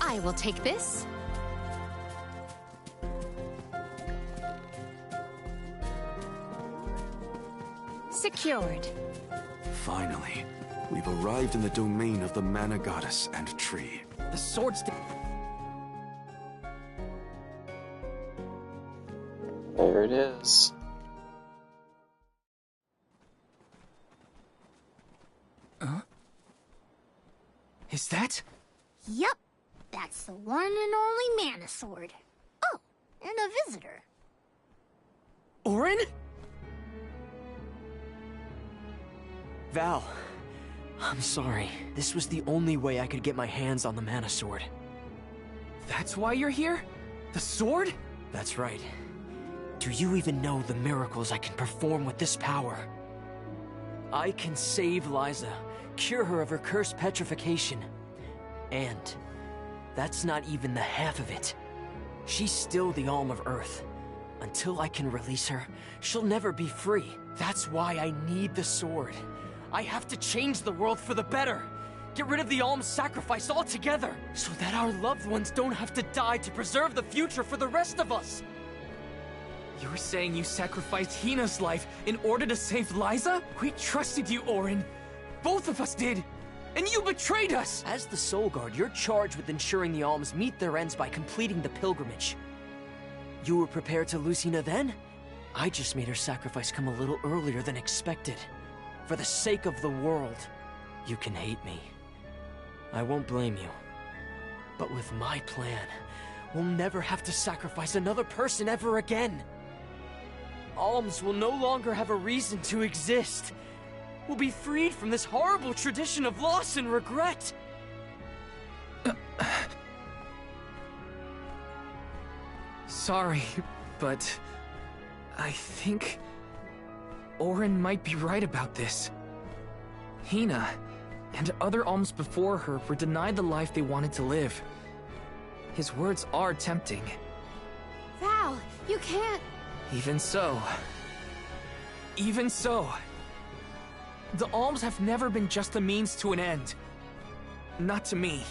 I will take this. Secured. Finally, we've arrived in the domain of the Mana Goddess and Tree. The sword's... There it is. Is that? Yup, that's the one and only Mana Sword. Oh, and a visitor. Auron? Val, I'm sorry. This was the only way I could get my hands on the Mana Sword. That's why you're here? The sword? That's right. Do you even know the miracles I can perform with this power? I can save Liza, cure her of her cursed petrification. And that's not even the half of it. She's still the Alm of Earth. Until I can release her, she'll never be free. That's why I need the sword. I have to change the world for the better. Get rid of the Alm's sacrifice altogether, so that our loved ones don't have to die to preserve the future for the rest of us. You're saying you sacrificed Hina's life in order to save Liza? We trusted you, Auron. Both of us did. And you betrayed us! As the Soul Guard, you're charged with ensuring the Alms meet their ends by completing the pilgrimage. You were prepared to lose Hina then? I just made her sacrifice come a little earlier than expected. For the sake of the world. You can hate me. I won't blame you. But with my plan, we'll never have to sacrifice another person ever again. Alms will no longer have a reason to exist. We'll be freed from this horrible tradition of loss and regret. Sorry, but I think Auron might be right about this. Hina and other alms before her were denied the life they wanted to live. His words are tempting. Val, you can't... Even so. Even so. The alms have never been just a means to an end. Not to me.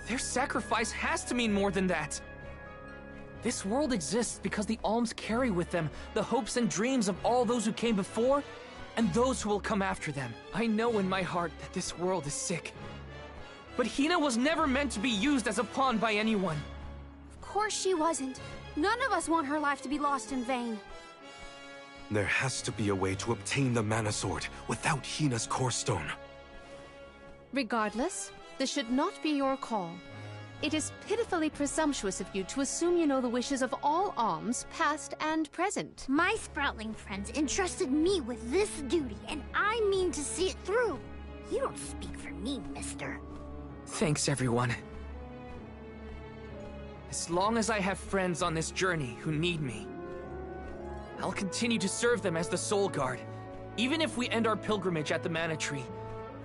Their sacrifice has to mean more than that. This world exists because the alms carry with them the hopes and dreams of all those who came before and those who will come after them. I know in my heart that this world is sick. But Hina was never meant to be used as a pawn by anyone. Of course she wasn't. None of us want her life to be lost in vain. There has to be a way to obtain the Mana Sword without Hina's Core Stone. Regardless, this should not be your call. It is pitifully presumptuous of you to assume you know the wishes of all alms, past and present. My Sproutling friends entrusted me with this duty, and I mean to see it through. You don't speak for me, mister. Thanks, everyone. As long as I have friends on this journey who need me, I'll continue to serve them as the Soul Guard. Even if we end our pilgrimage at the Mana Tree,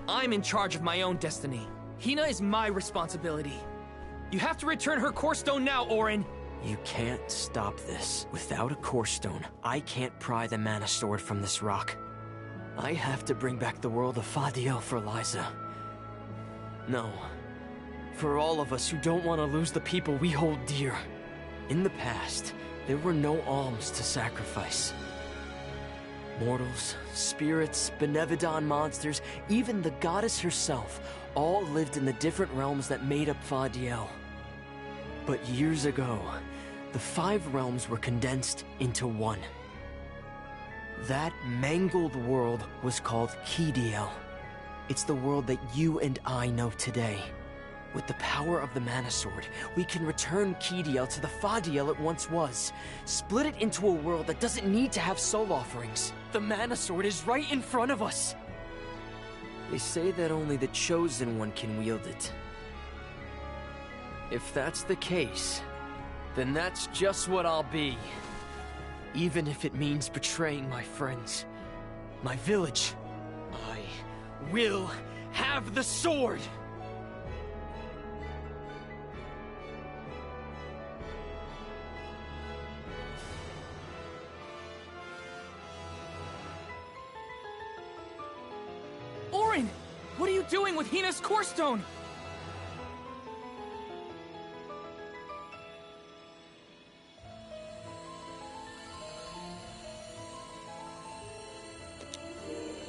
I'm in charge of my own destiny. Hina is my responsibility. You have to return her Core Stone now, Auron! You can't stop this. Without a Core Stone, I can't pry the Mana Sword from this rock. I have to bring back the world of Fadiel for Liza. No. For all of us who don't want to lose the people we hold dear. In the past, there were no alms to sacrifice. Mortals, spirits, Benevodon monsters, even the goddess herself, all lived in the different realms that made up Fadiel. But years ago, the 5 realms were condensed into one. That mangled world was called Kidiel. It's the world that you and I know today. With the power of the Mana Sword, we can return Kidiel to the Fadiel it once was. Split it into a world that doesn't need to have soul offerings. The Mana Sword is right in front of us. They say that only the Chosen One can wield it. If that's the case, then that's just what I'll be. Even if it means betraying my friends, my village. I will have the sword! Auron! What are you doing with Hina's Core Stone?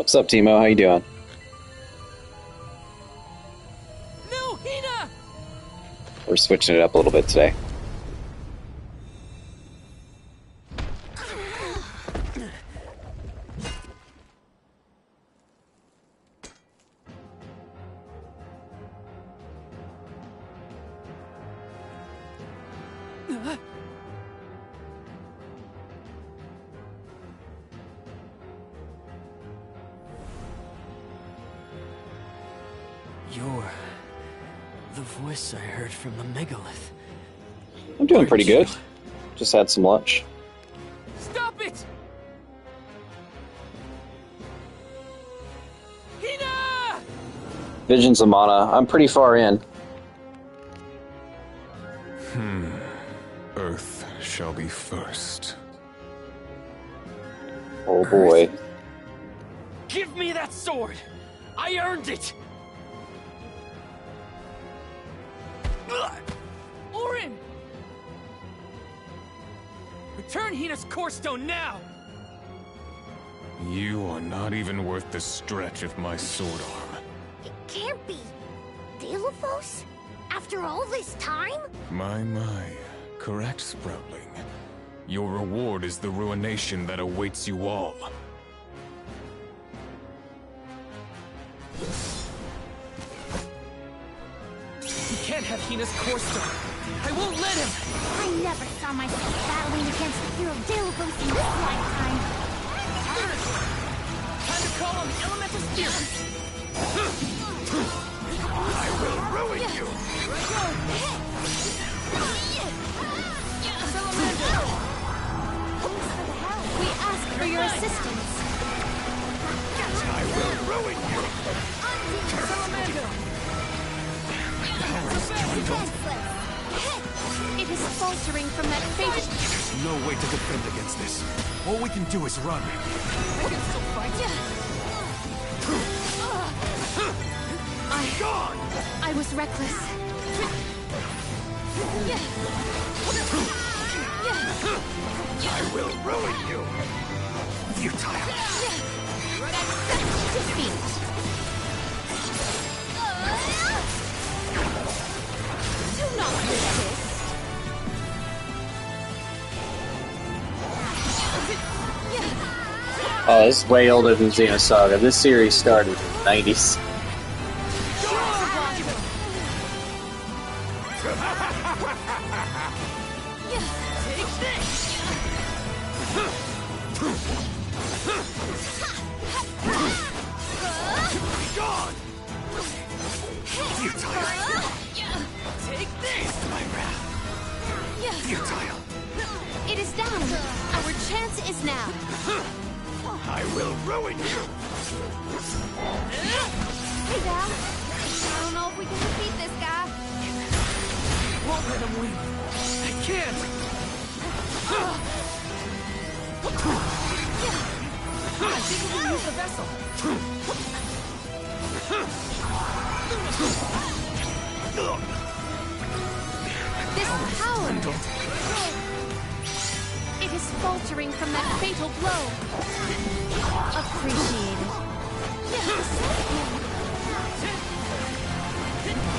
What's up, Timo? How you doing? No, Hina! We're switching it up a little bit today. You're the voice I heard from the megalith. I'm doing pretty good. Just had some lunch. Stop it! Hina! Visions of Mana. I'm pretty far in. Earth shall be first. Oh boy. Give me that sword! I earned it! Orin! Return Hina's core stone now! You are not even worth the stretch of my sword arm. It can't be. Delophos? After all this time? My. Correct, Sproutling. Your reward is the ruination that awaits you all. He can't have Hina's core stone. I won't let him! I never saw myself battling against the hero Delophos in this lifetime. Time to call on the elemental spirits! I will ruin you! We ask for your assistance. I will ruin you! It is faltering from that fatal... There's no way to defend against this. All we can do is run. I can still fight. I was reckless. I will ruin you! Futile! Defeat. Do not resist. Oh, this is way older than Xenosaga. This series started in the 90s. It is down. Our chance is now. I will ruin you! Hey, Val. I don't know if we can defeat this guy. Won't let him win. I can't! I think we can use the vessel. This power. It is faltering from that fatal blow. Appreciated.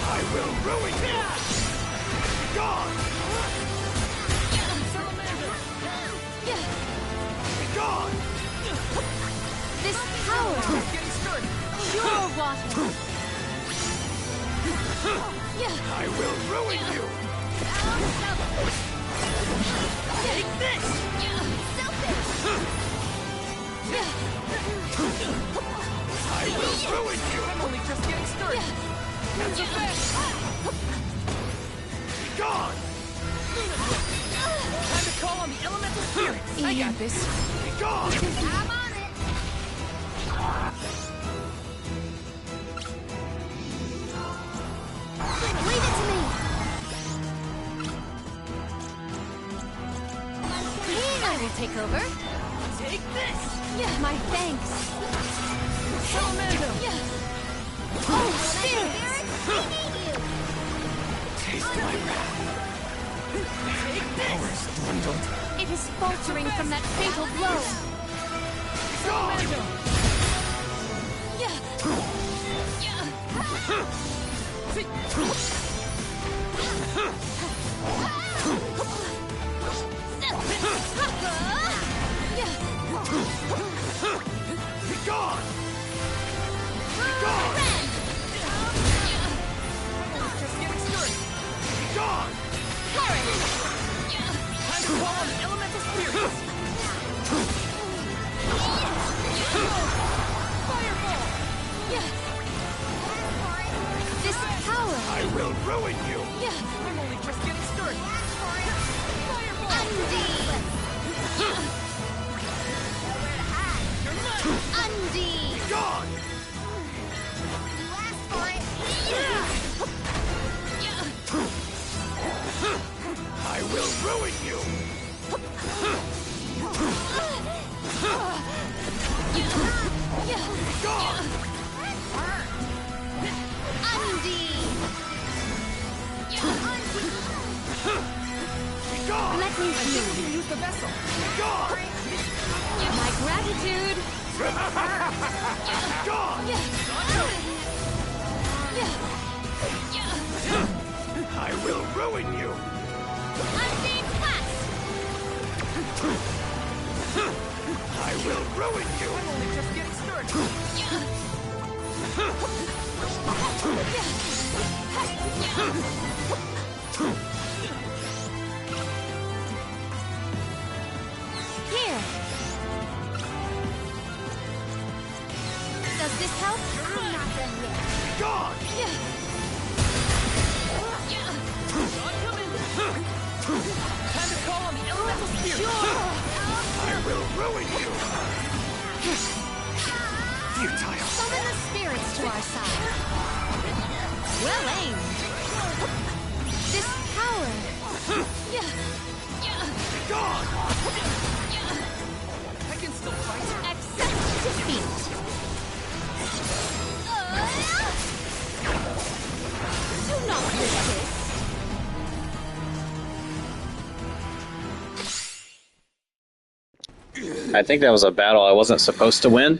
I will ruin you! Gone! Gone! This power. Getting started. Pure water. I will ruin you! Take this! I will ruin you! I'm only just getting started. That's so fast. Gone! Time to call on the elemental spirits. I got this. Gone! I'm on it. Leave it to me. I will take over. Take this! My thanks. Salamander! Oh, spirit! Taste my wrath. Take this! Dwindled. It is faltering from that fatal blow. Salamander! I think that was a battle I wasn't supposed to win.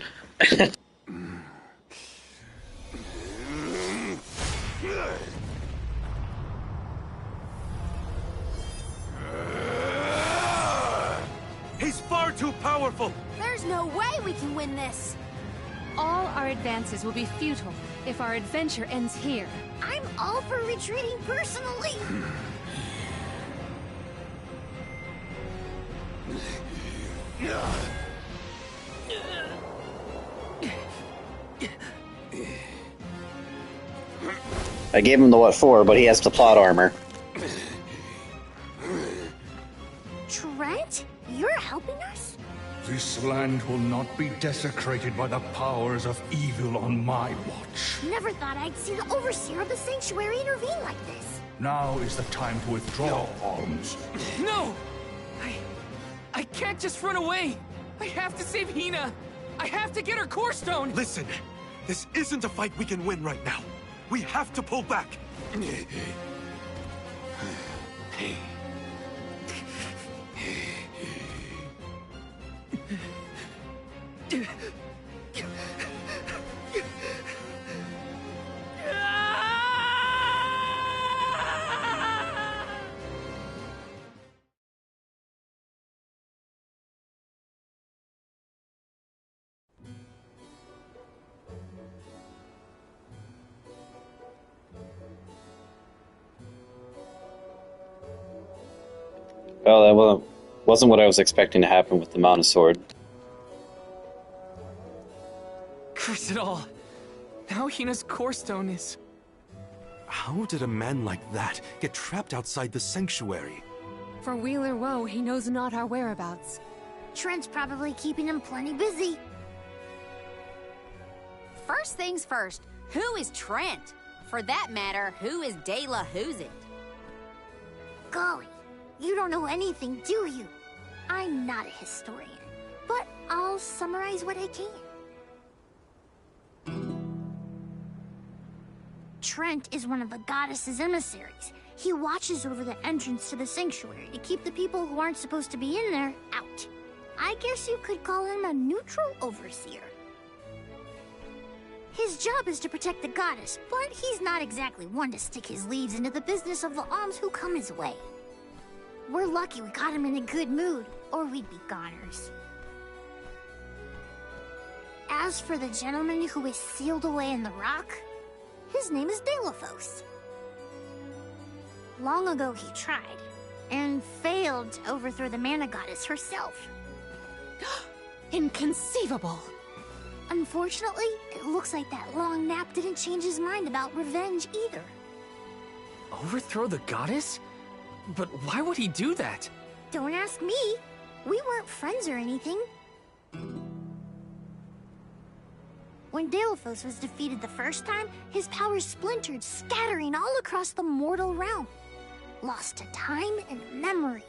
He's far too powerful! There's no way we can win this! All our advances will be futile if our adventure ends here. I'm all for retreating personally! I gave him the what for, but he has the plot armor. Trent? You're helping us? This land will not be desecrated by the powers of evil on my watch. Never thought I'd see the Overseer of the Sanctuary intervene like this. Now is the time to withdraw, Alms. No! I can't just run away! I have to save Hina! I have to get her core stone! Listen, this isn't a fight we can win right now. We have to pull back. Well, that wasn't what I was expecting to happen with the Mana Sword. Curse it all. Now Hina's core stone is... How did a man like that get trapped outside the sanctuary? For Wheeler Woe, he knows not our whereabouts. Trent's probably keeping him plenty busy. First things first, who is Trent? For that matter, who is De La Who's It? Golly, you don't know anything, do you? I'm not a historian, but I'll summarize what I can. Trent is one of the goddess's emissaries. He watches over the entrance to the sanctuary to keep the people who aren't supposed to be in there out. I guess you could call him a neutral overseer. His job is to protect the goddess, but he's not exactly one to stick his leaves into the business of the alms who come his way. We're lucky we got him in a good mood, or we'd be goners. As for the gentleman who is sealed away in the rock, his name is Deilophos. Long ago he tried, and failed to overthrow the mana goddess herself. Inconceivable! Unfortunately, it looks like that long nap didn't change his mind about revenge either. Overthrow the goddess? But why would he do that? Don't ask me. We weren't friends or anything. When Deilophos was defeated the first time, his powers splintered, scattering all across the mortal realm. Lost to time and memory.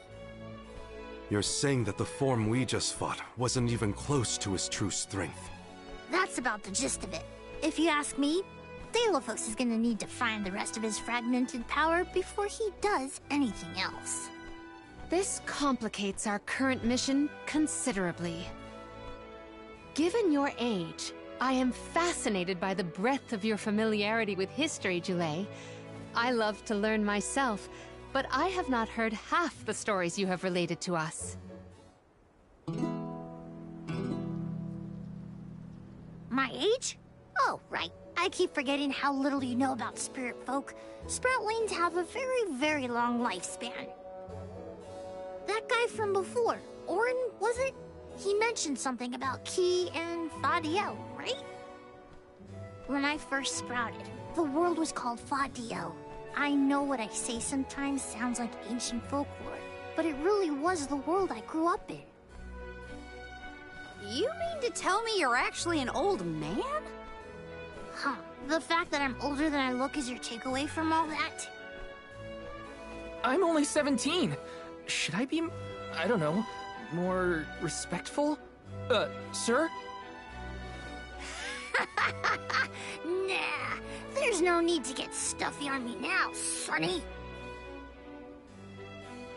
You're saying that the form we just fought wasn't even close to his true strength. That's about the gist of it. If you ask me, Deilophos is gonna need to find the rest of his fragmented power before he does anything else. This complicates our current mission considerably. Given your age, I am fascinated by the breadth of your familiarity with history, Jule. I love to learn myself, but I have not heard half the stories you have related to us. My age? Oh, right. I keep forgetting how little you know about spirit folk. Sproutlings have a very, very long lifespan. That guy from before, Orin, was it? He mentioned something about Ki and Fadiel, right? When I first sprouted, the world was called Fadiel. I know what I say sometimes sounds like ancient folklore, but it really was the world I grew up in. You mean to tell me you're actually an old man? Huh. The fact that I'm older than I look is your takeaway from all that? I'm only 17. Should I be, I don't know, more respectful? Sir? Nah, there's no need to get stuffy on me now, Sonny.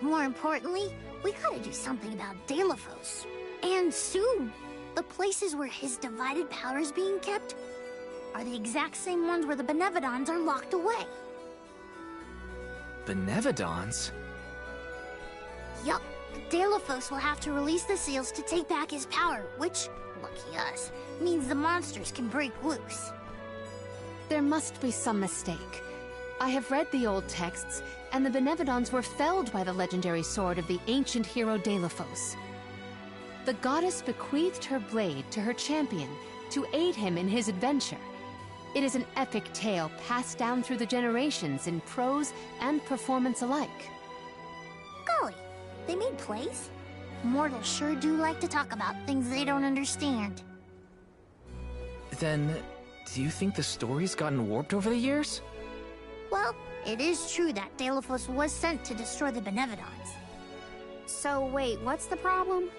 More importantly, we gotta do something about Deilophos. And soon. The places where his divided power is being kept are the exact same ones where the Benevodons are locked away. Benevodons? Yup. Deilophos will have to release the seals to take back his power, which, lucky us, means the monsters can break loose. There must be some mistake. I have read the old texts, and the Benevodons were felled by the legendary sword of the ancient hero Deilophos. The goddess bequeathed her blade to her champion to aid him in his adventure. It is an epic tale passed down through the generations in prose and performance alike. Golly, they made plays? Mortals sure do like to talk about things they don't understand. Then, do you think the story's gotten warped over the years? Well, it is true that Deilophos was sent to destroy the Benevodons. So wait, what's the problem?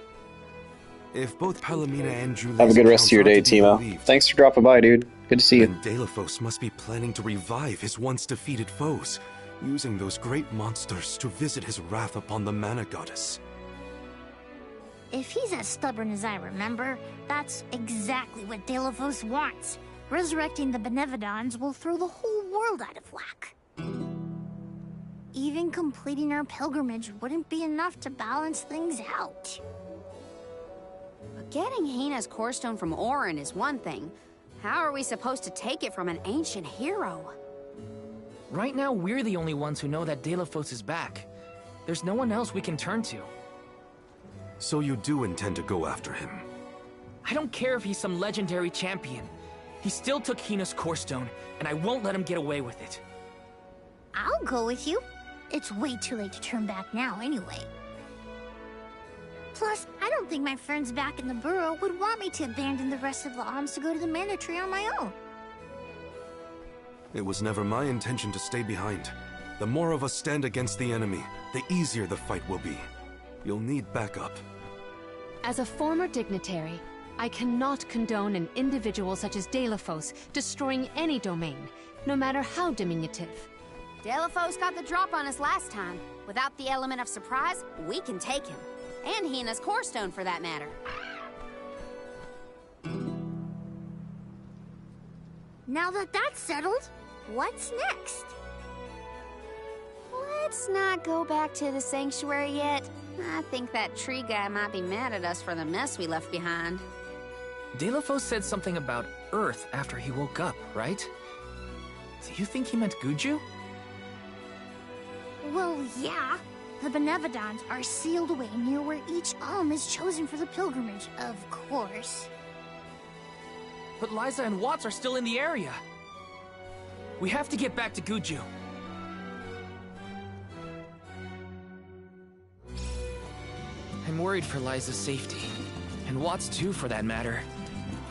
If both Palomina and Julius Have a good rest of your day, accounts are to be Timo. believed, Thanks for dropping by, dude. Good to see you. then Deilophos must be planning to revive his once defeated foes, using those great monsters to visit his wrath upon the mana goddess. If he's as stubborn as I remember, that's exactly what Deilophos wants. Resurrecting the Benevodons will throw the whole world out of whack. Even completing our pilgrimage wouldn't be enough to balance things out. But getting Hina's core stone from Orin is one thing. How are we supposed to take it from an ancient hero? Right now, we're the only ones who know that Deilophos is back. There's no one else we can turn to. So you do intend to go after him? I don't care if he's some legendary champion. He still took Hina's core stone, and I won't let him get away with it. I'll go with you. It's way too late to turn back now anyway. Plus, I don't think my friends back in the burrow would want me to abandon the rest of the alms to go to the Mana Tree on my own. It was never my intention to stay behind. The more of us stand against the enemy, the easier the fight will be. You'll need backup. As a former dignitary, I cannot condone an individual such as Deilophos destroying any domain, no matter how diminutive. Deilophos got the drop on us last time. Without the element of surprise, we can take him. And Hina's core stone, for that matter. Now that that's settled, what's next? Let's not go back to the sanctuary yet. I think that tree guy might be mad at us for the mess we left behind. Delafos said something about Earth after he woke up, right? Do you think he meant Guju? Well, yeah. The Benevodons are sealed away near where each alm is chosen for the pilgrimage, of course. But Liza and Watts are still in the area. We have to get back to Guju. I'm worried for Liza's safety. And Watts too, for that matter.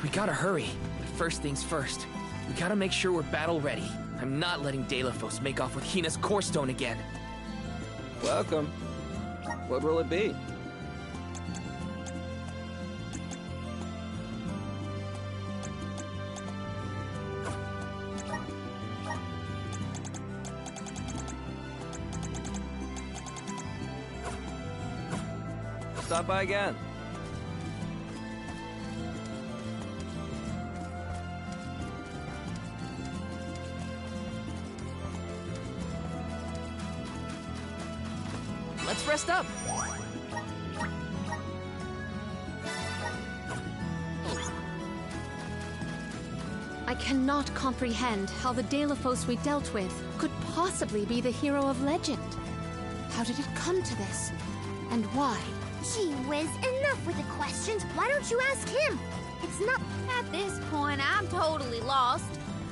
We gotta hurry. But first things first. We gotta make sure we're battle ready. I'm not letting Delafos make off with Hina's core stone again. Welcome. What will it be? Stop by again. Let's rest up. I cannot comprehend how the Delafos we dealt with could possibly be the hero of legend. How did it come to this? And why? Gee whiz, enough with the questions. Why don't you ask him? It's not... At this point, I'm totally lost.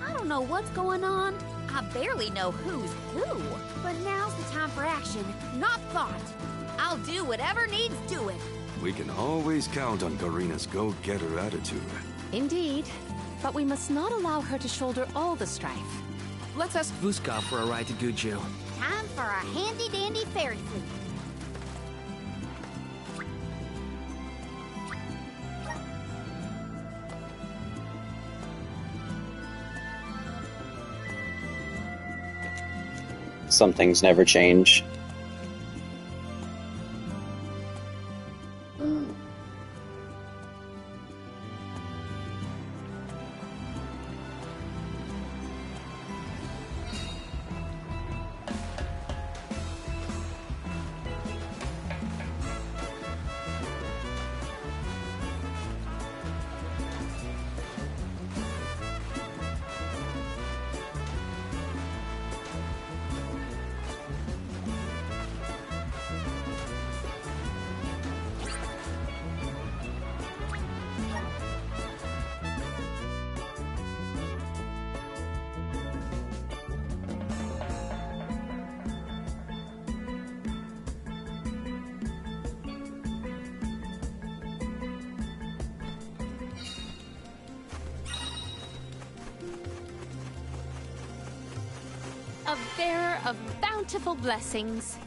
I don't know what's going on. I barely know who's who. But now's the time for action, not thought. I'll do whatever needs doing. We can always count on Karina's go-getter attitude. Indeed. But we must not allow her to shoulder all the strife. Let's ask Vuskov for a ride to Guju. Time for a handy-dandy fairy fleet. Some things never change. A bearer of bountiful blessings.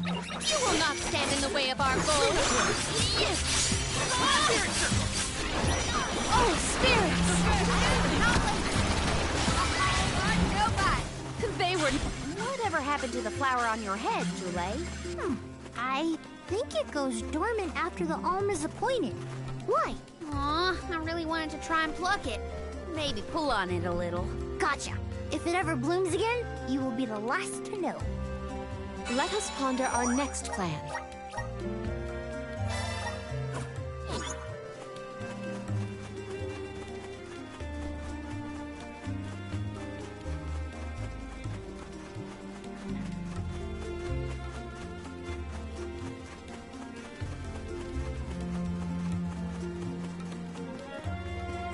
You will not stand in the way of our goal. Oh, spirits! They were... Whatever happened to the flower on your head, Jule? I think it goes dormant after the alm is appointed. Why? Aw, I really wanted to try and pluck it. Maybe pull on it a little. Gotcha. If it ever blooms again, you will be the last to know. Let us ponder our next plan.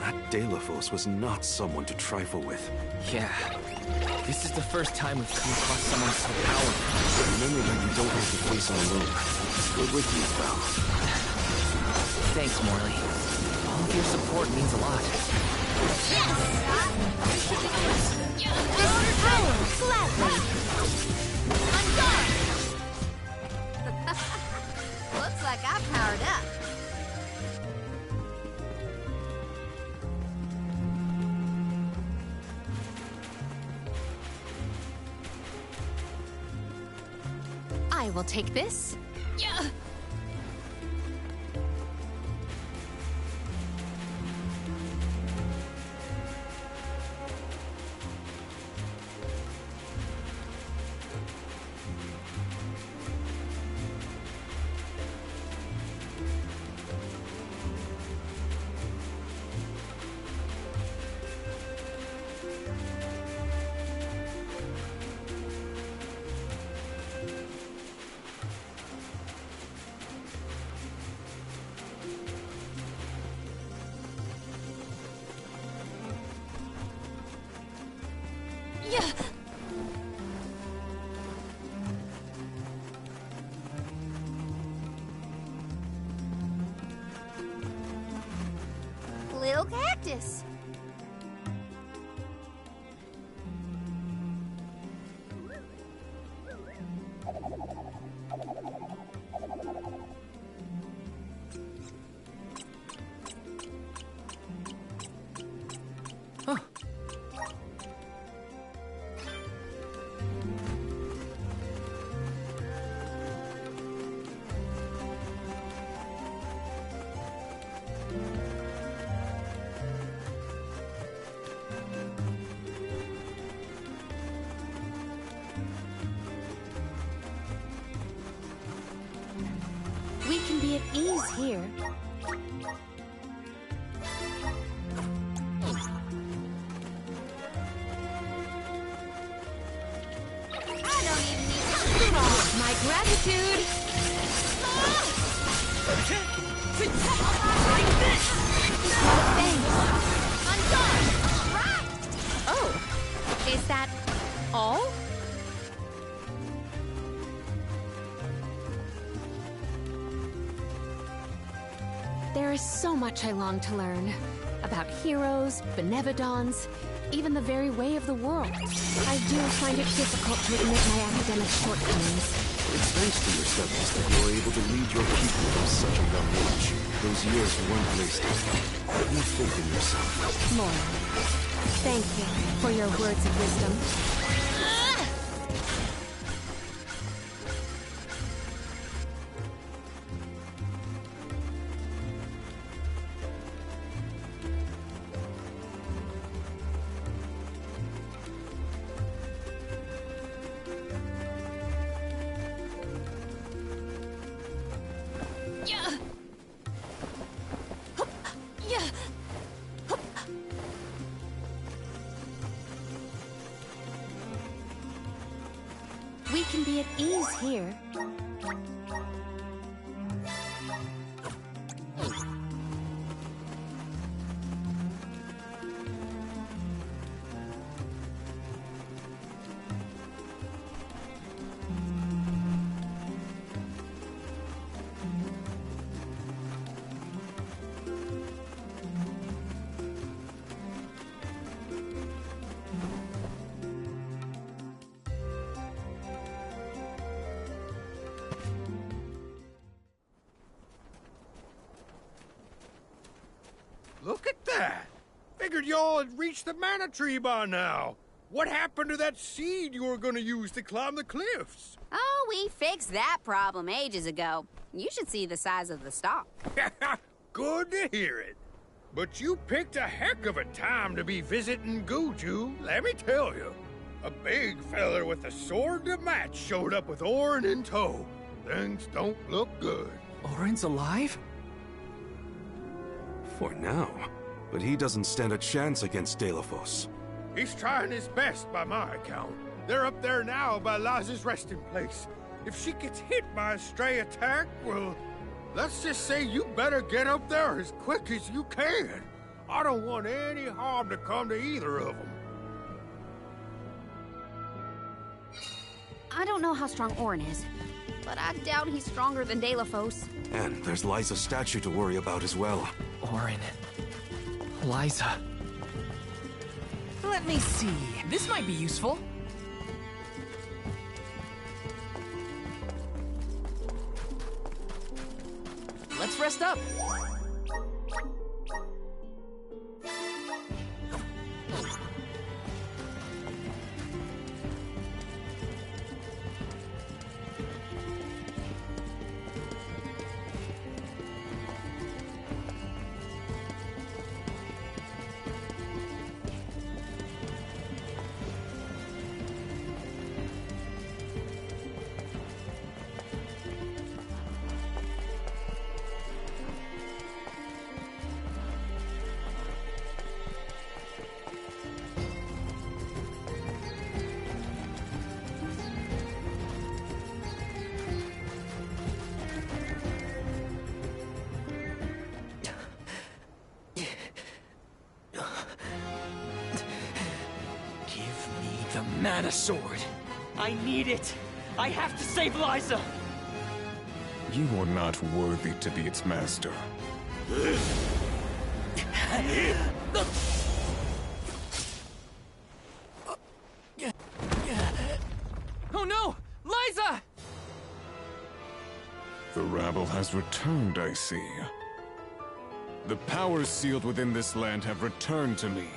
That Delafos was not someone to trifle with. Yeah. This is the first time we've come across someone so powerful. Remember that you don't have to face on alone. Good with you, pal. Thanks, Morley. All of your support means a lot. Power, gladly. On guard! Looks like I powered up. I will take this. Yeah. Yeah. Little cactus. Huh. We can be at ease here. I don't even need to. My gratitude! Thanks. Oh, is that all? There is so much I long to learn. About heroes, benevodons, even the very way of the world. I do find it difficult to admit my academic shortcomings. It's thanks to your studies that you are able to lead your people from such a young age. Those years weren't wasted. Have more faith in yourself. Laura, thank you for your words of wisdom. Yeah. Yeah. We can be at ease here. Look at that! Figured y'all had reached the mana tree by now. What happened to that seed you were gonna use to climb the cliffs? Oh, we fixed that problem ages ago. You should see the size of the stalk. Good to hear it. But you picked a heck of a time to be visiting Guju, let me tell you. A big feller with a sword to match showed up with Auron in tow. Things don't look good. Auron's alive? For now. But he doesn't stand a chance against Delafos. He's trying his best by my account. They're up there now by Liza's resting place. If she gets hit by a stray attack, well, let's just say you better get up there as quick as you can. I don't want any harm to come to either of them. I don't know how strong Auron is, but I doubt he's stronger than Delafos. And there's Liza's statue to worry about as well. Auron. Liza. Let me see. This might be useful. Let's rest up. Mana Sword. I need it. I have to save Liza. You are not worthy to be its master. Oh no! Liza! The rabble has returned, I see. The powers sealed within this land have returned to me.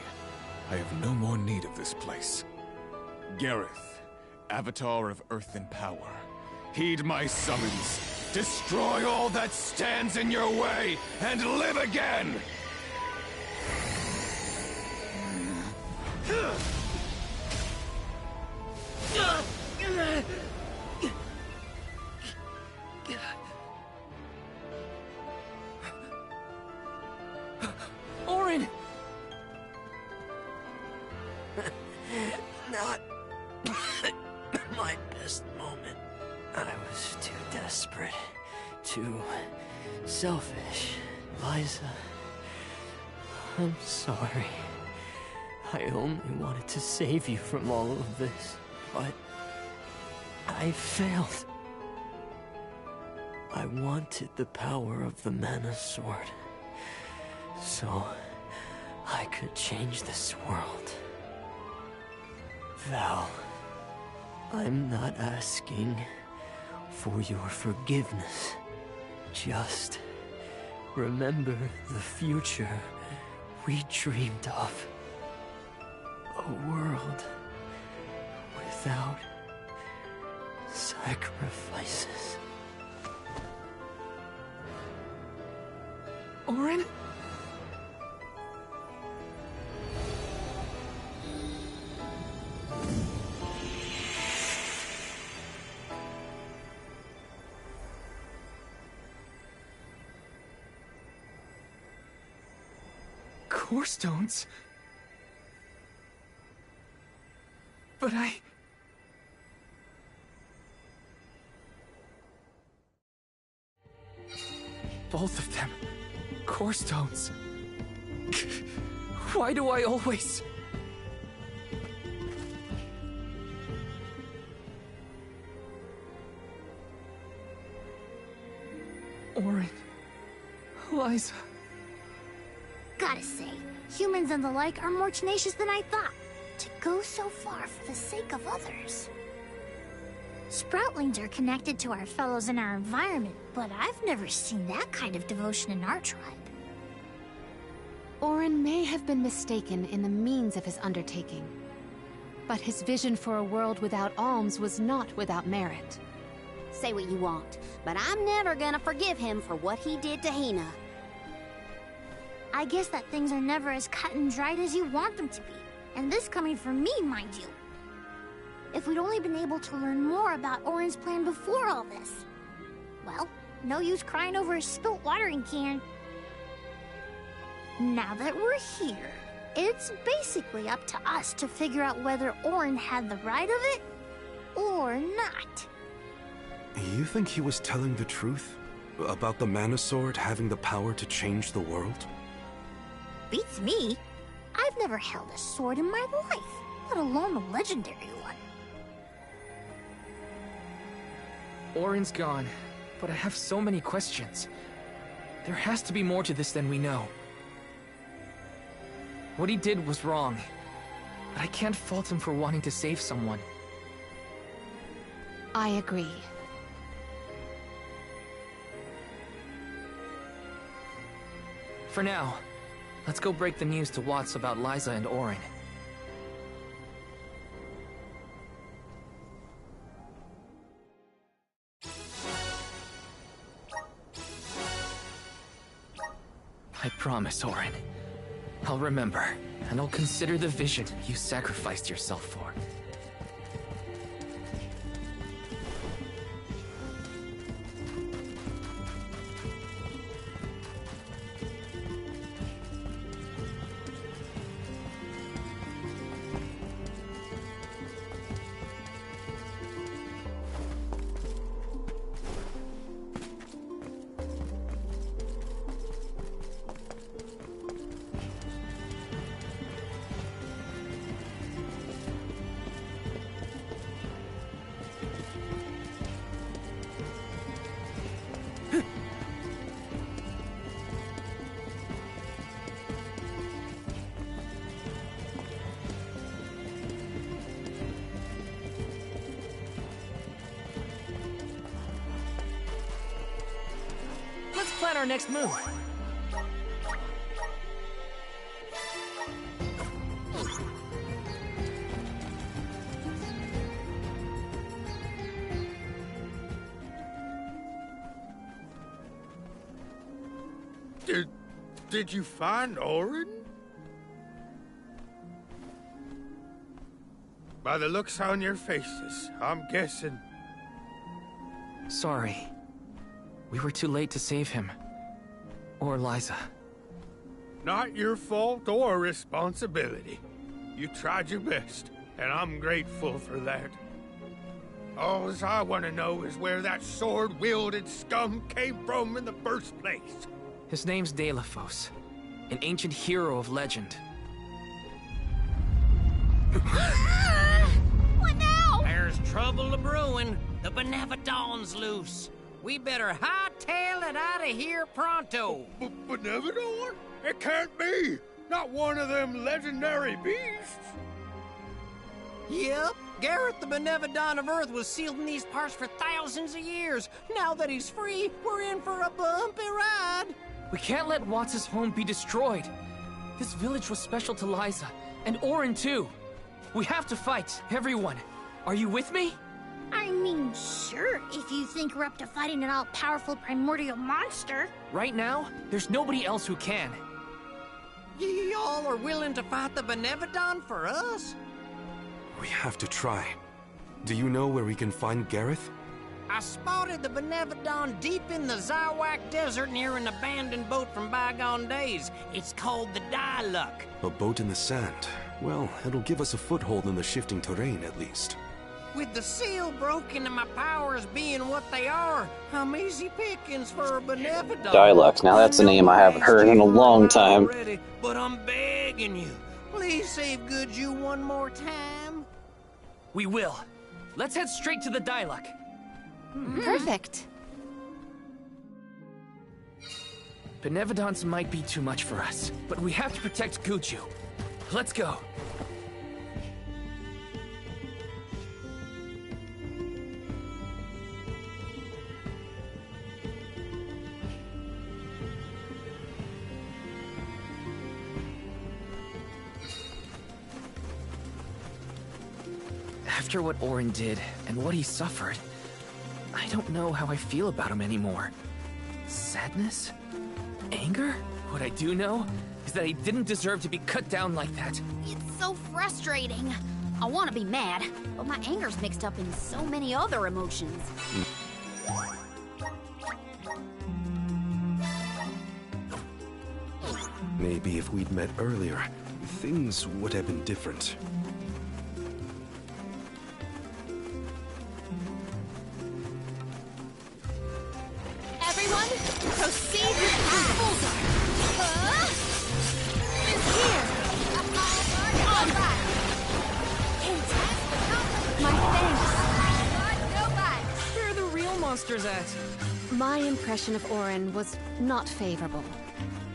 I have no more need of this place. Gareth, Avatar of Earth and Power, heed my summons. Destroy all that stands in your way, and live again! Auron! Not my best moment. I was too desperate, too selfish. Liza, I'm sorry. I only wanted to save you from all of this, but I failed. I wanted the power of the Mana Sword, so I could change this world. Val, I'm not asking for your forgiveness. Just remember the future we dreamed of. A world without sacrifices. Auron? Core stones? But both of them. Core stones. Why do I always... Auron. Liza. Gotta say, humans and the like are more tenacious than I thought. To go so far for the sake of others. Sproutlings are connected to our fellows in our environment, but I've never seen that kind of devotion in our tribe. Auron may have been mistaken in the means of his undertaking, but his vision for a world without alms was not without merit. Say what you want, but I'm never gonna forgive him for what he did to Hina. I guess that things are never as cut and dried as you want them to be. And this coming from me, mind you. If we'd only been able to learn more about Auron's plan before all this. Well, no use crying over a spilt watering can. Now that we're here, it's basically up to us to figure out whether Auron had the right of it, or not. You think he was telling the truth? About the Mana Sword having the power to change the world? Beats me. I've never held a sword in my life, let alone a legendary one. Auron's gone, but I have so many questions. There has to be more to this than we know. What he did was wrong, but I can't fault him for wanting to save someone. I agree. For now, let's go break the news to Watts about Liza and Auron. I promise, Auron. I'll remember, and I'll consider the vision you sacrificed yourself for. our next move? Did you find Auron? By the looks on your faces, I'm guessing. Sorry. We were too late to save him. Or Liza. Not your fault or responsibility. You tried your best, and I'm grateful for that. All I want to know is where that sword-wielded scum came from in the first place. His name's Delafos, an ancient hero of legend. What now? There's trouble a-brewing. The Benevodon's loose. We better hightail it out of here pronto. Benevodon? It can't be! Not one of them legendary beasts! Yep. Gareth the Benevodon of Earth was sealed in these parts for thousands of years. Now that he's free, we're in for a bumpy ride. We can't let Watts' home be destroyed. This village was special to Liza, and Auron too. We have to fight, everyone. Are you with me? I mean, sure, if you think we're up to fighting an all-powerful primordial monster. Right now, there's nobody else who can. Y'all are willing to fight the Benevodon for us? We have to try. Do you know where we can find Gareth? I spotted the Benevodon deep in the Zawak Desert near an abandoned boat from bygone days. It's called the Diluc. A boat in the sand. Well, it'll give us a foothold in the shifting terrain, at least. With the seal broken and my powers being what they are, I'm easy pickings for a Benevodon. Diluc. Now that's a name I haven't heard in a long time. Already, but I'm begging you, please save Guju one more time. We will. Let's head straight to the Diluc. Perfect. Benevodons might be too much for us, but we have to protect Guju. Let's go. After what Auron did and what he suffered, I don't know how I feel about him anymore. Sadness? Anger? What I do know is that he didn't deserve to be cut down like that. It's so frustrating. I want to be mad, but my anger's mixed up in so many other emotions. Maybe if we'd met earlier, things would have been different. Everyone, proceed with Bullseye. Is here. On back. My thanks. Where are the real monsters at? My impression of Auron was not favorable,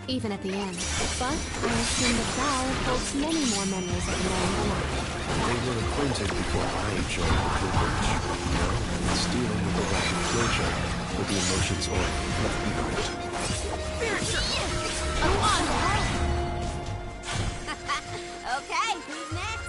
even at the end. But I assume that Val holds many more memories of the man alive. They were acquainted before I joined the village. Now, it's dealing with the lack of closure, with the emotions Auron left behind. Okay, who's next?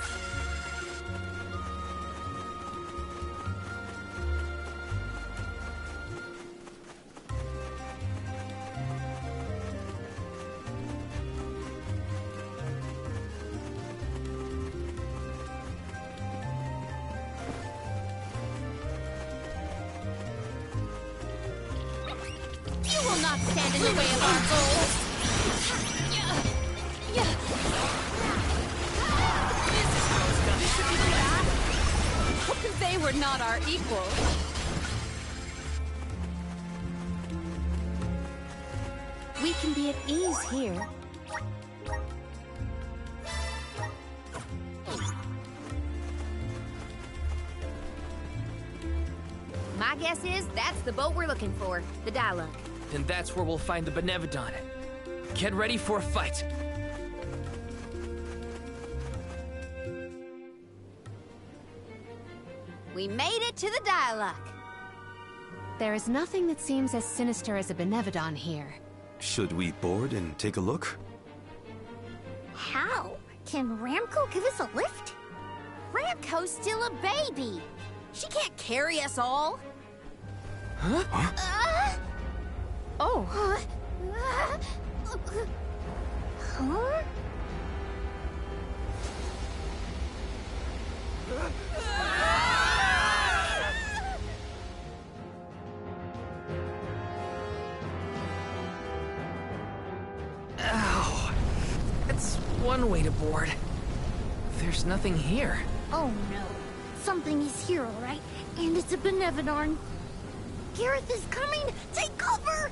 You will not stand in the way of our goals. They were not our equals. We can be at ease here. My guess is that's the boat we're looking for, the Diluc. Then that's where we'll find the Benevodon. Get ready for a fight. We made it to the Diluc. There is nothing that seems as sinister as a Benevodon here. Should we board and take a look? How? Can Ramco give us a lift? Ramco's still a baby. She can't carry us all. Huh? Oh. Huh? Ow. That's one way to board. There's nothing here. Oh no. Something is here, all right? And it's a Benevodon. Gareth is coming! Take cover!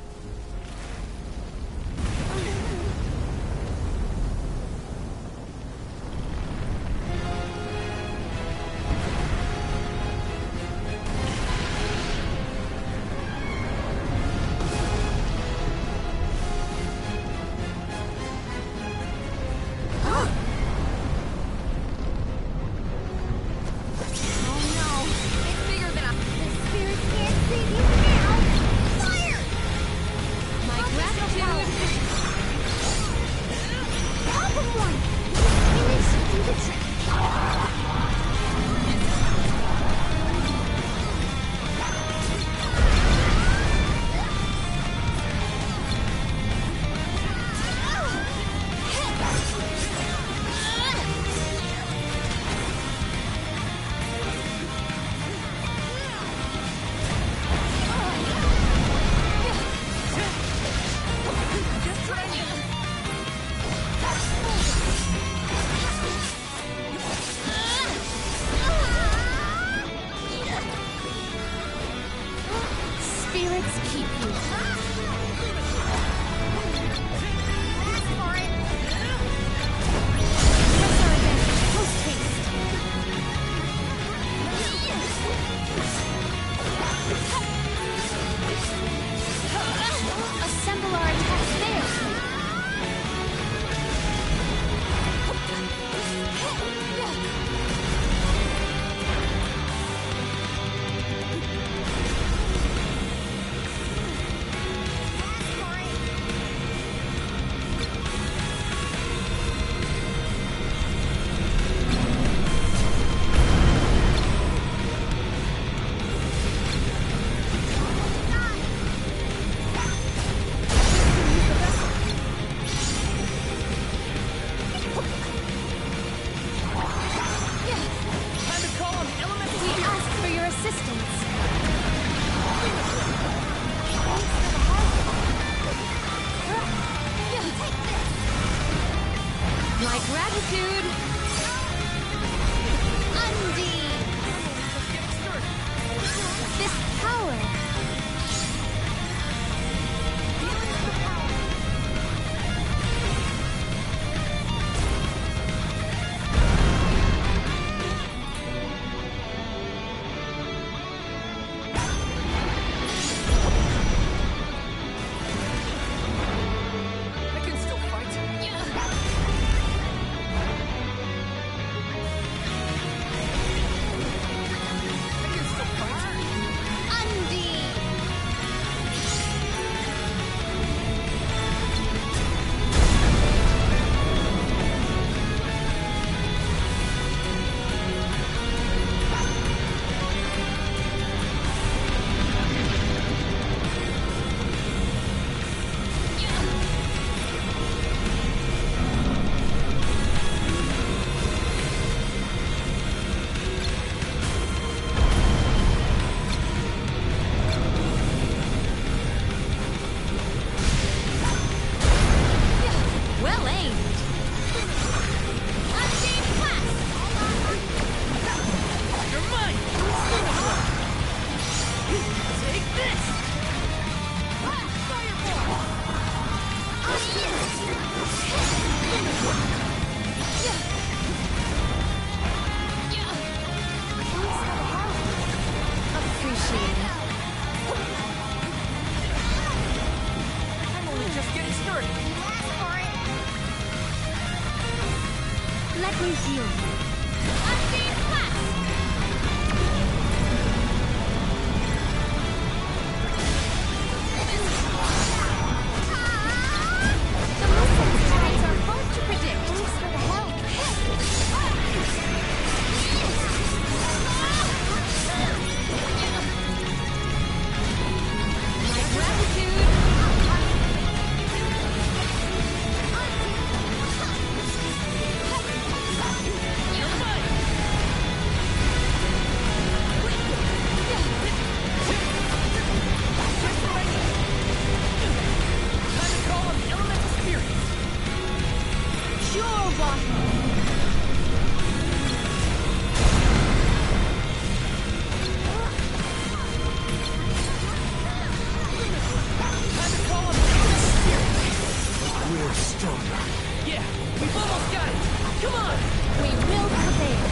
You're stronger. Yeah, we've almost got it! Come on! We will prevail.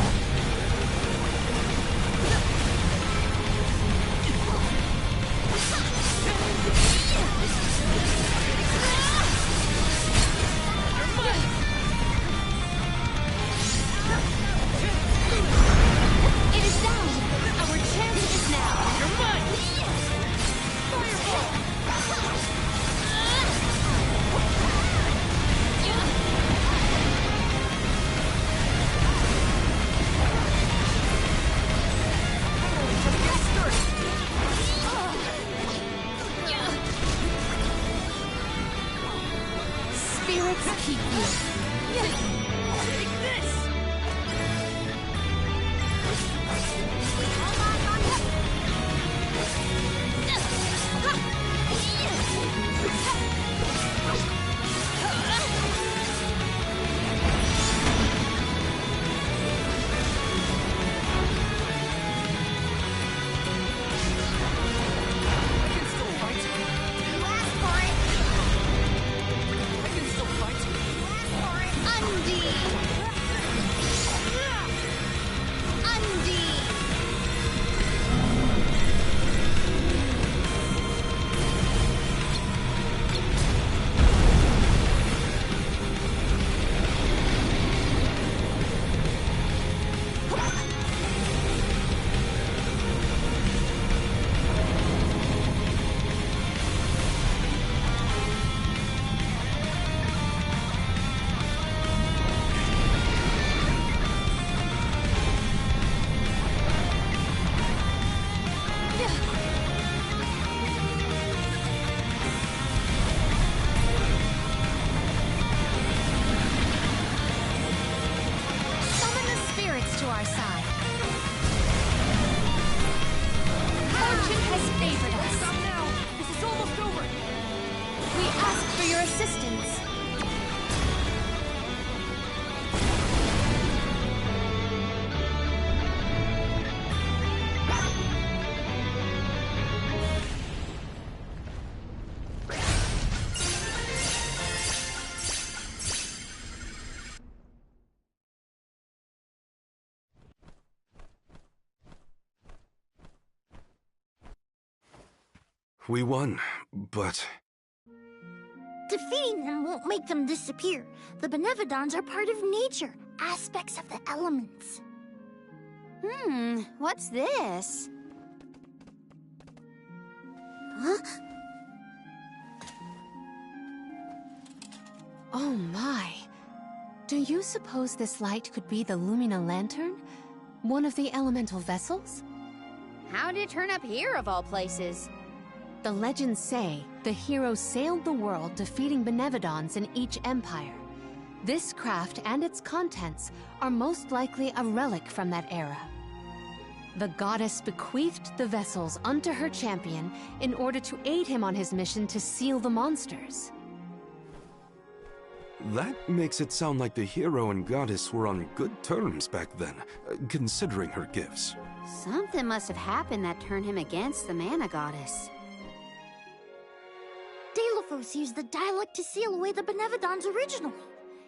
It is down! Our chance is now! You're mine! Spirits keep you. Take this! Assistance. We won, but... Defeating them won't make them disappear. The Benevodons are part of nature, aspects of the elements. What's this? Huh? Oh my. Do you suppose this light could be the Lumina Lantern? One of the elemental vessels? How did it turn up here, of all places? The legends say the hero sailed the world defeating Benevodons in each empire. This craft and its contents are most likely a relic from that era. The goddess bequeathed the vessels unto her champion in order to aid him on his mission to seal the monsters. That makes it sound like the hero and goddess were on good terms back then, considering her gifts. Something must have happened that turned him against the Mana Goddess. Deilophos used the dialect to seal away the Benevodons originally.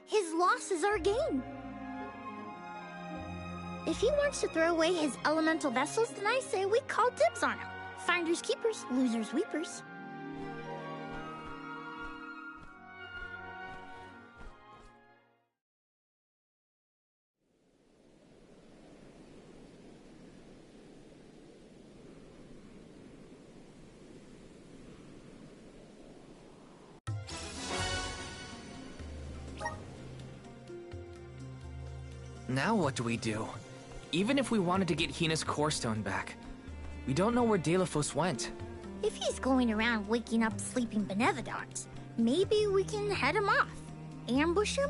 His loss is our gain. If he wants to throw away his elemental vessels, then I say we call dibs on him. Finders keepers, losers weepers. Now what do we do? Even if we wanted to get Hina's Core Stone back, we don't know where Deilophos went. If he's going around waking up sleeping Benevodons, maybe we can head him off. Ambush him?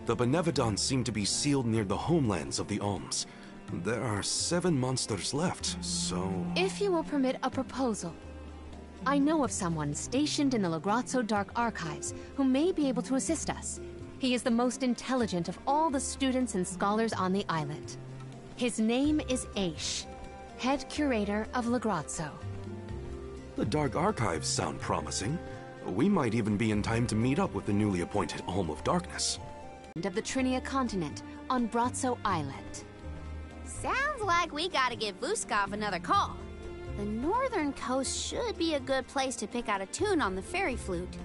The Benevodons seem to be sealed near the homelands of the Alms. There are 7 monsters left, so... If you will permit a proposal. I know of someone stationed in the Lagrazzo Dark Archives who may be able to assist us. He is the most intelligent of all the students and scholars on the islet. His name is Aish, head curator of Lagrazzo. The Dark Archives sound promising. We might even be in time to meet up with the newly appointed Alm of Darkness. Of the Trinia continent on Bratzo Islet. Sounds like we gotta give Vuskov another call. The northern coast should be a good place to pick out a tune on the fairy flute.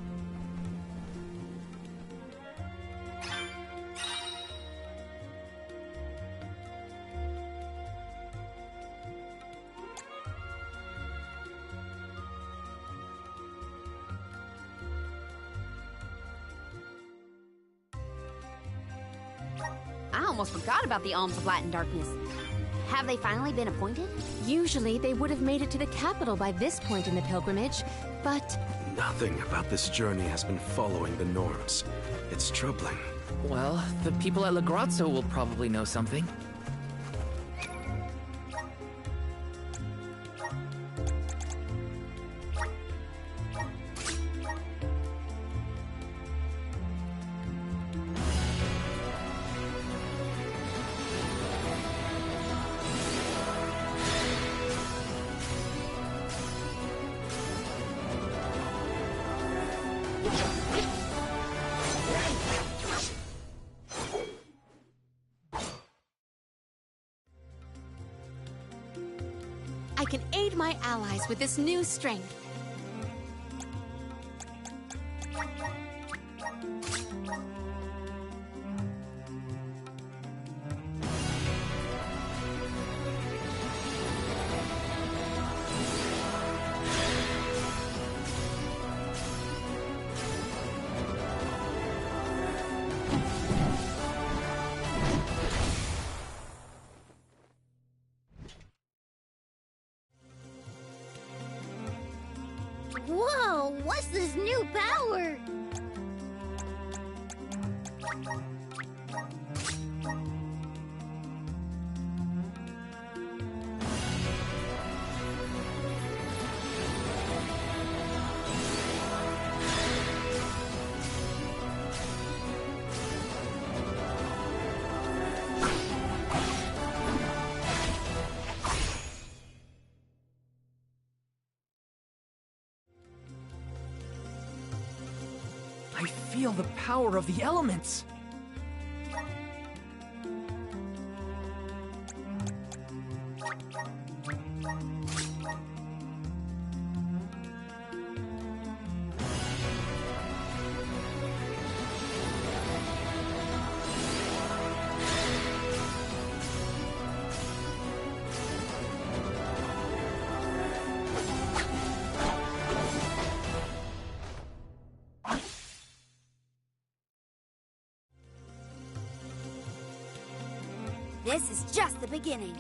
I almost forgot about the Alms of Light and Darkness. Have they finally been appointed? Usually they would have made it to the capital by this point in the pilgrimage, but... Nothing about this journey has been following the norms. It's troubling. Well, the people at Legrazzo will probably know something. I can aid my allies with this new strength. Whoa, what's this new power? I feel the power of the elements. This is just the beginning.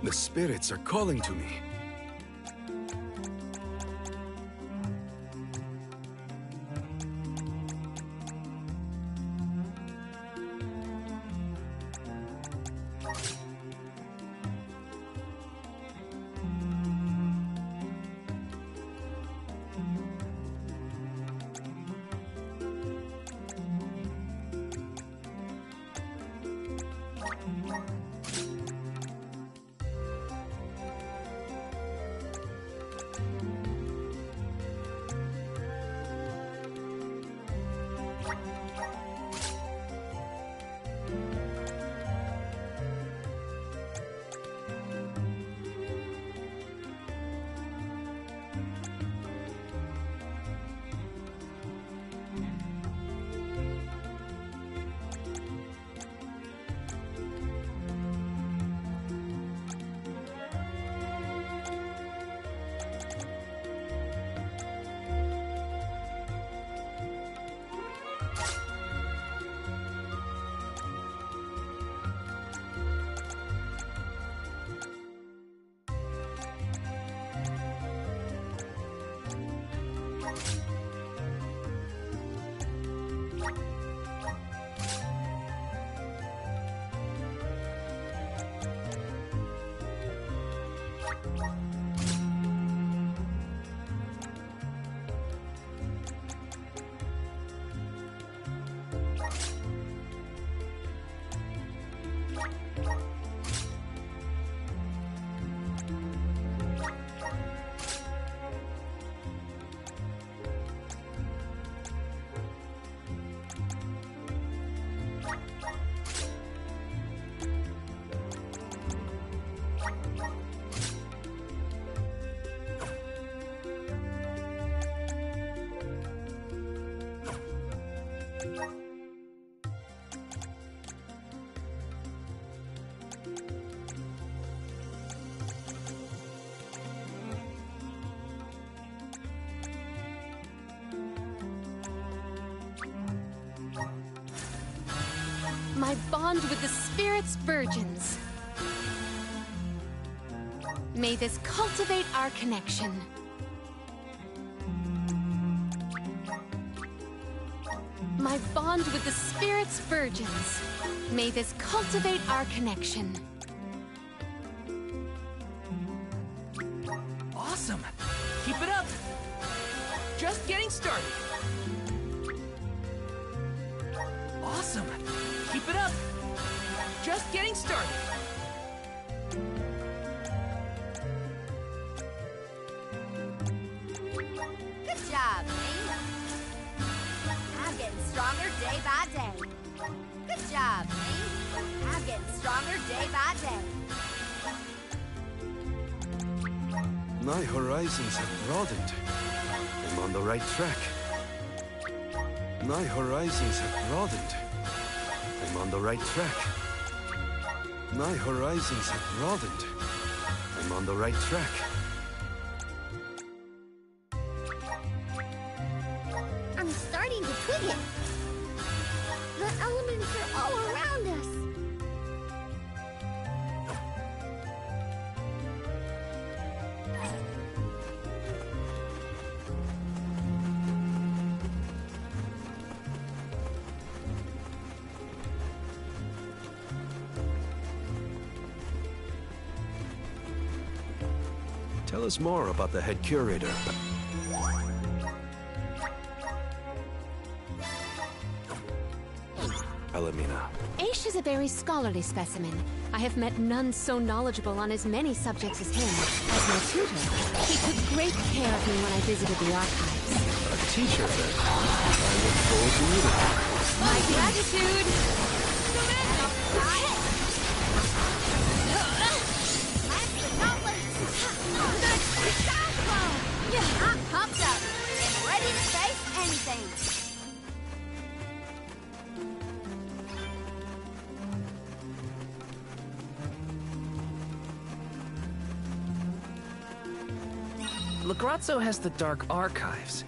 The spirits are calling to me. My bond with the Spirit's virgins. May this cultivate our connection. My bond with the Spirit's virgins. May this cultivate our connection. Awesome! Keep it up! Just getting started! Awesome! Keep it up! Just getting started! Good job, Ming. I'm getting stronger day by day. Good job, Ming. I'm getting stronger day by day. My horizons have broadened. I'm on the right track. My horizons have broadened. I'm on the right track. My horizons have broadened. I'm on the right track. I'm starting to twig it. The elements are all around us. Tell us more about the head curator. Elamina. Aish is a very scholarly specimen. I have met none so knowledgeable on as many subjects as him. As my tutor, he took great care of me when I visited the archives. A teacher, then. I look forward to meeting her. My gratitude! I'm pumped up and ready to face anything. Legrazzo has the Dark Archives,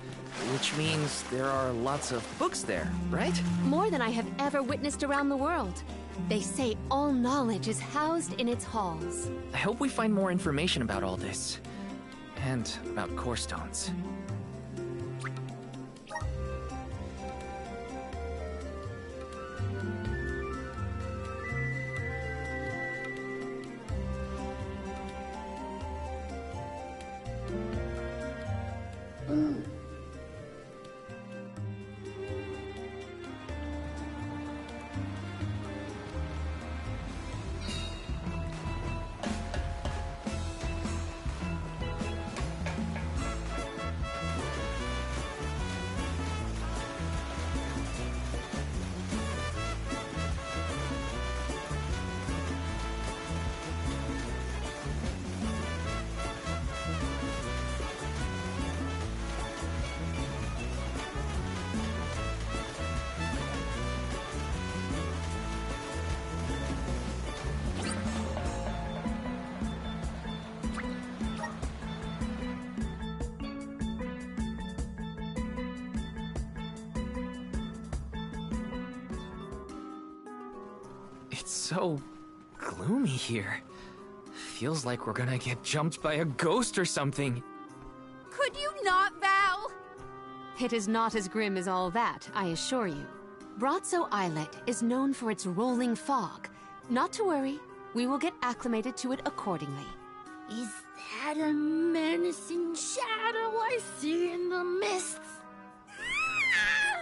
which means there are lots of books there, right? More than I have ever witnessed around the world. They say all knowledge is housed in its halls. I hope we find more information about all this. And about core stones. It's so gloomy here. Feels like we're gonna get jumped by a ghost or something. Could you not, Val? It is not as grim as all that, I assure you. Brazzo Islet is known for its rolling fog. Not to worry, we will get acclimated to it accordingly. Is that a menacing shadow I see in the mists?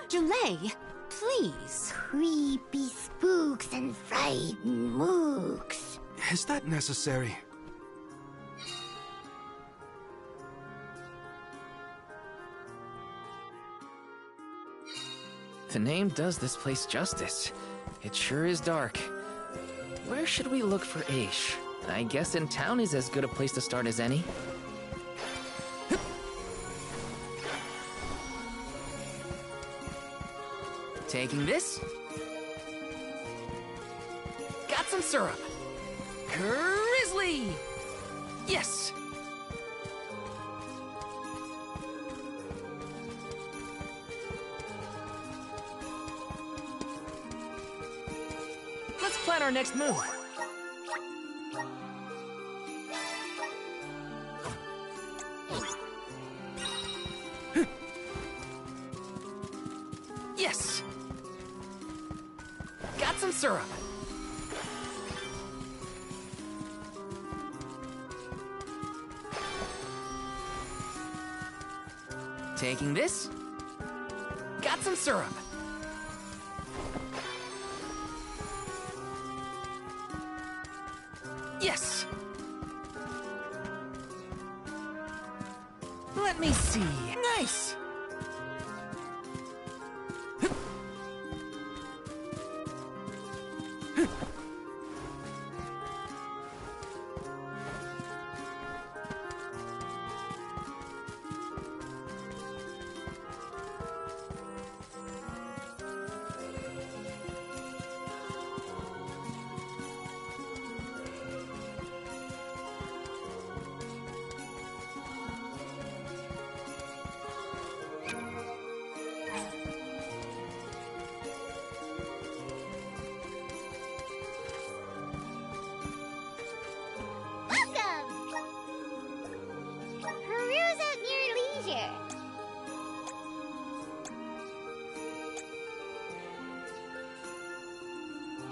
Jule, please. Creepy spooks and frightened mooks. Is that necessary? The name does this place justice. It sure is dark. Where should we look for Aish? I guess in town is as good a place to start as any. Taking this. Got some syrup. Grizzly! Yes! Let's plan our next move. Yes! Got some syrup. Taking this. Got some syrup. Yes! Let me see. Nice!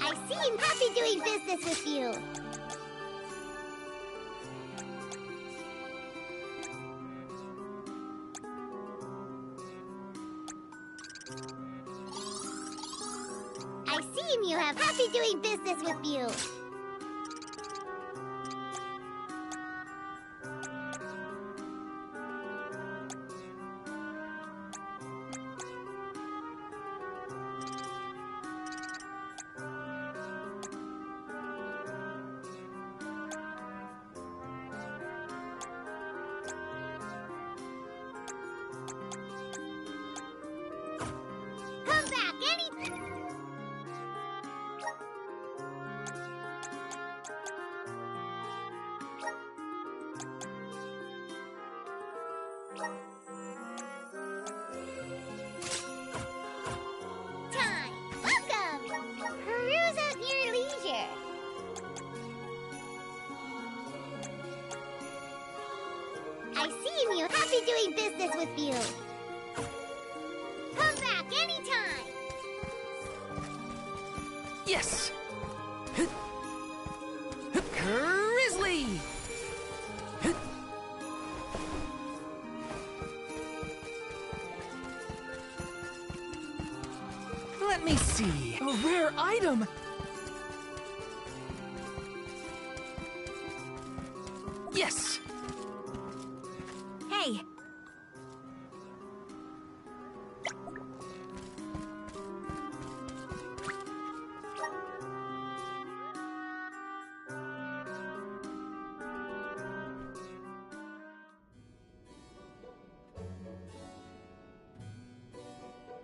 I seem happy doing business with you. I seem you have happy doing business with you. I seem you happy doing business with you. Come back anytime. Yes! Grizzly! Let me see. A rare item! Yes! Hey!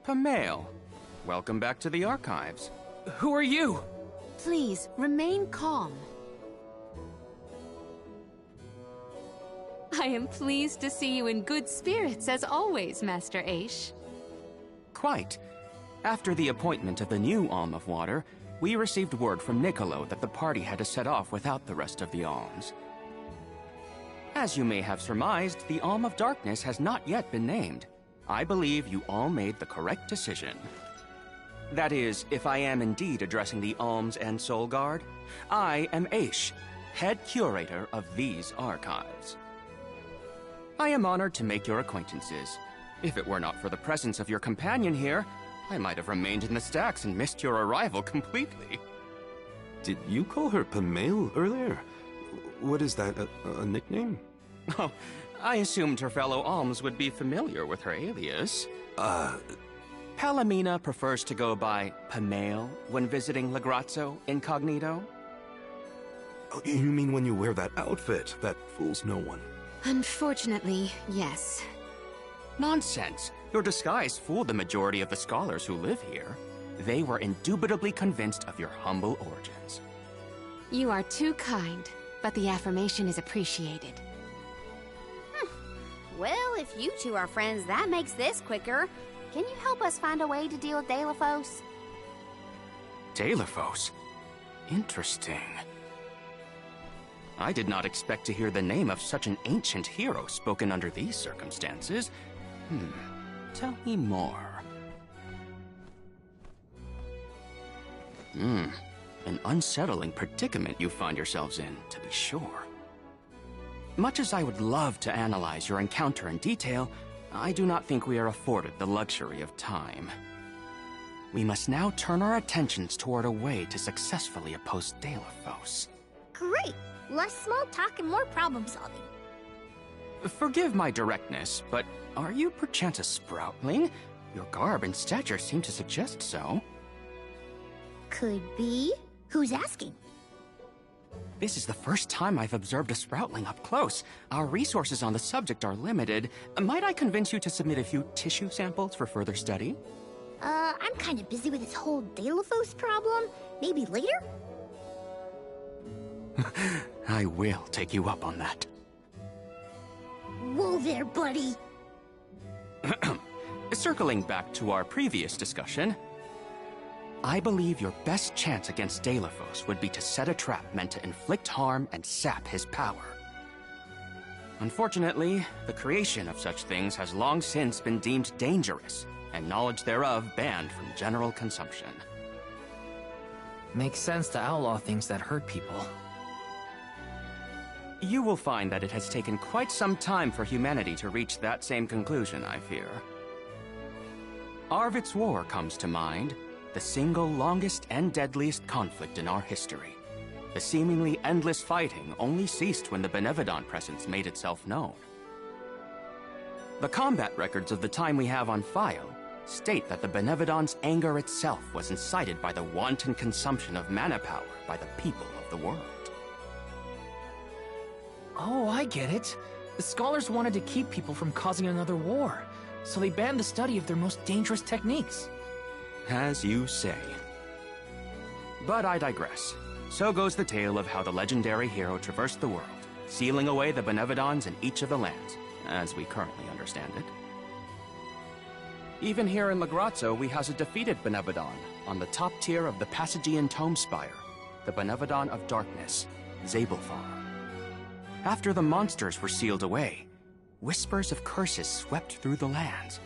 Pamail, welcome back to the archives. Who are you? Please, remain calm. I am pleased to see you in good spirits, as always, Master Aish. Quite. After the appointment of the new Alm of Water, we received word from Niccolo that the party had to set off without the rest of the alms. As you may have surmised, the Alm of Darkness has not yet been named. I believe you all made the correct decision. That is, if I am indeed addressing the Alms and Soul Guard, I am Aish, head curator of these archives. I am honored to make your acquaintances. If it were not for the presence of your companion here, I might have remained in the stacks and missed your arrival completely. Did you call her Pamail earlier? What is that, a nickname? Oh, I assumed her fellow Alms would be familiar with her alias. Palomina prefers to go by Pamail when visiting Legrazzo incognito. Oh, you mean when you wear that outfit that fools no one? Unfortunately, yes. Nonsense. Your disguise fooled the majority of the scholars who live here. They were indubitably convinced of your humble origins. You are too kind, but the affirmation is appreciated. Well, if you two are friends, that makes this quicker. Can you help us find a way to deal with Deilephos? Deilephos? Interesting. I did not expect to hear the name of such an ancient hero spoken under these circumstances. Tell me more. An unsettling predicament you find yourselves in, to be sure. Much as I would love to analyze your encounter in detail, I do not think we are afforded the luxury of time. We must now turn our attentions toward a way to successfully oppose Deilephos. Great! Less small talk and more problem solving. Forgive my directness, but are you perchance a Sproutling? Your garb and stature seem to suggest so. Could be. Who's asking? This is the first time I've observed a Sproutling up close. Our resources on the subject are limited. Might I convince you to submit a few tissue samples for further study? I'm kind of busy with this whole Deilephos problem. Maybe later? I will take you up on that. Whoa there, buddy! Circling back to our previous discussion, I believe your best chance against Deilephos would be to set a trap meant to inflict harm and sap his power. Unfortunately, the creation of such things has long since been deemed dangerous, and knowledge thereof banned from general consumption. Makes sense to outlaw things that hurt people. You will find that it has taken quite some time for humanity to reach that same conclusion, I fear. Arvid's War comes to mind, the single longest and deadliest conflict in our history. The seemingly endless fighting only ceased when the Benevodon presence made itself known. The combat records of the time we have on file state that the Benevodon's anger itself was incited by the wanton consumption of mana power by the people of the world. Oh, I get it. The scholars wanted to keep people from causing another war, so they banned the study of their most dangerous techniques. As you say. But I digress. So goes the tale of how the legendary hero traversed the world, sealing away the Benevodons in each of the lands, as we currently understand it. Even here in Legrazzo, we house a defeated Benevodon on the top tier of the Passagian Tome Spire, the Benevodon of Darkness, Zabelthar. After the monsters were sealed away, whispers of curses swept through the lands,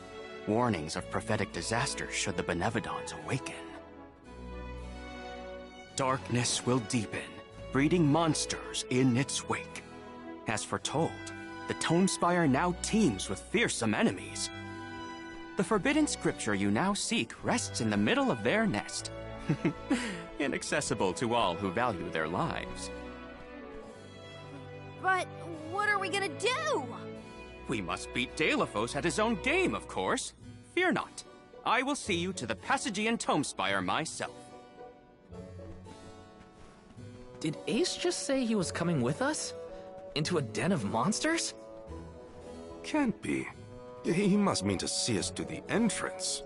warnings of prophetic disaster should the Benevodons awaken. Darkness will deepen, breeding monsters in its wake. As foretold, the Tome Spire now teems with fearsome enemies. The forbidden scripture you now seek rests in the middle of their nest, inaccessible to all who value their lives. But what are we gonna do? We must beat Deilephos at his own game, of course. Fear not. I will see you to the Passagian Tome Spire myself. Did Ace just say he was coming with us? Into a den of monsters? Can't be. He must mean to see us to the entrance.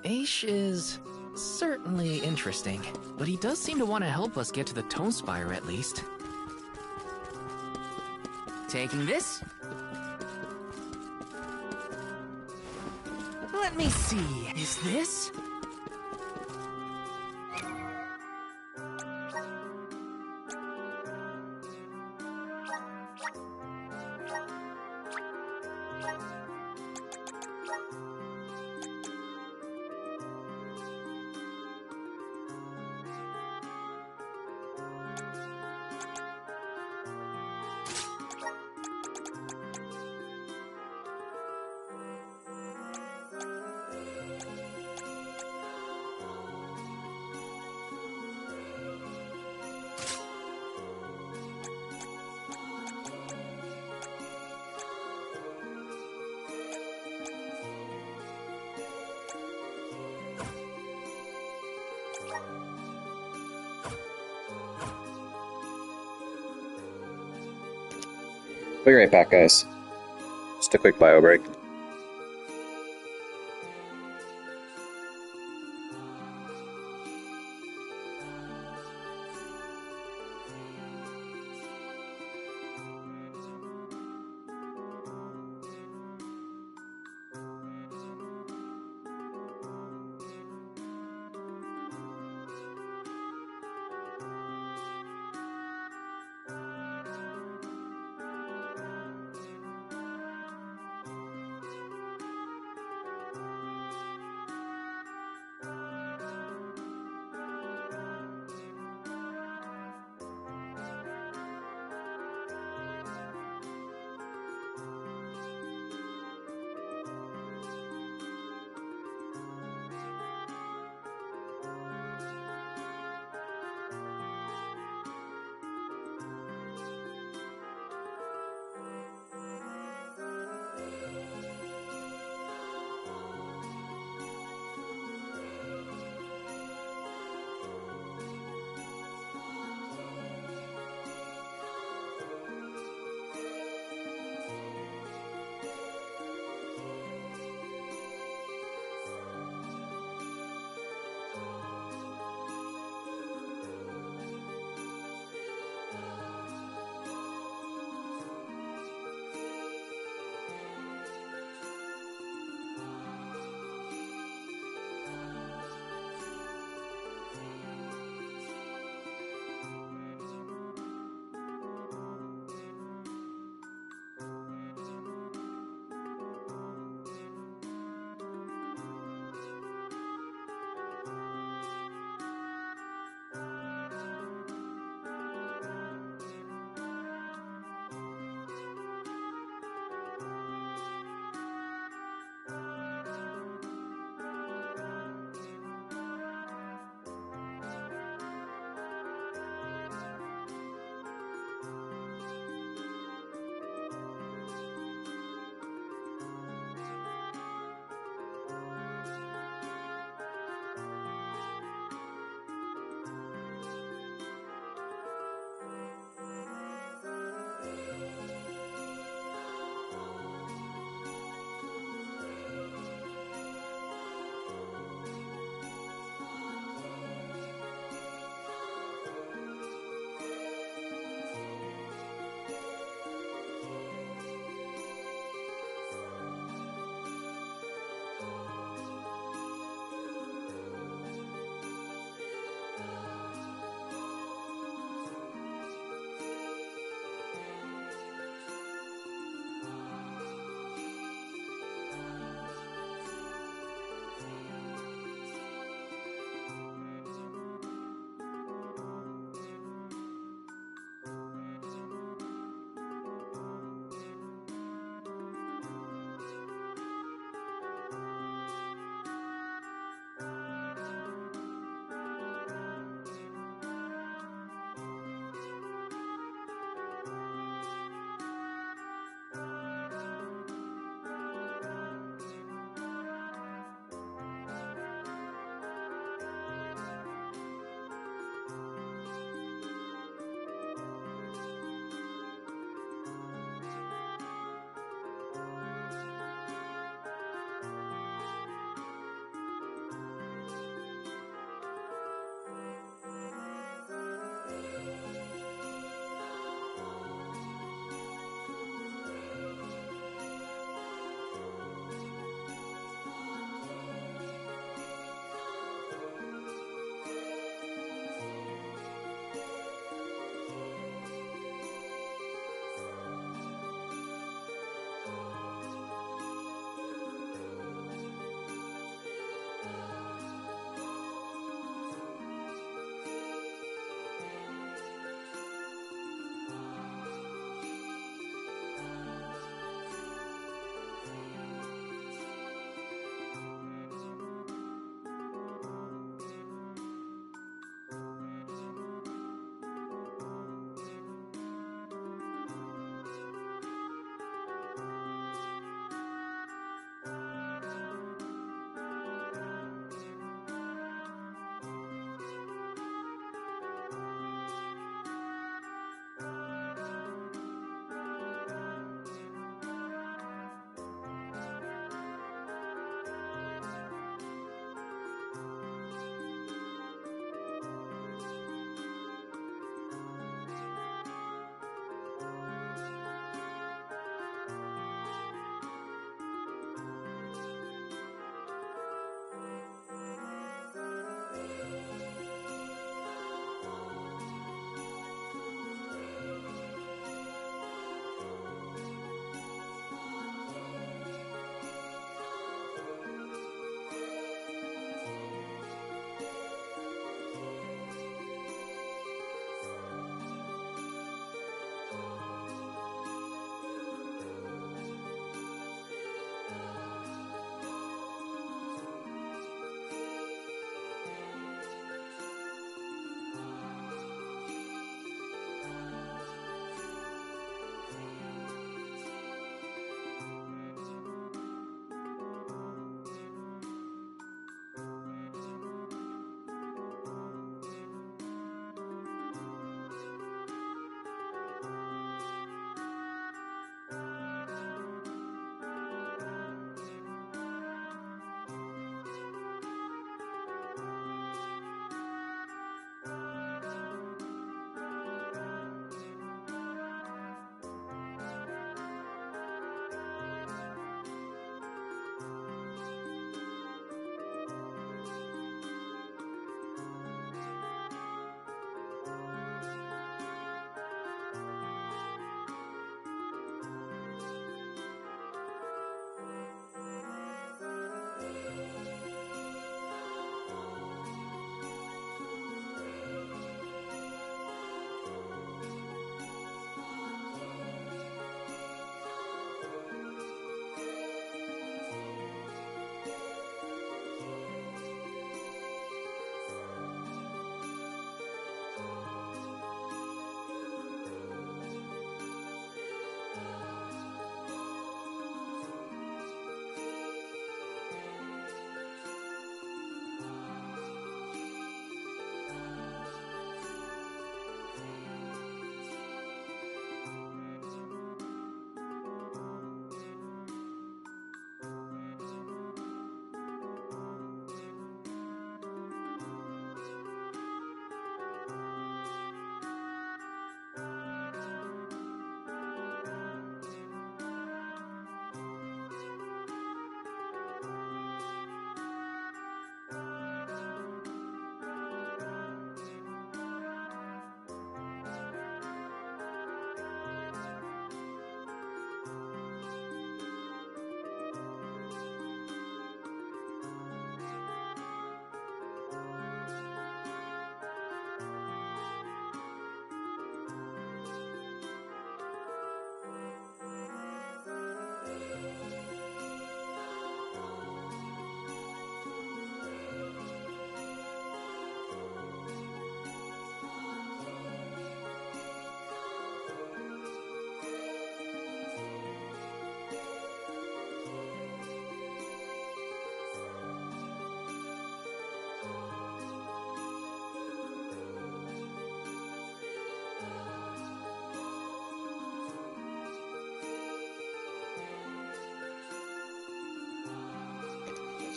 Ace is certainly interesting, but he does seem to want to help us get to the Tome Spire at least. Taking this? Let me see, is this? Be right back, guys. Just a quick bio break.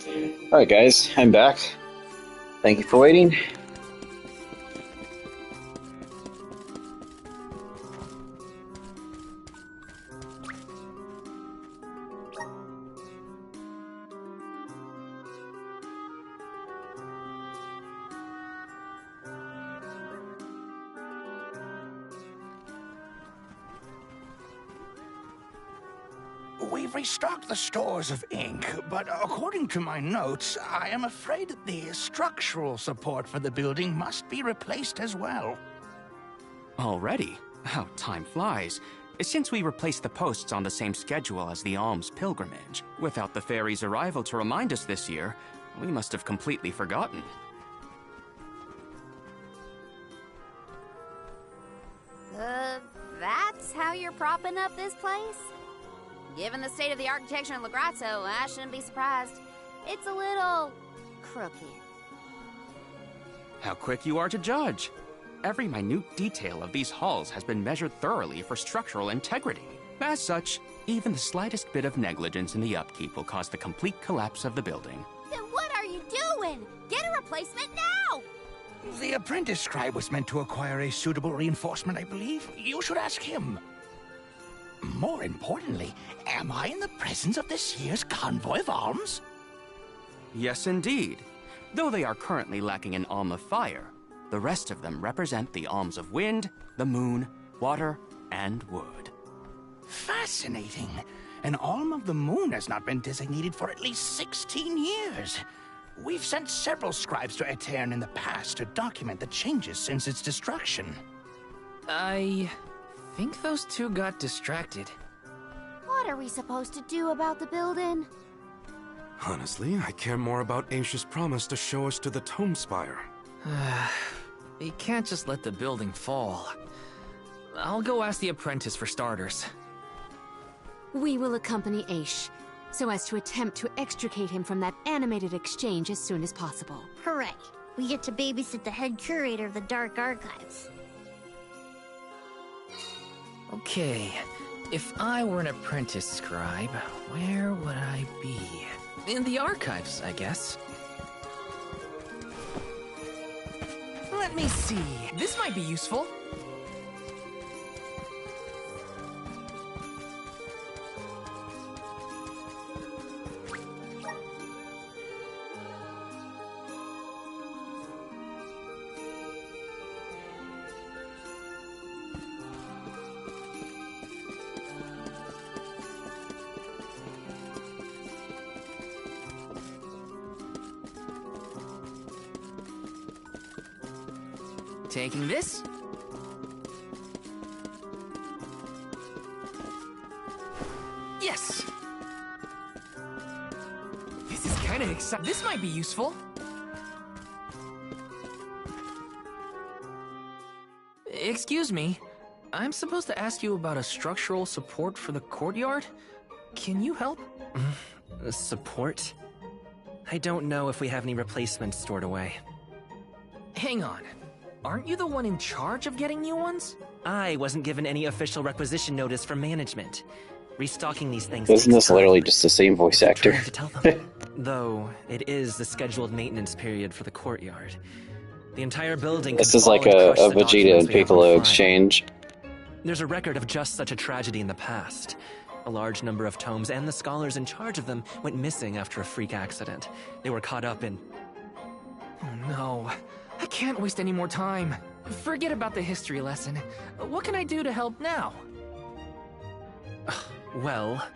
Alright guys, I'm back. Thank you for waiting. We've restocked the stores of ink, but according to my notes, I am afraid that the structural support for the building must be replaced as well. Already? How time flies. Since we replaced the posts on the same schedule as the Alms pilgrimage, without the fairy's arrival to remind us this year, we must have completely forgotten. That's how you're propping up this place? Given the state of the architecture in Lagrazzo, I shouldn't be surprised. It's a little crooked. How quick you are to judge. Every minute detail of these halls has been measured thoroughly for structural integrity. As such, even the slightest bit of negligence in the upkeep will cause the complete collapse of the building. Then what are you doing? Get a replacement now! The apprentice scribe was meant to acquire a suitable reinforcement, I believe. You should ask him. More importantly, am I in the presence of this year's Convoy of Alms? Yes, indeed. Though they are currently lacking an Alm of Fire, the rest of them represent the Alms of Wind, the Moon, Water, and Wood. Fascinating. An Alm of the Moon has not been designated for at least 16 years. We've sent several scribes to Aetern in the past to document the changes since its destruction. I think those two got distracted. What are we supposed to do about the building? Honestly, I care more about Aisha's promise to show us to the Tome Spire. You can't just let the building fall. I'll go ask the apprentice for starters. We will accompany Aish, so as to attempt to extricate him from that animated exchange as soon as possible. Hooray! We get to babysit the head curator of the Dark Archives. Okay, if I were an apprentice scribe, where would I be? In the archives, I guess. Let me see. This might be useful. Taking this. Yes! This is kind of exciting. This might be useful. Excuse me. I'm supposed to ask you about a structural support for the courtyard? Can you help? Support? I don't know if we have any replacements stored away. Hang on. Aren't you the one in charge of getting new ones? I wasn't given any official requisition notice from management. Restocking these things Isn't takes this literally just the same voice actor? To tell them. Though, it is the scheduled maintenance period for the courtyard. The entire building This is like a Vegeta and Piccolo exchange. There's a record of just such a tragedy in the past. A large number of tomes and the scholars in charge of them went missing after a freak accident. They were caught up in... Oh no. I can't waste any more time. Forget about the history lesson. What can I do to help now? Well,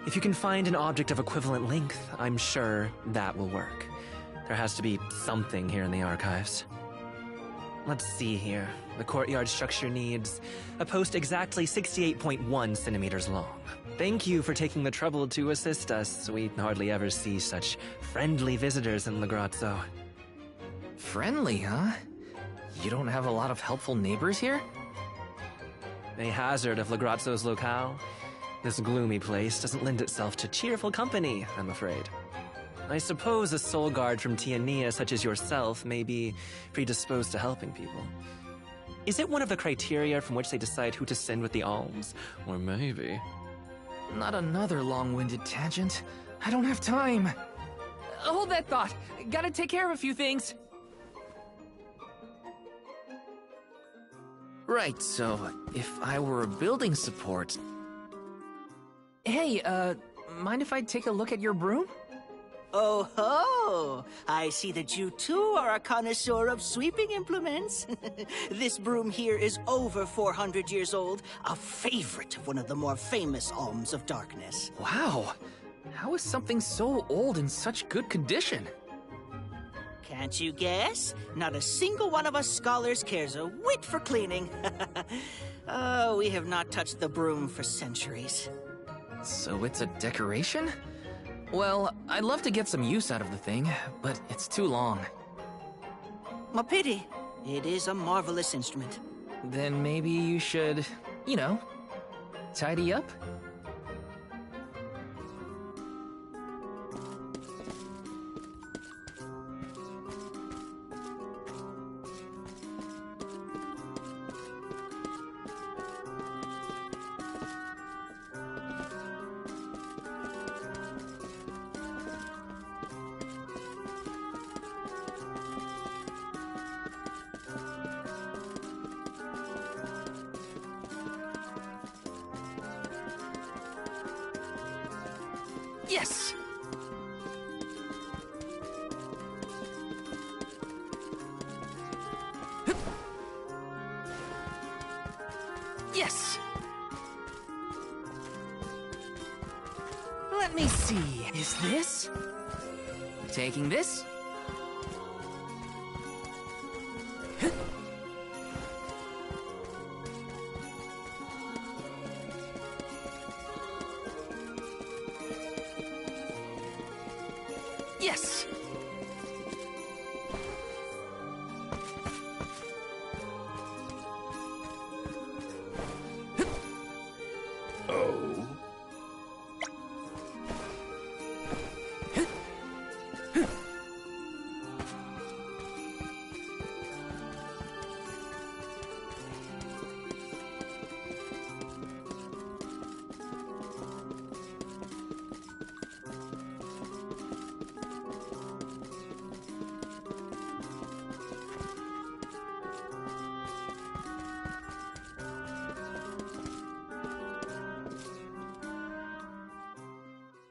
if you can find an object of equivalent length, I'm sure that will work. There has to be something here in the archives. Let's see here. The courtyard structure needs a post exactly 68.1 centimeters long. Thank you for taking the trouble to assist us. We hardly ever see such friendly visitors in Lagrazzo. Friendly, huh? You don't have a lot of helpful neighbors here? A hazard of Lagrazzo's locale. This gloomy place doesn't lend itself to cheerful company, I'm afraid. I suppose a soul guard from Tiania such as yourself may be predisposed to helping people. Is it one of the criteria from which they decide who to send with the alms? Or maybe... Not another long-winded tangent. I don't have time. hold that thought. Gotta take care of a few things. Right, so if I were a building support... Hey, mind if I take a look at your broom? Oh ho! I see that you too are a connoisseur of sweeping implements. This broom here is over 400 years old, a favorite of one of the more famous Alms of Darkness. Wow! How is something so old in such good condition? Can't you guess? Not a single one of us scholars cares a whit for cleaning. Oh, we have not touched the broom for centuries. So it's a decoration? Well, I'd love to get some use out of the thing, but it's too long. A pity. It is a marvelous instrument. Then maybe you should, you know, tidy up? Yes! Yes! Let me see. Is this? Taking this? Yes! Oh?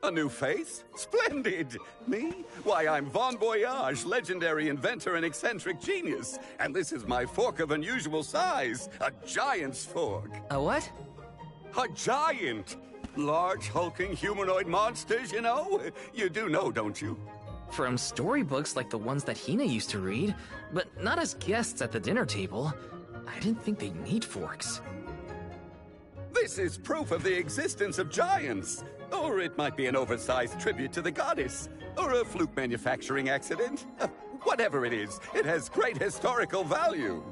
A new face? Splendid! Me? Why, I'm Von Voyage, legendary inventor and eccentric genius. And this is my fork of unusual size. A giant's fork. A what? A giant! Large, hulking humanoid monsters, you know? You do know, don't you? From storybooks like the ones that Hina used to read, but not as guests at the dinner table. I didn't think they'd need forks. This is proof of the existence of giants. Or it might be an oversized tribute to the goddess. Or a fluke manufacturing accident. Whatever it is, it has great historical value.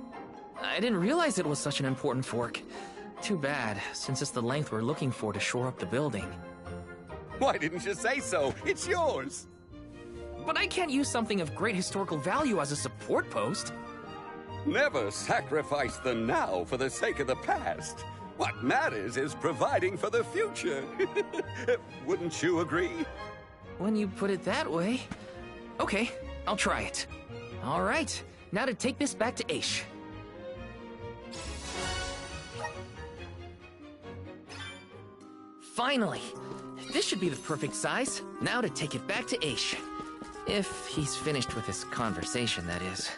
I didn't realize it was such an important fork. Too bad, since it's the length we're looking for to shore up the building. Why didn't you say so? It's yours. But I can't use something of great historical value as a support post. Never sacrifice the now for the sake of the past. What matters is providing for the future. Wouldn't you agree? When you put it that way. Okay, I'll try it. All right, now to take this back to Aish. Finally! This should be the perfect size. Now to take it back to Aish. If he's finished with his conversation, that is.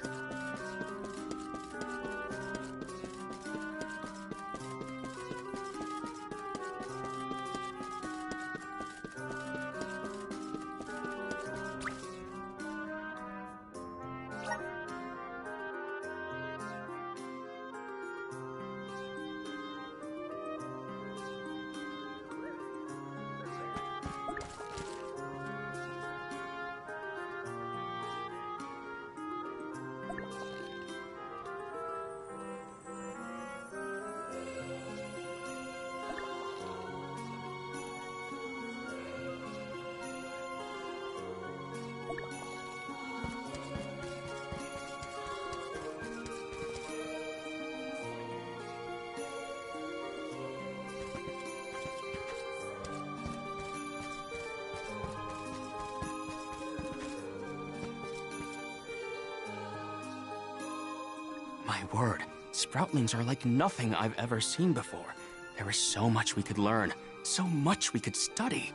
My word, Sproutlings are like nothing I've ever seen before. There is so much we could learn, so much we could study.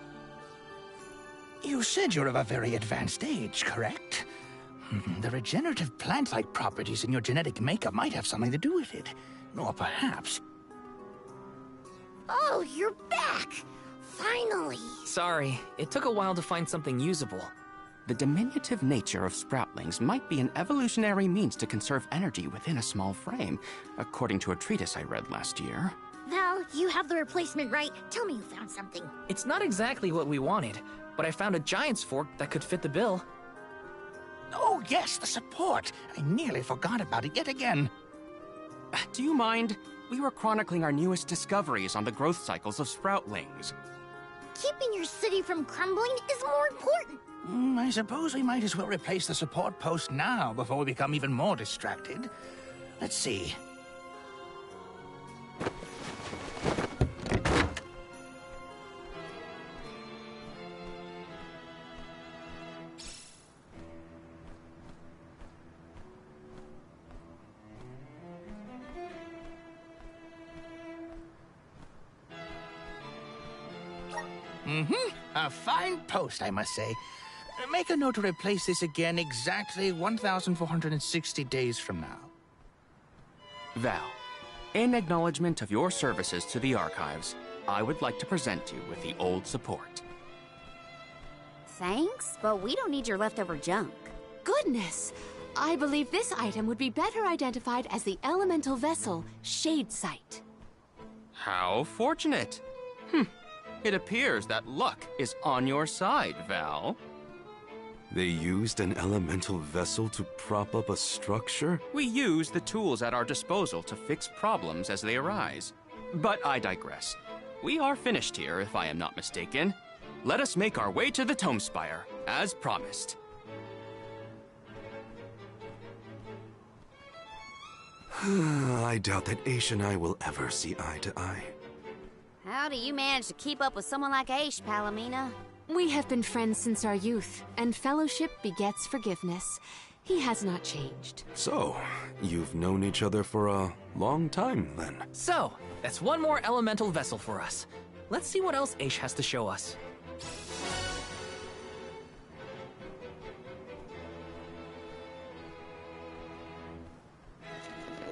You said you're of a very advanced age, correct? The regenerative plant-like properties in your genetic makeup might have something to do with it. Or perhaps... Oh, you're back! Finally! Sorry, it took a while to find something usable. The diminutive nature of Sproutlings might be an evolutionary means to conserve energy within a small frame, according to a treatise I read last year. Val, you have the replacement, right? Tell me you found something. It's not exactly what we wanted, but I found a giant's fork that could fit the bill. Oh yes, the support! I nearly forgot about it yet again. Do you mind? We were chronicling our newest discoveries on the growth cycles of Sproutlings. Keeping your city from crumbling is more important. I suppose we might as well replace the support post now before we become even more distracted. Let's see. A fine post, I must say. Make a note to replace this again exactly 1,460 days from now. Val, in acknowledgement of your services to the archives, I would like to present you with the old support. Thanks, but we don't need your leftover junk. Goodness! I believe this item would be better identified as the elemental vessel, Shadesight. How fortunate! It appears that luck is on your side, Val. They used an elemental vessel to prop up a structure? We use the tools at our disposal to fix problems as they arise. But I digress. We are finished here, if I am not mistaken. Let us make our way to the Tome Spire, as promised. I doubt that Aish and I will ever see eye to eye. How do you manage to keep up with someone like Aish, Palomina? We have been friends since our youth, and fellowship begets forgiveness. He has not changed. So, you've known each other for a long time, then? So, that's one more elemental vessel for us. Let's see what else Aish has to show us.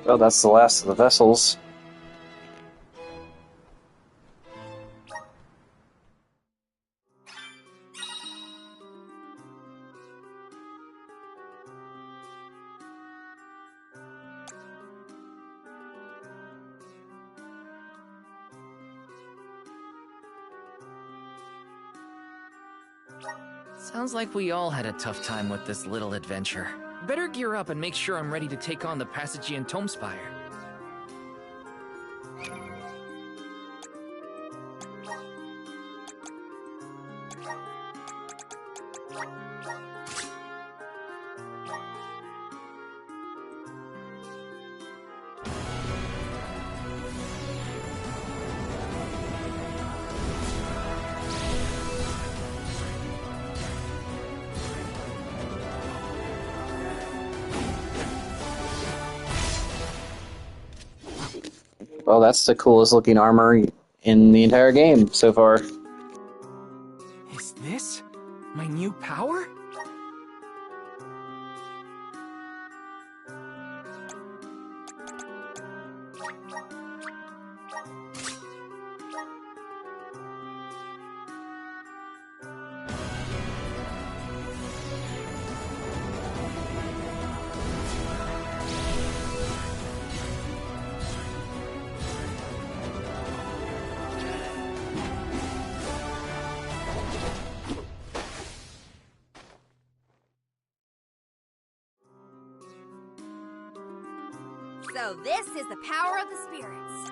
Well, that's the last of the vessels. Sounds like we all had a tough time with this little adventure. Better gear up and make sure I'm ready to take on the Passagian Tome Spire. Well, that's the coolest looking armor in the entire game so far. Is this my new power? So this is the power of the spirits.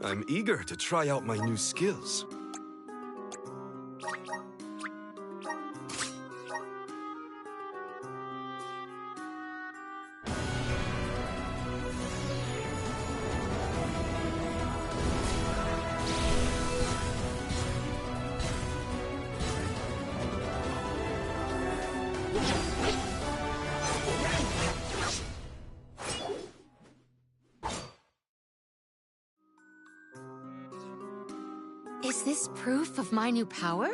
I'm eager to try out my new skills. Is this proof of my new power?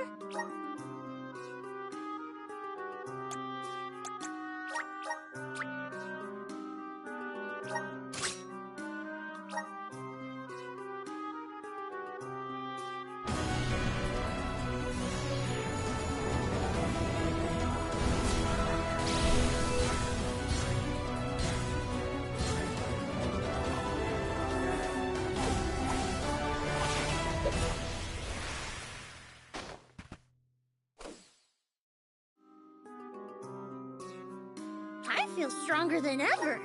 I feel stronger than ever.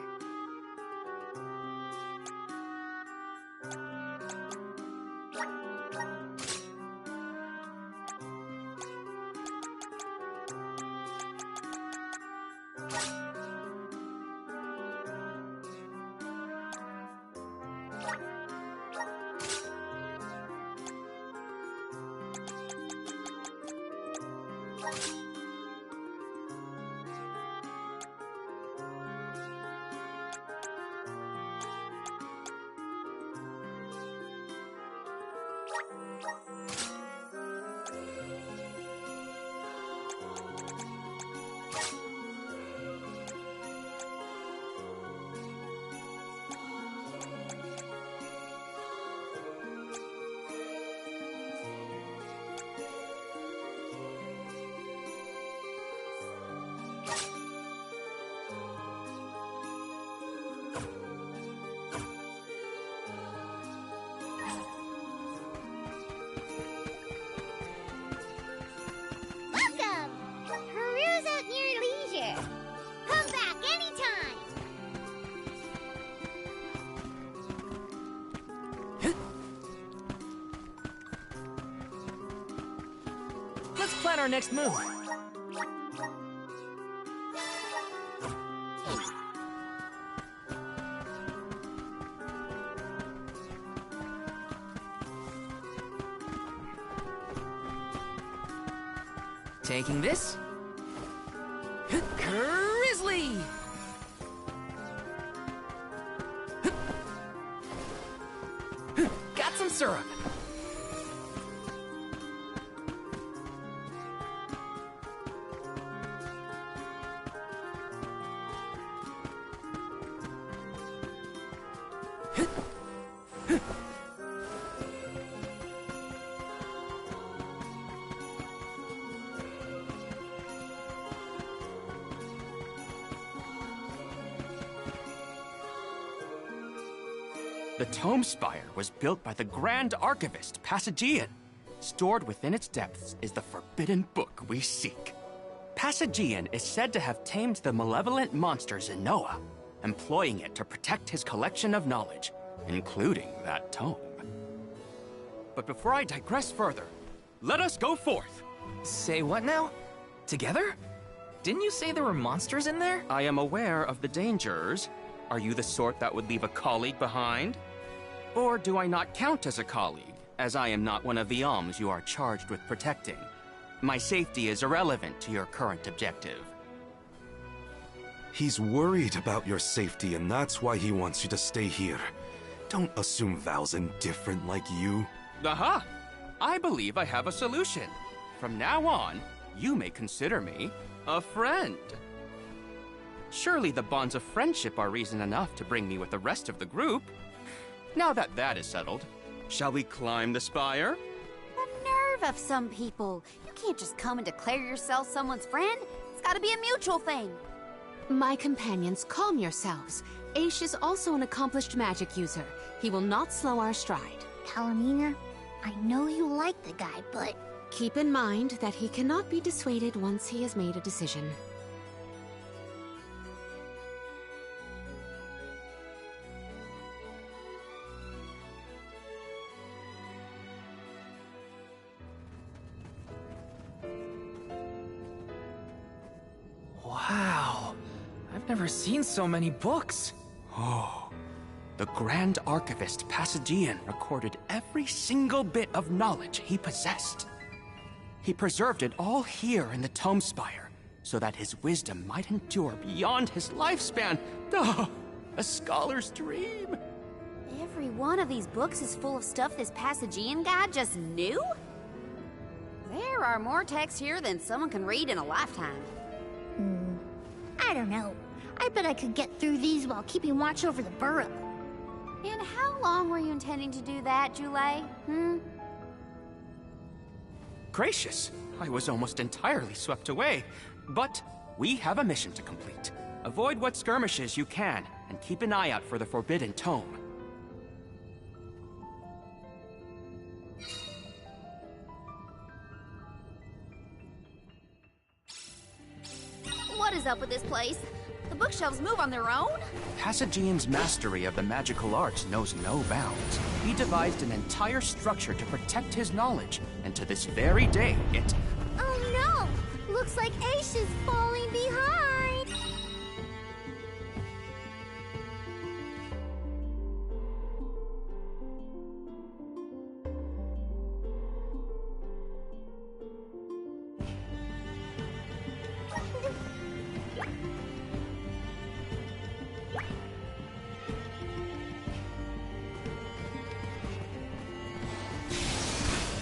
Welcome! Careers at your leisure. Come back anytime. Let's plan our next move. Taking this. Grizzly! Got some syrup. The Tome Spire was built by the Grand Archivist, Passagian. Stored within its depths is the forbidden book we seek. Passagian is said to have tamed the malevolent monster Zenoa, employing it to protect his collection of knowledge, including that tome. But before I digress further, let us go forth. Say what now? Together? Didn't you say there were monsters in there? I am aware of the dangers. Are you the sort that would leave a colleague behind? Or do I not count as a colleague, as I am not one of the alms you are charged with protecting? My safety is irrelevant to your current objective. He's worried about your safety, and that's why he wants you to stay here. Don't assume Val's indifferent like you. Aha! I believe I have a solution. From now on, you may consider me a friend. Surely the bonds of friendship are reason enough to bring me with the rest of the group. Now that that is settled, shall we climb the spire? The nerve of some people. You can't just come and declare yourself someone's friend. It's gotta be a mutual thing. My companions, calm yourselves. Aish is also an accomplished magic user. He will not slow our stride. Palomina, I know you like the guy, but... Keep in mind that he cannot be dissuaded once he has made a decision. Never seen so many books. Oh, the Grand Archivist Passagian recorded every single bit of knowledge he possessed. He preserved it all here in the Tome Spire, so that his wisdom might endure beyond his lifespan. Oh, a scholar's dream. Every one of these books is full of stuff this Passagian guy just knew? There are more texts here than someone can read in a lifetime. I don't know. I bet I could get through these while keeping watch over the burrow. And how long were you intending to do that, Jule? Gracious, I was almost entirely swept away. But we have a mission to complete. Avoid what skirmishes you can, and keep an eye out for the Forbidden Tome. What is up with this place? The bookshelves move on their own? Passagian's mastery of the magical arts knows no bounds. He devised an entire structure to protect his knowledge, and to this very day, it... Oh no! Looks like Aish is falling behind!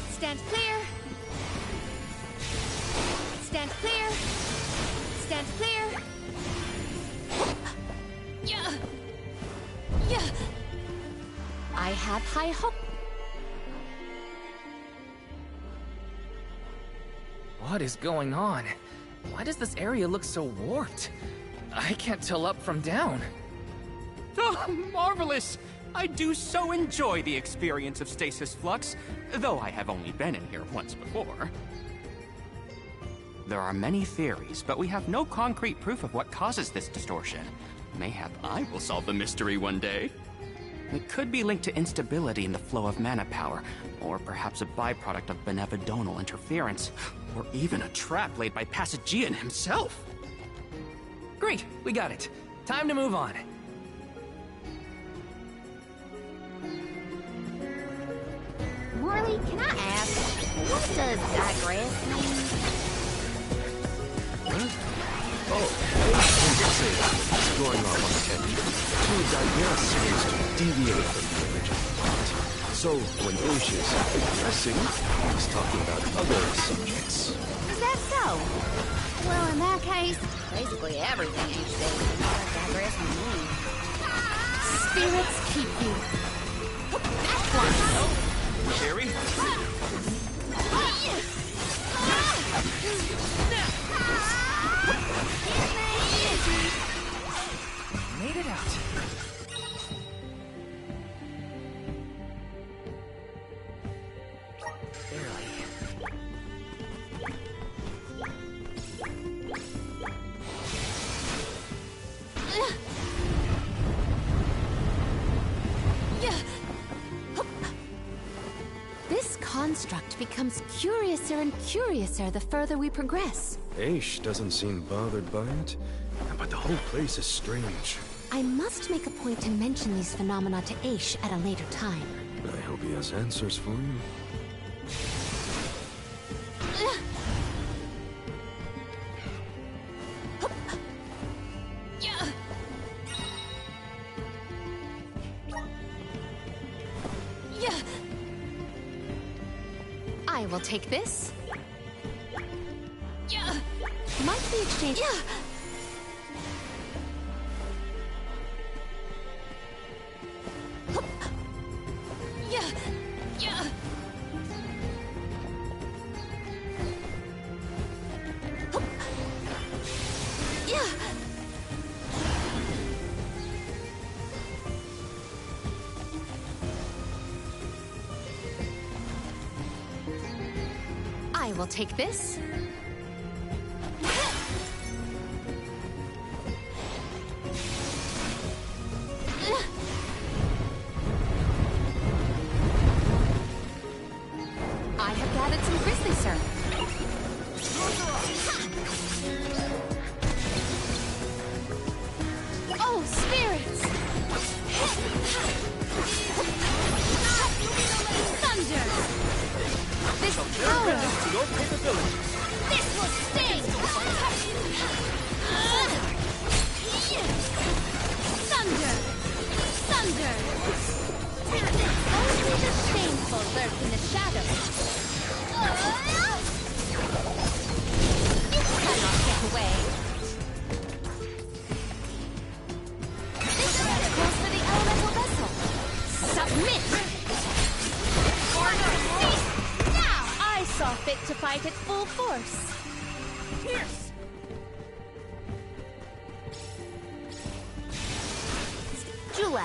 Stand clear. Stand clear. Stand clear. Yeah. Yeah. I have high hope. What is going on? Why does this area look so warped? I can't tell up from down. Oh, marvelous! I do so enjoy the experience of stasis flux, though I have only been in here once before. There are many theories, but we have no concrete proof of what causes this distortion. Mayhap I will solve the mystery one day. It could be linked to instability in the flow of mana power, or perhaps a byproduct of benevodonal interference, or even a trap laid by Passagian himself. Great, we got it. Time to move on. Morley, can I ask, what does digress mean? Huh? Oh, what's going on, Lieutenant? To digress is to deviate from the original plot. So, when Aish is digressing, he's talking about other subjects. Is that so? Well, in that case, basically everything Aish says is what digress means. Spirits keep you. At once. Sherry? Made it out. Barely. This construct becomes curiouser and curiouser the further we progress. Aish doesn't seem bothered by it, but the whole place is strange. I must make a point to mention these phenomena to Aish at a later time. I hope he has answers for you. I will take this. Might we exchange? I will take this. I have gathered some grizzly, sir. course. Pierce! Jule,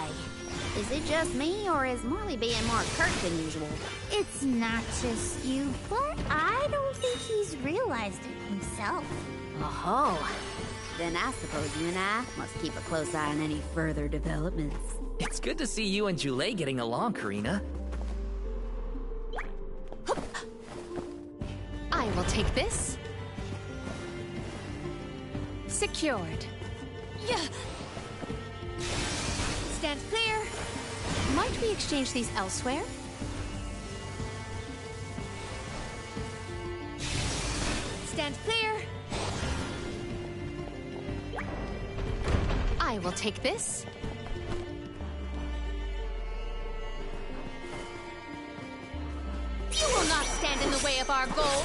is it just me, or is Marley being more curt than usual? It's not just you, but I don't think he's realized it himself. Oh, then I suppose you and I must keep a close eye on any further developments. It's good to see you and Jule getting along, Karina. I will take this. Secured. Yeah. Stand clear. Might we exchange these elsewhere? Stand clear. I will take this. You will not stand in the way of our goal.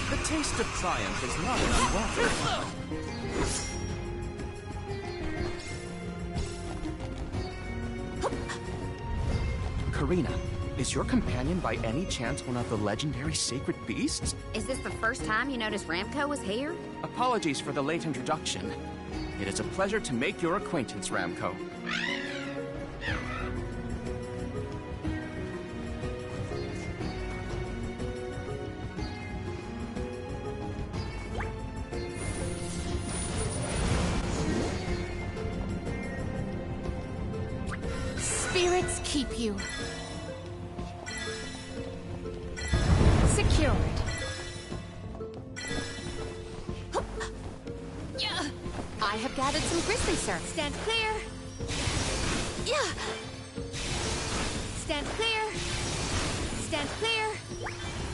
The taste of triumph is not an unwelcome one. Karina, is your companion by any chance one of the legendary sacred beasts? Is this the first time you noticed Ramco was here? Apologies for the late introduction. It is a pleasure to make your acquaintance, Ramco. Spirits keep you. Secured. I have gathered some grizzly surf. Stand clear. Yeah. Stand clear. Stand clear.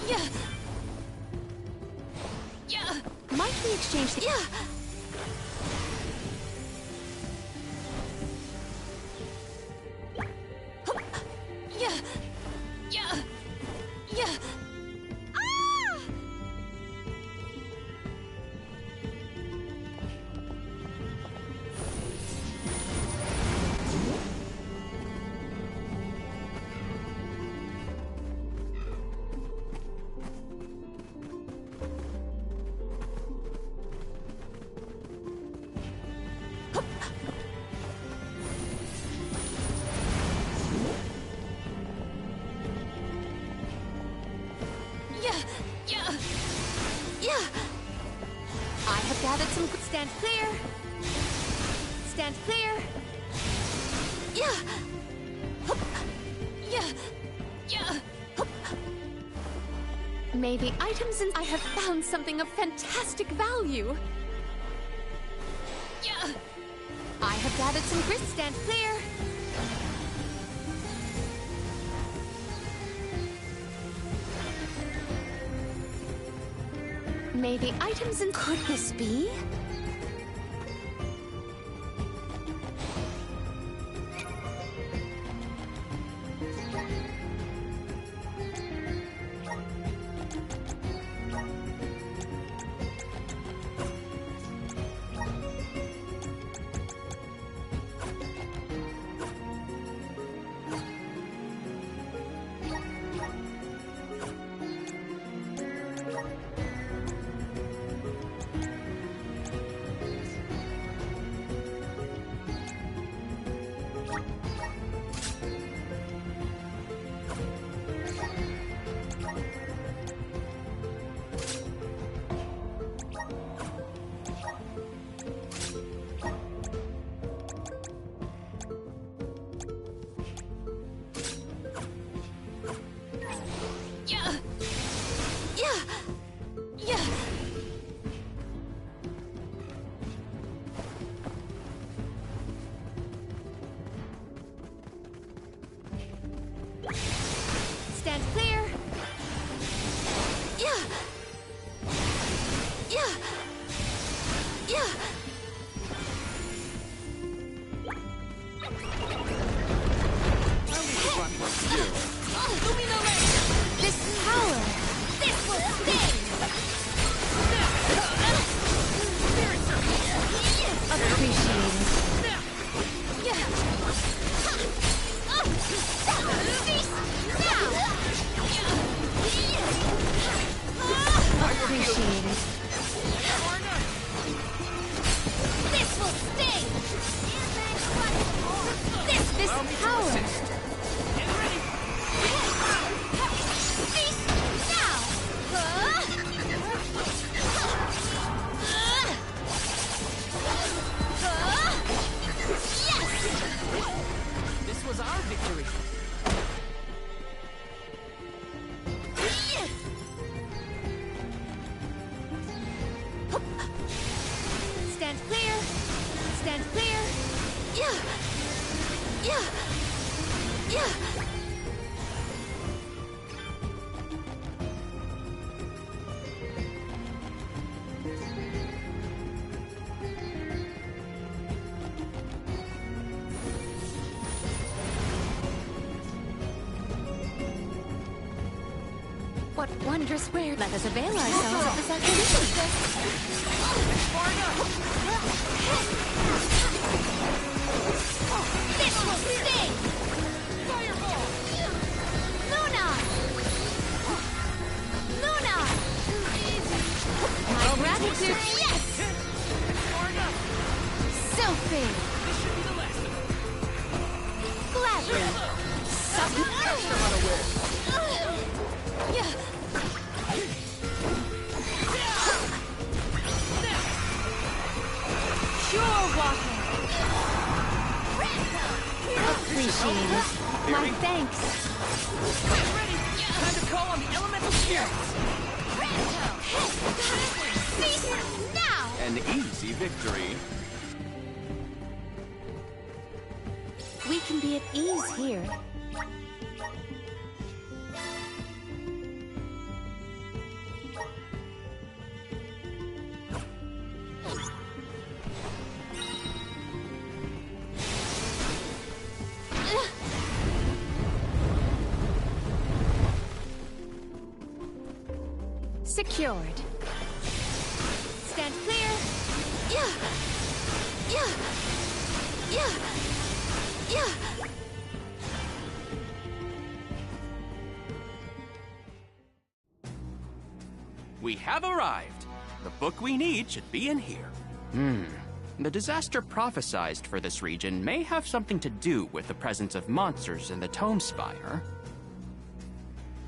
Yeah. Yeah. Might we exchange the... Yeah. Yeah. Yeah. Yeah. Ah! Yeah. Yeah. Yeah. I have gathered some... Stand clear. Stand clear. Yeah. Yeah. Yeah. May the items in... I have found something of fantastic value. Yeah. I have gathered some grit. Stand clear. May the items in... Could this be? Stand clear! Yeah! Yeah! Yeah! What wondrous wear? Let us avail ourselves of this activity. This will sting! Fireball! Luna! Luna! My gratitude! Yes! Sophie! This should be the last of it. Gladly! Something extra unaware! Pure water! Appreciate it. My thanks. Get ready! Time to call on the elemental spirits! Cease now! An easy victory. We can be at ease here. Secured. Stand clear. Yeah. Yeah. Yeah. Yeah. We have arrived. The book we need should be in here. The disaster prophesied for this region may have something to do with the presence of monsters in the Tome Spire.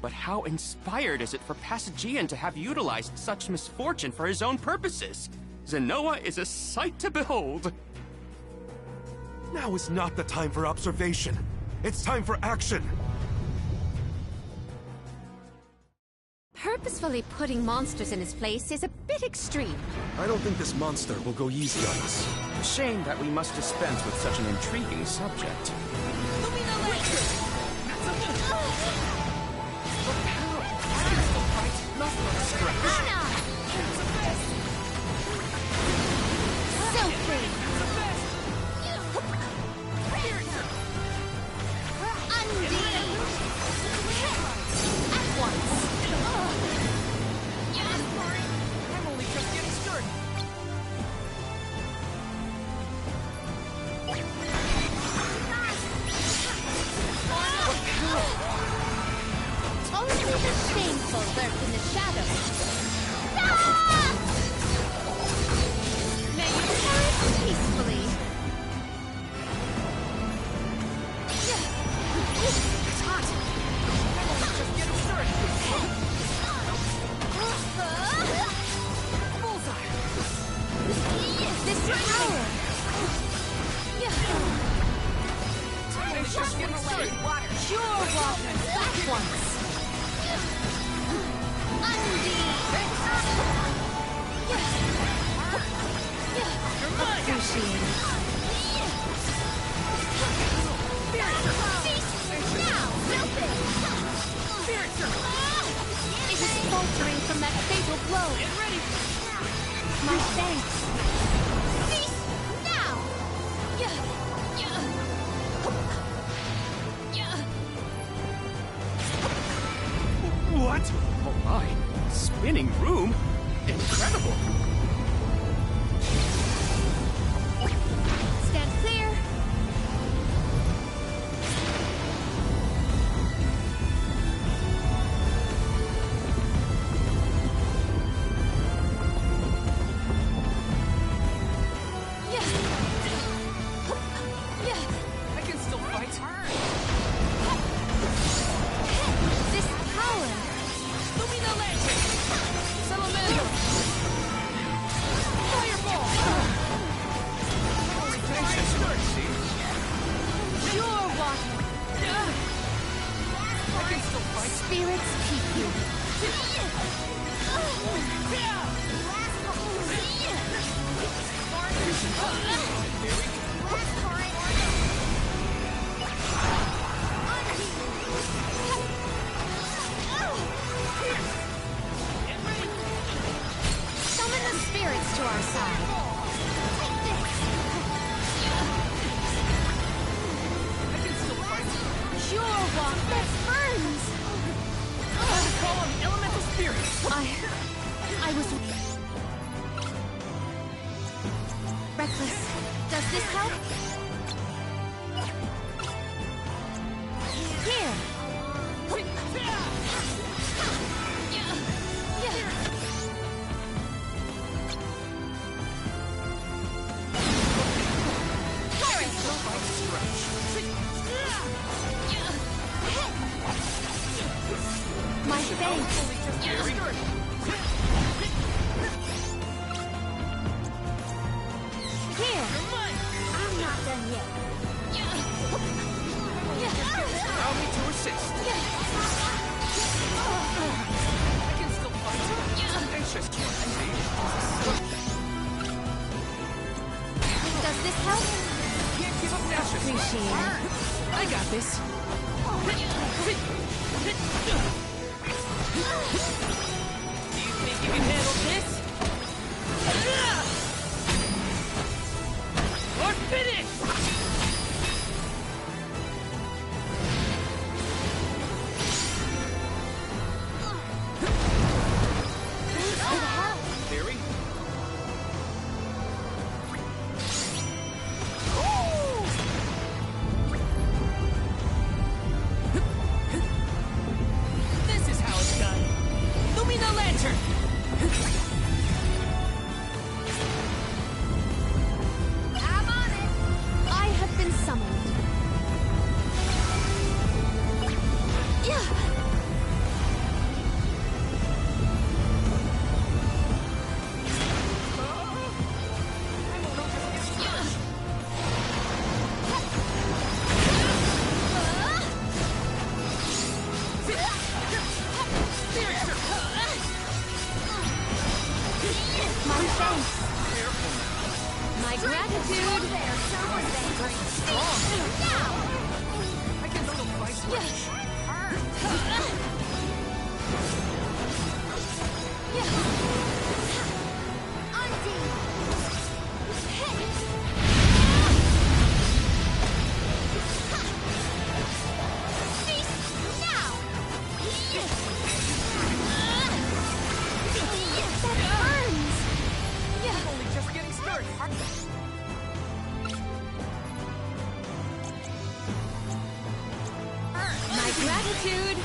But how inspired is it for Passagian to have utilized such misfortune for his own purposes? Zenoa is a sight to behold. Now is not the time for observation. It's time for action. Purposefully putting monsters in his place is a bit extreme. I don't think this monster will go easy on us. Shame that we must dispense with such an intriguing subject. our side. Sure, Walk, that's Ferns! Call on the elemental spirits! I was... Reckless. Does this help? Here! My face! Here! I'm not done yet. Allow me to assist. I can still fight. Anxious to see. Does this help? Can't give up dashes. Appreciate it. I got this. Do you think you can handle this? Or finish! Theory? This is how it's done. Lumina Lantern! I'm on it! I have been summoned. My thanks. My gratitude. I can still fight. Only just getting started. My gratitude.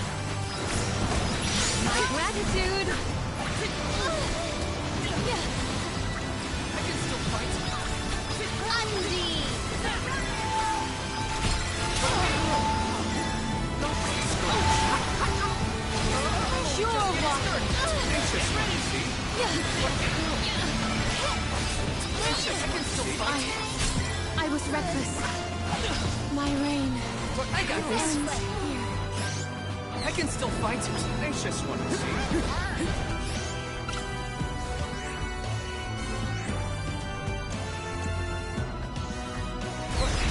My gratitude. I can still fight. Sure, Walk. Anxious, see? Anxious, I can still fight. I was reckless. My reign. But I got this. ends here. I can still fight. Anxious one, see?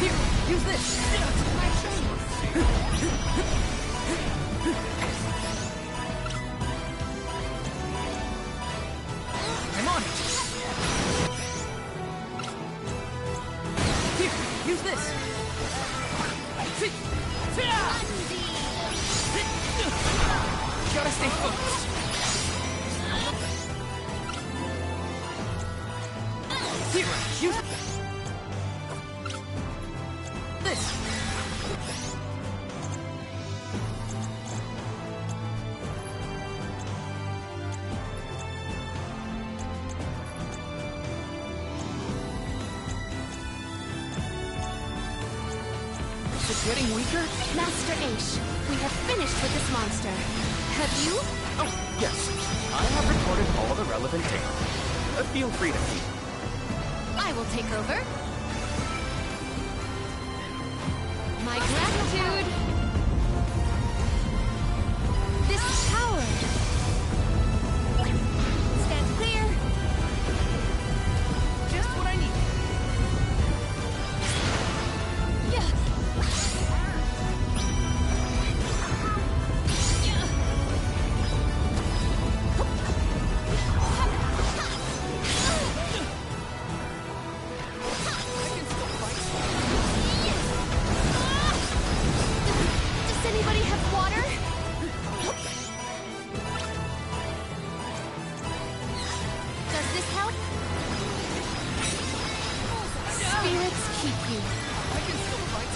Here, use this. Anxious one, see? I'm on it. Here, use this. Gotta stay focused. Here, use this. Is it getting weaker? Master Aish, we have finished with this monster. Have you? Oh, yes. I have recorded all the relevant data. Feel free to keep. I will take over. My gratitude. This power. Stand clear. Just what I need. keep you. I can still fight.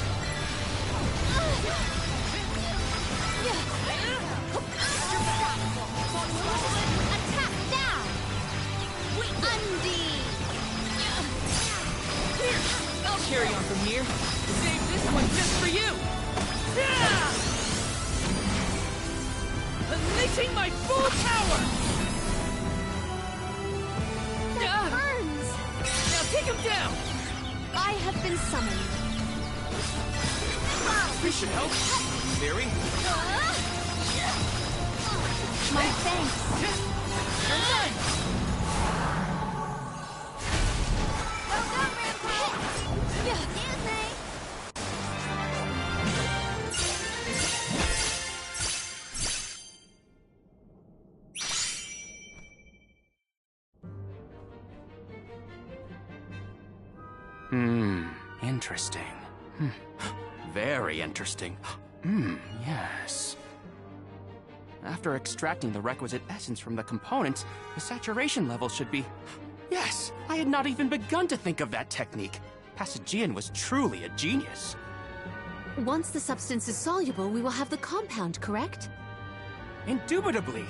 Attack now! Undine! Here, I'll carry on from here. Save this one just for you. Unleashing my full power! That burns! Now take him down! I have been summoned. This should help. Very. My thanks. Interesting. Very interesting. Yes. After extracting the requisite essence from the components, the saturation level should be... Yes! I had not even begun to think of that technique. Passagian was truly a genius. Once the substance is soluble, we will have the compound, correct? Indubitably.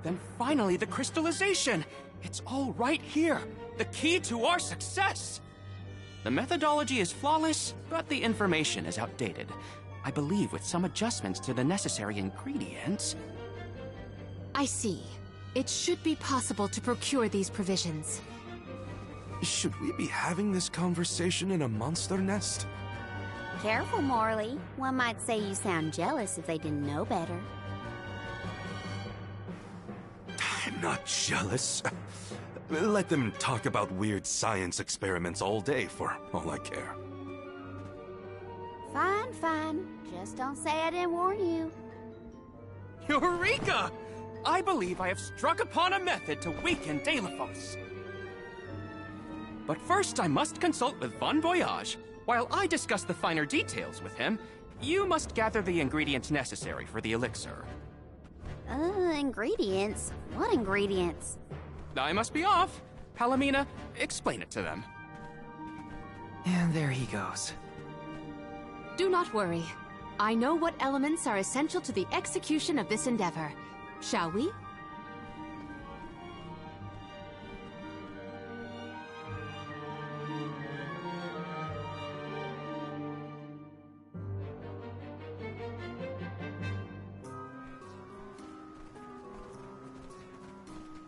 Then finally the crystallization. It's all right here. The key to our success. The methodology is flawless, but the information is outdated. I believe with some adjustments to the necessary ingredients... I see. It should be possible to procure these provisions. Should we be having this conversation in a monster nest? Careful, Morley. One might say you sound jealous if they didn't know better. I'm not jealous. Let them talk about weird science experiments all day for all I care. Fine, fine. Just don't say I didn't warn you. Eureka! I believe I have struck upon a method to weaken Deilephos. But first I must consult with Bon Voyage. While I discuss the finer details with him, you must gather the ingredients necessary for the elixir. Ingredients? What ingredients? I must be off. Palomina, explain it to them. And there he goes. Do not worry. I know what elements are essential to the execution of this endeavor. Shall we?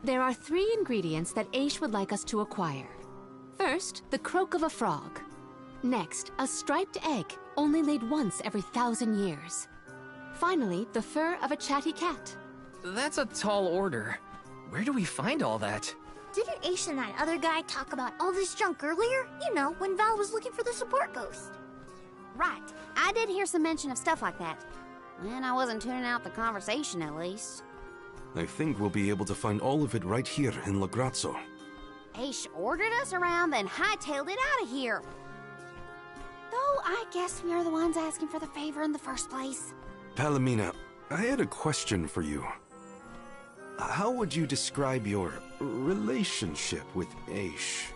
There are 3 ingredients that Aish would like us to acquire. First, the croak of a frog. Next, a striped egg, only laid once every 1,000 years. Finally, the fur of a chatty cat. That's a tall order. Where do we find all that? Didn't Aish and that other guy talk about all this junk earlier? You know, when Val was looking for the support ghost. Right. I did hear some mention of stuff like that. And I wasn't tuning out the conversation, at least. I think we'll be able to find all of it right here in Lagrazzo. Aish ordered us around, then hightailed it out of here. Though I guess we are the ones asking for the favor in the first place. Palomina, I had a question for you. How would you describe your relationship with Aish?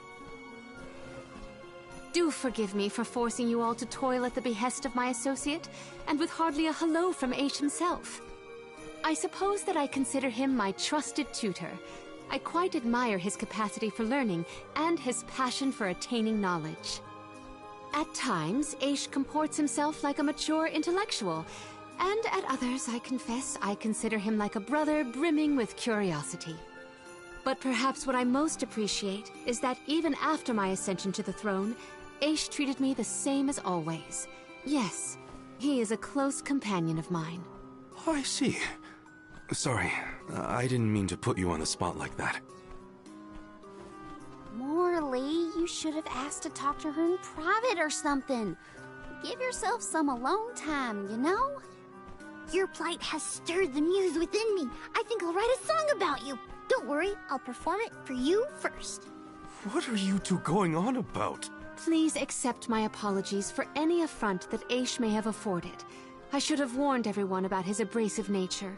Do forgive me for forcing you all to toil at the behest of my associate, and with hardly a hello from Aish himself. I suppose that I consider him my trusted tutor. I quite admire his capacity for learning and his passion for attaining knowledge. At times, Aish comports himself like a mature intellectual, and at others, I confess, I consider him like a brother brimming with curiosity. But perhaps what I most appreciate is that even after my ascension to the throne, Aish treated me the same as always. Yes, he is a close companion of mine. Oh, I see. Sorry, I didn't mean to put you on the spot like that. Morley, you should have asked to talk to her in private or something. Give yourself some alone time, you know? Your plight has stirred the muse within me. I think I'll write a song about you. Don't worry, I'll perform it for you first. What are you two going on about? Please accept my apologies for any affront that Aish may have afforded. I should have warned everyone about his abrasive nature.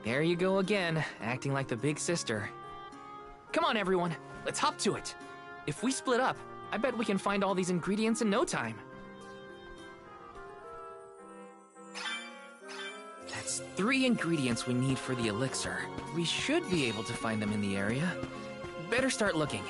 There you go again, acting like the big sister. Come on, everyone. Let's hop to it. If we split up, I bet we can find all these ingredients in no time. That's 3 ingredients we need for the elixir. We should be able to find them in the area. Better start looking.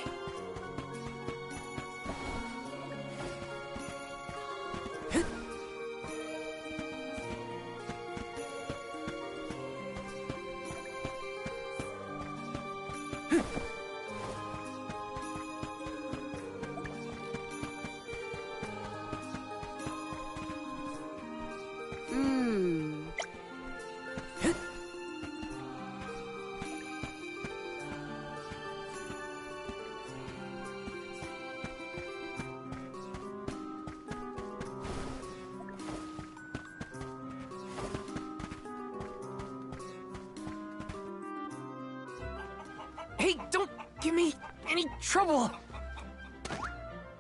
Hey, don't give me any trouble!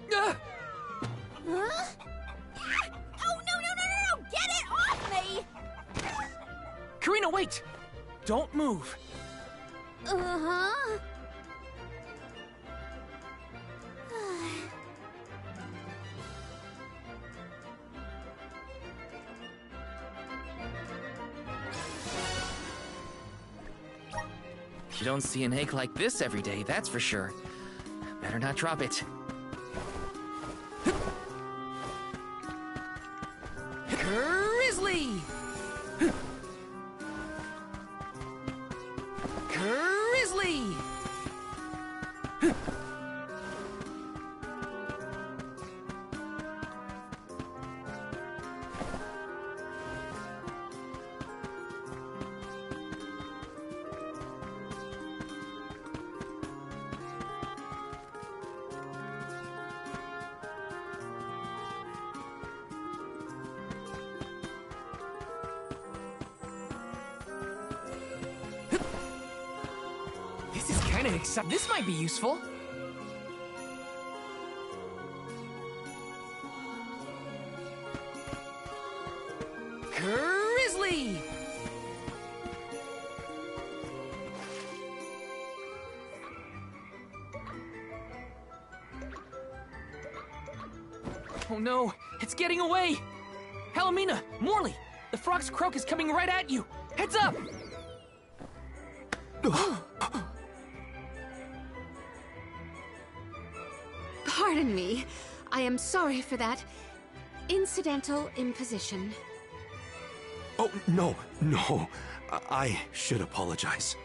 Huh? Oh, no! Get it off me! Karina, wait! Don't move. Uh-huh. You don't see an egg like this every day, that's for sure. Better not drop it. Grizzly! Grizzly! This is kind of exciting. This might be useful. Grizzly! Oh no, it's getting away! Palomina, Morley, the frog's croak is coming right at you! Heads up! Pardon me. I am sorry for that incidental imposition. Oh, no. I should apologize.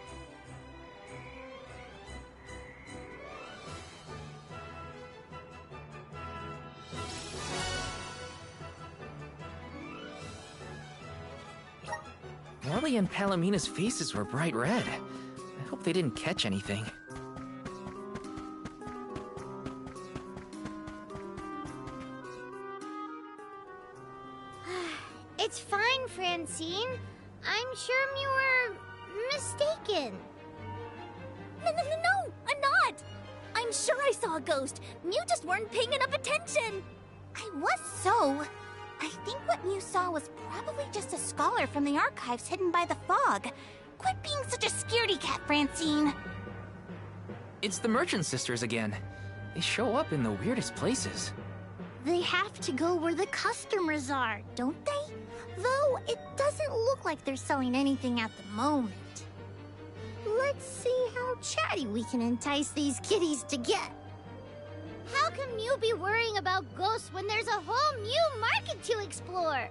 Morley and Palomina's faces were bright red. I hope they didn't catch anything. It's fine, Francine. I'm sure you were mistaken. No, I'm not! I'm sure I saw a ghost. You just weren't paying enough attention. I was so. I think what you saw was probably just a scholar from the archives hidden by the fog. Quit being such a scaredy cat, Francine. It's the Merchant Sisters again. They show up in the weirdest places. They have to go where the customers are, don't they? Though it doesn't look like they're selling anything at the moment. Let's see how chatty we can entice these kitties to get. How can you be worrying about ghosts when there's a whole new market to explore?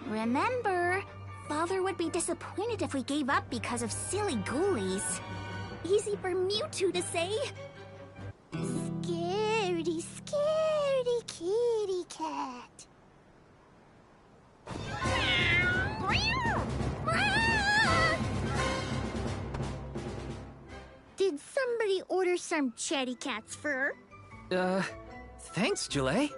Remember, Father would be disappointed if we gave up because of silly ghoulies. Easy for Mewtwo to say. Scaredy kitty cat. Did somebody order some chatty cat's fur? Thanks, Julie.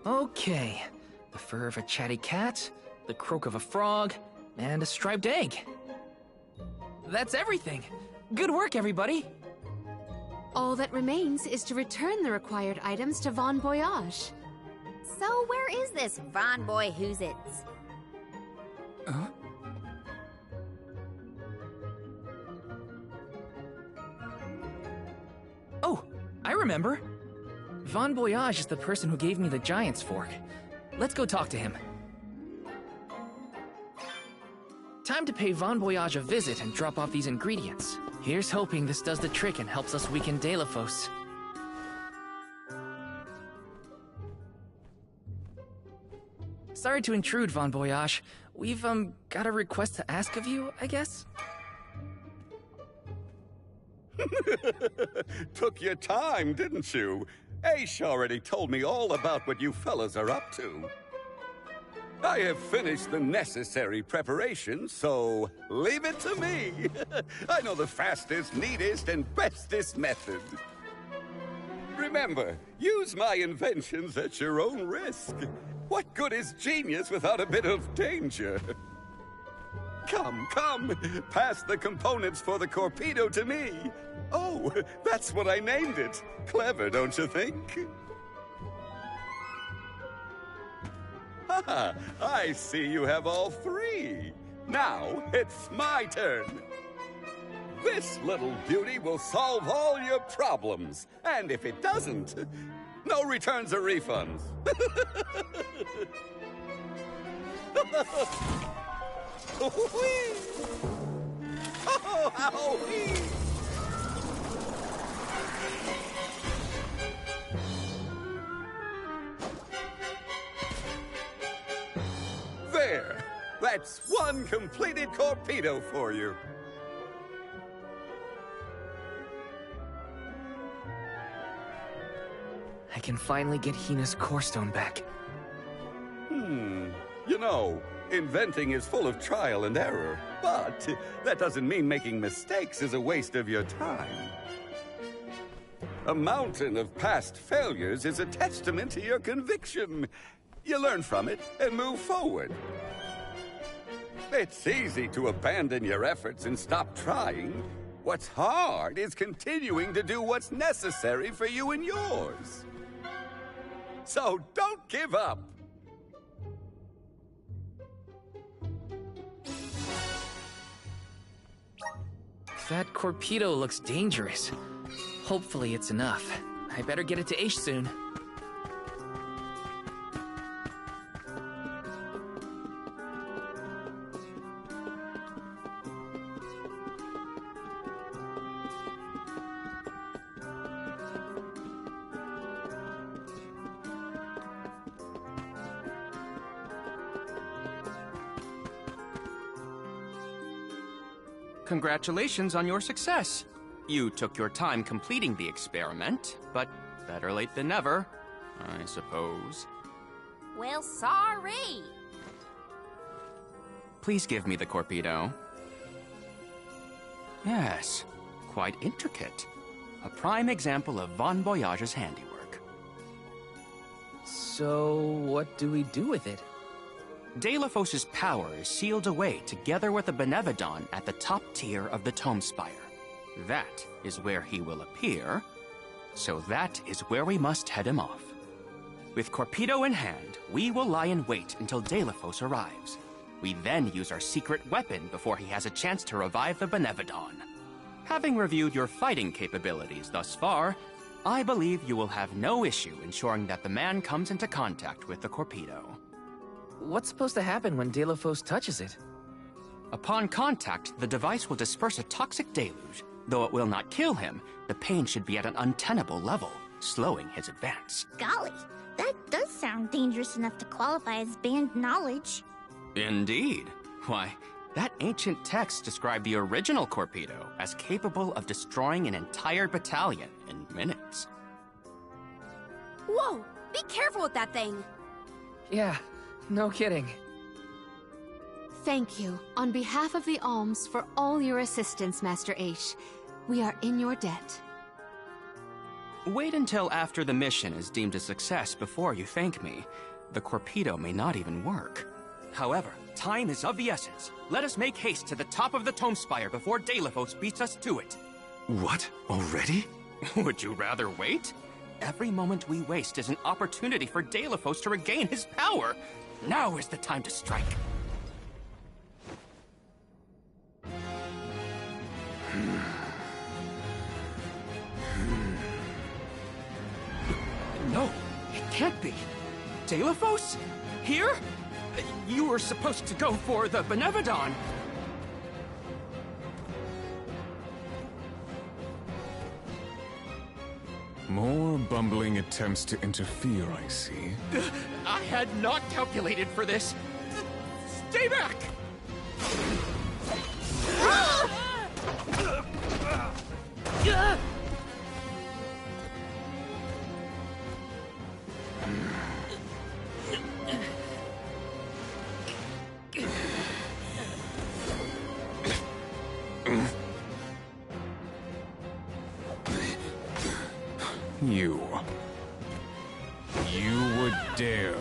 Okay, the fur of a chatty cat, the croak of a frog, and a striped egg. That's everything. Good work, everybody. All that remains is to return the required items to Von Voyage. So where is this Von Boy Who's-Its? Huh? Oh, I remember. Von Boyage is the person who gave me the Giant's Fork. Let's go talk to him. Time to pay Von Boyage a visit and drop off these ingredients. Here's hoping this does the trick and helps us weaken Delafos. Sorry to intrude, Von Boyage. We've, got a request to ask of you, I guess? Took your time, didn't you? Aish already told me all about what you fellas are up to. I have finished the necessary preparations, so leave it to me. I know the fastest, neatest, and bestest method. Remember, use my inventions at your own risk. What good is genius without a bit of danger? Come, pass the components for the Corpedo to me. Oh, that's what I named it. Clever, don't you think? Haha, I see you have all three. Now, it's my turn. This little beauty will solve all your problems. And if it doesn't, no returns or refunds. There! That's one completed Corpedo for you. I can finally get Hina's Core Stone back. You know, inventing is full of trial and error, but that doesn't mean making mistakes is a waste of your time. A mountain of past failures is a testament to your conviction. You learn from it and move forward. It's easy to abandon your efforts and stop trying. What's hard is continuing to do what's necessary for you and yours. So don't give up. That Corpedo looks dangerous. Hopefully it's enough. I better get it to Aish soon. Congratulations on your success. You took your time completing the experiment, but better late than never, I suppose. Well, sorry. Please give me the Corpedo. Yes, quite intricate. A prime example of Von Boyage's handiwork. So, what do we do with it? Delafos' power is sealed away together with the Benevodon at the top tier of the Tome Spire. That is where he will appear, so that is where we must head him off. With Corpedo in hand, we will lie in wait until Delafos arrives. We then use our secret weapon before he has a chance to revive the Benevodon. Having reviewed your fighting capabilities thus far, I believe you will have no issue ensuring that the man comes into contact with the Corpedo. What's supposed to happen when Delafos touches it? Upon contact, the device will disperse a toxic deluge. Though it will not kill him, the pain should be at an untenable level, slowing his advance. Golly, that does sound dangerous enough to qualify as banned knowledge. Indeed. Why, that ancient text described the original Corpedo as capable of destroying an entire battalion in minutes. Whoa! Be careful with that thing! Yeah, no kidding. Thank you, on behalf of the Alms, for all your assistance, Master Aish. We are in your debt. Wait until after the mission is deemed a success before you thank me. The Corpedo may not even work. However, time is of the essence. Let us make haste to the top of the Tome Spire before Delafos beats us to it. What? Already? Would you rather wait? Every moment we waste is an opportunity for Deilophos to regain his power. Now is the time to strike. No, it can't be. Deilophos? Here? You were supposed to go for the Benevodon. More bumbling attempts to interfere, I see. I had not calculated for this. Stay back! You would dare.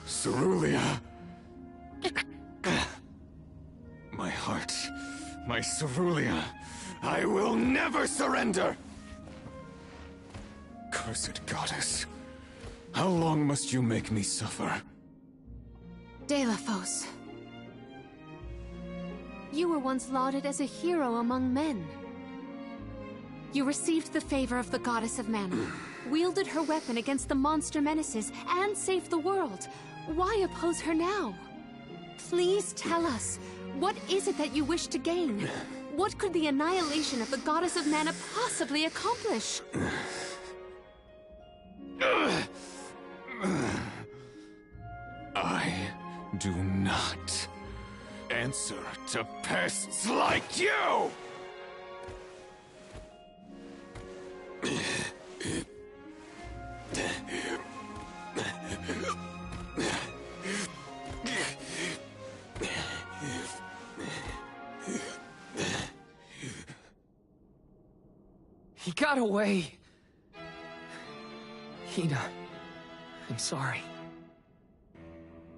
Cerulia! My heart, my Cerulia, I will never surrender! Cursed goddess, how long must you make me suffer? Deilophos. You were once lauded as a hero among men. You received the favor of the goddess of mana, wielded her weapon against the monster menaces, and saved the world. Why oppose her now? Please tell us, what is it that you wish to gain? What could the annihilation of the goddess of mana possibly accomplish? I do not answer to pests like you! He got away. Hina, I'm sorry.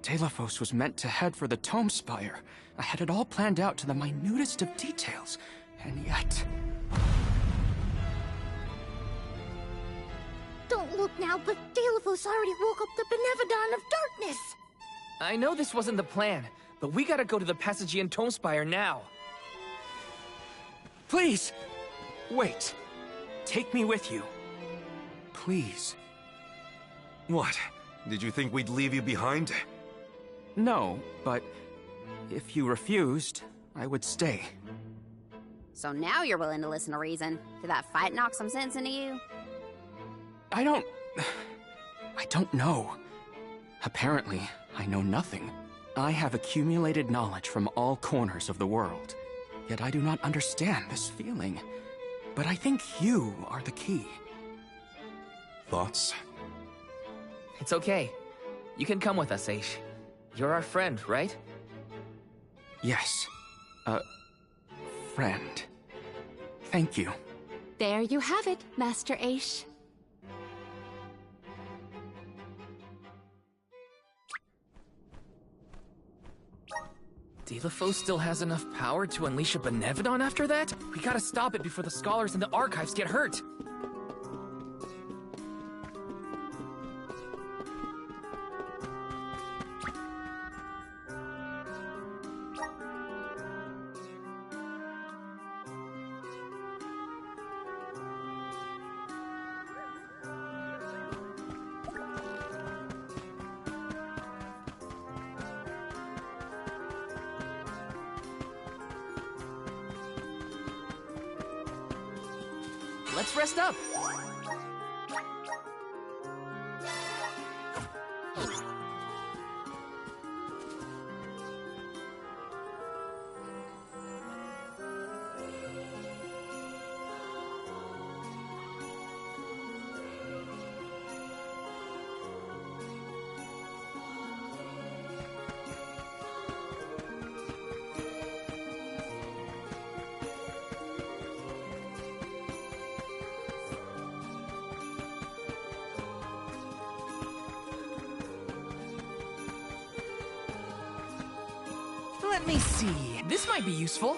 Deilophos was meant to head for the Tome Spire. I had it all planned out to the minutest of details, and yet... Don't look now, but Deilophos already woke up the Benevodon of Darkness! I know this wasn't the plan, but we gotta go to the Passagean Tome Spire now. Please! Wait. Take me with you. Please. What? Did you think we'd leave you behind? No, but if you refused, I would stay. So now you're willing to listen to reason. Did that fight knock some sense into you? I don't know. Apparently, I know nothing. I have accumulated knowledge from all corners of the world. Yet I do not understand this feeling. But I think you are the key. Thoughts? It's okay. You can come with us, Aish. You're our friend, right? Yes. Friend. Thank you. There you have it, Master Aish. Deilophos still has enough power to unleash a Benevodon after that? We gotta stop it before the scholars in the archives get hurt. Let's rest up. Let me see. This might be useful.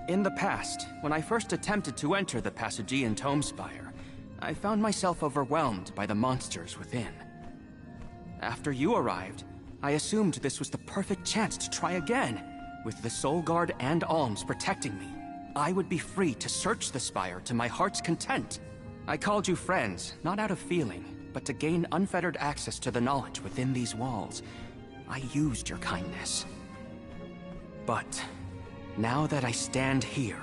In the past, when I first attempted to enter the Passagean Tome Spire, I found myself overwhelmed by the monsters within. After you arrived, I assumed this was the perfect chance to try again. With the Soul Guard and Alms protecting me, I would be free to search the Spire to my heart's content. I called you friends, not out of feeling, but to gain unfettered access to the knowledge within these walls. I used your kindness. But now that I stand here,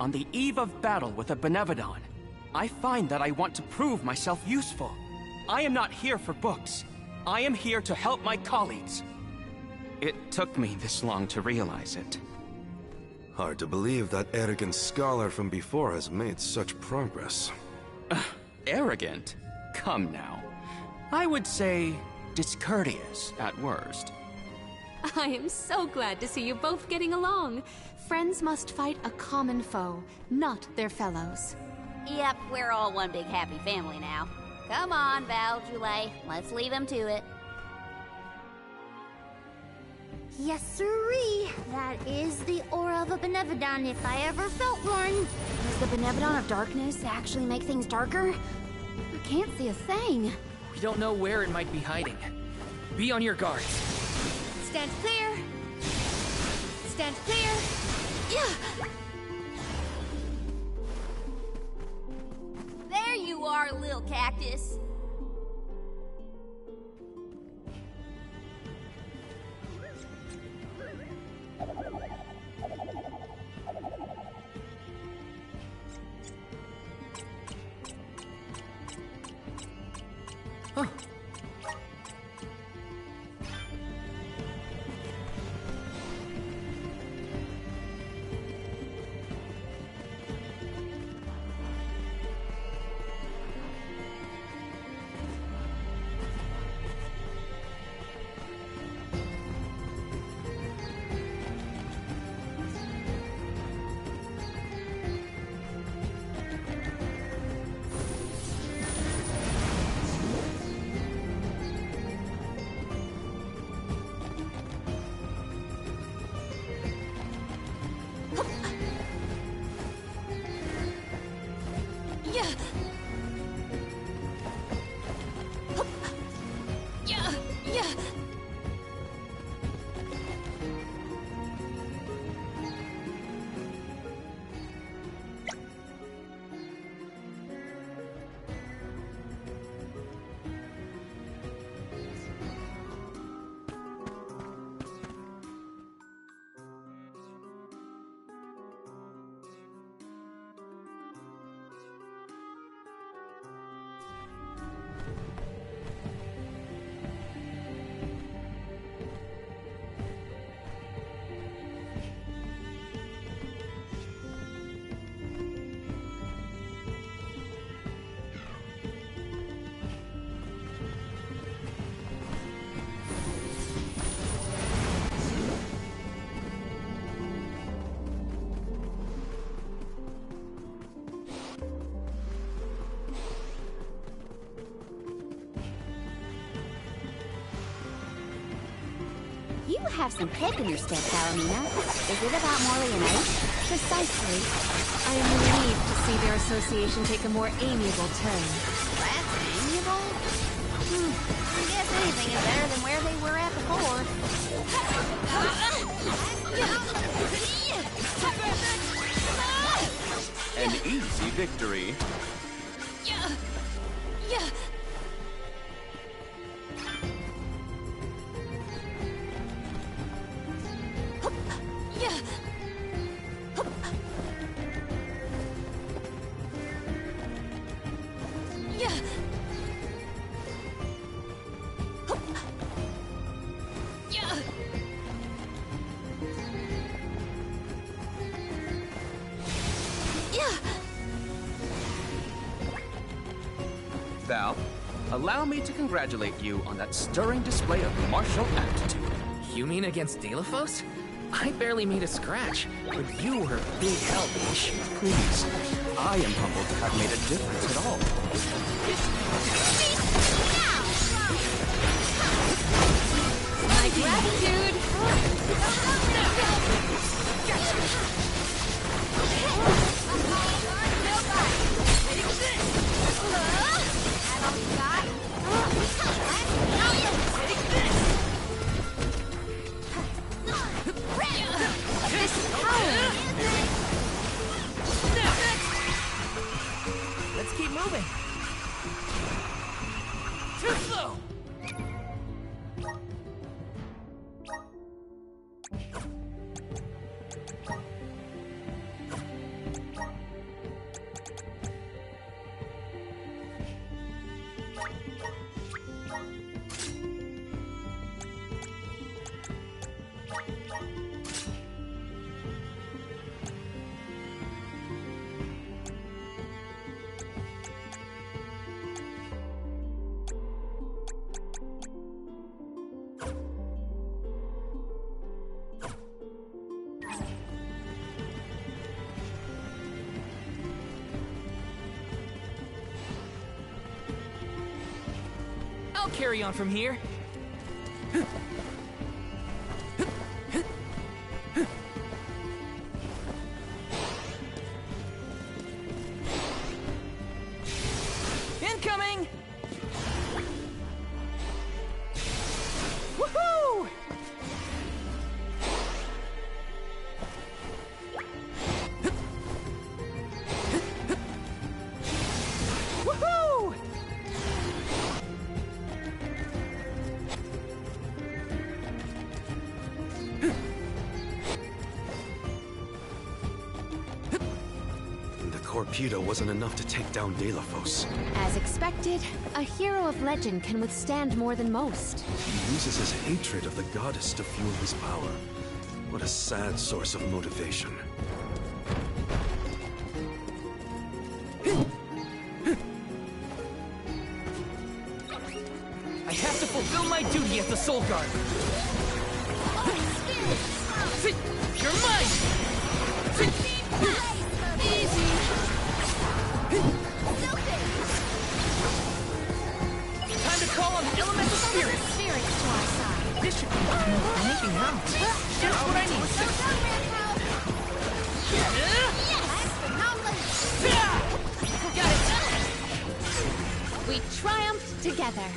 on the eve of battle with a Benevodon, I find that I want to prove myself useful. I am not here for books. I am here to help my colleagues. It took me this long to realize it. Hard to believe that arrogant scholar from before has made such progress. Arrogant? Come now. I would say discourteous at worst. I am so glad to see you both getting along. Friends must fight a common foe, not their fellows. Yep, we're all one big happy family now. Come on, Val, Joulay, let's leave him to it. Yes, sirree. That is the aura of a Benevodon if I ever felt one. Does the Benevodon of Darkness actually make things darker? I can't see a thing. We don't know where it might be hiding. Be on your guard. Stand clear. Stand clear. Yeah. There you are, little cactus. Huh. You have some pep in your step, Valentina. Is it about Morley and Ace? Precisely. I am relieved to see their association take a more amiable turn. That's amiable? I guess anything is better than where they were at before. An easy victory. Yeah. Yeah. Yeah. Yeah. Yeah. Yeah. Val, allow me to congratulate you on that stirring display of martial aptitude. You mean against Delophos? I barely made a scratch, but you were a big help, Ish. Please, I am humbled to have made a difference at all. My gratitude. Let's keep moving. Too slow. I'll carry on from here. Incoming! Woohoo! Woohoo! The Corpedo wasn't enough to take down Delophos. As expected, a hero of legend can withstand more than most. He uses his hatred of the goddess to fuel his power. What a sad source of motivation. I have to fulfill my duty as the Soul Guard. You're mine! Easy. Time to call on the elemental spirits. Spirits to our side. This should be anything out. Just what I need. Got it. We triumphed together.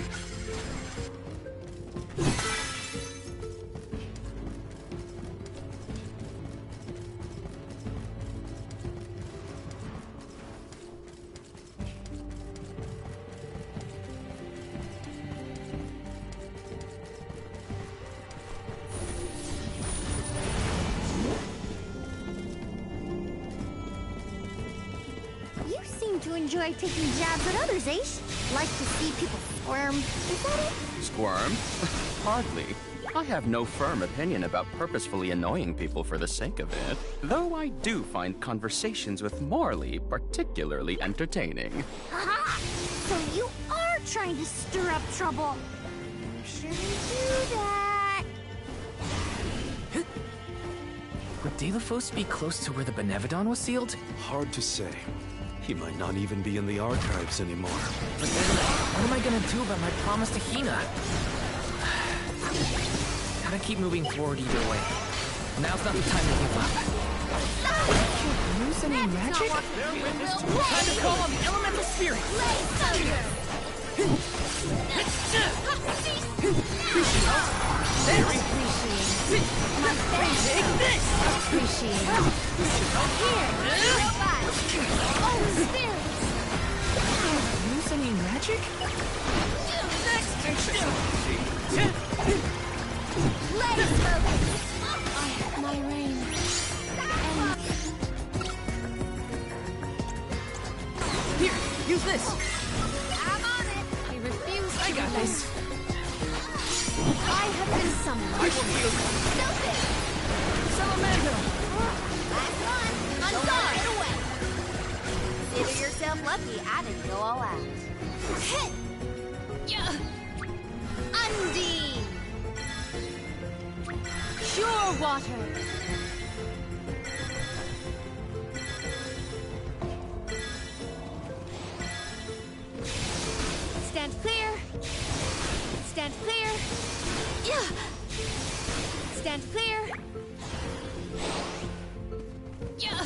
You seem to enjoy taking jabs at others, Ace. Like to see people squirm. Is that it? Squirm? Hardly. I have no firm opinion about purposefully annoying people for the sake of it, though I do find conversations with Morley particularly entertaining. Aha! So you are trying to stir up trouble. You shouldn't do that. Would Delophos be close to where the Benevodon was sealed? Hard to say. He might not even be in the archives anymore. But then, what am I gonna do about my promise to Hina? Gotta keep moving forward either way. Now's not the time to give up. Use any magic? Time to call on the elemental spirit! Appreciate it. Use any magic? Let's focus. I have my reign. Here, use this. I'm on it. I refuse to I got relent. this. I have been summoned. I will heal. Stupid. Salamander. Last one. On guard. Get away. Consider yourself lucky I didn't go all out. Hit. Yeah. Undine. Pure water. Stand clear. Stand clear. Yeah. Stand clear. Yeah.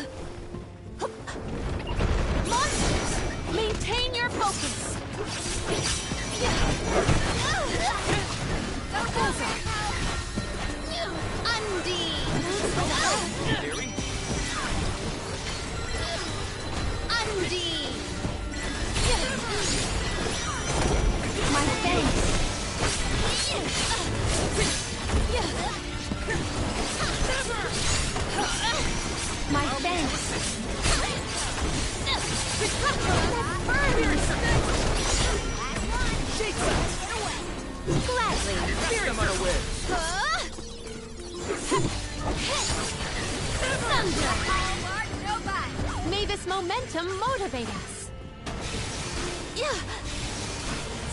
Monsters, maintain your focus. Undine. Undine. My thanks. My thanks. Gladly. Here, I'm unaware. Thunder. May this momentum motivate us. Yeah.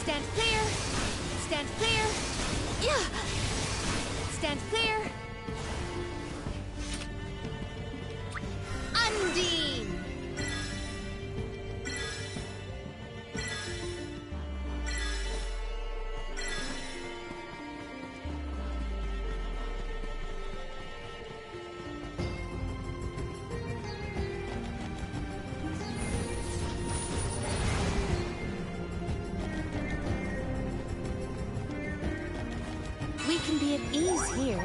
Stand clear. Stand clear. Yeah. Stand clear. Undine. We can be at ease here.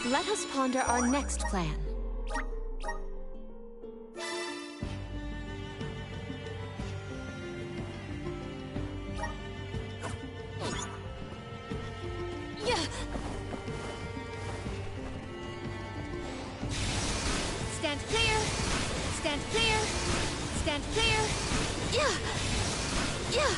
Let us ponder our next plan. Yeah. Stand clear. Stand clear. Stand clear. Yeah. Yeah.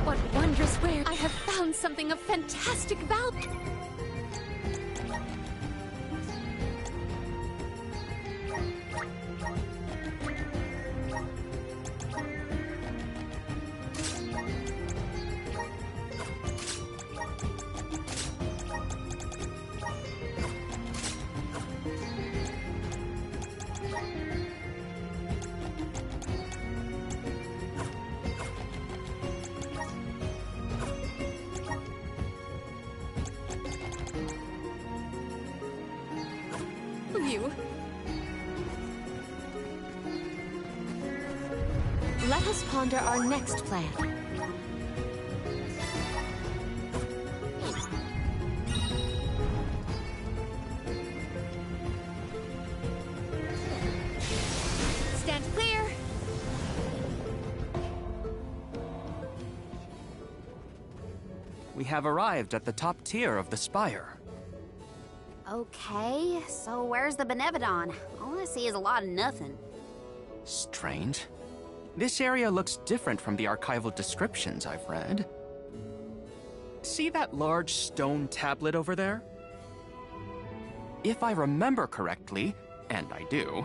What wondrous rare! I have found something of fantastic value. you. Let us ponder our next plan. Stand clear. We have arrived at the top tier of the spire. Okay, so where's the Benevodon? All I see is a lot of nothing. Strange. This area looks different from the archival descriptions I've read. See that large stone tablet over there? If I remember correctly, and I do,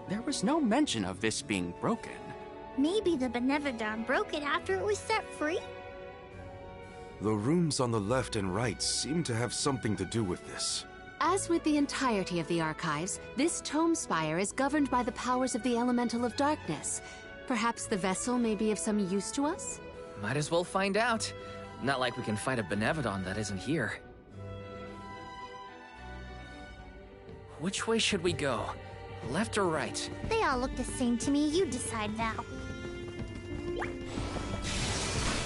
there was no mention of this being broken. Maybe the Benevodon broke it after it was set free? The rooms on the left and right seem to have something to do with this. As with the entirety of the archives, this tome spire is governed by the powers of the Elemental of Darkness. Perhaps the vessel may be of some use to us? Might as well find out. Not like we can fight a Benevodon that isn't here. Which way should we go? Left or right? They all look the same to me. You decide, Val.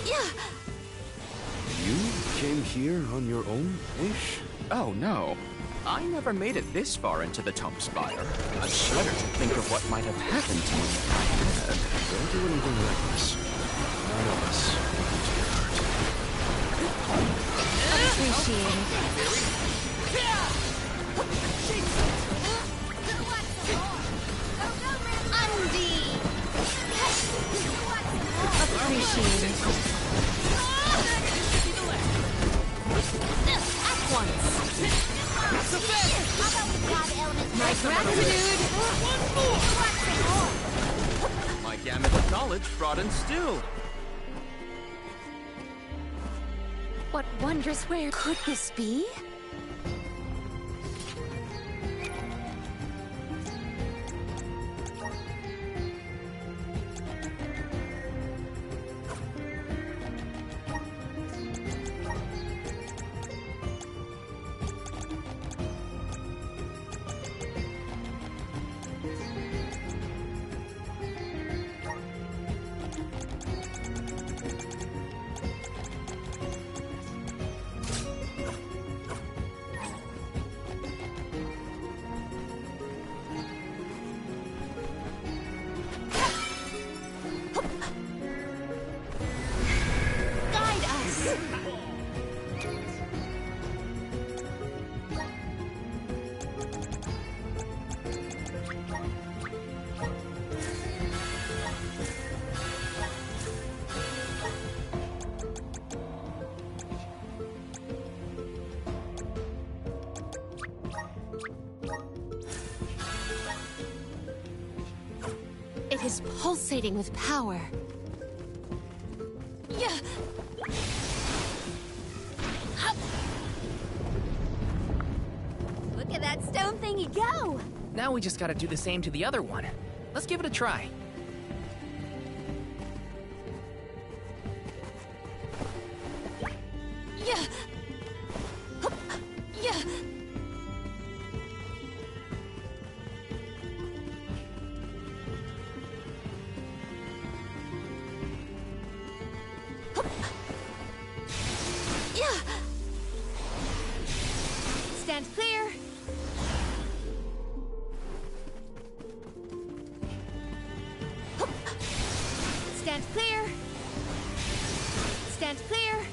Yeah. You came here on your own, Aish? Oh no. I never made it this far into the tome spire. I shudder to think of what might have happened to me if I had. Don't do anything reckless. None of us Appreciate it. At once. My gratitude! My gamut of knowledge brought and stilled. What wondrous rare could this be? It is pulsating with power. Yeah. Look at that stone thingy go! Now we just gotta do the same to the other one. Let's give it a try. Yeah. Yeah. Stand clear. Stand clear. Stand clear.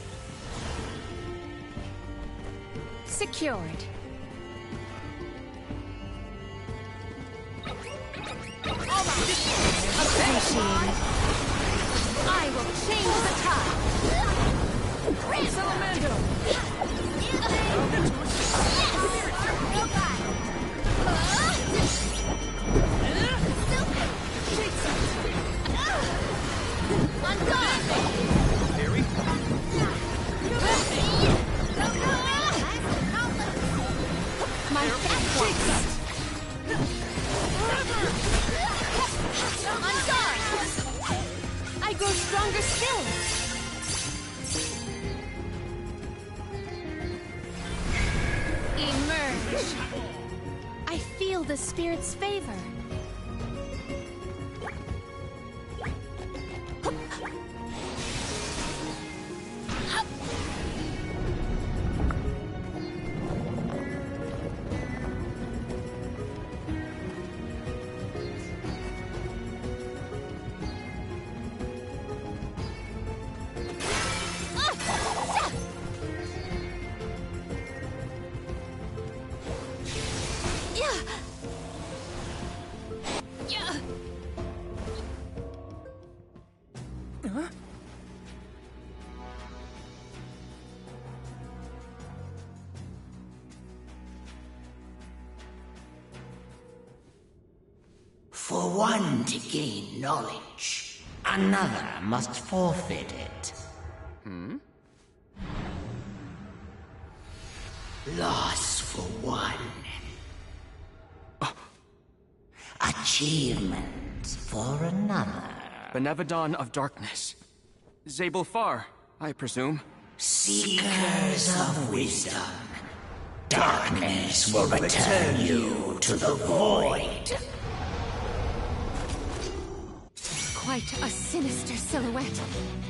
Secured. Appreciate. I will change the tide. Salamando. My I grow stronger still. the spirit's favor. For one to gain knowledge, another must forfeit it. Loss for one. Achievement for another. Benevodon of Darkness. Zabel Far, I presume. Seekers of wisdom. Darkness will return you to the void. Quite a sinister silhouette.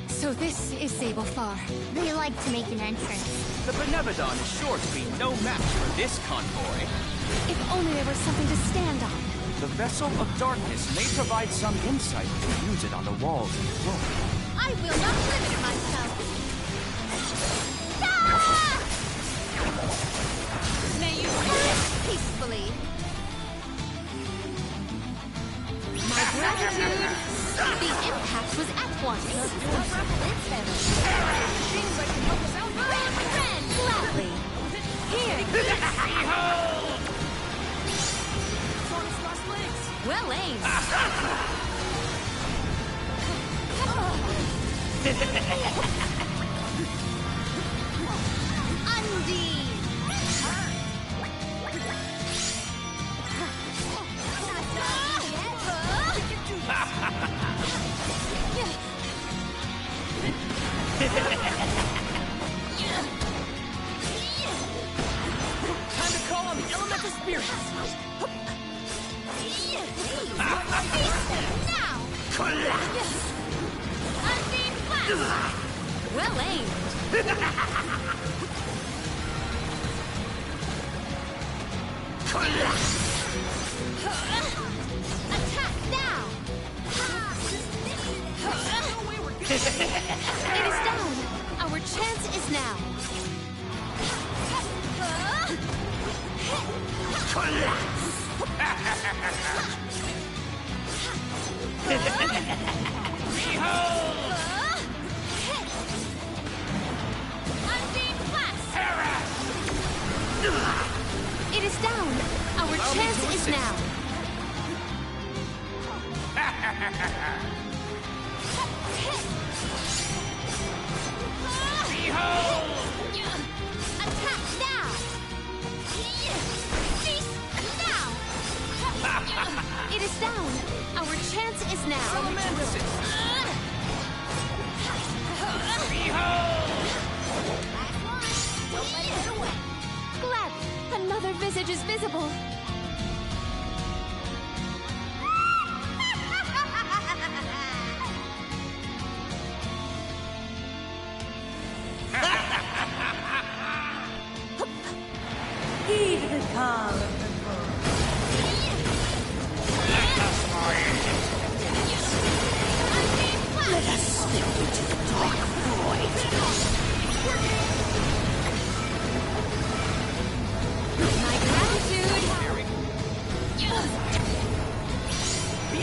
So this is Zabel Far. They like to make an entrance. The Benevodon is sure to be no match for this convoy. If only there was something to stand on. The Vessel of Darkness may provide some insight to use it on the walls and floor. I will not limit myself. May you perish peacefully. My gratitude. The impact was at once. Seems like you help us out. Friend, gladly. Here. Behold! Well aimed. Undine. Time to call on the elemental spirits. Now! Undine Blast! Well aimed. Attack now! It is down. Our chance is now. It is down. Our chance is now. Attack now! Feast now! It is down. Our chance is now. Glad another visage is visible. Heed the call of the Let us slip into the dark void. My gratitude. We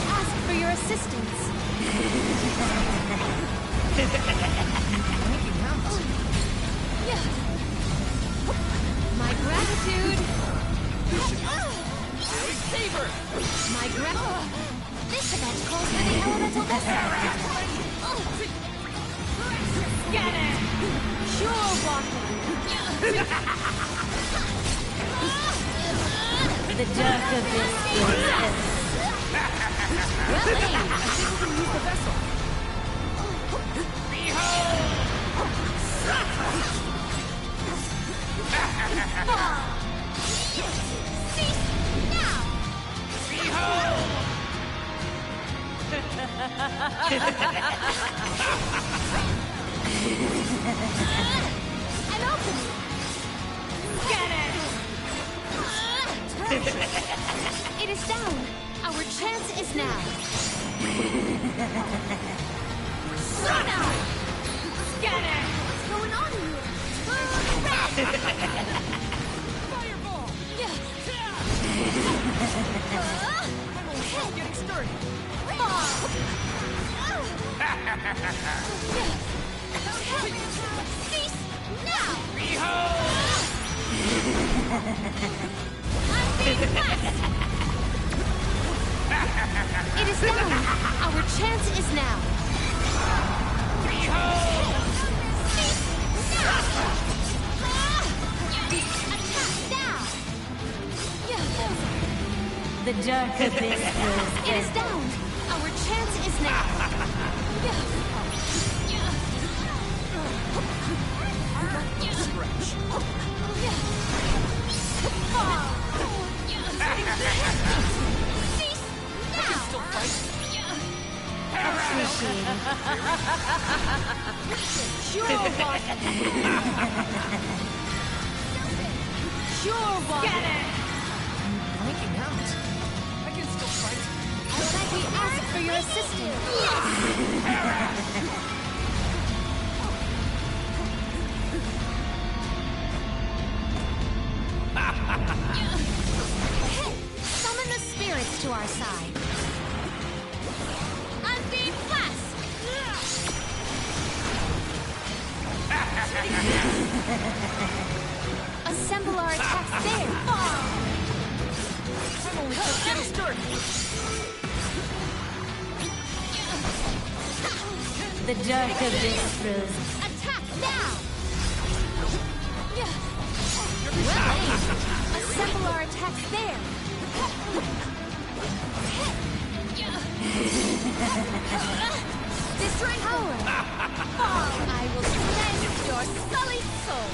ask for your assistance. My gratitude. Saber! My This event calls for the elemental vessel. Scatter! Pure walking. The dark abyss is Well aimed! I think we can use the vessel. An opening! Get it! It is down. Our chance is now. Run! Get it! What's going on here? Fireball! Getting started. Cease now! It is down. Our chance is now. The dark abyss It is down. Our chance is now. Sure one. Get it! Blanking out. I can still fight. We ask for your assistance. Summon the spirits to our side. Unbeam Blast! Assemble our attacks there. I'm only just getting started. The dark abyss throws. Attack now! Well aimed. Assemble our attacks there. Destroy power. I will cleanse your sullied soul.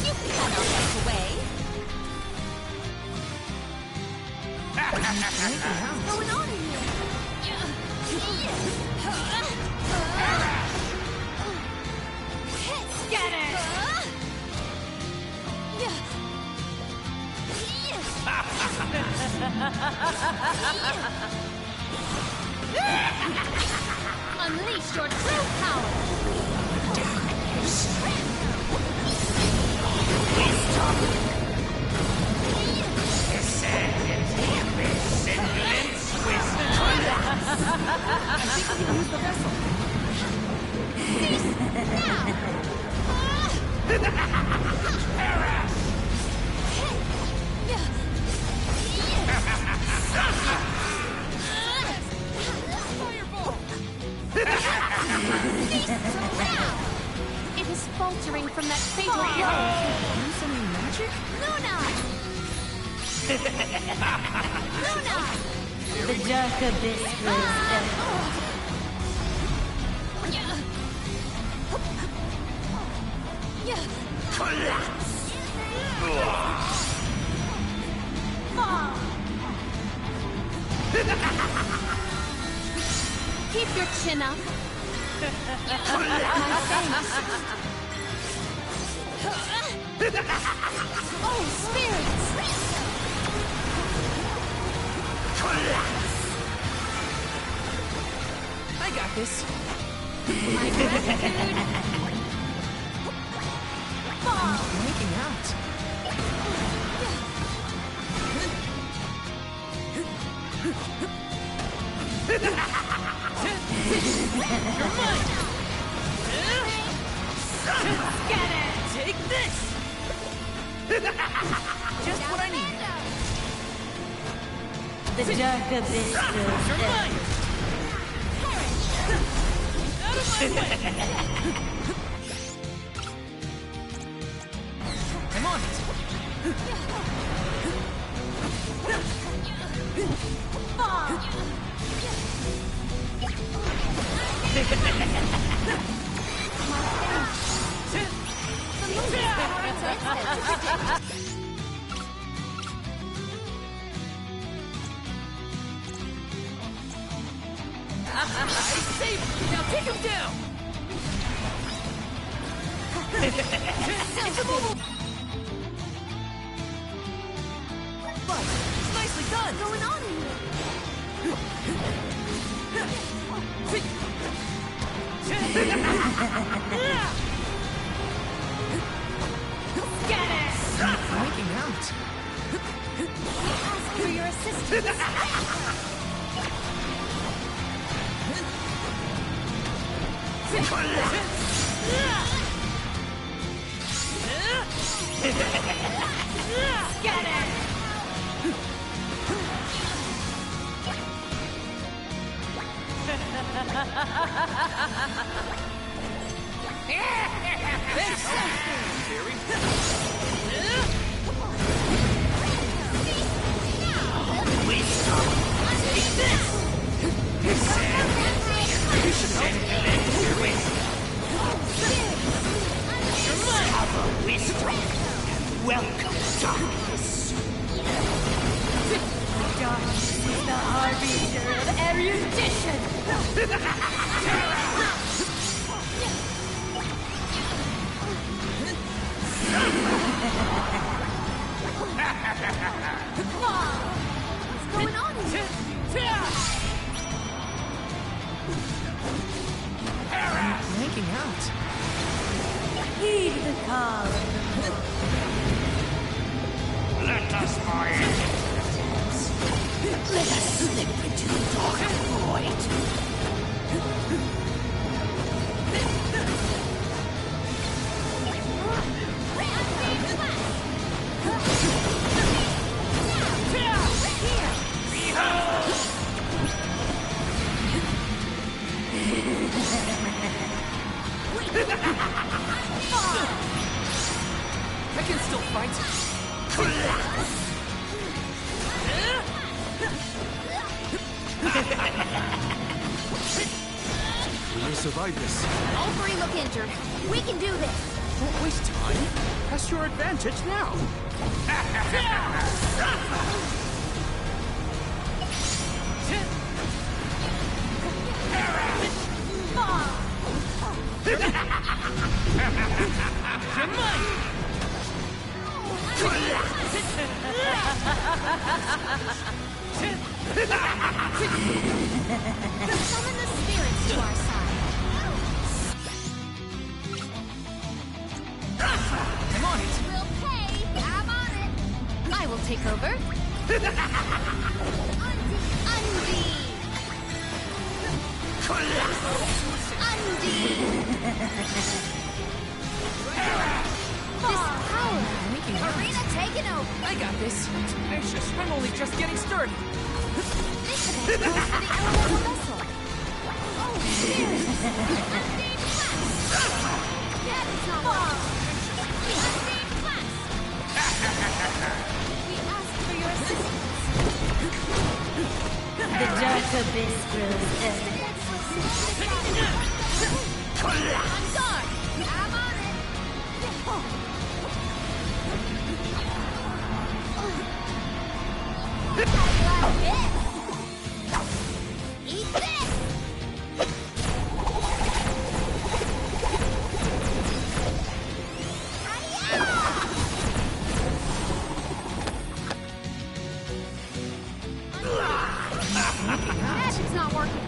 You cannot get away. What's going on in here? Get it! Unleash your true power! It is faltering from that fatal blow. Use any magic? Luna! Luna! The dark abyss throws. Keep your chin up. My thanks. Oh, spirits! I got this. My gratitude. I'm making out. You're mine! Get it! Take this! Just what I need. The dark abyss throws. You're mine! Out of my way! I'm on it! Safe! Now take him down! It's nicely done! What's going on in Get it! Freaking out. Ask for your assistance. Get it! Welcome, darkness. Darkness is the harbinger of erudition. What's going on in here? I'm making out. Heed the call. Let us find. Let us slip into the dark void. I can still fight. We will survive this. All three look injured. We can do this. Don't waste time. Press your advantage now. Summon the spirits to our side. I'm on it. We'll pay. I'm on it. I will take over. Undine. This power. Making out. Arena taken over. I got this. Tenacious. I'm only just getting started. This event goes for the elemental vessel. Oh, spirits. Undine Blast. That is not wrong. Undine Blast. We ask for your assistance. The dark abyss grows ever. On guard. I'm on it. Like this. Eat this. Magic's not working.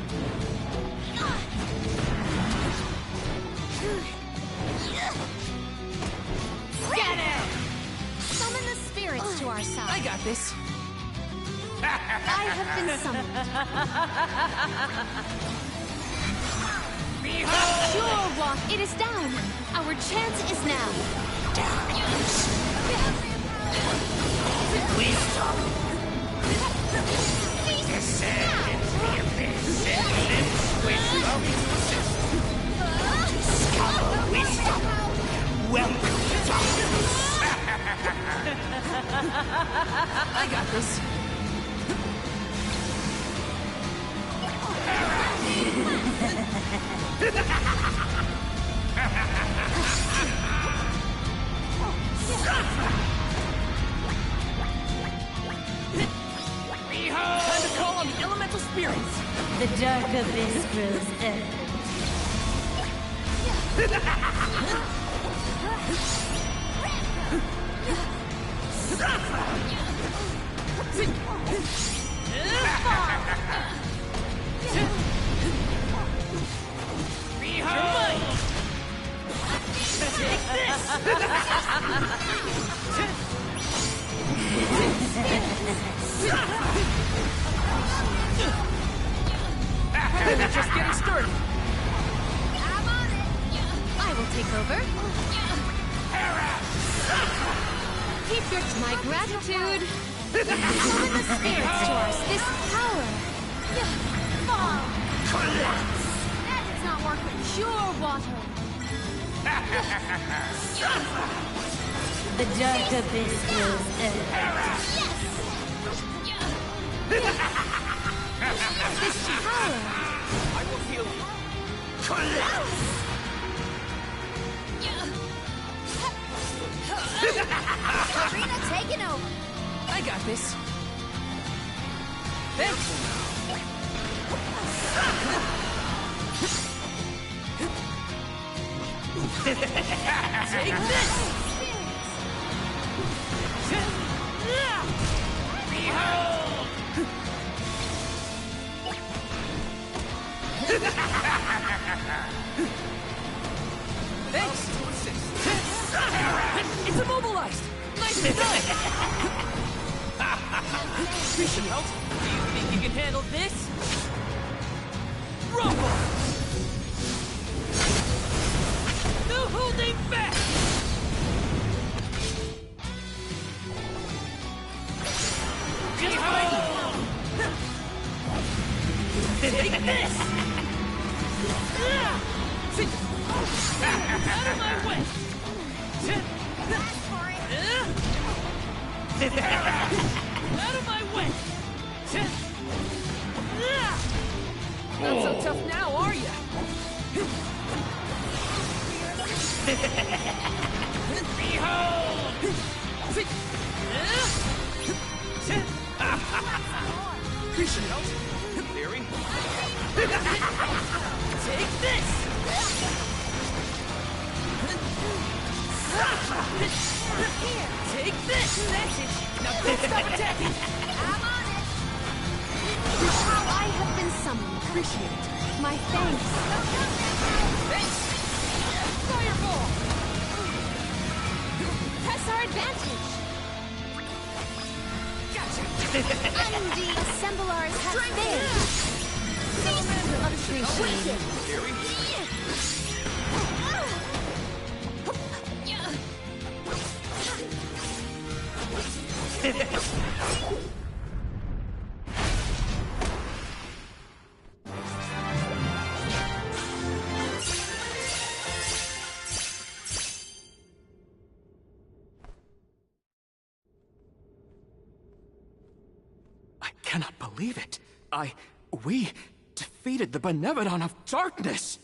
Get it! Summon the spirits to our side. I got this. I have been summoned. Sure walk. It is down. Our chance is now. Wisdom. Descend into the abyss and lift with loving discover wisdom. Welcome, darkness. I got this. Time to call on the elemental elemental spirits! The dark abyss grows ever. We're just getting started. I'm on it. I will take over. Keep your my gratitude. Summon the spirits to us. This power. Fall. That does not work with pure water. The dark abyss grows ever. This power. I will heal you. Karina taking over. I got this. Thanks. Take this! Behold! Thanks! It's immobilized! Nicely done! Christian help! Do you think you can handle this? Rumble! No holding back! Behold! Take this! Out of my way! Out of my way! Not so tough now, are you? Behold! Christian help! Theory? Take this! Here, take this! That's it! Now don't stop attacking! I'm on it. How I have been summoned. Appreciate it. My thanks. Thanks! Fireball! Press our advantage. Gotcha! Indeed, Assemblars have failed. Appreciate it. Theory? I cannot believe it. We defeated the Benevodon of Darkness!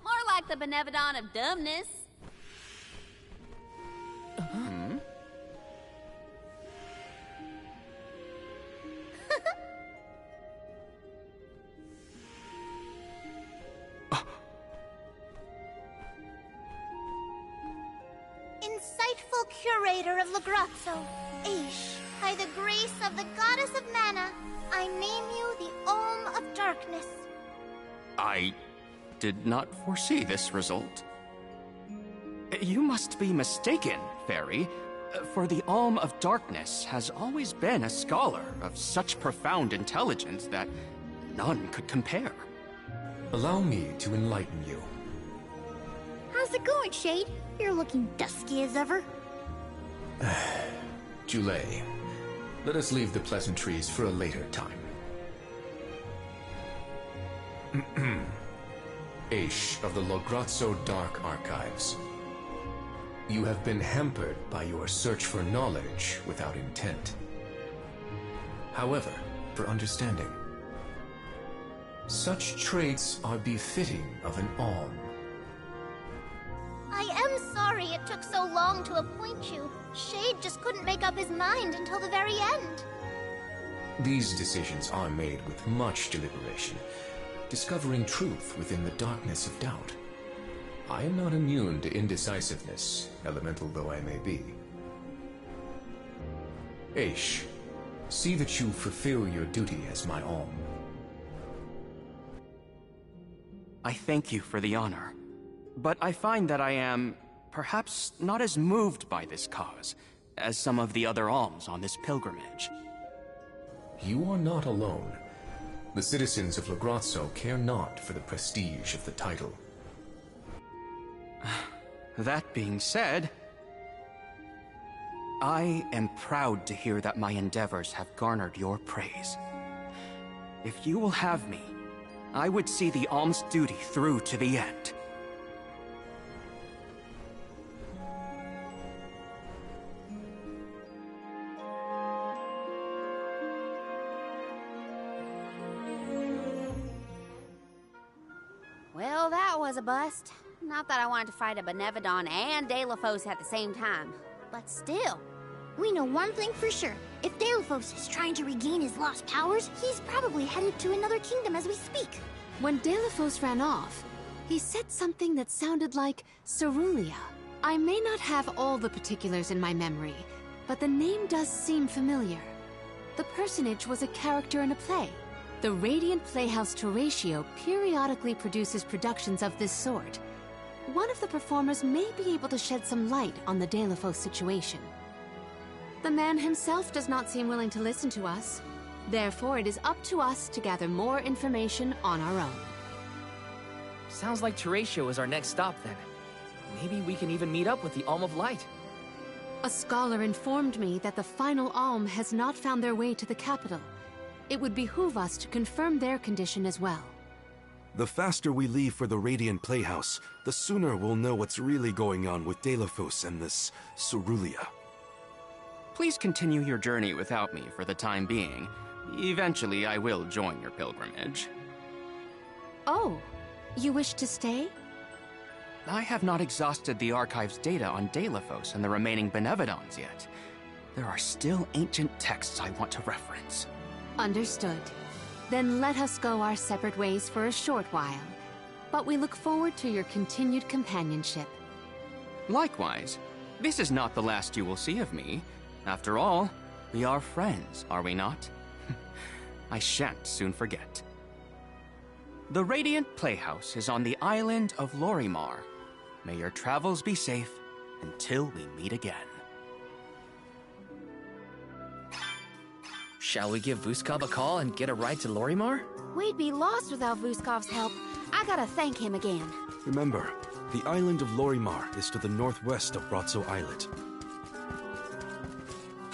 More like the Benevodon of dumbness. Insightful curator of Lagrazzo, Aish, by the grace of the goddess of mana, I name you the Olm of Darkness. I did not foresee this result. You must be mistaken, Fairy, for the Olm of Darkness has always been a scholar of such profound intelligence that none could compare. Allow me to enlighten you. How's it going, Shade? You're looking dusky as ever. Julei, let us leave the pleasantries for a later time. Aish of the Lograzzo Dark Archives. You have been hampered by your search for knowledge without intent. However, for understanding, such traits are befitting of an Olm. I am sorry it took so long to appoint you. Shade just couldn't make up his mind until the very end. These decisions are made with much deliberation, discovering truth within the darkness of doubt. I am not immune to indecisiveness, elemental though I may be. Aish, see that you fulfill your duty as my alm. I thank you for the honor, but I find that I am perhaps not as moved by this cause as some of the other alms on this pilgrimage. You are not alone. The citizens of Lograzzo care not for the prestige of the title. That being said, I am proud to hear that my endeavors have garnered your praise. If you will have me, I would see the alms duty through to the end. Well, that was a bust. Not that I wanted to fight a Benevodon and Delafos at the same time, but still. We know one thing for sure. If Delafos is trying to regain his lost powers, he's probably headed to another kingdom as we speak. When Delafos ran off, he said something that sounded like Cerulia. I may not have all the particulars in my memory, but the name does seem familiar. The personage was a character in a play. The Radiant Playhouse Toratio periodically produces productions of this sort. One of the performers may be able to shed some light on the Delafos situation. The man himself does not seem willing to listen to us. Therefore, it is up to us to gather more information on our own. Sounds like Toratio is our next stop, then. Maybe we can even meet up with the Alm of Light. A scholar informed me that the final Alm has not found their way to the capital. It would behoove us to confirm their condition as well. The faster we leave for the Radiant Playhouse, the sooner we'll know what's really going on with Delafos and this Cerulia. Please continue your journey without me for the time being. Eventually, I will join your pilgrimage. Oh, you wish to stay? I have not exhausted the archive's data on Delafos and the remaining Benevodons yet. There are still ancient texts I want to reference. Understood. Then let us go our separate ways for a short while. But we look forward to your continued companionship. Likewise. This is not the last you will see of me. After all, we are friends, are we not? I shan't soon forget. The Radiant Playhouse is on the island of Lorimar. May your travels be safe until we meet again. Shall we give Vuskov a call and get a ride to Lorimar? We'd be lost without Vuskov's help. I gotta thank him again. Remember, the island of Lorimar is to the northwest of Brazzo Islet.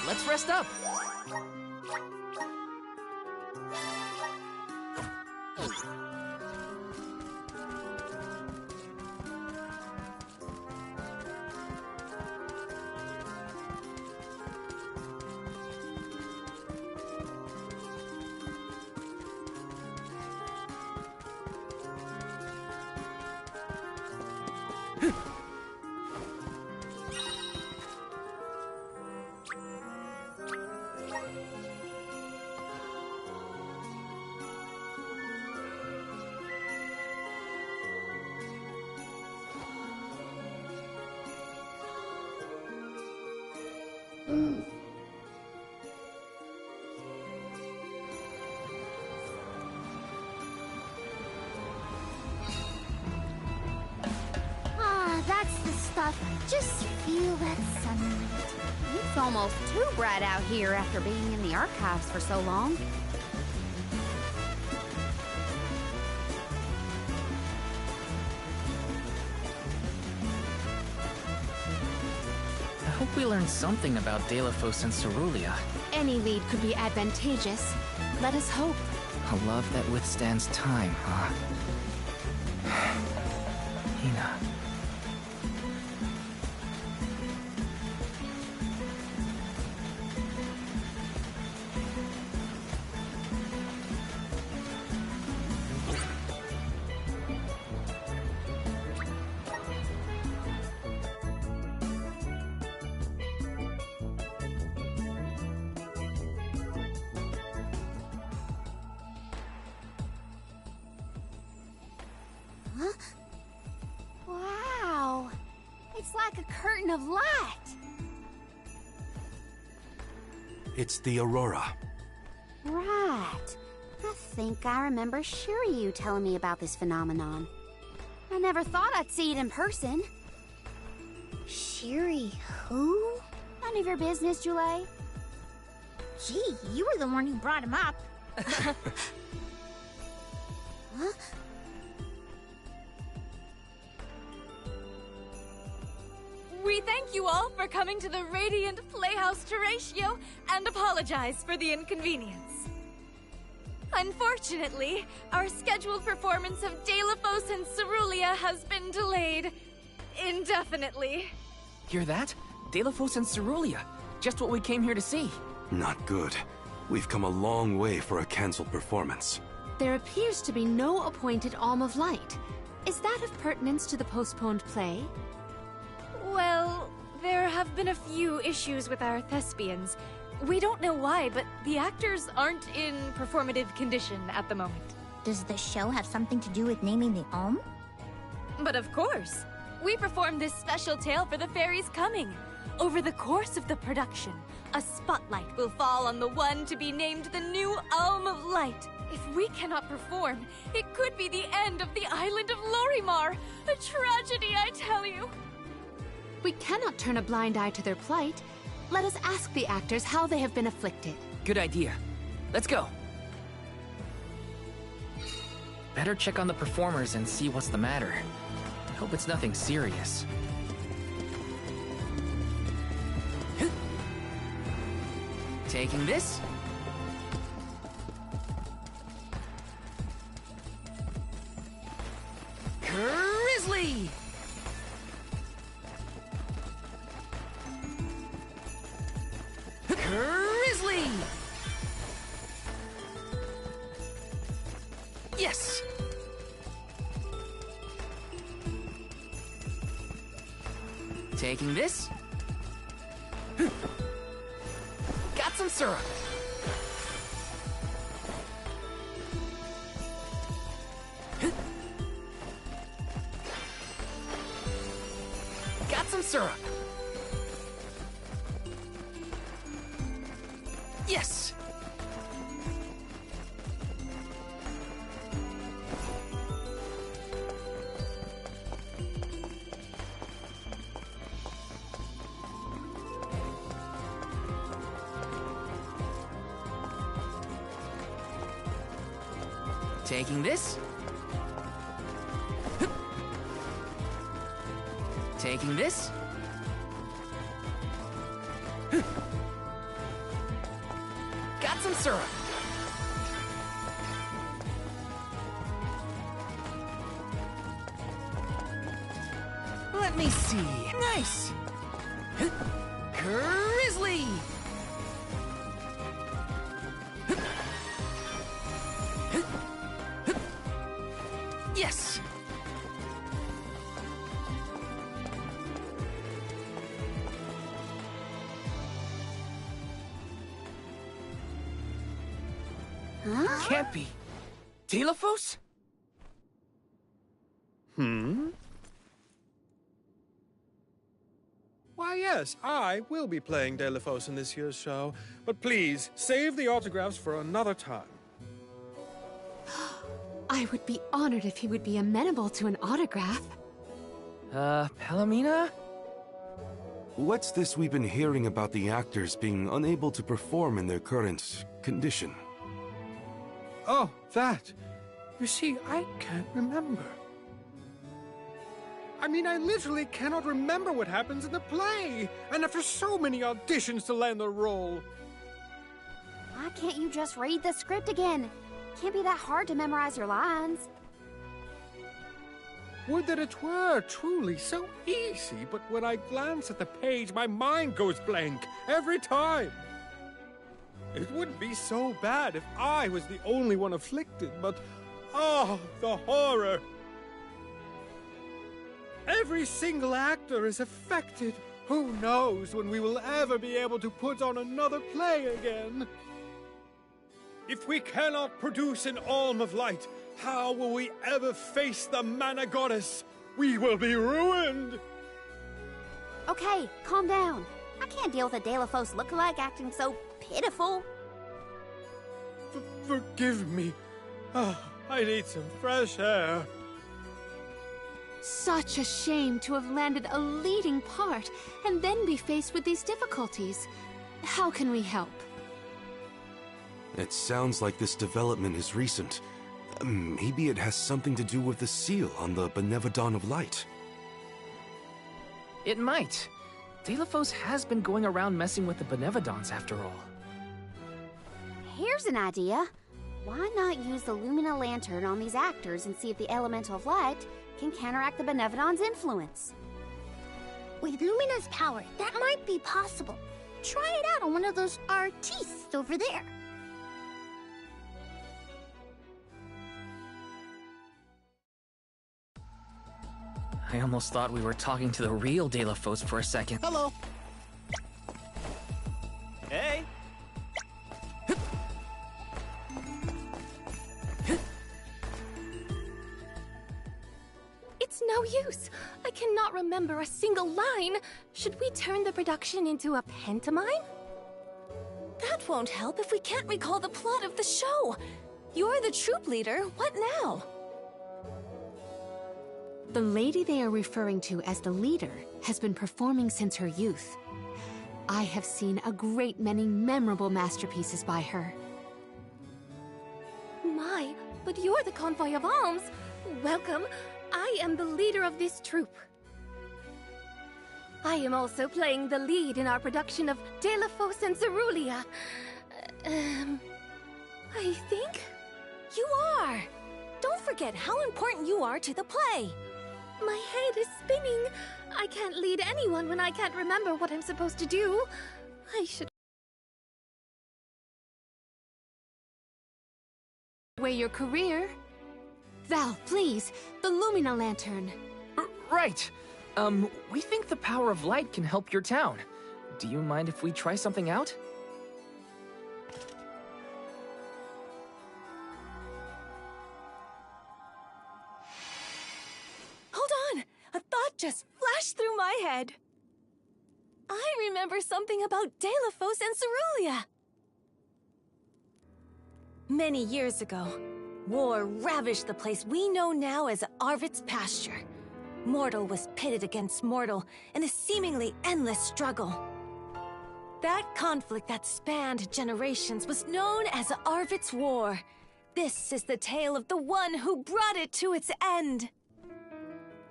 Let's rest up! That's the stuff. Just feel that sunlight. It's almost too bright out here after being in the archives for so long. I hope we learn something about Delafos and Cerulia. Any lead could be advantageous. Let us hope. A love that withstands time, huh? Hina. Queen of Light! It's the Aurora. Right. I think I remember Shiryu telling me about this phenomenon. I never thought I'd see it in person. Shiri who? None of your business, Jule. Gee, you were the one who brought him up. Huh? We thank you all for coming to the Radiant Playhouse Terratio and apologize for the inconvenience. Unfortunately, our scheduled performance of Deilephos and Cerulia has been delayed indefinitely. Hear that? Deilephos and Cerulia. Just what we came here to see. Not good. We've come a long way for a cancelled performance. There appears to be no appointed Alm of Light. Is that of pertinence to the postponed play? Well, there have been a few issues with our thespians. We don't know why, but the actors aren't in performative condition at the moment. Does the show have something to do with naming the Alm? But of course. We performed this special tale for the fairies coming. Over the course of the production, a spotlight will fall on the one to be named the new Alm of Light. If we cannot perform, it could be the end of the island of Lorimar. A tragedy, I tell you. We cannot turn a blind eye to their plight. Let us ask the actors how they have been afflicted. Good idea. Let's go. Better check on the performers and see what's the matter. Hope it's nothing serious. Taking this. Grizzly! Grizzly! Yes! Taking this. Got some syrup. Got some syrup. Yes! Taking this. Taking this. Got some syrup. Let me see. Nice. Grizzly. Yes. Huh? Can't be. Deilephos? Why, yes, I will be playing Deilephos in this year's show, but please, save the autographs for another time. I would be honored if he would be amenable to an autograph. Palomina? What's this we've been hearing about the actors being unable to perform in their current condition? Oh, that. You see, I can't remember. I mean, I literally cannot remember what happens in the play, and after so many auditions to land the role. Why can't you just read the script again? Can't be that hard to memorize your lines. Would that it were truly so easy, but when I glance at the page, my mind goes blank every time. It wouldn't be so bad if I was the only one afflicted, but oh, the horror! Every single actor is affected. Who knows when we will ever be able to put on another play again? If we cannot produce an Alm of Light, how will we ever face the Mana Goddess? We will be ruined! Okay, calm down. I can't deal with a Delafos lookalike acting so pitiful. Forgive me. Oh, I need some fresh air. Such a shame to have landed a leading part and then be faced with these difficulties. How can we help? It sounds like this development is recent. Maybe it has something to do with the seal on the Benevodon of Light. It might. Delafos has been going around messing with the Benevodons after all. Here's an idea. Why not use the Lumina Lantern on these actors and see if the Elemental of Light can counteract the Benevodon's influence? With Lumina's power, that might be possible. Try it out on one of those artistes over there. I almost thought we were talking to the real Delafos for a second. Hello. Hey. It's no use. I cannot remember a single line. Should we turn the production into a pantomime? That won't help if we can't recall the plot of the show. You're the troop leader. What now? The lady they are referring to as the leader has been performing since her youth. I have seen a great many memorable masterpieces by her. My, but you're the Convoy of Alms. Welcome. I am the leader of this troupe. I am also playing the lead in our production of Delafos and Cerulia. I think? You are! Don't forget how important you are to the play. My head is spinning. I can't lead anyone when I can't remember what I'm supposed to do. I should... Way your career. Val, please, the Lumina Lantern. Right. We think the power of light can help your town. Do you mind if we try something out? Hold on! A thought just flashed through my head. I remember something about Delafos and Cerulia. Many years ago, war ravaged the place we know now as Arvit's pasture. Mortal was pitted against mortal in a seemingly endless struggle. That conflict that spanned generations was known as Arvit's War. This is the tale of the one who brought it to its end.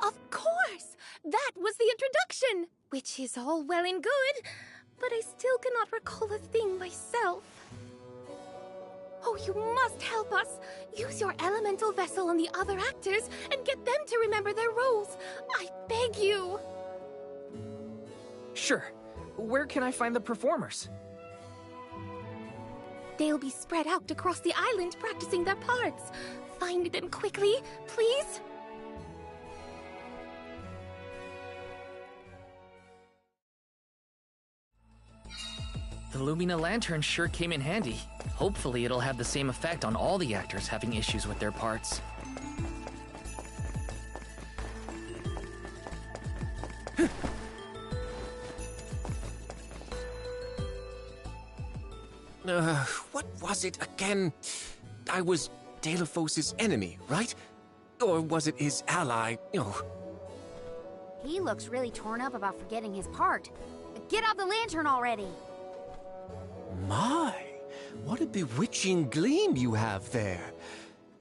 Of course! That was the introduction! Which is all well and good, but I still cannot recall a thing myself. Oh, you must help us! Use your elemental vessel on the other actors and get them to remember their roles! I beg you! Sure. Where can I find the performers? They'll be spread out across the island practicing their parts. Find them quickly, please! The Lumina Lantern sure came in handy. Hopefully it'll have the same effect on all the actors having issues with their parts. What was it again? I was Delafos' enemy, right? Or was it his ally? Oh. He looks really torn up about forgetting his part. Get out the lantern already! My, what a bewitching gleam you have there.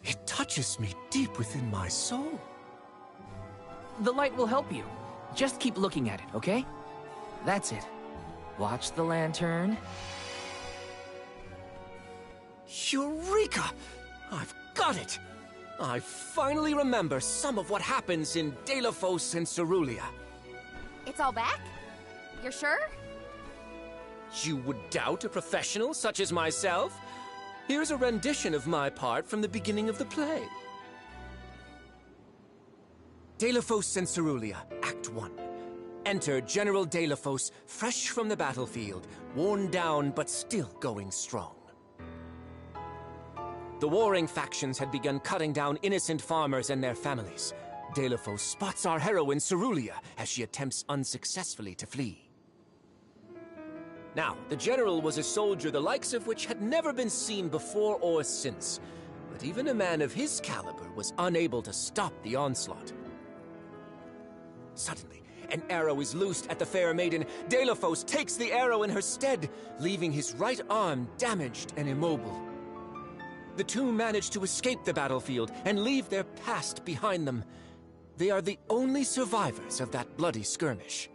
It touches me deep within my soul. The light will help you. Just keep looking at it, okay? That's it. Watch the lantern. Eureka! I've got it! I finally remember some of what happens in Delafos and Cerulia. It's all back? You're sure? You would doubt a professional such as myself? Here's a rendition of my part from the beginning of the play. Delafos and Cerulia, Act 1. Enter General Delafos, fresh from the battlefield, worn down but still going strong. The warring factions had begun cutting down innocent farmers and their families. Deilephos spots our heroine Cerulia as she attempts unsuccessfully to flee. Now, the general was a soldier the likes of which had never been seen before or since, but even a man of his caliber was unable to stop the onslaught. Suddenly, an arrow is loosed at the fair maiden. Deilephos takes the arrow in her stead, leaving his right arm damaged and immobile. The two manage to escape the battlefield and leave their past behind them. They are the only survivors of that bloody skirmish.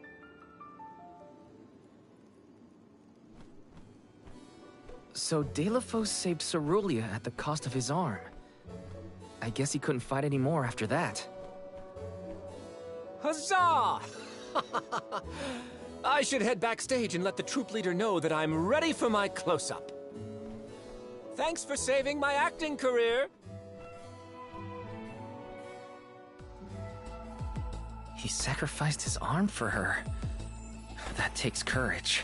So Deilephos saved Cerulia at the cost of his arm. I guess he couldn't fight anymore after that. Huzzah! I should head backstage and let the troop leader know that I'm ready for my close-up. Thanks for saving my acting career. He sacrificed his arm for her. That takes courage.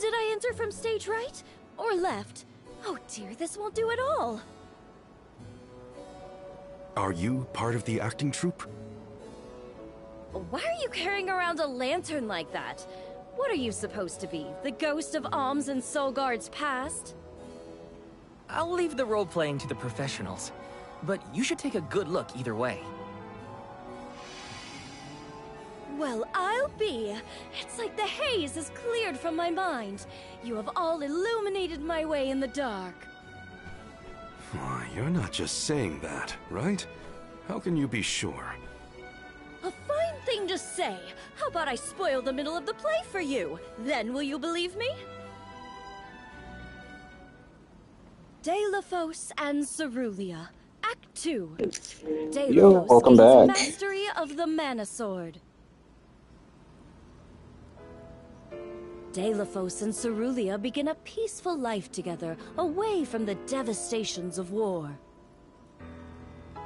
Did I enter from stage right? Or left? Oh dear, this won't do at all. Are you part of the acting troupe? Why are you carrying around a lantern like that? What are you supposed to be? The ghost of Alms and Solgard's past? I'll leave the role-playing to the professionals, but you should take a good look either way. Well, I'll be. It's like the haze is cleared from my mind. You have all illuminated my way in the dark. Why, you're not just saying that, right? How can you be sure? A fine thing to say. How about I spoil the middle of the play for you? Then will you believe me? Deilephos and Cerulia, Act 2. Deilephos welcome gains back. mastery of the Mana Sword. Deilephos and Cerulia begin a peaceful life together, away from the devastations of war.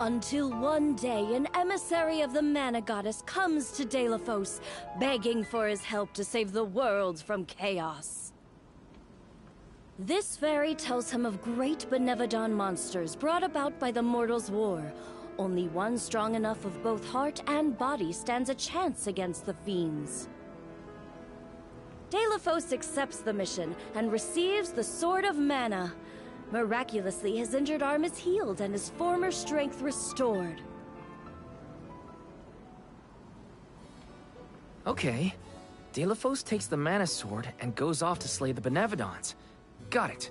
Until one day, an emissary of the Mana Goddess comes to Deilephos, begging for his help to save the world from chaos. This fairy tells him of great Benevodon monsters brought about by the Mortals' War. Only one strong enough of both heart and body stands a chance against the fiends. Deilephos accepts the mission and receives the Sword of Mana. Miraculously, his injured arm is healed and his former strength restored. Okay. Deilephos takes the Mana Sword and goes off to slay the Benevodons. Got it.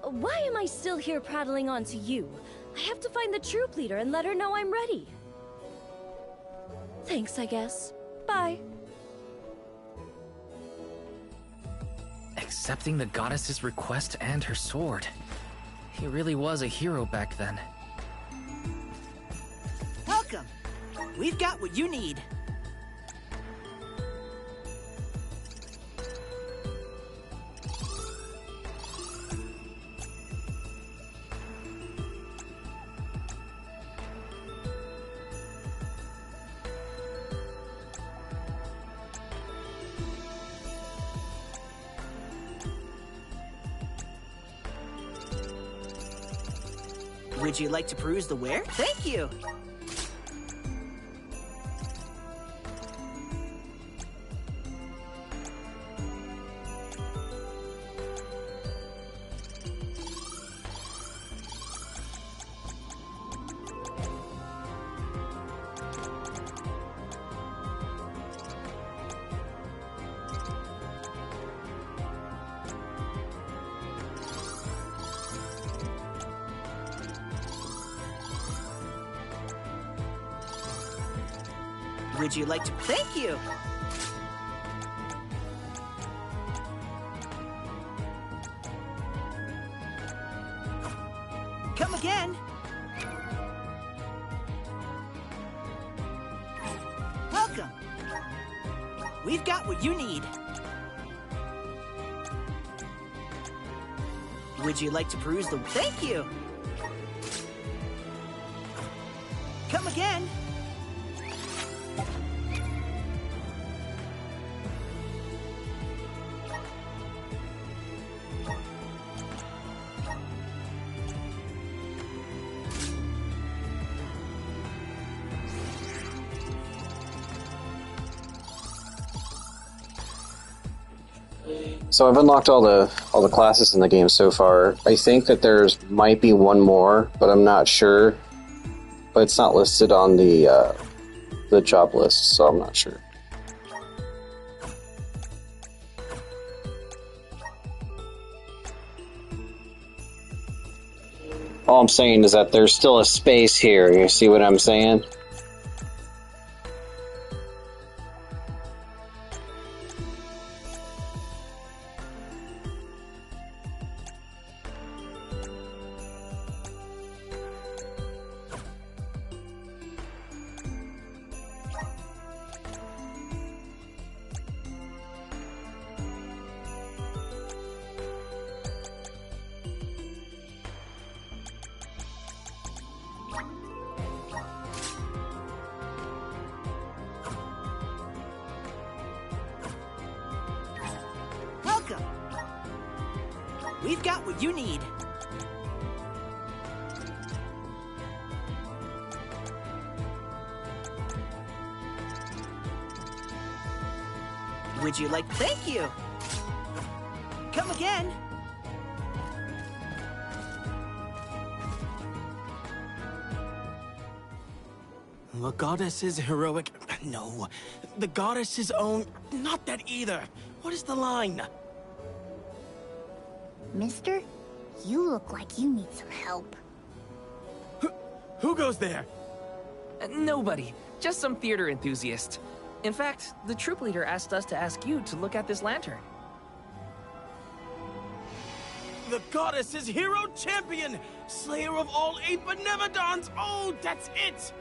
Why am I still here prattling on to you? I have to find the troop leader and let her know I'm ready. Thanks, I guess. Bye. Accepting the goddess's request and her sword. He really was a hero back then. Welcome. We've got what you need. Would you like to peruse the ware? Thank you! Would you like to... Thank you! Come again! Welcome! We've got what you need. Would you like to peruse the... Thank you! Come again! So I've unlocked all the classes in the game so far. I think that there's might be one more, but I'm not sure. But it's not listed on the job list, so I'm not sure. All I'm saying is that there's still a space here. You see what I'm saying? Welcome! We've got what you need. Would you like... Thank you! Come again! The goddess's heroic... No. The goddess's own... Not that either. What is the line? Mister, you look like you need some help. Who goes there? Nobody. Just some theater enthusiast. In fact, the troop leader asked us to ask you to look at this lantern. The goddess's hero champion! Slayer of all 8 Benevodons! Oh, that's it!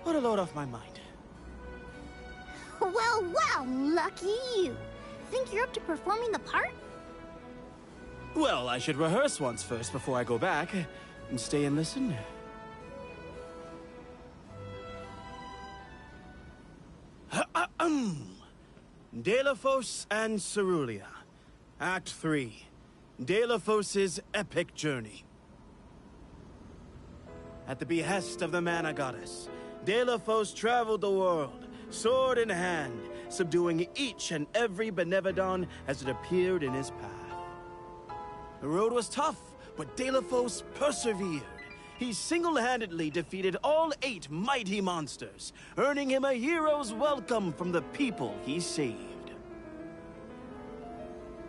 What a load off my mind. Well, well, lucky you. Think you're up to performing the part? Well, I should rehearse once first before I go back. And stay and listen. Delafos and Cerulia. Act 3. Delafos' epic journey. At the behest of the Mana Goddess, Delafos traveled the world, sword in hand, subduing each and every Benevodon as it appeared in his path. The road was tough, but Delafos persevered. He single-handedly defeated all 8 mighty monsters, earning him a hero's welcome from the people he saved.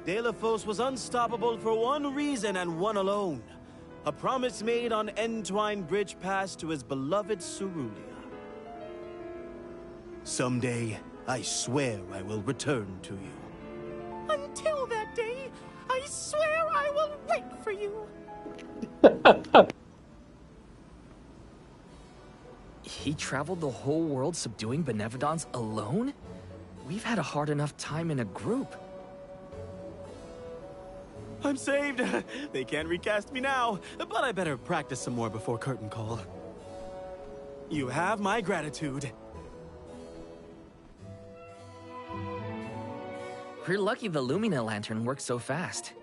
Delafos was unstoppable for one reason and one alone. A promise made on Entwine Bridge Pass to his beloved Cerulia. Someday, I swear I will return to you. Until that day, I swear I will wait for you. He traveled the whole world subduing Benevodons alone? We've had a hard enough time in a group. I'm saved! They can't recast me now, but I better practice some more before curtain call. You have my gratitude. We're lucky the Lumina Lantern works so fast.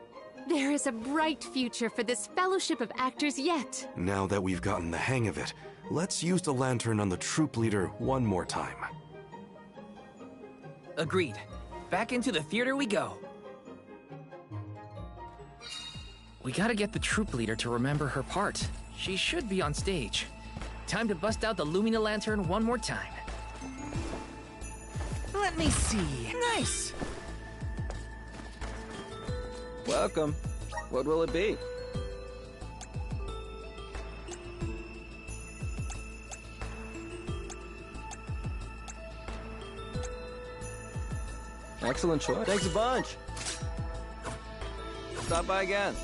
There is a bright future for this fellowship of actors yet. Now that we've gotten the hang of it, let's use the lantern on the troop leader one more time. Agreed. Back into the theater we go. We gotta get the troop leader to remember her part. She should be on stage. Time to bust out the Lumina Lantern one more time. Let me see. Nice! Welcome. What will it be? Excellent choice. Thanks a bunch. Stop by again.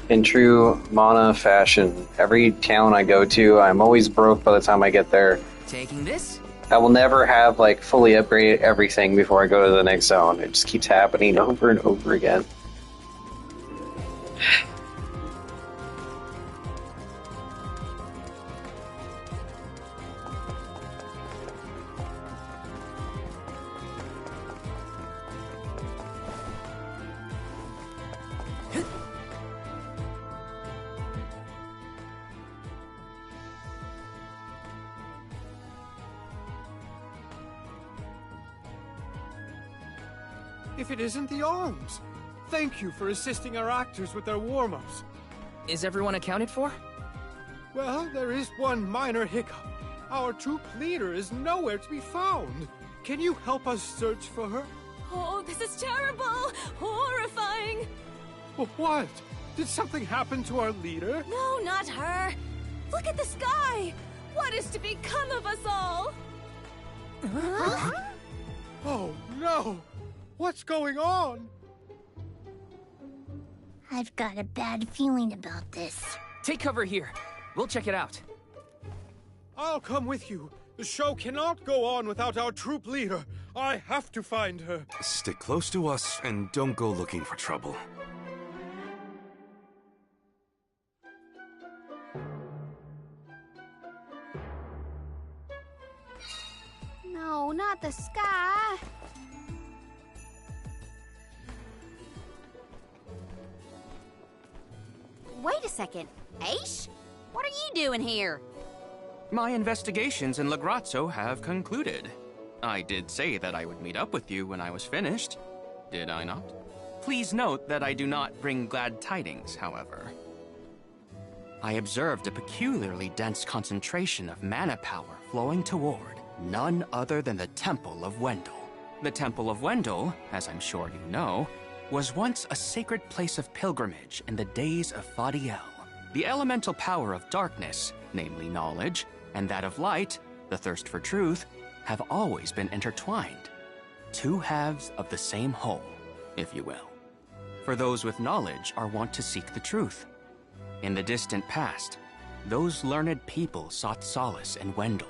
In true Mana fashion, every town I go to, I'm always broke by the time I get there. Taking this, I will never have, like, fully upgraded everything before I go to the next zone. It just keeps happening over and over again. If it isn't the Alms! Thank you for assisting our actors with their warm-ups. Is everyone accounted for? Well, there is one minor hiccup. Our troop leader is nowhere to be found. Can you help us search for her? Oh, this is terrible! Horrifying! What? Did something happen to our leader? No, not her! Look at the sky! What is to become of us all? Huh? Oh, no! What's going on? I've got a bad feeling about this. Take cover here. We'll check it out. I'll come with you. The show cannot go on without our troop leader. I have to find her. Stick close to us and don't go looking for trouble. No, not the sky. Wait a second. Aish? What are you doing here? My investigations in Lagrazzo have concluded. I did say that I would meet up with you when I was finished. Did I not? Please note that I do not bring glad tidings, however. I observed a peculiarly dense concentration of mana power flowing toward none other than the Temple of Wendel. The Temple of Wendel, as I'm sure you know, was once a sacred place of pilgrimage in the days of Fadiel. The elemental power of darkness, namely knowledge, and that of light, the thirst for truth, have always been intertwined. Two halves of the same whole, if you will. For those with knowledge are wont to seek the truth. In the distant past, those learned people sought solace in Wendel.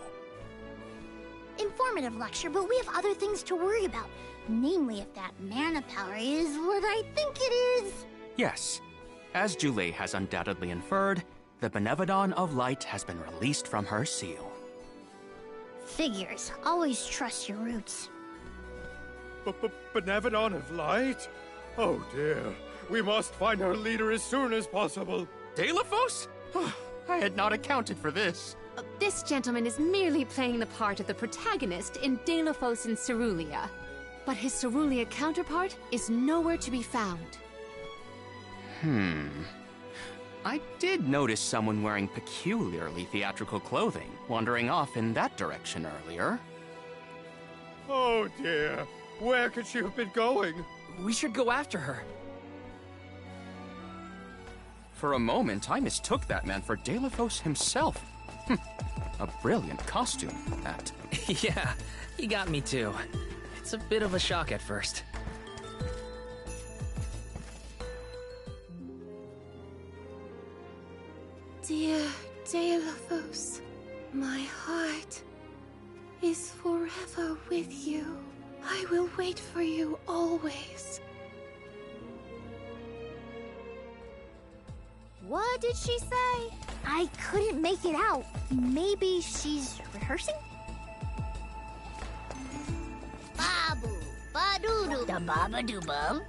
Informative lecture, but we have other things to worry about. Namely, if that mana power is what I think it is. Yes. As Jule has undoubtedly inferred, the Benevodon of Light has been released from her seal. Figures. Always trust your roots. Benevodon of Light? Oh dear. We must find our leader as soon as possible. Deilophos? I had not accounted for this. This gentleman is merely playing the part of the protagonist in Deilophos and Cerulia. But his Cerulia counterpart is nowhere to be found. I did notice someone wearing peculiarly theatrical clothing wandering off in that direction earlier. Oh dear. Where could she have been going? We should go after her. For a moment, I mistook that man for Deilophos himself. A brilliant costume, that. Yeah, he got me too. It's a bit of a shock at first. Dear Deilophos, my heart is forever with you. I will wait for you always. What did she say? I couldn't make it out. Maybe she's rehearsing? Babu, badoodoo, da baba doo bum.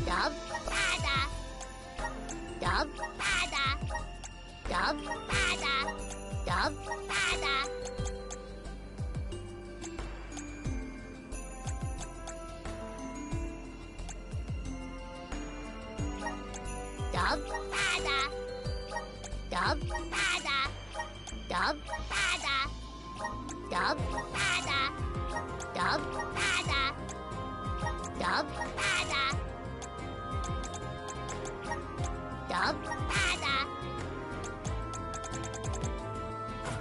Dub, bada. Dub, bada. Dub, bada. Dub, bada. Dub, bada. Dub, bada. Dub, bada. Dub, bada. Dub, bada. Dub, bada. Dub, bada.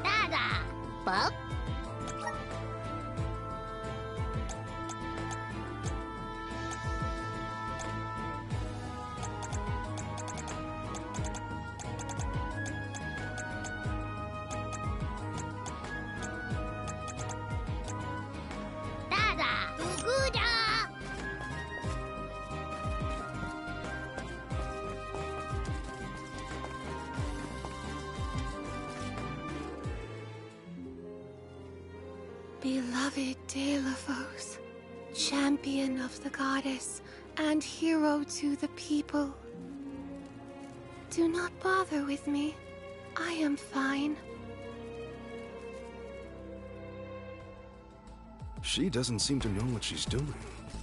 Bada. But Dada, Guguda. Beloved Deilophos, champion of the goddess and hero to the people. Do not bother with me. I am fine. She doesn't seem to know what she's doing.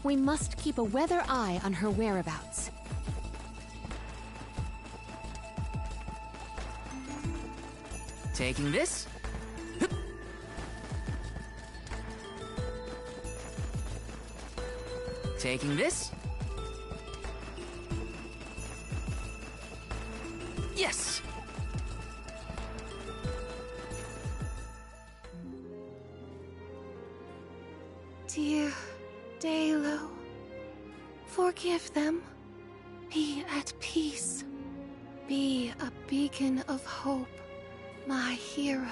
We must keep a weather eye on her whereabouts. Taking this. Taking this. Yes! Dear Dalo, forgive them. Be at peace. Be a beacon of hope, my hero.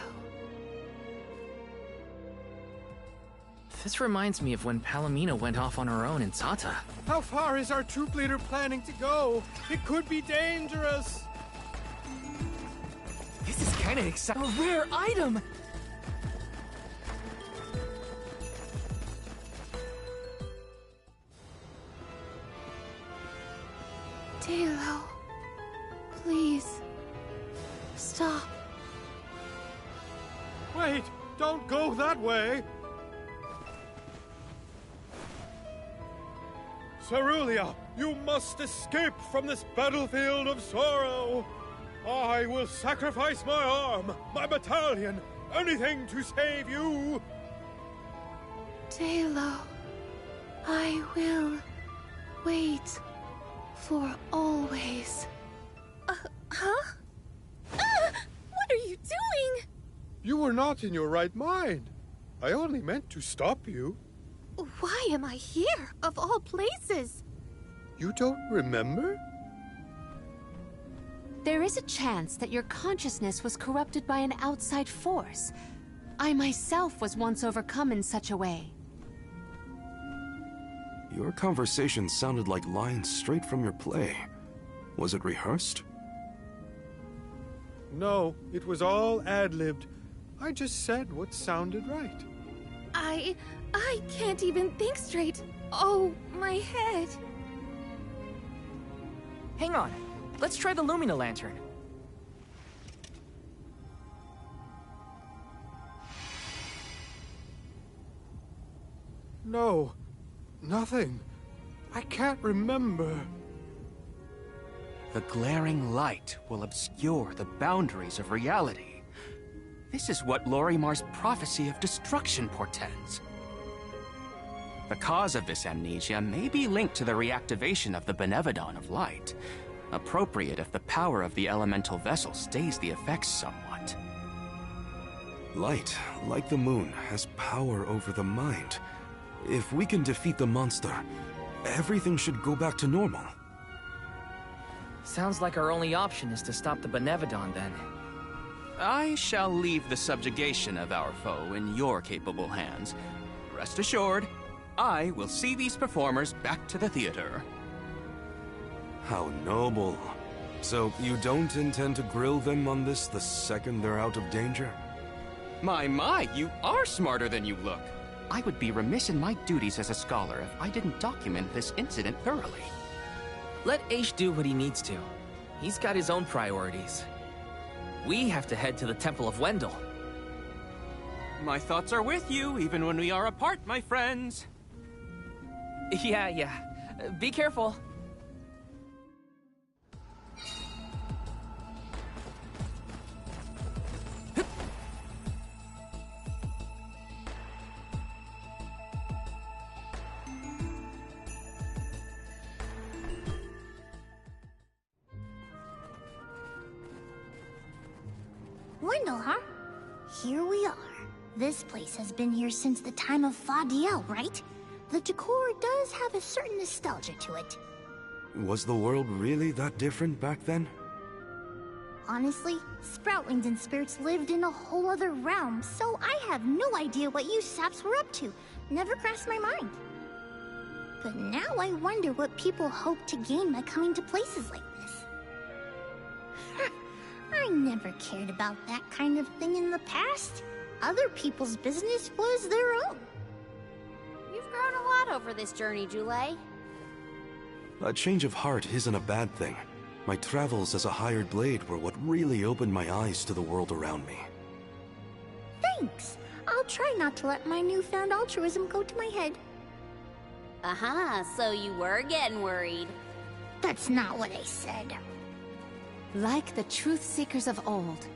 This reminds me of when Palomino went off on her own in Zata. How far is our troop leader planning to go? It could be dangerous. This is kinda exciting. A rare item! Dalo, please, stop. Wait, don't go that way. Cerulia, you must escape from this battlefield of sorrow. I will sacrifice my arm, my battalion, anything to save you. Dalo, I will wait for always. Huh? What are you doing? You were not in your right mind. I only meant to stop you. Why am I here, of all places? You don't remember? There is a chance that your consciousness was corrupted by an outside force. I myself was once overcome in such a way. Your conversation sounded like lines straight from your play. Was it rehearsed? No, it was all ad-libbed. I just said what sounded right. I can't even think straight. Oh, my head. Hang on. Let's try the Lumina Lantern. No, nothing. I can't remember. The glaring light will obscure the boundaries of reality. This is what Lorimar's prophecy of destruction portends. The cause of this amnesia may be linked to the reactivation of the Benevodon of Light, appropriate if the power of the elemental vessel stays the effects somewhat. Light, like the moon, has power over the mind. If we can defeat the monster, everything should go back to normal. Sounds like our only option is to stop the Benevodon, then. I shall leave the subjugation of our foe in your capable hands. Rest assured, I will see these performers back to the theater. How noble. So you don't intend to grill them on this the second they're out of danger? My, you are smarter than you look. I would be remiss in my duties as a scholar if I didn't document this incident thoroughly. Let Aish do what he needs to. He's got his own priorities. We have to head to the Temple of Wendel. My thoughts are with you, even when we are apart, my friends. Yeah. Be careful. Wendel, huh? Here we are. This place has been here since the time of Fadiel, right? The decor does have a certain nostalgia to it. Was the world really that different back then? Honestly, Sproutlings and spirits lived in a whole other realm, so I have no idea what you saps were up to. Never crossed my mind. But now I wonder what people hope to gain by coming to places like this. I never cared about that kind of thing in the past. Other people's business was their own. You've grown a lot over this journey, Jule. A change of heart isn't a bad thing. My travels as a hired blade were what really opened my eyes to the world around me. Thanks. I'll try not to let my newfound altruism go to my head. Aha, so you were getting worried. That's not what I said. Like the truth seekers of old,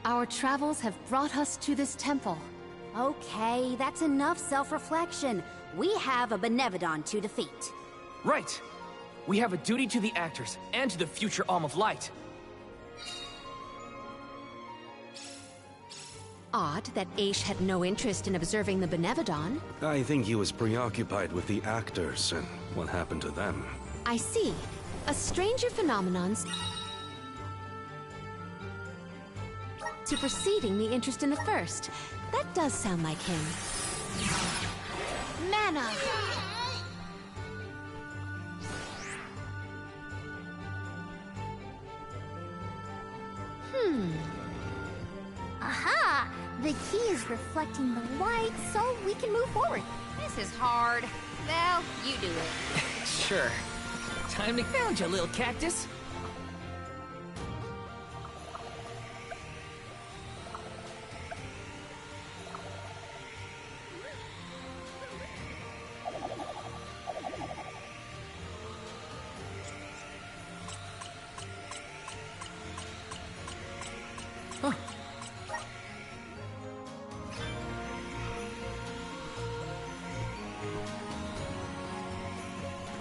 our travels have brought us to this temple. Okay, that's enough self-reflection. We have a Benevodon to defeat. Right! We have a duty to the actors, and to the future Alm of Light. Odd that Aish had no interest in observing the Benevodon. I think he was preoccupied with the actors and what happened to them. I see. A stranger phenomenon's superseding the interest in the first. That does sound like him. Mana! Aha! The key is reflecting the light, so we can move forward. This is hard. Well, you do it. Sure. Time to found you, little cactus.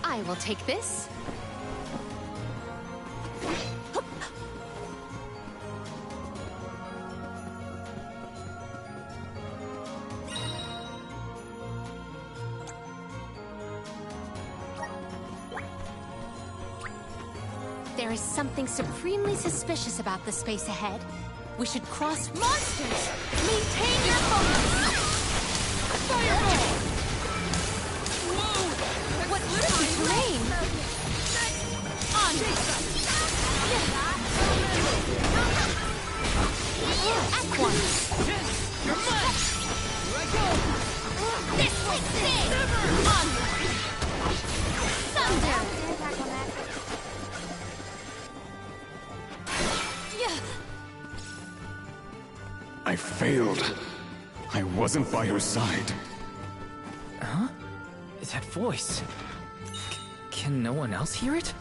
I will take this. There is something supremely suspicious about the space ahead. We should cross monsters! Maintain your focus! Fireball! What tricky terrain! On! At once! You're mine! Here I go! This way, stay! On! Thunder! I failed. I wasn't by her side. Huh? That voice... Can no one else hear it?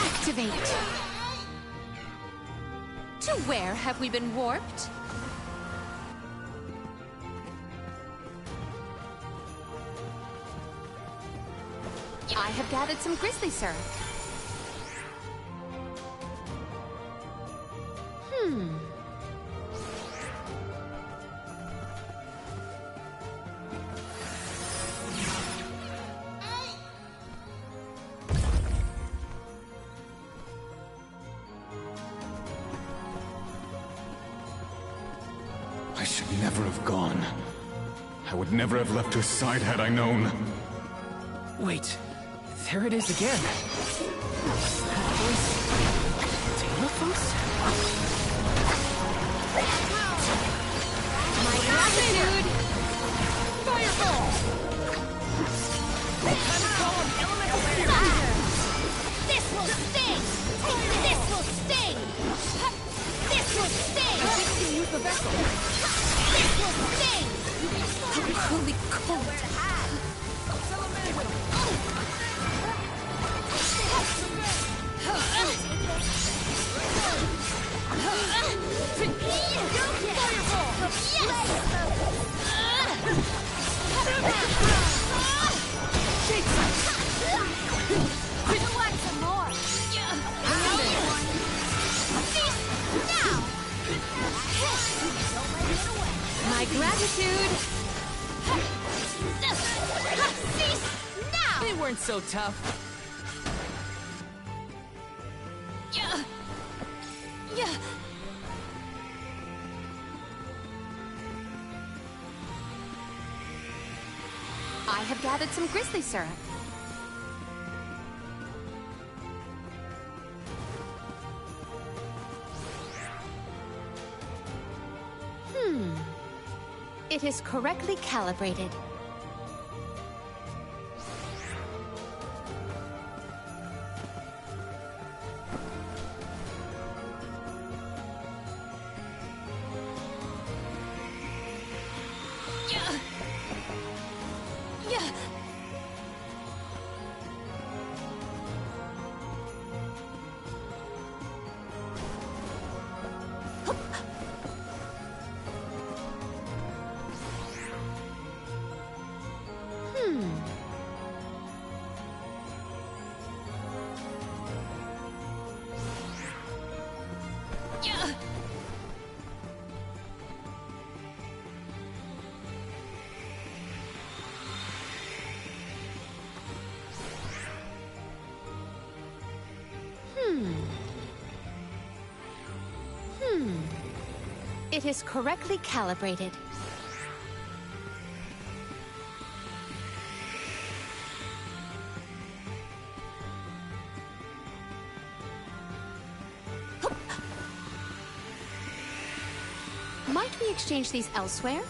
Activate! To where have we been warped? I have gathered some grizzly syrup. I should never have gone. I would never have left her side had I known. Wait, there it is again. That voice... Tailofos? My gratitude! Fireball! Time to call on elemental Thunder! This will sting! This will sting! This will sting! I can use the vessel! This will sting! Holy cold! Fireball! Some more. My gratitude! They weren't so tough. I have gathered some grizzly syrup. It is correctly calibrated. It is correctly calibrated. Might we exchange these elsewhere?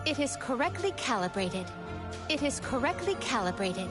It is correctly calibrated. It is correctly calibrated.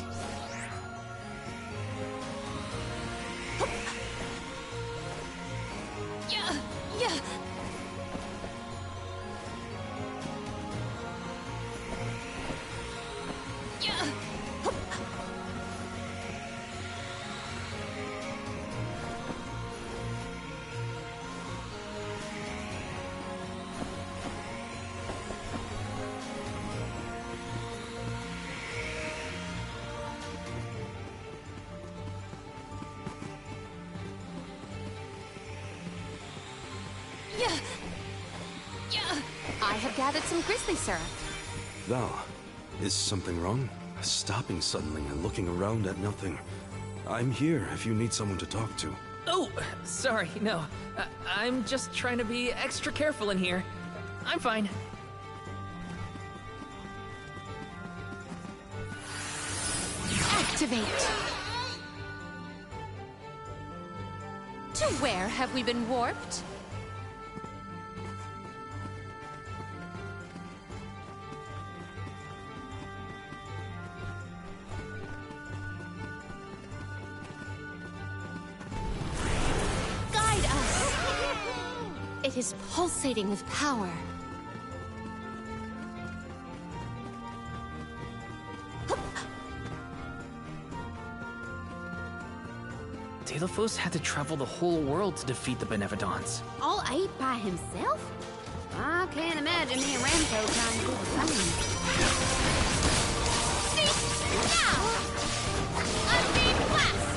I have gathered some grizzly syrup. Val, is something wrong? Stopping suddenly and looking around at nothing. I'm here if you need someone to talk to. Oh, sorry, no. I'm just trying to be extra careful in here. I'm fine. Activate! To where have we been warped? Guide us! It is pulsating with power. Deilophos had to travel the whole world to defeat the Benevodons. All 8 by himself? I can't imagine me and Ramco trying to do the same. Now! Unbeam blast!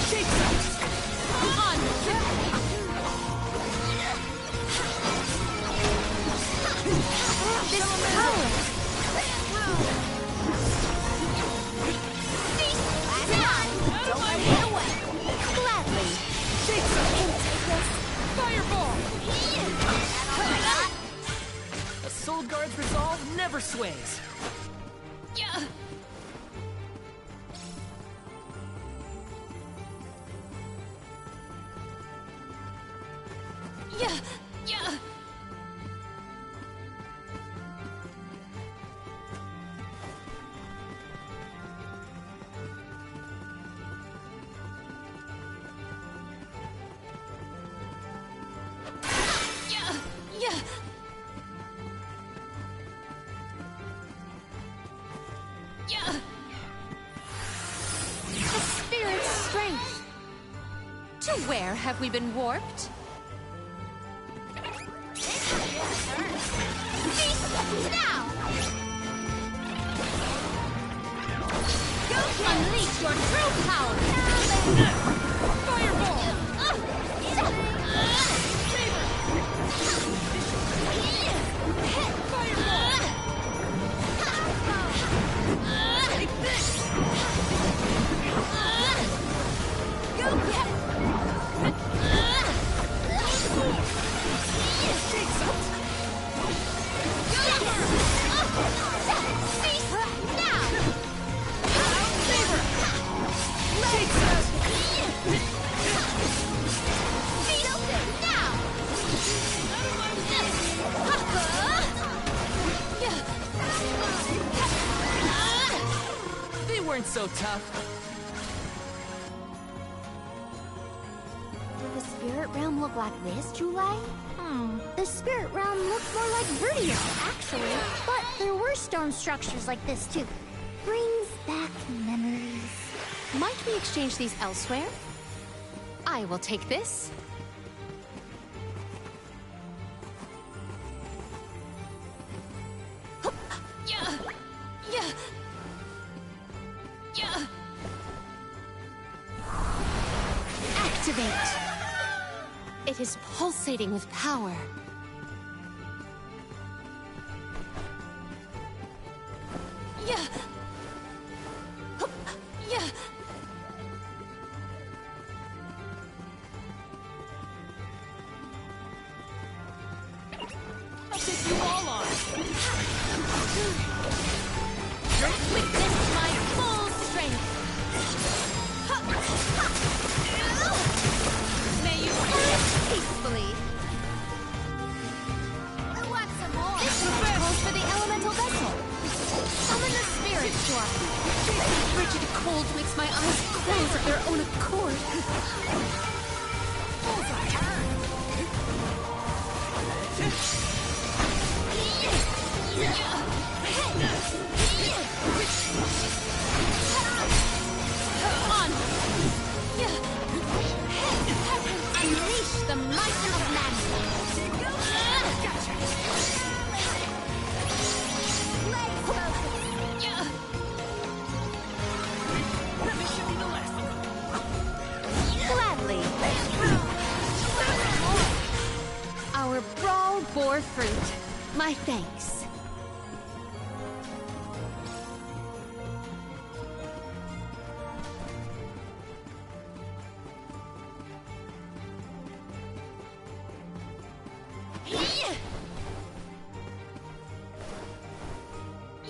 Take ways. Yeah. Yeah. Yeah. Yeah. Yeah. The spirit's strength. To where have we been warped? Now! Go unleash your true power! Fireball! Take this! Go get! They weren't so tough. Did the spirit realm look like this, Julai? The spirit realm looked more like Verdio, actually. But there were stone structures like this, too. Brings back memories. Might we exchange these elsewhere? I will take this. Yeah. Yeah. Yeah. Activate. It is pulsating with power. Yeah. Yeah. I'll take you all on. Witness my full strength. May you perish peacefully. I want some more. This calls for the elemental vessel. Summon the spirit storm. The frigid cold makes my eyes close of their own accord. On! Unleash the might of man! Gladly. Our brawl bore fruit. My thanks. Yeah.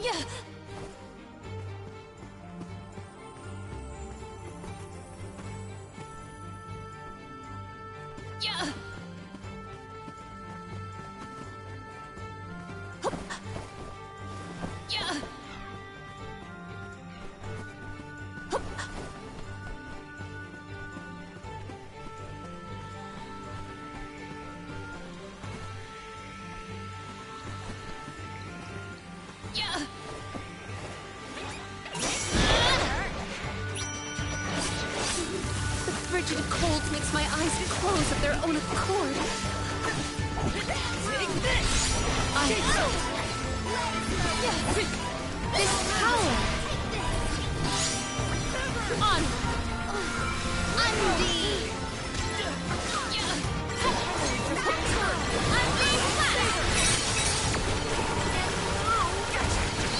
Yeah. Yeah. Yeah. The frigid cold makes my eyes close of their own accord. Take this! This power! On! Undine! Undine flat!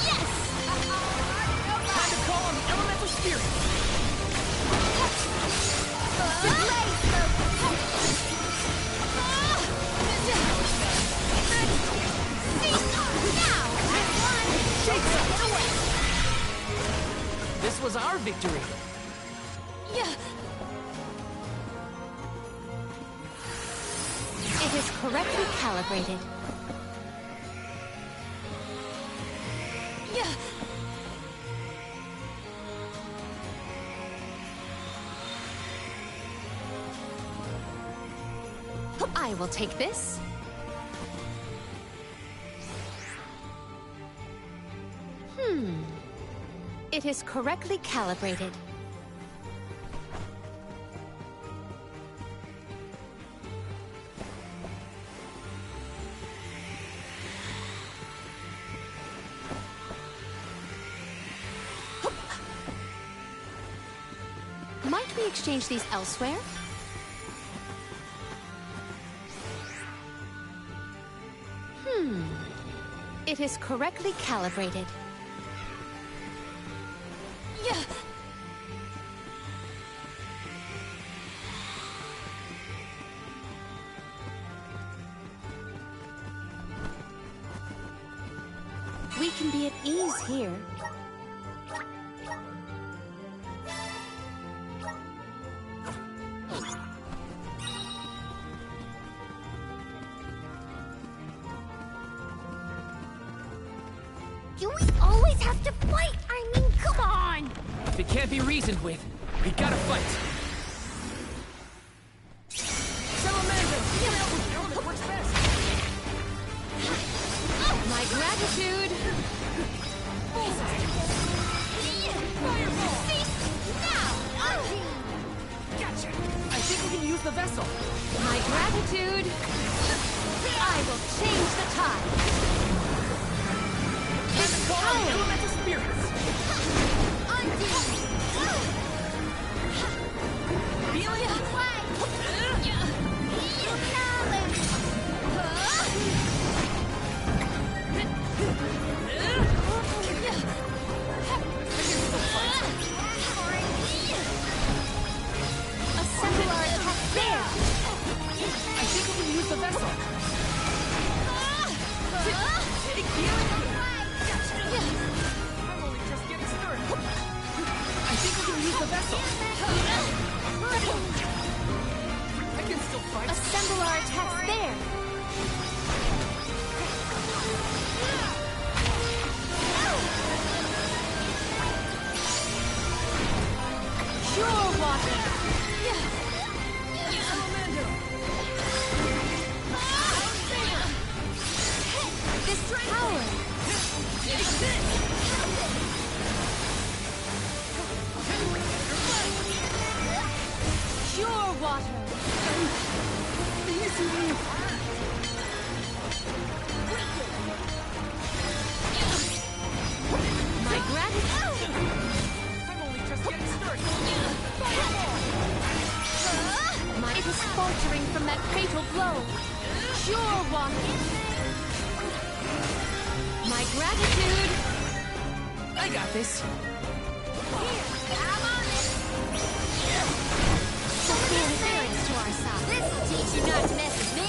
Yes! Time to call on the elemental spirit! Now! victory. Yeah. It is correctly calibrated. Yeah. I will take this. It is correctly calibrated. Might we exchange these elsewhere? It is correctly calibrated. Yeah. We can be at ease here. Do we always have to fight? I mean, come on! If it can't be reasoned with, we gotta fight. My gratitude! Gotcha! I think we can use the vessel. My gratitude! I will change the tide! This power! Elemental spirits! Feeling it? Assemble our attack there! I think we can use the vessel. Take healing! I'm only just getting started. I think we can use the vessel. I can still fight. Assemble our attacks there! Pure water! This power! Pure water! My gratitude! I'm only just getting started. It is faltering from that fatal blow. Pure water! My gratitude! I got this. Sophia spirits to our side. This'll teach you not to mess with me!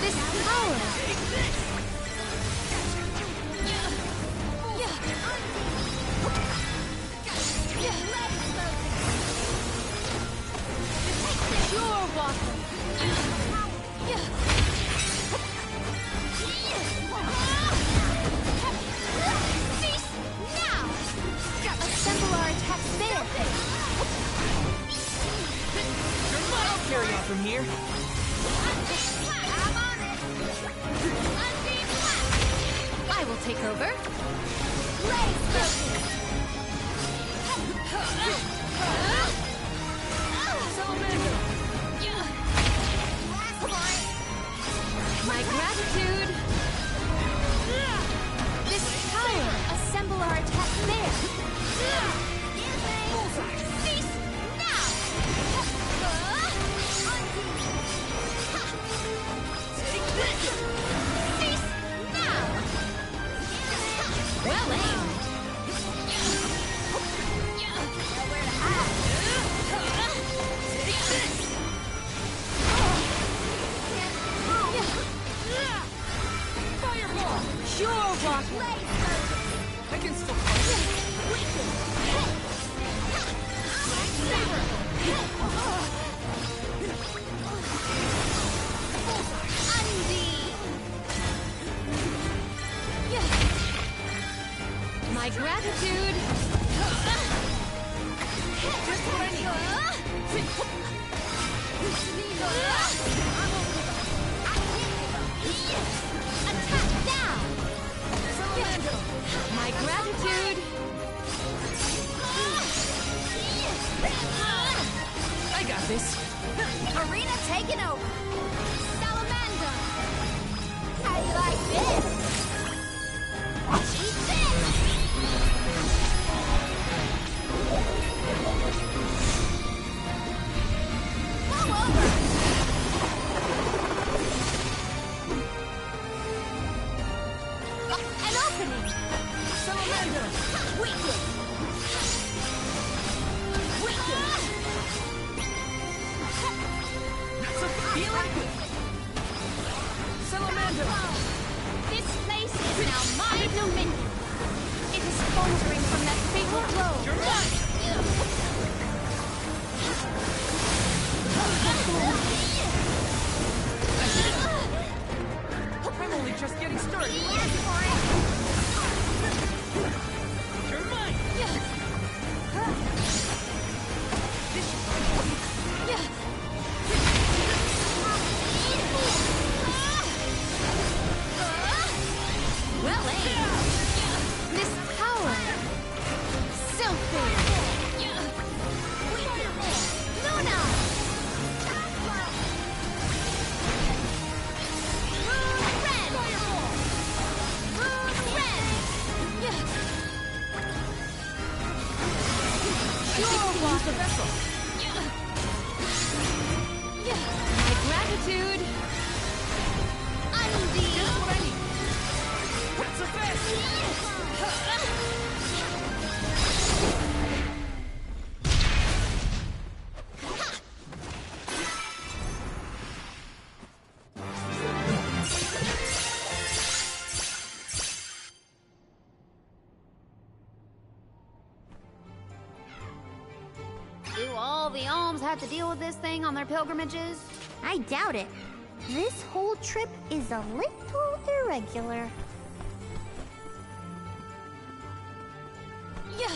This power! Pure water! Cease now! Assemble our attacks there! I'll carry on from here. I will take over. My gratitude. This power. Assemble our attack there. Cease now. Cease now. Well aimed. Fireball! Pure water! I can still My gratitude! Just what I need! Attack now! My gratitude! I got this. Arena taken over. Salamander. How do you like this? Eat this! Come over! An opening! Salamander! Weaken! Weaken! That's a feeling! Salamander! This place is now my dominion! It is faltering from that fatal blow! You're mine! I'm only just getting started! You're mine! Well aimed! This power! Sylphid! Luna! Red! Red! Pure water vessel! My gratitude! Undine! Just what I need! That's a fast! Do all the alms have to deal with this thing on their pilgrimages? I doubt it. This whole trip is a little irregular. Yeah!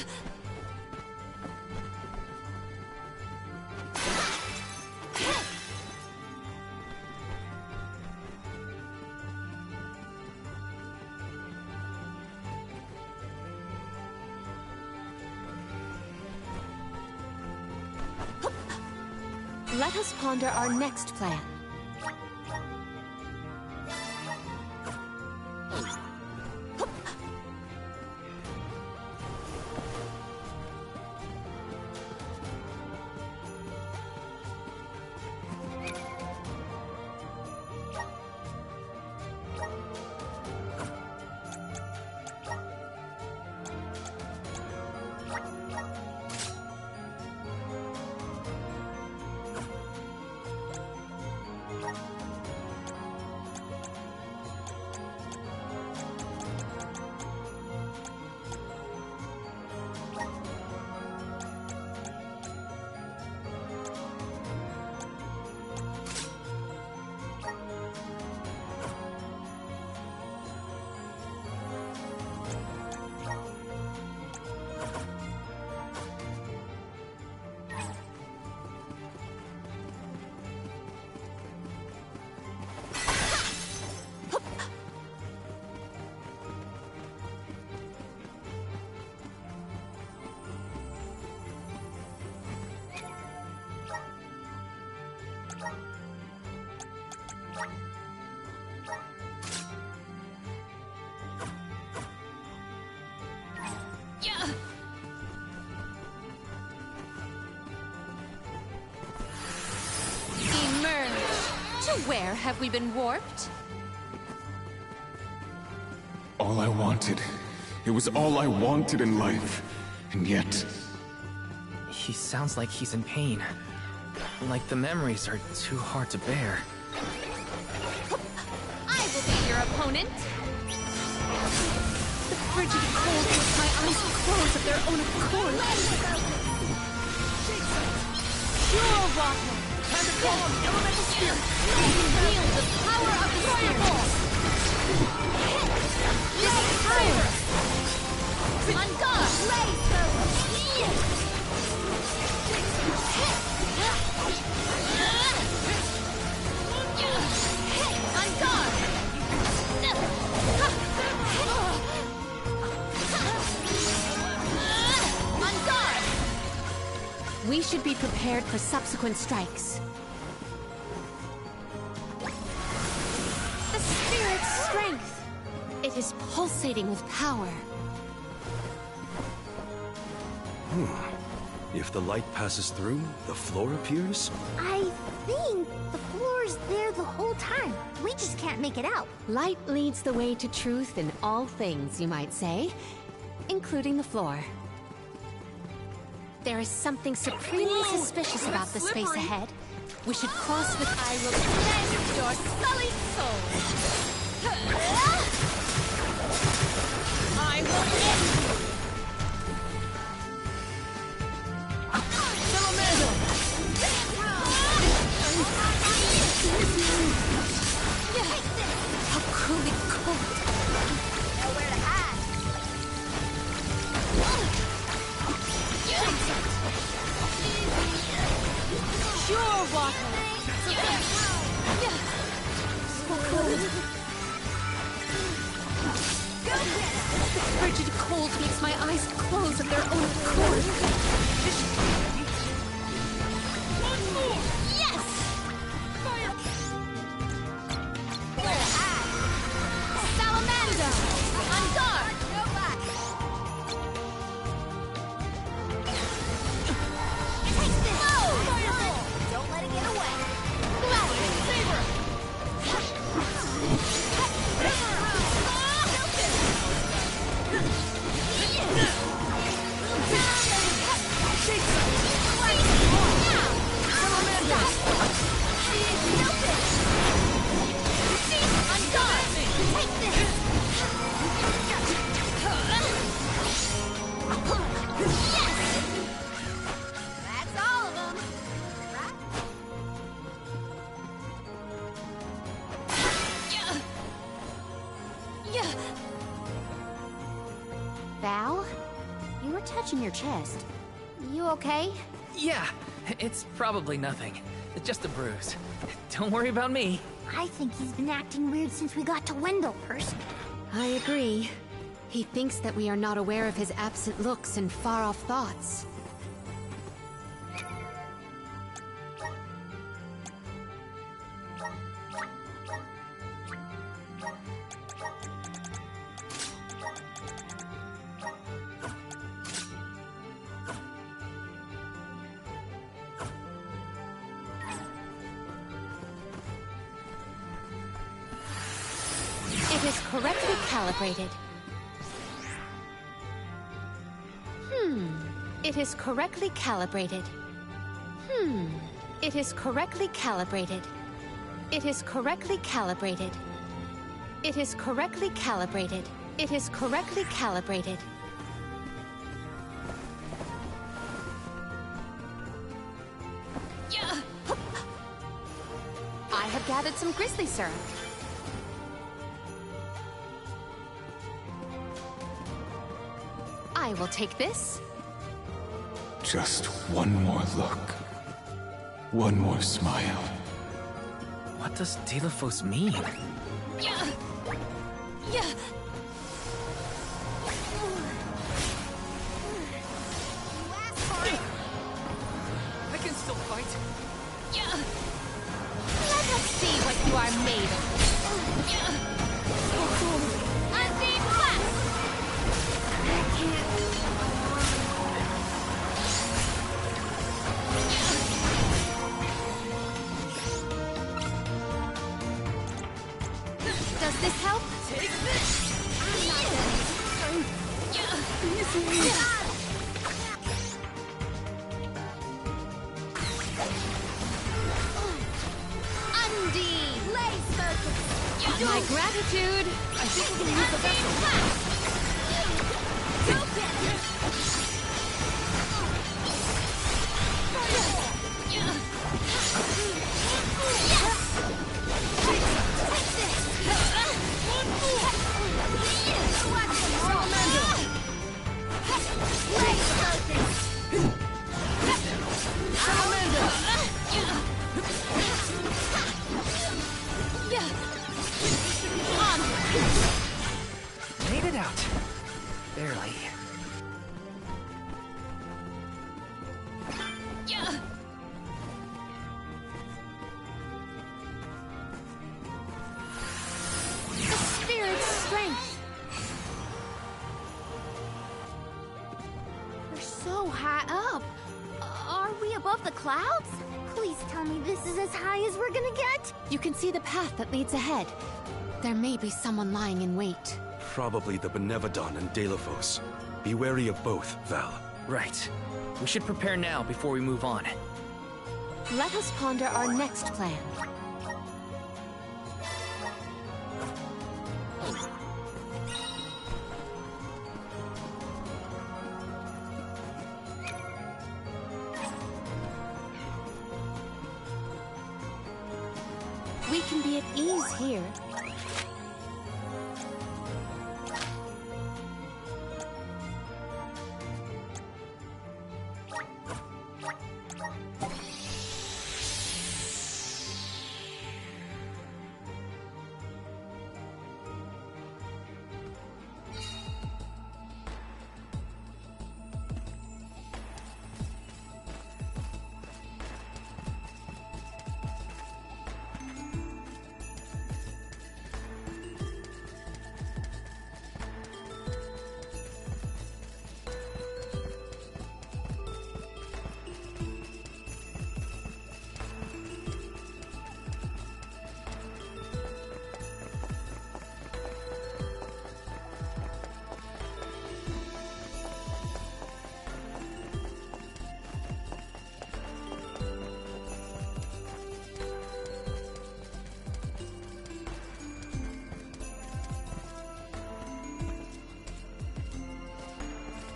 Let us ponder our next plan. To where have we been warped? All I wanted. It was all I wanted in life. And yet... He sounds like he's in pain. Like the memories are too hard to bear. I will be your opponent! The frigid cold makes my eyes close of their own accord. Pure water! Time to call on elemental spirit! Wield the power of the fireball! Use fire! On guard! On guard! On guard! We should be prepared for subsequent strikes. The spirit's strength! It is pulsating with power. If the light passes through, the floor appears? I think the floor's there the whole time. We just can't make it out. Light leads the way to truth in all things, you might say, including the floor. There is something supremely suspicious about the space ahead. We should cross with... I will cleanse your sullied soul. I will end you. How cruelly cold. Nowhere to hide. Pure water. So cold. The frigid cold makes my eyes close of their own accord. Yes! Where to hide? Salamander! On guard! Go back! Take this! Fireball! Don't let it get away! Blast! Saber! That's all of them. Val? You were touching your chest. You okay? Yeah, it's probably nothing. Just a bruise. Don't worry about me. I think he's been acting weird since we got to Wendelhurst. I agree. He thinks that we are not aware of his absent looks and far-off thoughts. It is correctly calibrated. It is correctly calibrated. It is correctly calibrated. It is correctly calibrated. It is correctly calibrated. It is correctly calibrated. I have gathered some grizzly syrup. I will take this. Just one more look. One more smile. What does Delafos mean? I can still fight. Let us see what You are made of Unseen blast! Does this help? Take this! Undine! Blaze focus! My gratitude! I think we're gonna use the vessel! Made it out. Barely. The spirit's strength! We're so high up. Are we above the clouds? Please tell me this is as high as we're gonna get. You can see the path that leads ahead. There may be someone lying in wait. Probably the Benevodon and Delafos. Be wary of both, Val. Right. We should prepare now before we move on. Let us ponder our next plan. We can be at ease here.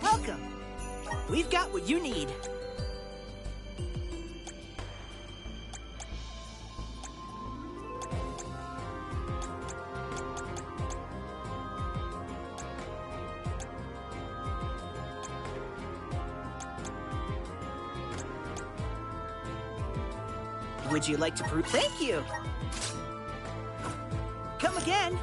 Welcome. We've got what you need. Would you like to prove? Thank you. Come again.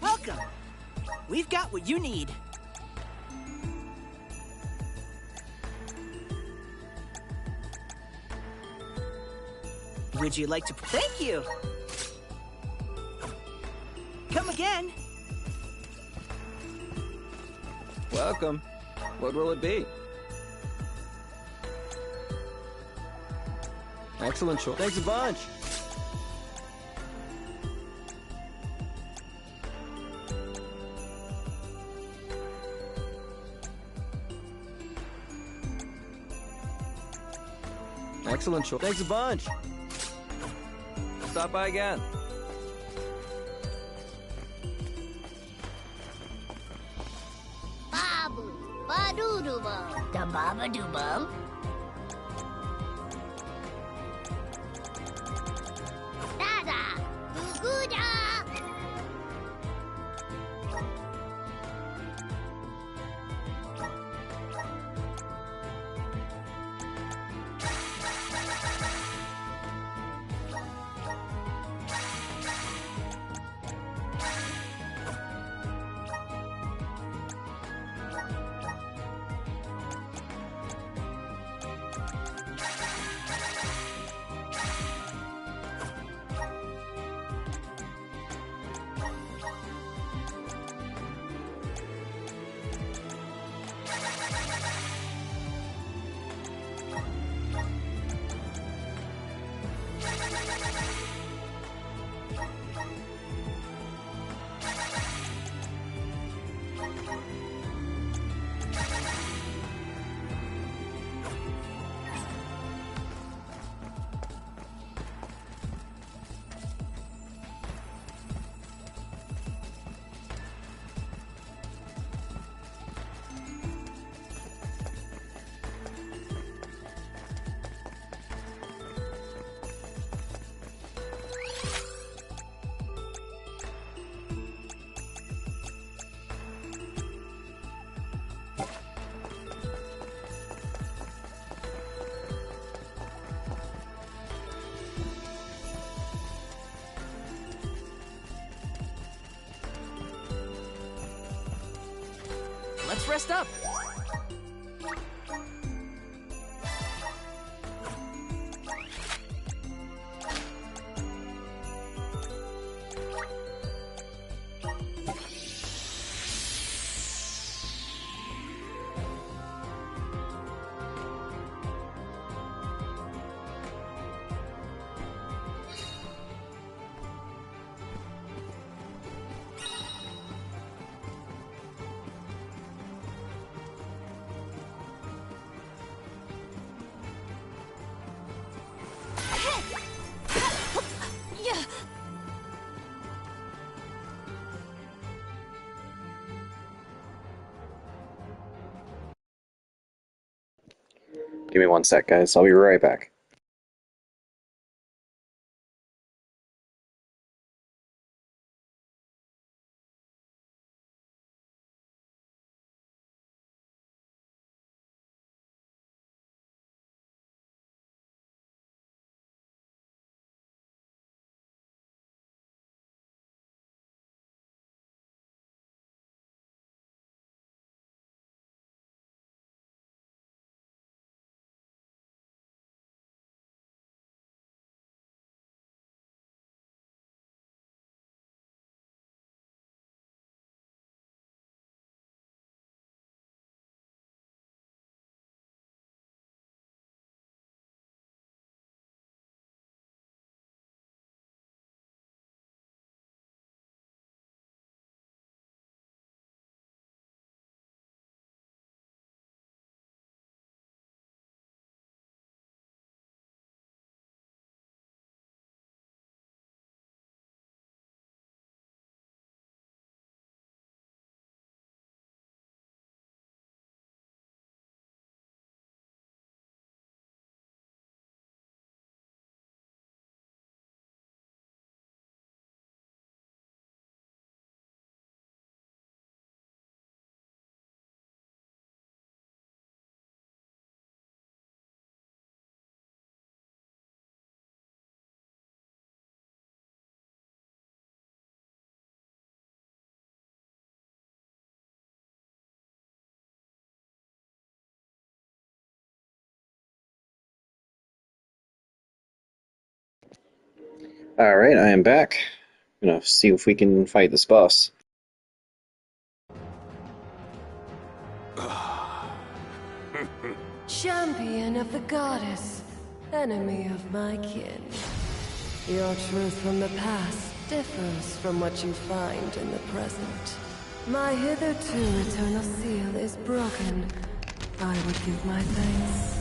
Welcome. We've got what you need. Would you like to? Thank you. Come again. Welcome. What will it be? Excellent choice. Thanks a bunch. Excellent choice. Thanks a bunch. Stop by again. Babu, ba-doo-doo-bum, da ba-ba-doo-bum. Da-da, goo-goo-da. Let's rest up. Give me 1 sec, guys. I'll be right back. Alright, I am back. I'm gonna see if we can fight this boss. Champion of the goddess, enemy of my kin. Your truth from the past differs from what you find in the present. My hitherto eternal seal is broken. I would give my thanks.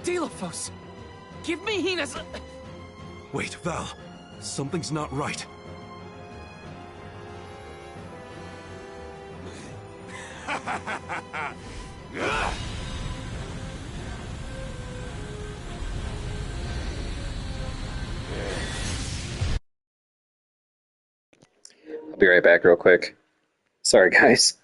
Deilophos! Give me Hina's... Wait, Val. Something's not right. I'll be right back real quick. Sorry, guys.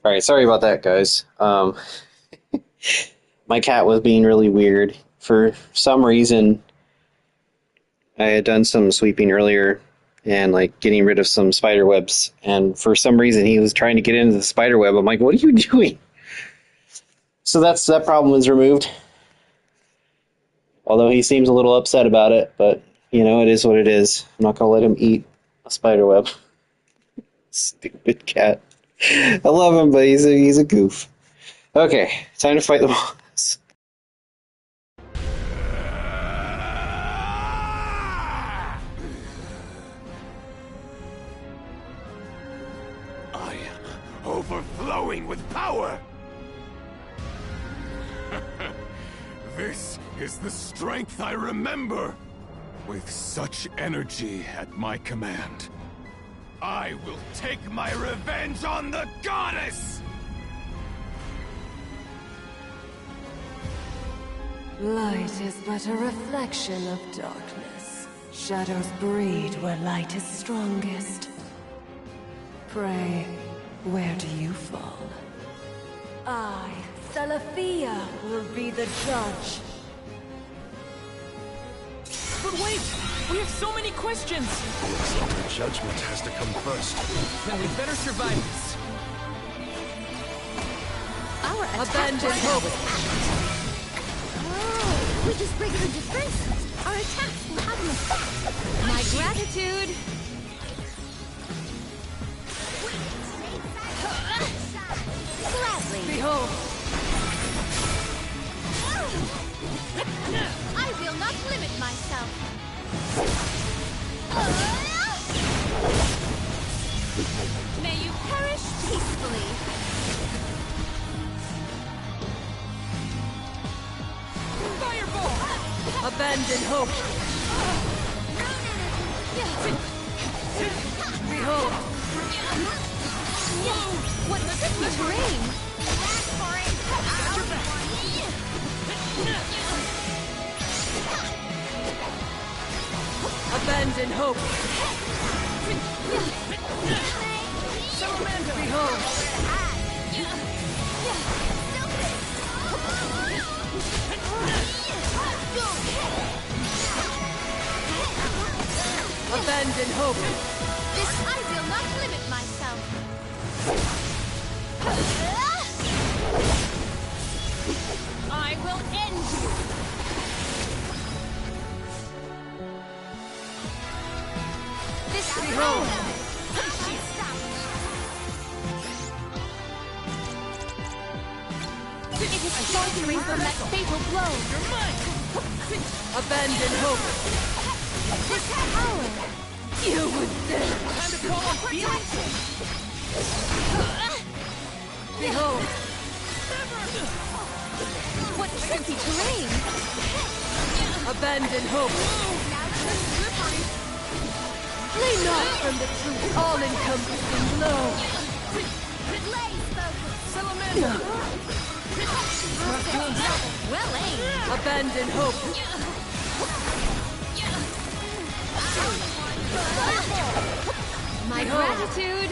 Alright, sorry about that, guys. My cat was being really weird. For some reason, I had done some sweeping earlier and like getting rid of some spider webs, and for some reason he was trying to get into the spider web. I'm like, what are you doing? So that problem was removed. Although he seems a little upset about it, but you know, it is what it is. I'm not gonna let him eat a spider web. Stupid cat. I love him, but he's a goof. Okay, time to fight the boss. I am overflowing with power! This is the strength I remember. With such energy at my command, I will take my revenge on the goddess! Light is but a reflection of darkness. Shadows breed where light is strongest. Pray, where do you fall? I, Celestia, will be the judge. But wait! We have so many questions! Looks like the judgment has to come first. Then we better survive this. Our Abandon hope. Oh, we just break the defenses. Our attacks will have an effect. My gratitude! Gladly. Behold! I will not limit myself. May you perish peacefully. Fireball! Abandon hope! Behold! What tricky terrain! Abandon hope! Salamander! Behold! Abandon hope! This I will not limit myself. I will end you. This Behold! It is faltering from that fatal blow. You're mine! Abandon hope! This power. You would dare! Time to call on feelings? Behold! What tricky terrain. Abandon hope! Flee not from the truth, all-encompassing blow! Salamander! Well aimed. Abandon hope! My gratitude.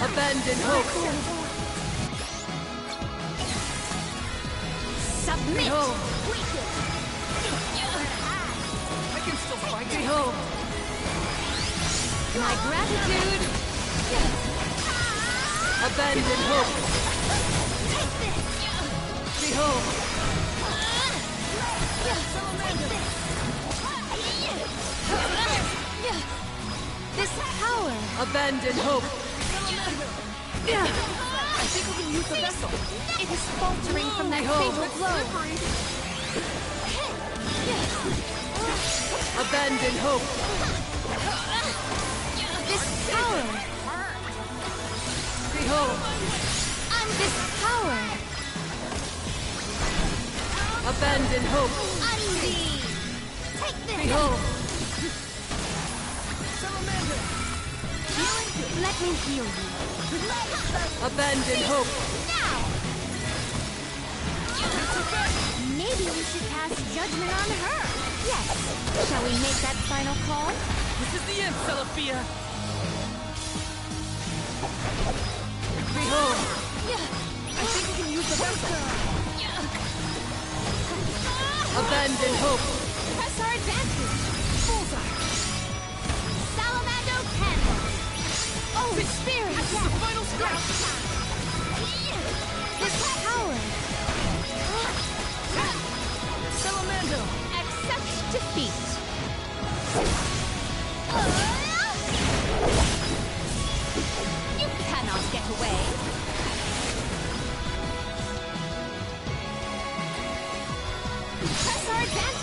Abandon hope! Submit. Behold! I can still fight. Behold! My gratitude. Abandon hope! Behold! This power. Abandon hope! I think we can use the vessel. It is faltering from that fatal blow. Abandon hope! This power. Behold! This power. Abandon hope! Undi. Take this. Behold! Let me heal you. Abandon hope! Maybe we should cast judgment on her. Yes. Shall we make that final call? This is the end, Celestia. Behold! I think we can use the vessel. Abandon hope! Press our advantage. Bullseye. Salamando Candle. Oh, spirit. This is the final strike. This power. Salamando. Accept defeat. You cannot get away. Press our advantage.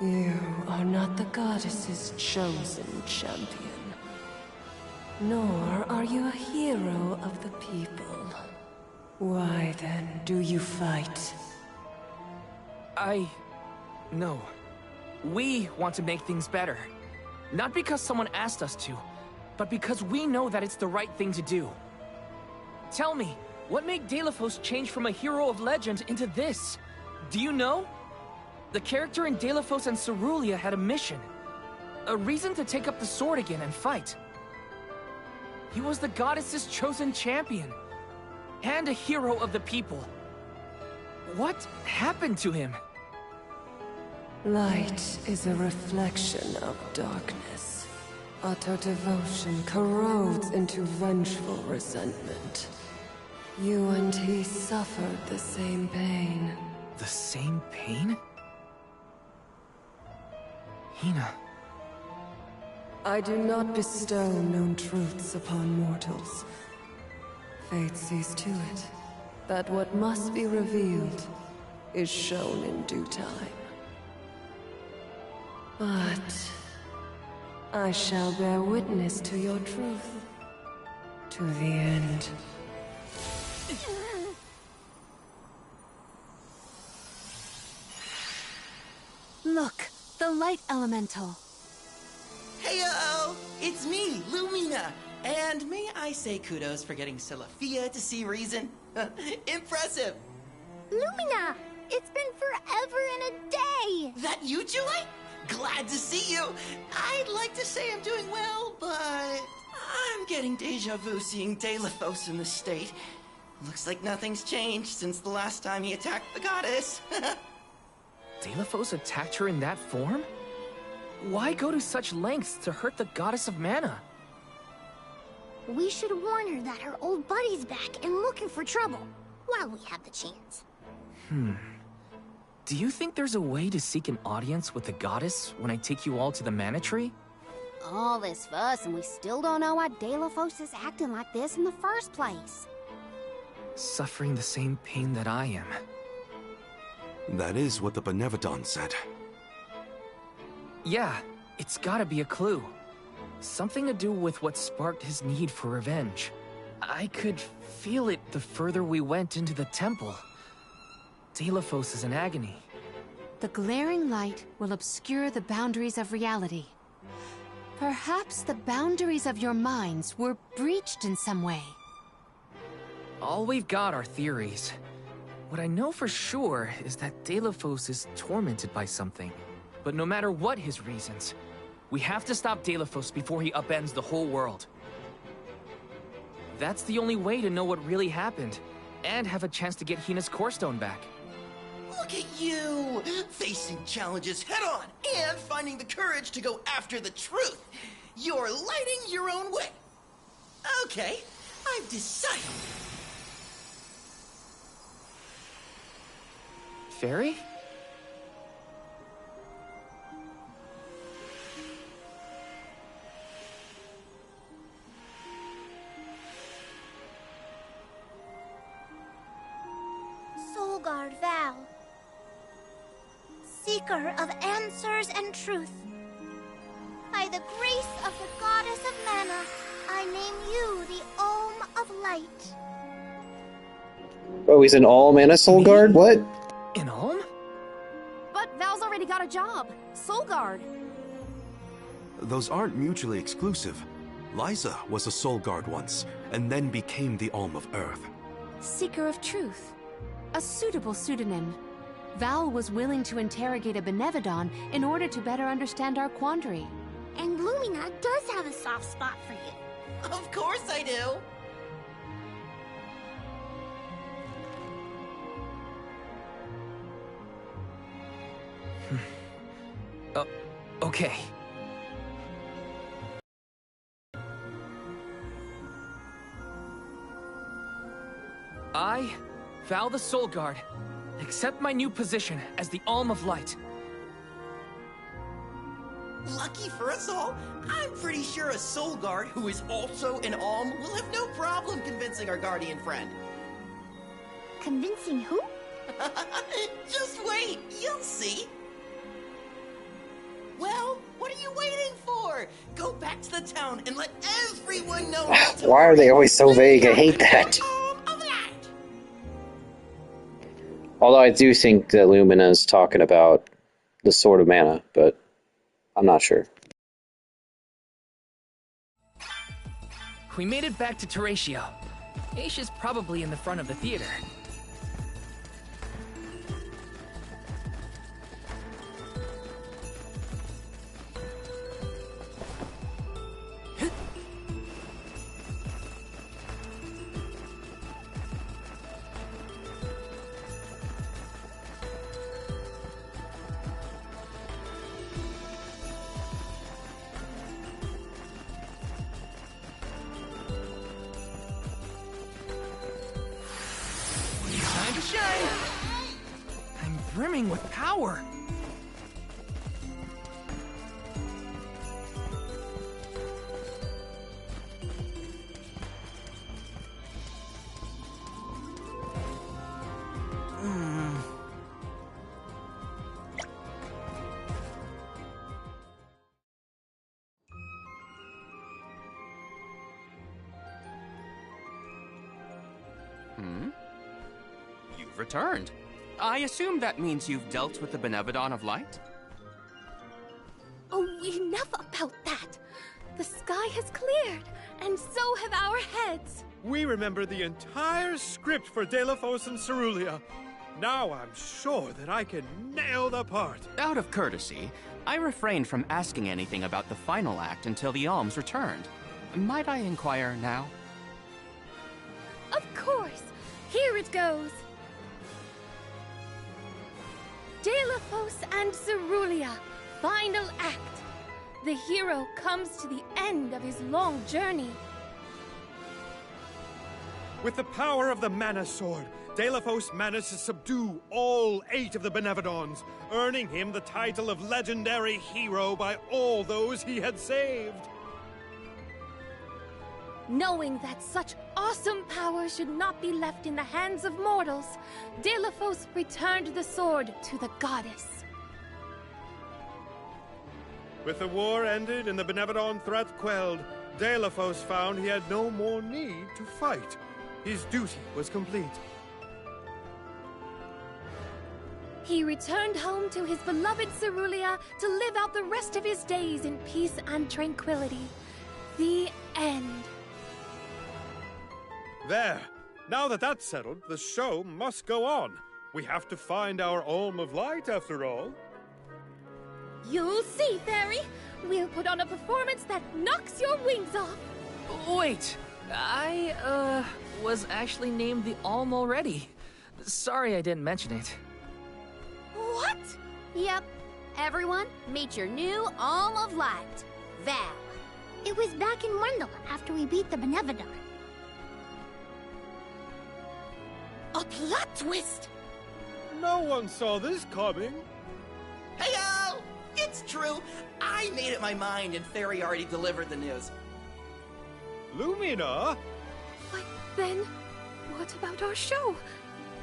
You are not the goddess's chosen champion. Nor are you a hero of the people. Why then do you fight? No. We want to make things better. Not because someone asked us to, but because we know that it's the right thing to do. Tell me, what made Delafos change from a hero of legend into this? Do you know? The character in Delafos and Cerulia had a mission. A reason to take up the sword again and fight. He was the goddess's chosen champion. And a hero of the people. What happened to him? Light is a reflection of darkness. Utter devotion corrodes into vengeful resentment. You and he suffered the same pain. The same pain? Hina. I do not bestow known truths upon mortals. Fate sees to it that what must be revealed is shown in due time. But I shall bear witness to your truth to the end. Look, the light elemental. Heyo! It's me, Lumina! And may I say kudos for getting Celestia to see reason? Impressive! Lumina! It's been forever and a day! That you, Julie? Glad to see you! I'd like to say I'm doing well, but I'm getting deja vu seeing Delafos in this state. Looks like nothing's changed since the last time he attacked the goddess. Delafos attacked her in that form? Why go to such lengths to hurt the goddess of mana? We should warn her that her old buddy's back and looking for trouble, while we have the chance. Do you think there's a way to seek an audience with the goddess when I take you all to the Mana Tree? All this fuss and we still don't know why Delafos is acting like this in the first place. Suffering the same pain that I am. That is what the Benevodon said. Yeah, it's gotta be a clue. Something to do with what sparked his need for revenge. I could feel it the further we went into the temple. Delafos is in agony. The glaring light will obscure the boundaries of reality. Perhaps the boundaries of your minds were breached in some way. All we've got are theories. What I know for sure is that Delafos is tormented by something. But no matter what his reasons, we have to stop Delafos before he upends the whole world. That's the only way to know what really happened, and have a chance to get Hina's Core Stone back. Look at you! Facing challenges head-on, and finding the courage to go after the truth! You're lighting your own way! Okay, I've decided. Fairy? Solgard Val, seeker of answers and truth. By the grace of the goddess of mana, I name you the Olm of Light. Oh, he's an all-mana Solgard? What? An Olm? But Val's already got a job. Solgard. Those aren't mutually exclusive. Liza was a Solgard once, and then became the Olm of Earth. Seeker of Truth. A suitable pseudonym. Val was willing to interrogate a Benevodon in order to better understand our quandary. And Lumina does have a soft spot for you. Of course I do! Okay. I, Val the Solgard, accept my new position as the Olm of Light. Lucky for us all, I'm pretty sure a Solgard who is also an Olm will have no problem convincing our guardian friend. Convincing who? Just wait, you'll see. more! Go back to the town and let everyone know Why are they always so vague? I hate that. Although I do think that Lumina is talking about the Sword of Mana, but I'm not sure. We made it back to Teratio. Aisha's probably in the front of the theater. Time to shine! I'm brimming with power. You've returned. I assume that means you've dealt with the Benevodon of Light? Oh, enough about that. The sky has cleared, and so have our heads. We remember the entire script for Delafos and Cerulia. Now I'm sure that I can nail the part. Out of courtesy, I refrained from asking anything about the final act until the alms returned. Might I inquire now? Of course. Here it goes. Delafos and Cerulia, final act. The hero comes to the end of his long journey. With the power of the Mana Sword, Delafos managed to subdue all 8 of the Benevodons, earning him the title of legendary hero by all those he had saved. Knowing that such awesome power should not be left in the hands of mortals, Delafos returned the sword to the goddess. With the war ended and the Benevodon threat quelled, Delafos found he had no more need to fight. His duty was complete. He returned home to his beloved Cerulia to live out the rest of his days in peace and tranquility. The end. There. Now that that's settled, the show must go on. We have to find our Alm of Light, after all. You'll see, Fairy. We'll put on a performance that knocks your wings off. Wait, I, was actually named the Alm already. Sorry I didn't mention it. What? Yep. Everyone, meet your new Alm of Light, Val. It was back in Wendel after we beat the Benevodon. A plot twist! No one saw this coming. Heyo! It's true. I made up my mind and Fairy already delivered the news. Lumina? But then, what about our show?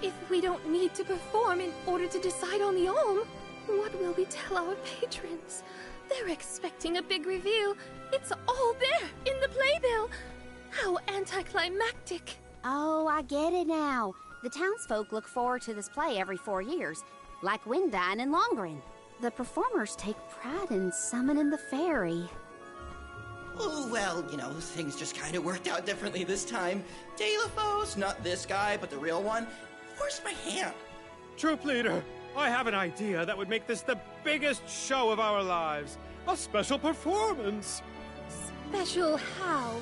If we don't need to perform in order to decide on the Alm, what will we tell our patrons? They're expecting a big reveal. It's all there in the playbill. How anticlimactic. Oh, I get it now. The townsfolk look forward to this play every 4 years, like Windine and Longren. The performers take pride in summoning the fairy. Oh, well, you know, things just kind of worked out differently this time. Delafos, not this guy, but the real one, forced my hand. Troop leader, I have an idea that would make this the biggest show of our lives. A special performance. Special how?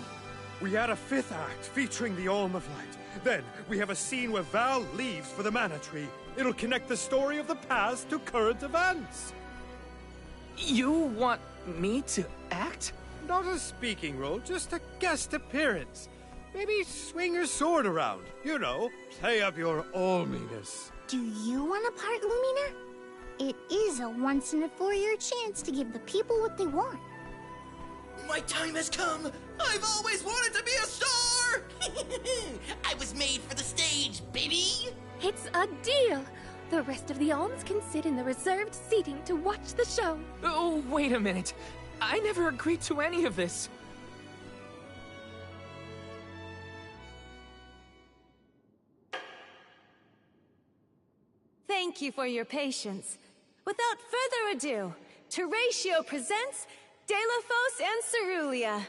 We had a 5th act featuring the Alm of Light. Then, we have a scene where Val leaves for the Mana Tree. It'll connect the story of the past to current events. You want me to act? Not a speaking role, just a guest appearance. Maybe swing your sword around. You know, play up your alminess. Do you want a part, Lumina? It is a once-in-a-4-year chance to give the people what they want. My time has come! I've always wanted to be a star! I was made for the stage, baby! It's a deal! The rest of the alms can sit in the reserved seating to watch the show. Oh, wait a minute. I never agreed to any of this. Thank you for your patience. Without further ado, Teratio presents Deilophos and Cerulia.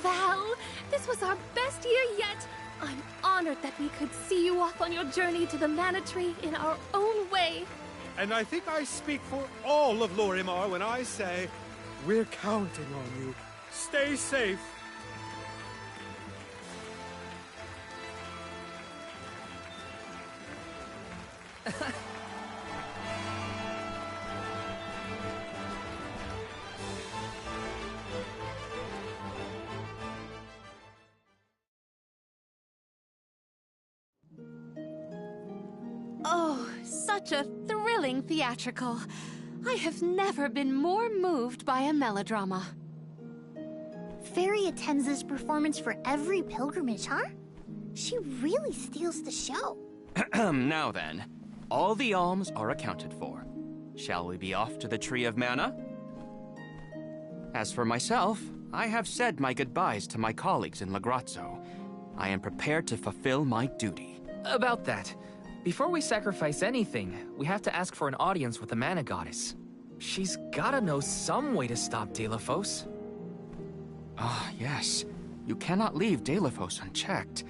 Val, this was our best year yet. I'm honored that we could see you off on your journey to the Mana Tree in our own way. And I think I speak for all of Lorimar when I say, we're counting on you. Stay safe. Oh, such a thrilling theatrical. I have never been more moved by a melodrama. Fairy attends this performance for every pilgrimage, huh? She really steals the show. Now then, all the alms are accounted for. Shall we be off to the Tree of Mana? As for myself, I have said my goodbyes to my colleagues in Lagrazzo. I am prepared to fulfill my duty. About that, before we sacrifice anything, we have to ask for an audience with the Mana Goddess. She's gotta know some way to stop Deilophos. Ah, yes. You cannot leave Deilophos unchecked.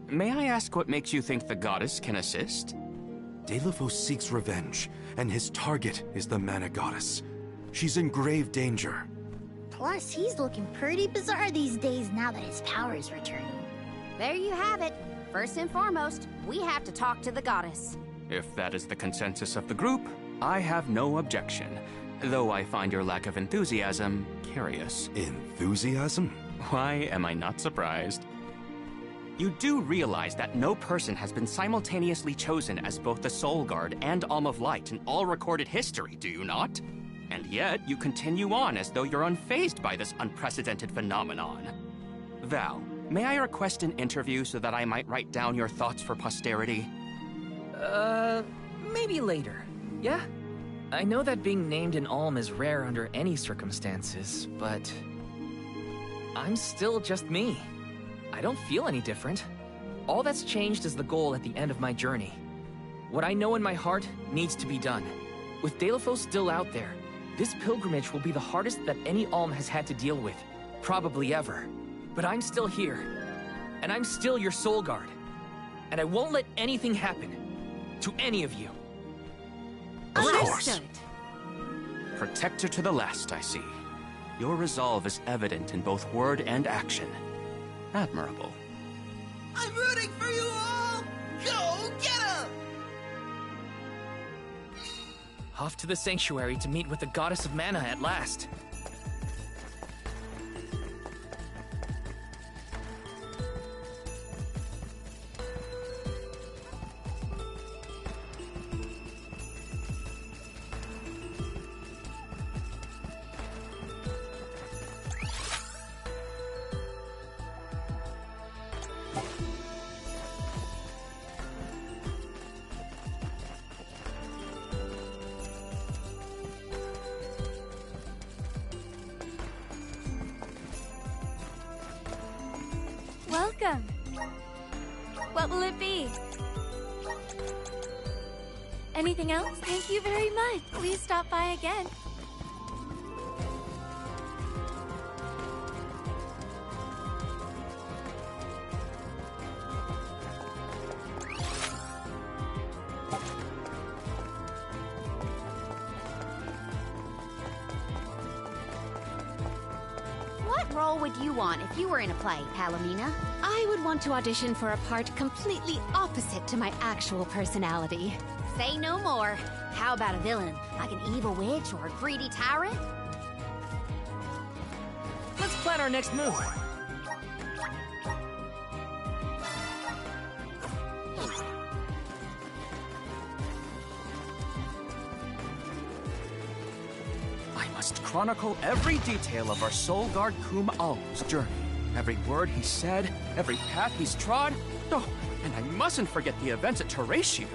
May I ask what makes you think the goddess can assist? Deilophos seeks revenge, and his target is the Mana Goddess. She's in grave danger. Plus, he's looking pretty bizarre these days now that his power is returning. There you have it. First and foremost, we have to talk to the goddess. If that is the consensus of the group, I have no objection. Though I find your lack of enthusiasm curious. Enthusiasm? Why am I not surprised? You do realize that no person has been simultaneously chosen as both the Soul Guard and Alm of Light in all recorded history, do you not? And yet, you continue on as though you're unfazed by this unprecedented phenomenon. Val, may I request an interview so that I might write down your thoughts for posterity? Maybe later, yeah? I know that being named an Alm is rare under any circumstances, but I'm still just me. I don't feel any different. All that's changed is the goal at the end of my journey. What I know in my heart needs to be done. With Deilophos still out there, this pilgrimage will be the hardest that any Alm has had to deal with, probably ever. But I'm still here, and I'm still your Soul Guard. And I won't let anything happen to any of you. Of course. Protector to the last, I see. Your resolve is evident in both word and action. Admirable. I'm rooting for you all! Go get 'em! Off to the sanctuary to meet with the Goddess of Mana at last. welcome. What will it be? Anything else? Thank you very much. Please stop by again. What role would you want if you were in a play, Palomina? I would want to audition for a part completely opposite to my actual personality. Say no more. How about a villain, like an evil witch or a greedy tyrant? Let's plan our next move. I must chronicle every detail of our Soul Guard Kum Alm's journey. Every word he said, every path he's trod. Oh, and I mustn't forget the events at Terratio.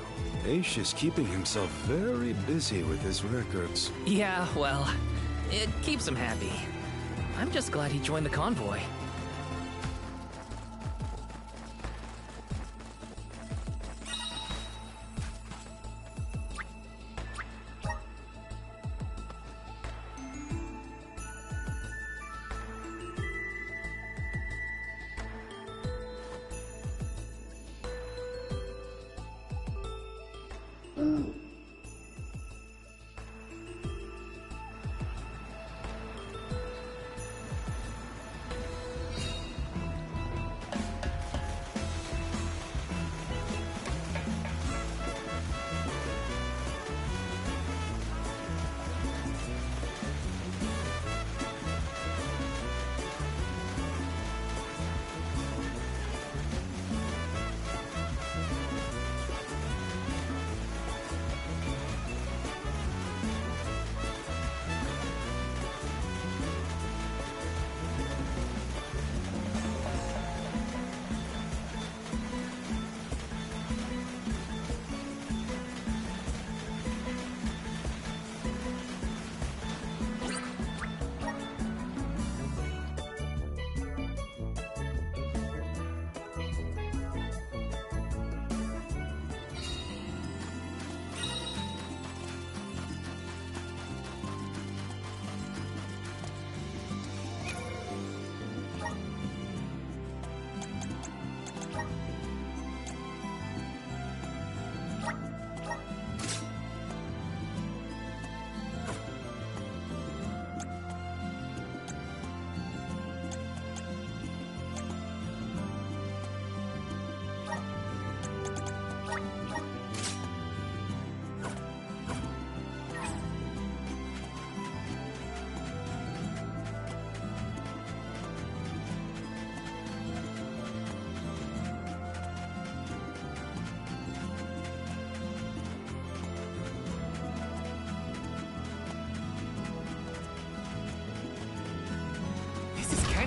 Aish is keeping himself very busy with his records. Yeah, well, it keeps him happy. I'm just glad he joined the convoy.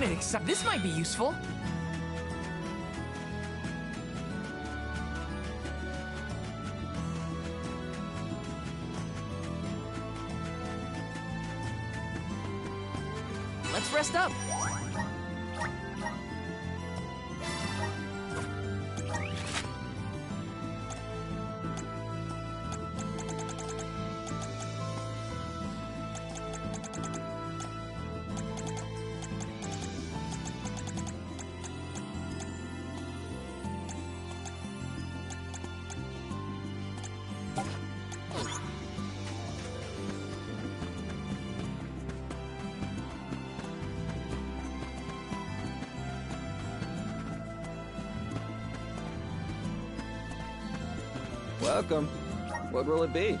Except this might be useful. Let's rest up. Welcome. What will it be?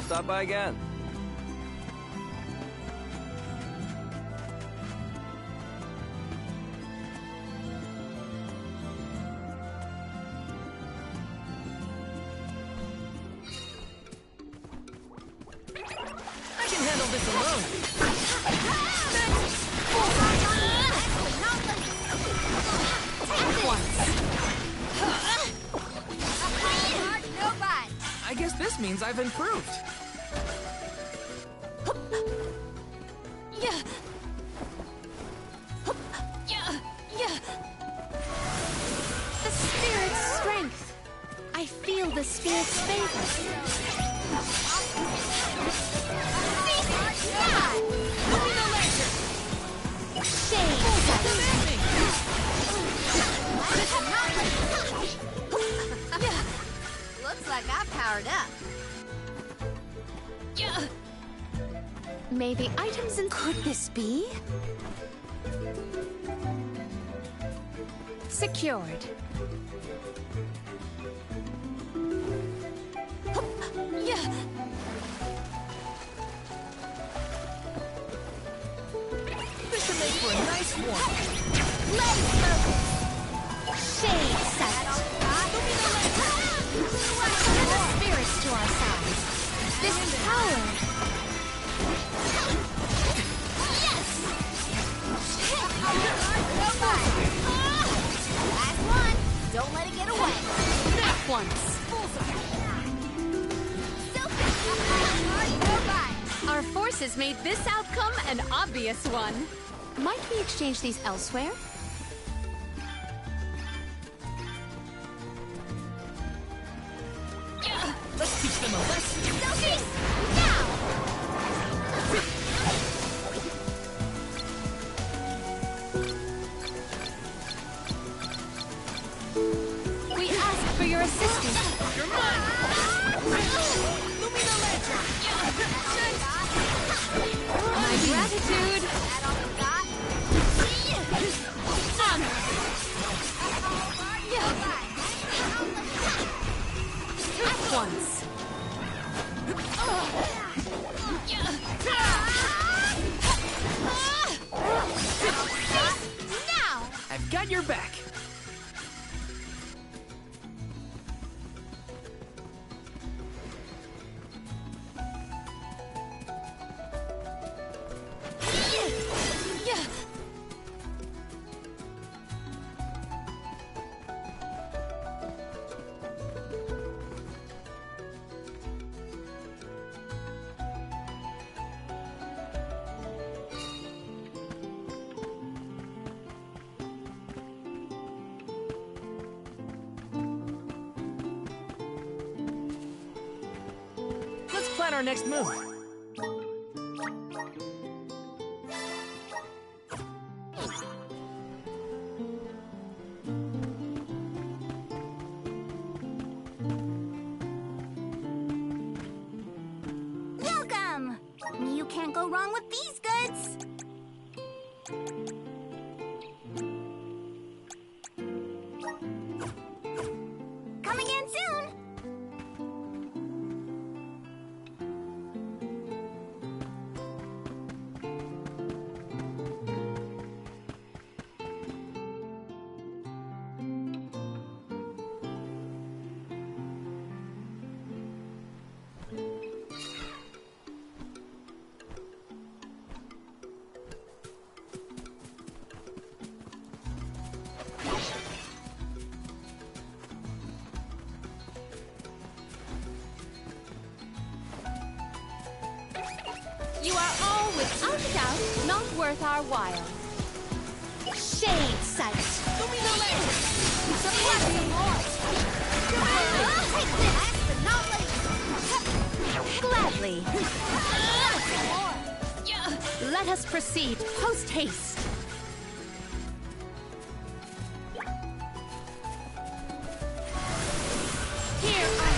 Stop by again. means I've improved. Yeah. Yeah. The spirit's strength. I feel the spirit's favor. Looks like I powered up. May the items in... Could this be? Secured. This should make for a nice one. Let's focus. Shade sight. The spirits to our side. This power. Yes. Last one. Don't let it get away. That once. Our forces made this outcome an obvious one. Might we exchange these elsewhere? Let's teach them a lesson. Selfies, now! We ask for your assistance. You're mine! Lumina Lantern! My gratitude. At once. Now! I've got your back. Let's plan our next move. Welcome! You can't go wrong with these goods. Come again soon! You are all, without doubt, not worth our while. Shade sight. Lumina Lantern! Supply some more! Take this! Last but not least! Gladly. Some more! Let us proceed post-haste. Here are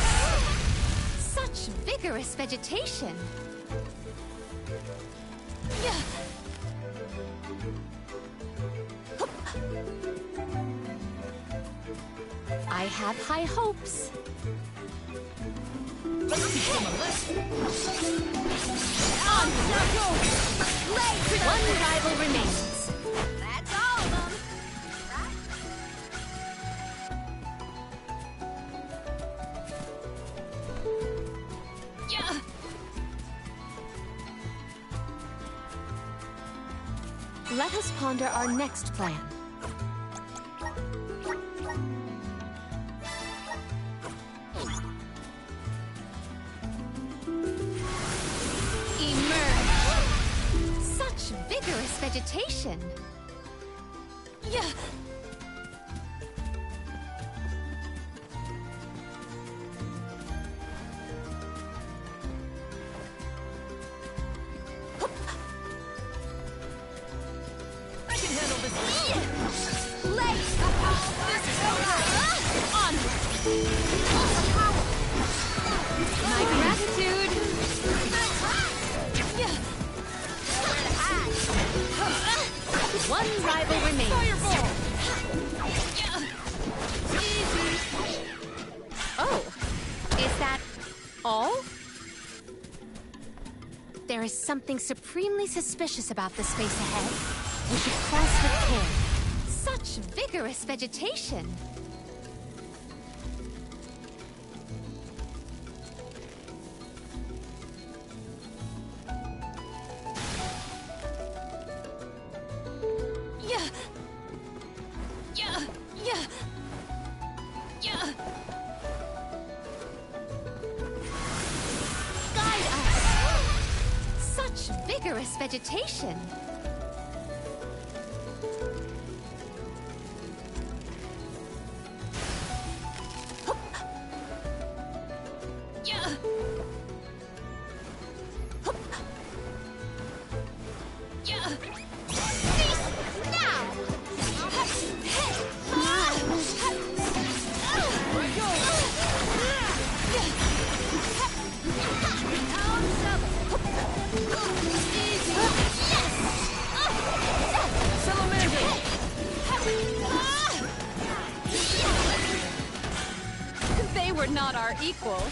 such vigorous vegetation. I have high hopes. Let's teach them a lesson. On now go! One rival remains. That's all of them! Let us ponder our next plan. vegetation. Yeah. I can handle this. Let's this is over. My gratitude. One rival remains. Fireball! Oh, is that all? There is something supremely suspicious about the space ahead. We should cross with care. Such vigorous vegetation. Guide us. Such vigorous vegetation. They were not our equal.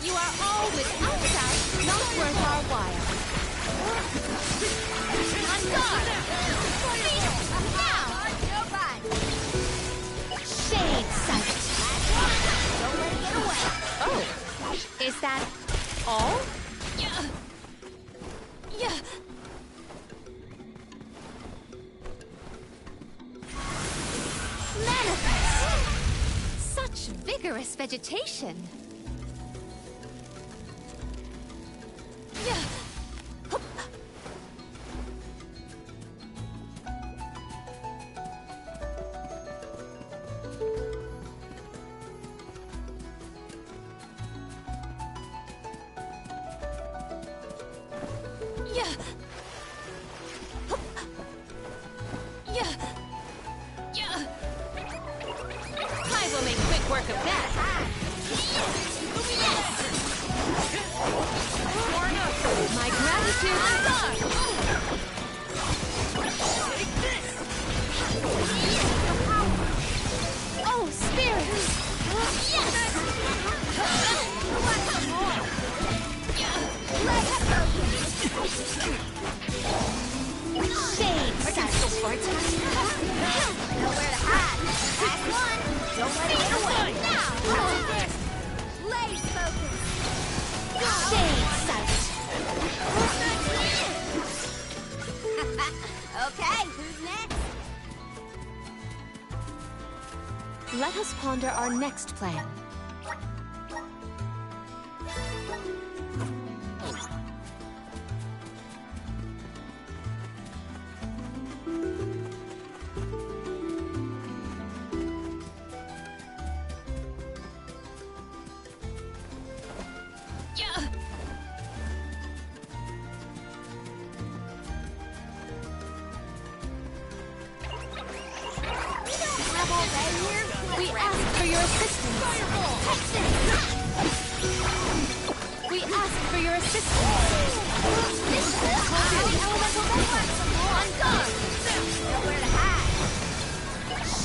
You are all without doubt not worth our while. On guard! Now! Shade sight! Don't let it get away! Oh, is that all? Manifest! Such vigorous vegetation. I will make quick work of that. My gratitude. Oh, spirits! Shade sight. Nowhere to hide. Last one. Don't let it get away. Now. Lace focus. Shade sight. Okay, who's next? Let us ponder our next plan. We ask for your assistance. We ask for your assistance. This is the elemental force. On guard. Nowhere to hide.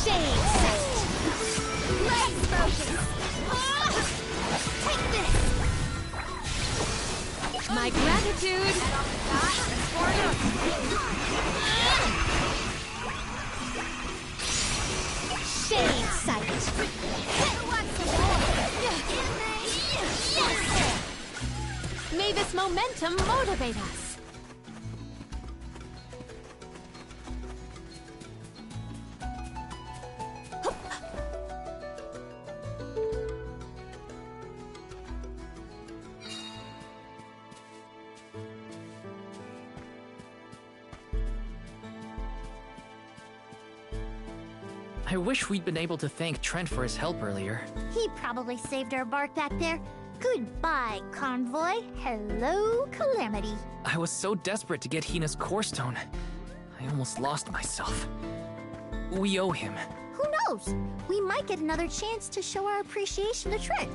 Shade sight! Blaze focus! Take this! My gratitude! Shade sight! May this momentum motivate us! I wish we'd been able to thank Trent for his help earlier. He probably saved our bark back there. Goodbye, Convoy. Hello, Calamity. I was so desperate to get Hina's Core Stone. I almost lost myself. We owe him. Who knows? We might get another chance to show our appreciation to Trent.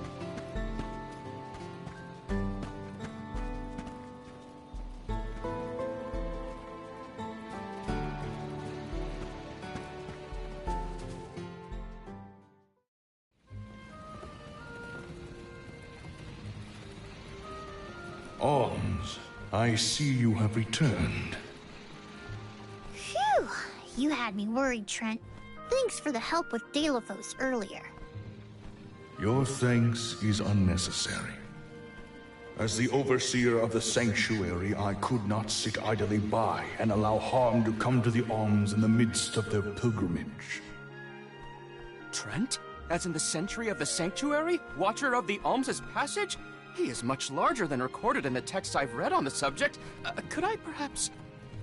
Alms, I see you have returned. Phew! You had me worried, Trent. Thanks for the help with Deilophos earlier. Your thanks is unnecessary. As the overseer of the sanctuary, I could not sit idly by and allow harm to come to the Alms in the midst of their pilgrimage. Trent? As in the Sentry of the Sanctuary? Watcher of the Alms' Passage? He is much larger than recorded in the texts I've read on the subject. Could I perhaps...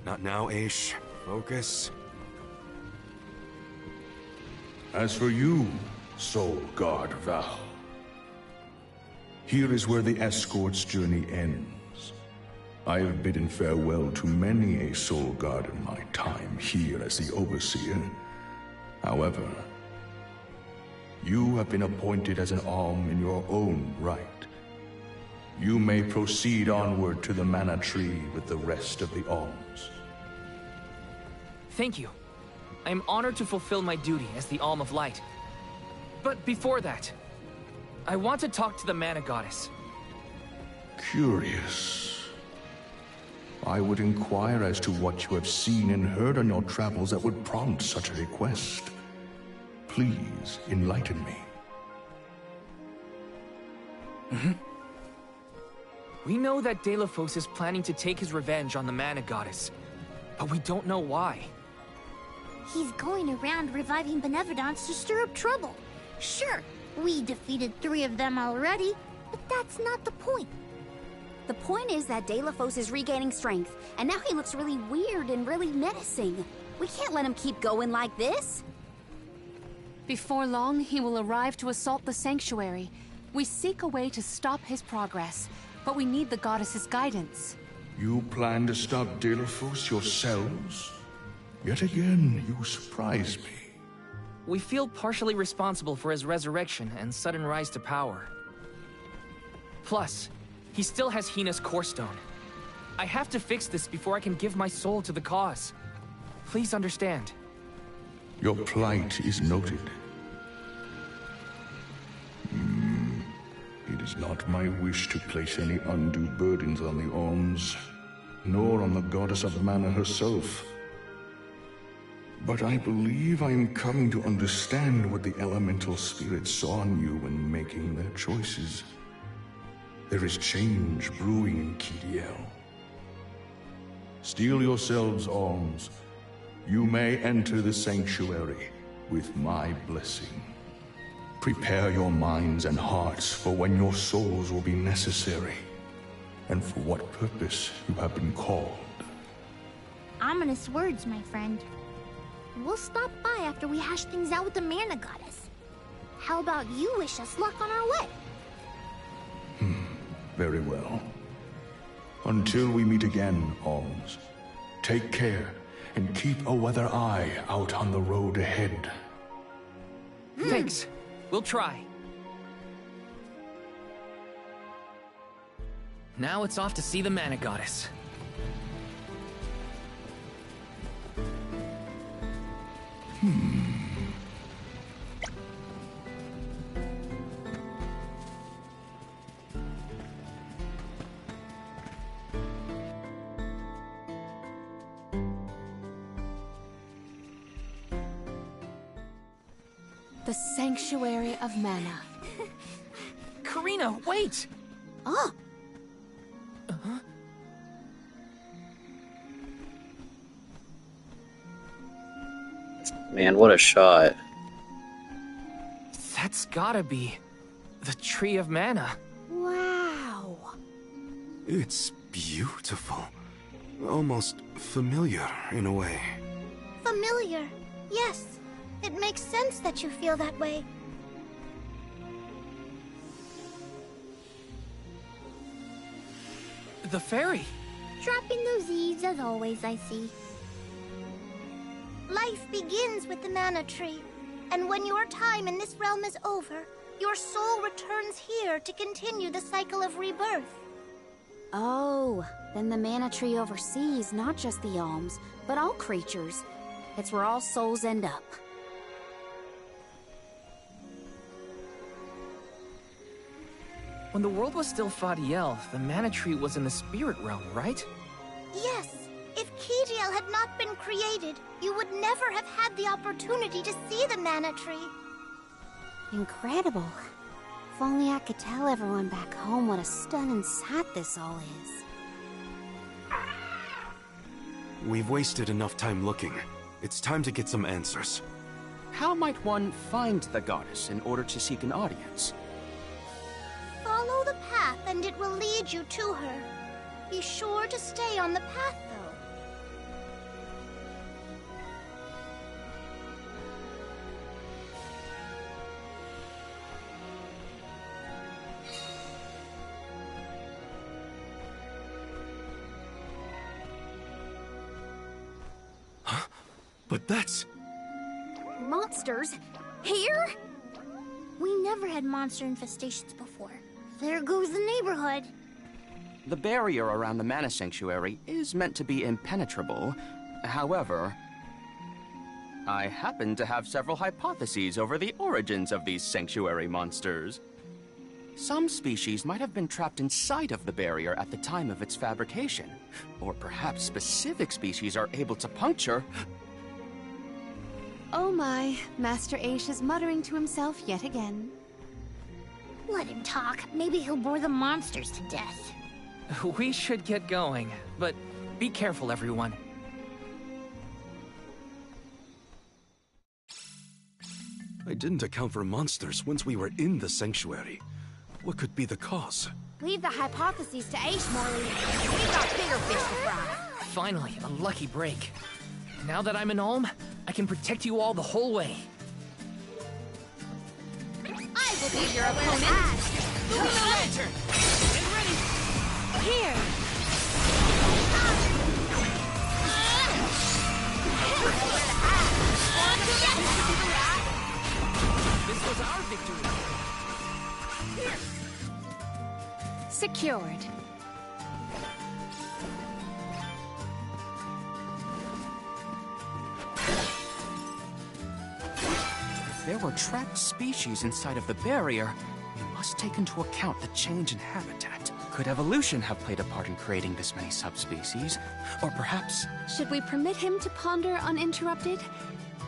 Not now, Aish. Focus. As for you, Soul Guard Val, here is where the escort's journey ends. I have bidden farewell to many a Soul Guard in my time here as the Overseer. However, you have been appointed as an Alm in your own right. You may proceed onward to the Mana Tree with the rest of the Alms. Thank you. I am honored to fulfill my duty as the Alm of Light. But before that, I want to talk to the Mana Goddess. Curious. I would inquire as to what you have seen and heard on your travels that would prompt such a request. Please enlighten me. We know that Deilophos is planning to take his revenge on the Mana Goddess, but we don't know why. He's going around reviving Benevodons to stir up trouble. Sure, we defeated 3 of them already, but that's not the point. The point is that Deilophos is regaining strength, and now he looks really weird and really menacing. We can't let him keep going like this. Before long, he will arrive to assault the Sanctuary. We seek a way to stop his progress, but we need the Goddess's guidance. You plan to stop Deilophos yourselves? Yet again, you surprise me. We feel partially responsible for his resurrection and sudden rise to power. Plus, he still has Hina's Core Stone. I have to fix this before I can give my soul to the cause. Please understand. Your plight is noted. It is not my wish to place any undue burdens on the Alms, nor on the Goddess of Mana herself. But I believe I am coming to understand what the elemental spirits saw in you when making their choices. There is change brewing in Kidiel. Steel yourselves, Alms. You may enter the Sanctuary with my blessing. Prepare your minds and hearts for when your souls will be necessary, and for what purpose you have been called. Ominous words, my friend. We'll stop by after we hash things out with the Mana Goddess. How about you wish us luck on our way? Very well. Until we meet again, Alms, take care and keep a weather eye out on the road ahead. Thanks. We'll try. Now it's off to see the Mana Goddess. The Sanctuary of Mana. Karina, wait! Oh! Man, what a shot. That's gotta be the Tree of Mana. Wow. It's beautiful. Almost familiar in a way. Familiar. Yes. It makes sense that you feel that way. The fairy. Dropping those eaves as always, I see. Life begins with the Mana Tree, and when your time in this realm is over, your soul returns here to continue the cycle of rebirth. Oh, then the Mana Tree oversees not just the Alms, but all creatures. It's where all souls end up. When the world was still Fadiel, the Mana Tree was in the spirit realm, right? Yes. If Kijiel had not been created, you would never have had the opportunity to see the Mana Tree. Incredible. If only I could tell everyone back home what a stunning sight this all is. We've wasted enough time looking. It's time to get some answers. How might one find the goddess in order to seek an audience? Follow the path and it will lead you to her. Be sure to stay on the path, though. But that's... Monsters? Here? We never had monster infestations before. There goes the neighborhood. The barrier around the Mana Sanctuary is meant to be impenetrable. However, I happen to have several hypotheses over the origins of these sanctuary monsters. Some species might have been trapped inside of the barrier at the time of its fabrication. Or perhaps specific species are able to puncture... Oh my, Master Aish is muttering to himself yet again. Let him talk. Maybe he'll bore the monsters to death. We should get going, but be careful, everyone. I didn't account for monsters once we were in the sanctuary. What could be the cause? Leave the hypotheses to Aish, Morley. We've got bigger fish to fry. Finally, a lucky break. Now that I'm an Alm, I can protect you all the whole way. I will be your opponent. Boom the lantern! Get ready! Here! This was our victory! Secured. If there were trapped species inside of the barrier, we must take into account the change in habitat. Could evolution have played a part in creating this many subspecies? Or perhaps... Should we permit him to ponder uninterrupted?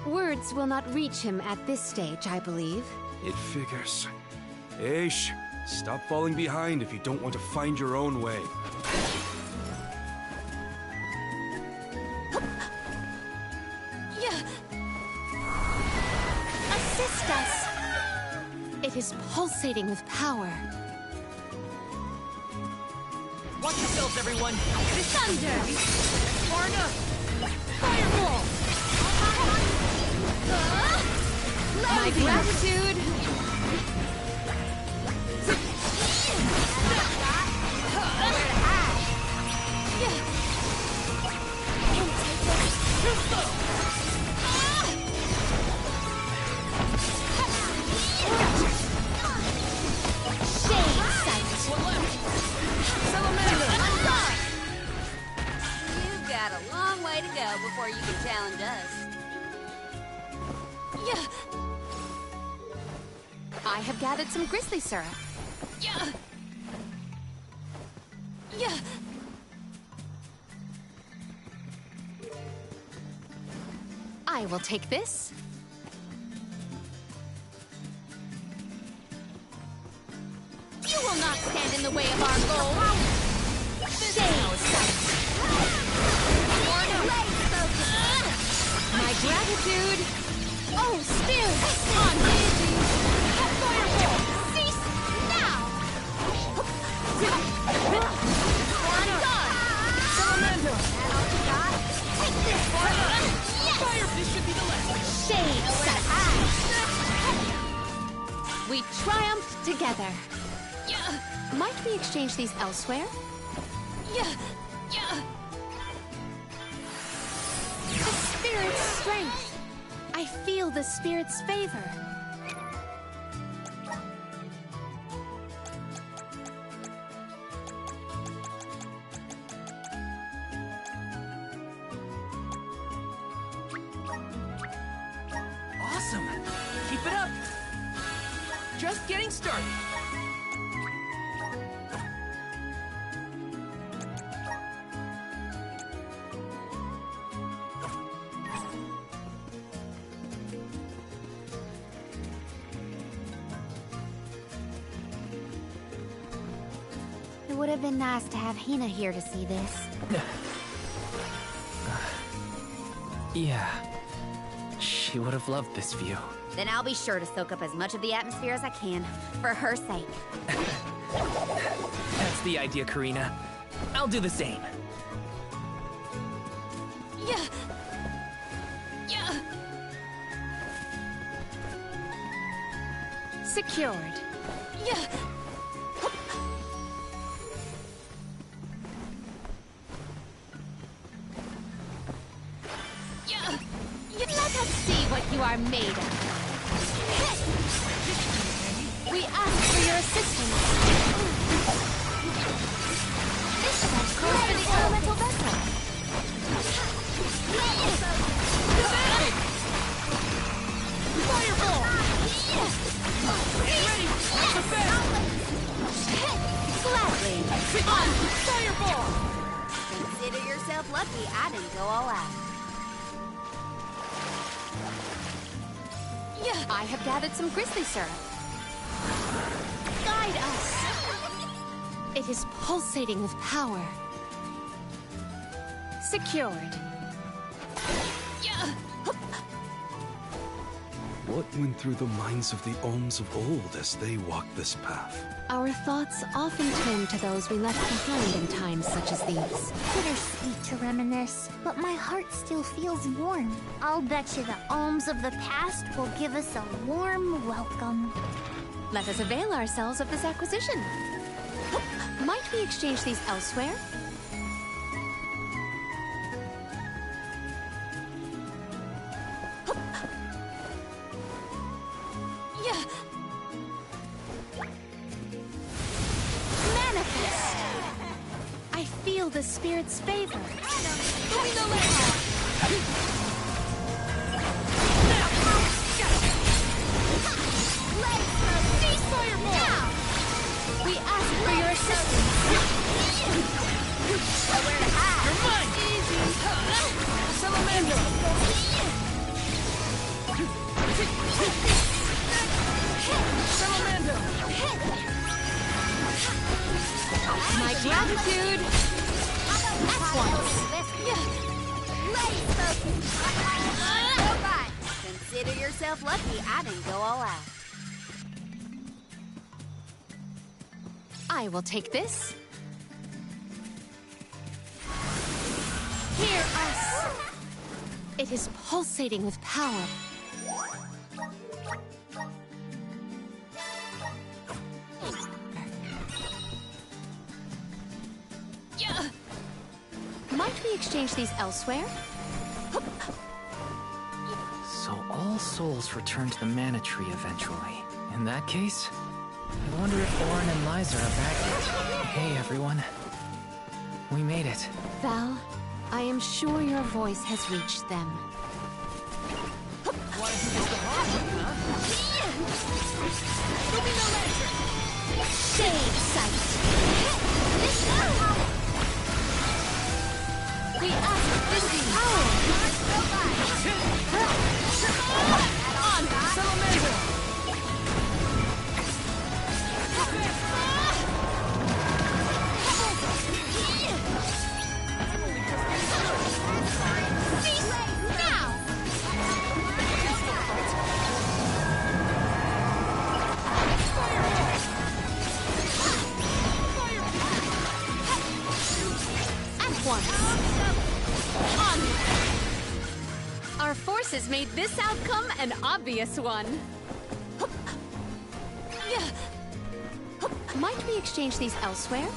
Words will not reach him at this stage, I believe. It figures. Aish, stop falling behind if you don't want to find your own way. Assist us! It is pulsating with power. Watch yourselves, everyone! Thunder! Far enough! Fireball! My gratitude! You've got a long way to go before you can challenge us. I have gathered some grizzly syrup. I will take this. will not stand in the way of our goal. My gratitude! Oh, spirit! On Daisy! Fireball! Cease now! Salamander! Take this one! Yes! Fire! This should be the last. Shade sight! We triumphed together. Might we exchange these elsewhere? The spirit's strength. I feel the spirit's favor. Awesome! Keep it up! Just getting started. It would have been nice to have Hina here to see this. Yeah. She would have loved this view. Then I'll be sure to soak up as much of the atmosphere as I can, for her sake. That's the idea, Karina. I'll do the same. Secured. Let us see what you are made of. We ask for your assistance. This set calls for the elemental vessel. Fireball! Ready! Gladly. Fireball! Consider yourself lucky I didn't go all out. I have gathered some grizzly syrup. Guide us. It is pulsating with power. Secured. What went through the minds of the Olms of old as they walked this path? Our thoughts often turn to those we left behind in times such as these. Bittersweet to reminisce, but my heart still feels warm. I'll bet you the Olms of the past will give us a warm welcome. Let us avail ourselves of this acquisition. Might we exchange these elsewhere? Manifest! I feel the spirit's favor. We ask for your assistance. You're mine! Salamander! Salamander! My gratitude. At once. Consider yourself lucky I didn't go all out. I will take this. Hear us. It is pulsating with power. Might we exchange these elsewhere? So all souls return to the Mana Tree eventually. In that case, I wonder if Orin and Liza are back yet. Hey, everyone. We made it. Val, I am sure your voice has reached them. Shade sight! We ask this power! On! Salamander! once. Onward! Our forces made this outcome an obvious one. Might we exchange these elsewhere?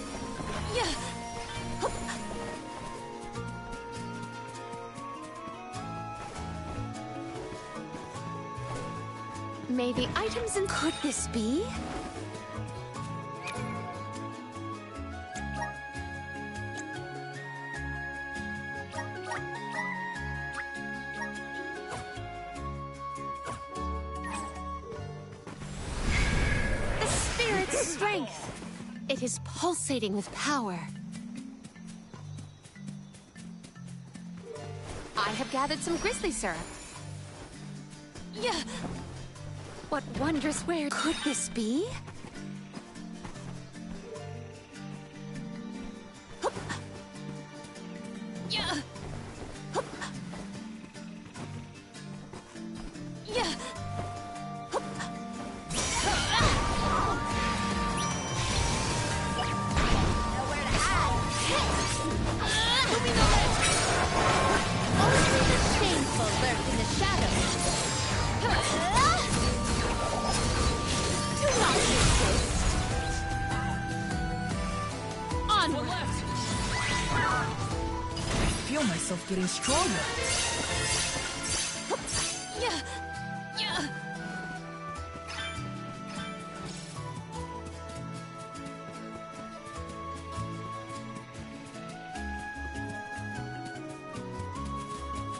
May the items in... Could this be? The spirit's strength! It is pulsating with power. I have gathered some grizzly syrup. What wondrous where Could this be? Shameful lurk in the shadows. Do not resist. Onward. I feel myself getting stronger.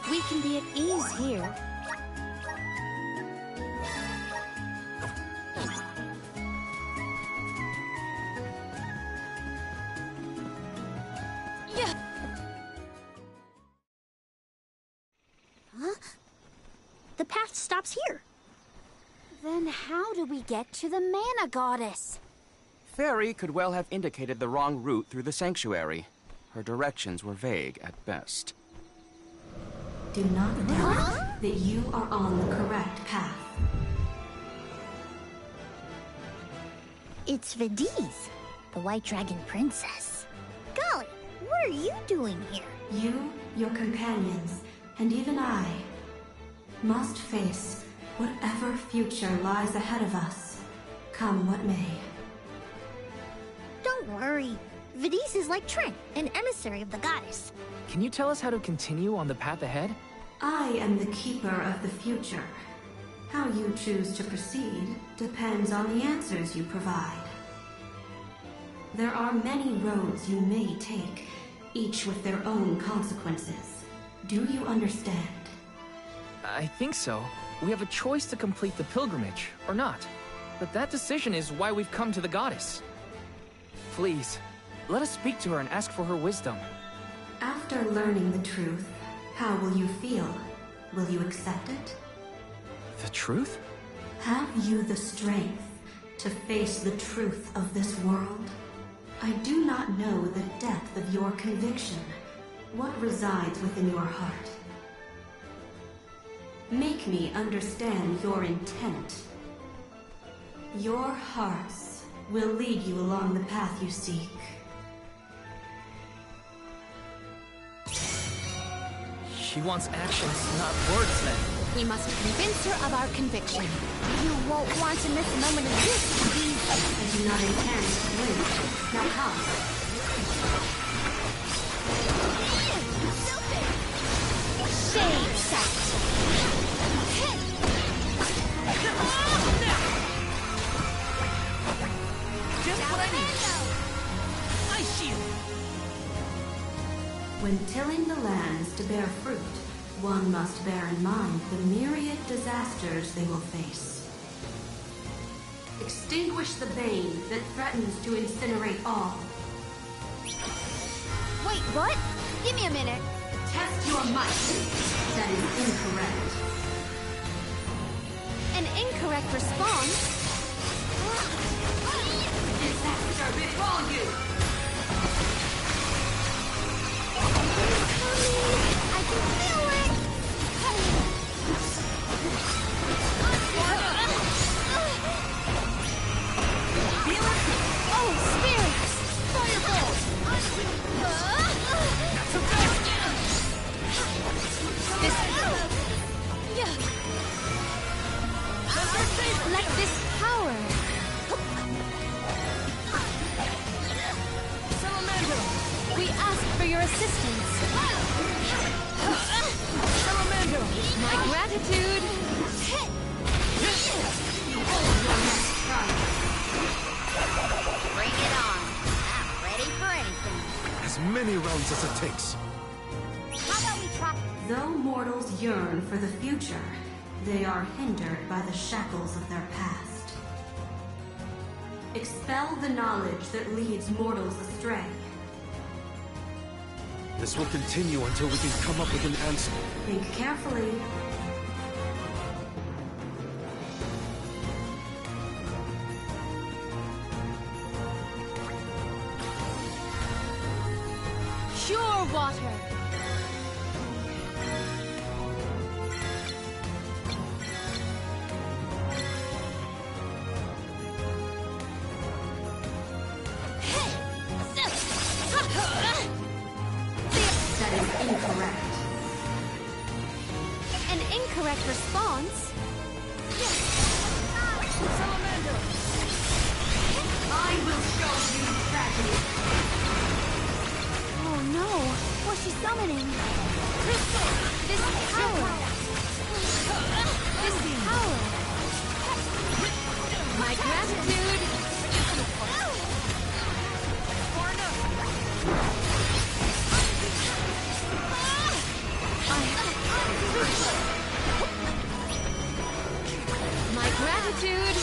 We can be at ease here. Huh? The path stops here. Then how do we get to the Mana Goddess? Fairy could well have indicated the wrong route through the sanctuary. Her directions were vague at best. Do not doubt that you are on the correct path. It's Vidiz, the White Dragon Princess. Golly, what are you doing here? You, your companions, and even I must face whatever future lies ahead of us, come what may. Don't worry. Vidiz is like Trent, an emissary of the goddess. Can you tell us how to continue on the path ahead? I am the keeper of the future. How you choose to proceed depends on the answers you provide. There are many roads you may take, each with their own consequences. Do you understand? I think so. We have a choice to complete the pilgrimage, or not. But that decision is why we've come to the goddess. Please, let us speak to her and ask for her wisdom. After learning the truth, how will you feel? Will you accept it? The truth? Have you the strength to face the truth of this world? I do not know the depth of your conviction, what resides within your heart. Make me understand your intent. Your hearts will lead you along the path you seek. She wants actions, not words, then. We must convince her of our conviction. You won't want to miss a moment of this, Vidiz. I do not intend to wait. Now come. Shame set. Just what I need. Ice shield. When tilling the lands to bear fruit, one must bear in mind the myriad disasters they will face. Extinguish the bane that threatens to incinerate all. Wait, what? Give me a minute. Test your might. That is incorrect. An incorrect response? Disaster befall you! I can feel it! Oh, spirits! That's We ask for your assistance. Salamando! My gratitude! Bring it on. I'm ready for anything. As many rounds as it takes. How about we try... Though mortals yearn for the future, they are hindered by the shackles of their past. Expel the knowledge that leads mortals astray. This will continue until we can come up with an answer. Think carefully. Pure water! That is incorrect. An incorrect response? Salamander! I will show you tragedy. Oh no! What's she summoning? Crystal! This power! This power! My gratitude! My gratitude!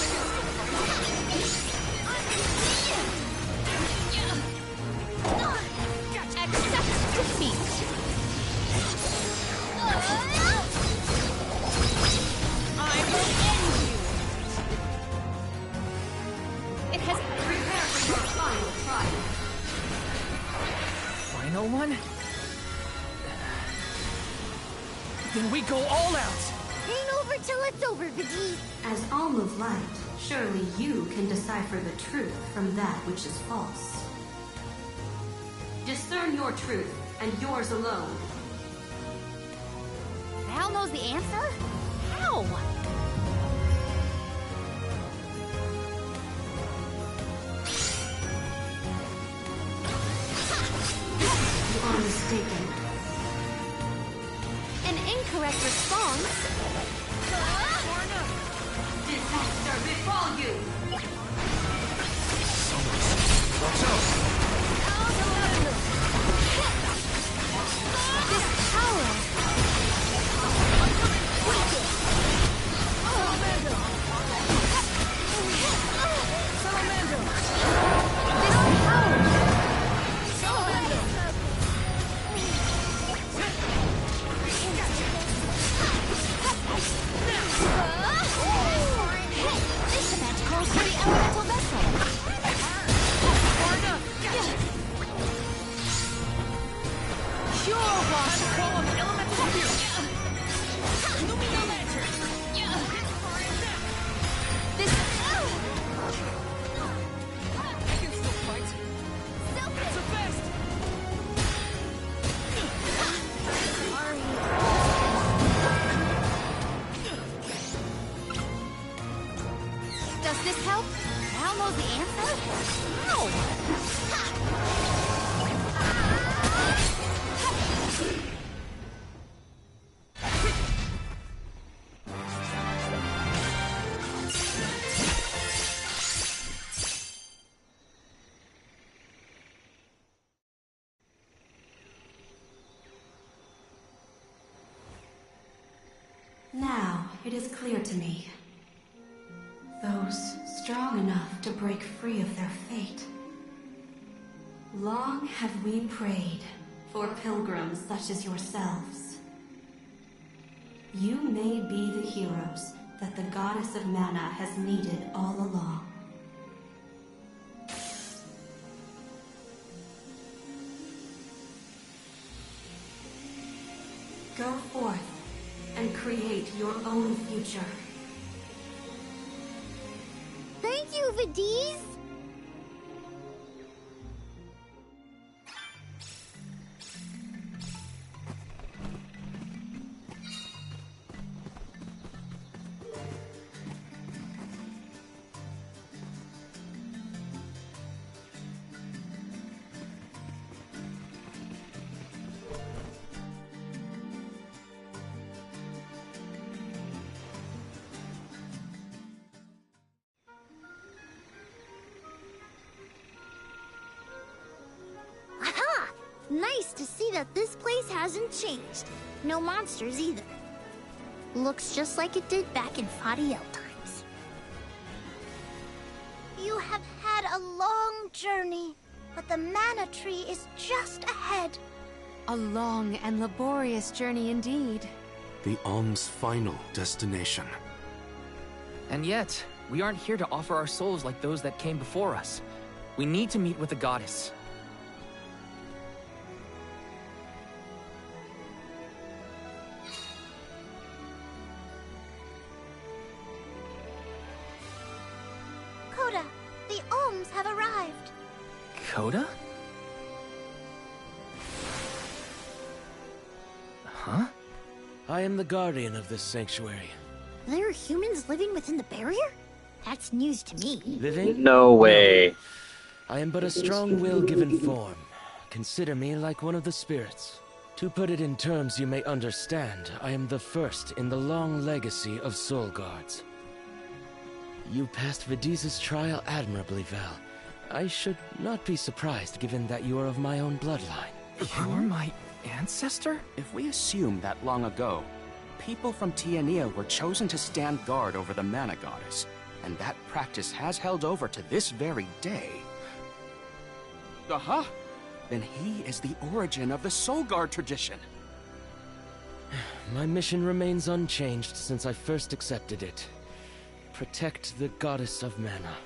Accept defeat! I will end you! It has... Prepare for your final trial. Final one? Then we go all out! Ain't over till it's over, Veggie. As Alm of Light, surely you can decipher the truth from that which is false. Discern your truth, and yours alone. Val knows the answer? How? You are mistaken. An incorrect response? Disaster befall you! Watch out! This power! This match calls for the elemental vessel! Pure water! Call on the elemental spirit! This... I can still fight! That's the best! Does this help? Val knows the answer? How? Now, it is clear to me. Those strong enough to break free of their fate. Long have we prayed for pilgrims such as yourselves. You may be the heroes that the Goddess of Mana has needed all along. Go forth and create your own future. Thank you, Vadiz! Nice to see that this place hasn't changed. No monsters either. Looks just like it did back in Fadiel times. You have had a long journey, but the mana tree is just ahead. A long and laborious journey indeed. The Alm's final destination. And yet, we aren't here to offer our souls like those that came before us. We need to meet with the goddess. Coda, the Alms have arrived. Coda? Huh? I am the guardian of this sanctuary. There are humans living within the barrier? That's news to me. Living? No way. I am but a strong will given form. Consider me like one of the spirits. To put it in terms you may understand, I am the first in the long legacy of soul guards. You passed Vidiza's trial admirably, Val. I should not be surprised given that you are of my own bloodline. You're my ancestor? If we assume that long ago, people from Tiania were chosen to stand guard over the Mana Goddess, and that practice has held over to this very day. Aha! Then he is the origin of the Soul Guard tradition. My mission remains unchanged since I first accepted it. Protect the Goddess of Mana.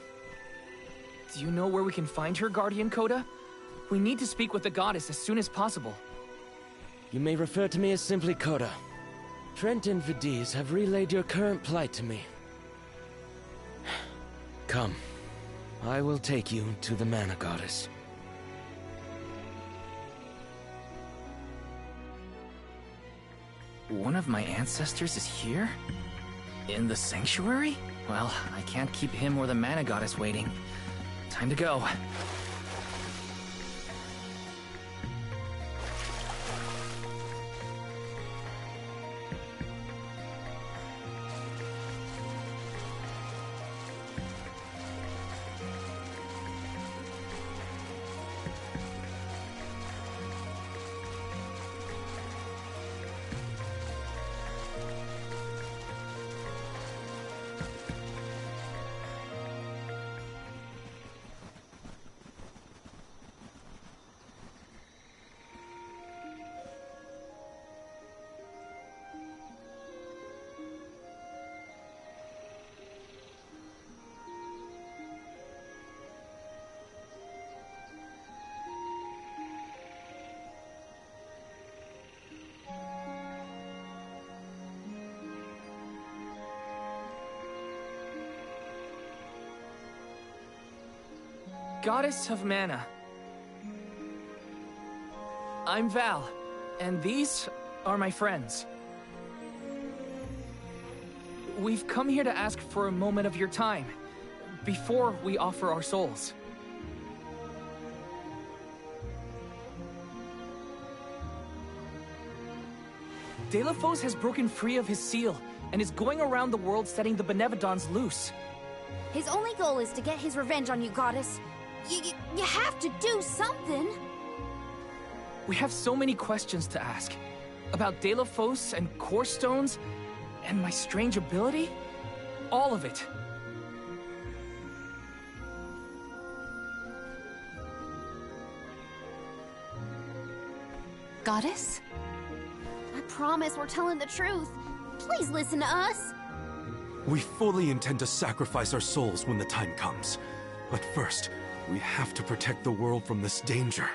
Do you know where we can find her, Guardian Coda? We need to speak with the goddess as soon as possible. You may refer to me as simply Coda. Trent and Vidiz have relayed your current plight to me. Come. I will take you to the Mana Goddess. One of my ancestors is here? In the sanctuary? Well, I can't keep him or the Mana Goddess waiting. Time to go. Goddess of Mana. I'm Val, and these are my friends. We've come here to ask for a moment of your time, before we offer our souls. Delafos has broken free of his seal, and is going around the world setting the Benevodons loose. His only goal is to get his revenge on you, Goddess. You have to do something! We have so many questions to ask. About Delafos and Core Stones, and my strange ability. All of it. Goddess? I promise we're telling the truth. Please listen to us. We fully intend to sacrifice our souls when the time comes. But first, we have to protect the world from this danger.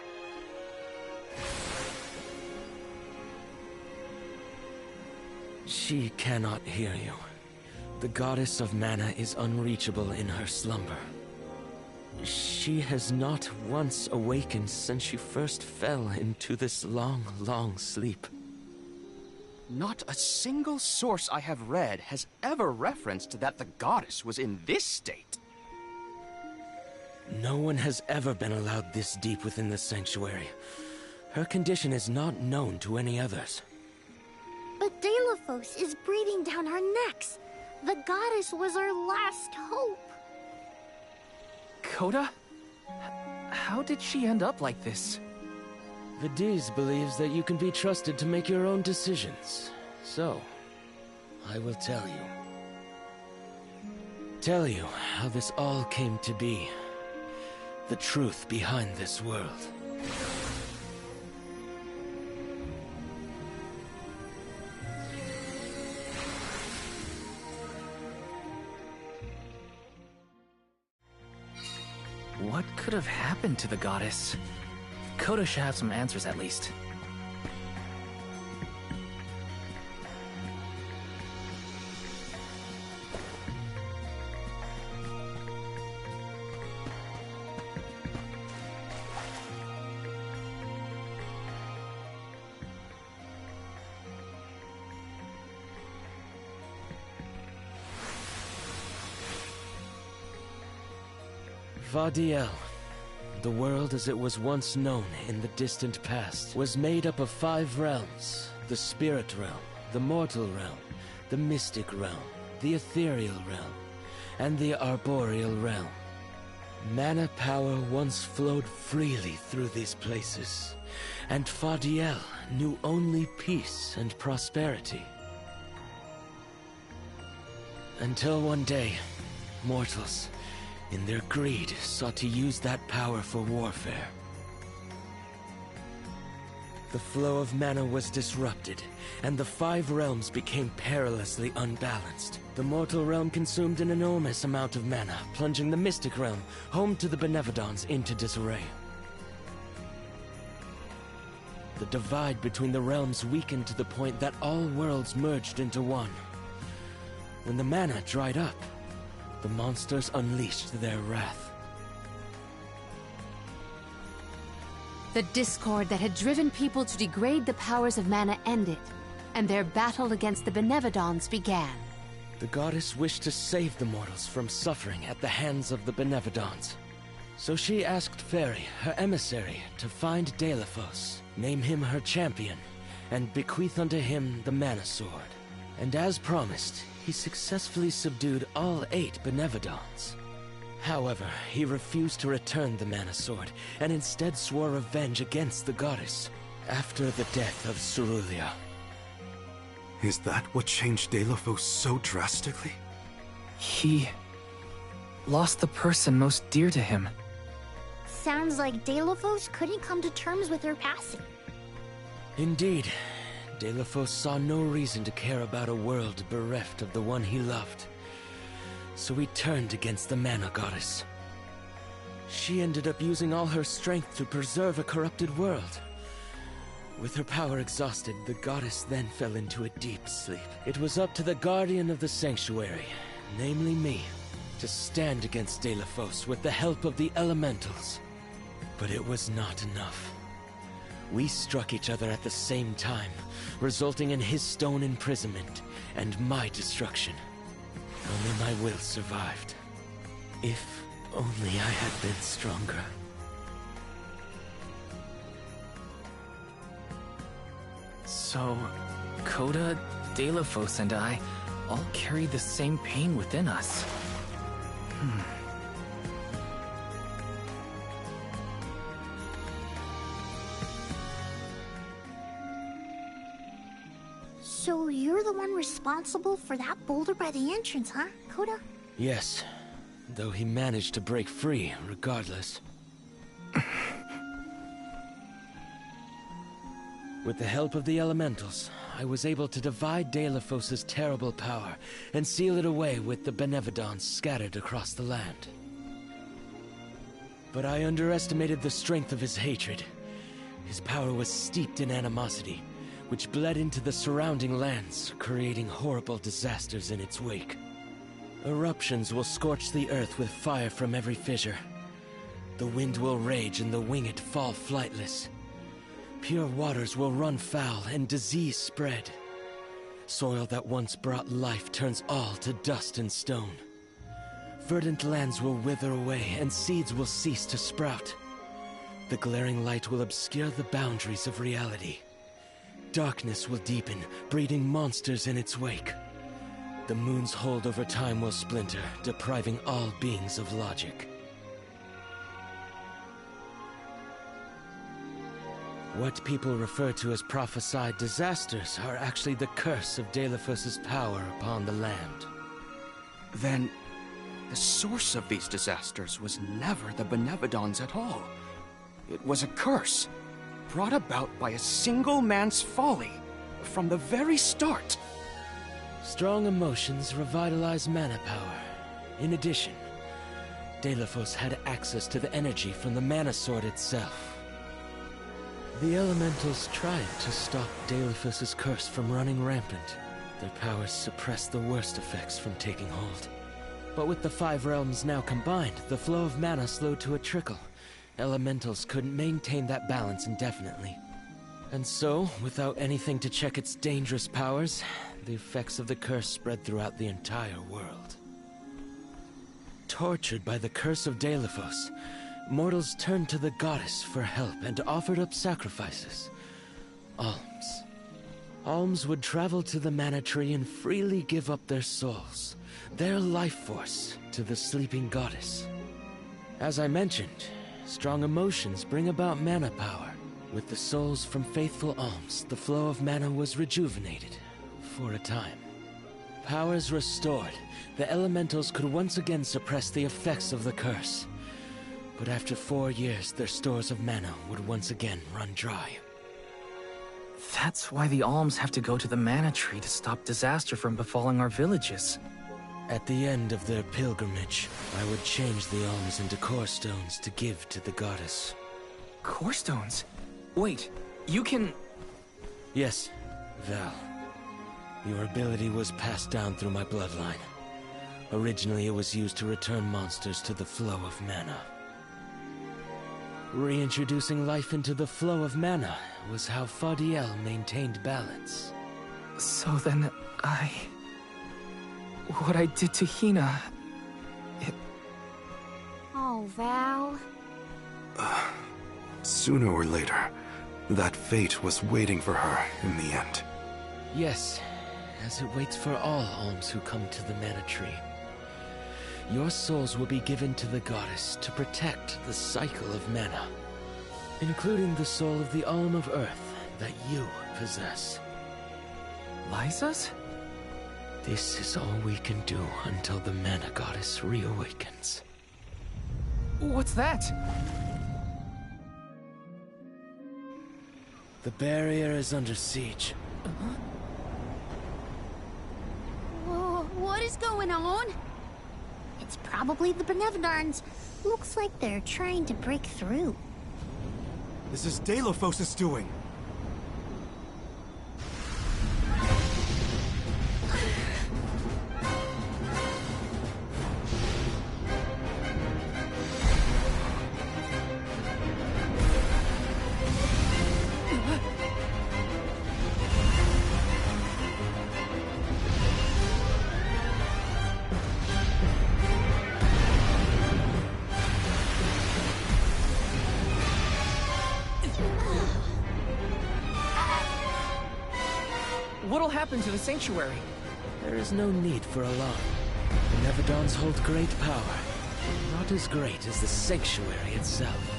She cannot hear you. The Goddess of Mana is unreachable in her slumber. She has not once awakened since she first fell into this long, long sleep. Not a single source I have read has ever referenced that the Goddess was in this state. No one has ever been allowed this deep within the sanctuary. Her condition is not known to any others. But Delafos is breathing down our necks. The goddess was our last hope. Coda? How did she end up like this? Vidiz believes that you can be trusted to make your own decisions. So, I will tell you. Tell you how this all came to be. The truth behind this world. What could have happened to the goddess? Coda should have some answers at least. Fadiel, the world as it was once known in the distant past, was made up of 5 realms: the spirit realm, the mortal realm, the mystic realm, the ethereal realm, and the arboreal realm. Mana power once flowed freely through these places, and Fadiel knew only peace and prosperity. Until one day, mortals, in their greed, sought to use that power for warfare. The flow of mana was disrupted, and the 5 realms became perilously unbalanced. The mortal realm consumed an enormous amount of mana, plunging the mystic realm, home to the Benevodons, into disarray. The divide between the realms weakened to the point that all worlds merged into one. When the mana dried up, the monsters unleashed their wrath. The discord that had driven people to degrade the powers of mana ended, and their battle against the Benevodons began. The goddess wished to save the mortals from suffering at the hands of the Benevodons. So she asked Fairy, her emissary, to find Deilophos, name him her champion, and bequeath unto him the Mana Sword. And as promised, he successfully subdued all 8 Benevodons. However, he refused to return the Mana Sword, and instead swore revenge against the goddess, after the death of Cerulia. Is that what changed Deilophos so drastically? He lost the person most dear to him. Sounds like Deilophos couldn't come to terms with her passing. Indeed. Deilophos saw no reason to care about a world bereft of the one he loved. So he turned against the Mana Goddess. She ended up using all her strength to preserve a corrupted world. With her power exhausted, the goddess then fell into a deep sleep. It was up to the Guardian of the Sanctuary, namely me, to stand against Deilophos with the help of the Elementals. But it was not enough. We struck each other at the same time, resulting in his stone imprisonment and my destruction. Only my will survived. If only I had been stronger. So, Coda, Deilophos, and I all carry the same pain within us. So you're the one responsible for that boulder by the entrance, huh, Coda? Yes, though he managed to break free regardless. With the help of the Elementals, I was able to divide Deilophos' terrible power and seal it away with the Benevodons scattered across the land. But I underestimated the strength of his hatred. His power was steeped in animosity, which bled into the surrounding lands, creating horrible disasters in its wake. Eruptions will scorch the earth with fire from every fissure. The wind will rage and the winged fall flightless. Pure waters will run foul and disease spread. Soil that once brought life turns all to dust and stone. Verdant lands will wither away and seeds will cease to sprout. The glaring light will obscure the boundaries of reality. Darkness will deepen, breeding monsters in its wake. The moon's hold over time will splinter, depriving all beings of logic. What people refer to as prophesied disasters are actually the curse of Deilophos' power upon the land. Then, the source of these disasters was never the Benevodons at all. It was a curse, brought about by a single man's folly, from the very start. Strong emotions revitalize mana power. In addition, Deilophos had access to the energy from the Mana Sword itself. The Elementals tried to stop Deilophos' curse from running rampant. Their powers suppressed the worst effects from taking hold. But with the 5 realms now combined, the flow of mana slowed to a trickle. Elementals couldn't maintain that balance indefinitely. And so, without anything to check its dangerous powers, the effects of the curse spread throughout the entire world. Tortured by the curse of Deilophos, mortals turned to the goddess for help and offered up sacrifices. Alms. Alms would travel to the Mana Tree and freely give up their souls, their life force, to the sleeping goddess. As I mentioned, strong emotions bring about mana power. With the souls from faithful alms, the flow of mana was rejuvenated, for a time. Powers restored, the elementals could once again suppress the effects of the curse. But after 4 years, their stores of mana would once again run dry. That's why the alms have to go to the Mana Tree to stop disaster from befalling our villages. At the end of their pilgrimage, I would change the alms into core stones to give to the goddess. Core stones? Wait, you can... Yes, Val. Your ability was passed down through my bloodline. Originally, it was used to return monsters to the flow of mana. Reintroducing life into the flow of mana was how Fadiel maintained balance. So then, what I did to Hina... Oh, Val. Sooner or later, that fate was waiting for her in the end. Yes, as it waits for all alms who come to the Mana Tree. Your souls will be given to the goddess to protect the cycle of mana, including the soul of the Alm of Earth that you possess. Liza's? This is all we can do until the Mana Goddess reawakens. What's that? The barrier is under siege. Whoa, what is going on? It's probably the Benevodons. Looks like they're trying to break through. This is Deilophos' doing. What'll happen to the sanctuary? There is no need for alarm. The Benevodons hold great power, not as great as the sanctuary itself.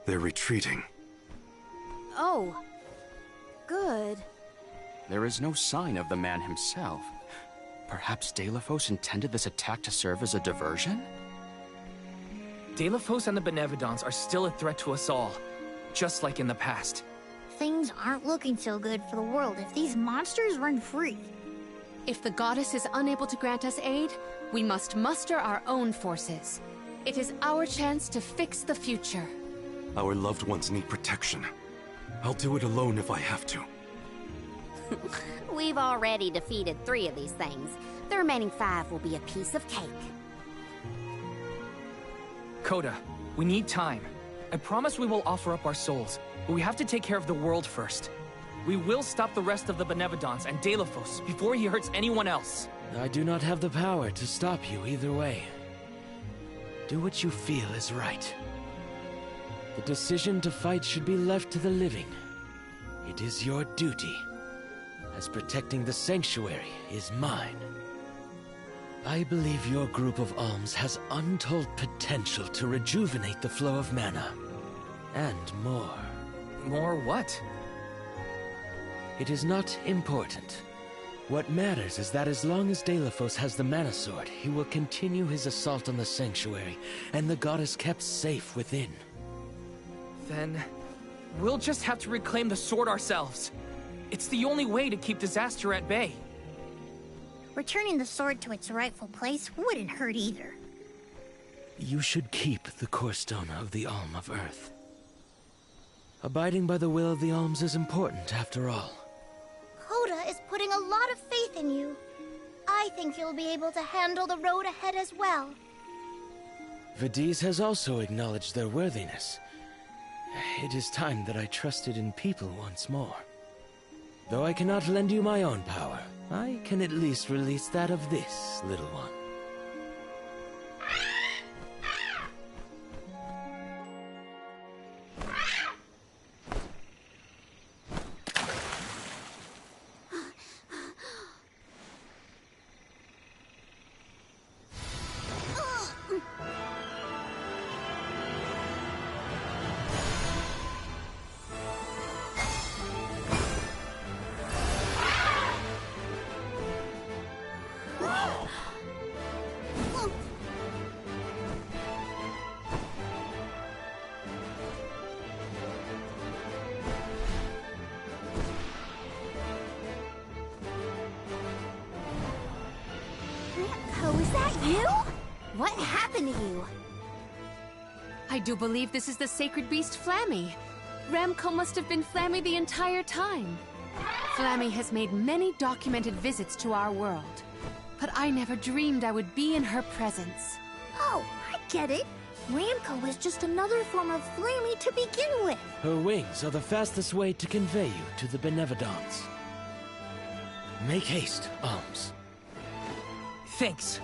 They're retreating. Oh. Good. There is no sign of the man himself. Perhaps Deilophos intended this attack to serve as a diversion? Deilophos and the Benevodons are still a threat to us all, just like in the past. Things aren't looking so good for the world if these monsters run free. If the goddess is unable to grant us aid, we must muster our own forces. It is our chance to fix the future. Our loved ones need protection. I'll do it alone if I have to. We've already defeated 3 of these things. The remaining 5 will be a piece of cake. Coda, we need time. I promise we will offer up our souls, but we have to take care of the world first. We will stop the rest of the Benevodons and Deilophos before he hurts anyone else. I do not have the power to stop you either way. Do what you feel is right. The decision to fight should be left to the living. It is your duty, as protecting the Sanctuary is mine. I believe your group of alms has untold potential to rejuvenate the flow of mana. And more. More what? It is not important. What matters is that as long as Deilophos has the Mana Sword, he will continue his assault on the Sanctuary, and the goddess kept safe within. Then, we'll just have to reclaim the sword ourselves. It's the only way to keep disaster at bay. Returning the sword to its rightful place wouldn't hurt either. You should keep the core stone of the Alm of Earth. Abiding by the will of the Alms is important, after all. Coda is putting a lot of faith in you. I think you'll be able to handle the road ahead as well. Vidiz has also acknowledged their worthiness. It is time that I trusted in people once more. Though I cannot lend you my own power, I can at least release that of this little one. Was that you? What happened to you? I do believe this is the sacred beast Flammy. Ramco must have been Flammy the entire time. Flammy has made many documented visits to our world, but I never dreamed I would be in her presence. Oh, I get it. Ramco was just another form of Flammy to begin with. Her wings are the fastest way to convey you to the Benevodons. Make haste, Alms. Thanks.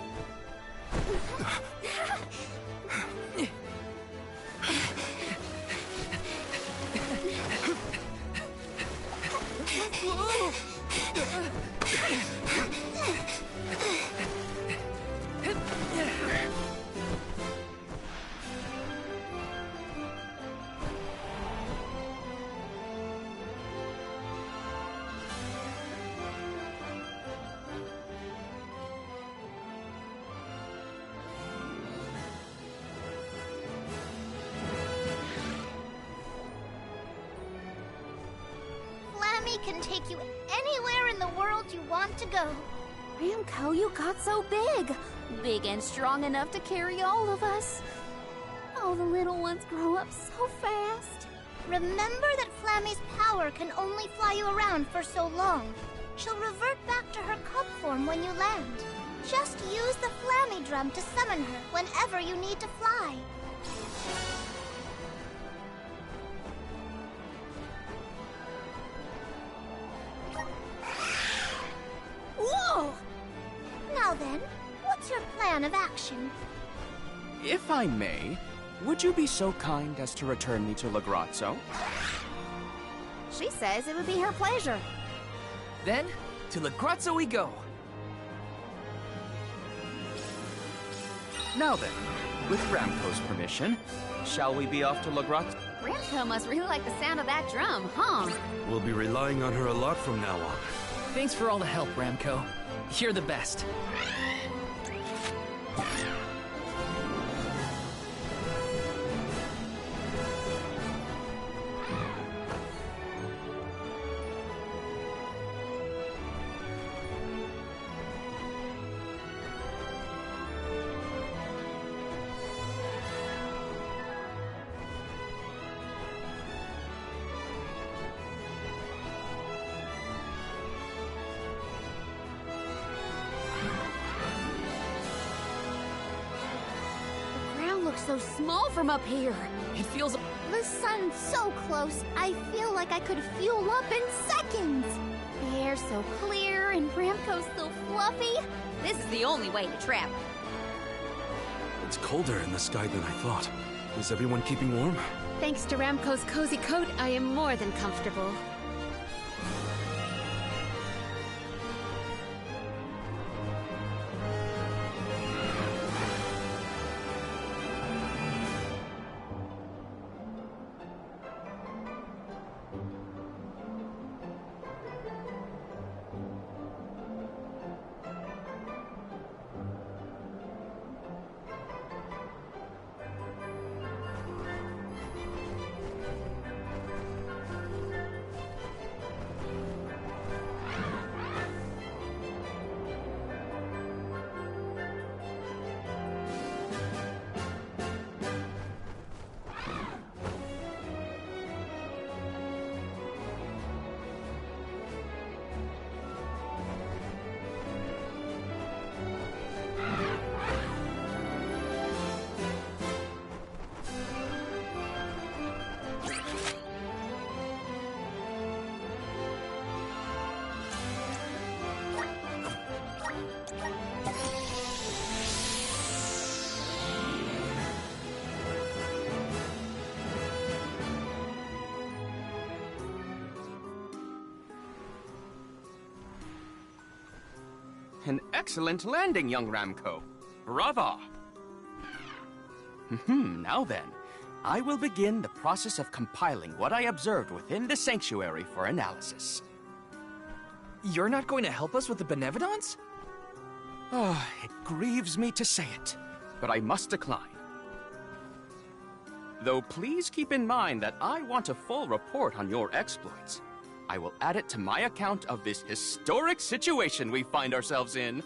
Can take you anywhere in the world you want to go. Ramco, you got so big. Big and strong enough to carry all of us. All the little ones grow up so fast. Remember that Flammy's power can only fly you around for so long. She'll revert back to her cub form when you land. Just use the Flammy drum to summon her whenever you need to fly. Whoa! Now then, what's your plan of action? If I may, would you be so kind as to return me to Lagrazzo? She says it would be her pleasure. Then, to Lagrazzo we go. Now then, with Ramco's permission, shall we be off to Lagrazzo? Ramco must really like the sound of that drum, huh? We'll be relying on her a lot from now on. Thanks for all the help, Ramco. You're the best. looks so small from up here. It feels... The sun's so close, I feel like I could fuel up in seconds. The air's so clear and Ramco's so fluffy. This is the only way to travel. It's colder in the sky than I thought. Is everyone keeping warm? Thanks to Ramco's cozy coat, I am more than comfortable. An excellent landing, young Ramco. Brava! Now then, I will begin the process of compiling what I observed within the sanctuary for analysis. You're not going to help us with the Benevodons? Oh, it grieves me to say it, but I must decline. Though please keep in mind that I want a full report on your exploits. I will add it to my account of this historic situation we find ourselves in.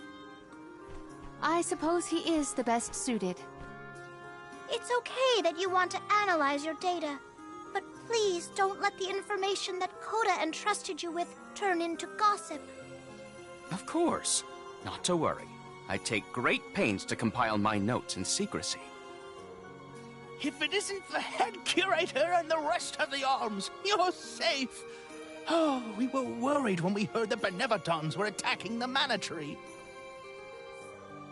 I suppose he is the best suited. It's okay that you want to analyze your data, but please don't let the information that Coda entrusted you with turn into gossip. Of course. Not to worry. I take great pains to compile my notes in secrecy. If it isn't the head curator and the rest of the alms, you're safe. Oh, we were worried when we heard the Benevodons were attacking the Mana Tree.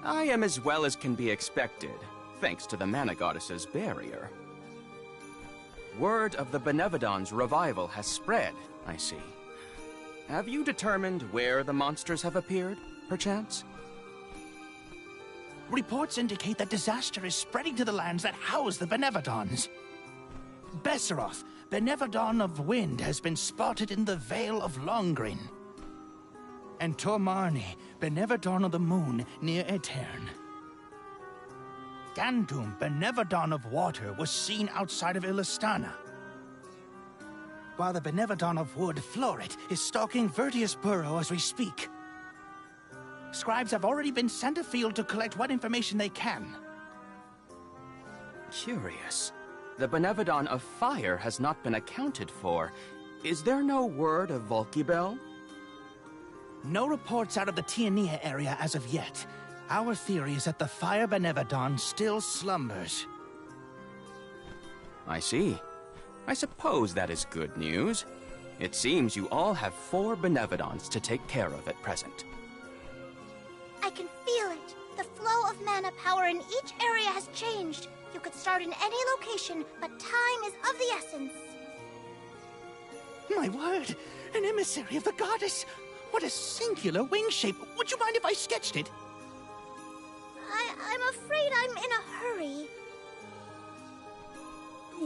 I am as well as can be expected, thanks to the Mana Goddess's barrier. Word of the Benevodons' revival has spread, I see. Have you determined where the monsters have appeared, perchance? Reports indicate that disaster is spreading to the lands that house the Benevodons. Besseroth, Benevodon of Wind, has been spotted in the Vale of Longrin. And Tormarni, Benevodon of the Moon, near Aetern. Gandum, Benevodon of Water, was seen outside of Illistana. While the Benevodon of Wood, Floret, is stalking Vertius Burrow as we speak. Scribes have already been sent afield to collect what information they can. Curious. The Benevodon of Fire has not been accounted for. Is there no word of Volkibel? No reports out of the Tiania area as of yet. Our theory is that the Fire Benevodon still slumbers. I see. I suppose that is good news. It seems you all have 4 Benevodons to take care of at present. I can feel it. The flow of mana power in each area has changed. You could start in any location, but time is of the essence. My word! An emissary of the goddess! What a singular wing shape! Would you mind if I sketched it? I'm afraid I'm in a hurry.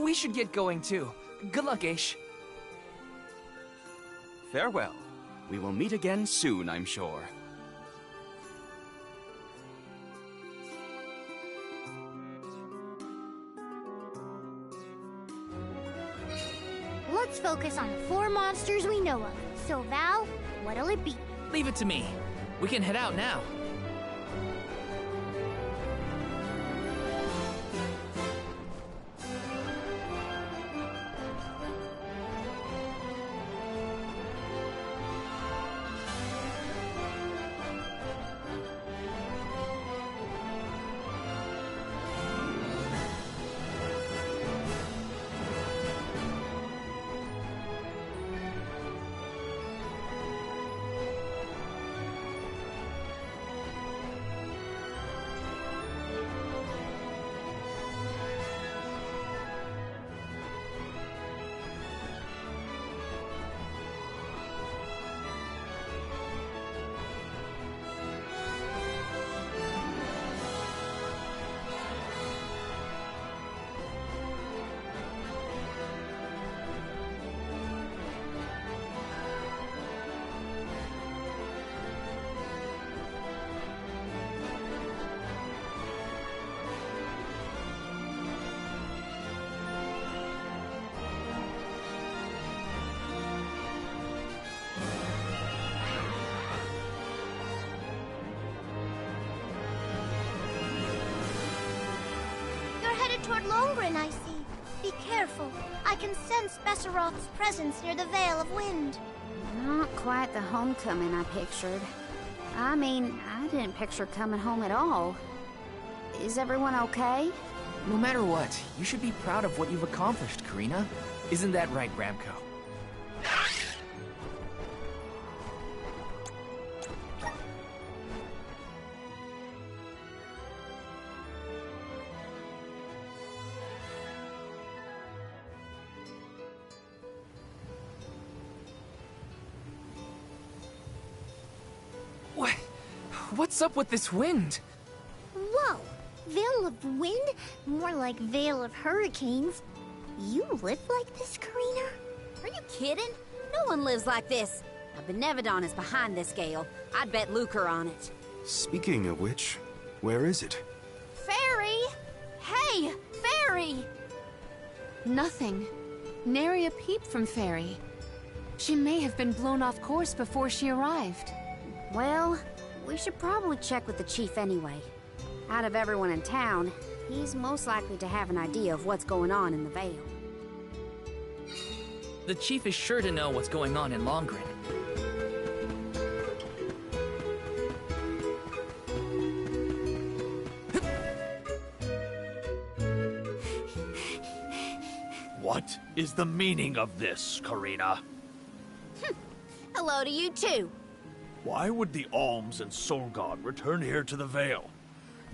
We should get going too. Good luck, Aish. Farewell. We will meet again soon, I'm sure. Let's focus on the 4 monsters we know of. So, Val, what'll it be? Leave it to me. We can head out now. toward Longren, I see. Be careful. I can sense Besseroth's presence near the Veil of Wind. Not quite the homecoming I pictured. I mean, I didn't picture coming home at all. Is everyone okay? No matter what, you should be proud of what you've accomplished, Karina. Isn't that right, Ramco? What's up with this wind? Whoa! Veil of Wind? More like Veil of Hurricanes. You live like this, Karina? Are you kidding? No one lives like this. A Benevodon is behind this gale. I'd bet lucre on it. Speaking of which, where is it? Fairy! Hey! Fairy! Nothing. Nary a peep from Fairy. She may have been blown off course before she arrived. Well, we should probably check with the chief anyway. Out of everyone in town, he's most likely to have an idea of what's going on in the Veil. The chief is sure to know what's going on in Longren. What is the meaning of this, Karina? Hello to you too. Why would the Alms and Solgod return here to the Vale?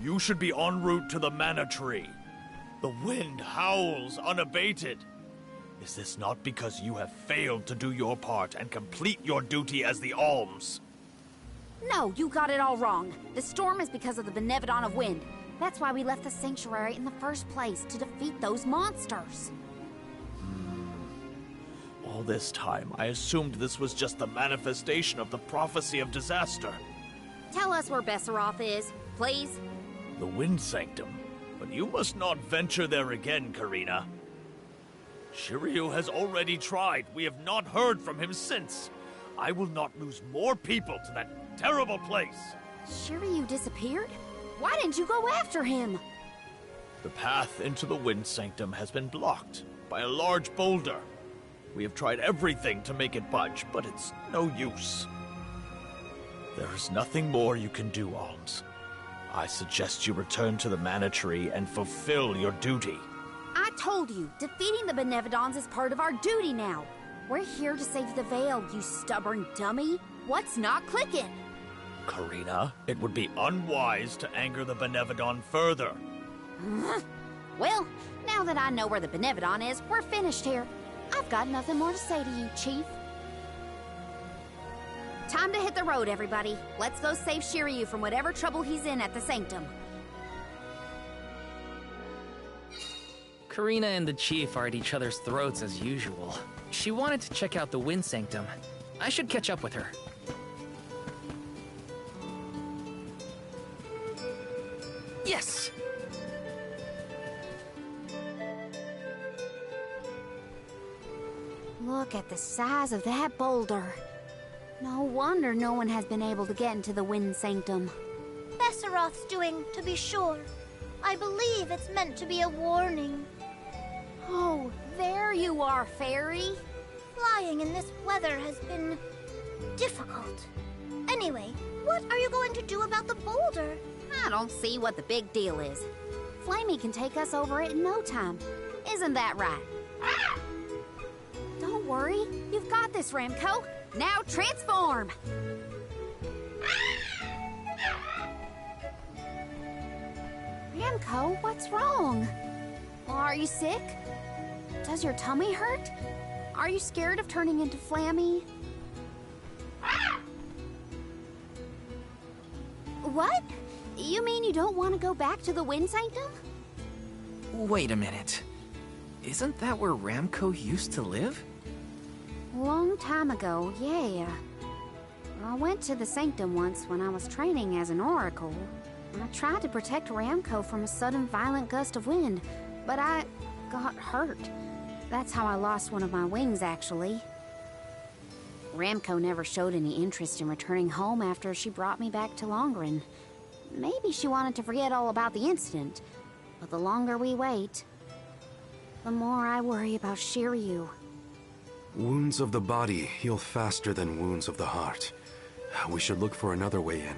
You should be en route to the Mana Tree. The wind howls unabated. Is this not because you have failed to do your part and complete your duty as the Alms? No, you got it all wrong. The storm is because of the Benevodon of Wind. That's why we left the Sanctuary in the first place, to defeat those monsters. All this time, I assumed this was just the manifestation of the prophecy of disaster. Tell us where Besseroth is, please. The Wind Sanctum. But you must not venture there again, Karina. Shiryu has already tried. We have not heard from him since. I will not lose more people to that terrible place. Shiryu disappeared? Why didn't you go after him? The path into the Wind Sanctum has been blocked by a large boulder. We have tried everything to make it budge, but it's no use. There is nothing more you can do, Alms. I suggest you return to the Mana Tree and fulfill your duty. I told you, defeating the Benevodons is part of our duty now. We're here to save the Veil, you stubborn dummy. What's not clicking? Karina, it would be unwise to anger the Benevodon further. Well, now that I know where the Benevodon is, we're finished here. I've got nothing more to say to you, Chief. Time to hit the road, everybody. Let's go save Shiryu from whatever trouble he's in at the Sanctum. Karina and the chief are at each other's throats as usual. She wanted to check out the Wind Sanctum. I should catch up with her. Yes! Look at the size of that boulder. No wonder no one has been able to get into the Wind Sanctum. Besseroth's doing, to be sure. I believe it's meant to be a warning. Oh, there you are, Fairy. Flying in this weather has been difficult. Anyway, what are you going to do about the boulder? I don't see what the big deal is. Flamey can take us over it in no time. Isn't that right? Don't worry. You've got this, Ramco. Now transform! Ramco, what's wrong? Are you sick? Does your tummy hurt? Are you scared of turning into Flammy? What? You mean you don't want to go back to the Wind Sanctum? Wait a minute. Isn't that where Ramco used to live? Long time ago, yeah. I went to the Sanctum once when I was training as an Oracle. I tried to protect Ramco from a sudden violent gust of wind, but I got hurt. That's how I lost one of my wings, actually. Ramco never showed any interest in returning home after she brought me back to Longren. Maybe she wanted to forget all about the incident. But the longer we wait, the more I worry about Shiryu. Wounds of the body heal faster than wounds of the heart. We should look for another way in.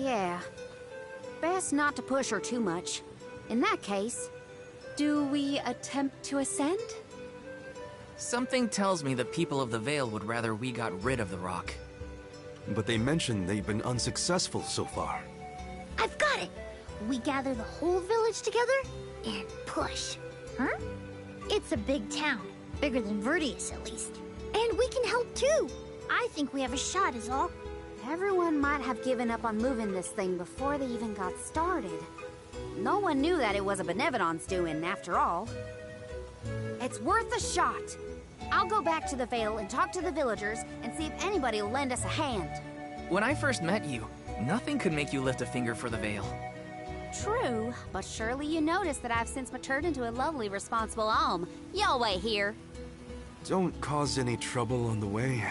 Yeah. Best not to push her too much. In that case, do we attempt to ascend? Something tells me the people of the Vale would rather we got rid of the rock. But they mentioned they've been unsuccessful so far. I've got it! We gather the whole village together and push. Huh? It's a big town. Bigger than Verdius, at least. And we can help too. I think we have a shot is all. Everyone might have given up on moving this thing before they even got started. No one knew that it was a Benevodon's doing, after all. It's worth a shot. I'll go back to the Vale and talk to the villagers and see if anybody will lend us a hand. When I first met you, nothing could make you lift a finger for the Vale. True, but surely you noticed that I've since matured into a lovely, responsible alm. Y'all wait here. Don't cause any trouble on the way.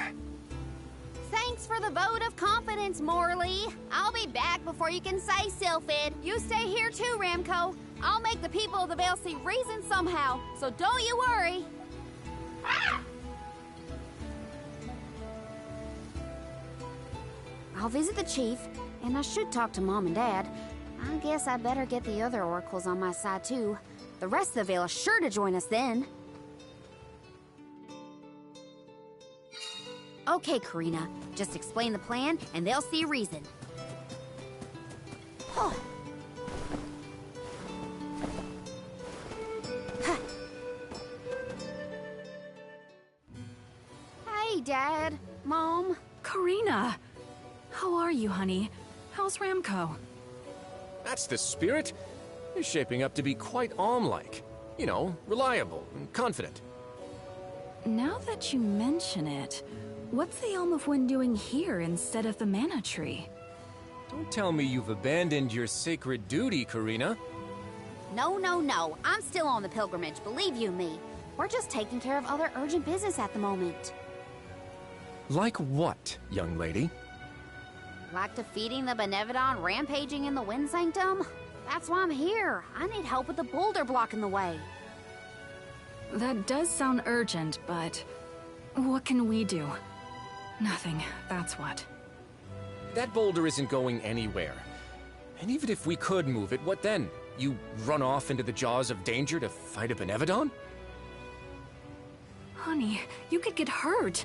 Thanks for the vote of confidence, Morley. I'll be back before you can say Sylphid. You stay here too, Ramco. I'll make the people of the Vale see reason somehow, so don't you worry. I'll visit the chief, and I should talk to Mom and Dad. I guess I better get the other oracles on my side too. The rest of the Vale is sure to join us then. Okay, Karina. Just explain the plan, and they'll see reason. Oh. Hey, Dad. Mom. Karina! How are you, honey? How's Ramco? That's the spirit. He's shaping up to be quite Alm-like. You know, reliable and confident. Now that you mention it, what's the Elm of Wind doing here instead of the Mana Tree? Don't tell me you've abandoned your sacred duty, Karina. No, no, no. I'm still on the pilgrimage, believe you me. We're just taking care of other urgent business at the moment. Like what, young lady? Like defeating the Benevodon rampaging in the Wind Sanctum? That's why I'm here. I need help with the boulder blocking the way. That does sound urgent, but what can we do? Nothing, that's what. That boulder isn't going anywhere. And even if we could move it, what then? You run off into the jaws of danger to fight a Benevodon? Honey, you could get hurt.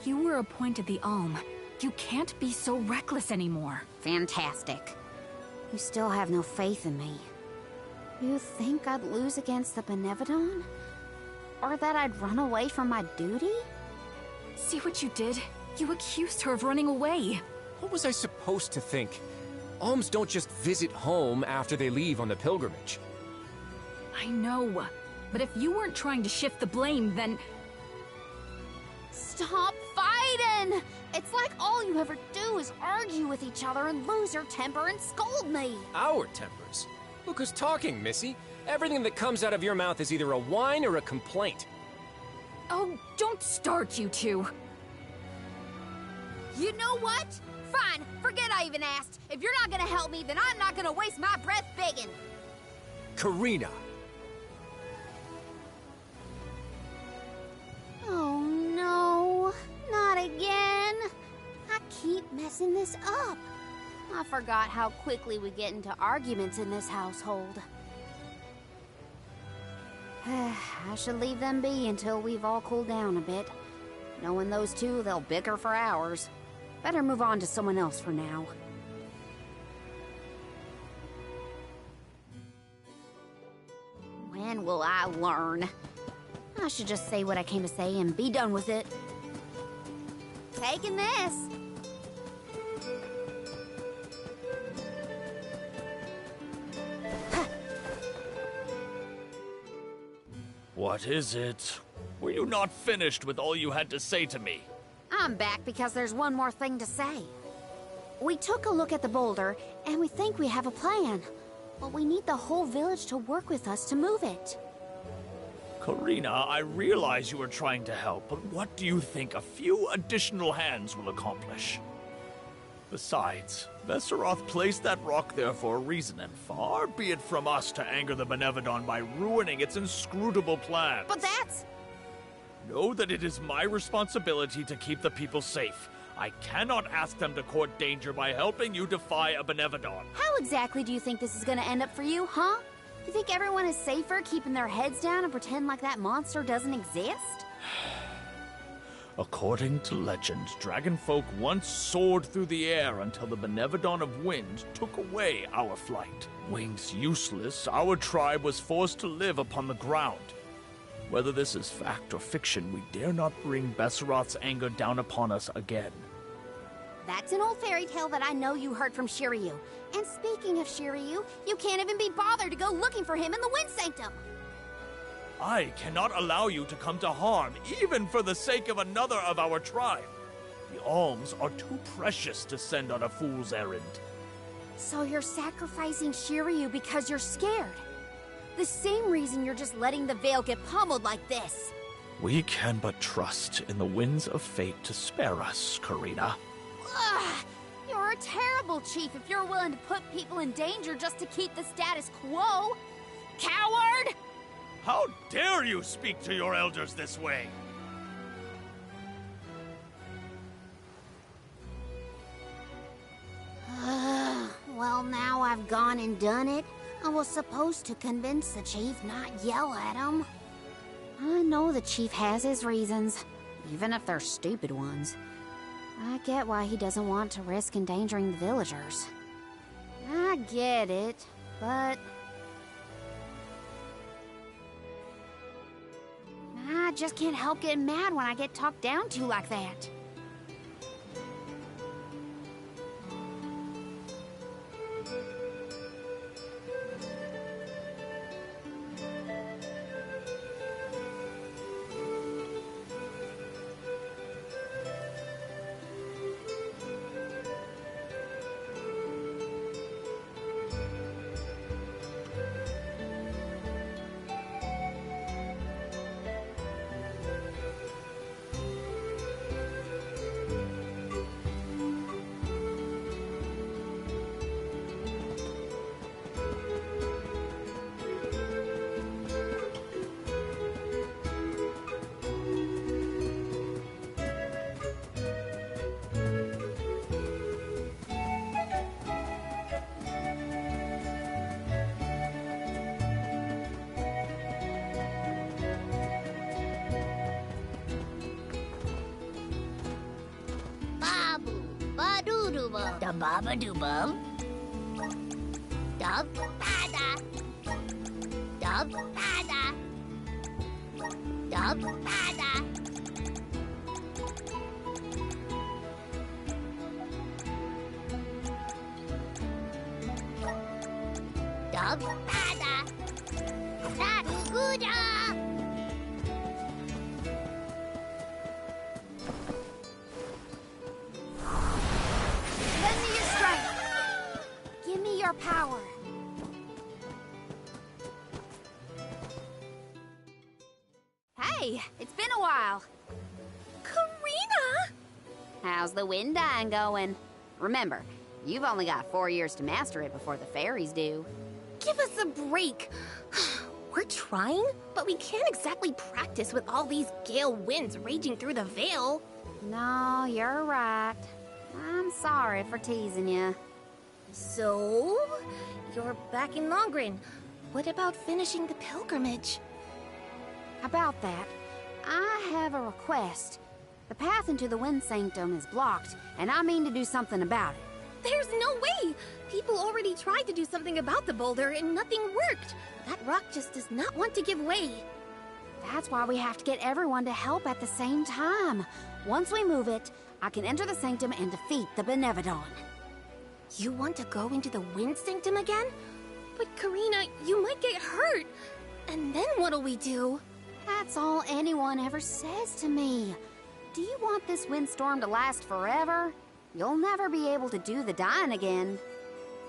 You were appointed the Alm. You can't be so reckless anymore. Fantastic. You still have no faith in me. You think I'd lose against the Benevodon? Or that I'd run away from my duty? See what you did? You accused her of running away. What was I supposed to think? Alms don't just visit home after they leave on the pilgrimage. I know. But if you weren't trying to shift the blame, then... Stop fighting! It's like all you ever do is argue with each other and lose your temper and scold me. Our tempers? Look who's talking, Missy. Everything that comes out of your mouth is either a whine or a complaint. Oh, don't start, you two. You know what? Fine, forget I even asked. If you're not gonna help me, then I'm not gonna waste my breath begging. Karina! Oh no, not again. I keep messing this up. I forgot how quickly we get into arguments in this household. I should leave them be until we've all cooled down a bit. Knowing those two, they'll bicker for hours. Better move on to someone else for now. When will I learn? I should just say what I came to say and be done with it. Taking this. What is it? Were you not finished with all you had to say to me? I'm back because there's one more thing to say. We took a look at the boulder, and we think we have a plan. But we need the whole village to work with us to move it. Karina, I realize you are trying to help, but what do you think a few additional hands will accomplish? Besides, Vesseroth placed that rock there for a reason, and far be it from us to anger the Benevodon by ruining its inscrutable plans. But that's... Know that it is my responsibility to keep the people safe. I cannot ask them to court danger by helping you defy a Benevodon. How exactly do you think this is gonna end up for you, huh? You think everyone is safer keeping their heads down and pretend like that monster doesn't exist? According to legend, dragonfolk once soared through the air until the Benevodon of Wind took away our flight. Wings useless, our tribe was forced to live upon the ground. Whether this is fact or fiction, we dare not bring Besseroth's anger down upon us again. That's an old fairy tale that I know you heard from Shiryu. And speaking of Shiryu, you can't even be bothered to go looking for him in the Wind Sanctum. I cannot allow you to come to harm, even for the sake of another of our tribe. The alms are too precious to send on a fool's errand. So you're sacrificing Shiryu because you're scared. The same reason you're just letting the Veil get pummeled like this. We can but trust in the winds of fate to spare us, Karina. Ugh, you're a terrible chief if you're willing to put people in danger just to keep the status quo. Coward! How dare you speak to your elders this way? Well, now I've gone and done it. I was supposed to convince the chief not yell at him. I know the chief has his reasons, even if they're stupid ones. I get why he doesn't want to risk endangering the villagers. I get it, but... I just can't help getting mad when I get talked down to like that. Da baba doobum. Dub bada. Dub bada. Dub bada. Dub bada. Sakuda. Power. Hey, it's been a while. Karina! How's the wind dying going? Remember, you've only got 4 years to master it before the fairies do. Give us a break. We're trying, but we can't exactly practice with all these gale winds raging through the Veil. No, you're right. I'm sorry for teasing you. So, you're back in Longren. What about finishing the pilgrimage? About that, I have a request. The path into the Wind Sanctum is blocked, and I mean to do something about it. There's no way! People already tried to do something about the boulder, and nothing worked. That rock just does not want to give way. That's why we have to get everyone to help at the same time. Once we move it, I can enter the Sanctum and defeat the Benevodon. You want to go into the Wind Sanctum again? But Karina, you might get hurt. And then what'll we do? That's all anyone ever says to me. Do you want this windstorm to last forever? You'll never be able to do the dying again.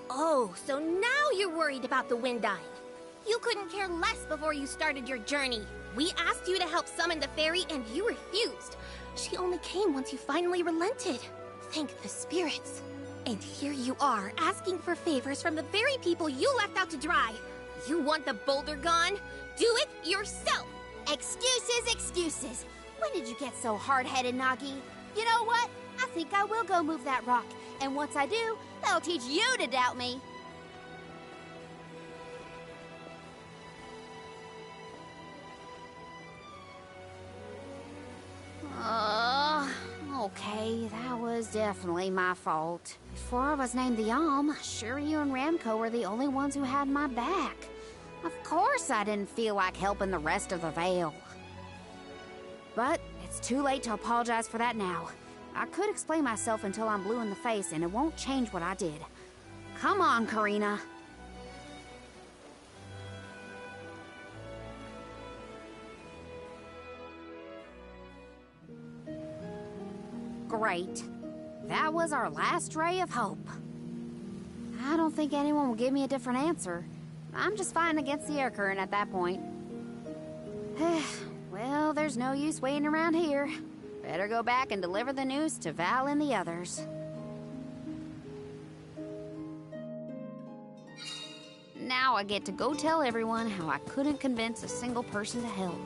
Oh, so now you're worried about the wind dying. You couldn't care less before you started your journey. We asked you to help summon the fairy and you refused. She only came once you finally relented. Thank the spirits. And here you are, asking for favors from the very people you left out to dry. You want the boulder gone? Do it yourself! Excuses, excuses. When did you get so hard-headed, Nagi? You know what? I think I will go move that rock. And once I do, that'll teach you to doubt me. Okay, that was definitely my fault. Before I was named the Alm, Shiryu and Ramco were the only ones who had my back. Of course I didn't feel like helping the rest of the Vale. But it's too late to apologize for that now. I could explain myself until I'm blue in the face, and it won't change what I did. Come on, Karina. Great. That was our last ray of hope. I don't think anyone will give me a different answer. I'm just fighting against the air current at that point. Well, there's no use waiting around here. Better go back and deliver the news to Val and the others. Now I get to go tell everyone how I couldn't convince a single person to help.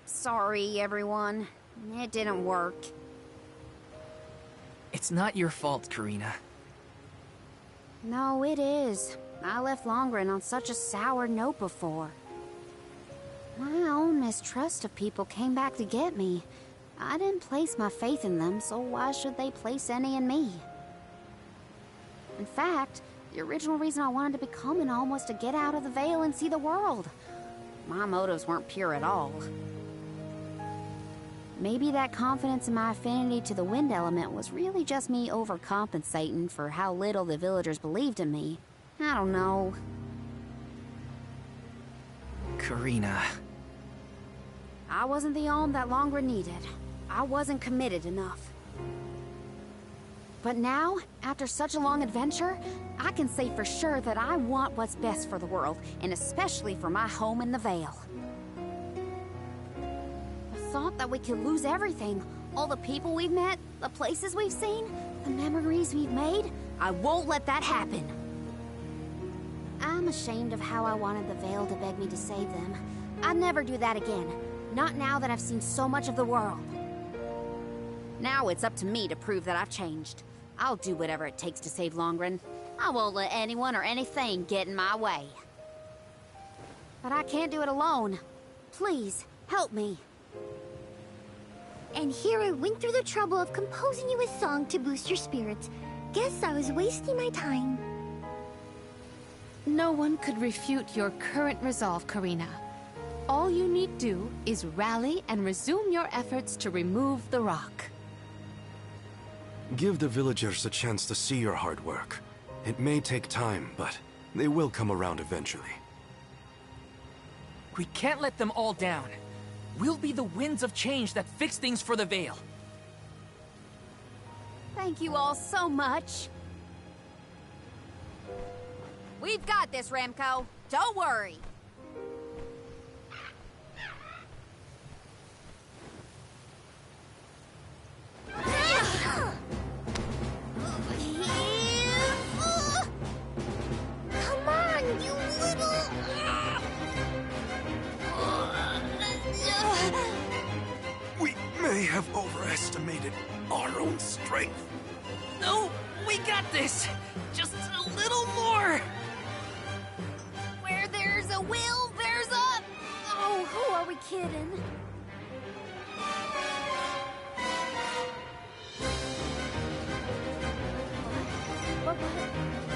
Sorry, everyone. It didn't work. It's not your fault, Karina. No, it is. I left Longren on such a sour note before. My own mistrust of people came back to get me. I didn't place my faith in them, so why should they place any in me? In fact, the original reason I wanted to become an Alm was to get out of the Vale and see the world. My motives weren't pure at all. Maybe that confidence in my affinity to the wind element was really just me overcompensating for how little the villagers believed in me. I don't know. Karina. I wasn't the Alm that Longren needed. I wasn't committed enough. But now, after such a long adventure, I can say for sure that I want what's best for the world, and especially for my home in the Vale. The thought that we could lose everything, all the people we've met, the places we've seen, the memories we've made, I won't let that happen. I'm ashamed of how I wanted the Vale to beg me to save them. I'd never do that again. Not now that I've seen so much of the world. Now it's up to me to prove that I've changed. I'll do whatever it takes to save Longren. I won't let anyone or anything get in my way. But I can't do it alone. Please, help me. And here I went through the trouble of composing you a song to boost your spirits. Guess I was wasting my time. No one could refute your current resolve, Karina. All you need do is rally and resume your efforts to remove the rock. Give the villagers a chance to see your hard work. It may take time, but they will come around eventually. We can't let them all down. We'll be the winds of change that fix things for the Vale. Thank you all so much. We've got this, Ramco. Don't worry. Come on, you little... We may have overestimated our own strength. No, we got this. Just a little more. Where there's a will, there's a... Oh, who are we kidding?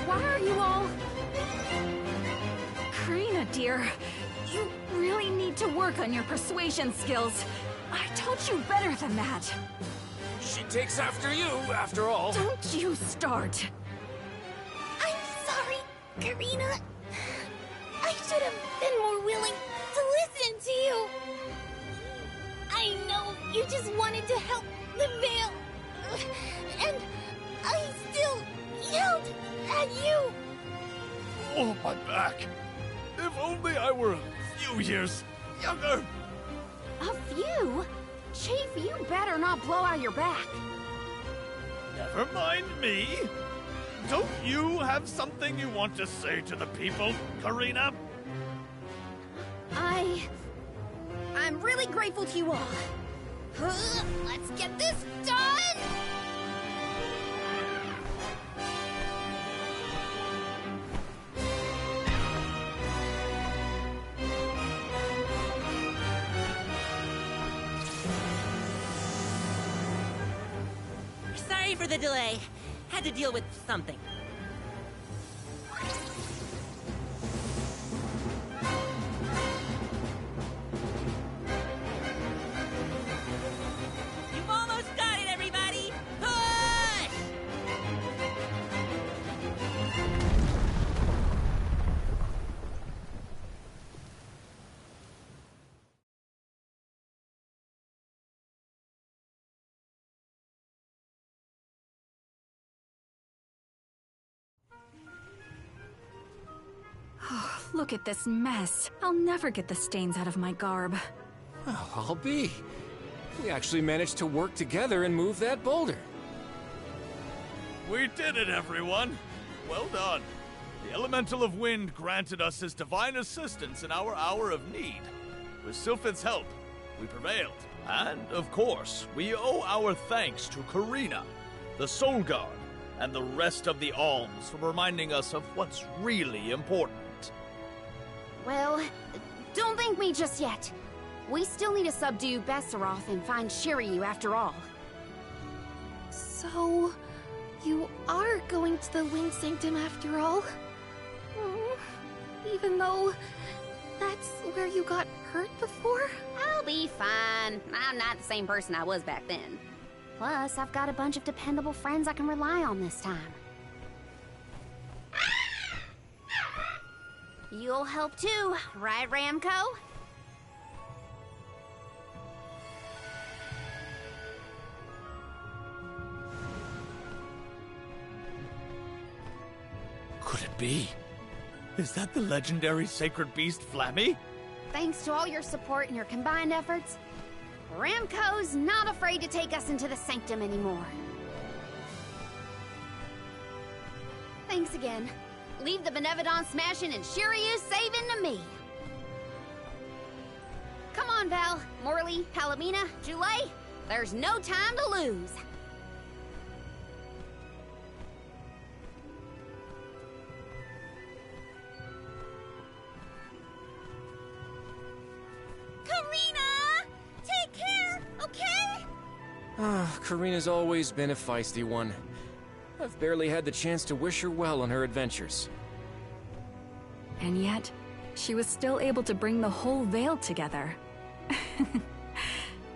Why are you all... Karina, dear, you really need to work on your persuasion skills. I taught you better than that. She takes after you, after all. Don't you start. I'm sorry, Karina. I should have been more willing to listen to you. you! I know you just wanted to help the Veil, and I still yelled at you! Oh, my back! If only I were a few years younger! A few? Chief, you better not blow out your back. Never mind me. Don't you have something you want to say to the people, Karina? I'm really grateful to you all. Let's get this done! Sorry for the delay. Had to deal with something. You've almost got it, everybody! Push! Oh, look at this mess. I'll never get the stains out of my garb. Well, I'll be. We actually managed to work together and move that boulder. We did it, everyone! Well done. The Elemental of Wind granted us his divine assistance in our hour of need. With Sylphid's help, we prevailed. And, of course, we owe our thanks to Karina, the Soul Guard, and the rest of the Alms for reminding us of what's really important. Well, don't thank me just yet. We still need to subdue Besseroth and find Shiryu after all. So, you are going to the Wind Sanctum after all? Even though that's where you got hurt before? I'll be fine. I'm not the same person I was back then. Plus, I've got a bunch of dependable friends I can rely on this time. You'll help too, right, Ramco? Could it be? Is that the legendary sacred beast, Flammy? Thanks to all your support and your combined efforts, Ramco's not afraid to take us into the Sanctum anymore. Thanks again. Leave the Benevodon smashing and Shiryu saving to me. Come on, Val, Morley, Palomina, Joulay. There's no time to lose. Karina! Take care, okay? Karina's always been a feisty one. I've barely had the chance to wish her well on her adventures. And yet, she was still able to bring the whole Veil together.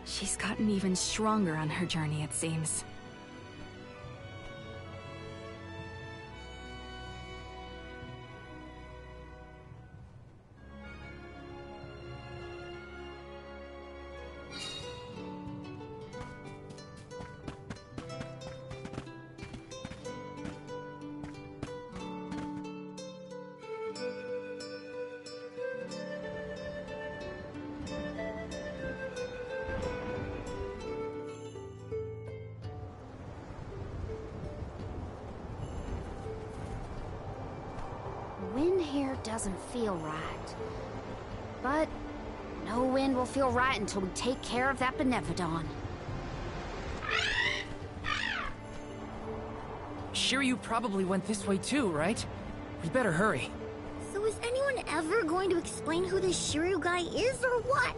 She's gotten even stronger on her journey, it seems. Wind here doesn't feel right. But no wind will feel right until we take care of that Benevodon. Shiryu probably went this way too, right? We better hurry. So is anyone ever going to explain who this Shiryu guy is or what?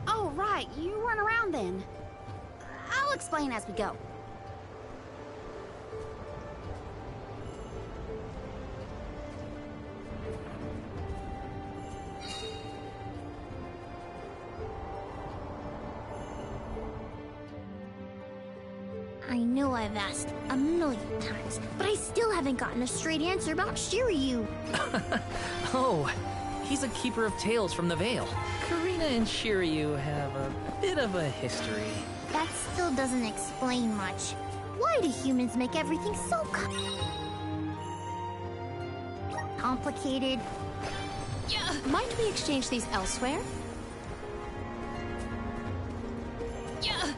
Oh, right. You weren't around then. I'll explain as we go. I know I've asked a million times, but I still haven't gotten a straight answer about Shiryu. Oh, He's a keeper of tales from the Vale. Karina and Shiryu have a bit of a history. That still doesn't explain much. Why do humans make everything so complicated? Yeah. Might we exchange these elsewhere? Yeah.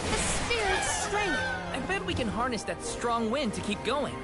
The spirit's strength. I bet we can harness that strong wind to keep going.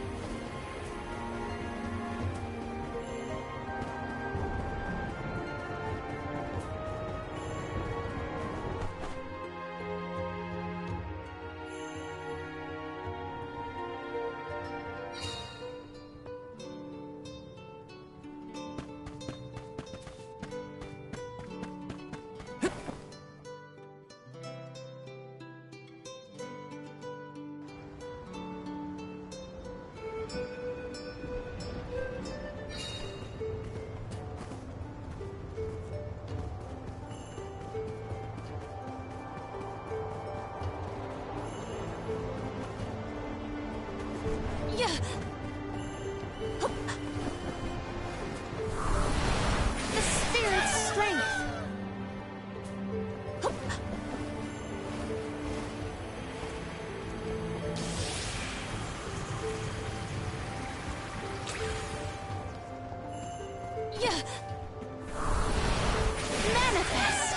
The spirit's strength. Yeah. Manifest.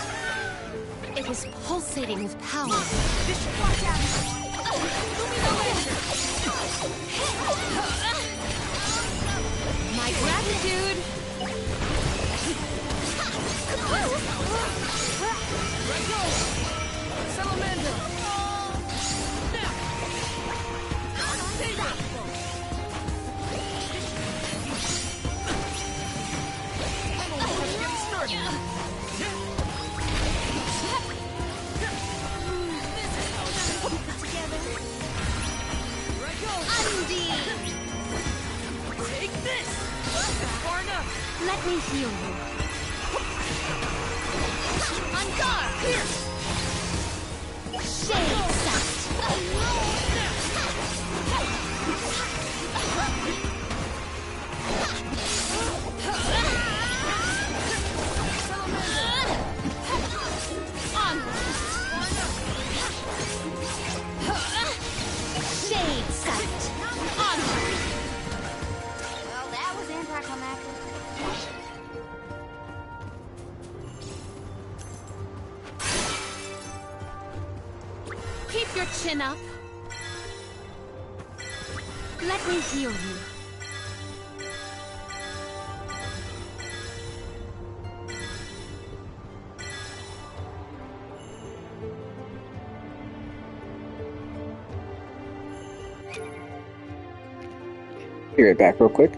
It is pulsating with power. Watch out. My gratitude. Let go. Salamander. Take this! Far enough! Let me heal you. On guard! Pierce! Shade sight! Shade sight! Onward! Well, that was anticlimactic. Keep your chin up. Let me heal you. Be right back real quick.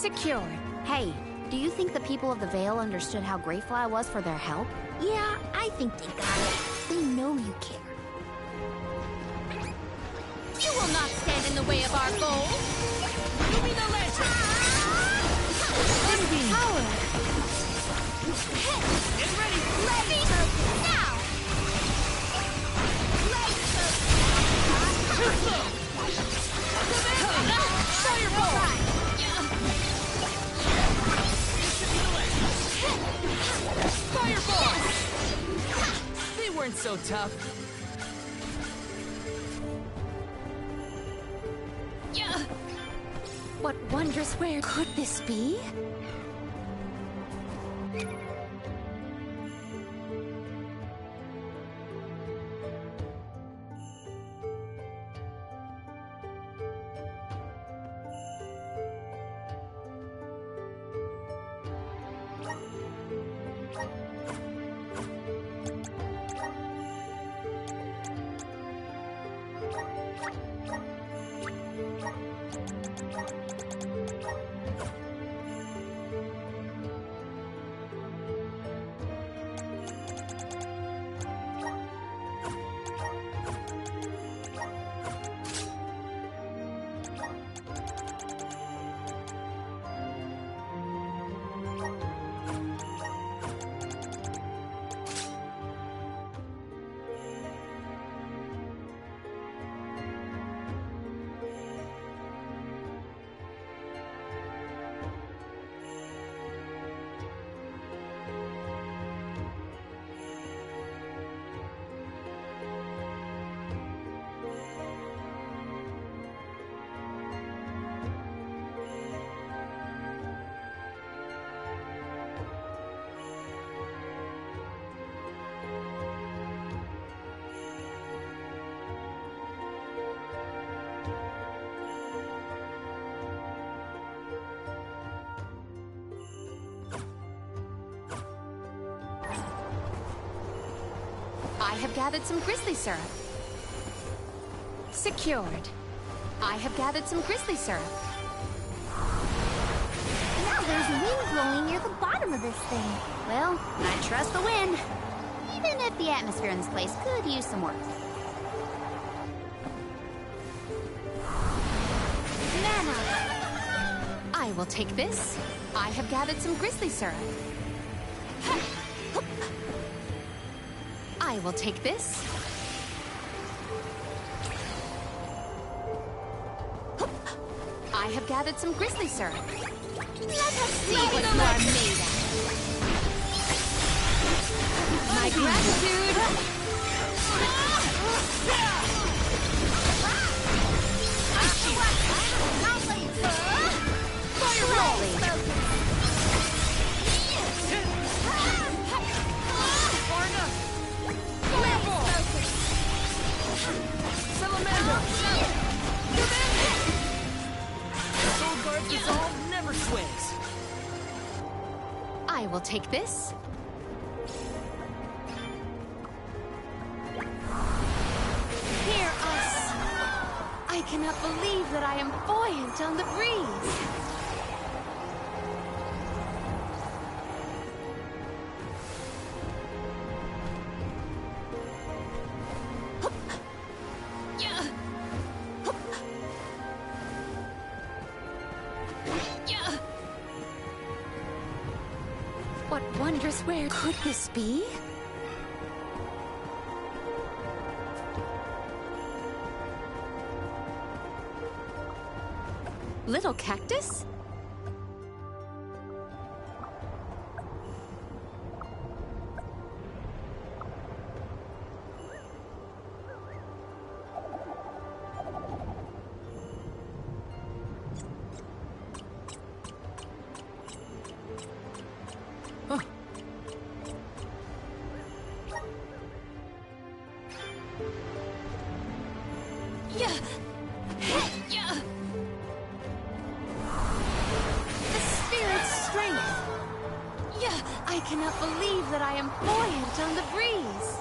Secured. Hey, do you think the people of the Vale understood how grateful I was for their help? Yeah, I think they got it. They know you care. You will not stand in the way of our goal. Give me the lantern. This power. Get ready. Ready. Now. Too slow. Fireball. Fireball! They weren't so tough. What wondrous where could this be? I have gathered some grizzly syrup. Secured. I have gathered some grizzly syrup. Now there's wind blowing near the bottom of this thing. Well, I trust the wind. Even if the atmosphere in this place could use some work. Mana! I will take this. I have gathered some grizzly syrup. I will take this. I have gathered some grizzly syrup. Let us see what you are made of. My gratitude. Fireball! Salamander! Soul Guard's resolve never swings. I will take this. Hear us. I cannot believe that I am buoyant on the breeze. What wondrous where could this be? Little cactus? I cannot believe that I am buoyant on the breeze.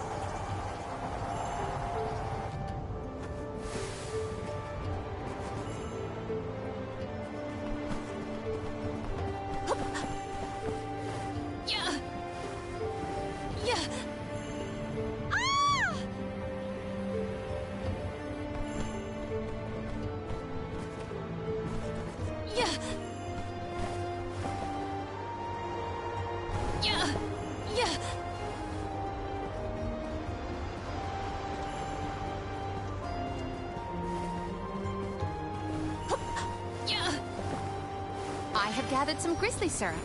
have gathered some grizzly syrup.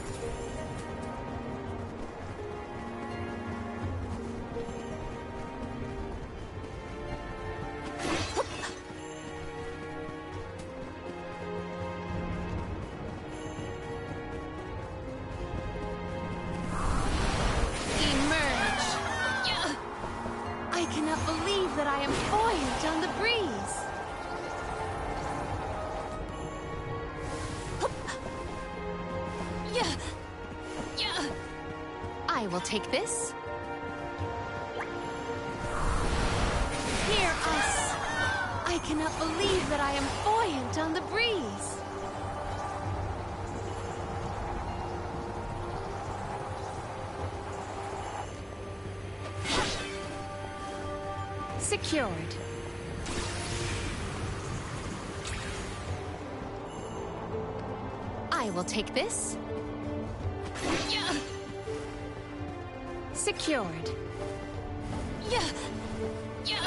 I will take this. Hear us! I cannot believe that I am buoyant on the breeze. Secured. I will take this. Secured. Now!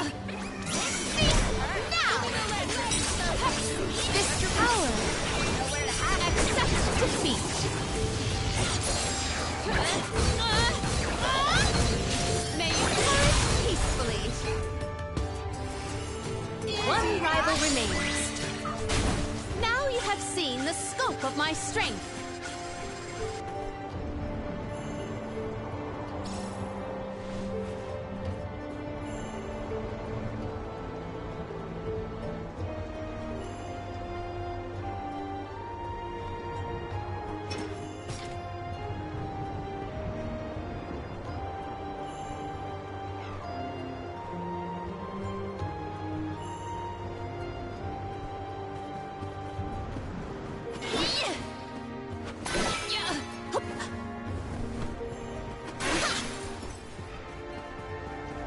This power! Accept defeat! May you flourish peacefully! One rival remains. Now you have seen the scope of my strength.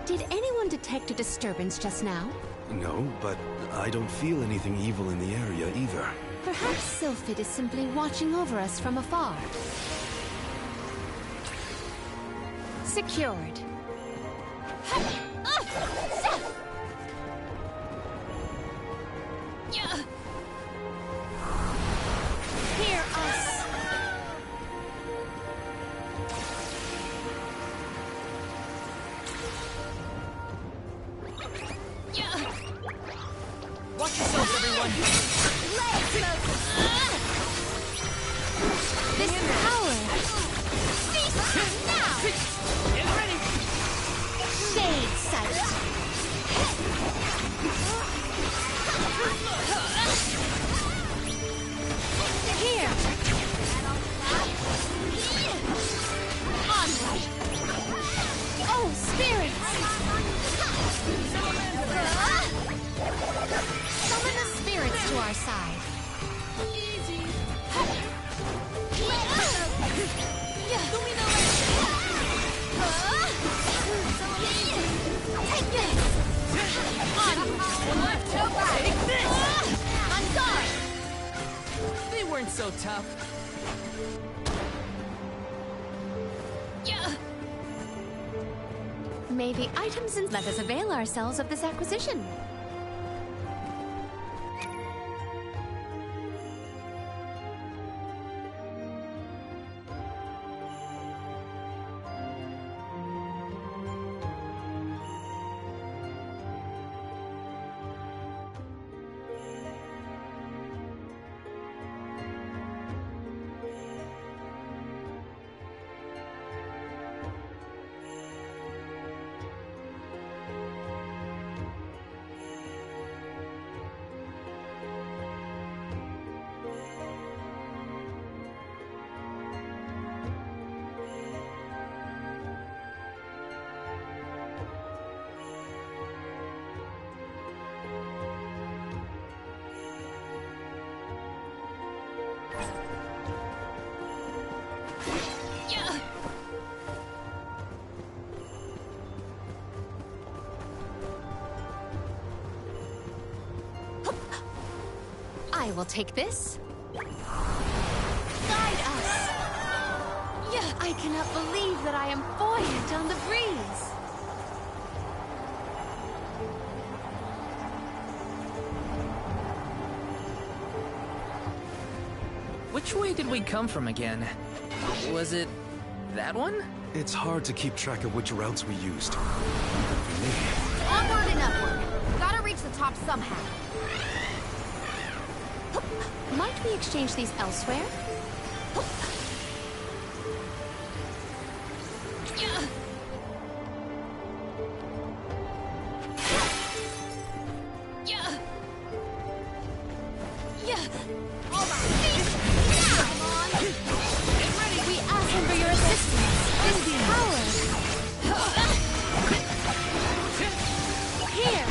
Did anyone detect a disturbance just now? No, but I don't feel anything evil in the area either. Perhaps Sylphid is simply watching over us from afar. Secured. Hear us! Watch yourselves, everyone! This power! Now! Get ready! Shade sight! Here! Onward! Oh, spirits! Summon the spirits to our side. Take this! Onward! Take this! On guard! They weren't so tough. May the items and let us avail ourselves of this acquisition. I will take this. Guide us! I cannot believe that I am buoyant on the breeze. Which way did we come from again? Was it that one? It's hard to keep track of which routes we used. Even for me. Onward and upward. Gotta reach the top somehow. Might we exchange these elsewhere? We ask him for your assistance. This power. Here.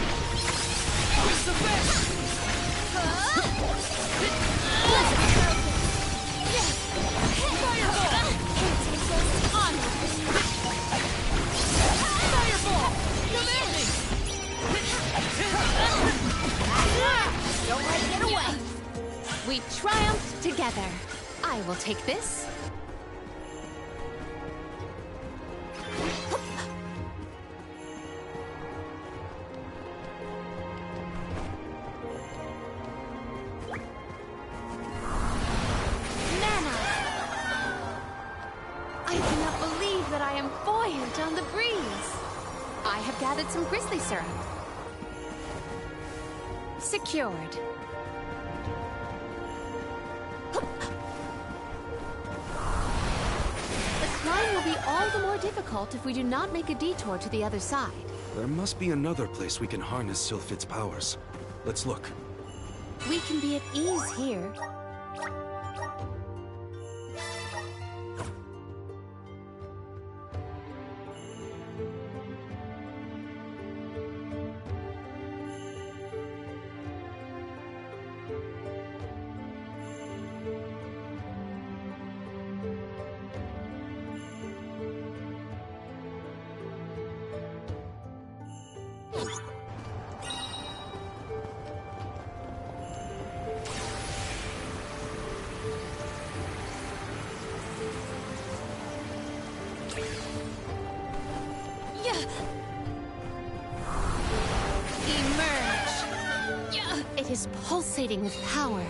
Don't let it get away. We triumphed together. I will take this. Mana! I cannot believe that I am buoyant on the breeze. I have gathered some grizzly syrup. Secured. The climb will be all the more difficult if we do not make a detour to the other side. There must be another place we can harness Sylphid's powers. Let's look. We can be at ease here. It is pulsating with power.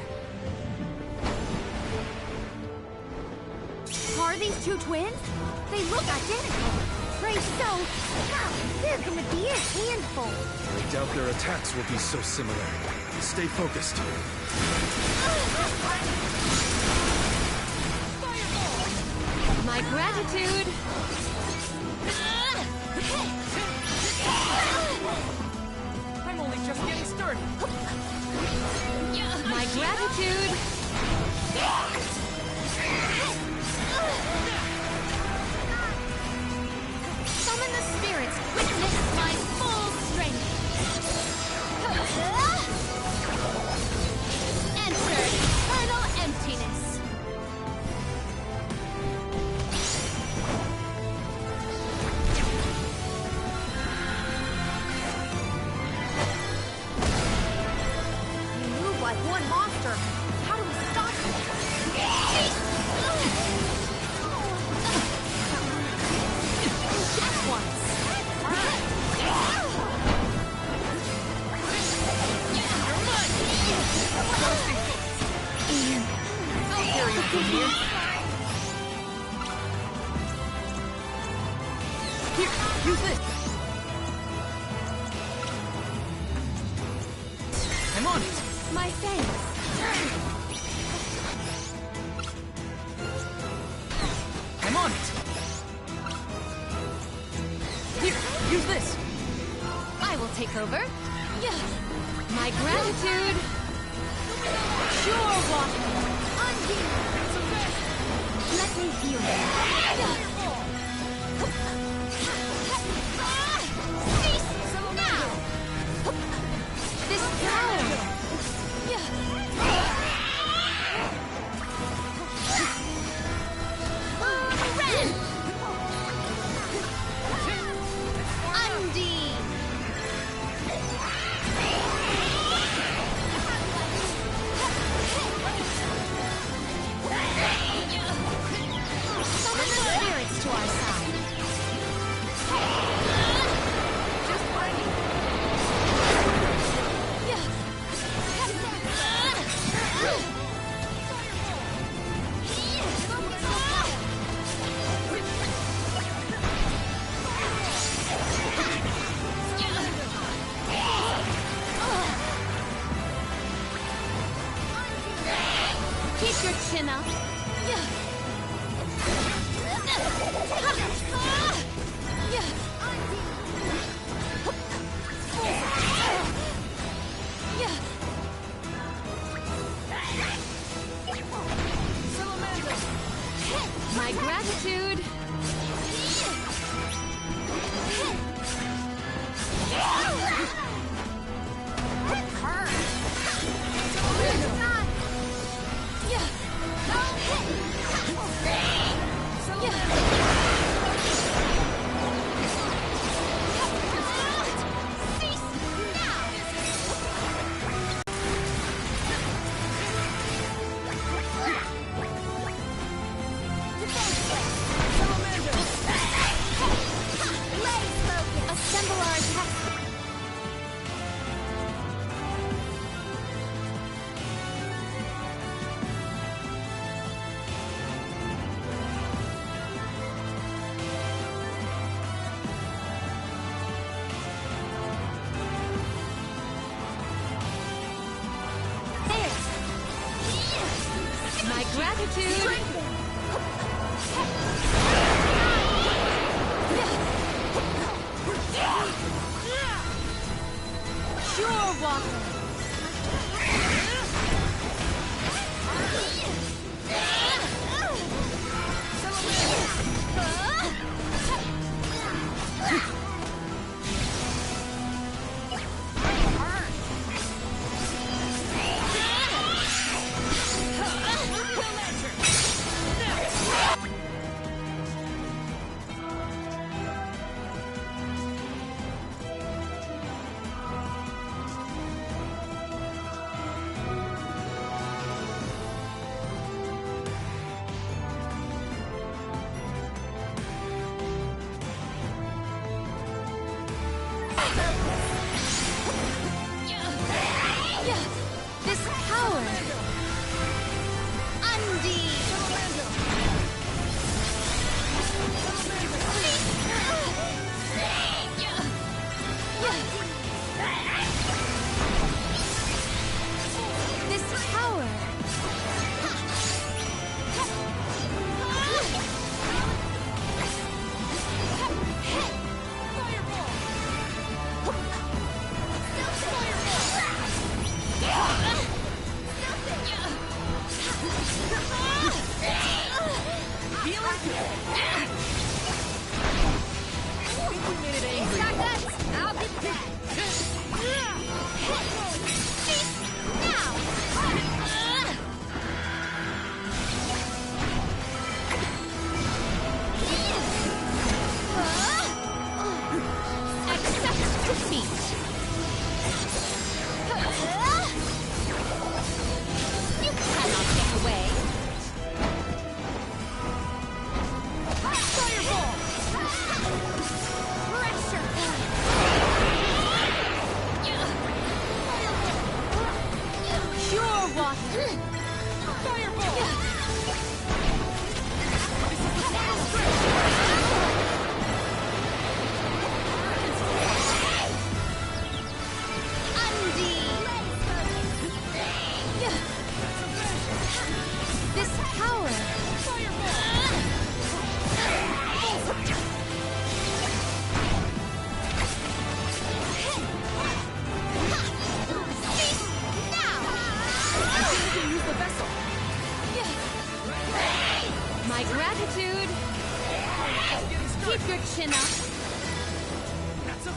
Are these two twins? They look identical. Pray so. Wow, they're gonna be a handful. I doubt their attacks will be so similar. Stay focused. My gratitude. I'm only just getting started. My gratitude. Summon the spirits. Witness my full strength. Enter eternal emptiness. You move like one monster. How do we stop you? At once. I'll carry you from here. Here, use this. I'm on it. My thanks. I'm on it. Here, use this. I will take over. My gratitude. Pure water. Undine. Let me heal you. Cease now. This power. Ren. Undine. Summon the spirits Keep your chin up. My gratitude. Assemble our attack. My gratitude. Pure water. This power. Undine. This power. My gratitude. Keep your chin up. That's a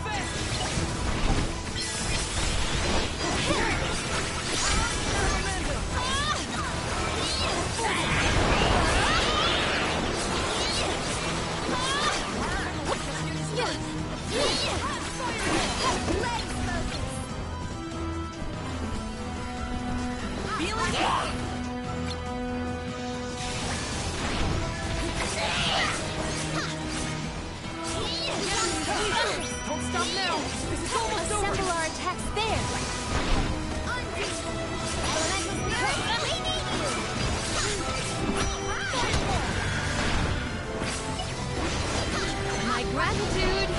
Don't stop now! This is almost over! Assemble our attacks there! My gratitude!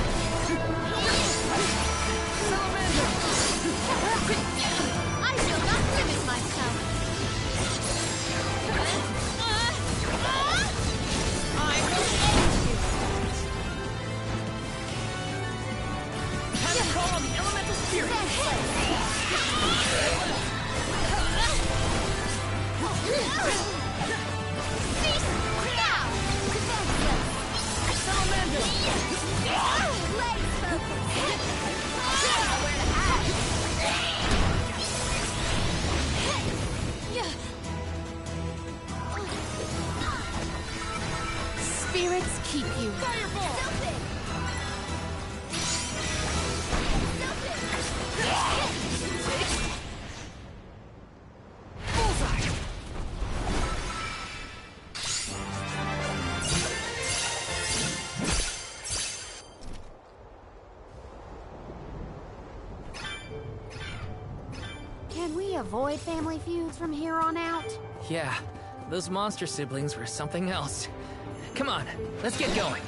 I shall not limit myself! Can we avoid family feuds from here on out? Yeah, those monster siblings were something else. Come on, let's get going.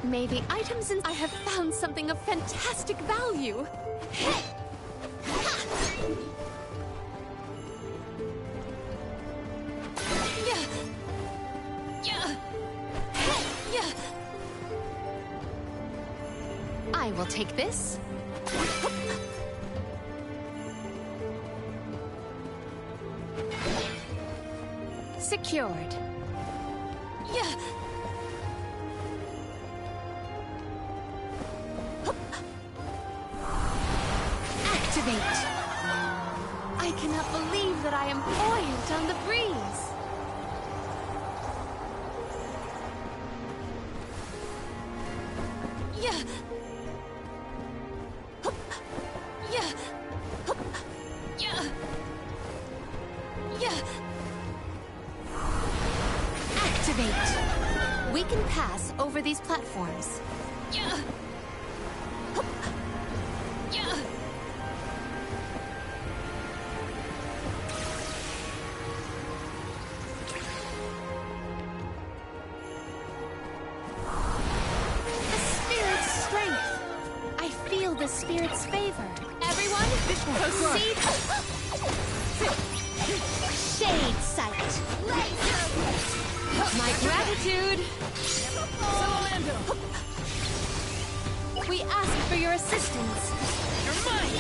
May the items in I have found something of fantastic value. I will take this. Secured. Activate. I cannot believe that I am buoyant on the breeze. Activate. We can pass over these platforms. The spirit's favor. Everyone, proceed. Shade sight. My gratitude. We ask for your assistance. You're mine.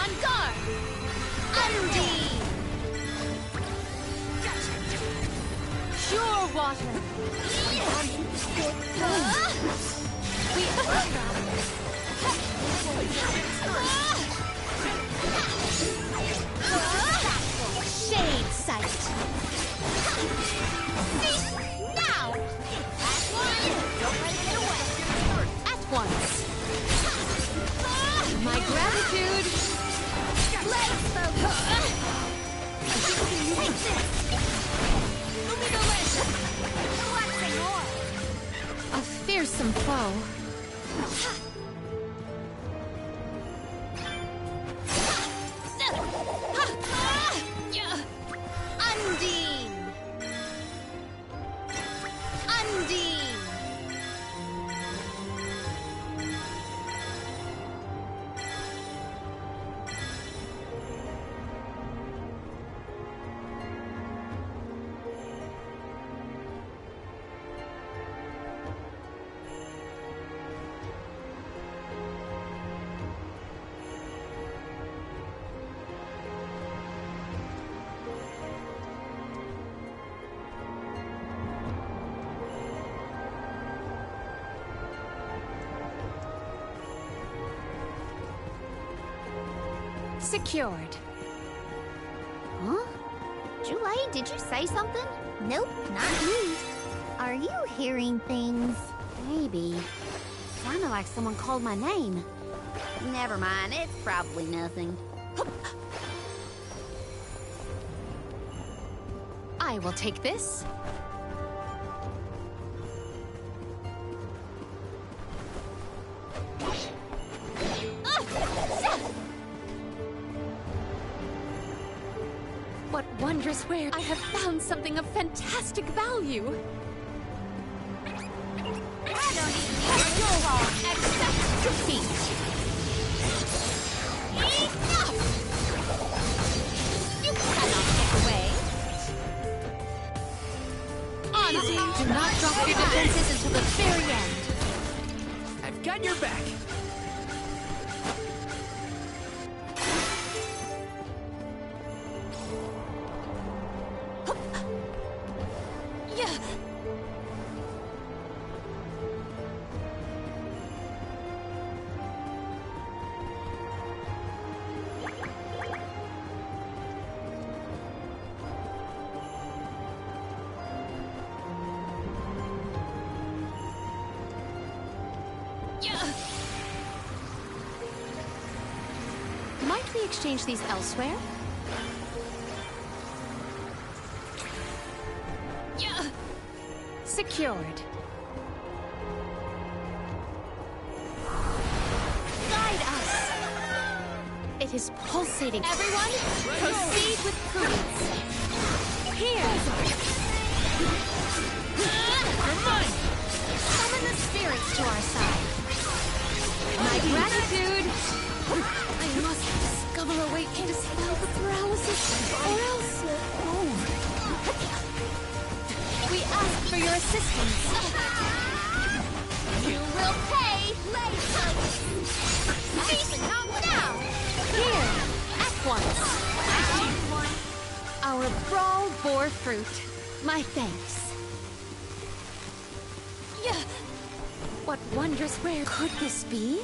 On guard. Undine. Pure water. Shade sight. Now. At once. My gratitude. Let's focus. Take this. Move me the list. A fearsome foe. Undine! Undine! Secured. Huh? Julie, did you say something? Nope, not me. Are you hearing things? Maybe. Sounded like someone called my name. Never mind, it's probably nothing. I will take this. What wondrous ware! I have found something of fantastic value. I don't even accept defeat. Enough! You cannot get away. Easy. Do not drop your defenses until the very end. I've got your back. exchange these elsewhere? Yeah. Secured. Guide us. It is pulsating. Everyone, proceed with prudence. Here. You're mine. Summon the spirits to our side. My gratitude. I must discover a way to dispel the paralysis, or else. We ask for your assistance. You will pay later. Feast not now. Here, at once. Our brawl bore fruit. My thanks. Yeah. What wondrous rare could this be?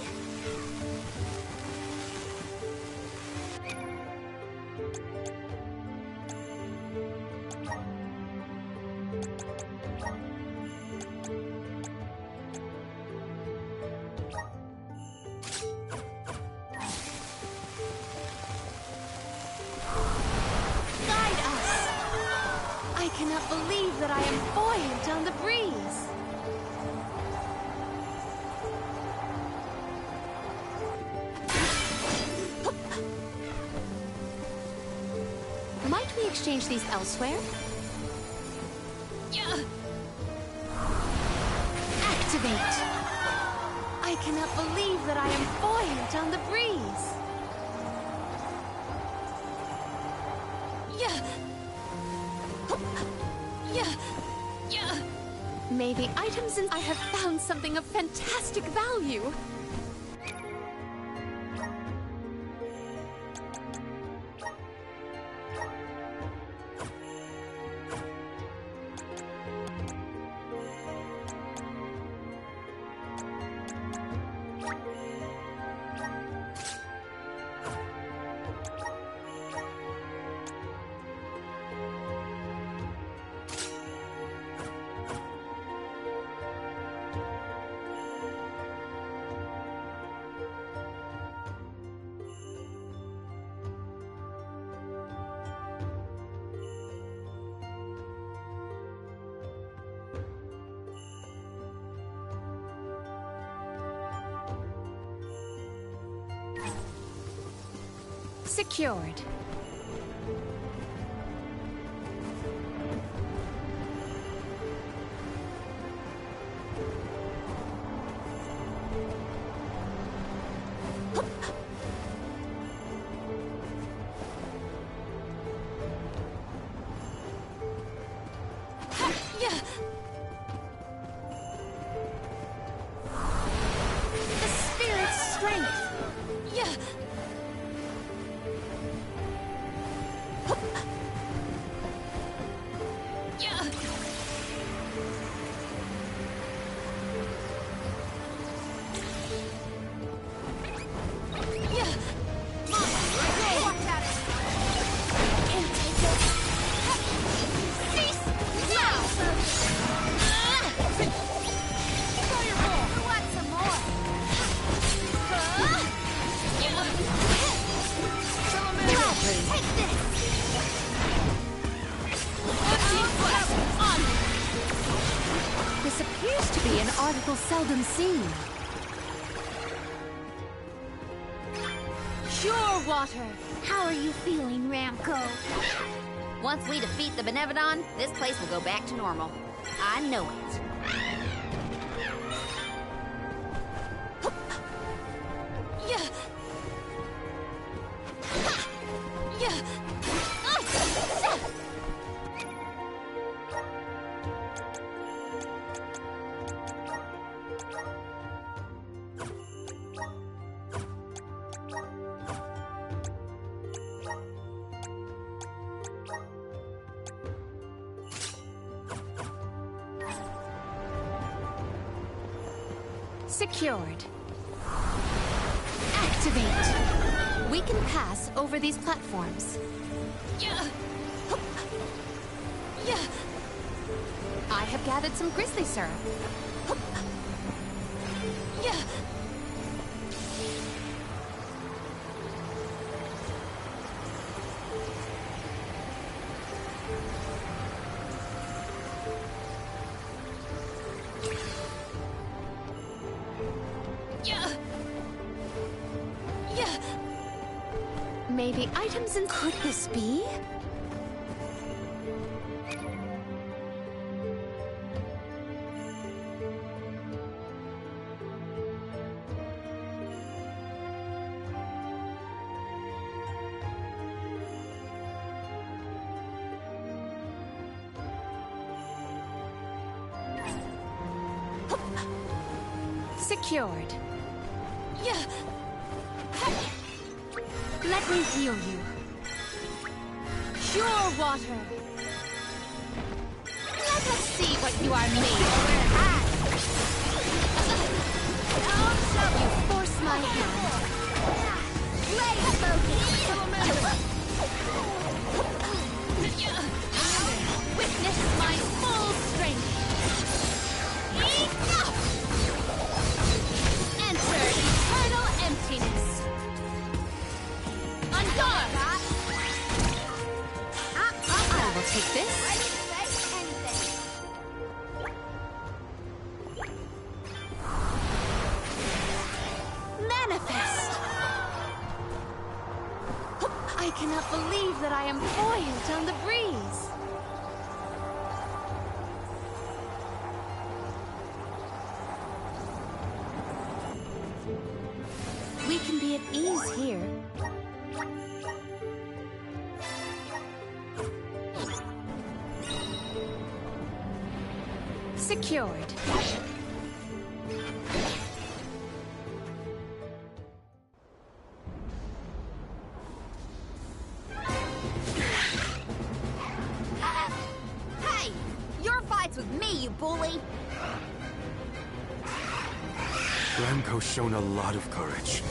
I cannot believe that I am buoyant on the breeze. Might we exchange these elsewhere? Activate. I cannot believe that I am buoyant on the breeze. Maybe items in... I have found something of fantastic value. Secured. The spirit's strength. This appears to be an article seldom seen. Pure water. How are you feeling, Ramco? Once we defeat the Benevodon, this place will go back to normal. I know it. Secured. Activate. We can pass over these platforms. I have gathered some grizzly syrup. Maybe items in... Could this be? Secured. Let me heal you. Pure water. Let us see what you are made of. You force my hand. Blaze focus. Witness my full strength. Enough! Enter eternal emptiness. On guard! I will take this. Manifest! I cannot believe that I am buoyant on the breeze. We can be at ease here. Secured. Hey! Your fight's with me, you bully! Branko's shown a lot of courage.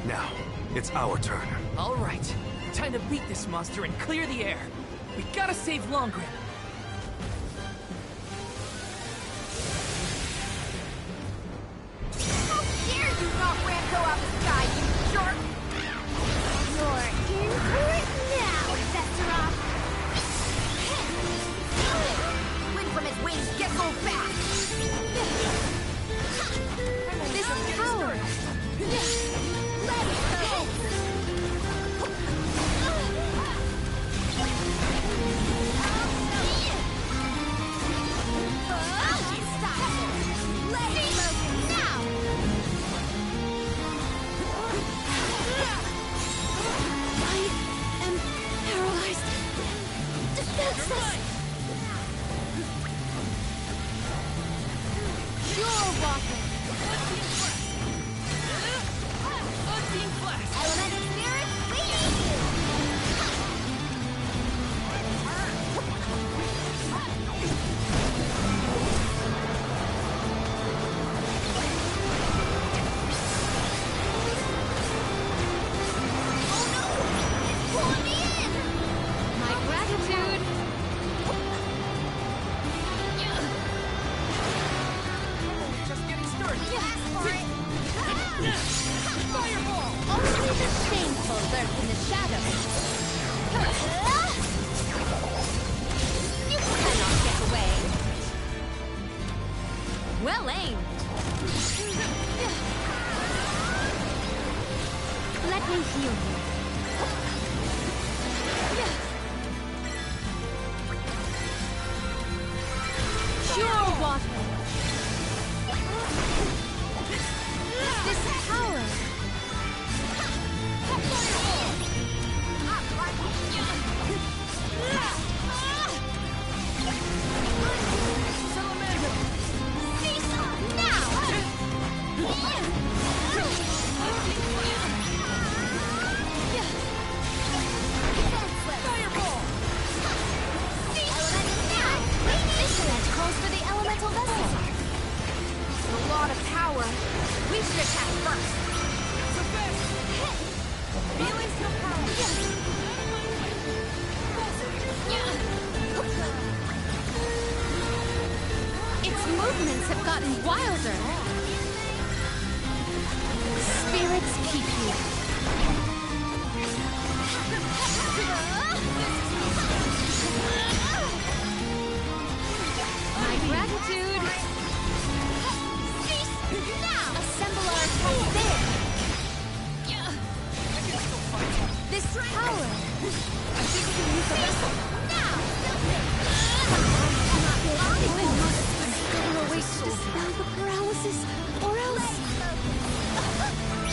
Now, it's our turn. All right. Time to beat this monster and clear the air. We gotta save Longgren. How dare you knock Branko out the sky, you jerk! You're in for it now, Sephiroth! Wind from his wings gets so back! This power! Let it go! Well aimed. Let me heal you. Pure water. This power. We should attack first. Feeling some power. Its movements have gotten wilder. Spirits keep you. My gratitude. Assemble our attack there! This power! I think we can use the vessel! Now! I'm gonna wait to dispel the paralysis, or else...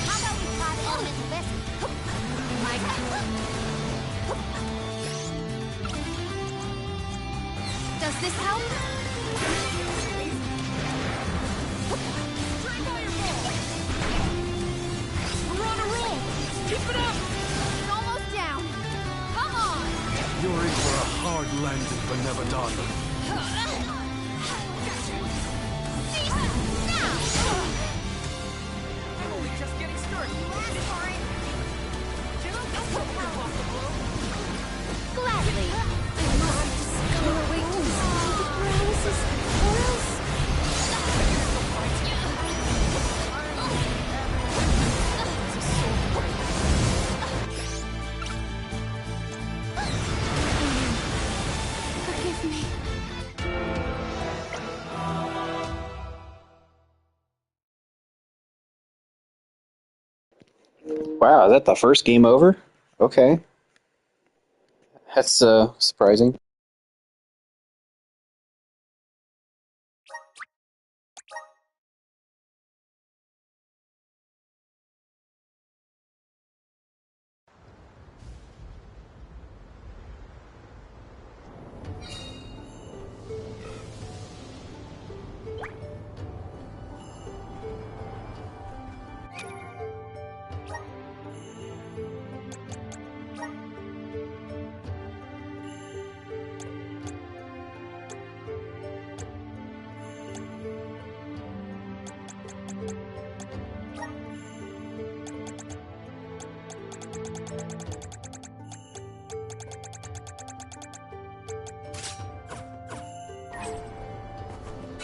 How about we try the elemental vessel? My Does this help? We're on a roll! Keep it up! It's almost down! Come on! You're in for a hard landing, Benevodon. I'm only just getting started. Gladly! I must discover a way to dispel the paralysis, or else... Forgive me. Wow, is that the first game over? Okay. That's surprising.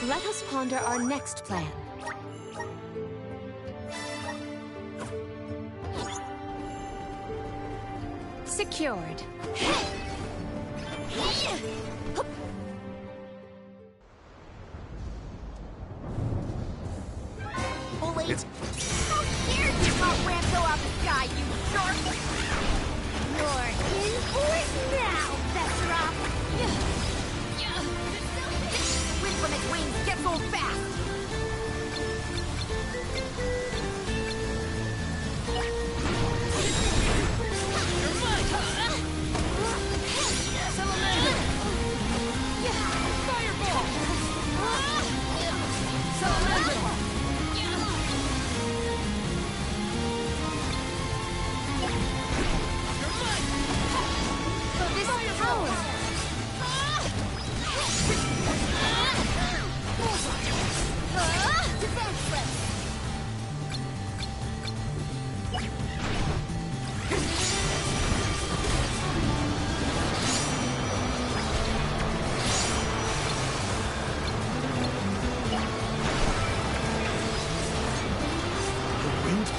Let us ponder our next plan. Secured. Bully! How scared you got Rambo out the sky, you shark! You're in for it now, Vestra! Wind from its wings gets old fast!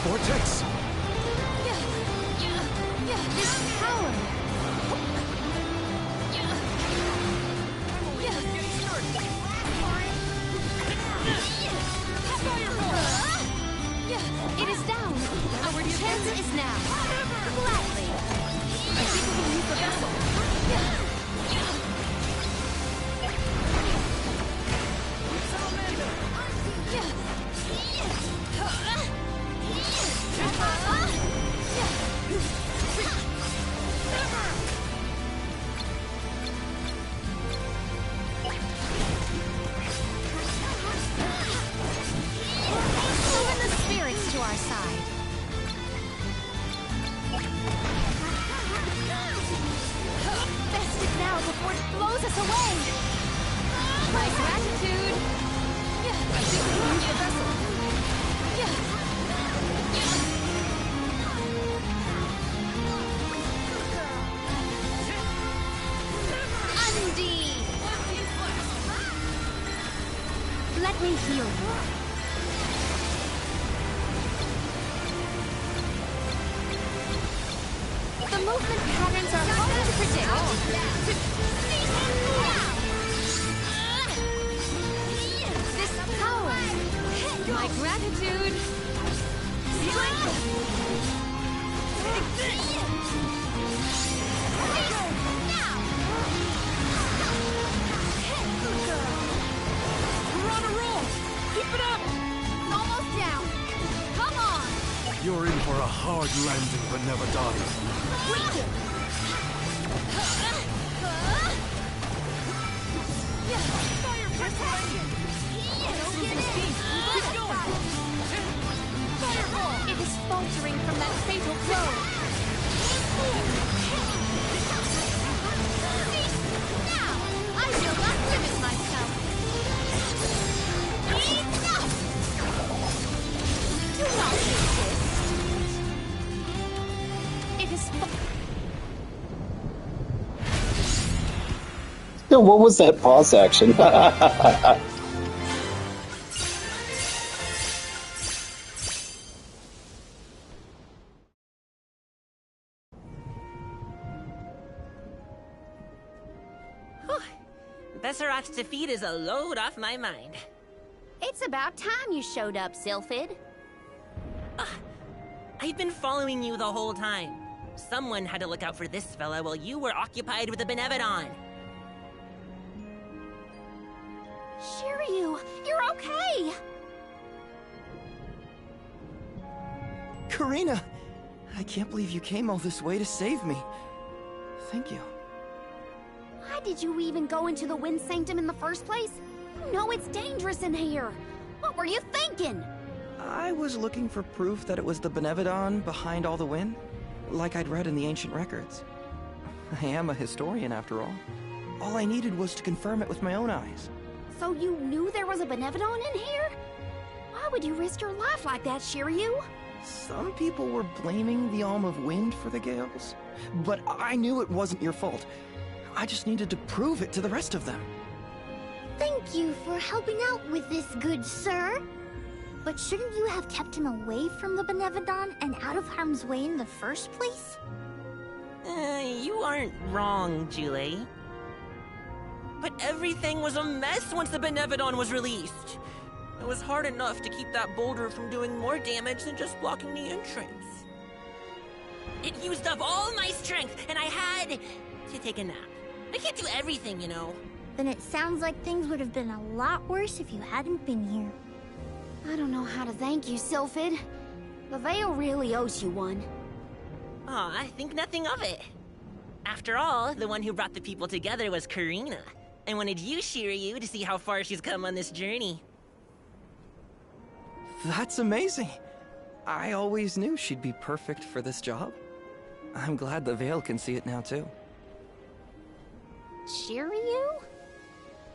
Vortex? This power! It is down! Our chance is now! Gladly! I think we can use the vessel! Summon the spirits to our side. Best it now before it blows us away. My gratitude. I think we can use the vessel. Undine! Let me heal you. The movement patterns are hard to predict. This power, my gratitude. We're on a roll! Keep it up! It's almost down. Come on! You're in for a hard landing, Benevodon. Fire protection! Keep going! Fireball! It is faltering from that fatal blow. Now! I will not limit myself! Enough! Do not resist! It is Yo, what was that pause action? Besserot's defeat is a load off my mind. It's about time you showed up, Sylphid. I've been following you the whole time. Someone had to look out for this fella while you were occupied with the Benevodon. Shiryu, you're okay! Karina! I can't believe you came all this way to save me. Thank you. Why did you even go into the Wind Sanctum in the first place? You know it's dangerous in here. What were you thinking? I was looking for proof that it was the Benevodon behind all the wind, like I'd read in the ancient records. I am a historian, after all. All I needed was to confirm it with my own eyes. So you knew there was a Benevodon in here? Why would you risk your life like that, Shiryu? Some people were blaming the Alm of Wind for the gales, but I knew it wasn't your fault. I just needed to prove it to the rest of them. Thank you for helping out with this, good sir. But shouldn't you have kept him away from the Benevodon and out of harm's way in the first place? You aren't wrong, Julie. But everything was a mess once the Benevodon was released. It was hard enough to keep that boulder from doing more damage than just blocking the entrance. It used up all my strength, and I had to take a nap. I can't do everything, you know. Then it sounds like things would have been a lot worse if you hadn't been here. I don't know how to thank you, Sylphid. The Veil really owes you one. Aw, I think nothing of it. After all, the one who brought the people together was Karina. I wanted you, Shiryu, to see how far she's come on this journey. That's amazing. I always knew she'd be perfect for this job. I'm glad the Veil can see it now, too. Shiryu?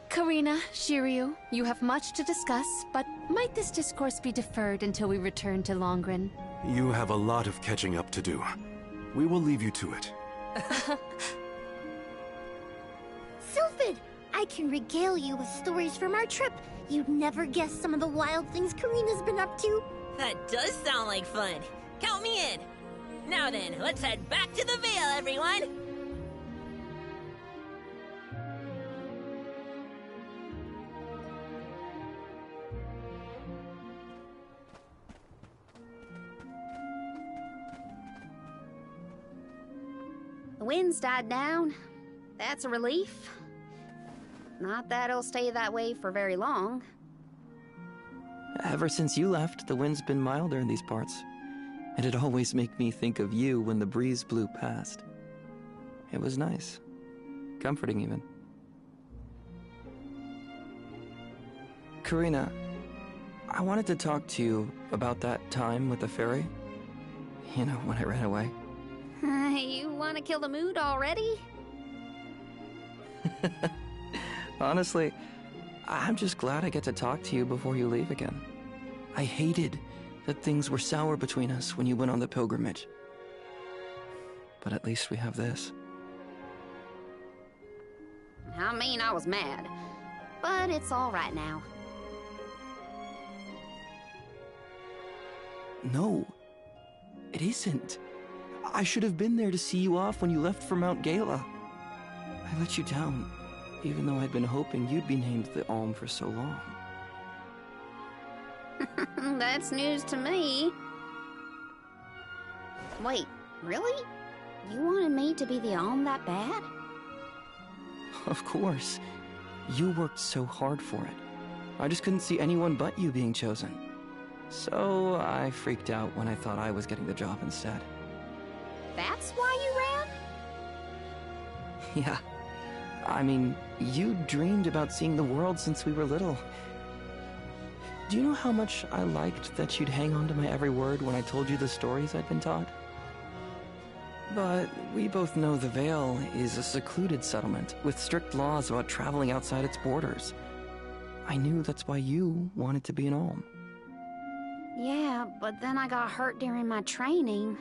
Karina, Shiryu, you have much to discuss, but might this discourse be deferred until we return to Longren? You have a lot of catching up to do. We will leave you to it. Sylphid, I can regale you with stories from our trip. You'd never guess some of the wild things Karina's been up to. That does sound like fun. Count me in. Now then, let's head back to the Veil, everyone! The wind's died down. That's a relief. Not that it'll stay that way for very long. Ever since you left, the wind's been milder in these parts. And it always made me think of you when the breeze blew past. It was nice. Comforting, even. Karina, I wanted to talk to you about that time with the fairy. You know, when I ran away. You want to kill the mood already? Honestly, I'm just glad I get to talk to you before you leave again. I hated that things were sour between us when you went on the pilgrimage. But at least we have this. I mean, I was mad. But it's all right now. No, it isn't. I should have been there to see you off when you left for Mount Gala. I let you down, even though I'd been hoping you'd be named the Alm for so long. That's news to me. Wait, Really? You wanted me to be the Alm that bad? Of course. You worked so hard for it. I just couldn't see anyone but you being chosen. So I freaked out when I thought I was getting the job instead. That's why you ran? Yeah. I mean, you dreamed about seeing the world since we were little. Do you know how much I liked that you'd hang on to my every word when I told you the stories I'd been taught? But we both know the Vale is a secluded settlement with strict laws about traveling outside its borders. I knew that's why you wanted to be an Alm. Yeah, but then I got hurt during my training.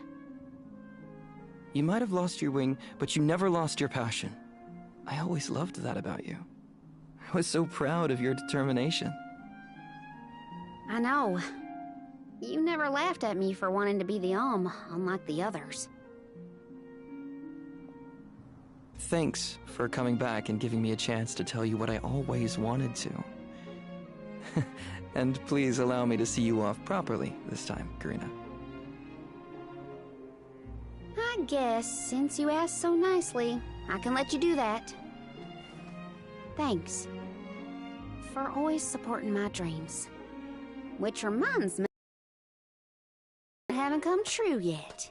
You might have lost your wing, but you never lost your passion. I always loved that about you. I was so proud of your determination. I know. You never laughed at me for wanting to be the Alm, unlike the others. Thanks for coming back and giving me a chance to tell you what I always wanted to. And please allow me to see you off properly this time, Karina. I guess, since you asked so nicely, I can let you do that. Thanks. For always supporting my dreams. Which reminds me, I haven't come true yet.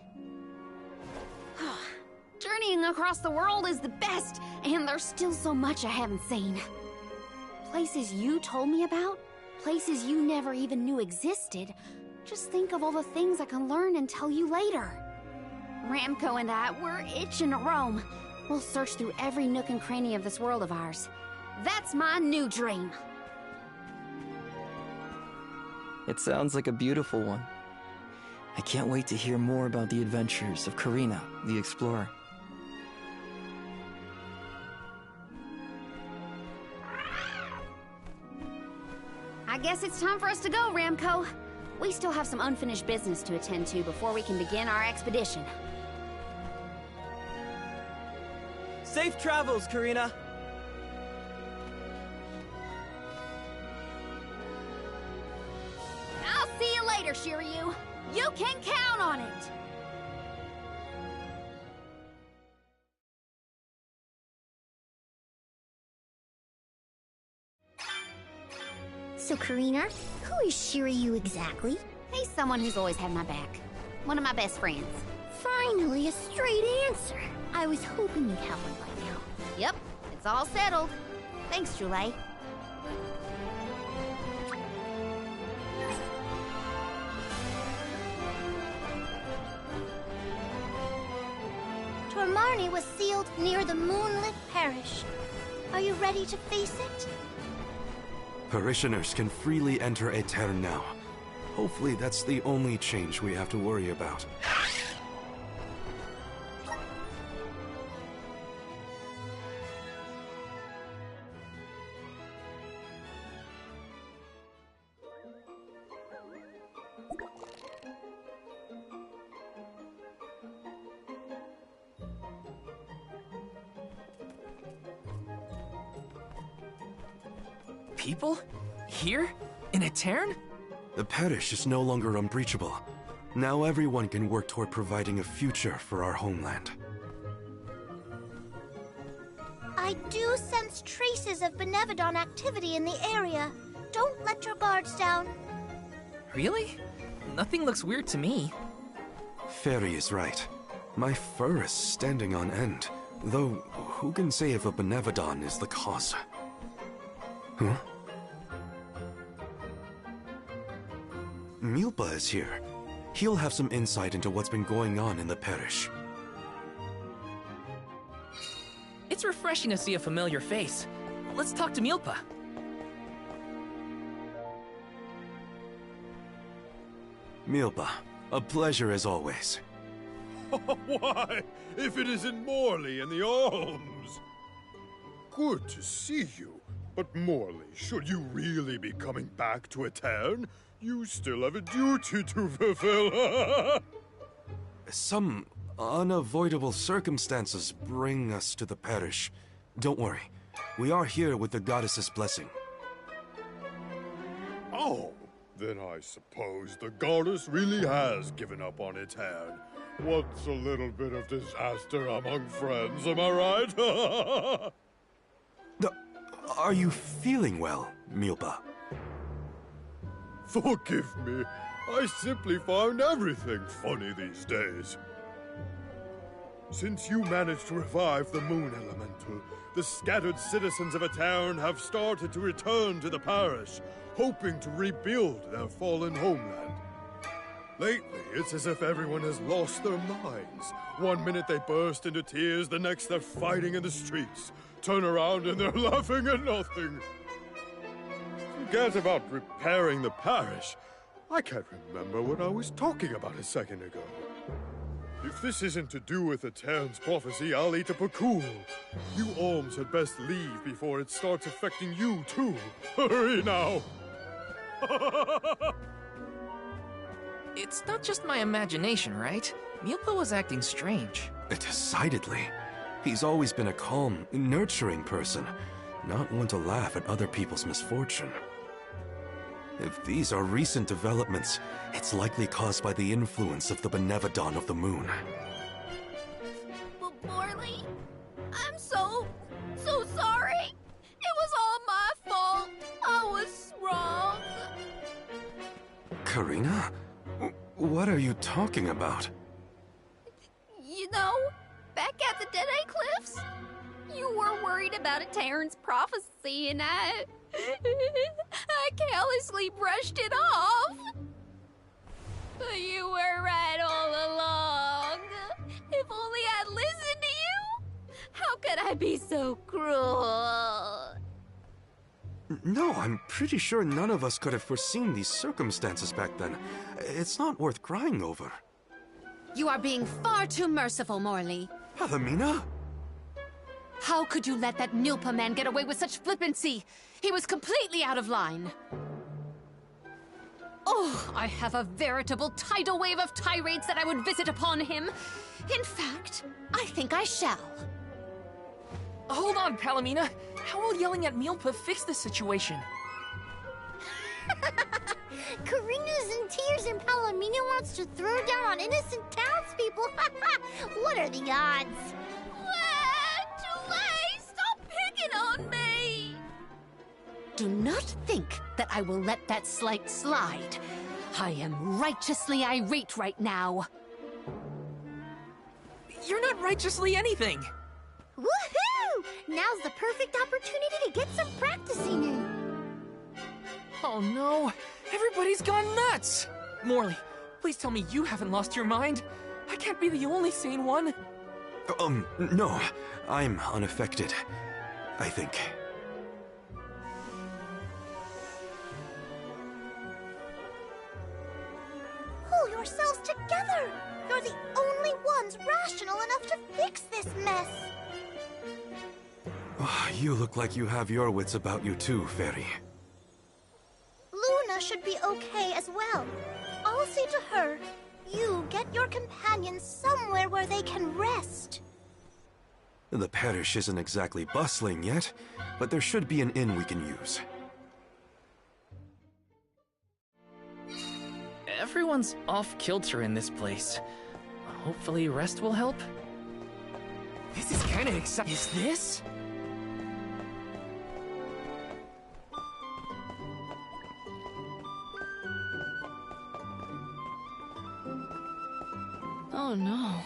Journeying across the world is the best, and there's still so much I haven't seen. Places you told me about, places you never even knew existed. Just think of all the things I can learn and tell you later. Ramco and I, we're itching to roam. We'll search through every nook and cranny of this world of ours. That's my new dream. It sounds like a beautiful one. I can't wait to hear more about the adventures of Karina, the explorer. I guess it's time for us to go, Ramco. We still have some unfinished business to attend to before we can begin our expedition. Safe travels, Karina. I'll see you later, Shiryu. You can count on it. So, Karina, who is Shiryu exactly? He's someone who's always had my back. One of my best friends. Finally, a straight answer. I was hoping you'd have one by now. Yep, it's all settled. Thanks, Julie. Tormarni was sealed near the Moonlit Parish. Are you ready to face it? Parishioners can freely enter Aetern now. Hopefully that's the only change we have to worry about. People? Here? In Aetern? The parish is no longer unbreachable. Now everyone can work toward providing a future for our homeland. I do sense traces of Benevodon activity in the area. Don't let your guards down. Really? Nothing looks weird to me. Fairy is right. My fur is standing on end. Though, who can say if a Benevodon is the cause? Huh? Milpa is here. He'll have some insight into what's been going on in the parish. It's refreshing to see a familiar face. Let's talk to Milpa. Milpa, a pleasure as always. Why, if it isn't Morley and the Alms! Good to see you. But Morley, should you really be coming back to Aetern, you still have a duty to fulfill. Some unavoidable circumstances bring us to the parish. Don't worry. We are here with the goddess's blessing. Oh, then I suppose the goddess really has given up on Aetern. What's a little bit of disaster among friends, am I right? Are you feeling well, Milpa? Forgive me. I simply find everything funny these days. Since you managed to revive the Moon Elemental, the scattered citizens of a town have started to return to the parish, hoping to rebuild their fallen homeland. Lately, it's as if everyone has lost their minds. One minute they burst into tears, the next they're fighting in the streets. Turn around and they're laughing at nothing. Forget about repairing the parish. I can't remember what I was talking about a second ago. If this isn't to do with the town's prophecy, I'll eat a pakul. You alms had best leave before it starts affecting you, too. Hurry now! It's not just my imagination, right? Milpa was acting strange. Decidedly. He's always been a calm, nurturing person, not one to laugh at other people's misfortune. If these are recent developments, it's likely caused by the influence of the Benevodon of the Moon. Morley, I'm so sorry. It was all my fault. I was wrong. Karina? What are you talking about? You know, back at the Deadeye Cliffs, you were worried about a Terran's prophecy, and I carelessly brushed it off. You were right all along. If only I'd listened to you. How could I be so cruel? No, I'm pretty sure none of us could have foreseen these circumstances back then. It's not worth crying over. You are being far too merciful, Morley. Alamina? How could you let that Milpa man get away with such flippancy? He was completely out of line. Oh, I have a veritable tidal wave of tirades that I would visit upon him. In fact, I think I shall. Hold on, Palomina. How will yelling at Milpa fix the situation? Karina's in tears and Palomino wants to throw down on innocent townspeople. What are the odds? Julie, stop picking on me! Do not think that I will let that slight slide. I am righteously irate right now. You're not righteously anything. Woohoo! Now's the perfect opportunity to get some practicing in. Oh no, everybody's gone nuts! Morley, please tell me you haven't lost your mind. I can't be the only sane one. No, I'm unaffected, I think. Pull yourselves together! You're the only ones rational enough to fix this mess! Oh, you look like you have your wits about you too, Fairy. Luna should be okay as well. I'll say to her, you get your companions somewhere where they can rest. The parish isn't exactly bustling yet, but there should be an inn we can use. Everyone's off-kilter in this place. Hopefully rest will help. This is kind of exciting. Is this? Oh no.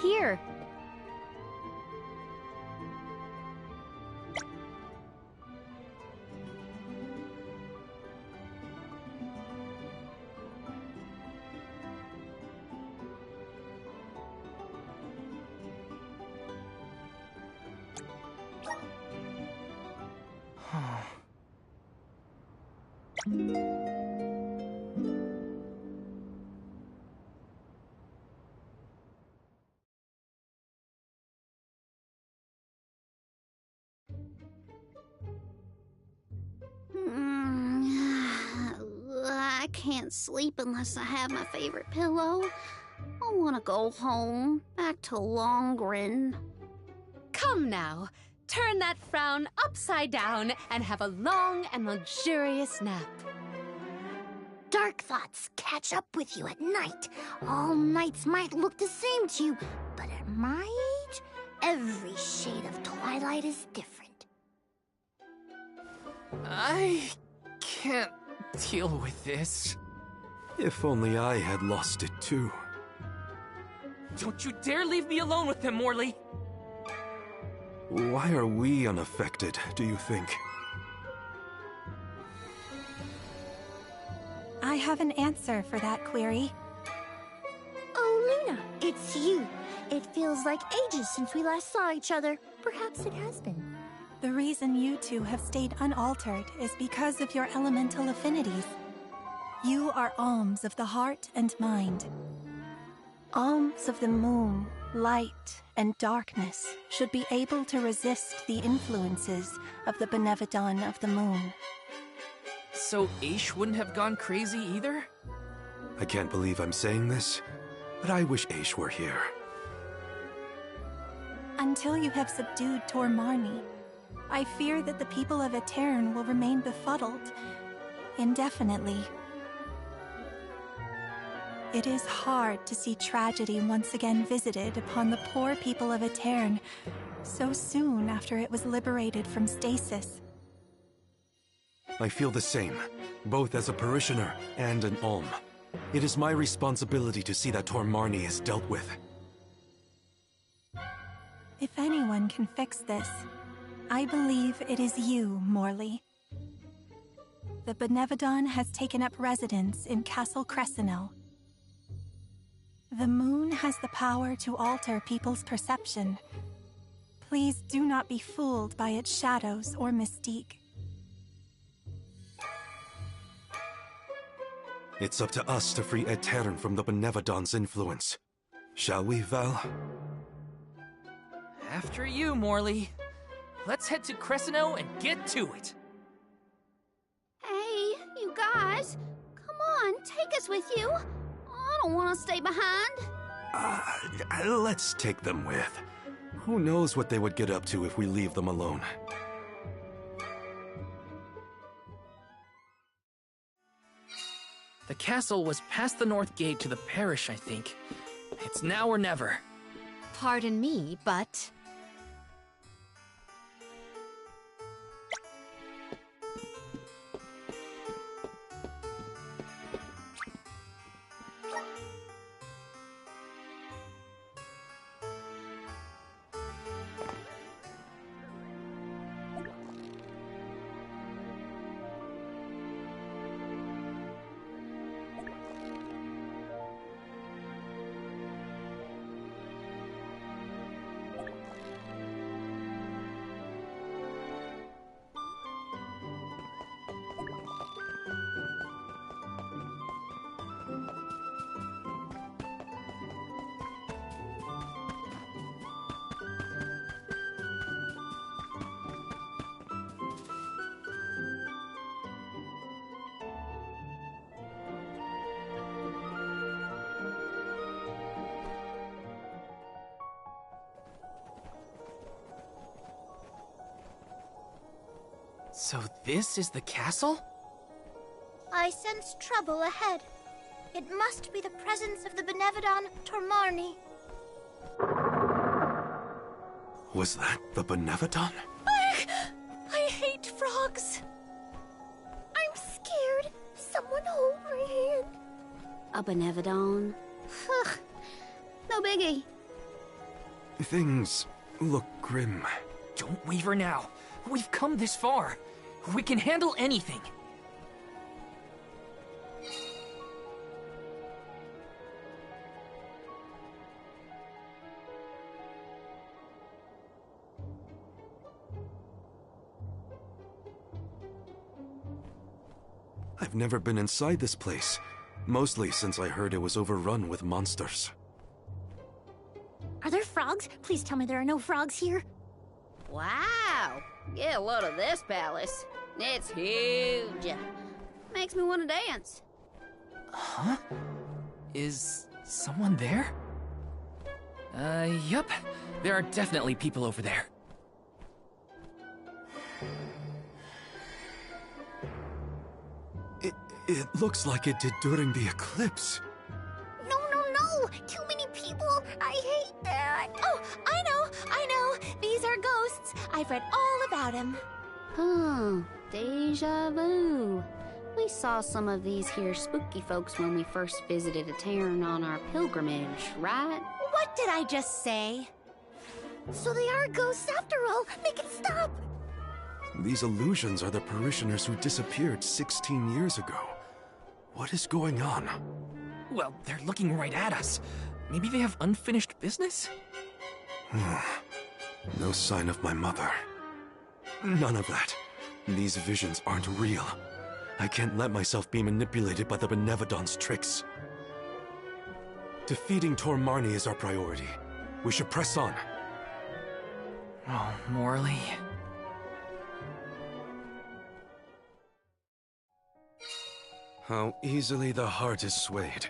Here. I can't sleep unless I have my favorite pillow. I want to go home, back to Longren. Come now, turn that frown upside down and have a long and luxurious nap. Dark thoughts catch up with you at night. All nights might look the same to you, but at my age, every shade of twilight is different. I can't deal with this. If only I had lost it too. Don't you dare leave me alone with him, Morley! Why are we unaffected, do you think? I have an answer for that query. Oh, Luna, it's you. It feels like ages since we last saw each other. Perhaps it has been. The reason you two have stayed unaltered is because of your elemental affinities. You are alms of the heart and mind. Alms of the moon, light, and darkness should be able to resist the influences of the Benevodon of the moon. So Aish wouldn't have gone crazy either? I can't believe I'm saying this, but I wish Aish were here. Until you have subdued Tor Marni, I fear that the people of Aetern will remain befuddled indefinitely. It is hard to see tragedy once again visited upon the poor people of Aetern so soon after it was liberated from stasis. I feel the same, both as a parishioner and an Alm. It is my responsibility to see that Tor Marni is dealt with. If anyone can fix this, I believe it is you, Morley. The Benevodon has taken up residence in Castle Crescenel. The moon has the power to alter people's perception. Please do not be fooled by its shadows or mystique. It's up to us to free Aetern from the Benevodon's influence. Shall we, Val? After you, Morley. Let's head to Crescenel and get to it. Hey, you guys. Come on, take us with you. I don't want to stay behind. Let's take them with. Who knows what they would get up to if we leave them alone. The castle was past the north gate to the parish, I think. It's now or never. Pardon me, but... So this is the castle? I sense trouble ahead. It must be the presence of the Benevodon Tor Marni. Was that the Benevodon? I hate frogs. I'm scared. Someone hold my hand. A Benevodon? No biggie. Things look grim. Don't waver now. We've come this far. We can handle anything. I've never been inside this place, mostly since I heard it was overrun with monsters. Are there frogs? Please tell me there are no frogs here. Wow! Get a load of this palace. It's huge. Makes me want to dance. Huh? Is someone there? Yup. There are definitely people over there. It looks like it did during the eclipse. No! Too many people! I hate that! Oh, I know! These are ghosts. I've read all about them. Deja vu. We saw some of these here spooky folks when we first visited Aetern on our pilgrimage, right? What did I just say? So they are ghosts after all! Make it stop! These illusions are the parishioners who disappeared 16 years ago. What is going on? Well, they're looking right at us. Maybe they have unfinished business? No sign of my mother. None of that. These visions aren't real. I can't let myself be manipulated by the Benevodon's tricks. Defeating Tor Marni is our priority. We should press on. Oh, Morley. How easily the heart is swayed.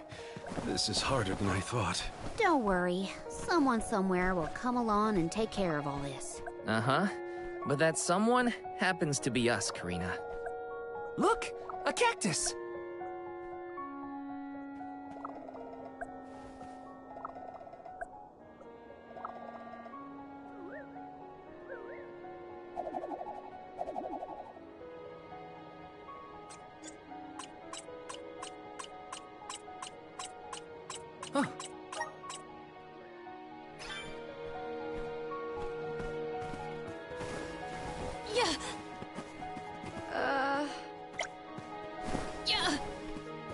This is harder than I thought. Don't worry. Someone somewhere will come along and take care of all this. Uh-huh. But that someone happens to be us, Karina. Look! A cactus! Huh.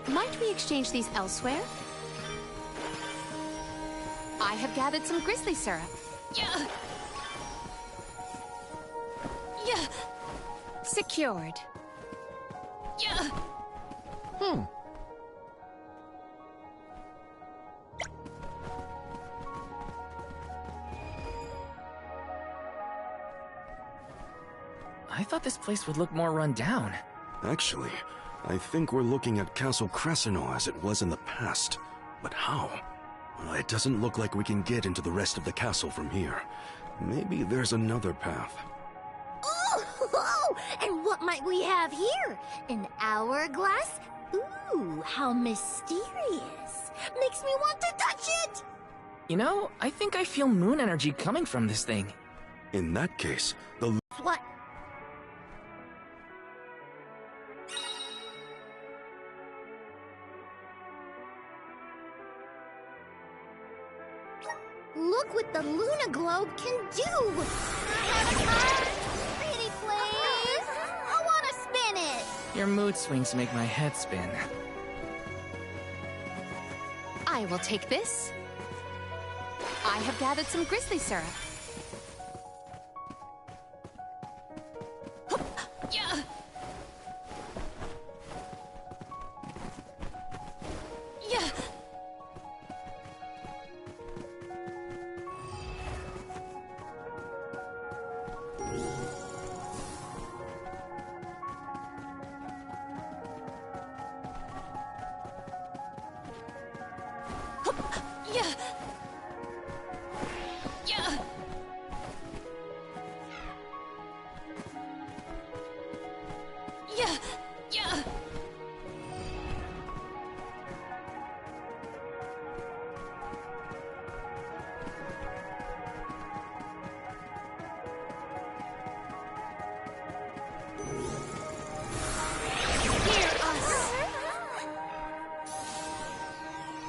Might we exchange these elsewhere? I have gathered some grizzly syrup. Secured. I thought this place would look more run down. Actually, I think we're looking at Castle Crescino as it was in the past. But how? It doesn't look like we can get into the rest of the castle from here. Maybe there's another path. Oh! And what might we have here? An hourglass? Ooh, how mysterious. Makes me want to touch it! You know, I think I feel moon energy coming from this thing. In that case, the... What? Look what the Luna Globe can do! Pretty please! I want to spin it! Your mood swings make my head spin. I will take this. I have gathered some grizzly syrup.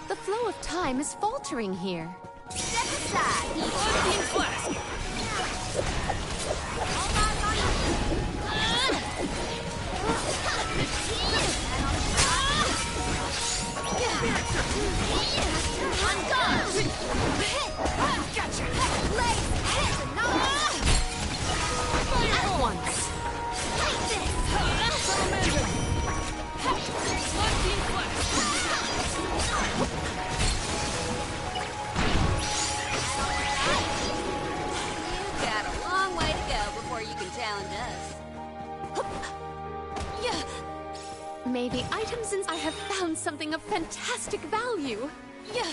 The flow of time is faltering here. Step aside! Emptying flask! On guard! Gotcha! Legs! At once! Like this! Emptying flask! May the items in... I have found something of fantastic value. Yeah.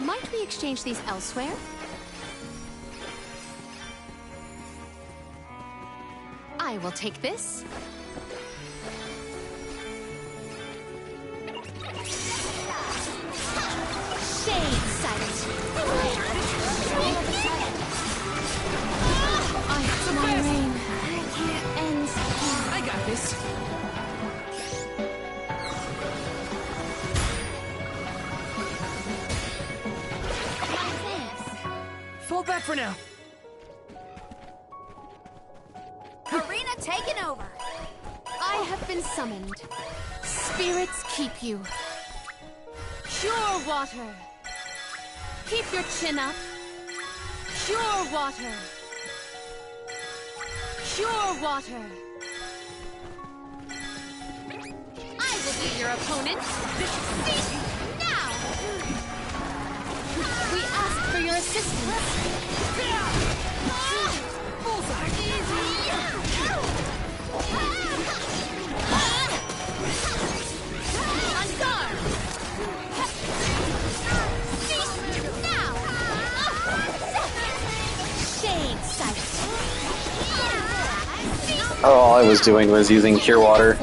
Might we exchange these elsewhere? I will take this. Shade sight. I my reign. I can't end. I got this. Fall back for now. Karina taking over. I have been summoned. Spirits keep you. Pure water. Keep your chin up. Pure water. Pure water. I will be your opponent. Cease now. We ask for your assistance. On guard. Cease now. Shade sight. Oh, all I was doing was using Cure Water.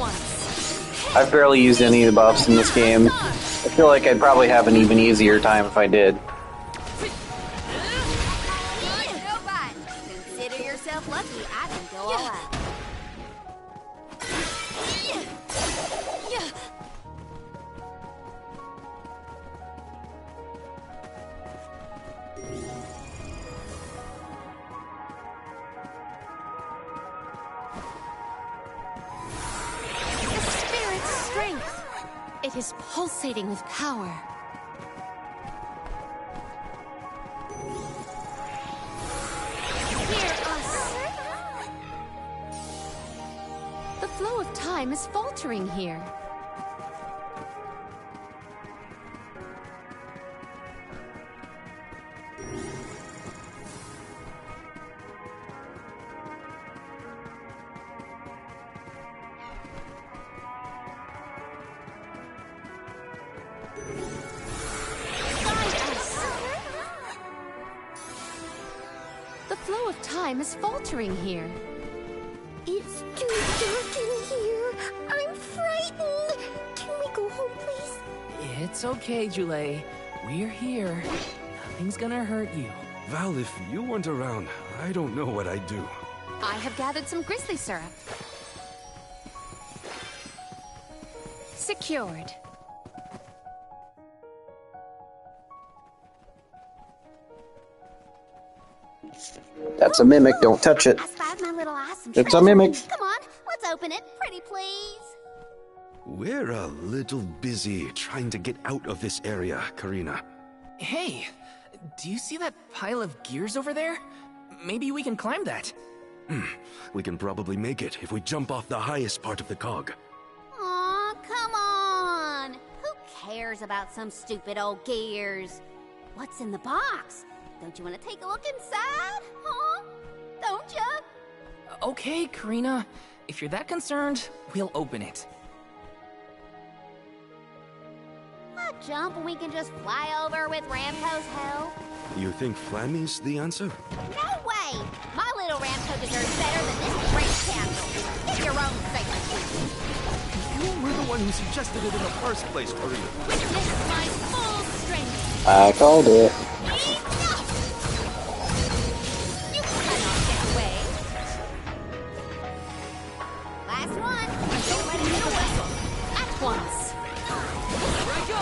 I've barely used any of the buffs in this game. I feel like I'd probably have an even easier time if I did. Consider yourself lucky. I can go all out. It is pulsating with power. Hear us! The flow of time is faltering here. Time is faltering here. It's too dark in here. I'm frightened. Can we go home, please? It's okay, Jule. We're here. Nothing's gonna hurt you. Val, if you weren't around, I don't know what I'd do. I have gathered some grizzly syrup. Secured. That's a mimic, don't touch it. It's a mimic. Come on, let's open it. Pretty please. We're a little busy trying to get out of this area, Karina. Hey, do you see that pile of gears over there? Maybe we can climb that. We can probably make it if we jump off the highest part of the cog. Aw, come on! Who cares about some stupid old gears? What's in the box? Don't you want to take a look inside? Huh? Don't ya? Okay, Karina. If you're that concerned, we'll open it. A jump and we can just fly over with Ramco's help? You think Flammy's the answer? No way! My little Ramco deserves better than this great castle. Get your own fate. You were the one who suggested it in the first place, Karina. Witness my full strength. I called it. Once. Here I go!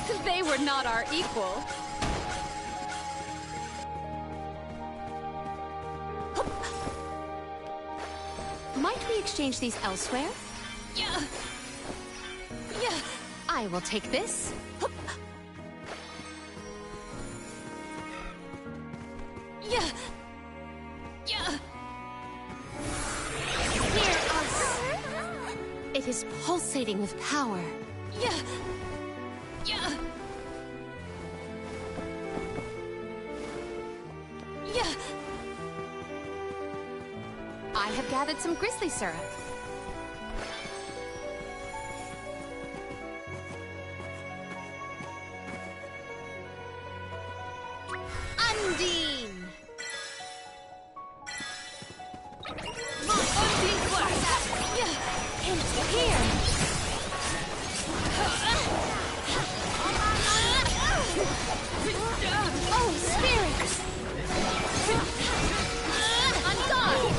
Yes! They were not our equal. Might we exchange these elsewhere? Yeah. Yeah. I will take this. Yeah. Yeah. Hear us. It is pulsating with power. Yeah. Yeah. have gathered some grizzly syrup. Undine! Undine Flash! Into here! Oh, spirits! On guard!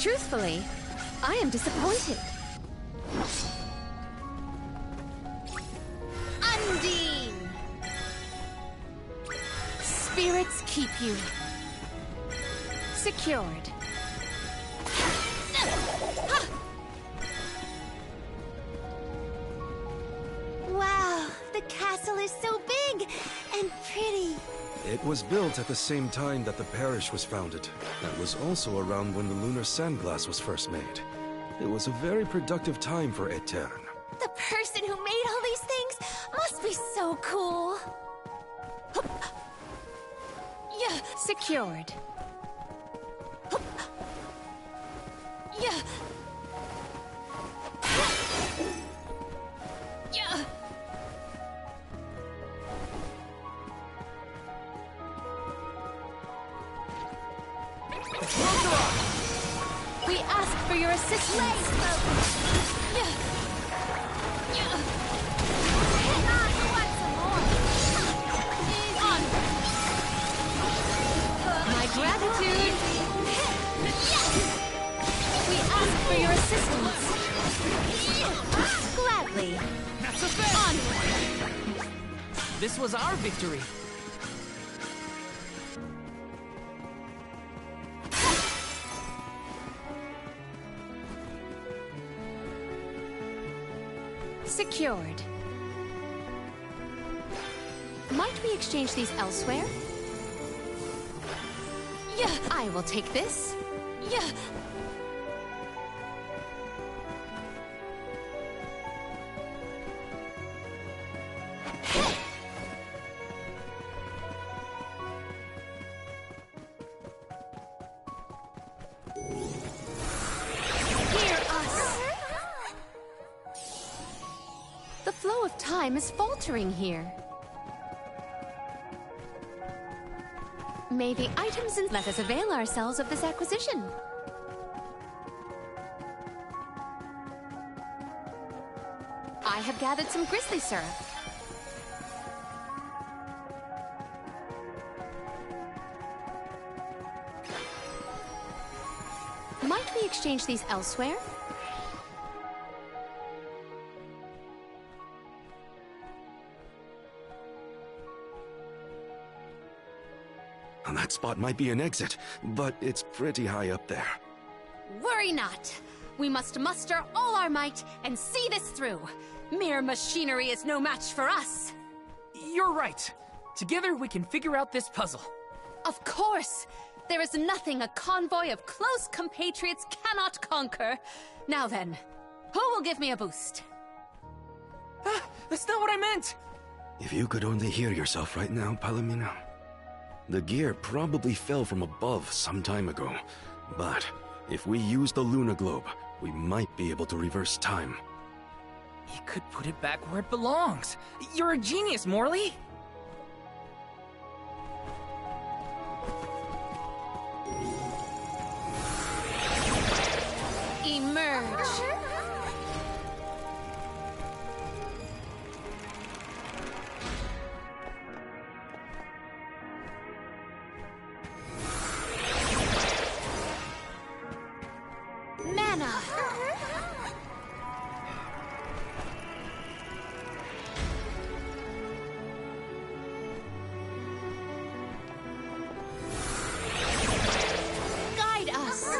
Truthfully, I am disappointed. Undine! Spirits keep you. Secured. Wow, the castle is so big and pretty. It was built at the same time that the parish was founded. That was also around when the lunar sandglass was first made. It was a very productive time for Aetern. The person who made all these things must be so cool. Yeah, secured. Yeah. Yeah. We ask for your assistance. Yeah. Yeah. My gratitude. We ask for your assistance. Gladly. That's a fair. Onward. This was our victory. Secured. Might we exchange these elsewhere? Yeah, I will take this. Yeah. Hear us. The flow of time is faltering here. May the items and let us avail ourselves of this acquisition. I have gathered some grizzly syrup. Might we exchange these elsewhere? That spot might be an exit, but it's pretty high up there. Worry not. We must muster all our might and see this through. Mere machinery is no match for us. You're right. Together we can figure out this puzzle. Of course! There is nothing a convoy of close compatriots cannot conquer. Now then, who will give me a boost? That's not what I meant! If you could only hear yourself right now, Palomino. The gear probably fell from above some time ago, but if we use the Luna Globe, we might be able to reverse time. You could put it back where it belongs. You're a genius, Morley! Emerge! Mana! Guide us!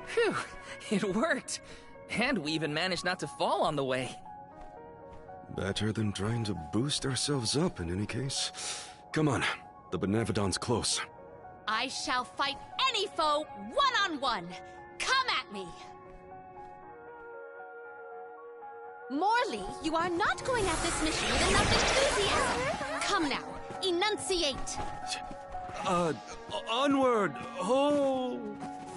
Phew, it worked. And we even managed not to fall on the way. Better than trying to boost ourselves up in any case. Come on, the Benevodon's close. I shall fight any foe one-on-one. Come at me! Morley, you are not going at this mission with enough enthusiasm. Come now, enunciate. Onward! Oh!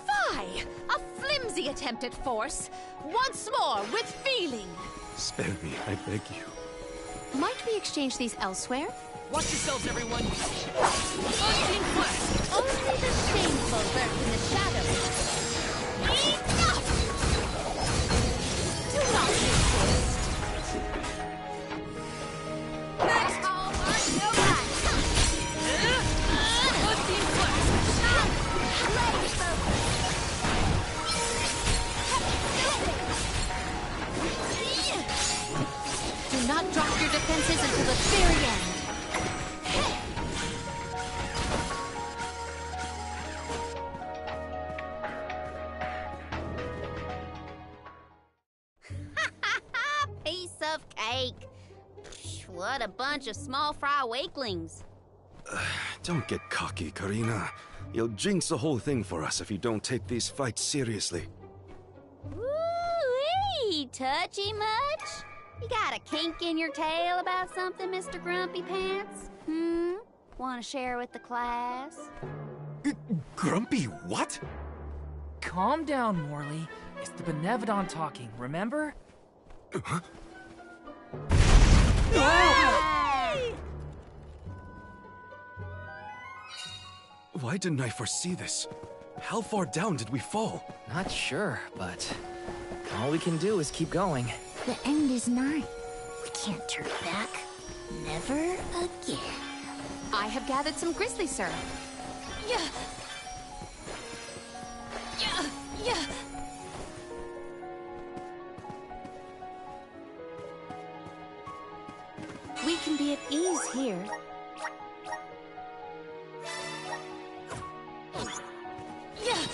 Fie! A flimsy attempt at force. Once more, with feeling. Spare me, I beg you. Might we exchange these elsewhere? Watch yourselves, everyone! Only the shameful lurk in the shadows. Enough! Do not resist. Next! Do not drop your defenses until the very end. Piece of cake. What a bunch of small fry wakelings. Don't get cocky, Karina. You'll jinx the whole thing for us if you don't take these fights seriously. Woo-wee! Touchy much? You got a kink in your tail about something, Mr. Grumpy Pants? Want to share with the class? Grumpy what? Calm down, Morley. It's the Benevodon talking, remember? Huh? Yay! Why didn't I foresee this? How far down did we fall? Not sure, but all we can do is keep going. The end is nigh. We can't turn back. Never again. I have gathered some grizzly syrup. Yeah. Yeah. Yeah. We can be at ease here. Yeah.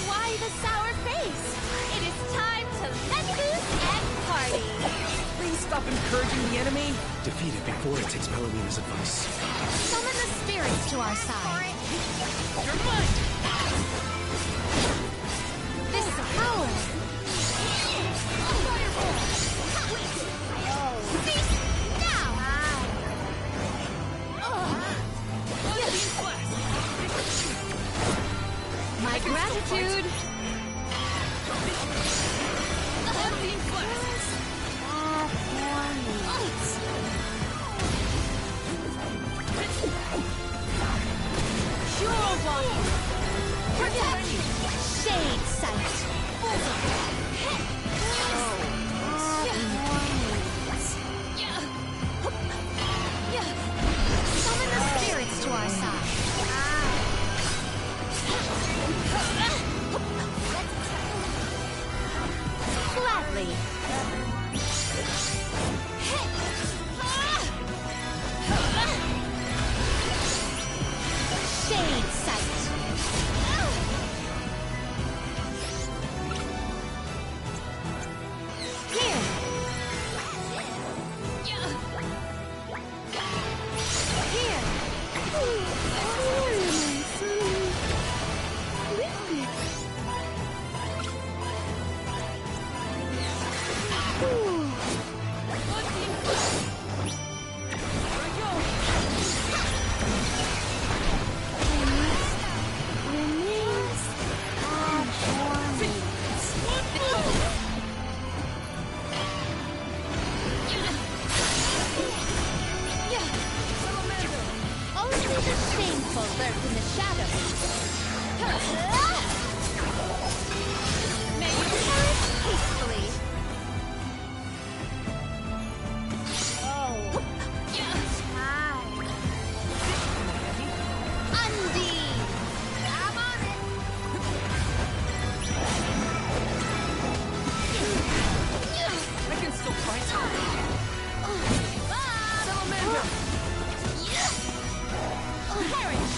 Why the sour face? It is time to let loose and party. Please stop encouraging the enemy. Defeat it before it takes Melomina's advice. Summon the spirits to our side. You're mine! This power! My gratitude! Pure one! Protection! Shade sight! Summon the spirits to our side. Gladly. Shade sight. Here. Only the shameful lurk in the shadows. May you perish peacefully. Undine! I'm on it! I can still fight. Salamander! Perish!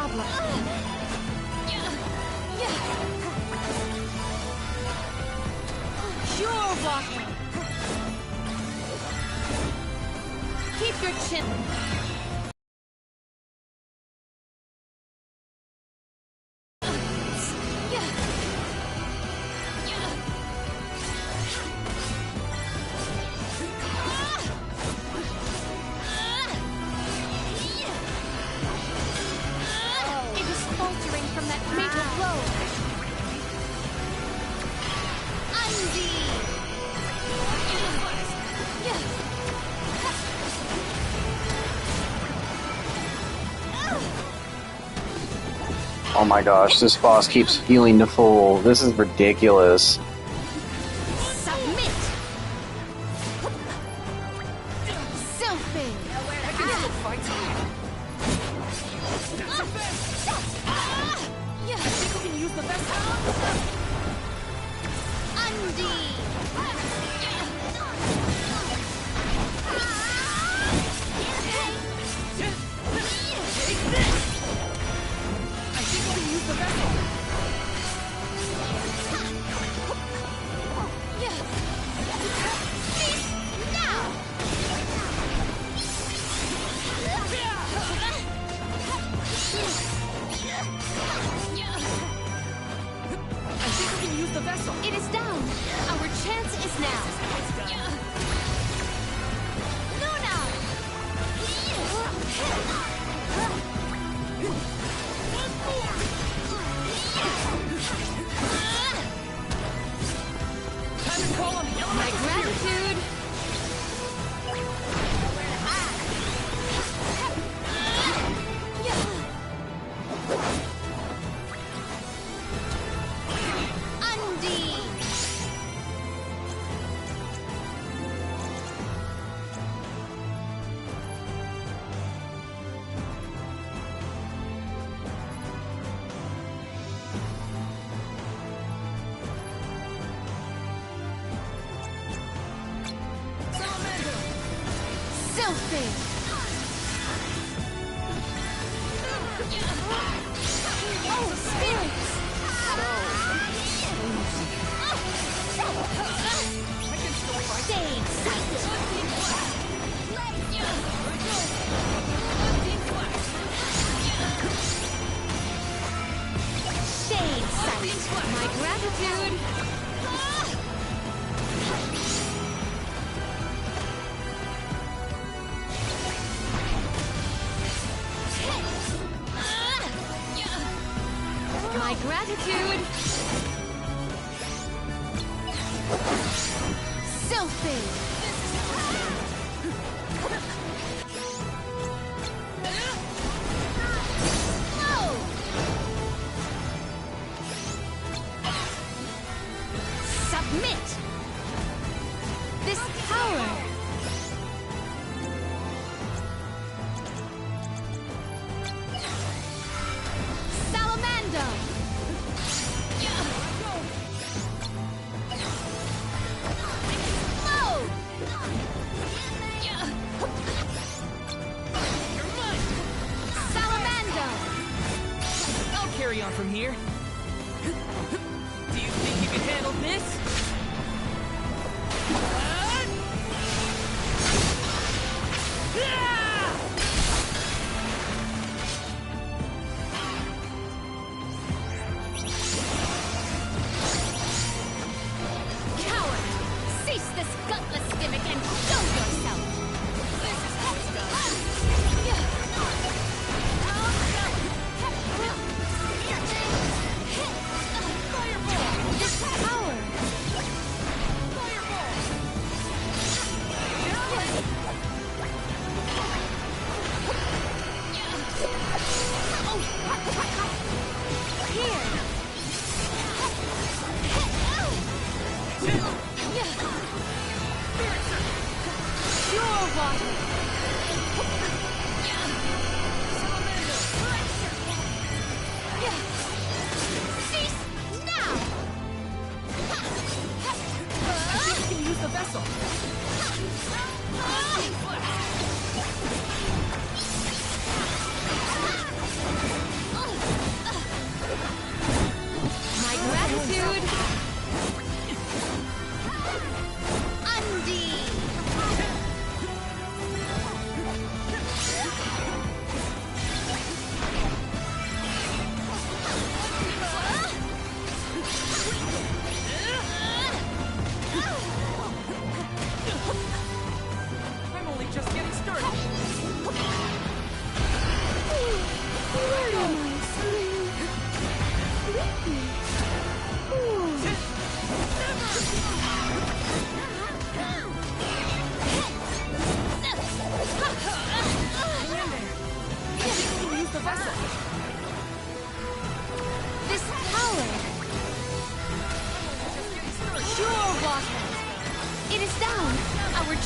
problem. You're walking. Keep your chin. It is faltering from that fatal blow. Oh my gosh, this boss keeps healing to full. This is ridiculous. Submit. Selfie. I can still fight. I think we can use the best. Undie. It is down. Our chance is now. Luna! Time to call on the element. My gratitude. Selfie. Oh, spirits! Shade sight. My gratitude. My gratitude. Selfie. Submit. This power. Salamander. Carry on from here. Do you think you can handle this? Coward! Cease this gutless gimmick and show yourself! This power!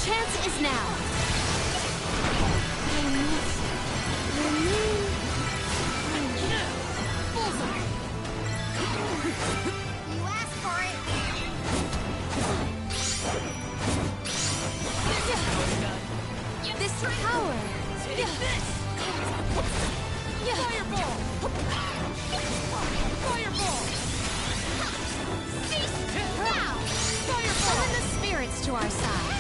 chance is now. You asked for it. This power. Fireball! Fireball! Cease now! Summon the spirits to our side.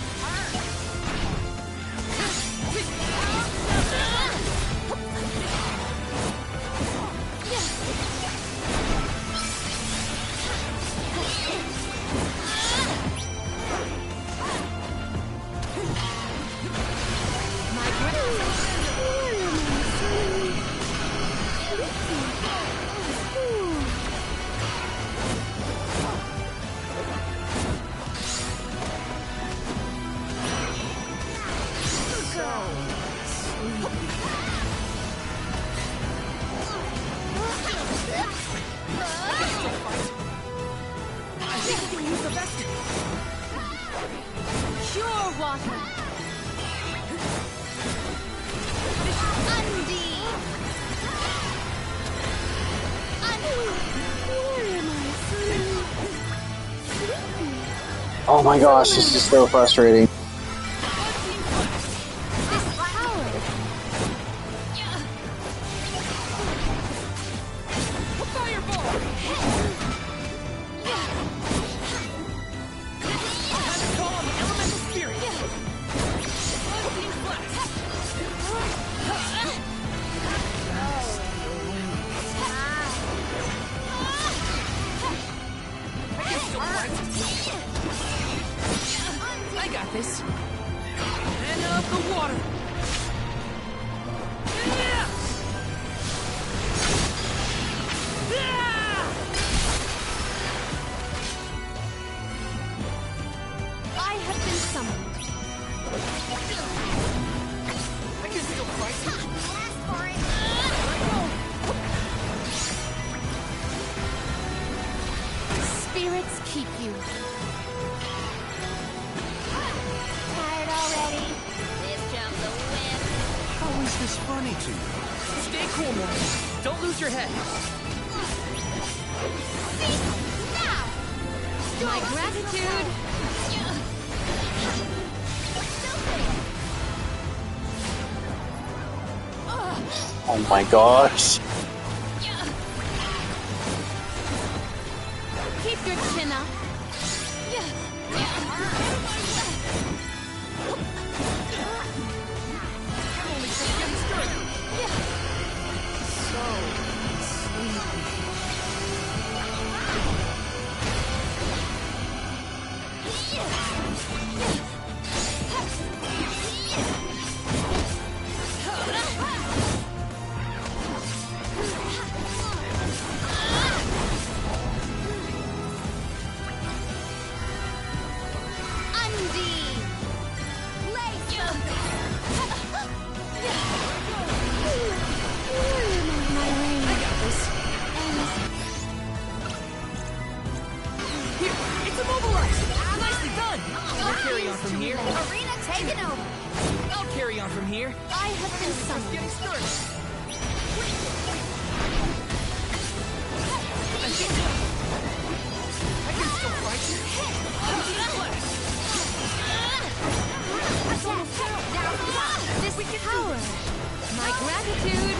Pure water. Undine. Oh my gosh, this is so frustrating. I got this. And up the water. I have been summoned. I can still fight. Ask for it. Spirits keep you. Tired already? This jump's a win. How is this funny to you? Stay cool, man. Don't lose your head. My gratitude. Oh my gosh. Keep your chin up. From here. Arena taken over. I'll carry on from here. I have been summoned. Getting started. I can still fight. This power. My gratitude.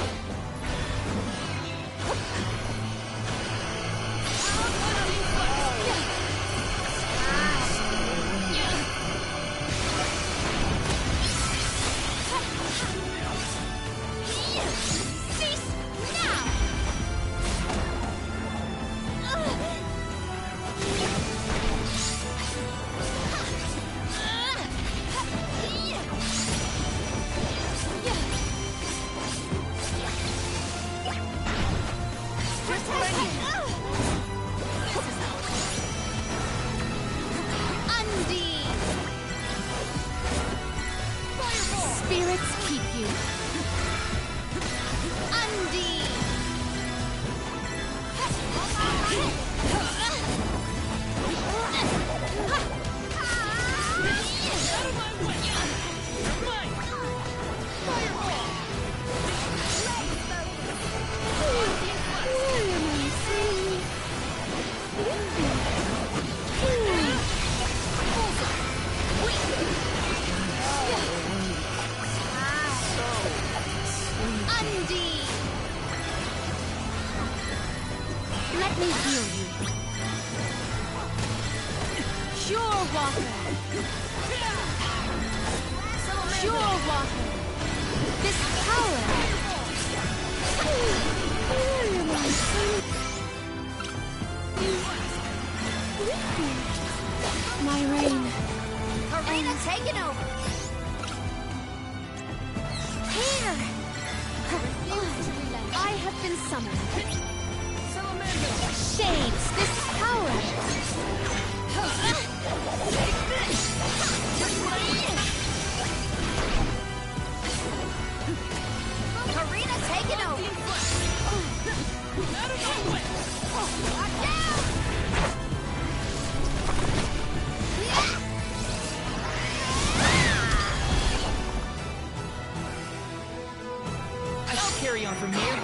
Let me heal you. Pure water. Pure water. This power. My reign. Karina taking over. Here. I have been summoned. Shades, this power. Karina taking over. Out of my way. Lock down. I should carry on from here.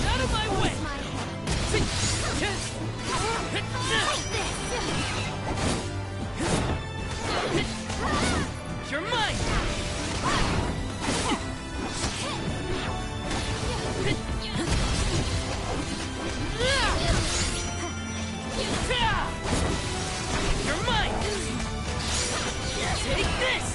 Out of my way. You're mine! You're mine! Take this!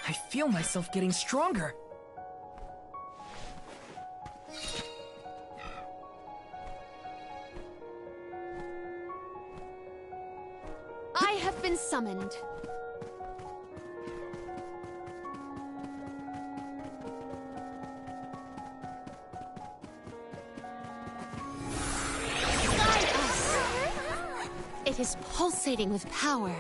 I feel myself getting stronger. I have been summoned. Guide us. It is pulsating with power.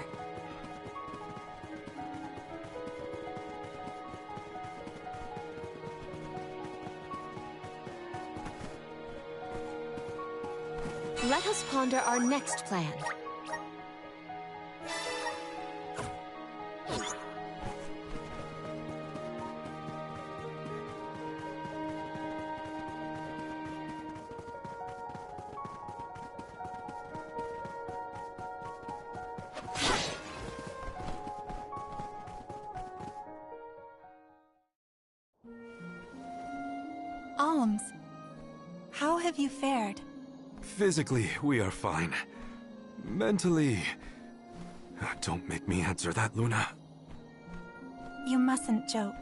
Let us ponder our next plan. Alms, how have you fared? Physically, we are fine. Mentally... Don't make me answer that, Luna. You mustn't joke.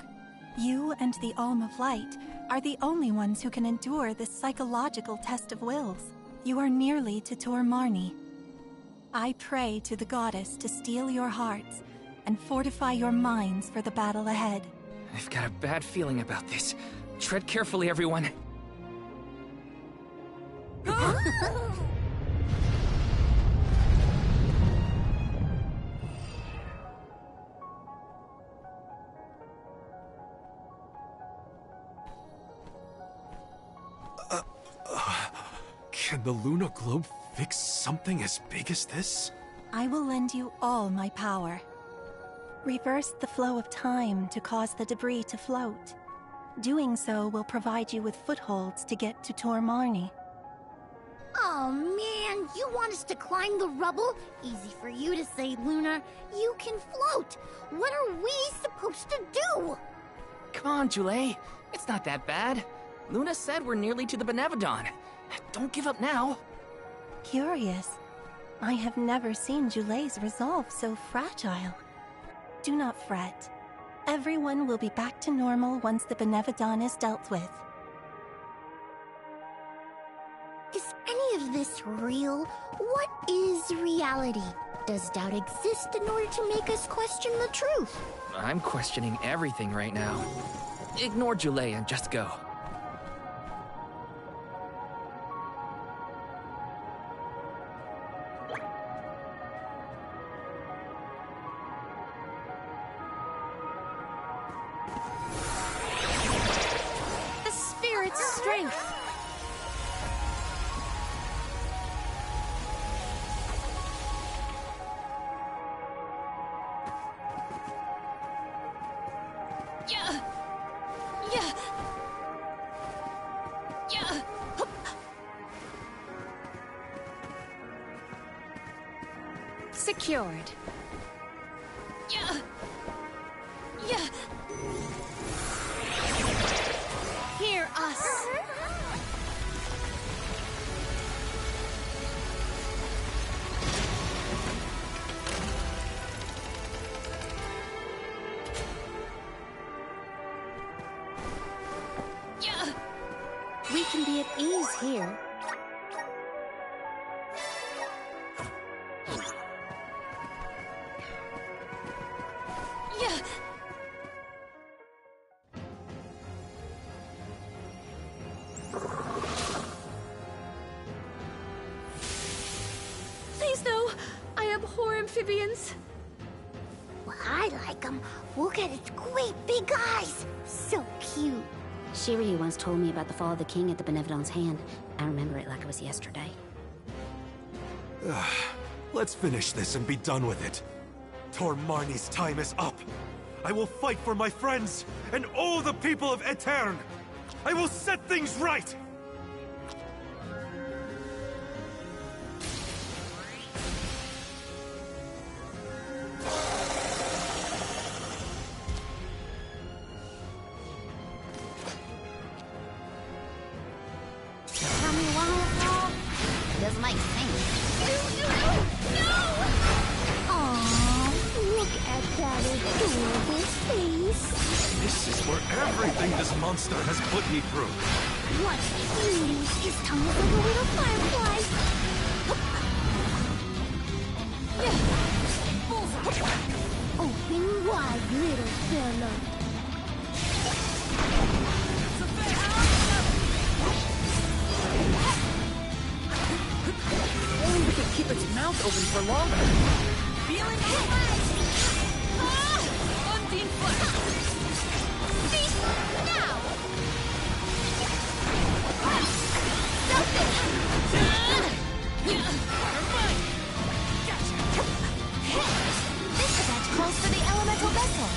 You and the Alm of Light are the only ones who can endure this psychological test of wills. You are nearly to Tor Marni. I pray to the goddess to steel your hearts and fortify your minds for the battle ahead. I've got a bad feeling about this. Tread carefully, everyone. Can the Luna Globe fix something as big as this? I will lend you all my power. Reverse the flow of time to cause the debris to float. Doing so will provide you with footholds to get to Tor Marni. Oh man, you want us to climb the rubble? Easy for you to say, Luna. You can float. What are we supposed to do? Come on, Jule. It's not that bad. Luna said we're nearly to the Benevodon. Don't give up now. Curious. I have never seen Jule's resolve so fragile. Do not fret. Everyone will be back to normal once the Benevodon is dealt with. Is any of this real? What is reality? Does doubt exist in order to make us question the truth? I'm questioning everything right now. Ignore Jule and just go. its strength. Yeah. Yeah. Yeah. Secured. Yeah. Yeah. Hear us. Yeah. We can be at ease here. Yeah. Please no. I abhor amphibians. Well, I like them. Look at its great big eyes. So cute. Shiryu once told me about the fall of the king at the Benevodon's hand. I remember it like it was yesterday. Let's finish this and be done with it. Tor Marnie's time is up. I will fight for my friends and all the people of Aetern. I will set things right. Tell me why, doesn't make sense. Aww, look at that adorable face. This is for everything this monster has put me through. What's cute? His tongue is like a little firefly. Open wide, little fellow. Only we can keep its mouth open for longer. Feeling the flash. Undine flash. Feast now. This event calls for the elemental vessel.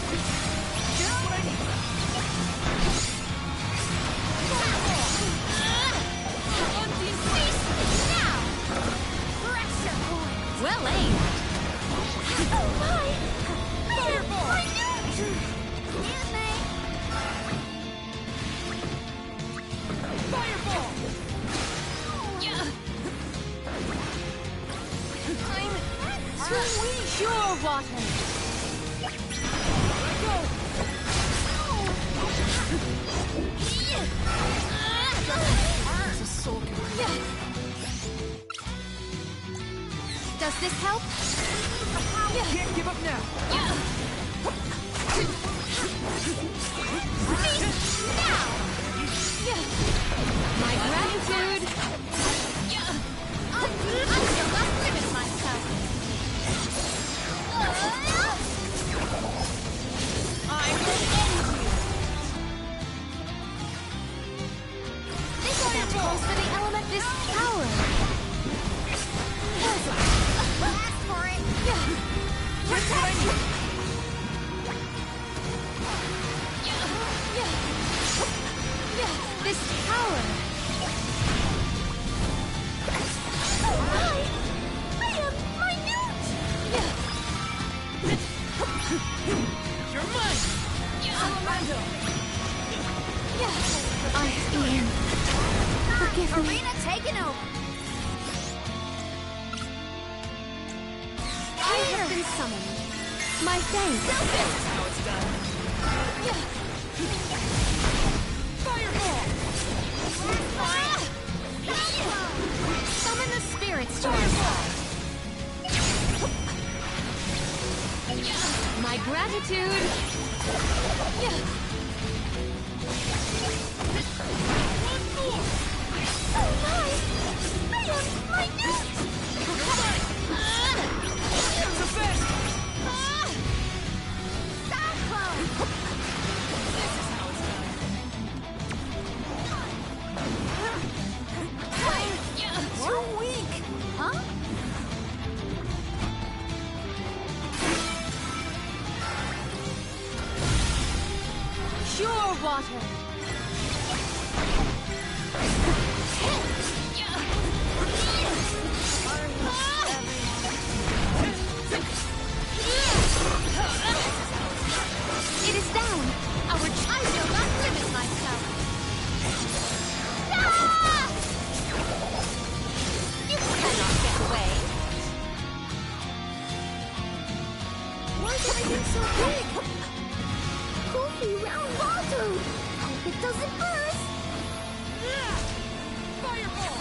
Just what I need. Undine feast now. Pressure point. Well aimed. Oh my! Fireball. Excuse me. Fireball. Yeah. Pure water. Go. It's a soul killer. Does this help? Can't give up now. My gratitude. I'm the last limit of myself. I will end you. This event calls for the element this power. Ask for it. Protect. This power. I am minute. You're mine. Salamander. I am. Forgive me. Arena taken over. I have been summoned. My thanks. This is how it's done. Fireball. Summon the spirits to our side. My gratitude. One more. Oh my! I am minute. You're the best. Cyclone. This is how it's done. Pure water! It is down! I will not limit myself! Ah! You cannot get away! Why is everything so big? Goofy round Balto! Hope it doesn't burst! Fireball!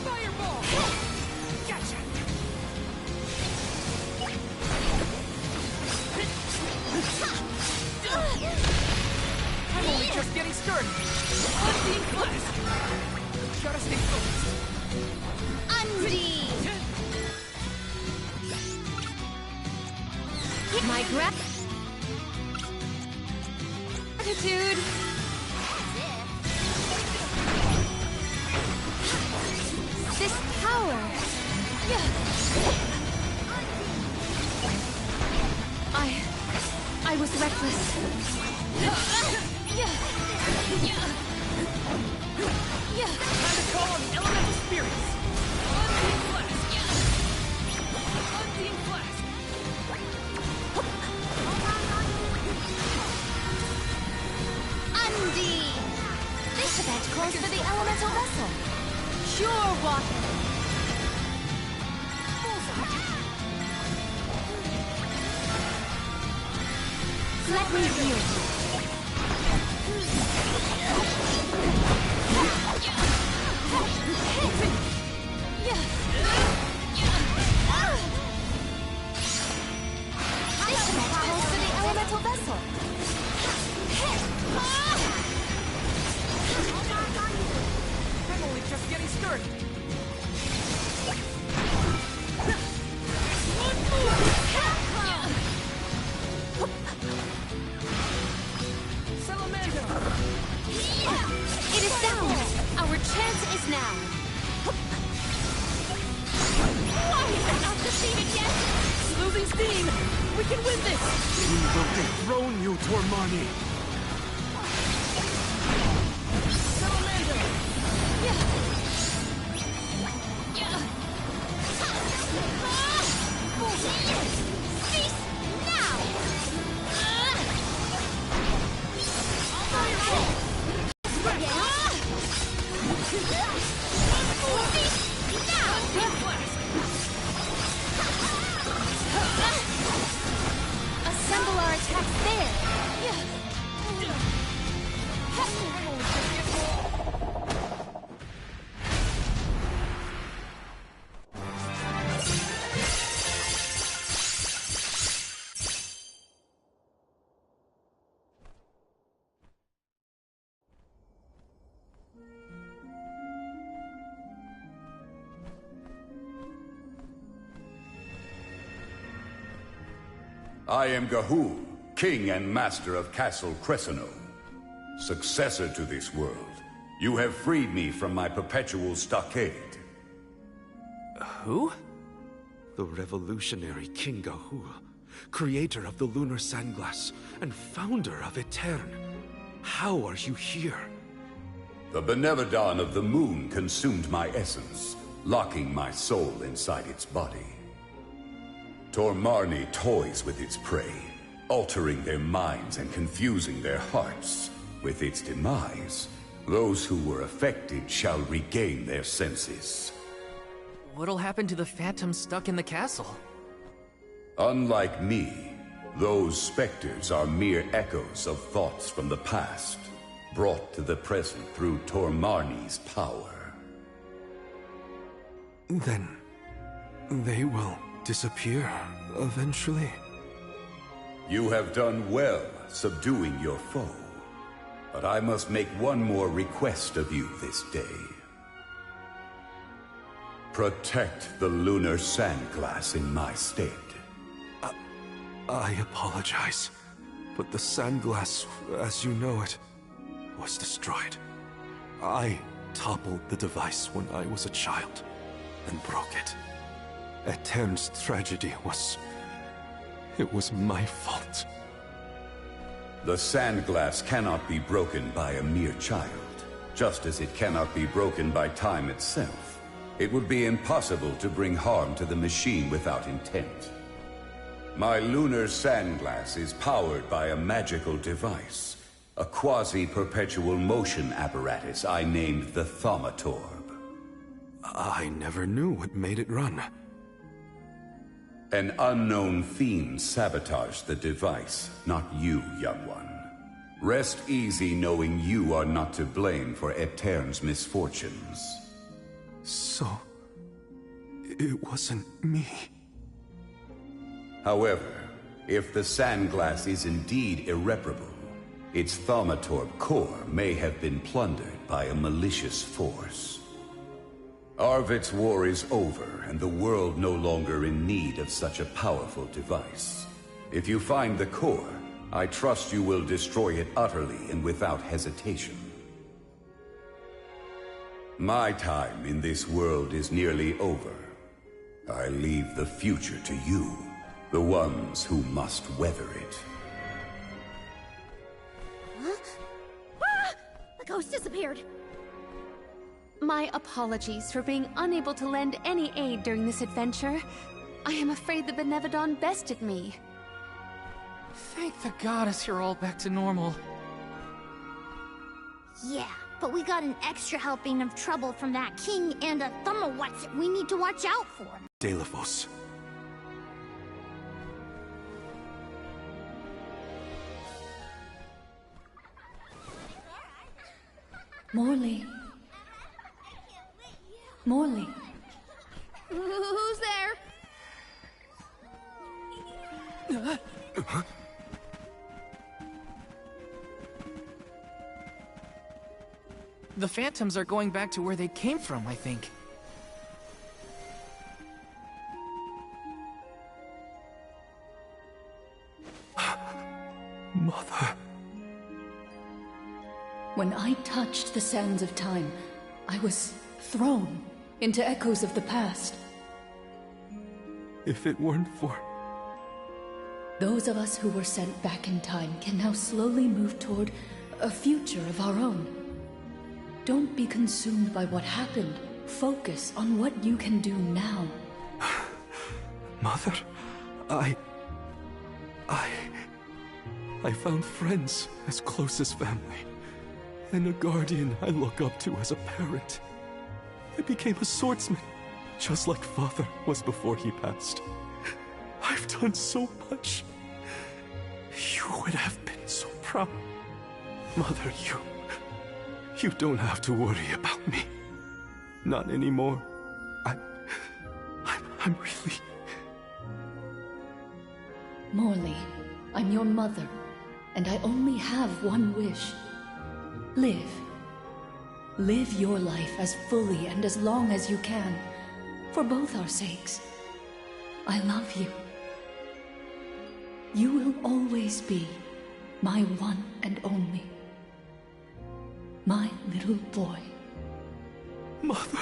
Fireball! Gotcha! I'm only just getting started! Unseen Blast! Gotta stay focused! Undi! My gratitude! This power! I was reckless. Time to call on the elemental spirits! Unseen Blast! Unseen Blast! Undi! This event calls for the elemental vessel. Pure water! Let me heal you. This event calls for the elemental vessel. I'm only just getting started! One move! Salamander! It is down! Our chance is now! Why is it not defeated yet? It's losing steam! We can win this! We will dethrone you, Tormani! Salamander! Cease now! Assemble our attacks there! I am Gahul, King and Master of Castle Crescino, successor to this world. You have freed me from my perpetual stockade. Who? The revolutionary King Gahul, creator of the Lunar Sandglass and founder of Aetern. How are you here? The Benevodon of the Moon consumed my essence, locking my soul inside its body. Tormarni toys with its prey, altering their minds and confusing their hearts. With its demise, those who were affected shall regain their senses. What'll happen to the phantoms stuck in the castle? Unlike me, those specters are mere echoes of thoughts from the past, brought to the present through Tormarni's power. Then they will disappear eventually. You have done well subduing your foe, but I must make one more request of you this day. Protect the Lunar Sandglass in my stead. I apologize, but the Sandglass, as you know it, was destroyed. I toppled the device when I was a child and broke it. Aetern's tragedy was It was my fault. The Sandglass cannot be broken by a mere child, just as it cannot be broken by time itself. It would be impossible to bring harm to the machine without intent. My lunar Sandglass is powered by a magical device, a quasi-perpetual motion apparatus I named the Thaumatorb. I never knew what made it run. An unknown fiend sabotaged the device, not you, young one. Rest easy knowing you are not to blame for Etern's misfortunes. So... it wasn't me. However, if the Sandglass is indeed irreparable, its Thaumatorb core may have been plundered by a malicious force. Arvid's war is over, and the world no longer in need of such a powerful device. If you find the core, I trust you will destroy it utterly and without hesitation. My time in this world is nearly over. I leave the future to you, the ones who must weather it. Huh? Ah! The ghost disappeared. My apologies for being unable to lend any aid during this adventure. I am afraid the Benevodon bested me. Thank the goddess you're all back to normal. Yeah, but we got an extra helping of trouble from that king and a Thumawatsit we need to watch out for. Delafos. Morley. Morley. Who's there? The Phantoms are going back to where they came from, I think. Mother. When I touched the sands of time, I was thrown into echoes of the past. If it weren't for... Those of us who were sent back in time can now slowly move toward a future of our own. Don't be consumed by what happened. Focus on what you can do now. Mother, I found friends as close as family, and a guardian I look up to as a parent. I became a swordsman, just like Father was before he passed. I've done so much. You would have been so proud. Mother, you don't have to worry about me. Not anymore. I'm really... Morley, I'm your mother, and I only have one wish. Live. Live your life as fully and as long as you can, for both our sakes. I love you. You will always be my one and only. My little boy. Mother.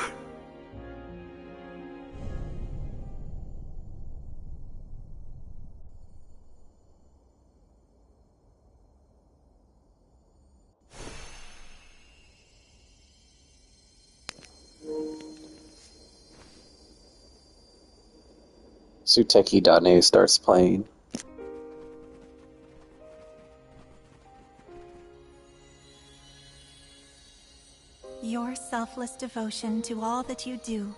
Suteki.nu starts playing. Your selfless devotion to all that you do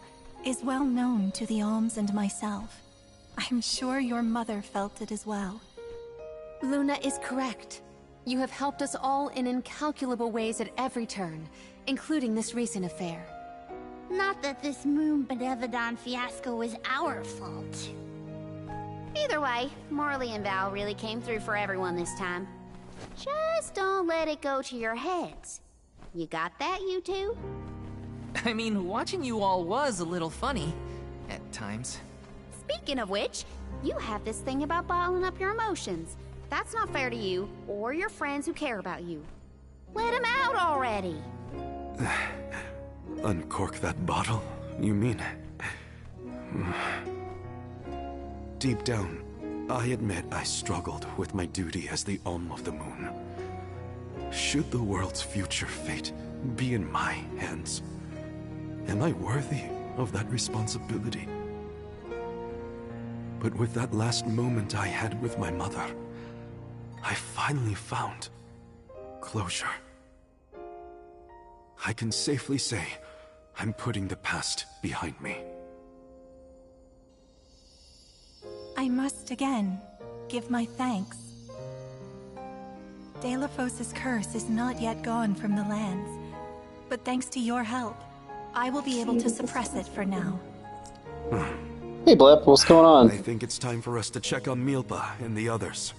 is well known to the Alms and myself. I'm sure your mother felt it as well. Luna is correct. You have helped us all in incalculable ways at every turn, including this recent affair. Not that this Moon Benevodon fiasco was our fault. Either way, Morley and Val really came through for everyone this time. Just don't let it go to your heads. You got that, you two? I mean, watching you all was a little funny. At times. Speaking of which, you have this thing about bottling up your emotions. That's not fair to you, or your friends who care about you. Let them out already! Uncork that bottle, you mean? Deep down, I admit I struggled with my duty as the Alm of the Moon. Should the world's future fate be in my hands, am I worthy of that responsibility? But with that last moment I had with my mother, I finally found closure. I can safely say I'm putting the past behind me. I must again give my thanks. Delafos' curse is not yet gone from the lands, but thanks to your help, I will be able to suppress it for now. Hey Blip, what's going on? I think it's time for us to check on Milpa and the others.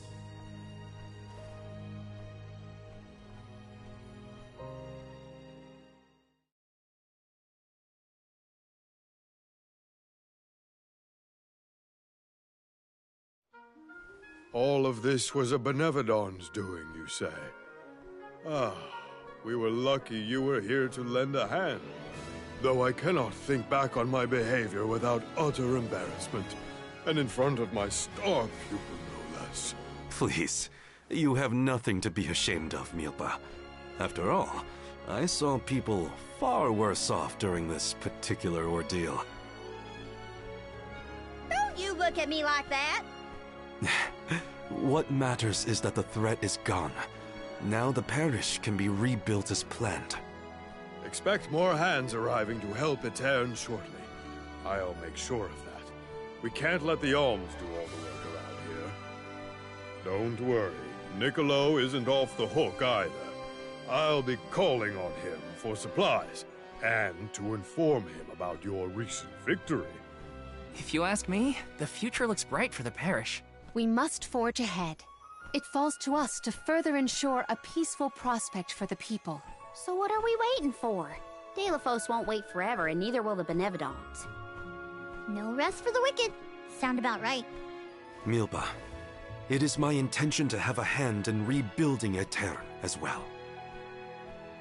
All of this was a Benevodon's doing, you say? Ah, we were lucky you were here to lend a hand. Though I cannot think back on my behavior without utter embarrassment, and in front of my star pupil, no less. Please, you have nothing to be ashamed of, Milpa. After all, I saw people far worse off during this particular ordeal. Don't you look at me like that! What matters is that the threat is gone. Now the parish can be rebuilt as planned. Expect more hands arriving to help Aetern shortly. I'll make sure of that. We can't let the Alms do all the work around here. Don't worry, Niccolo isn't off the hook either. I'll be calling on him for supplies, and to inform him about your recent victory. If you ask me, the future looks bright for the parish. We must forge ahead. It falls to us to further ensure a peaceful prospect for the people. So what are we waiting for? Delafos won't wait forever, and neither will the Benevodons. No rest for the wicked. Sound about right. Milpa, it is my intention to have a hand in rebuilding Aetern as well.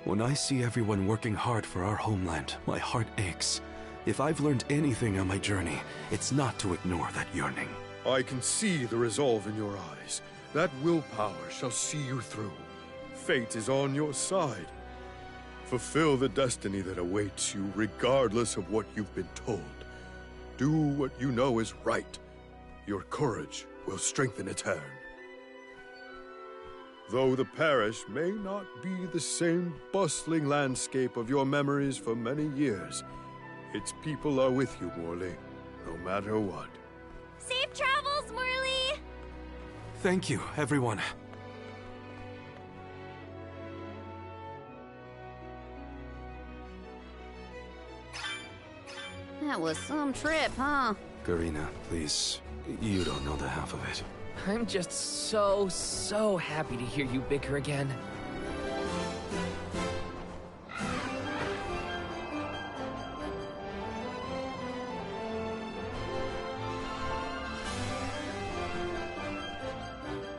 When I see everyone working hard for our homeland, my heart aches. If I've learned anything on my journey, it's not to ignore that yearning. I can see the resolve in your eyes. That willpower shall see you through. Fate is on your side. Fulfill the destiny that awaits you, regardless of what you've been told. Do what you know is right. Your courage will strengthen Aetern. Though the parish may not be the same bustling landscape of your memories for many years, its people are with you, Morley, no matter what. Safe travels, Morley! Thank you, everyone. That was some trip, huh? Karina, please. You don't know the half of it. I'm just so happy to hear you bicker again.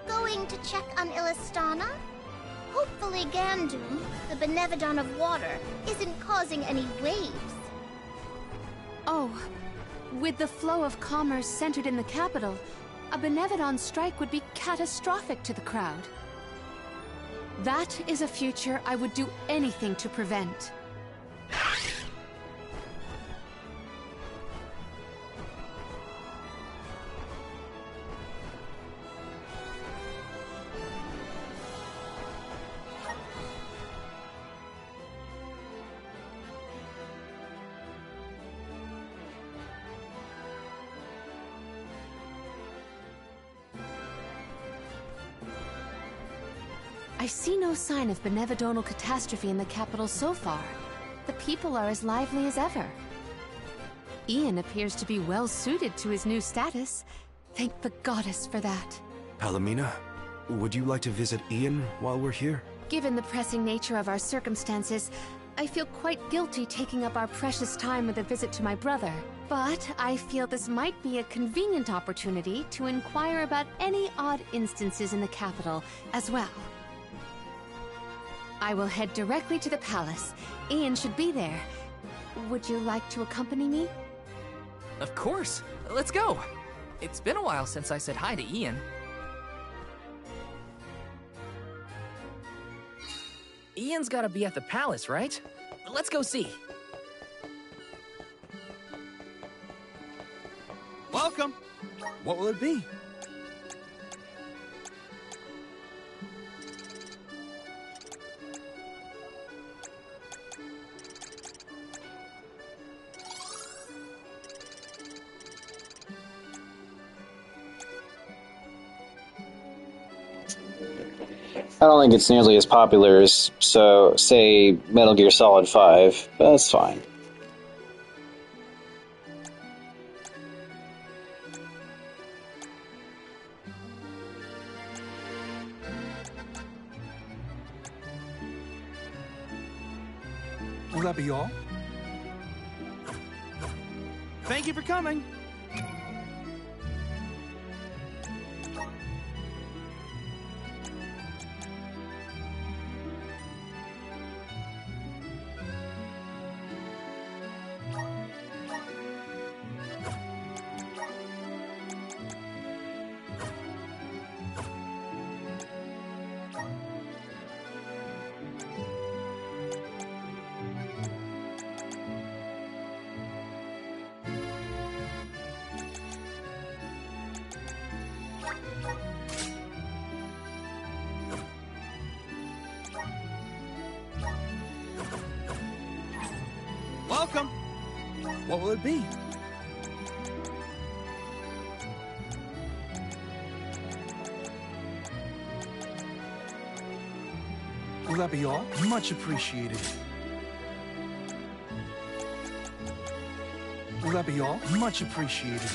Going to check on Illistana? Hopefully Gandum, the Benevodon of water, isn't causing any waves. Oh, with the flow of commerce centered in the capital, a Benevodon strike would be catastrophic to the crowd. That is a future I would do anything to prevent. I see no sign of benevodonal catastrophe in the capital so far. The people are as lively as ever. Ian appears to be well suited to his new status. Thank the goddess for that. Palomina, would you like to visit Ian while we're here? Given the pressing nature of our circumstances, I feel quite guilty taking up our precious time with a visit to my brother. But I feel this might be a convenient opportunity to inquire about any odd instances in the capital as well. I will head directly to the palace. Ian should be there. Would you like to accompany me? Of course. Let's go. It's been a while since I said hi to Ian. Ian's gotta be at the palace, right? Let's go see. Welcome. What will it be? I don't think it's nearly as popular as, so, say, Metal Gear Solid 5, but that's fine. Will that be all? Thank you for coming. Welcome. What will it be? Will that be all? Much appreciated. Will that be all? Much appreciated.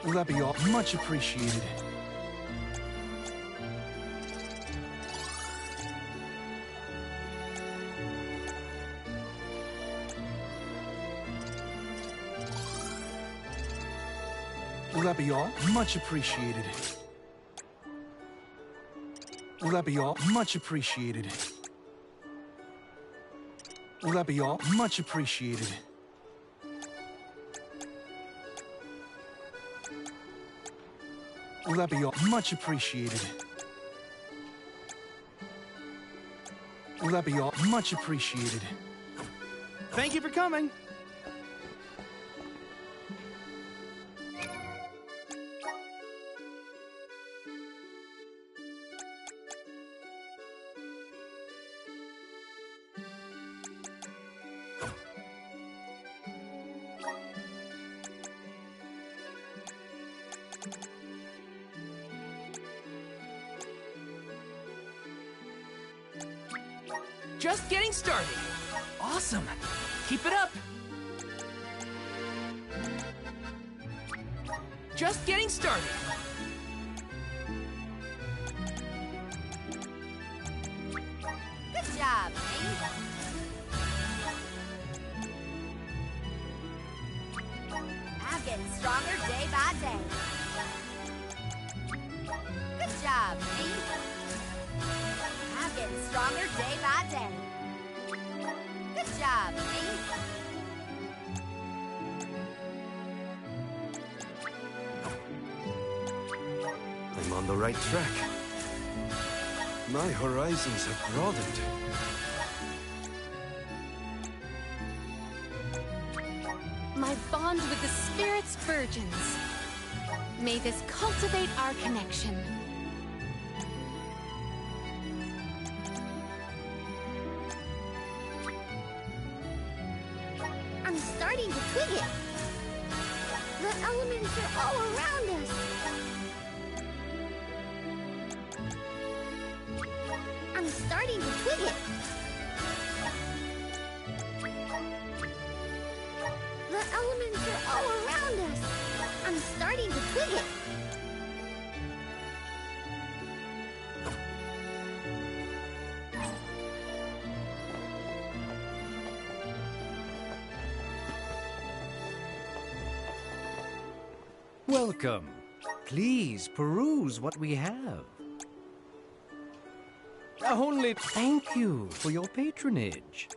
Will that be all? Much appreciated. Will that be all? Much appreciated. Will that be all? Much appreciated. Will that be all? Much appreciated. Will that be all? Much appreciated. Will that be all? Much appreciated. Thank you for coming. Just getting started. Awesome. Keep it up. Just getting started. Good job, Ming. I'm getting stronger day by day. Good job, Ming. I'm getting stronger day by day. Good job, Ming. I'm on the right track. My horizons have broadened. My bond with the Spirit's virgins. May this cultivate our connection. I'm starting to twig it. The elements are all around us. I'm starting to twig it. The elements are all around us. I'm starting to twig it. Welcome. Please peruse what we have. Only thank you for your patronage.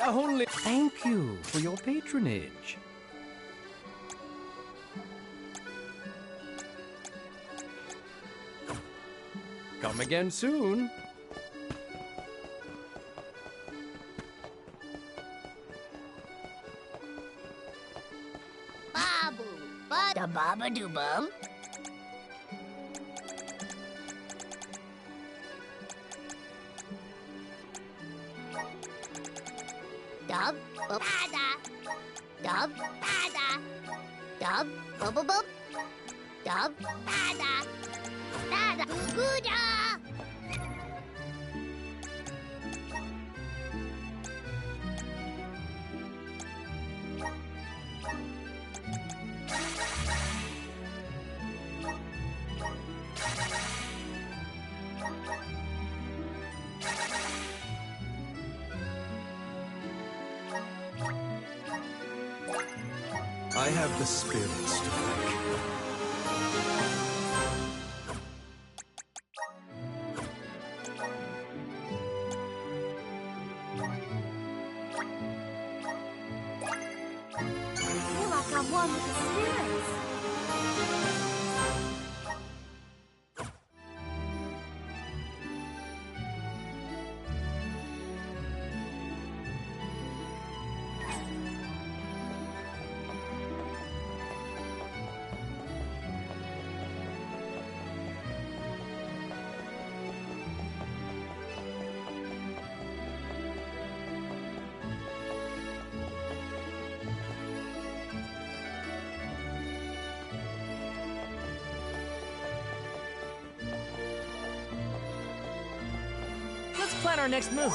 Only thank you for your patronage. Come again soon. Babu, bada baba doo bum. Dub, bada. Dub, bada. Dub, bub, bub. Dub, bada. Bada, gooda. I have the spirits to thank. I feel like I'm one with the spirits. Let's plan our next move.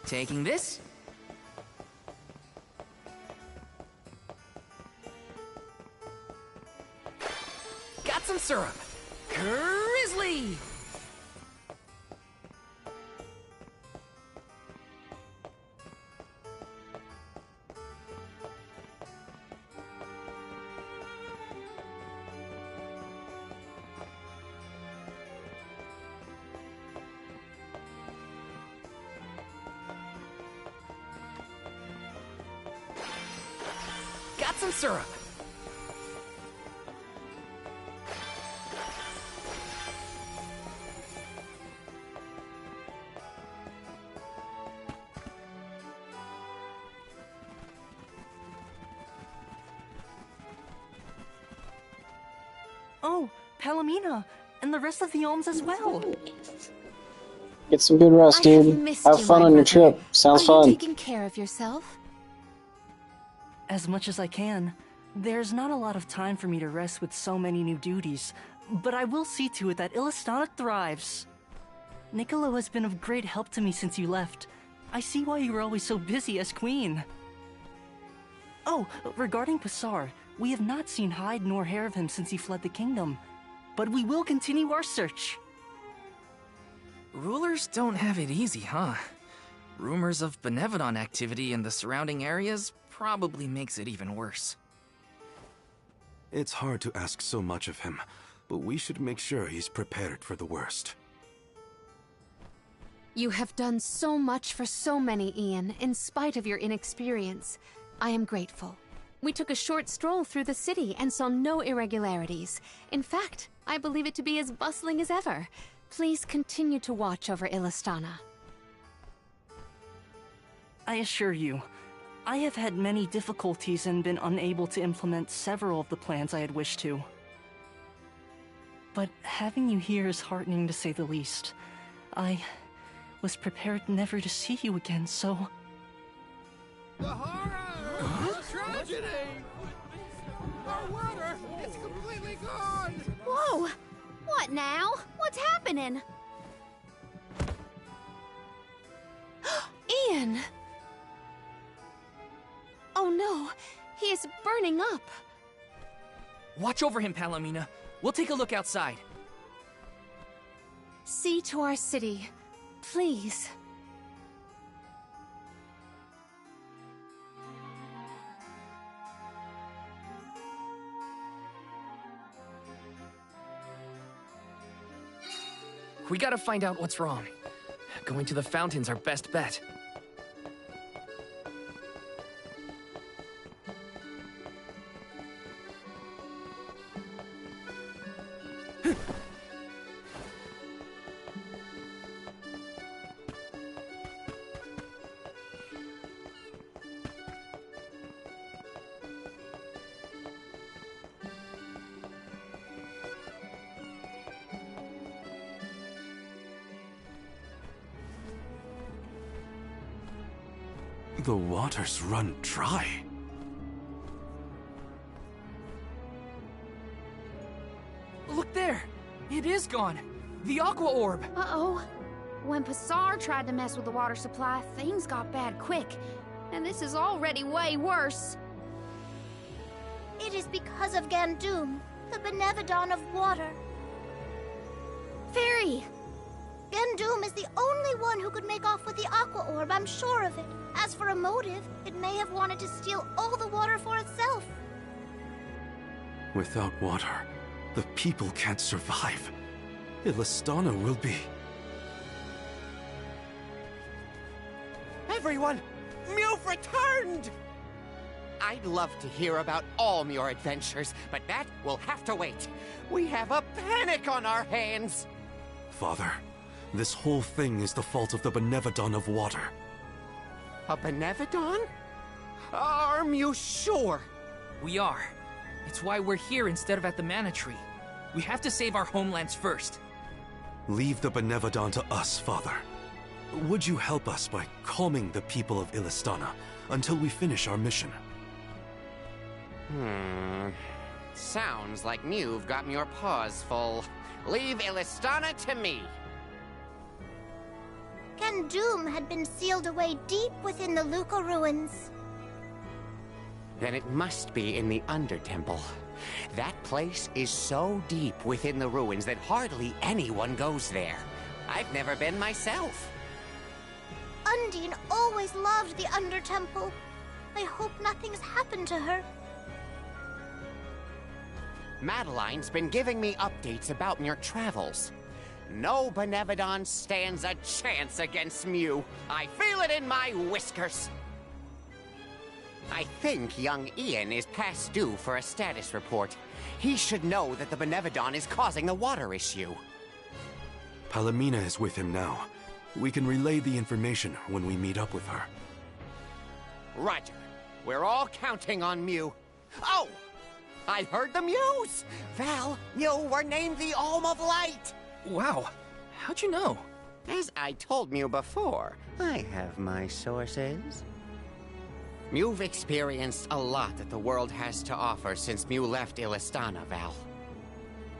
Taking this. Got some syrup. Grizzly! Got some syrup. Oh, Palomina, and the rest of the Alms as well. Get some good rest, I have dude. missed Have you, fun my on your brother. trip. Sounds Are fun. you taking care of yourself? As much as I can. There's not a lot of time for me to rest with so many new duties, but I will see to it that Illistana thrives. Niccolo has been of great help to me since you left. I see why you were always so busy as queen. Oh, regarding Passar, we have not seen hide nor hair of him since he fled the kingdom, but we will continue our search. Rulers don't have it easy, huh? Rumors of Benevodon activity in the surrounding areas probably makes it even worse. It's hard to ask so much of him, but we should make sure he's prepared for the worst. You have done so much for so many, Ian, in spite of your inexperience. I am grateful. We took a short stroll through the city and saw no irregularities. In fact, I believe it to be as bustling as ever. Please continue to watch over Illistana. I assure you, I have had many difficulties and been unable to implement several of the plans I had wished to. But having you here is heartening to say the least. I was prepared never to see you again, so... The horror! The tragedy! Our water! It's completely gone! Whoa! What now? What's happening? Ian! Oh no, he is burning up. Watch over him, Palomina. We'll take a look outside. See to our city, please. We gotta find out what's wrong. Going to the fountain's our best bet. The waters run dry. Look there! It is gone! The Aqua Orb! Uh-oh. When Passar tried to mess with the water supply, things got bad quick. And this is already way worse. It is because of Gandum, the Benevodon of water. Fairy! Gandum is the only one who could make off with the Aqua Orb, I'm sure of it. As for a motive, it may have wanted to steal all the water for itself. Without water, the people can't survive. Illistana will be... Everyone! Mewf returned! I'd love to hear about all your adventures, but that will have to wait. We have a panic on our hands! Father, this whole thing is the fault of the Benevodon of water. A Benevodon? Are you sure? We are. It's why we're here instead of at the Mana Tree. We have to save our homelands first. Leave the Benevodon to us, Father. Would you help us by calming the people of Illistana until we finish our mission? Sounds like you've got your paws full. Leave Illistana to me. Gandum had been sealed away deep within the Luca ruins. Then it must be in the Undertemple. That place is so deep within the ruins that hardly anyone goes there. I've never been myself. Undine always loved the Undertemple. I hope nothing's happened to her. Madeline's been giving me updates about your travels. No Benevodon stands a chance against Mew. I feel it in my whiskers. I think young Ian is past due for a status report. He should know that the Benevodon is causing the water issue. Palomina is with him now. We can relay the information when we meet up with her. Roger. We're all counting on Mew. Oh! I heard the Mews! Val, you were named the Alm of Light! Wow. How'd you know? As I told Mew before, I have my sources. Mew've experienced a lot that the world has to offer since Mew left Illistana, Val.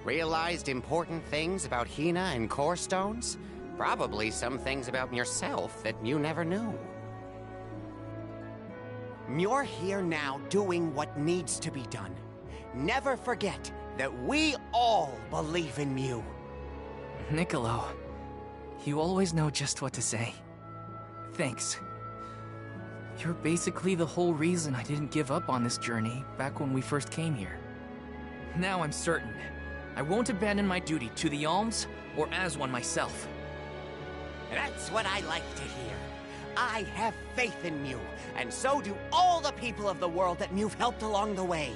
Realized important things about Hina and Core Stones? Probably some things about yourself that Mew never knew. You're here now doing what needs to be done. Never forget that we all believe in Mew. Niccolo, you always know just what to say. Thanks. You're basically the whole reason I didn't give up on this journey back when we first came here. Now I'm certain I won't abandon my duty to the Alms or as one myself. That's what I like to hear. I have faith in Mew, and so do all the people of the world that Mew've helped along the way.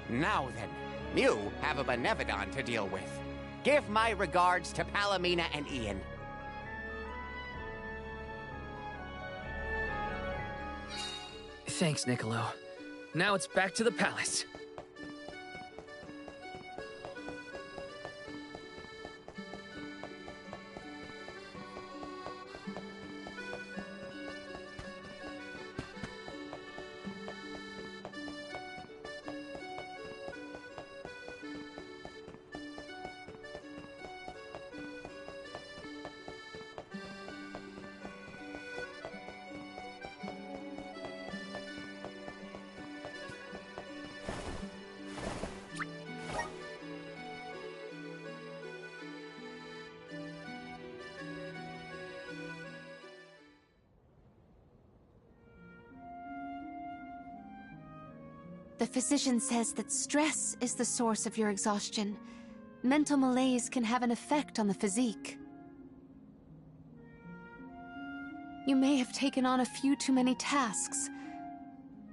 Now then, Mew have a Benevodon to deal with. Give my regards to Palomina and Ian. Thanks, Niccolo. Now it's back to the palace. The physician says that stress is the source of your exhaustion. Mental malaise can have an effect on the physique. You may have taken on a few too many tasks.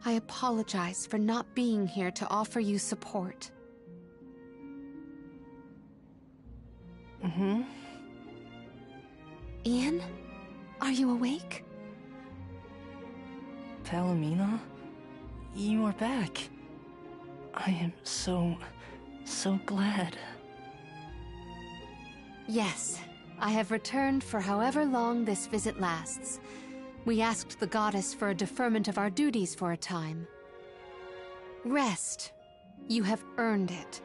I apologize for not being here to offer you support. Mm-hmm. Ian? Are you awake? Palomino? You are back. I am so glad. Yes, I have returned for however long this visit lasts. We asked the goddess for a deferment of our duties for a time. Rest. You have earned it.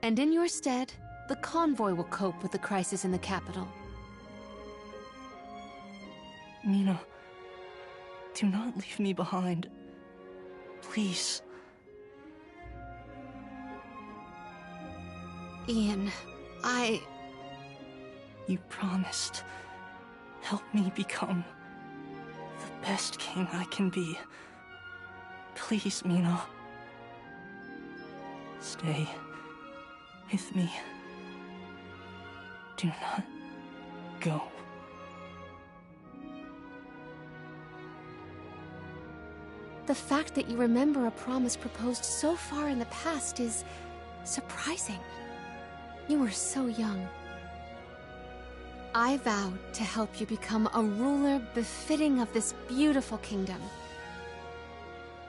And in your stead, the convoy will cope with the crisis in the capital. Mina, do not leave me behind. Please. Ian, You promised. Help me become the best king I can be. Please, Mina. Stay with me. Do not go. The fact that you remember a promise proposed so far in the past is surprising. You were so young. I vowed to help you become a ruler befitting of this beautiful kingdom.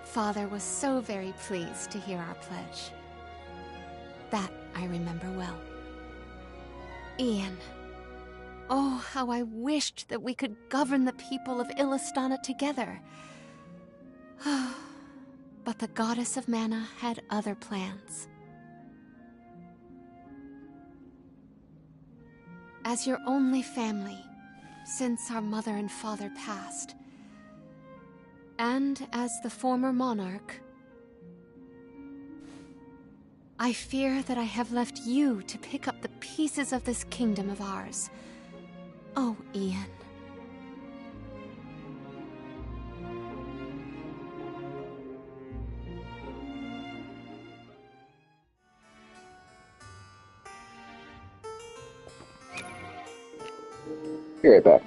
Father was so very pleased to hear our pledge. That I remember well. Ian. Oh, how I wished that we could govern the people of Illistana together. But the goddess of mana had other plans. As your only family, since our mother and father passed, and as the former monarch, I fear that I have left you to pick up the pieces of this kingdom of ours. Oh, Ian. Be right back.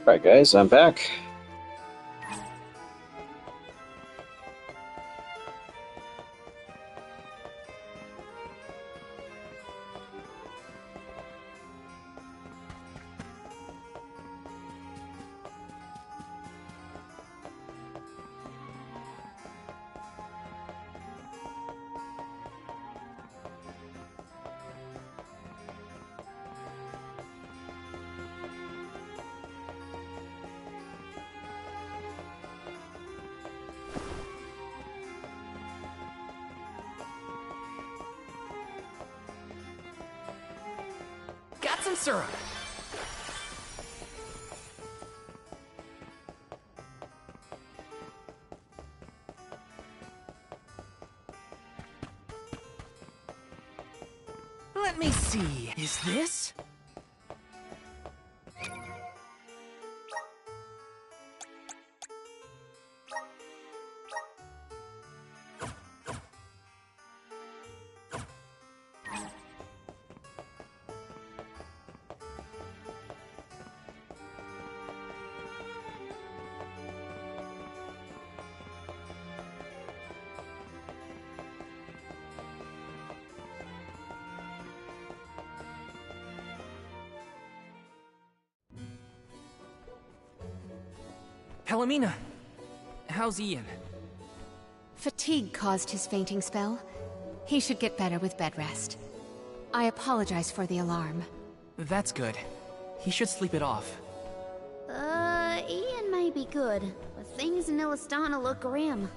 Alright guys, I'm back. Got some syrup. Let me see. Is this? Palomina, how's Ian? Fatigue caused his fainting spell. He should get better with bed rest. I apologize for the alarm. That's good. He should sleep it off. Ian may be good, but things in Illistana look grim.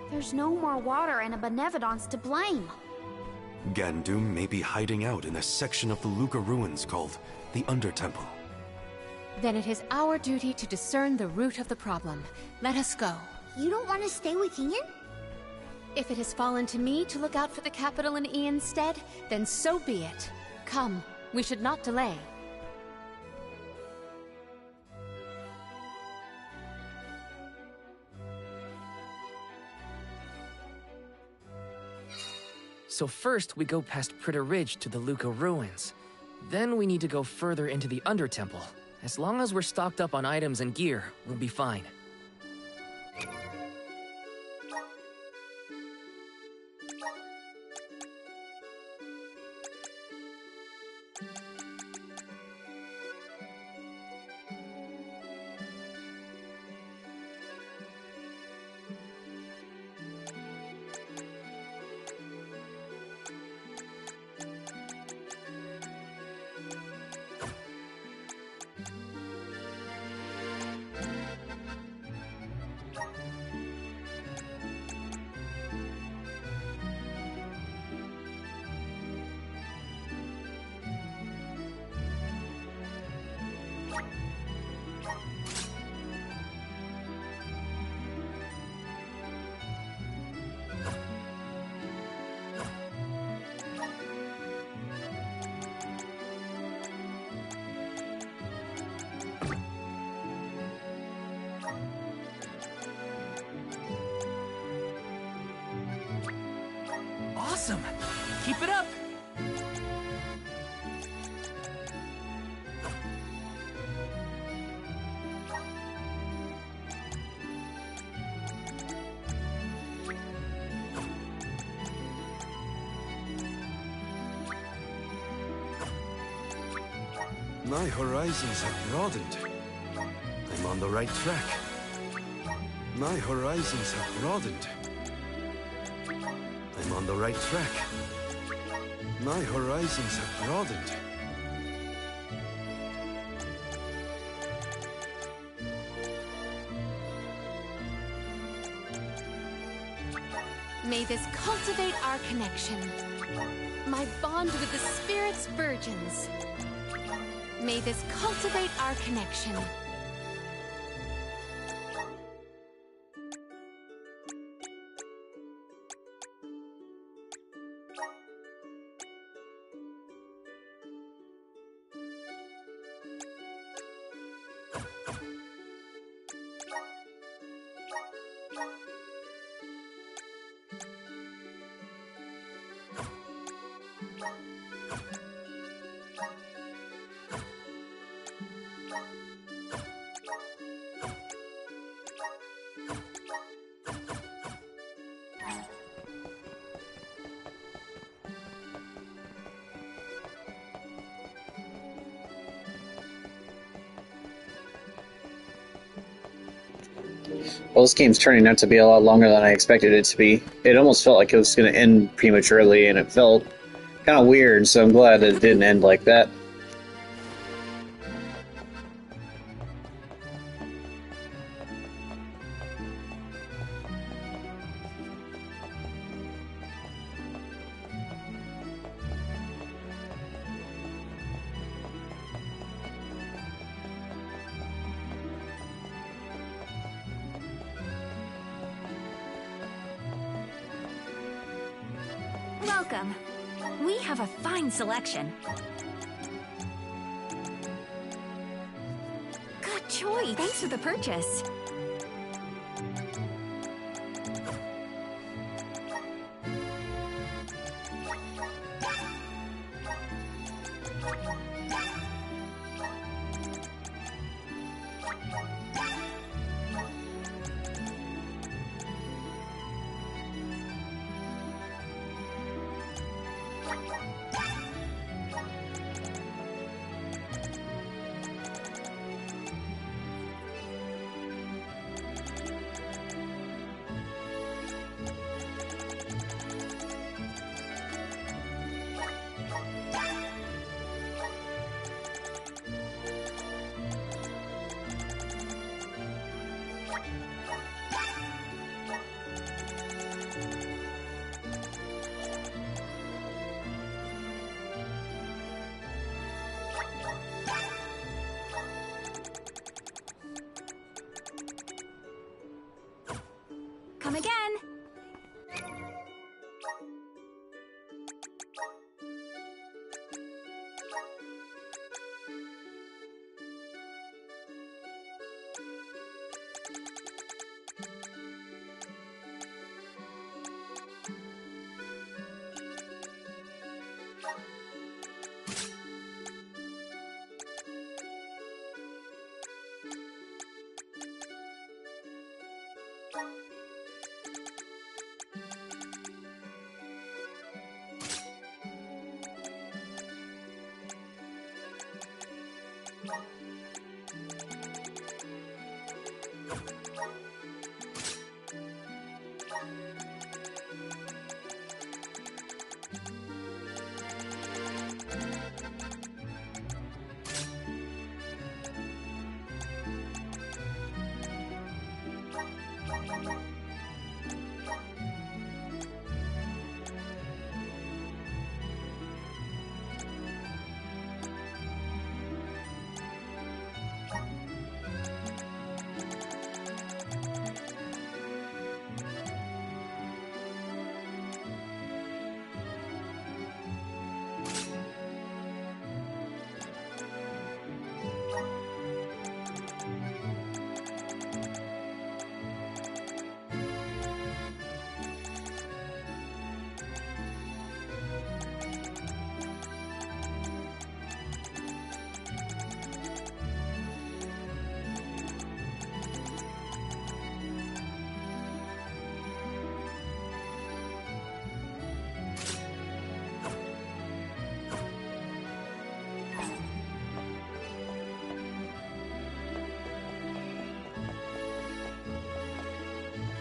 There's no more water and a Benevodon's to blame. Gandoom may be hiding out in a section of the Luca ruins called the Undertemple. Then it is our duty to discern the root of the problem. Let us go. You don't want to stay with Ian? If it has fallen to me to look out for the capital in Ian's stead, then so be it. Come, we should not delay. So first we go past Pritter Ridge to the Luca ruins. Then we need to go further into the Undertemple. As long as we're stocked up on items and gear, we'll be fine. Awesome! Keep it up! My horizons have broadened. I'm on the right track. My horizons have broadened. I'm on the right track. My horizons have broadened. May this cultivate our connection. My bond with the Spirit's virgins. May this cultivate our connection. Well, this game's turning out to be a lot longer than I expected it to be. It almost felt like it was going to end prematurely, and it felt kind of weird, so I'm glad that it didn't end like that. Welcome. We have a fine selection. Good choice. Thanks for the purchase. Come again.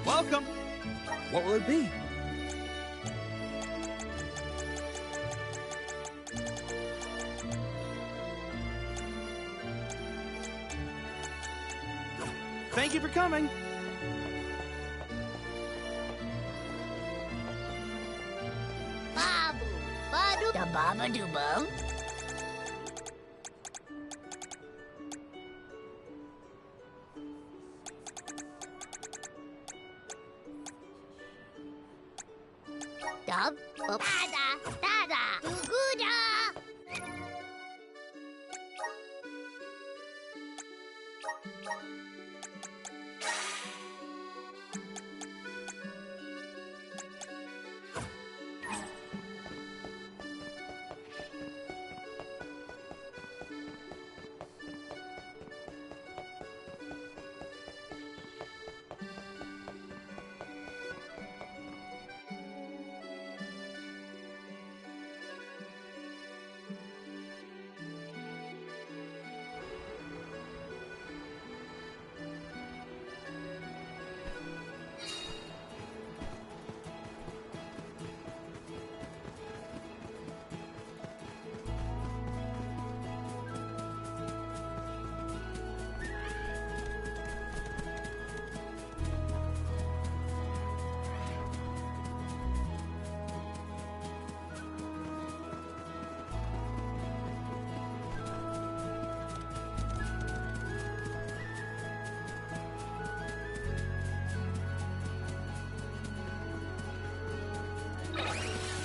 Welcome. What will it be? Thank you for coming. Babu, badu, da baba dubo. Dub, dada, dada, duguda.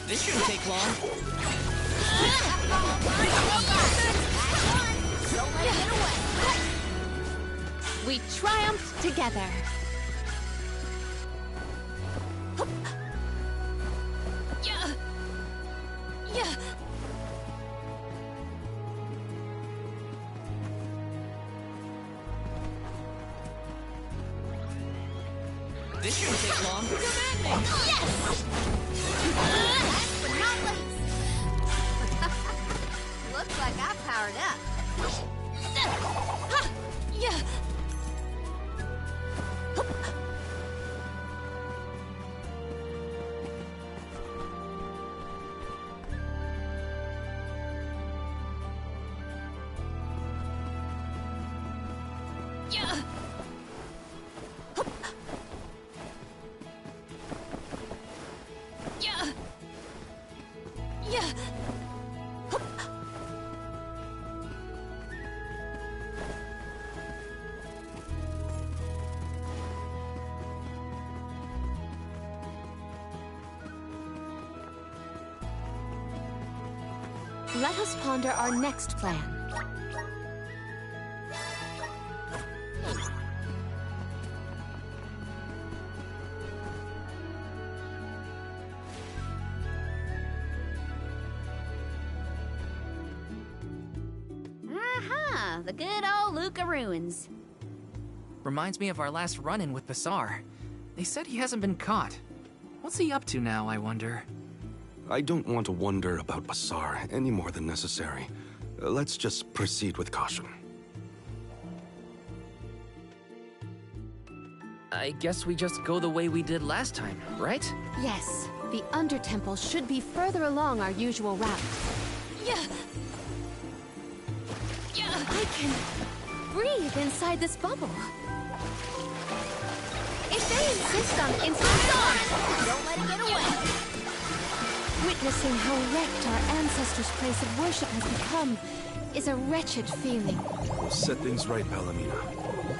This shouldn't take long. We triumphed together. This shouldn't take long. Yes! Last but not least. Looks like I powered up. Let us ponder our next plan. Aha! The good old Luca ruins. Reminds me of our last run-in with Basar. They said he hasn't been caught. What's he up to now, I wonder? I don't want to wonder about Basar any more than necessary. Let's just proceed with caution. I guess we just go the way we did last time, right? Yes, the Undertemple should be further along our usual route. I can breathe inside this bubble. If they insist on instant don't let it get away. Witnessing how wrecked our ancestors' place of worship has become is a wretched feeling. We'll set things right, Palomina.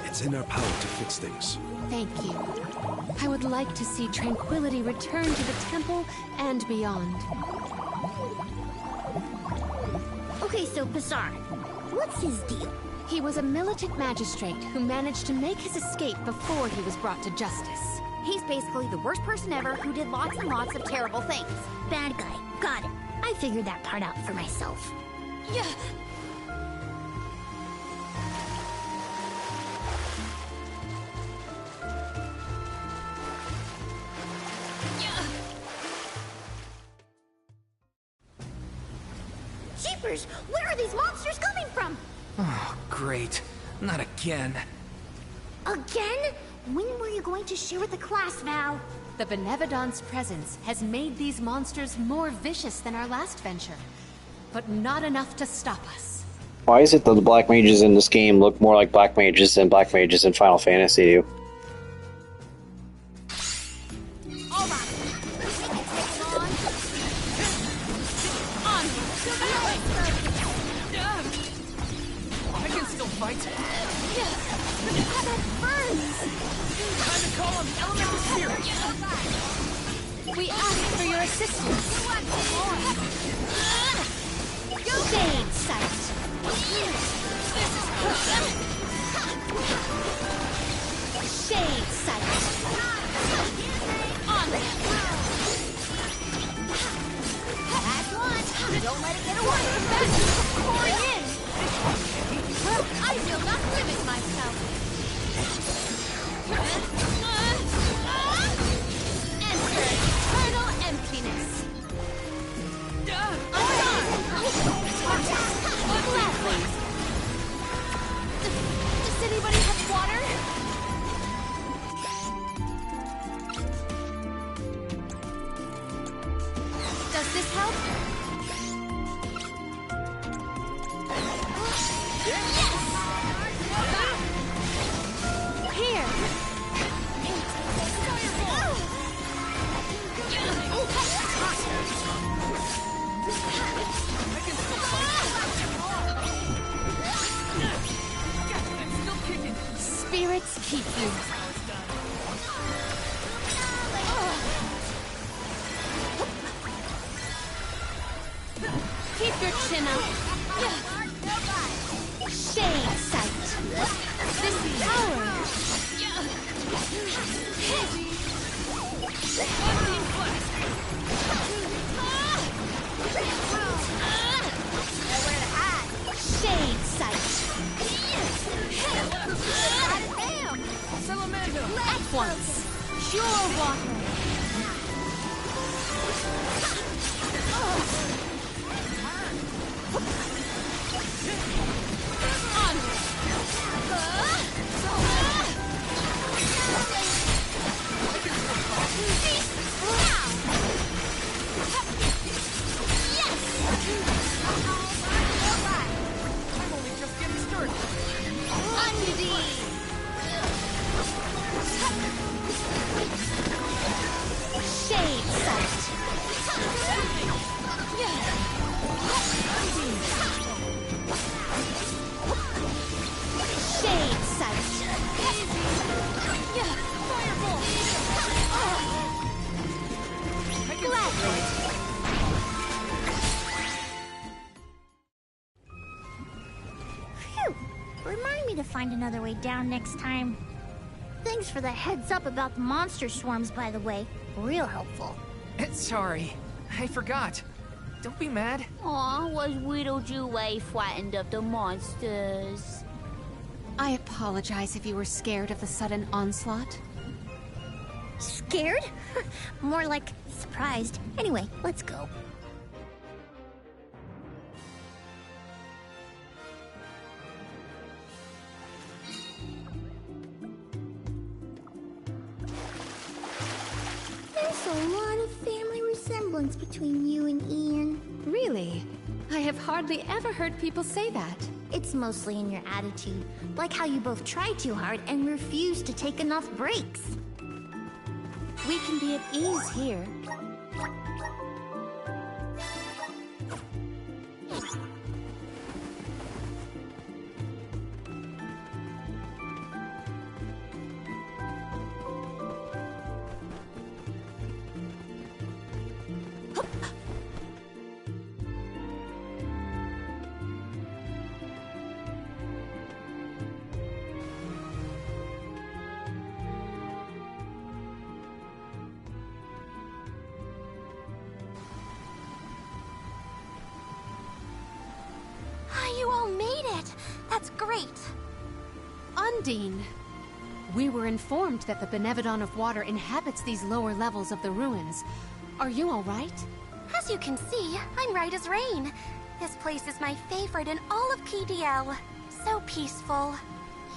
It's in our power to fix things. Thank you. I would like to see tranquility return to the temple and beyond. Okay, so Basar, what's his deal? He was a militant magistrate who managed to make his escape before he was brought to justice. He's basically the worst person ever who did lots and lots of terrible things. Bad guy. Got it. I figured that part out for myself. Jeepers! Where are these monsters coming from? Oh, great. Not again. Again? When were you going to share with the class, Val? The Benevodon's presence has made these monsters more vicious than our last venture, but not enough to stop us. Why is it that the black mages in this game look more like black mages than black mages in Final Fantasy do? I can still fight. That burns! Time to call on the elemental spirit. We ask for your assistance. Shade sight. Shade sight. On it. That's one. Don't let it get away. That's pouring in. I will not limit myself. Enter eternal emptiness. Gladly. Does anybody have water? Does this help? Here. Spirits keep you. At once. Pure water. I'm only just getting started. Shade sight. Shade sight. Fireball. Gladly. Phew! Remind me to find another way down next time. Thanks for the heads up about the monster swarms, by the way. Real helpful. Sorry, I forgot. Don't be mad. Aw, was Widow Jue frightened of the monsters? I apologize if you were scared of the sudden onslaught. Scared? More like surprised. Anyway, let's go. There's a lot of family resemblance between you and Ian. Really? I have hardly ever heard people say that. It's mostly in your attitude, like how you both try too hard and refuse to take enough breaks. We can be at ease here. You all made it! That's great! Undine! We were informed that the Benevodon of Water inhabits these lower levels of the ruins. Are you all right? As you can see, I'm right as rain. This place is my favorite in all of PDL. So peaceful,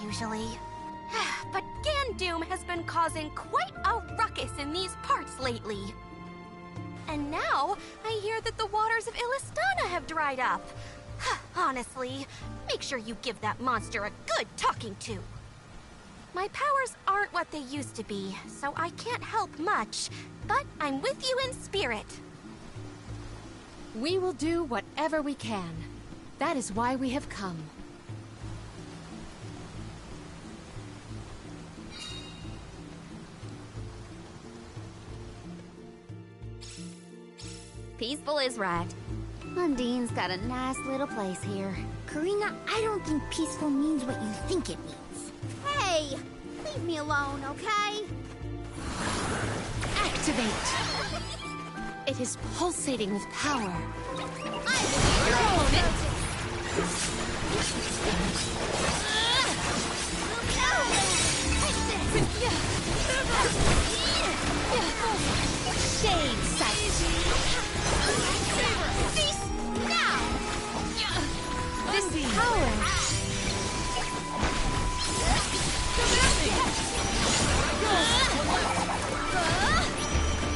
usually. But Gandoom has been causing quite a ruckus in these parts lately. And now, I hear that the waters of Illistana have dried up. Honestly, make sure you give that monster a good talking to. My powers aren't what they used to be, so I can't help much, but I'm with you in spirit. We will do whatever we can. That is why we have come. Peaceful is right. Undine's got a nice little place here. Karina, I don't think peaceful means what you think it means. Hey! Leave me alone, okay? Activate! It is pulsating with power. Shade sight! Cease now! This power!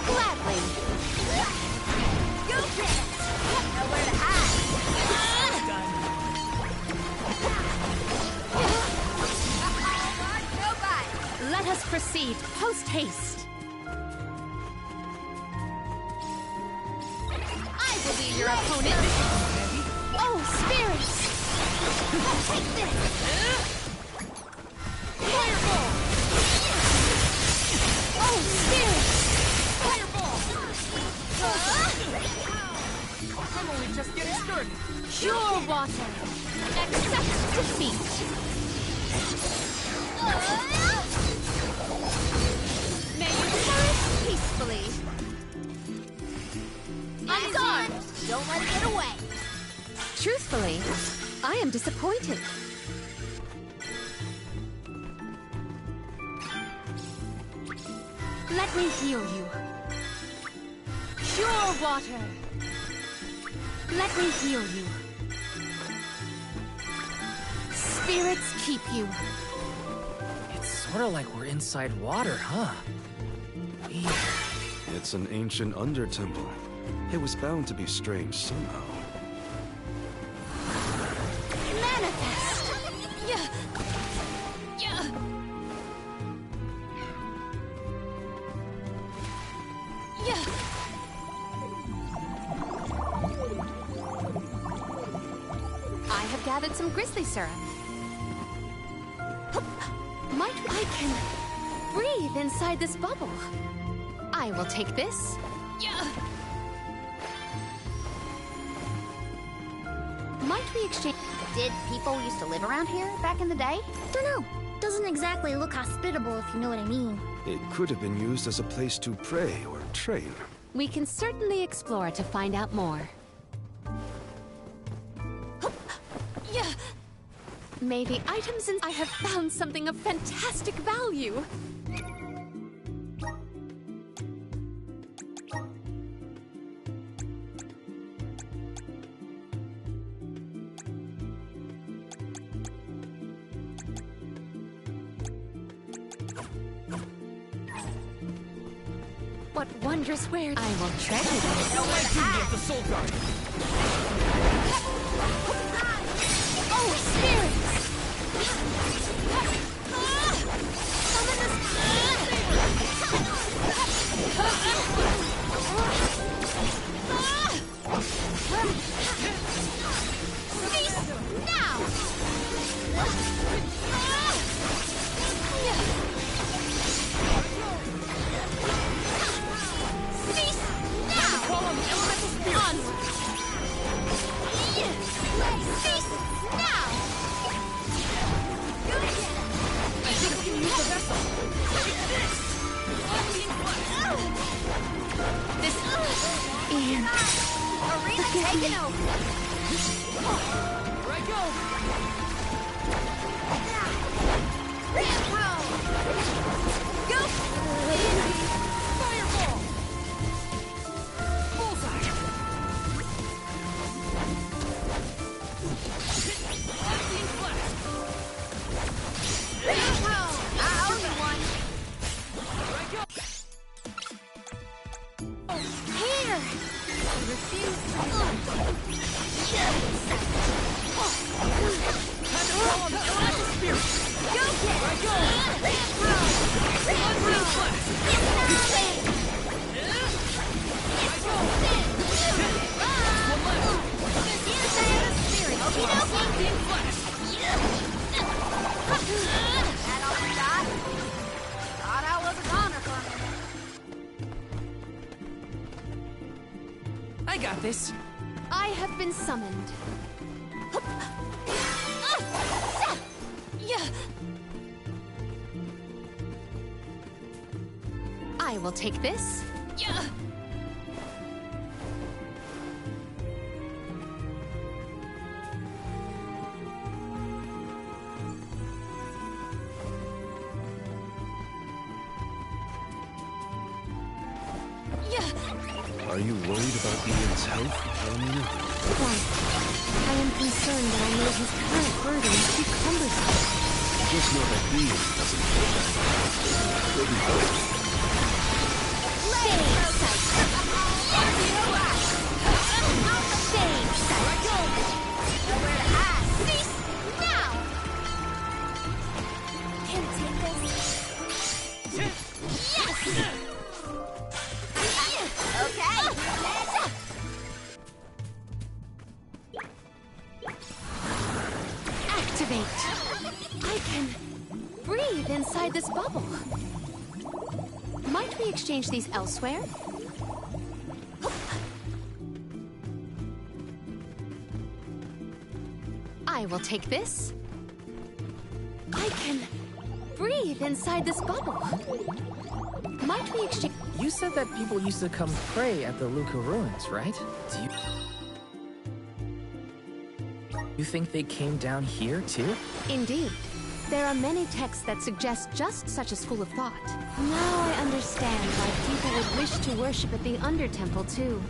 Gladly! Go get it! Nowhere to hide! Let us proceed post-haste. I will be your opponent! Oh, spirits! Take this! Fireball! Oh, spirits! Fireball! I'm only just getting started. Pure water! Accept defeat! May you flourish peacefully! I'm gone! Don't let it get away! Truthfully, I am disappointed. Let me heal you. Pure water. Let me heal you. Spirits keep you. It's sort of like we're inside water, huh? Weird. It's an ancient under-temple. It was bound to be strange somehow. Manifest! Yeah. Yeah. Yeah. I have gathered some grizzly syrup. Might I can breathe inside this bubble. I will take this. Yeah. Might we exchange? Did people used to live around here back in the day? Dunno. Doesn't exactly look hospitable, if you know what I mean. It could have been used as a place to pray or train. We can certainly explore to find out more. Yeah. May the items in I have found something of fantastic value. What wondrous wares I will treasure them. No way to get the Soul Guard. Oh, spirits! Summon Cease now! Cease now! Call on the elemental spirit! Onward! Cease now! I think we can use the vessel. This and Arena taken over. Here I go. Go! Fireball. Bullseye. Lightning flash. I owe you one. Here I go. here! Refuse to Time to call on the elemental spirit. Go get Here I go. Unreal flash. I got this. I have been summoned. I will take this. Are you worried about Ian's health, Palomino? Quite. I am concerned that I know his current burden is too cumbersome. Just know that Ian doesn't feel that. He'll be fine. Activate. I can breathe inside this bubble. Might we exchange these elsewhere? I will take this. I can breathe inside this bubble. Might we exchange... You said that people used to come pray at the Luca ruins, right? Do you think they came down here too? Indeed. There are many texts that suggest just such a school of thought. Now I understand why people would wish to worship at the Undertemple, too.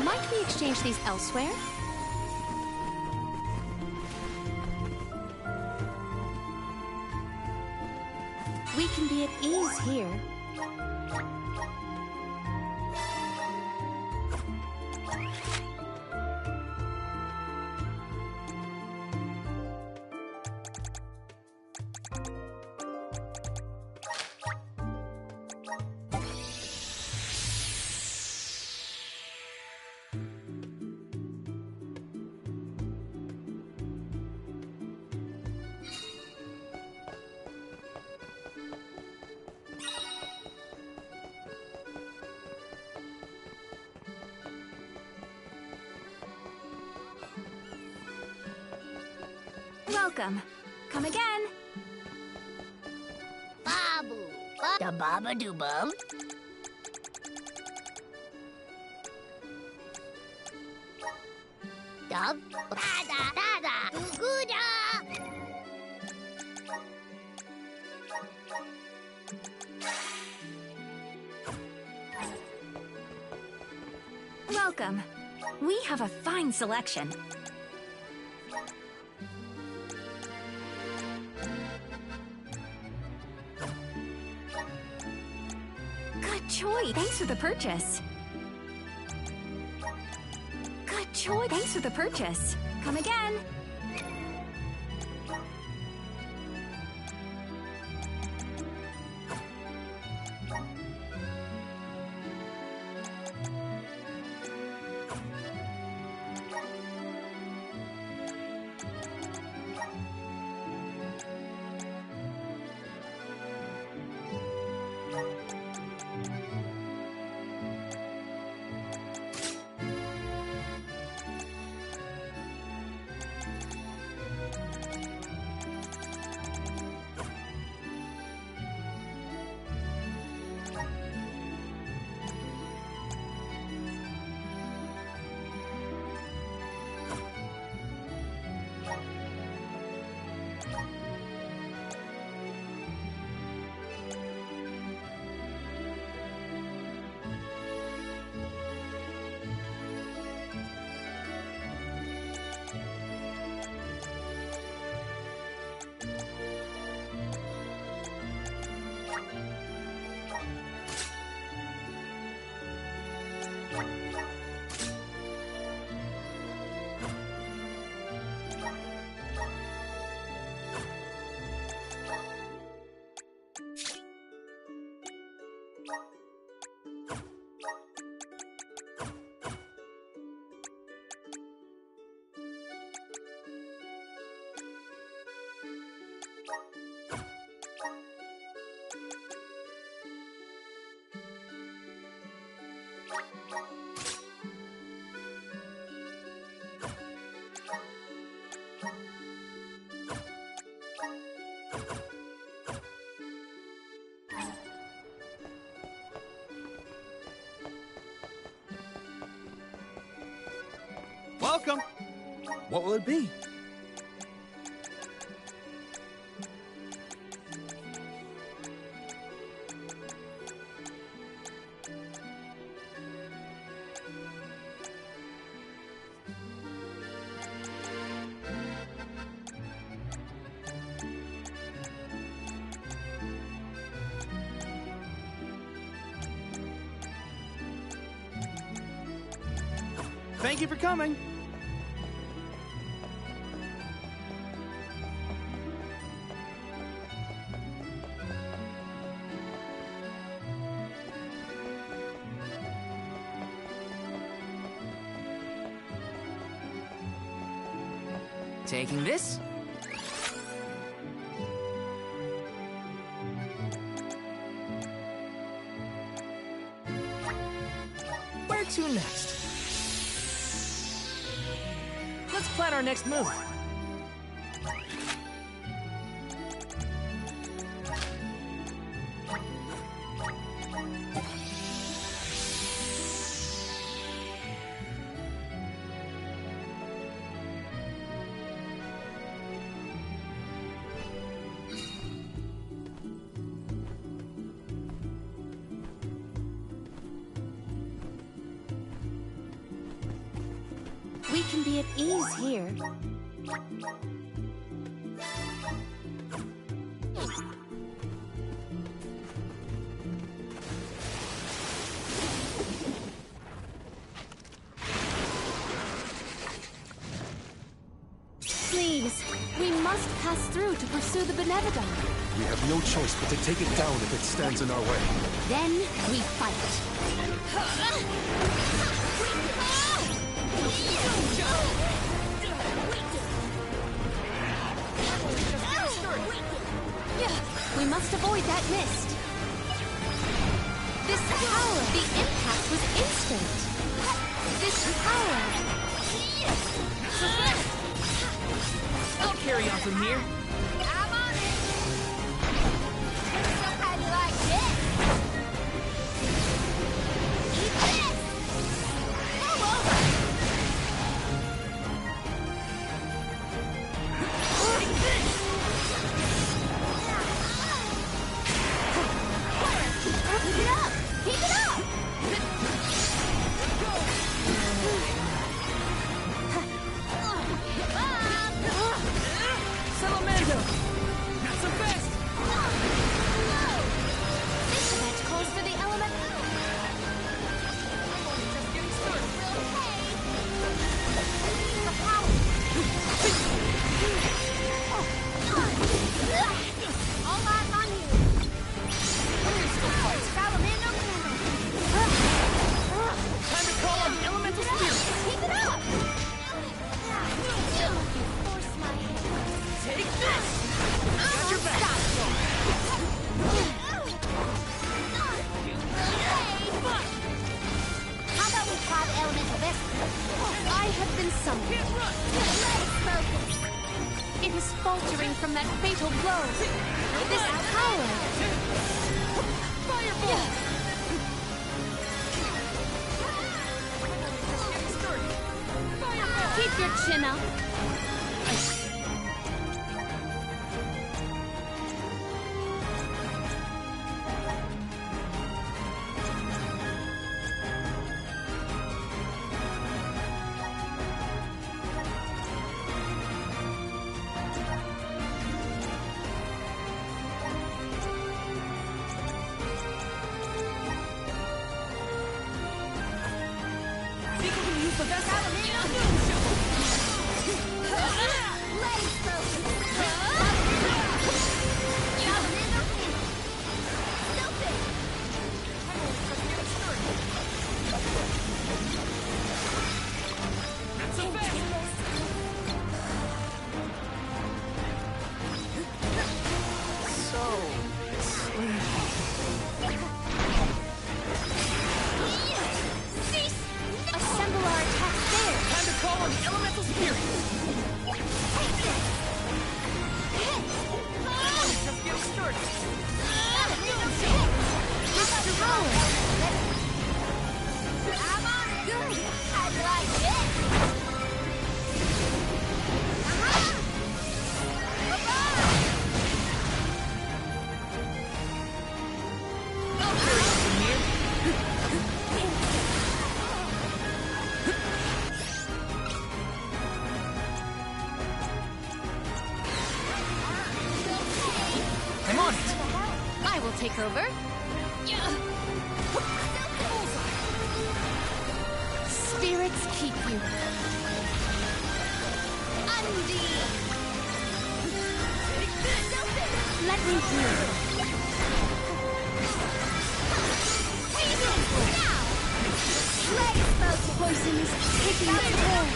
Might we exchange these elsewhere? We can be at ease here. Welcome. Come again. Babu. Da baba do bum. Dub. Da Guda. Welcome. We have a fine selection. Good choice. Thanks for the purchase. Good choice. Thanks for the purchase. Come again. Welcome. What will it be? Thank you for coming. Taking this? to next? Let's plan our next move. We can be at ease here. Please, we must pass through to pursue the Benevodon. We have no choice but to take it down if it stands in our way. Then we fight. We must avoid that mist. This power, the impact was instant. This power. I'll carry on from here. I'm on it. So how do you like this? Eat this. Move over. Take this. Keep it up. Keep it up. Salamando! Not so fast! This event calls for the element. Just getting started. All eyes on you. Salamando Time to call on the elemental spirit! Keep it up. Take this! Got your back! How about we try the elemental vestige? I have been summoned. Focus. It is faltering from that fatal blow. This power. Fireball! Keep your chin up. Think we can use the vessel? Assemble our attacks there. Time to call on the elemental spirit! Just getting started. This power. I'm on it. Good. How'd you like this? I'll carry on from here. I'm on it! I will take over. Spirits keep you. Undine. Let me heal. Poison is taking its toll.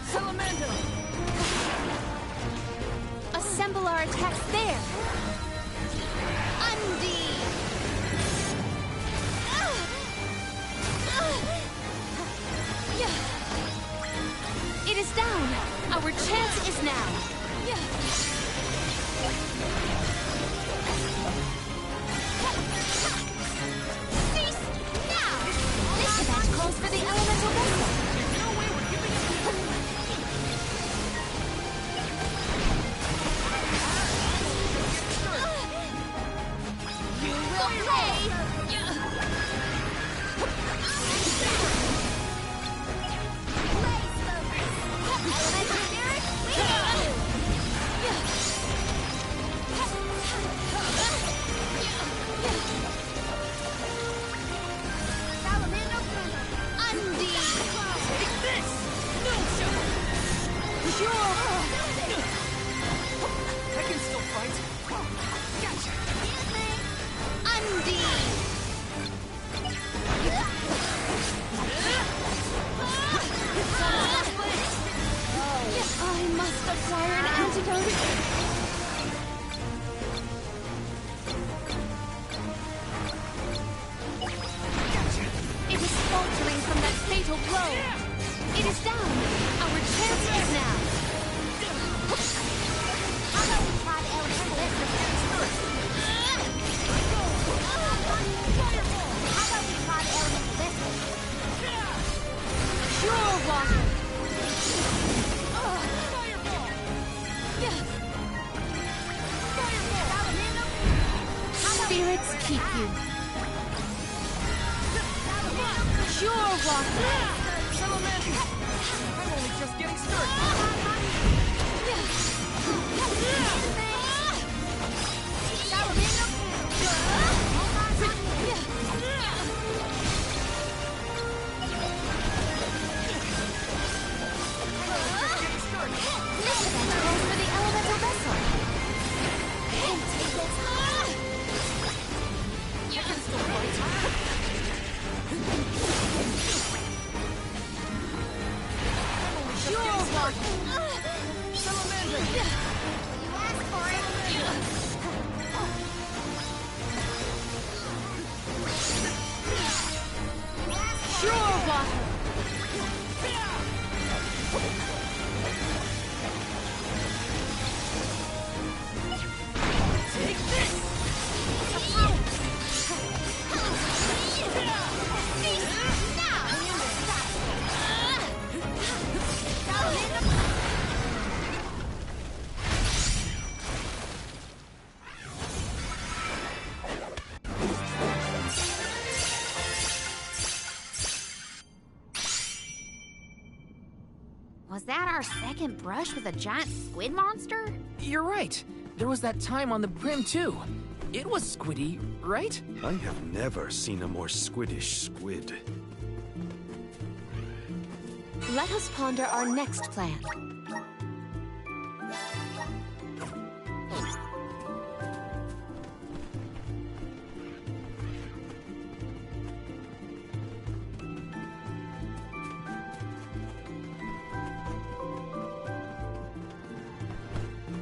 Salamando! Assemble our attacks there. Our chance is now. Cease now! This event calls for the elemental vessel. There's no way we're giving up. You will pay! I can still fight. Gotcha. I must acquire an antidote. It is faltering from that fatal blow. It is down. Our chance is now. How about we try the elemental vessel first? How about we try the elemental vessel? Pure water. Spirits keep you. Pure water. Salamander! I'm only just getting started. This event calls for the elemental vessel. Can't take it. I can still fight. Pure water. Salamander! You asked for it. Pure water. Take this! Was that our second brush with a giant squid monster? You're right. There was that time on the brim, too. It was squiddy, right? I have never seen a more squiddish squid. Let us ponder our next plan.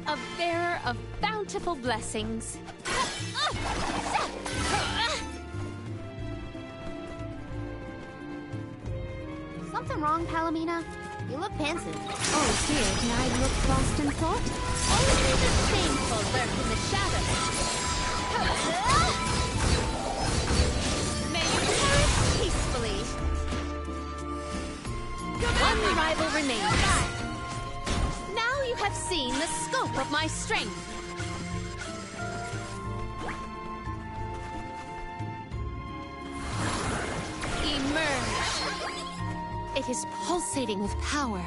A bearer of bountiful blessings. Something wrong, Palomina? You look pensive. Oh dear, can I look lost in thought? Only the shameful lurk in the shadows. May you perish peacefully. One rival remains. Now you have seen the scope of my strength. Emerge. It is pulsating with power.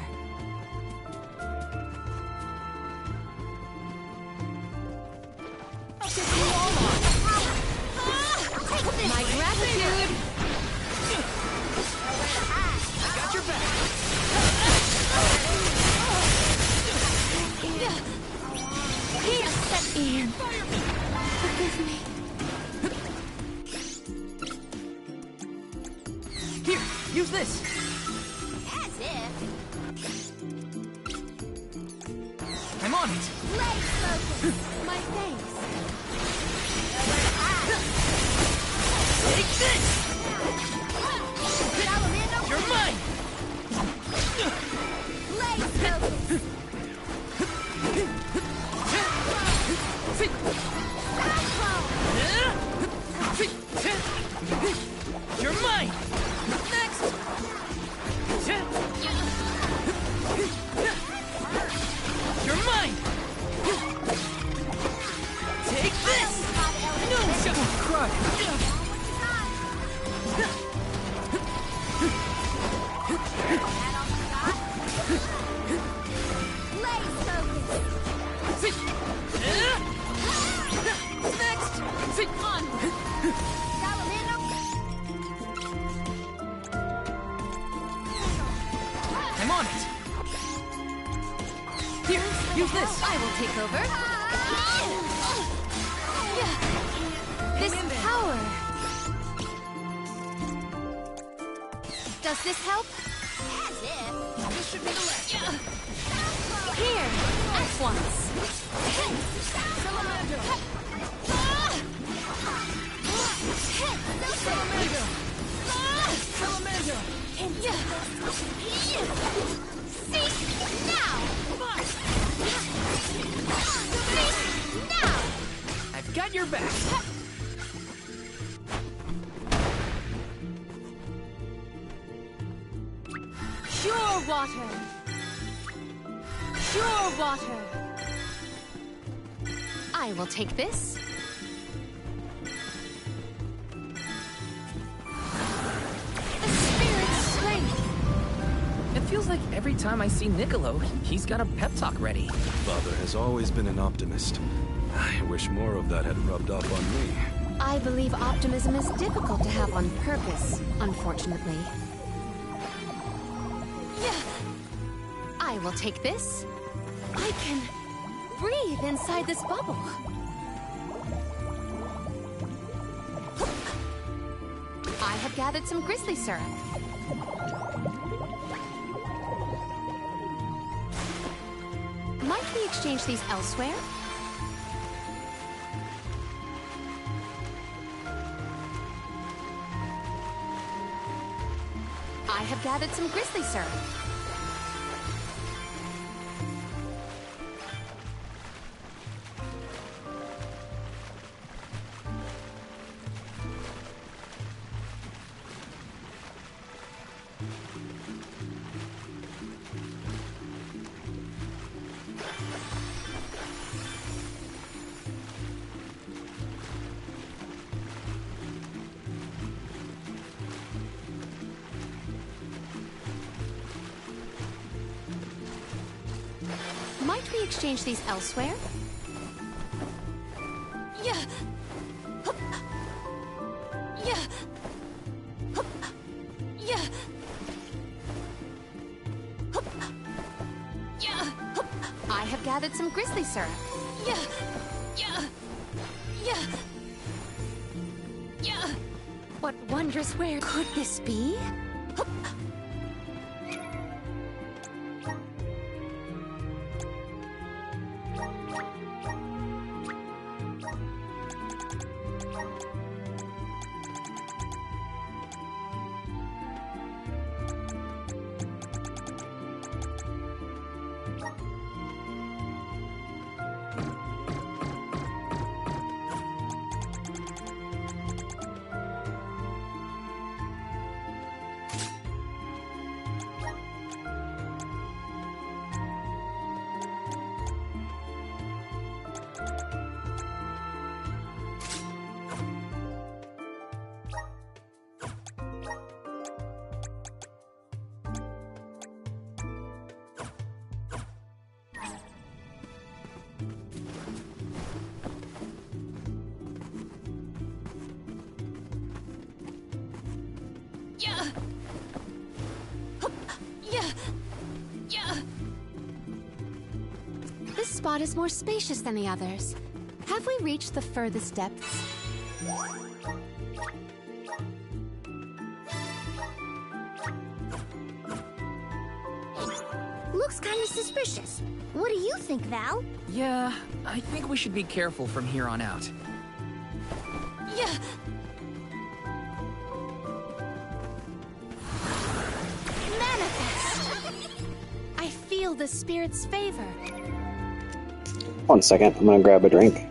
My gratitude. Got your back. Here, step in. Forgive me. Here, use this. As if. I'm on it. Let's focus. My face. Take this! You're mine! Let's focus. I'm on it. Here, use this. I will take over. This power. Does this help? As if. This should be the last. Here, at once. Salamander. Salamander. Salamander. See now. See now. I've got your back. Pure water. Pure water. I will take this. The spirit's strength. It feels like every time I see Niccolo, he's got a pep talk ready. Father has always been an optimist. I wish more of that had rubbed off on me. I believe optimism is difficult to have on purpose, unfortunately. I will take this. I can breathe inside this bubble. I have gathered some grizzly syrup. Might we exchange these elsewhere? I have gathered some grizzly syrup. Might we exchange these elsewhere? Yeah. Hup. Yeah. Hup. Yeah. Hup. Yeah. Hup. I have gathered some grizzly syrup. Yeah. Yeah. Yeah. Yeah. What wondrous where could this be? Hup. Yeah. Hup. Yeah. Yeah. This spot is more spacious than the others. Have we reached the furthest depths? Looks kind of suspicious. What do you think, Val? Yeah, I think we should be careful from here on out. Yeah. Manifest! I feel the spirit's favor. 1 second, I'm gonna grab a drink.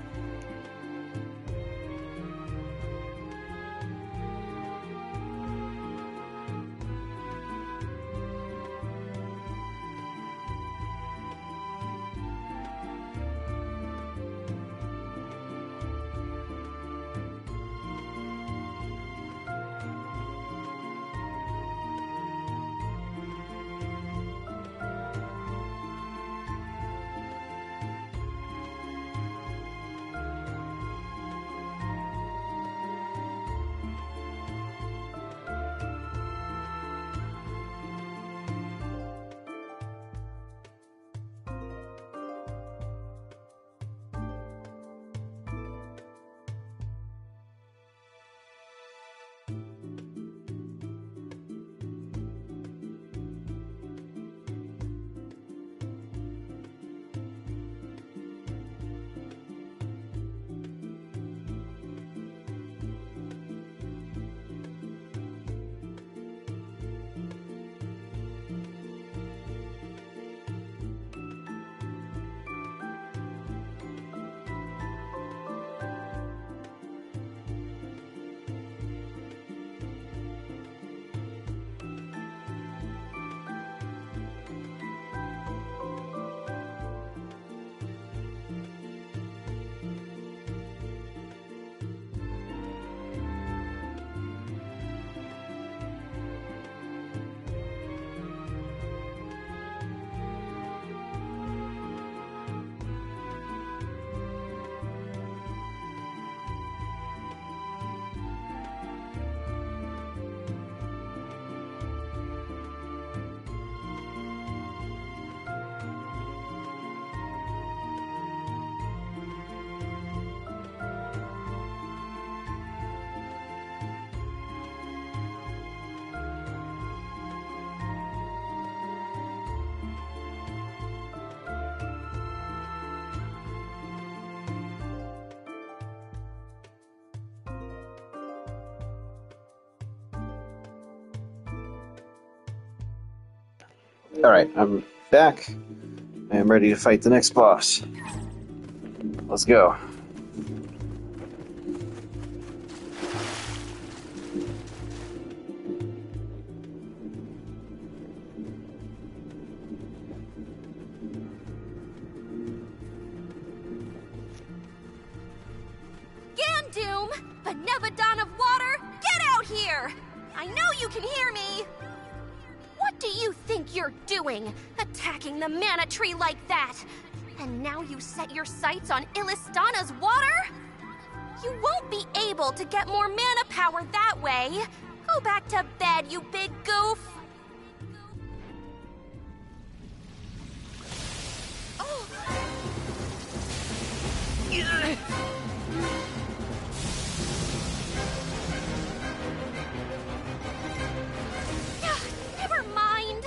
Alright, I'm back. I am ready to fight the next boss. Let's go. Gandoom! Benevodon of Water, get out here! I know you can hear me! What do you think you're doing, attacking the mana tree like that? And now you set your sights on Illistana's water? You won't be able to get more mana power that way. Go back to bed, you big goof. Oh. Never mind.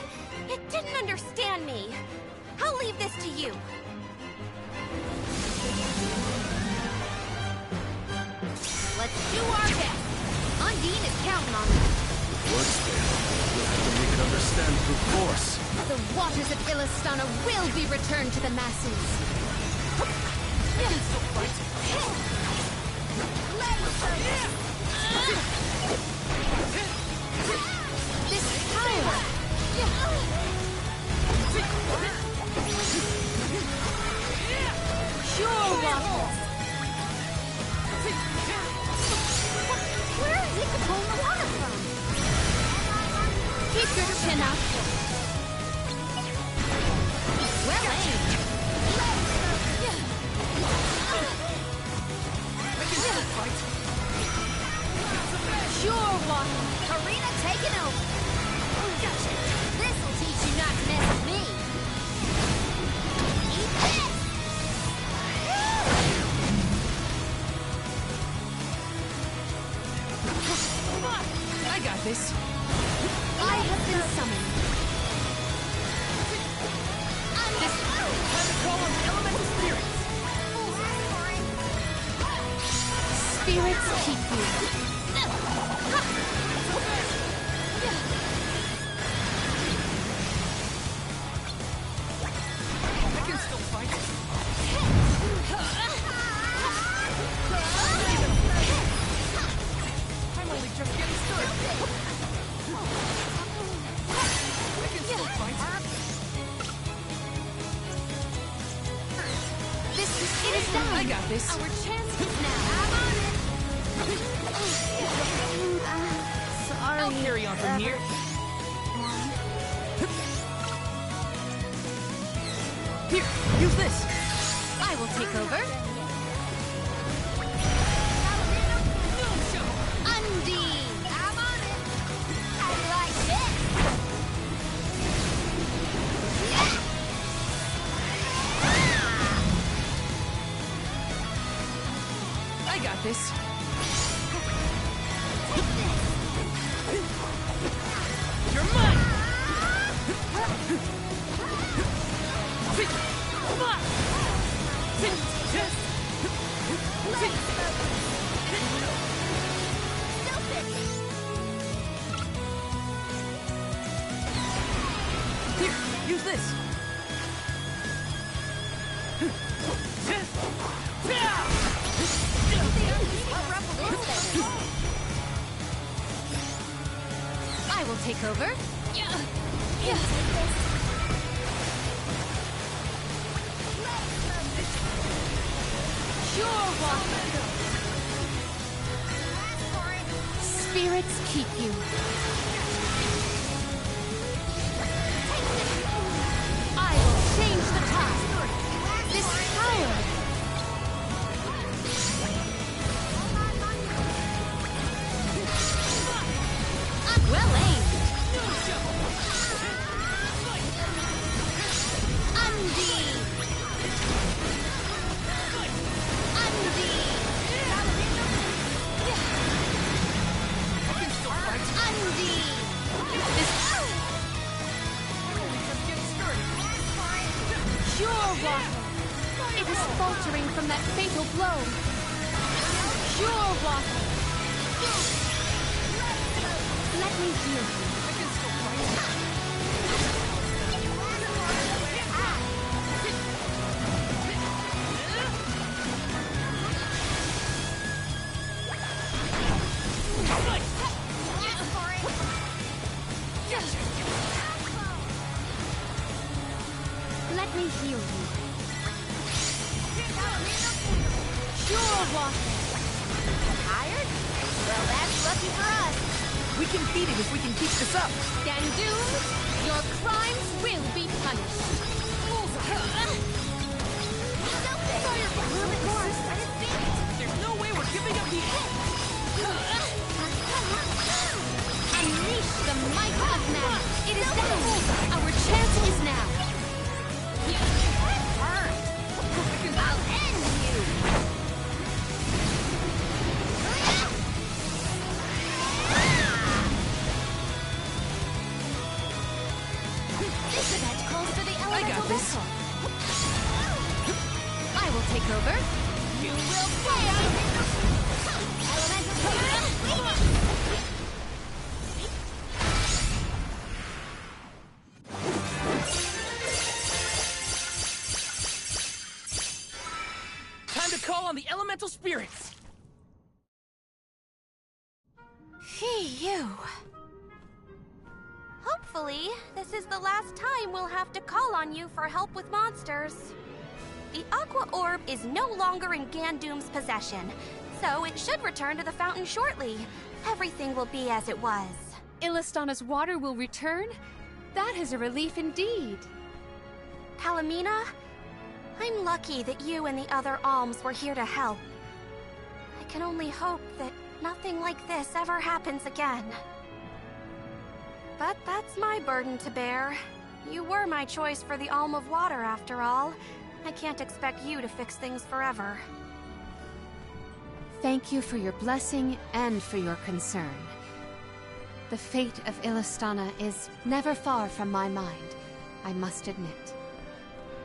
It didn't understand me. I'll leave this to you. Let's do our best. Undine is counting on us. What's there? We'll have to make it understand through force. The waters of Illistana will be returned to the masses. This power. Sure, Waffle. Where is he pulling the water from? Keep your chin up. Well aimed. Sure, Waffle. Karina taking over. This'll teach you not to mess with me. Eat this! I got this. I have been summoned. This time to call on elemental spirits. Spirits keep you. I can still fight. I'm only just getting started. I can still fight. It is done. I got this. Our chances now. I'm on it. Sorry. I'll carry on from here. Here, use this. I will take over. Undine. I'm on it. I like this. I got this. You're mine. Here, use this. I will take over. Sure, Waffle. Spirits keep you. I will change the tide. This power. Well aimed. Undine. Sure, Waffle. It is faltering from that fatal blow. Sure, Waffle. Let me heal you. Let me heal you. Pure water. Tired? Well, that's lucky for us. We can beat it if we can keep this up. Gandoom, your crimes will be punished. There's no way we're giving up the Unleash the might of man. It is now. Our chance is now. I'll end you! This event calls for the I got elemental this. vessel. I will take over. You will pay! Time to call on the elemental spirits. Phew. Hopefully, this is the last time we'll have to call on you for help with monsters. The Aqua Orb is no longer in Gandoom's possession, so it should return to the fountain shortly. Everything will be as it was. Illistana's water will return? That is a relief indeed. Palomina, I'm lucky that you and the other alms were here to help. I can only hope that nothing like this ever happens again. But that's my burden to bear. You were my choice for the Alm of Water, after all. I can't expect you to fix things forever. Thank you for your blessing and for your concern. The fate of Illistana is never far from my mind, I must admit.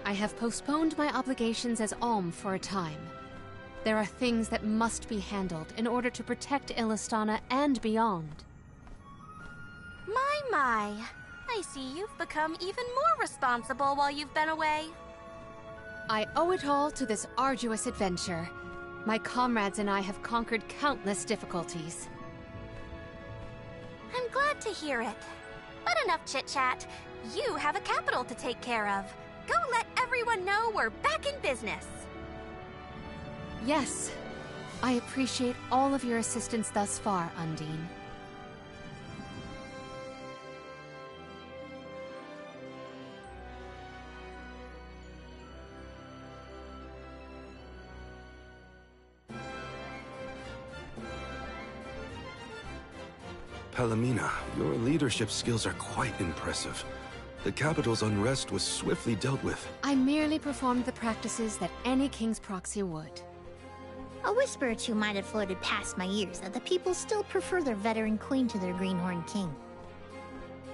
I have postponed my obligations as Alm for a time. There are things that must be handled in order to protect Illistana and beyond. My. I see you've become even more responsible while you've been away. I owe it all to this arduous adventure. My comrades and I have conquered countless difficulties. I'm glad to hear it. But enough chit-chat. You have a capital to take care of. Go let everyone know we're back in business. Yes. I appreciate all of your assistance thus far, Undine. Palomina, your leadership skills are quite impressive. The capital's unrest was swiftly dealt with. I merely performed the practices that any king's proxy would. A whisper or two might have floated past my ears that the people still prefer their veteran queen to their greenhorn king.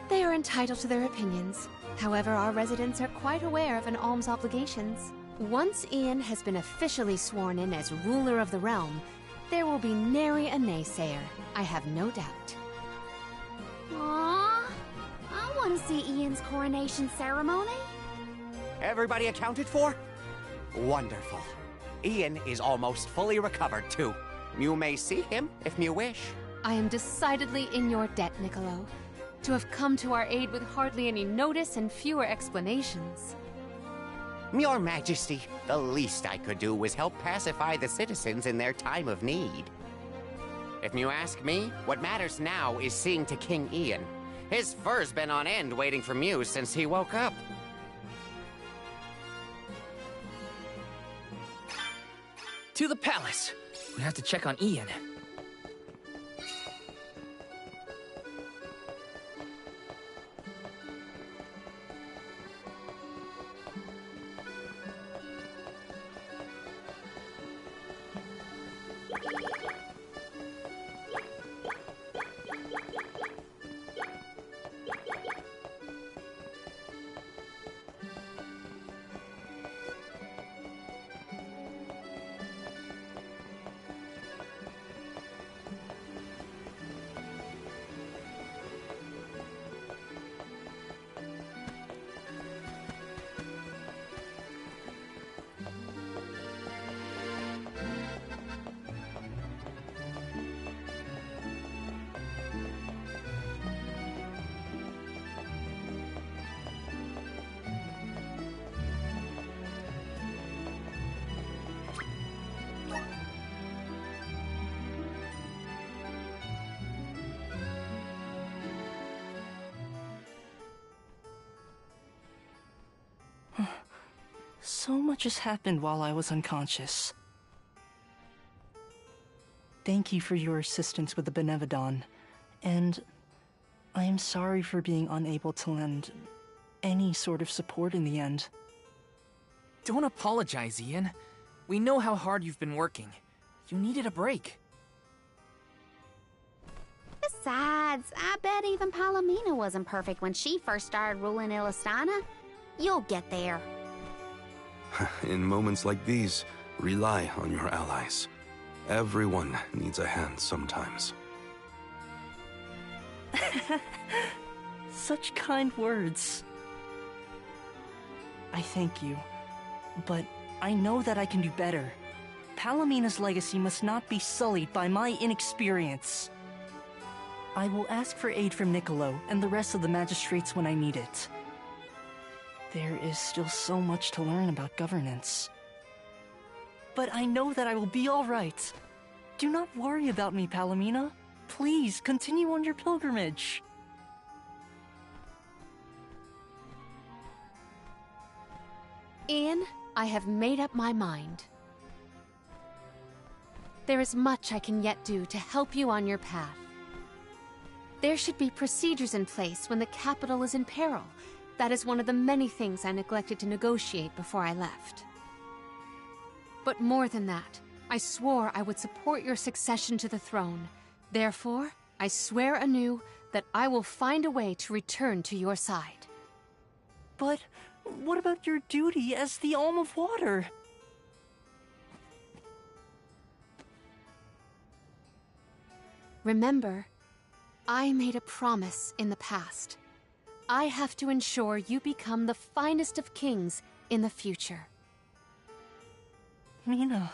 They are entitled to their opinions. However, our residents are quite aware of an alm's obligations. Once Ian has been officially sworn in as ruler of the realm, there will be nary a naysayer, I have no doubt. Aww, I want to see Ian's coronation ceremony. Everybody accounted for? Wonderful. Ian is almost fully recovered, too. You may see him if you wish. I am decidedly in your debt, Niccolo. To have come to our aid with hardly any notice and fewer explanations. Your Majesty, the least I could do was help pacify the citizens in their time of need. If you ask me, what matters now is seeing to King Ian. His fur's been on end waiting for Mew since he woke up. To the palace. We have to check on Ian. So much has happened while I was unconscious. Thank you for your assistance with the Benevodon, and I am sorry for being unable to lend any sort of support in the end. Don't apologize, Ian. We know how hard you've been working. You needed a break. Besides, I bet even Palomina wasn't perfect when she first started ruling Illistana. You'll get there. In moments like these, rely on your allies. Everyone needs a hand sometimes. Such kind words. I thank you, but I know that I can do better. Palomina's legacy must not be sullied by my inexperience. I will ask for aid from Niccolo and the rest of the magistrates when I need it. There is still so much to learn about governance. But I know that I will be all right. Do not worry about me, Palomina. Please, continue on your pilgrimage. Ian, I have made up my mind. There is much I can yet do to help you on your path. There should be procedures in place when the capital is in peril. That is one of the many things I neglected to negotiate before I left. But more than that, I swore I would support your succession to the throne. Therefore, I swear anew that I will find a way to return to your side. But what about your duty as the Alm of Water? Remember, I made a promise in the past. I have to ensure you become the finest of kings in the future. Mina.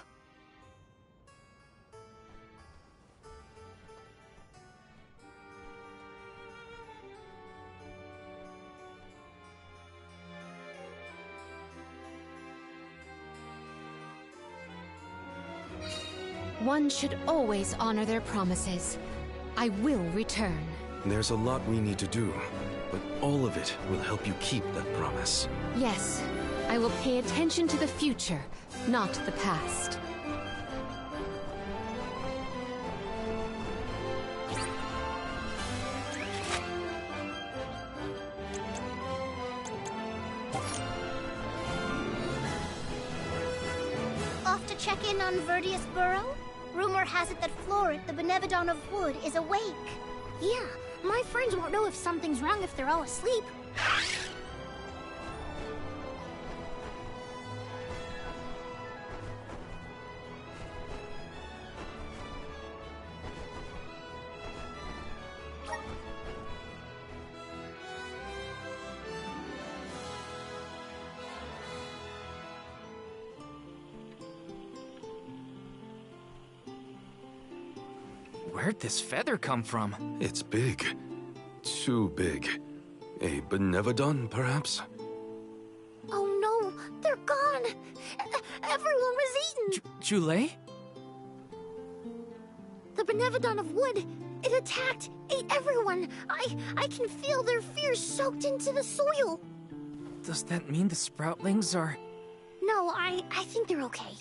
One should always honor their promises. I will return. There's a lot we need to do, but all of it will help you keep that promise. Yes, I will pay attention to the future, not the past. Off to check in on Verdius Burrow? Rumor has it that Florid, the Benevodon of Wood, is awake. Yeah, my friends won't know if something's wrong if they're all asleep. Where'd this feather come from? It's big. Too big. A Benevodon, perhaps? Oh no, they're gone! Everyone was eaten! Jule? The Benevodon of Wood, it attacked, ate everyone! I can feel their fears soaked into the soil! Does that mean the Sproutlings are... No, I think they're okay.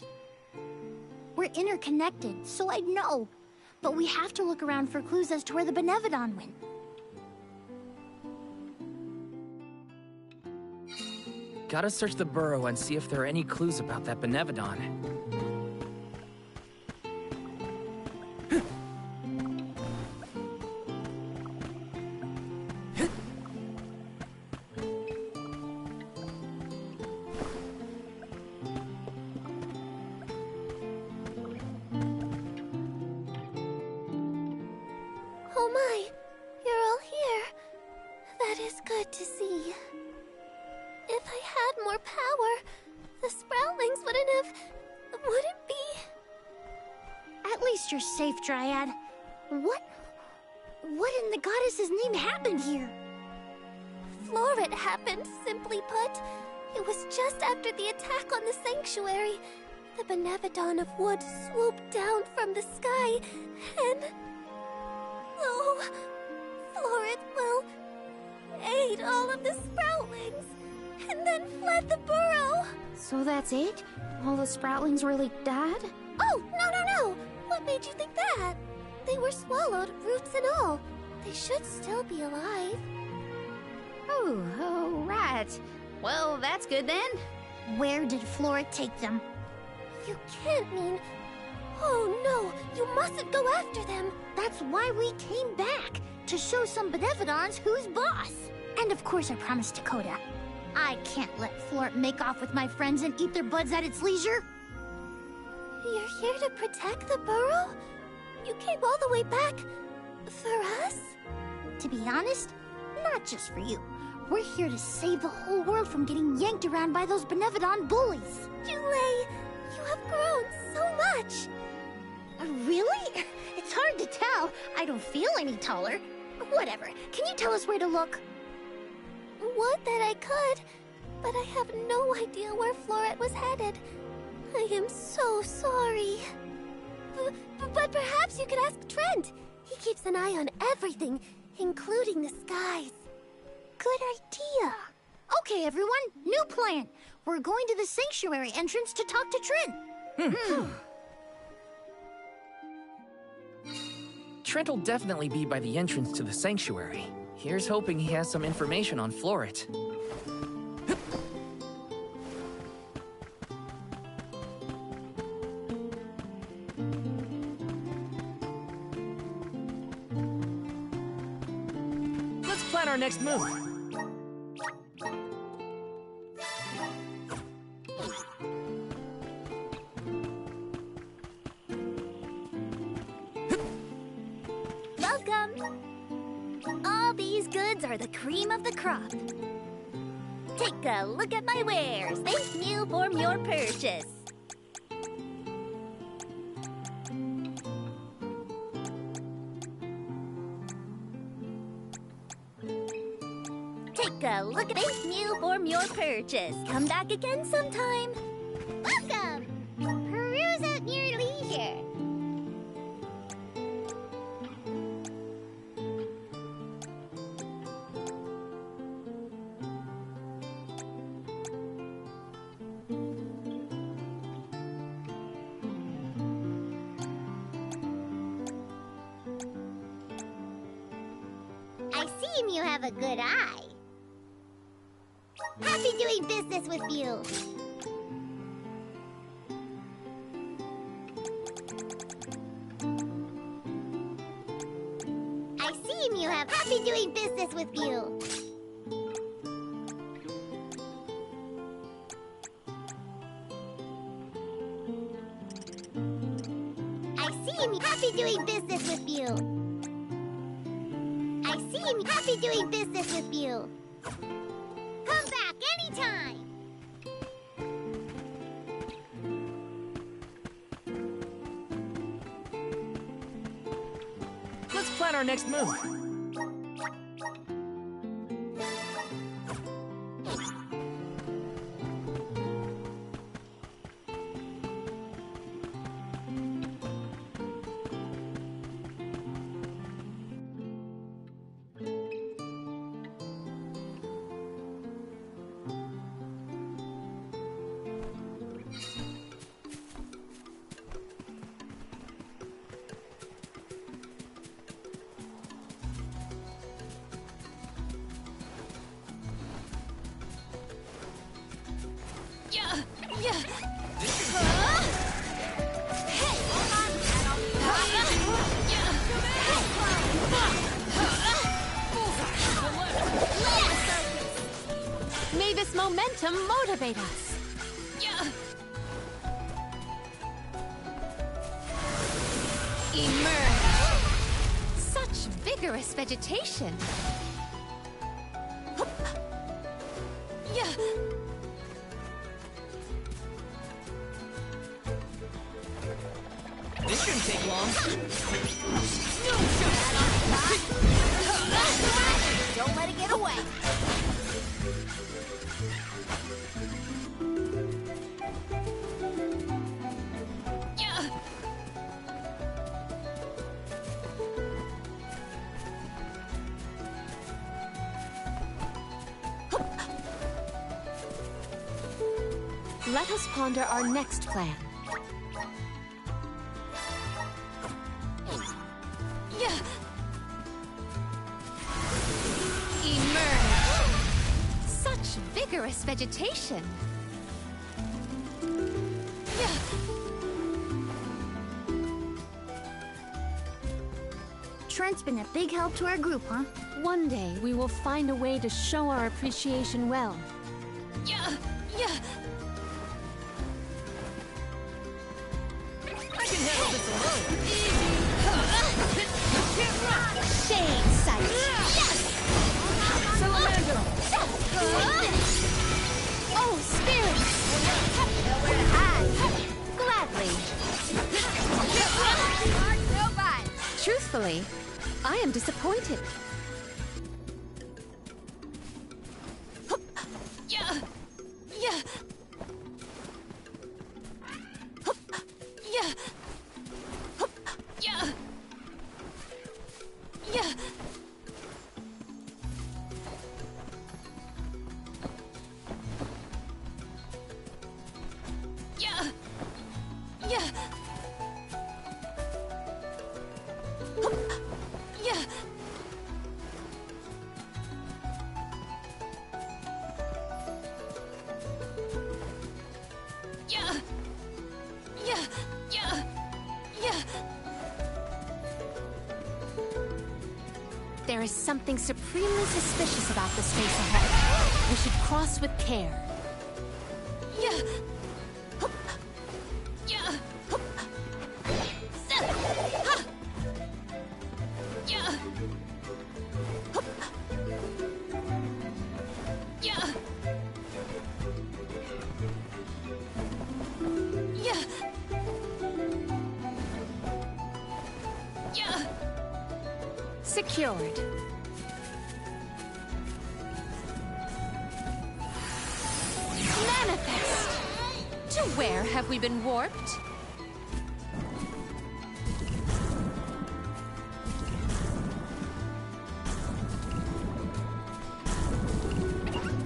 We're interconnected, so I'd know. But we have to look around for clues as to where the Benevodon went. Gotta search the burrow and see if there are any clues about that Benevodon. Oh my, you're all here. That is good to see. If I had more power, the Sproutlings wouldn't be... At least you're safe, Dryad. What in the goddess's name happened here? Florid happened, simply put. It was just after the attack on the sanctuary. The Benevodon of Wood swooped down from the sky, and... oh, Florid, well, ate all of the Sproutlings, and then fled the burrow. So that's it? All the Sproutlings really died? Oh, no! What made you think that? They were swallowed, roots and all. They should still be alive. Oh, right. Well, that's good then. Where did Flora take them? You can't mean... Oh no, you mustn't go after them. That's why we came back, to show some Benevodons who's boss. And of course I promised Dakota. I can't let Flora make off with my friends and eat their buds at its leisure. You're here to protect the burrow? You came all the way back... for us? To be honest, not just for you. We're here to save the whole world from getting yanked around by those Benevodon bullies. Junlei, you have grown so much. Really? It's hard to tell. I don't feel any taller. Whatever. Can you tell us where to look? Would that I could, but I have no idea where Floret was headed. I am so sorry. But perhaps you could ask Trent. He keeps an eye on everything, including the skies. Good idea. Okay, everyone, new plan. We're going to the sanctuary entrance to talk to Trent. Trent will definitely be by the entrance to the sanctuary. Here's hoping he has some information on Floret. Let's plan our next move. All these goods are the cream of the crop. Take a look at my wares. Thank you for your purchase. Take a look at thank you for your purchase. Come back again sometime. Welcome! Peruse at your leisure. I see you have a good eye. Happy doing business with you. I see you have happy doing business with you. I see you happy doing business with you. I see you happy doing business with you. Come back anytime. Let's plan our next move. May this momentum motivate us. Emerge. Such vigorous vegetation. This shouldn't take long. Don't let it get away. Let us ponder our next plan. Yeah. Emerge. Such vigorous vegetation. Yeah. Trent's been a big help to our group, huh? One day, we will find a way to show our appreciation well. Yeah. Yeah. I can handle this alone. Shade sight. Yes. Salamander. Oh, spirit. Gladly. Truthfully, I am disappointed. Yeah. Yeah. Yeah. Yeah. Yeah. Yeah. Yeah. Yeah. Yeah. Yeah. Yeah. Yeah. There is something supremely suspicious about the space ahead. We should cross with care. Yeah. Yeah. Yeah. Yeah. Yeah. Yeah. Secured. Manifest! To where have we been warped?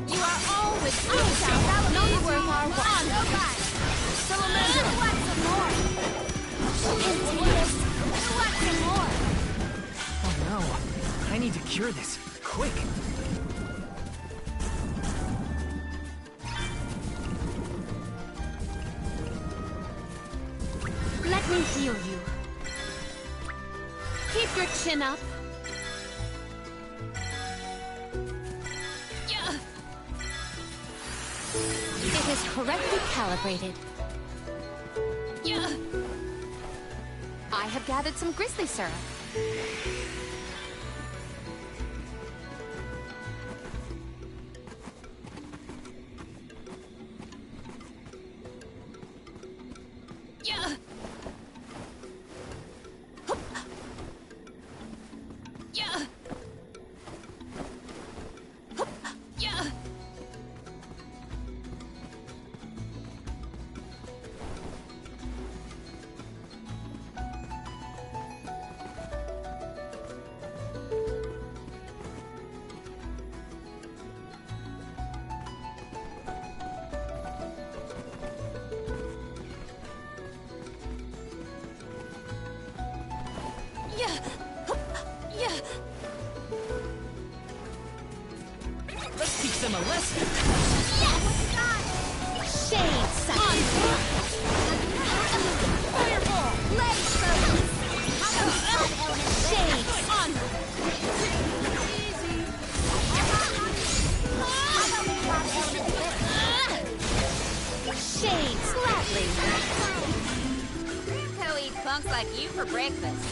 You are all without doubt not worth our while. Salamander! Who wants some more? Who wants some more? Oh no. I need to cure this. Quick. Let me heal you. Keep your chin up. Yeah. It is correctly calibrated. Yeah. I have gathered some grizzly syrup. Yeah. Yeah. Yeah. Yeah. Yeah. Let's teach them a lesson. Shade sight. Fireball. Legs Shade on. Shades gladly. Who eats punks like you for breakfast?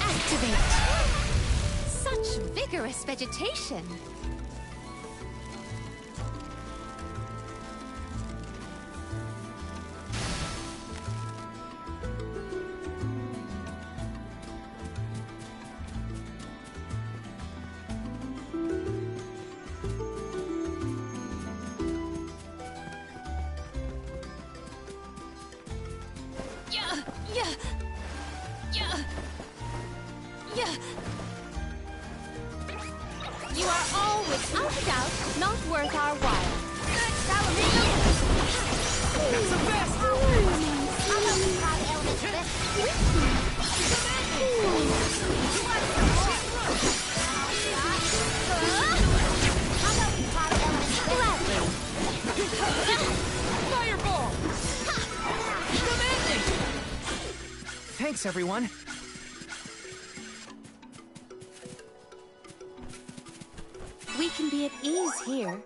Activate. Such vigorous vegetation. Yeah, yeah, yeah. Without a doubt, not worth our while. That's the best! Fireball! Commanding! Thanks, everyone. We can be at ease here.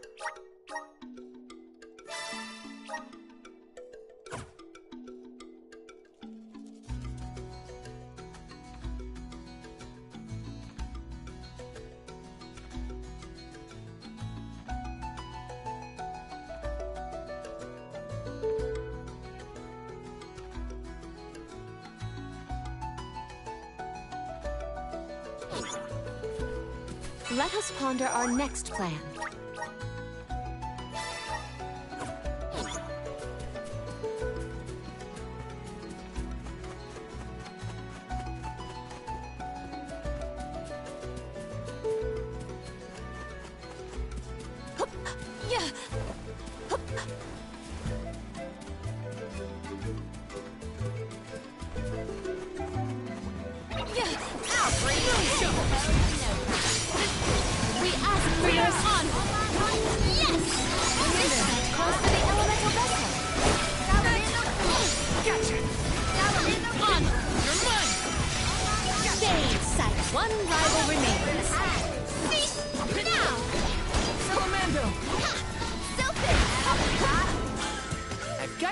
Let us ponder our next plan.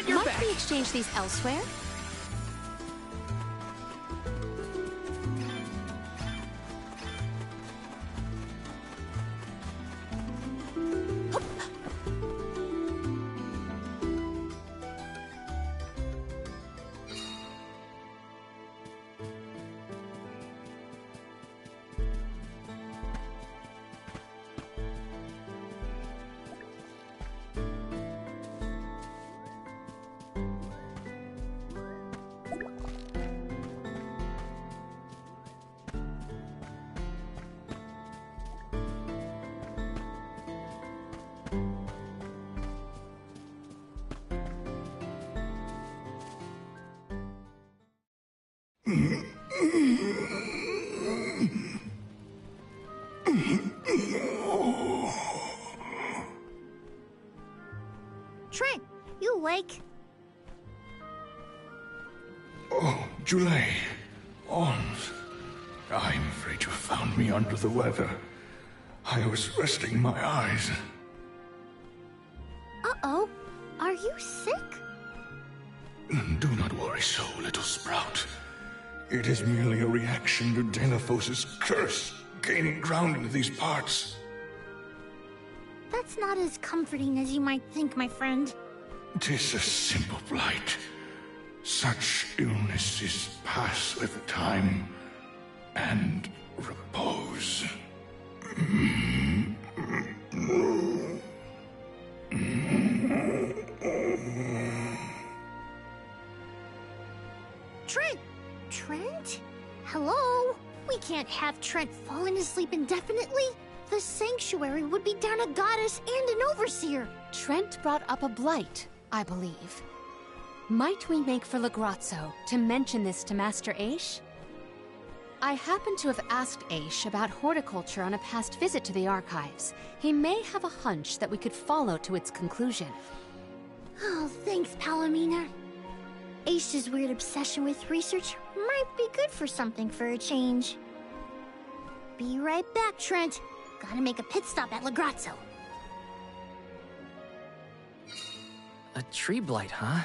Might we exchange these elsewhere? Trent, you awake? Oh, Julie. Alms. I'm afraid you found me under the weather. I was resting my eyes. Uh-oh. Are you sick? Do not worry so, little sprout. It is merely a reaction to Delaphos' curse gaining ground in these parts. That's not as comforting as you might think, my friend. 'Tis a simple blight. Such illnesses pass with time and repose. Trent! Trent? Hello? We can't have Trent falling asleep indefinitely. The sanctuary would be down a goddess and an overseer. Trent brought up a blight, I believe. Might we make for Legrazzo to mention this to Master Aish? I happen to have asked Aish about horticulture on a past visit to the archives. He may have a hunch that we could follow to its conclusion. Oh, thanks, Palomina. Aish's weird obsession with research might be good for something for a change. Be right back, Trent. Gotta make a pit stop at Legrazzo. A tree blight, huh?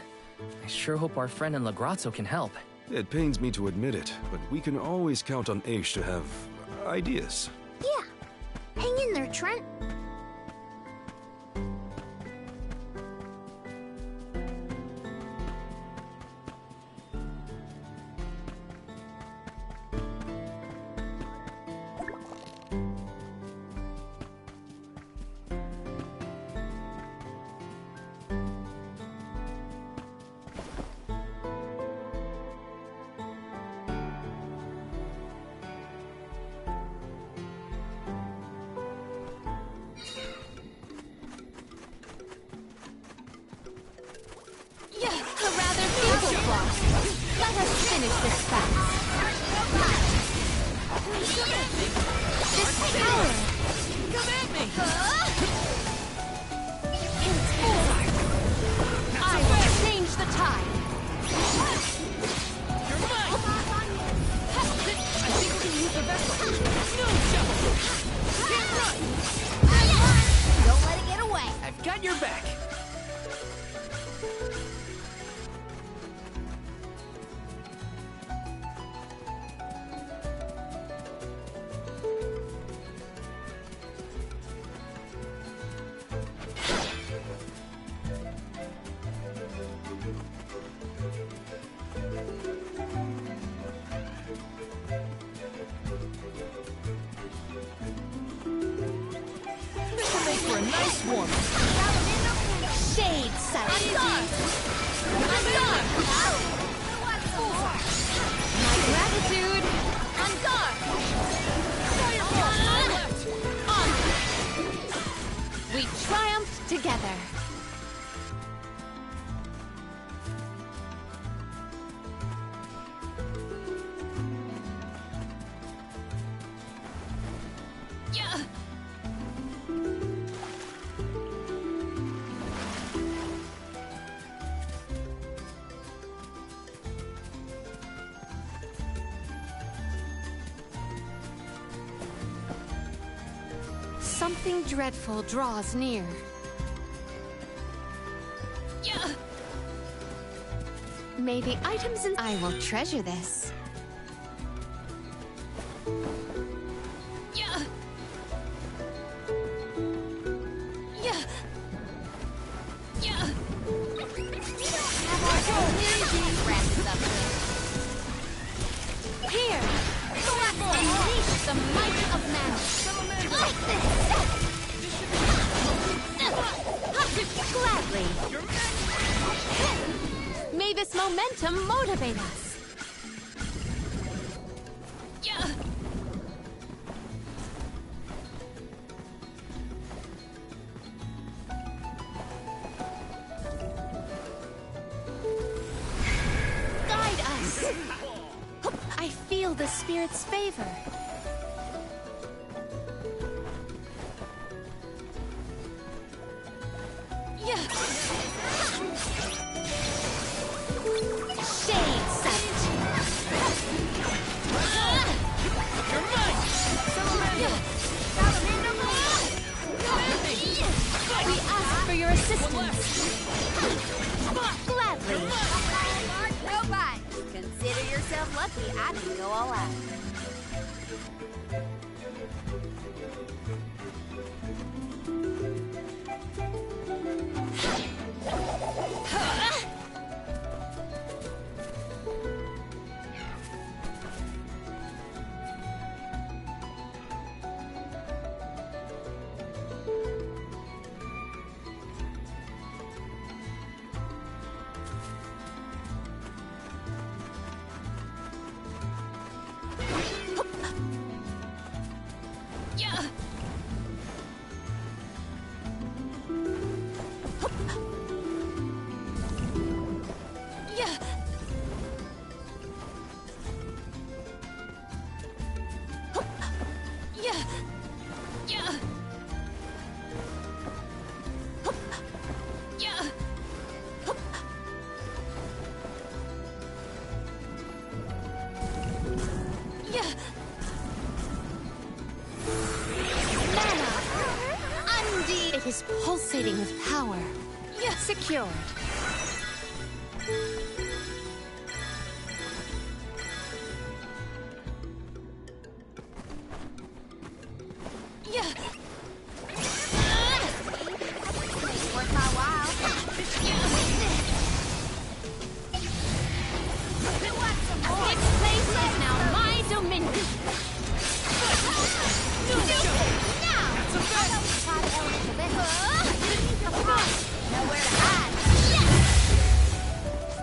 I sure hope our friend in Legrazzo can help. It pains me to admit it, but we can always count on Aish to have ideas. Yeah. Hang in there, Trent. Let us finish this fast. This power! Come at me! It's over! I will change the tide! You're mine! I think we can use the vessel! No shovel! Can't run! Don't let it get away! I've got your back! For a nice warm-up. Shade sight! I'm gone! My gratitude! On guard! Fireball! Left! On! We triumphed together. Yeah! Something dreadful draws near. Yeah! May the items in... I will treasure this. Yeah! Yeah! Yeah! Here! Unleash the might of mana! Like this! Gladly! May this momentum motivate us! Yeah! Guide us! I feel the spirit's favor. Yeah! Shade sight! You're mine! We ask for your assistance. Gladly. Robot! Consider yourself lucky I didn't go all out. Yeah! Yeah! Yeah! Yeah! Yeah! Yeah! Mana! Undine! It is pulsating with power. Yeah! Secured. Yeah! Worth my while. This place is now my dominion. Now! Nowhere to hide.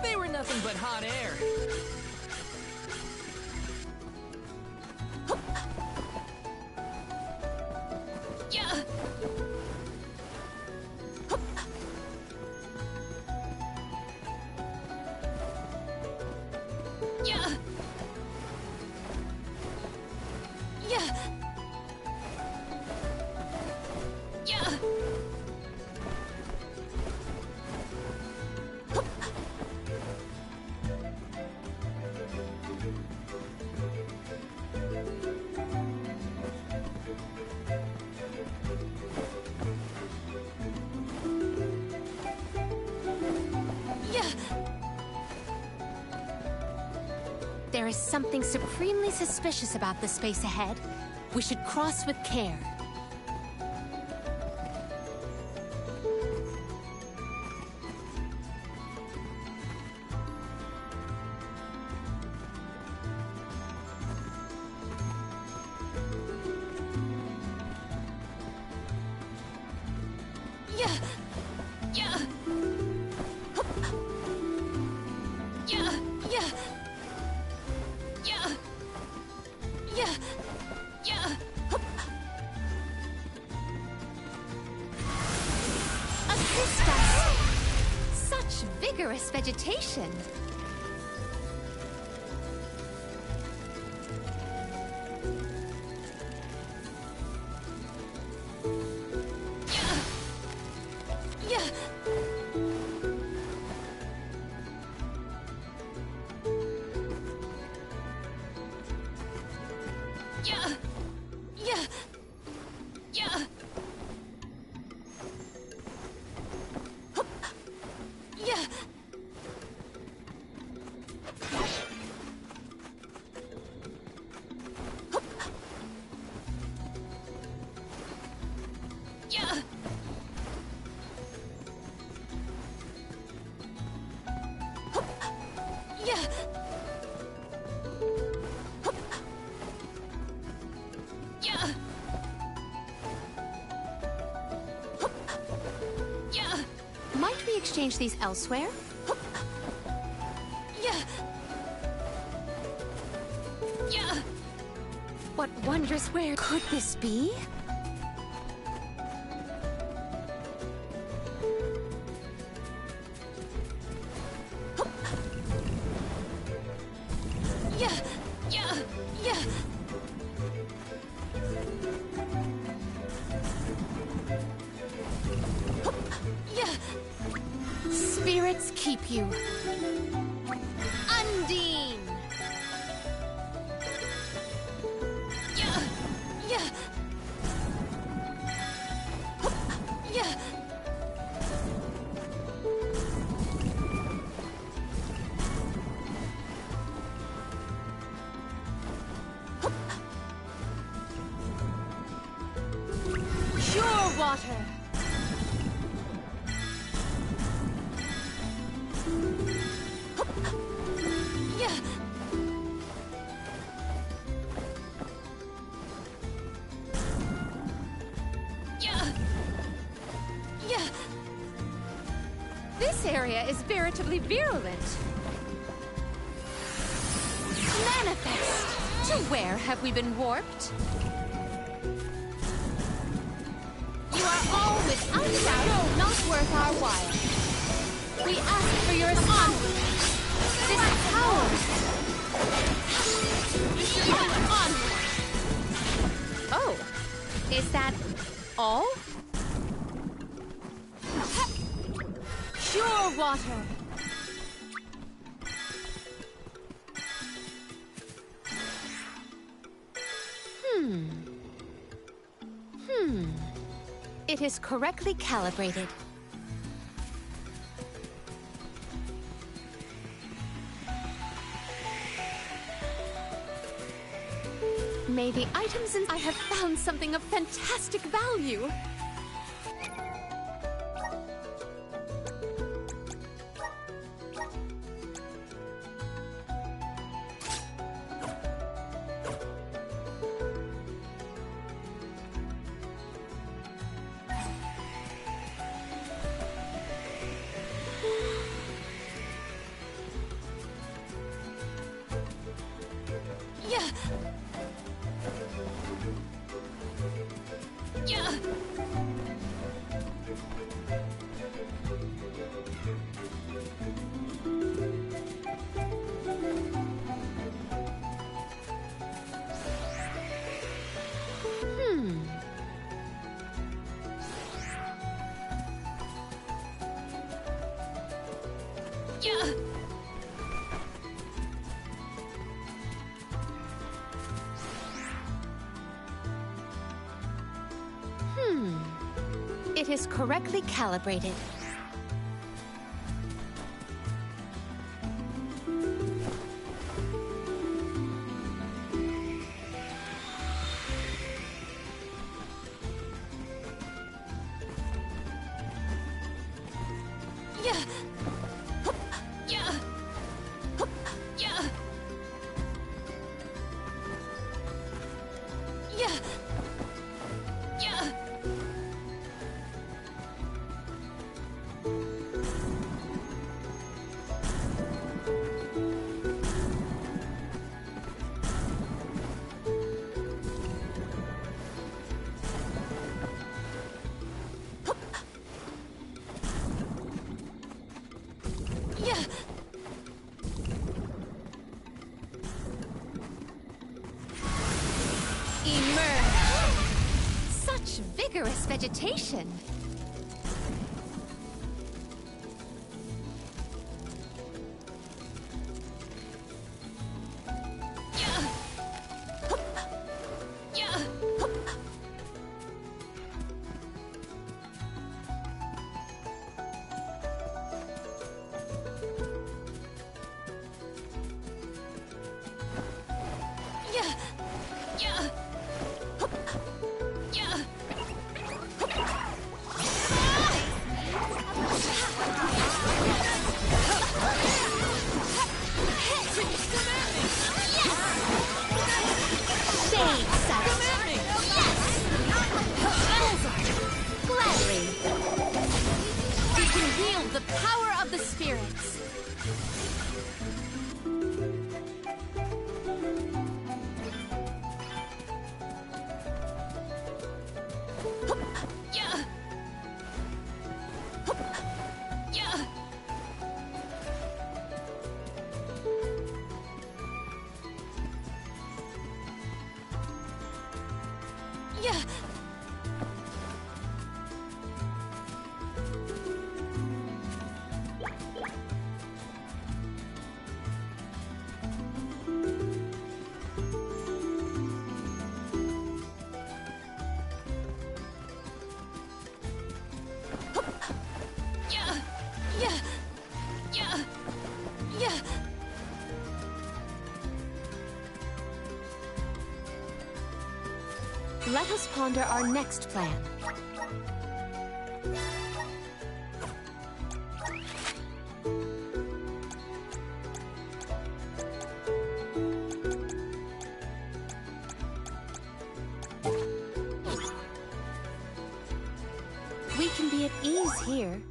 They were nothing but hot air. Yeah! There is something supremely suspicious about the space ahead. We should cross with care. Assist us! Such vigorous vegetation! Might we exchange these elsewhere? What wondrous where could this be? Spirits keep you. Undine! Pure water! This area is veritably virulent. Manifest! To where have we been warped? You are all without doubt not worth our while. We ask for your assistance. This power! Onward! Oh, is that all? Pure water! It is correctly calibrated. May the items in... I have found something of fantastic value. It is correctly calibrated. Yeah. Emerge! Such vigorous vegetation! Let us ponder our next plan. We can be at ease here.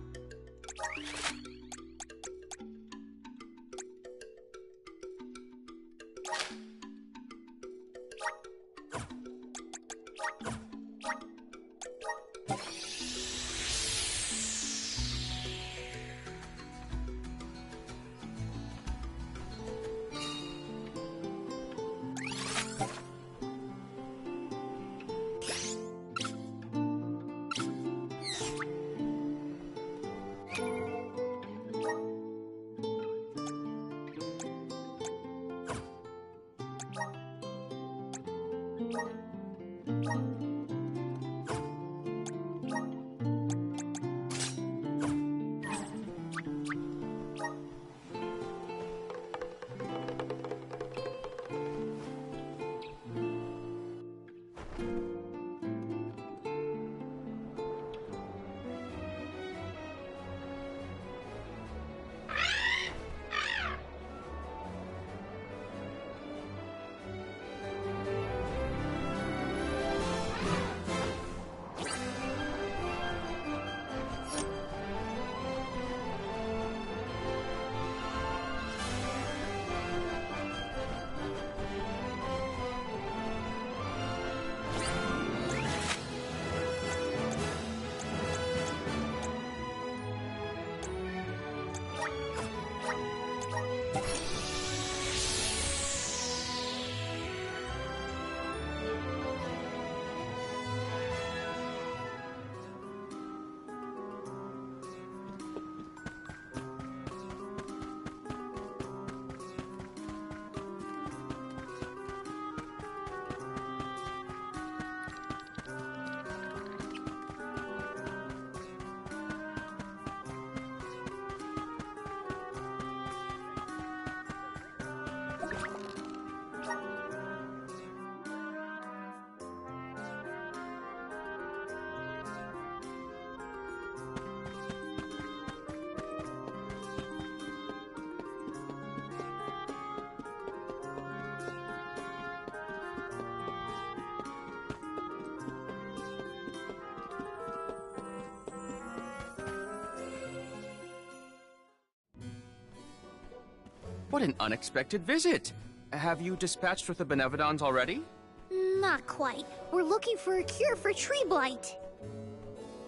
What an unexpected visit! Have you dispatched with the Benevodons already? Not quite. We're looking for a cure for tree blight.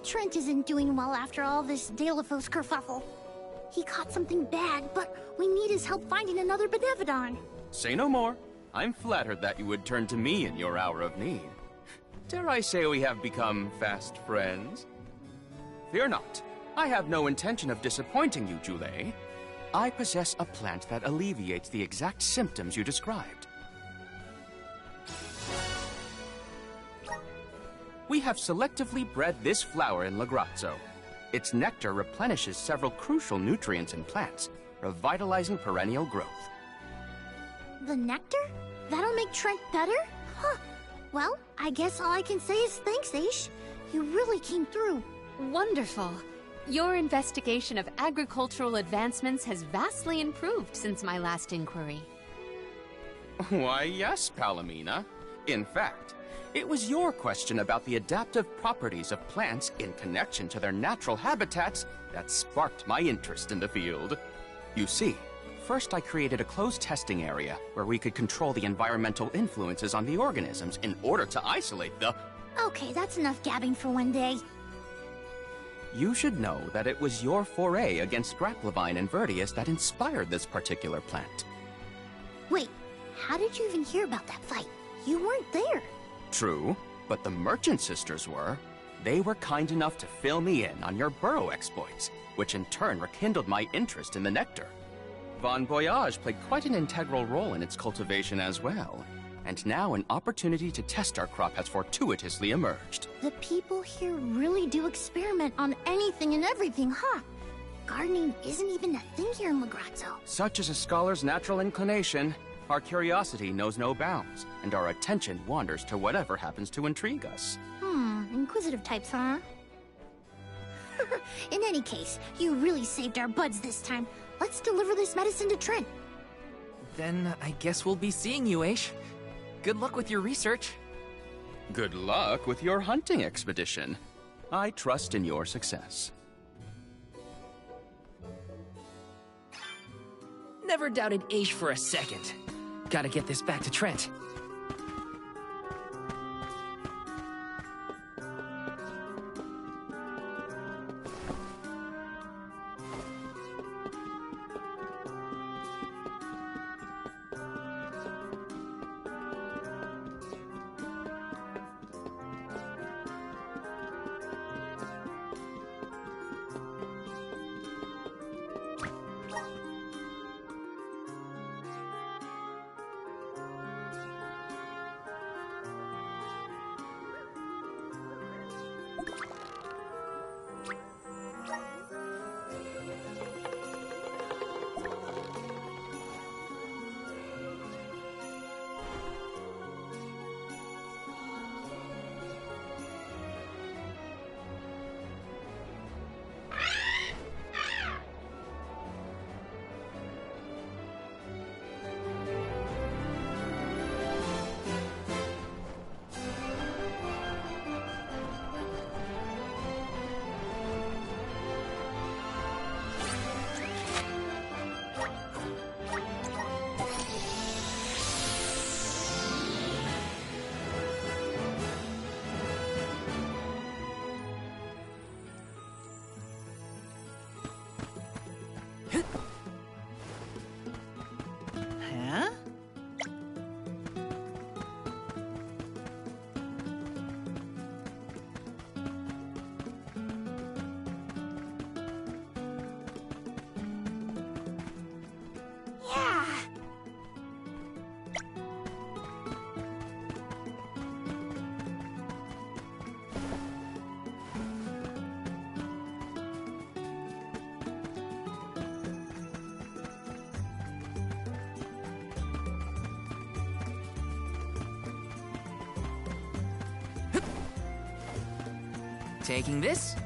Trent isn't doing well after all this Dalephos kerfuffle. He caught something bad, but we need his help finding another Benevodon. Say no more. I'm flattered that you would turn to me in your hour of need. Dare I say we have become fast friends? Fear not. I have no intention of disappointing you, Jule. I possess a plant that alleviates the exact symptoms you described. We have selectively bred this flower in Lagrazzo. Its nectar replenishes several crucial nutrients in plants, revitalizing perennial growth. The nectar? That'll make Trent better? Huh. Well, I guess all I can say is thanks, Aish. You really came through. Wonderful. Your investigation of agricultural advancements has vastly improved since my last inquiry. Why, yes, Palomina. In fact, it was your question about the adaptive properties of plants in connection to their natural habitats that sparked my interest in the field. You see, first I created a closed testing area where we could control the environmental influences on the organisms in order to isolate the... Okay, that's enough gabbing for one day. You should know that it was your foray against Grapplevine and Vertius that inspired this particular plant. Wait, how did you even hear about that fight? You weren't there. True, but the Merchant Sisters were. They were kind enough to fill me in on your burrow exploits, which in turn rekindled my interest in the nectar. Bon Voyage played quite an integral role in its cultivation as well, and now an opportunity to test our crop has fortuitously emerged. The people here really do experiment on anything and everything, huh? Gardening isn't even a thing here in Lagrazzo. Such is a scholar's natural inclination. Our curiosity knows no bounds, and our attention wanders to whatever happens to intrigue us. Inquisitive types, huh? In any case, you really saved our buds this time. Let's deliver this medicine to Trent. Then I guess we'll be seeing you, Aish. Good luck with your research. Good luck with your hunting expedition. I trust in your success. Never doubted Aish for a second. Gotta get this back to Trent. Taking this?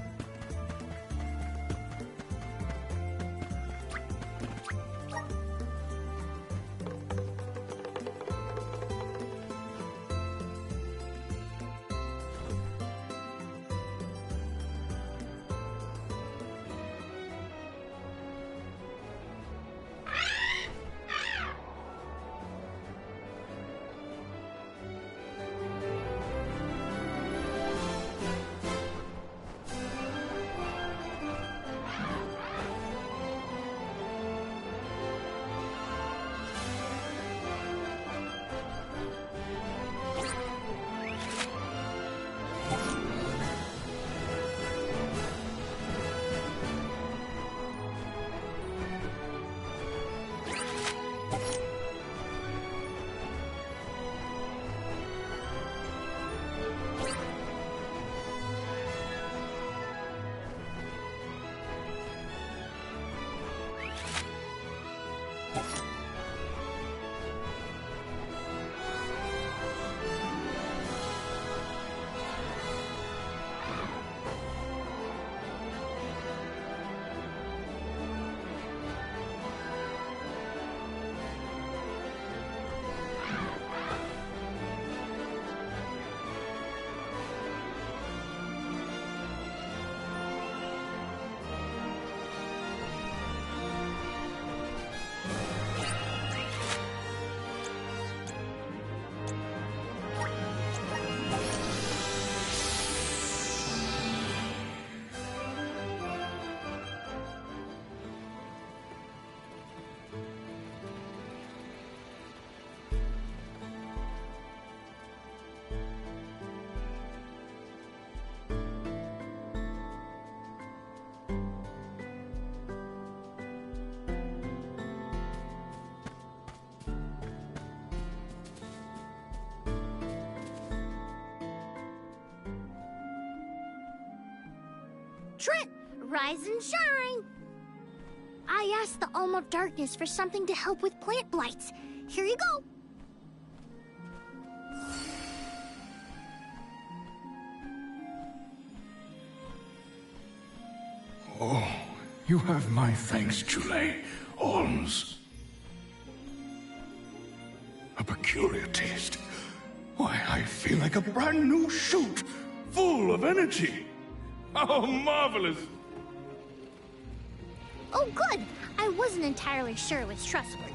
Trent, rise and shine! I asked the Alm of Darkness for something to help with plant blights. Here you go. Oh, you have my thanks, Chule. Alms. A peculiar taste. Why, I feel like a brand new shoot, full of energy. How marvelous! Oh, good. I wasn't entirely sure it was trustworthy.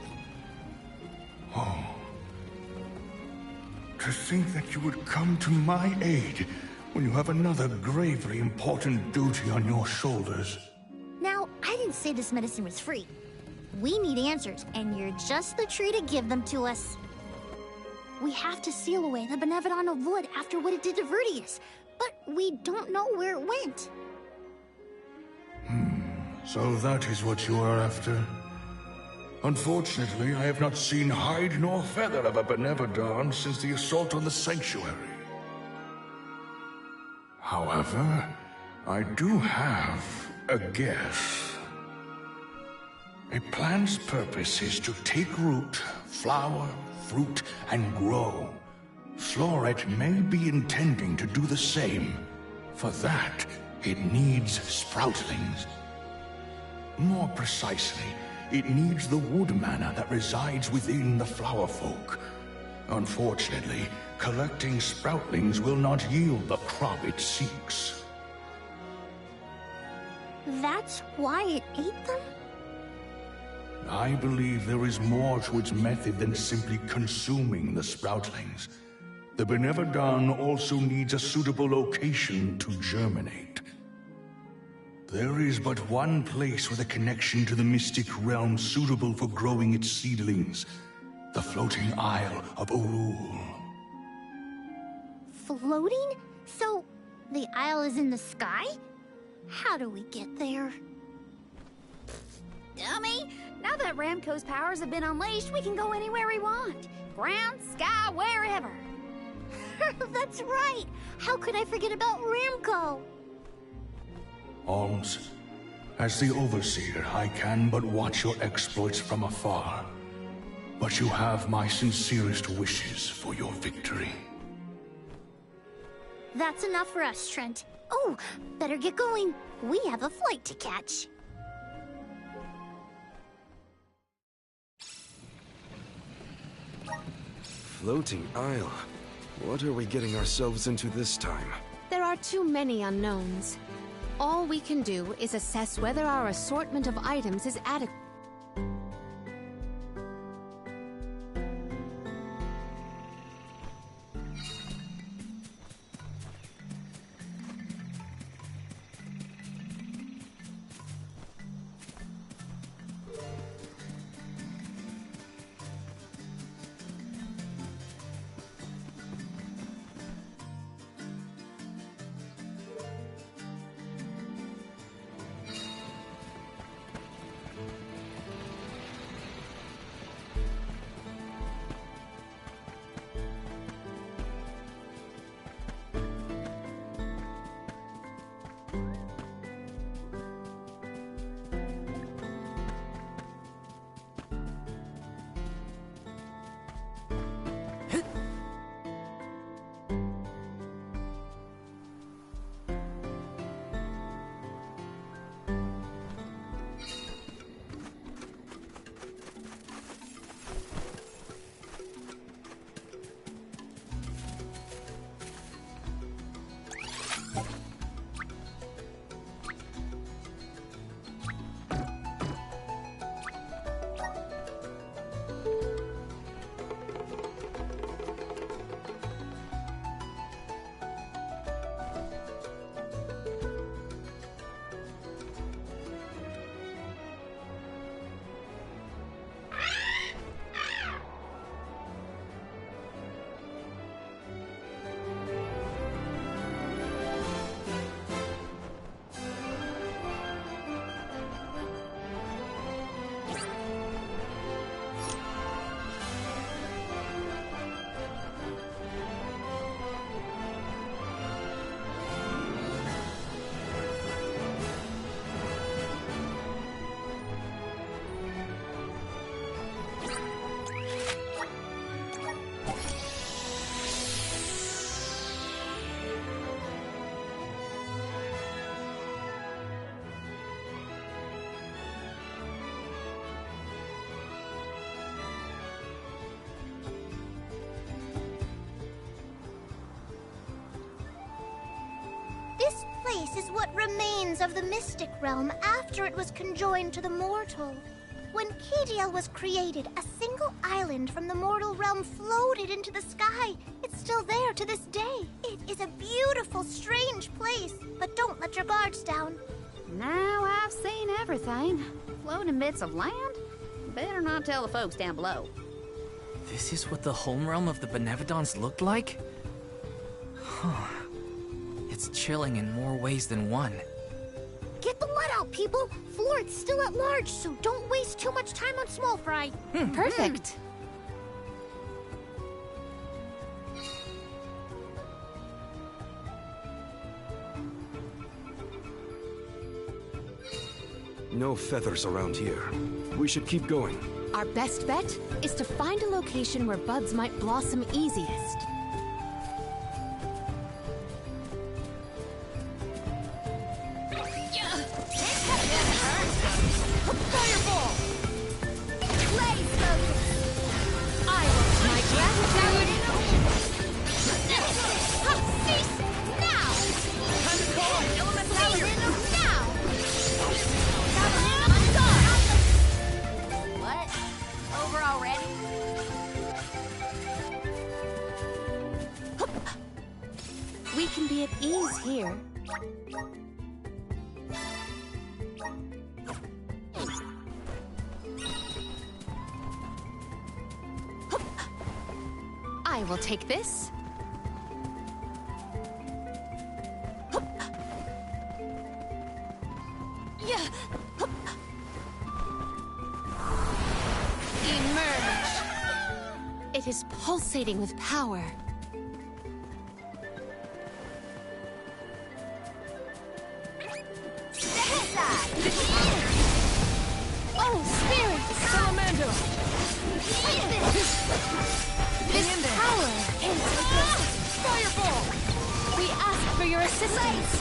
Oh. To think that you would come to my aid when you have another gravely important duty on your shoulders. Now, I didn't say this medicine was free. We need answers, and you're just the tree to give them to us. We have to seal away the Benevodon of Wood after what it did to Vertius, but we don't know where it went. So that is what you are after. Unfortunately, I have not seen hide nor feather of a Benevodon since the assault on the Sanctuary. However, I do have a guess. A plant's purpose is to take root, flower, fruit, and grow. Floret may be intending to do the same. For that, it needs sproutlings. More precisely, it needs the wood mana that resides within the flower folk. Unfortunately, collecting sproutlings will not yield the crop it seeks. That's why it ate them? I believe there is more to its method than simply consuming the sproutlings. The Benevodon also needs a suitable location to germinate. There is but one place with a connection to the mystic realm suitable for growing its seedlings. The floating Isle of Orul. Floating? So, the isle is in the sky? How do we get there? Dummy! Now that Ramco's powers have been unleashed, we can go anywhere we want. Ground, sky, wherever. That's right! How could I forget about Ramco? Alms, as the Overseer, I can but watch your exploits from afar. But you have my sincerest wishes for your victory. That's enough for us, Trent. Oh, better get going. We have a flight to catch. Floating Isle. What are we getting ourselves into this time? There are too many unknowns. All we can do is assess whether our assortment of items is adequate. place is what remains of the Mystic Realm after it was conjoined to the mortal. When Kadiel was created, a single island from the mortal realm floated into the sky. It's still there to this day. It is a beautiful, strange place, but don't let your guards down. Now I've seen everything. Floating bits of land? Better not tell the folks down below. This is what the homerealm of the Benevodons looked like? Huh. It's chilling in more ways than one. Get the let out, people! Florid's still at large, so don't waste too much time on small fry. Perfect. No feathers around here. We should keep going. Our best bet is to find a location where buds might blossom easiest. Fireball! Blaze focus! I want my gratitude! Cease now! Time to call elemental now! What? Over already? We can be at ease here. I will take this. Yeah! Emerge! It is pulsating with power. Oh, spirit! Salamander! This power! Fireball! We ask for your assistance.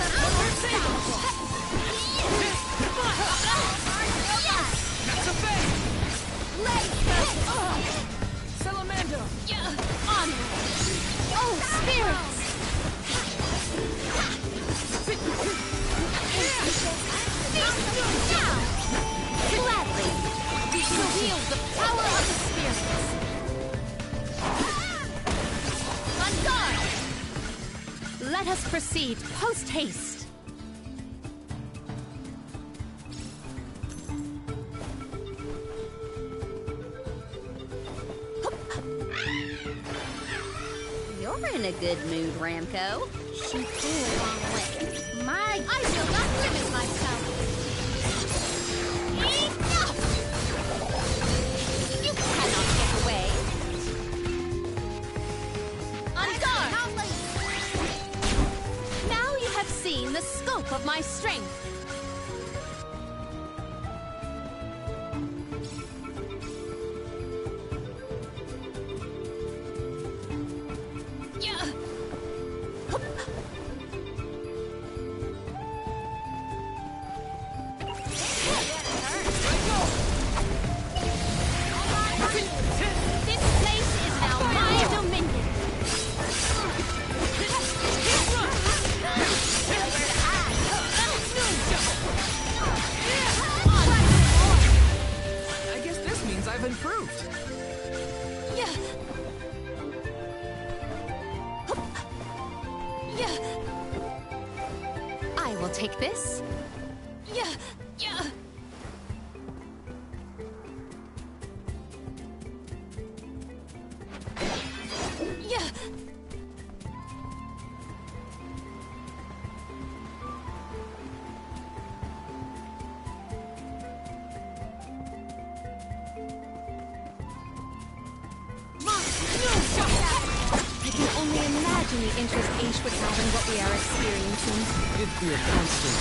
That's a fake! Salamander! Onward! Oh, spirits! Gladly! We shall wield the power of the spirits! On guard! Let us proceed post-haste. You're in a good mood, Ramco. She did long way. I will not limit myself! Enough! You cannot get away! On guard! Now you have seen the scope of my strength. This place is now my dominion! I guess this means I've improved. I will take this. I can only imagine the interest Aish would have in what we are experiencing. If we are constant,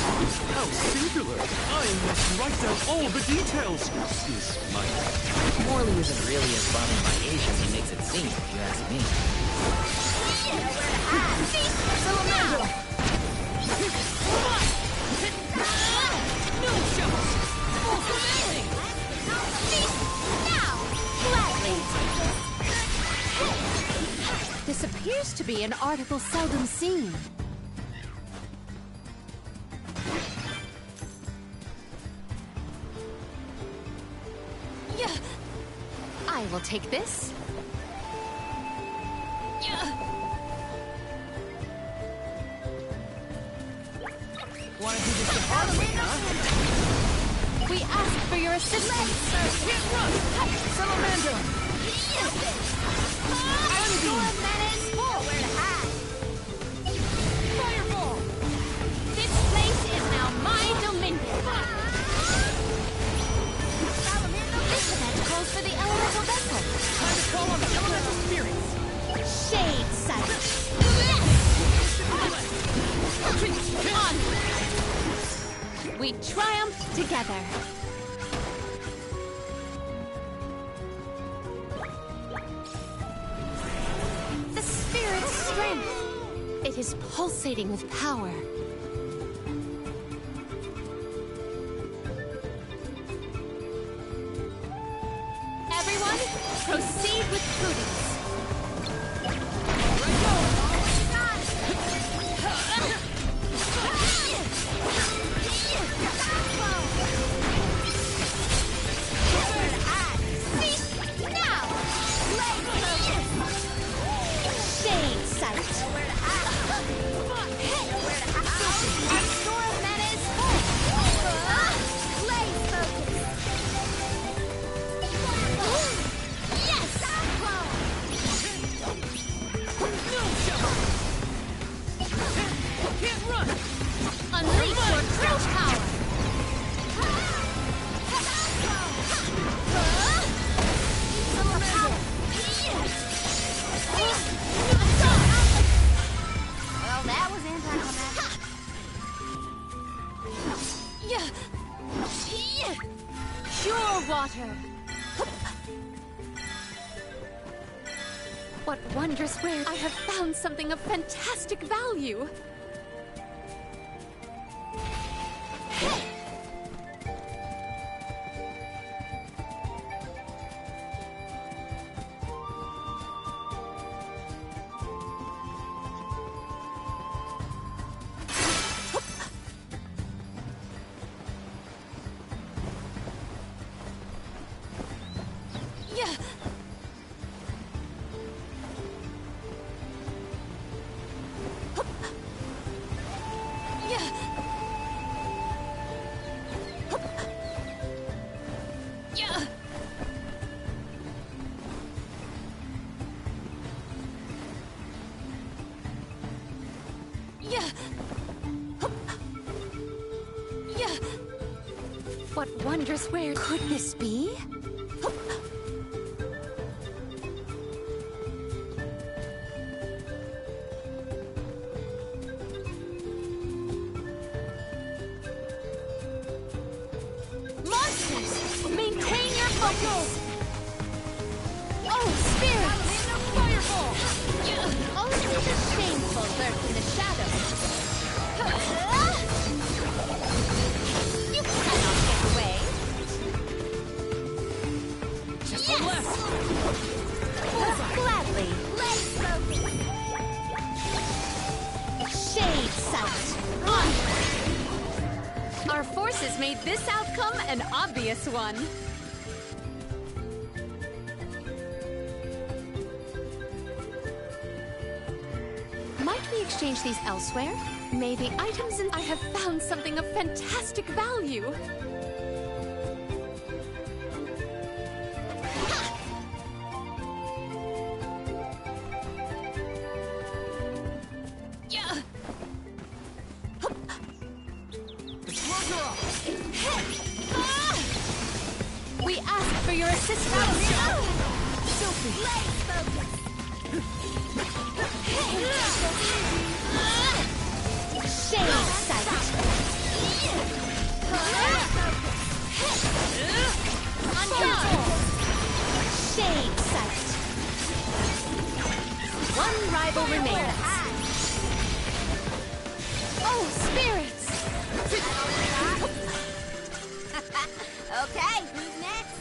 how singular! I must write down all the details! Is my... Morley isn't really as bothered by Aish as he makes it seem, if you ask me. Salamander! This appears to be an article seldom seen. I will take this. Wanna do this the hard way, huh? We ask for your assistance. Hit run! Salamander! Fireball! This place is now my dominion. This event calls for the elemental vessel. Time to call on the elemental spirits. Shade sight. On! We triumph together. The spirit's strength. It is pulsating with power. Everyone, proceed with prudence. Shade sight. Unleash your crouch power. Well, that was anticlimactic. Pure water. What wondrous wares! I have found something of fantastic value. What wondrous wares could this be? Monsters, maintain your focus. Oh, spirits! Fireball! Only the shameful lurk in the shadows. You cannot get away. Just one left. Gladly. Shade sight. On. Our forces made this outcome an obvious one. Might we exchange these elsewhere? May the items in... I have found something of fantastic value. We ask for your assistance. Shade sight. Shade sight. One rival remains. Oh, spirits! Okay, who's next?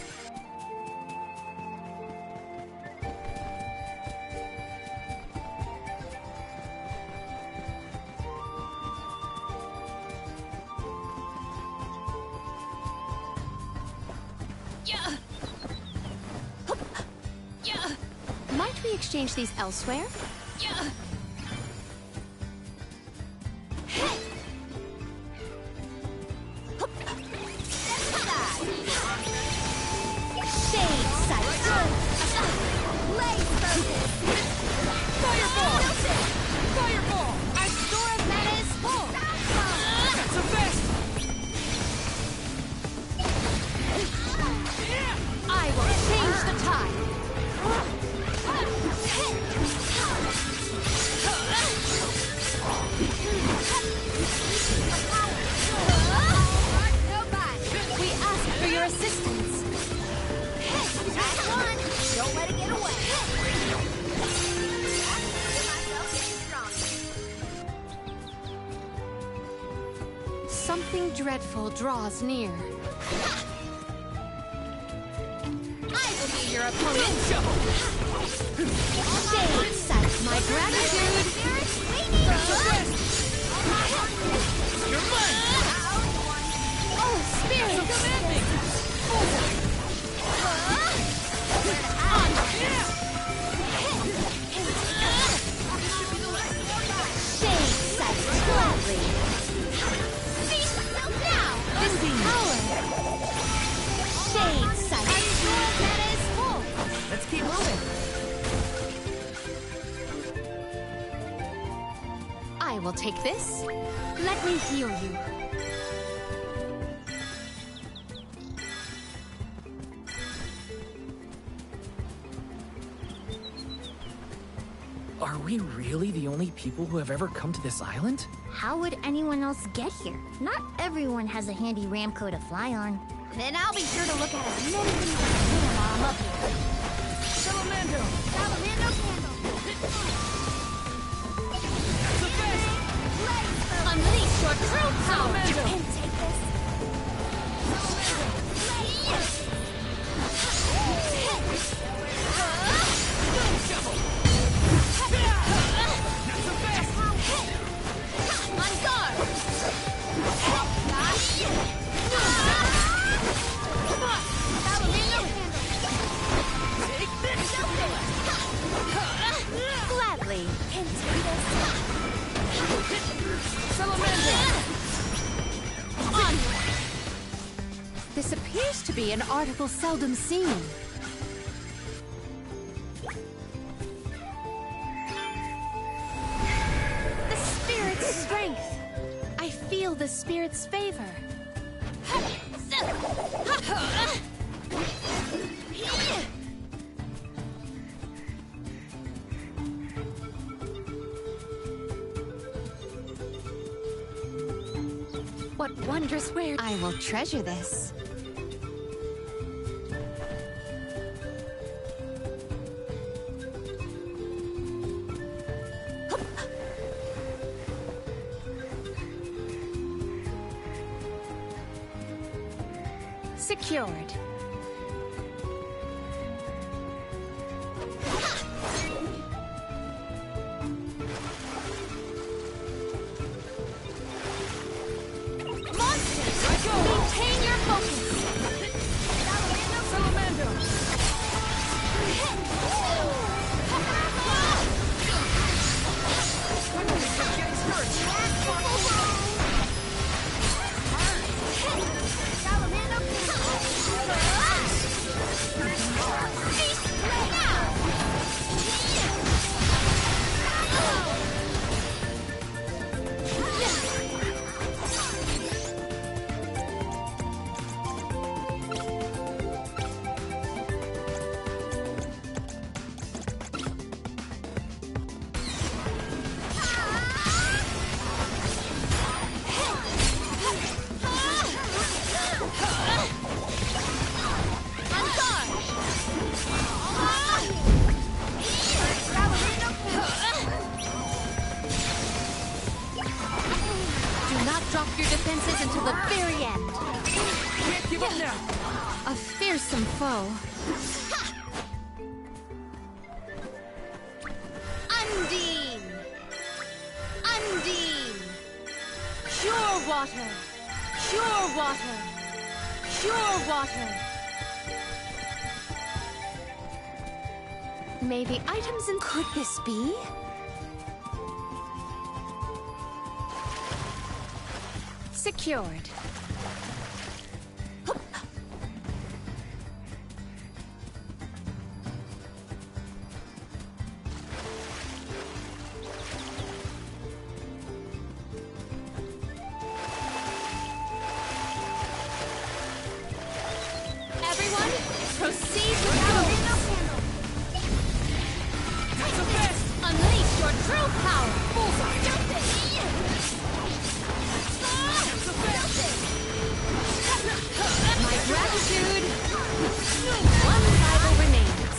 exchange these elsewhere? Shade sight! Blaze focus! Fireball! Fireball! Our store of mana is full! That's the best! I will change the tide! We ask for your assistance! Don't let it get away! Something dreadful draws near. I will be your opponent! Shade sight, my gratitude! You're mine! Oh, spirit! Come at me! Shade sight, gladly! Now! This power! Shade sight! Our store of mana is full! Let's keep moving. I will take this. Let me heal you. Are we really the only people who have ever come to this island? How would anyone else get here? Not everyone has a handy Ramco to fly on. Then I'll be sure to look at as many things as I can while I'm up here. Salamando! Salamando candle! That's the best! Unleash your true power! Salamando! You can take this! On guard! Gladly. Can take this! Onward. This appears to be an article seldom seen. The spirit's strength. I feel the spirit's favor. What wondrous wares! I will treasure this. Secured. Maintain your focus! Salamando! Drop your defenses until the very end. Can't give up now! A fearsome foe. Undine! Undine! Pure water! Pure water! Pure water! May the items in... Could this be? Secured. Everyone, proceed with battle. Unleash your true power. My gratitude. One rival remains.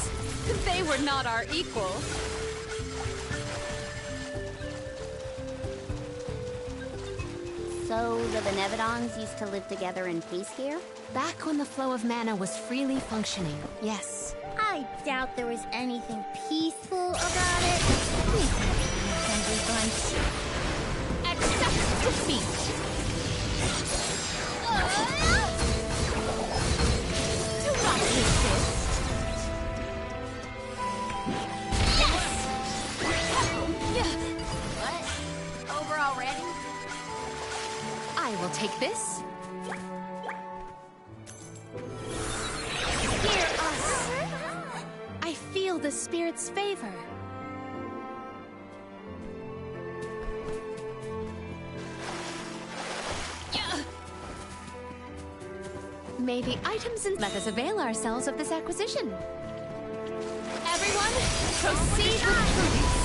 They were not our equals. So the Benevodons used to live together in peace here? Back when the flow of mana was freely functioning, yes. I doubt there was anything peaceful about it. Friendly bunch. Accept defeat. Do not resist. What? Over already? I will take this. Hear us. I feel the spirit's favor. May the items and let us avail ourselves of this acquisition. Everyone, proceed with prudence.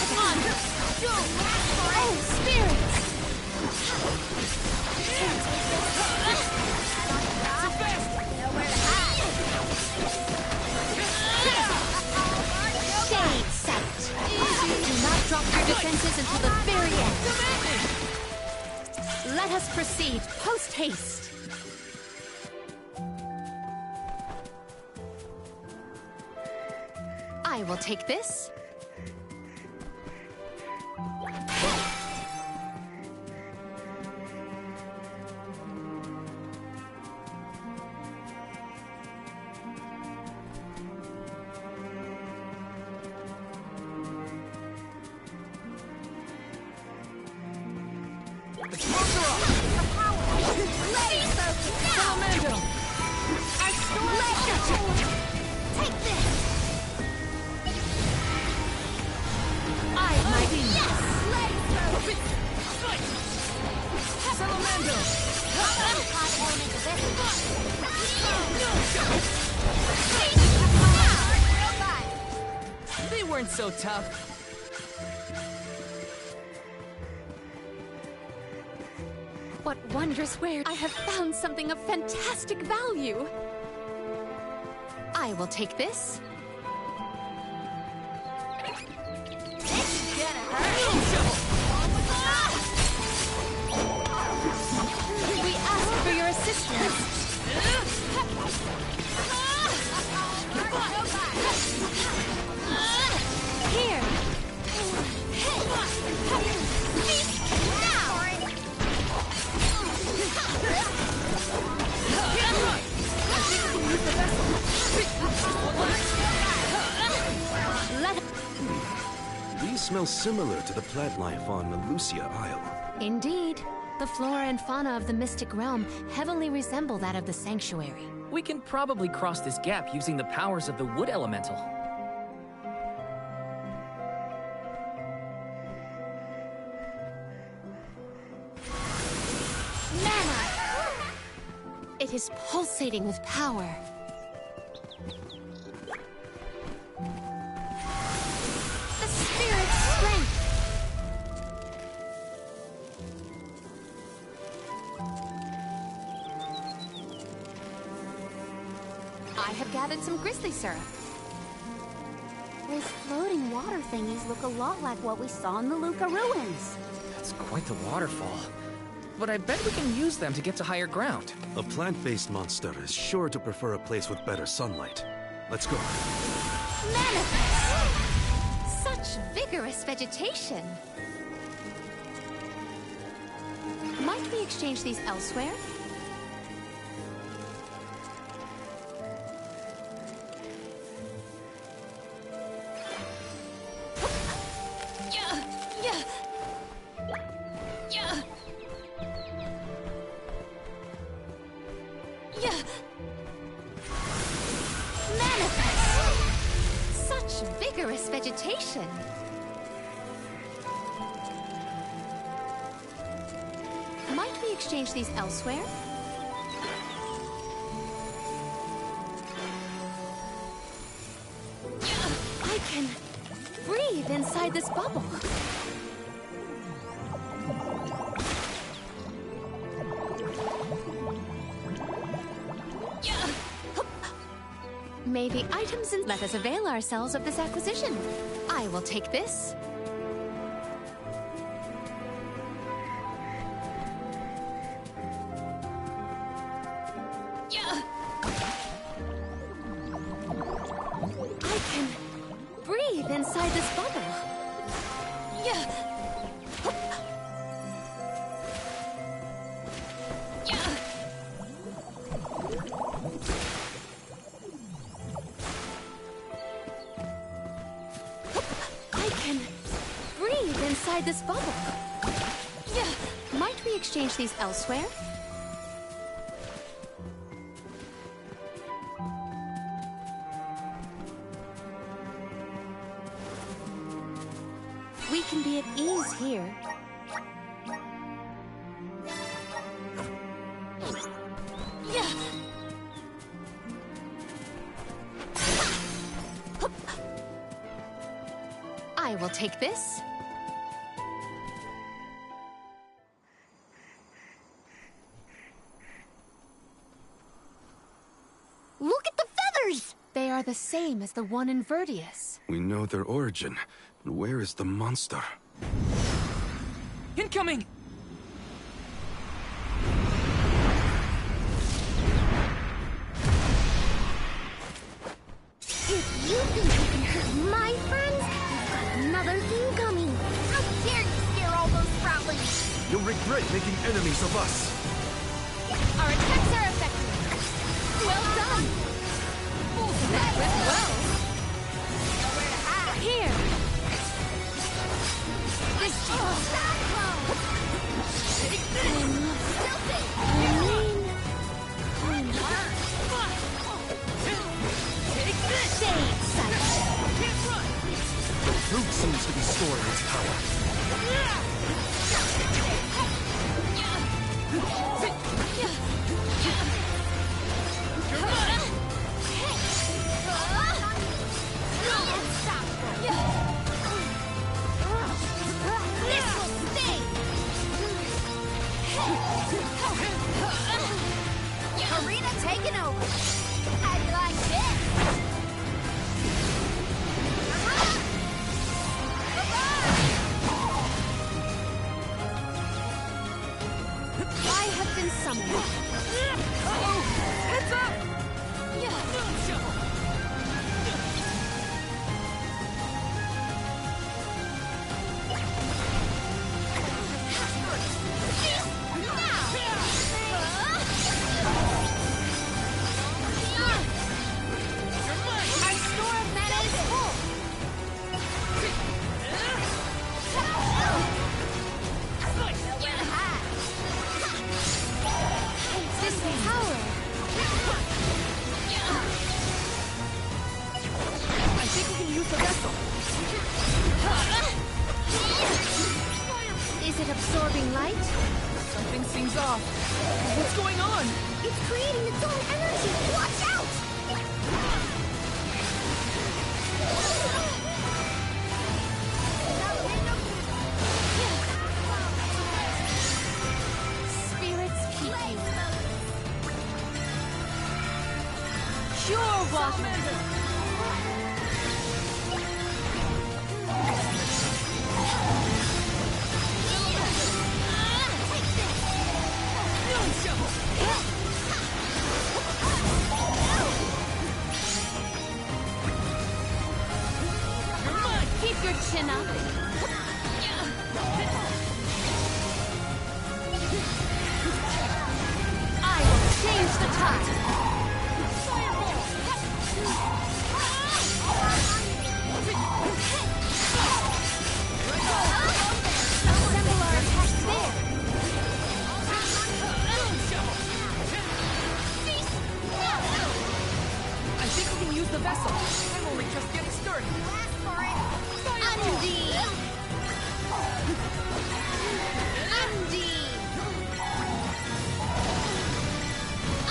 Come on. Oh, spirits! Shade sight. Do not drop your defenses until the very end. Let us proceed post haste. I will take this. They weren't so tough. What wondrous wares! I have found something of fantastic value. I will take this. We ask for your assistance. Here. These smell similar to the plant life on Lucia Isle. Indeed. The flora and fauna of the Mystic Realm heavily resemble that of the Sanctuary. We can probably cross this gap using the powers of the Wood Elemental. Mana! It is pulsating with power. The spirit's strength! I have gathered some grizzly syrup. Those floating water thingies look a lot like what we saw in the Luca ruins. That's quite the waterfall. But I bet we can use them to get to higher ground. A plant-based monster is sure to prefer a place with better sunlight. Let's go. Manifest! Such vigorous vegetation! Might we exchange these elsewhere? Manifest! Such vigorous vegetation. Might we exchange these elsewhere? I can breathe inside this bubble. May the items and let us avail ourselves of this acquisition. I will take this. I can breathe inside this bubble. I can breathe inside this bubble. Might we exchange these elsewhere? We can be at ease here. I will take this. Look at the feathers! They are the same as the one in Verdius. We know their origin, but where is the monster? Incoming! If you think you can hurt my friends, you've got another thing coming. How dare you scare all those Sproutlings? You'll regret making enemies of us. Our attacks are effective. Well done. That went well. Here. This The fruit seems to be storing its power. Arena taken over. How do you like this? I have been summoned. Heads up! Our store of mana is full. This power. I think we can use the vessel. Is it absorbing light? Something seems off. What's going on? It's creating its own energy. Watch out! Spirits keep you. Pure water. Keep your chin up. I will change the tide. Assemble our attacks there. Feast vessel. I'm only just getting started. Undine! Undine!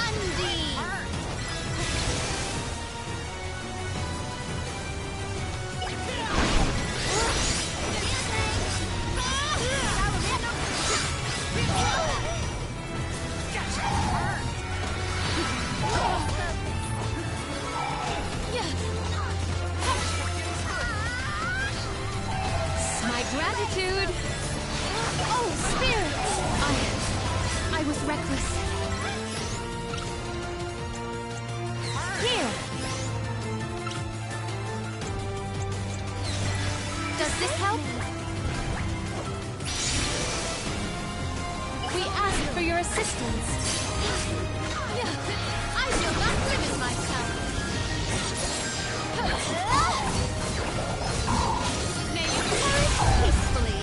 Undine! My gratitude! Oh, spirits! I was reckless. Here! Does this help? We ask for your assistance. I shall not limit myself. May you perish peacefully.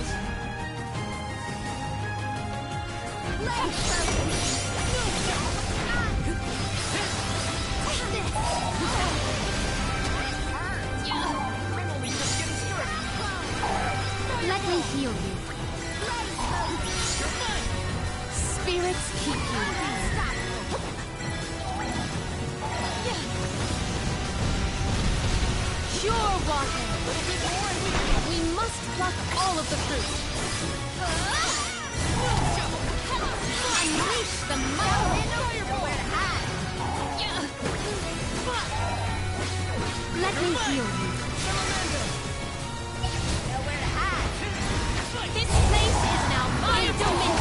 Let me heal you. Spirits keep you. Pure water. We must pluck all of the fruit. Unleash the might. Let me heal you. This place is now my domain.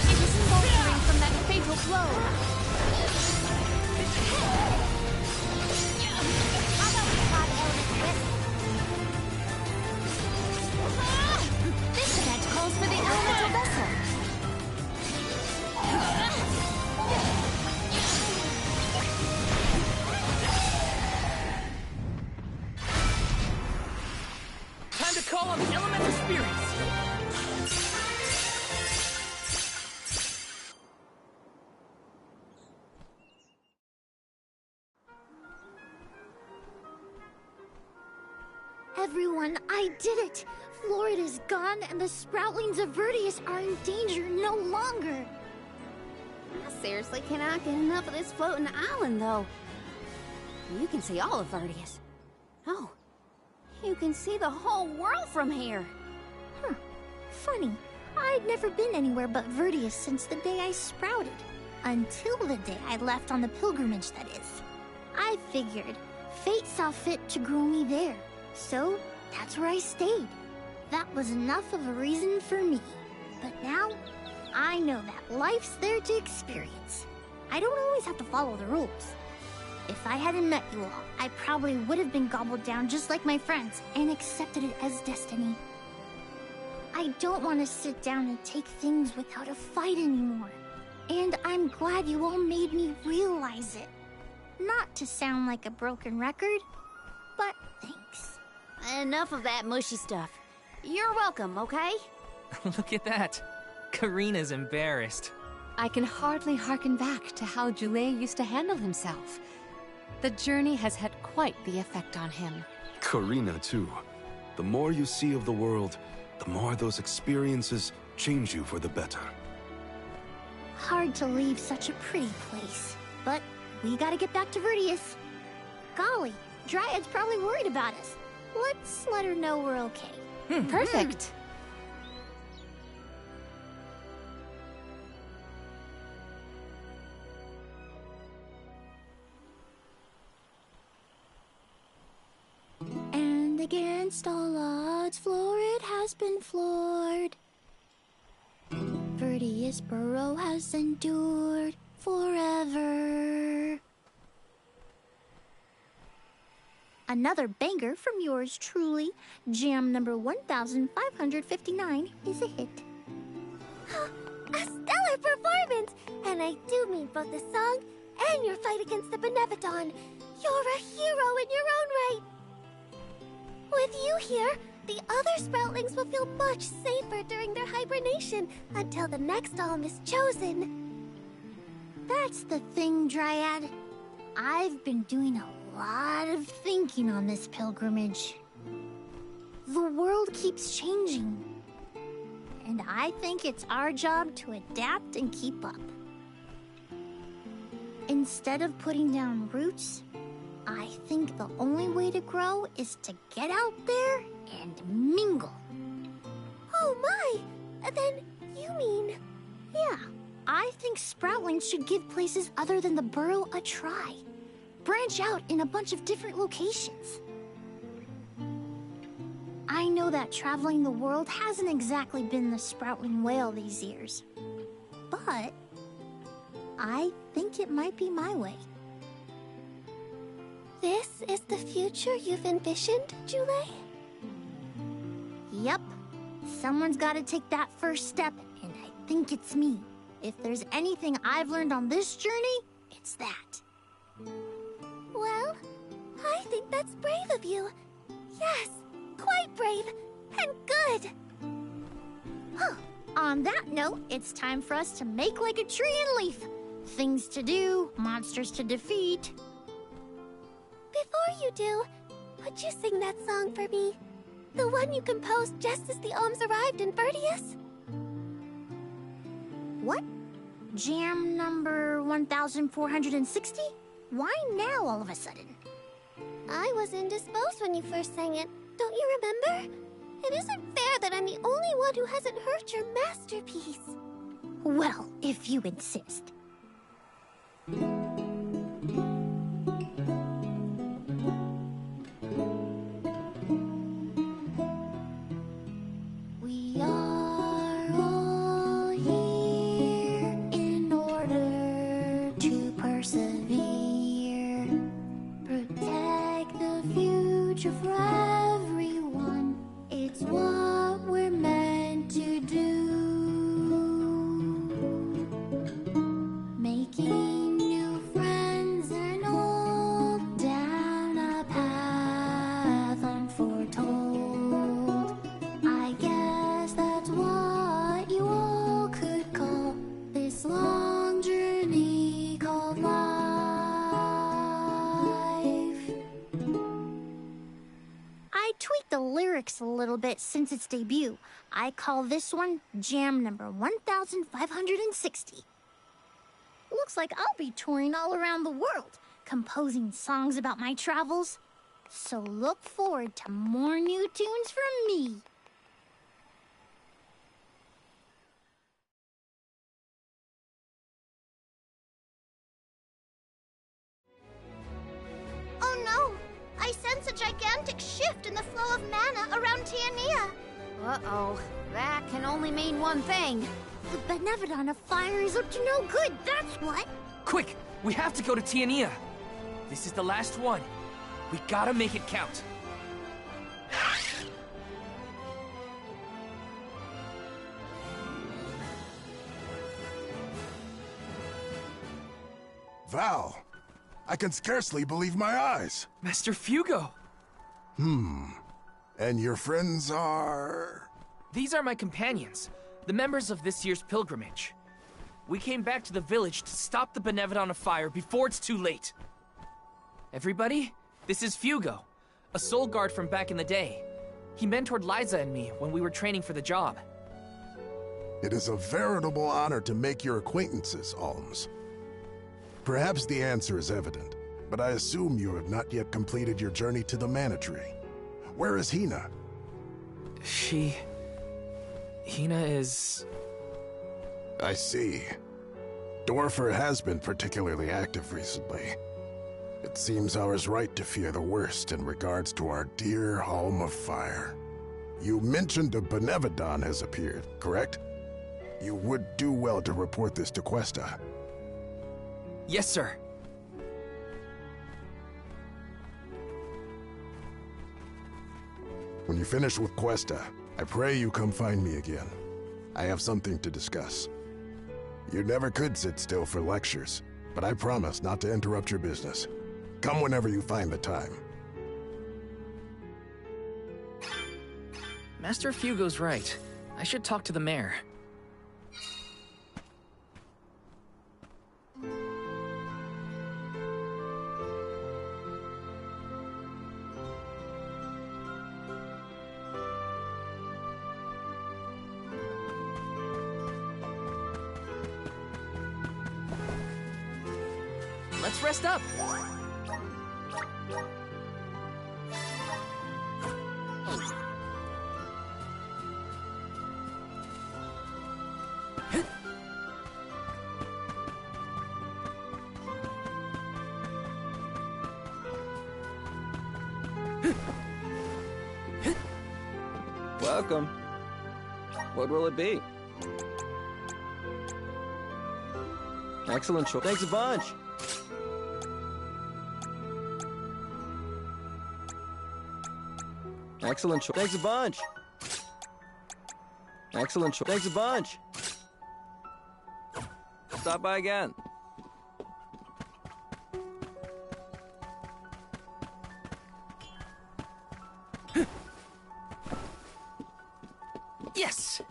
It is faltering from that fatal blow. This event calls for the elemental vessel. Time to call on the elemental spirits. Everyone, I did it! Florida's gone, and the Sproutlings of Verdius are in danger no longer. I seriously cannot get enough of this floating island, though. You can see all of Verdius. Oh, you can see the whole world from here. Funny, I'd never been anywhere but Verdius since the day I sprouted. Until the day I left on the pilgrimage, that is. I figured fate saw fit to grow me there, so that's where I stayed. That was enough of a reason for me. But now, I know that life's there to experience. I don't always have to follow the rules. If I hadn't met you all, I probably would have been gobbled down just like my friends and accepted it as destiny. I don't want to sit down and take things without a fight anymore. And I'm glad you all made me realize it. Not to sound like a broken record, but thanks. Enough of that mushy stuff. You're welcome, okay? Look at that. Karina's embarrassed. I can hardly hearken back to how Joulet used to handle himself. The journey has had quite the effect on him. Karina, too. The more you see of the world, the more those experiences change you for the better. Hard to leave such a pretty place, but we gotta get back to Verdius. Golly, Dryad's probably worried about us. Let's let her know we're okay. Perfect. And against all odds, Florid has been floored. Verdius Burrow has endured forever. Another banger from yours truly, jam number 1559 is a hit. A stellar performance! And I do mean both the song and your fight against the Beneviton. You're a hero in your own right. With you here, the other Sproutlings will feel much safer during their hibernation until the next Alm is chosen. That's the thing, Dryad. I've been doing a lot of thinking on this pilgrimage. The world keeps changing, and I think it's our job to adapt and keep up. Instead of putting down roots, I think the only way to grow is to get out there and mingle. Oh my! Then you mean... Yeah, I think Sproutlings should give places other than the burrow a try. Branch out in a bunch of different locations. I know that traveling the world hasn't exactly been the Sproutling way all these years, but I think it might be my way. This is the future you've envisioned, Jule? Yep. Someone's gotta take that first step, and I think it's me. If there's anything I've learned on this journey, it's that. Well, I think that's brave of you. Yes, quite brave, and good. Huh. On that note, it's time for us to make like a tree and leaf. Things to do, monsters to defeat. Before you do, would you sing that song for me? The one you composed just as the alms arrived in Vertius? What? Jam number 1460? Why now all of a sudden? I was indisposed when you first sang it. Don't you remember? It isn't fair that I'm the only one who hasn't heard your masterpiece. Well, if you insist. We are all here in order to persevere. Protect the future for everyone. It's what we're meant to do. Making new friends and old down a path unforetold. I guess that's what you all could call this long journey called life. I tweaked the lyrics a little bit since its debut. I call this one Jam number 1560. Looks like I'll be touring all around the world, composing songs about my travels. So look forward to more new tunes from me. Oh no! I sense a gigantic shift in the flow of mana around Tiania. Uh-oh. That can only mean one thing. The Benevodon of Fire is up to no good, that's what! Quick! We have to go to Tiania! This is the last one. We gotta make it count. Val, I can scarcely believe my eyes. Master Fugo! And your friends are... These are my companions, the members of this year's pilgrimage. We came back to the village to stop the Benevodon of Fire before it's too late. Everybody, this is Fugo, a soul guard from back in the day. He mentored Liza and me when we were training for the job. It is a veritable honor to make your acquaintances, Alms. Perhaps the answer is evident, but I assume you have not yet completed your journey to the Mana Tree. Where is Hina? Hina is... I see. Dorfer has been particularly active recently. It seems I was right to fear the worst in regards to our dear Alm of Fire. You mentioned a Benevodon has appeared, correct? You would do well to report this to Questa. Yes, sir. When you finish with Questa, I pray you come find me again. I have something to discuss. You never could sit still for lectures, but I promise not to interrupt your business. Come whenever you find the time. Master Fugo's right. I should talk to the mayor. Let's rest up. Welcome. What will it be? Excellent choice. Thanks a bunch. Excellent choice. Thanks a bunch. Excellent choice. Thanks a bunch. Stop by again. Yes!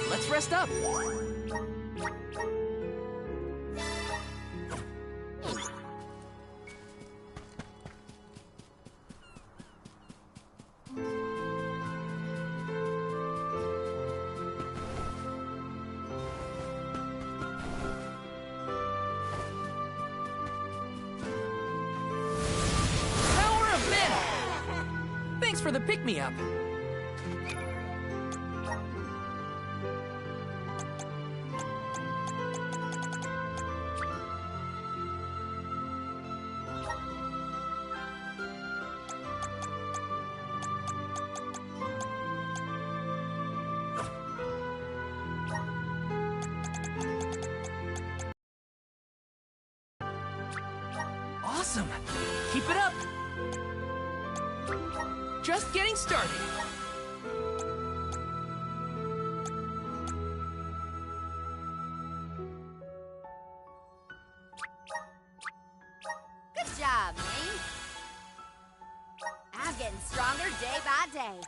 Let's rest up. Power of men! Thanks for the pick-me-up. Awesome! Keep it up! Just getting started. Good job, me. I'm getting stronger day by day.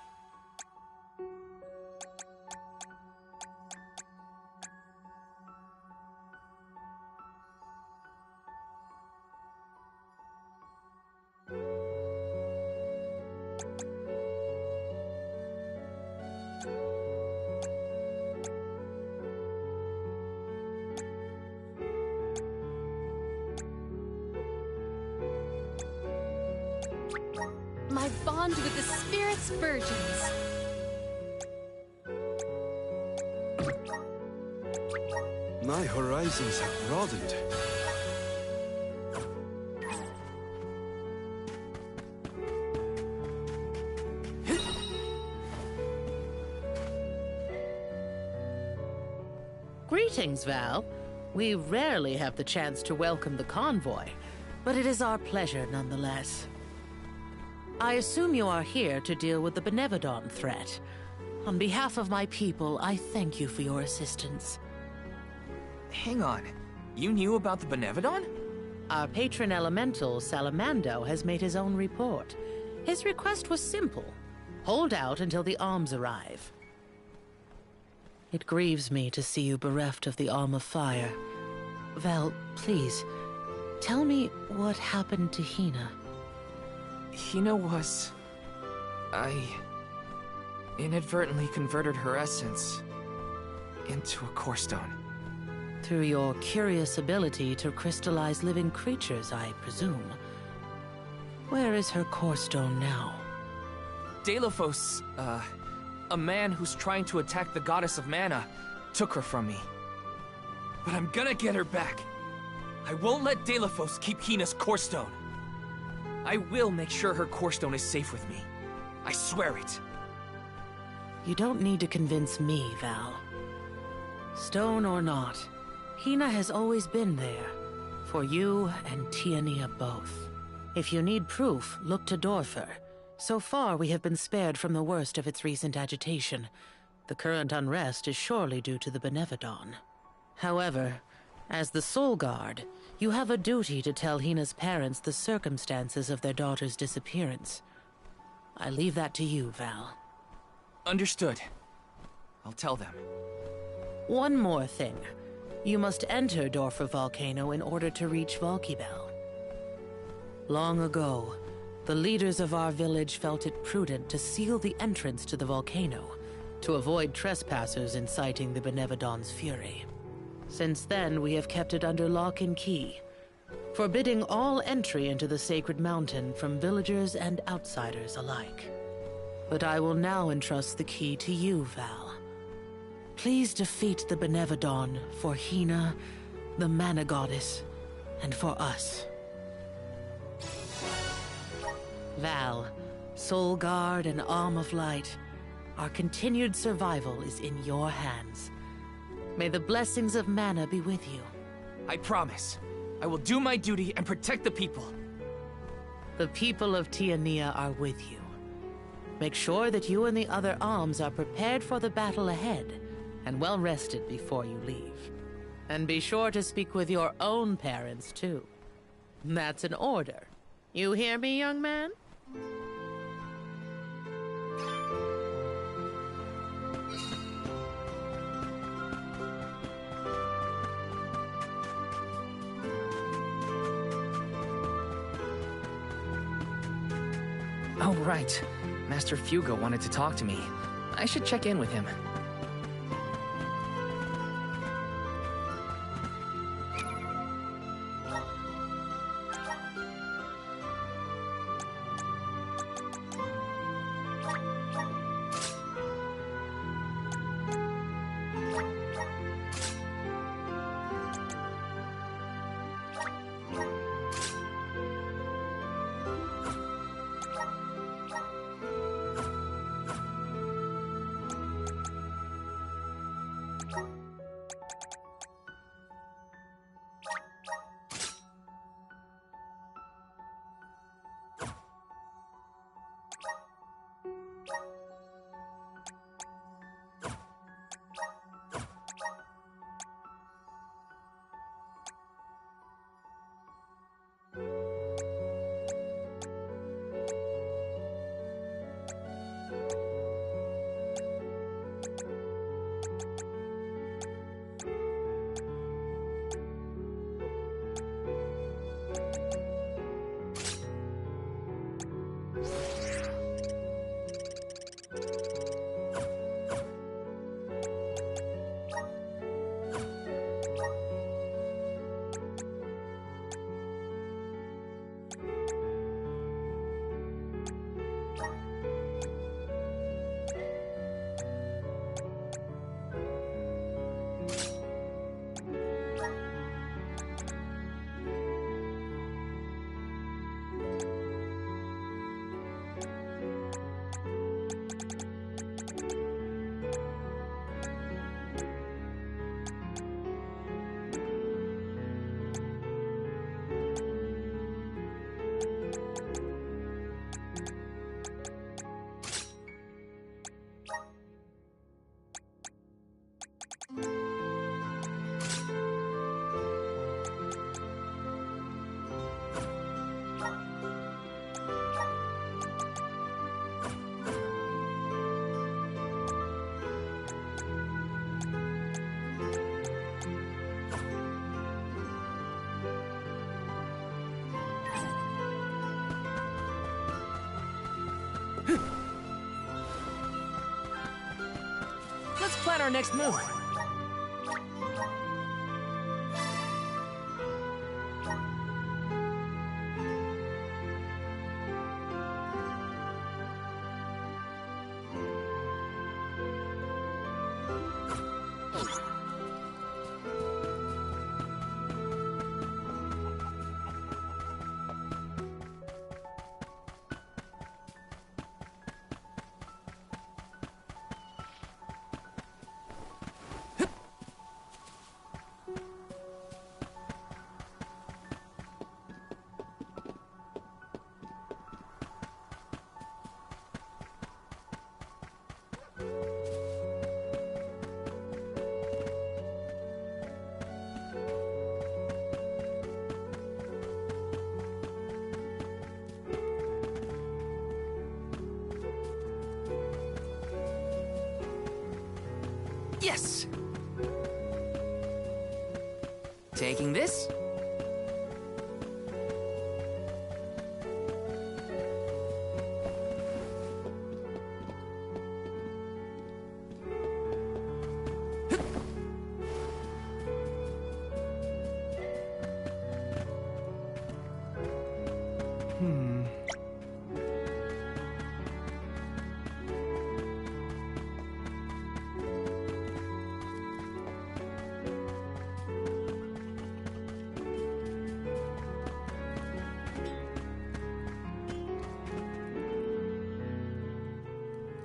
My bond with the Spirit's virgins. My horizons have broadened. Greetings, Val. We rarely have the chance to welcome the convoy, but it is our pleasure nonetheless. I assume you are here to deal with the Benevodon threat. On behalf of my people, I thank you for your assistance. Hang on. You knew about the Benevodon? Our patron elemental, Salamando, has made his own report. His request was simple. Hold out until the arms arrive. It grieves me to see you bereft of the Arm of Fire. Val, please, tell me what happened to Hina. Hina was... inadvertently converted her essence into a core stone. Through your curious ability to crystallize living creatures, I presume. Where is her core stone now? Deilophos, a man who's trying to attack the goddess of mana, took her from me. But I'm gonna get her back. I won't let Deilophos keep Hina's core stone. I will make sure her core stone is safe with me. I swear it. You don't need to convince me, Val. Stone or not, Hina has always been there. For you and Tiania both. If you need proof, look to Dorfer. So far, we have been spared from the worst of its recent agitation. The current unrest is surely due to the Benevodon. However, as the Soul Guard, you have a duty to tell Hina's parents the circumstances of their daughter's disappearance. I leave that to you, Val. Understood. I'll tell them. One more thing. You must enter Dorfer Volcano in order to reach Valkibel. Long ago, the leaders of our village felt it prudent to seal the entrance to the volcano, to avoid trespassers inciting the Benevodon's fury. Since then, we have kept it under lock and key, forbidding all entry into the sacred mountain from villagers and outsiders alike. But I will now entrust the key to you, Val. Please defeat the Benevodon for Hina, the Mana Goddess, and for us. Val, Soul Guard and Arm of Light, our continued survival is in your hands. May the blessings of Mana be with you. I promise. I will do my duty and protect the people. The people of Tiania are with you. Make sure that you and the other Alms are prepared for the battle ahead, and well rested before you leave. And be sure to speak with your own parents, too. That's an order. You hear me, young man? Oh, right. Master Fugo wanted to talk to me. I should check in with him. plan our next move. Yes! Taking this.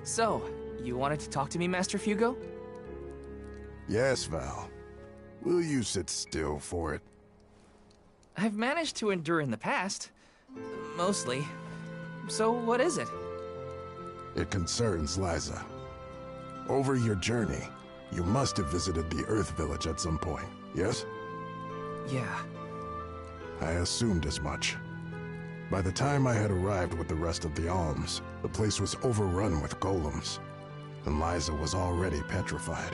So, you wanted to talk to me, Master Fugo? Yes, Val. Will you sit still for it? I've managed to endure in the past. Mostly. So, what is it? It concerns Liza. Over your journey, you must have visited the Earth Village at some point, yes? Yeah. I assumed as much. By the time I had arrived with the rest of the alms, the place was overrun with golems, and Liza was already petrified.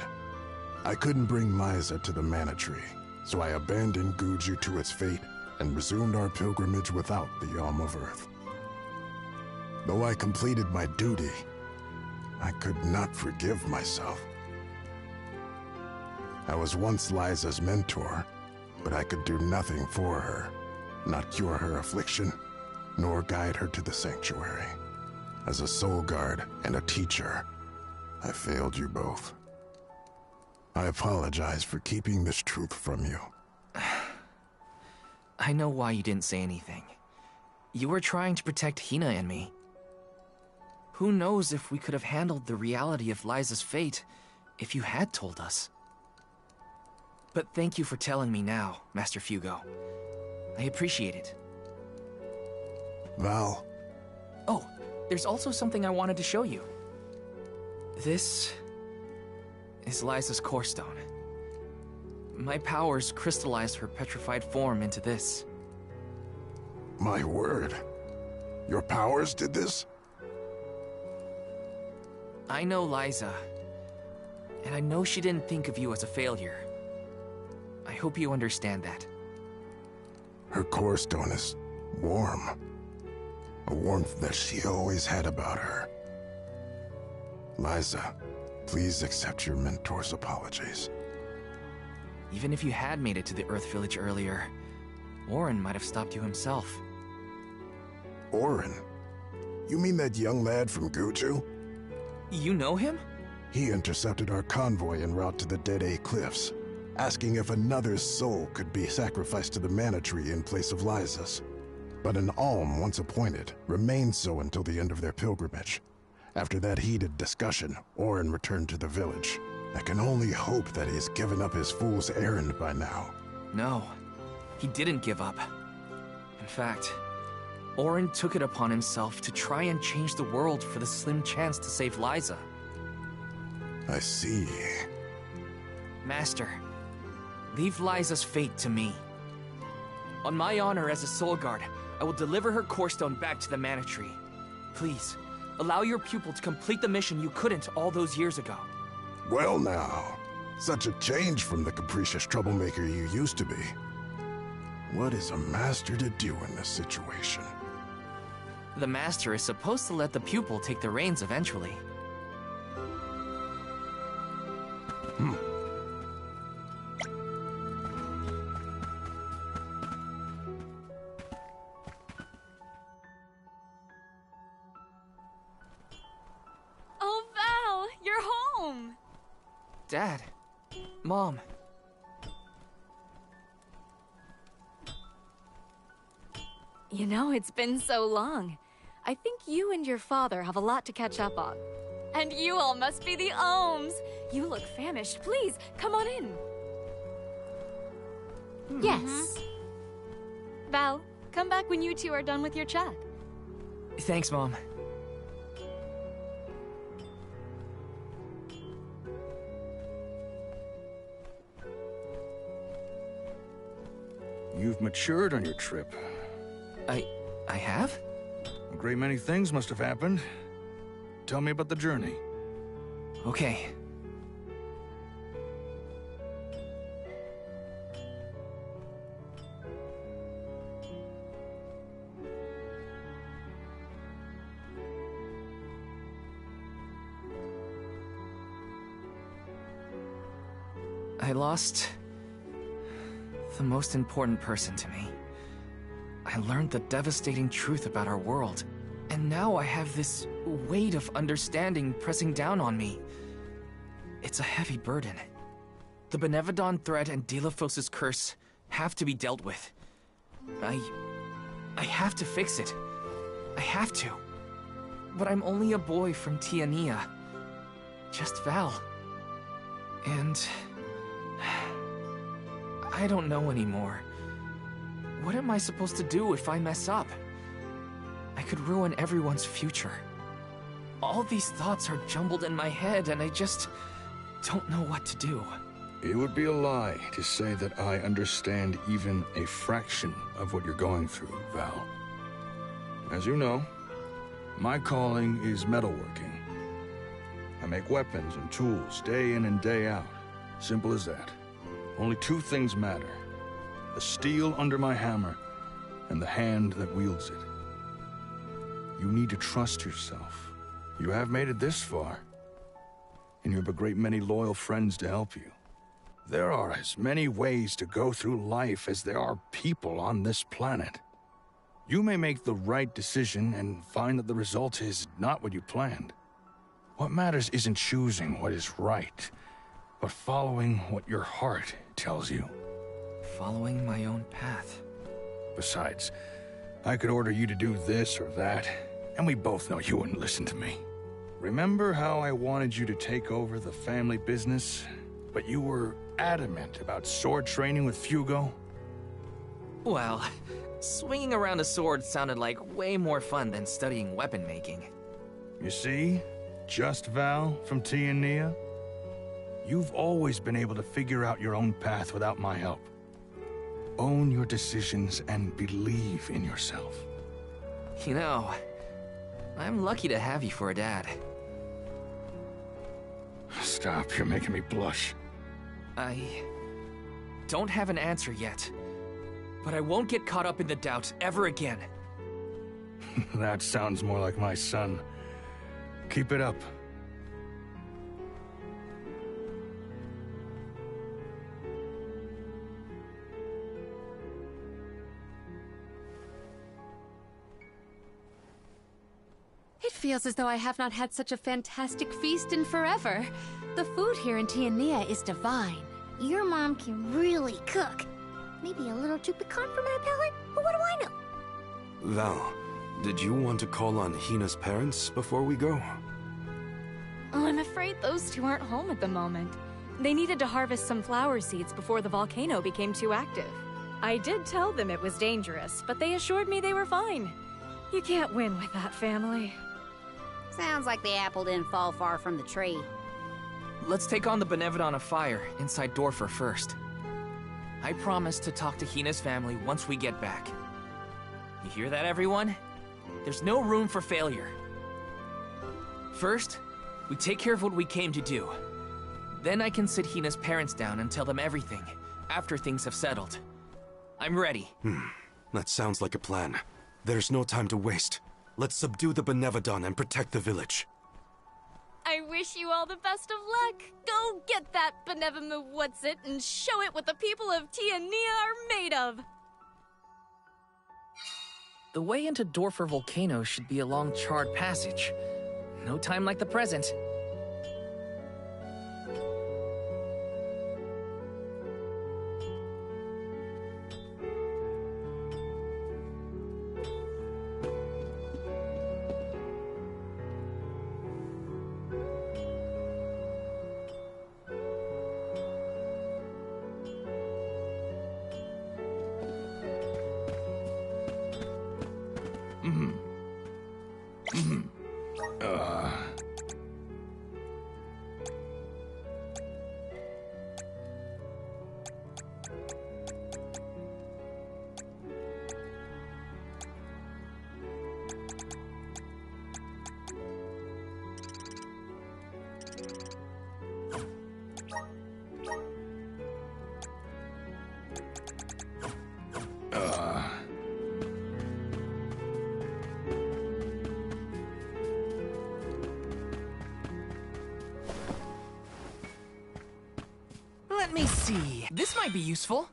I couldn't bring Liza to the Mana Tree, so I abandoned Guju to its fate and resumed our pilgrimage without the Alm of Earth. Though I completed my duty, I could not forgive myself. I was once Liza's mentor, but I could do nothing for her, not cure her affliction, nor guide her to the sanctuary. As a soul guard and a teacher, I failed you both. I apologize for keeping this truth from you. I know why you didn't say anything. You were trying to protect Hina and me. Who knows if we could have handled the reality of Liza's fate if you had told us. But thank you for telling me now, Master Fugo. I appreciate it. Val. Oh, there's also something I wanted to show you. This is Liza's core stone. My powers crystallized her petrified form into this. My word. Your powers did this? I know Liza, and I know she didn't think of you as a failure. I hope you understand that. Her core stone is warm. A warmth that she always had about her. Liza, please accept your mentor's apologies. Even if you had made it to the Earth Village earlier, Auron might have stopped you himself. Auron? You mean that young lad from Guju? You know him? He intercepted our convoy en route to the Dead Cliffs, asking if another's soul could be sacrificed to the Mana Tree in place of Liza's. But an alm once appointed remained so until the end of their pilgrimage. After that heated discussion, Auron returned to the village. I can only hope that he's given up his fool's errand by now. No, he didn't give up. In fact, Auron took it upon himself to try and change the world for the slim chance to save Liza. I see. Master, leave Liza's fate to me. On my honor as a soul guard, I will deliver her core stone back to the Mana Tree. Please, allow your pupil to complete the mission you couldn't all those years ago. Well now, such a change from the capricious troublemaker you used to be. What is a master to do in this situation? The master is supposed to let the pupil take the reins eventually. Dad. Mom. You know, it's been so long. I think you and your father have a lot to catch up on. And you all must be the Ohms. You look famished. Please, come on in. Yes. Val, come back when you two are done with your chat. Thanks, Mom. You've matured on your trip. I have? A great many things must have happened. Tell me about the journey. Okay. I lost the most important person to me. I learned the devastating truth about our world, and now I have this weight of understanding pressing down on me. It's a heavy burden. The Benevodon threat and Delphos' curse have to be dealt with. I have to fix it. I have to. But I'm only a boy from Tiania. Just Val. And I don't know anymore. What am I supposed to do if I mess up? I could ruin everyone's future. All these thoughts are jumbled in my head, and I just don't know what to do. It would be a lie to say that I understand even a fraction of what you're going through, Val. As you know, my calling is metalworking. I make weapons and tools day in and day out. Simple as that. Only two things matter: the steel under my hammer and the hand that wields it. You need to trust yourself. You have made it this far, and you have a great many loyal friends to help you. There are as many ways to go through life as there are people on this planet. You may make the right decision and find that the result is not what you planned. What matters isn't choosing what is right, but following what your heart tells you. Following my own path. Besides, I could order you to do this or that, and we both know you wouldn't listen to me. Remember how I wanted you to take over the family business, but you were adamant about sword training with Fugo? Well, swinging around a sword sounded like way more fun than studying weapon making. You see? Just Val from Tiania? You've always been able to figure out your own path without my help. Own your decisions and believe in yourself. You know, I'm lucky to have you for a dad. Stop, you're making me blush. I don't have an answer yet, but I won't get caught up in the doubt ever again. That sounds more like my son. Keep it up. It feels as though I have not had such a fantastic feast in forever. The food here in Tiania is divine. Your mom can really cook. Maybe a little too pecan for my palate, but what do I know? Val, did you want to call on Hina's parents before we go? Oh, I'm afraid those two aren't home at the moment. They needed to harvest some flower seeds before the volcano became too active. I did tell them it was dangerous, but they assured me they were fine. You can't win with that family. Sounds like the apple didn't fall far from the tree. Let's take on the Benevodon of Fire inside Dorfer first. I promise to talk to Hina's family once we get back. You hear that, everyone? There's no room for failure. First, we take care of what we came to do. Then I can sit Hina's parents down and tell them everything, after things have settled. I'm ready. That sounds like a plan. There's no time to waste. Let's subdue the Benevodon and protect the village. I wish you all the best of luck. Go get that Benevolent what's-it and show it what the people of Tiania are made of. The way into Dorfer Volcano should be along Charred Passage. No time like the present. Let me see. This might be useful.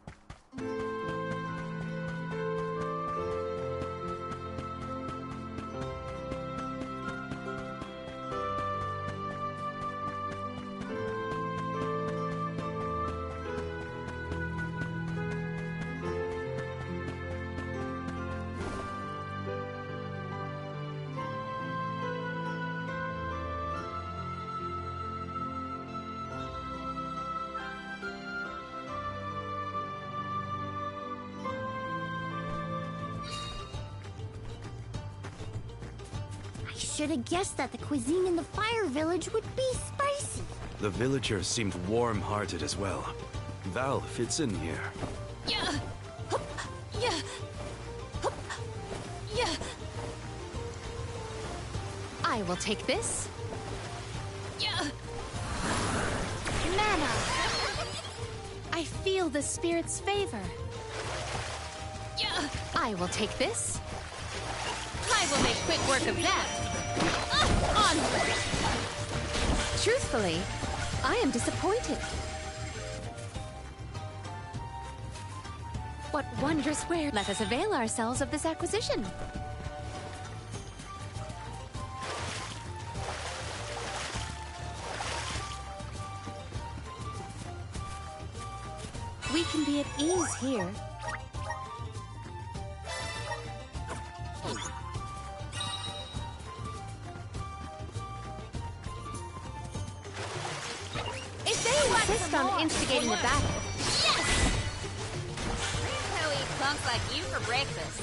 I should have guessed that the cuisine in the Fire Village would be spicy. The villagers seemed warm-hearted as well. Val fits in here. Yeah. Hup. Yeah. Hup. Yeah. I will take this. Yeah. Mana! I feel the spirit's favor. Yeah. I will take this. I will make quick work of that. Onward! Truthfully, I am disappointed. What wondrous ware! Let us avail ourselves of this acquisition. We can be at ease here. Insist on instigating a battle. Yes! I'll eat punks like you for breakfast.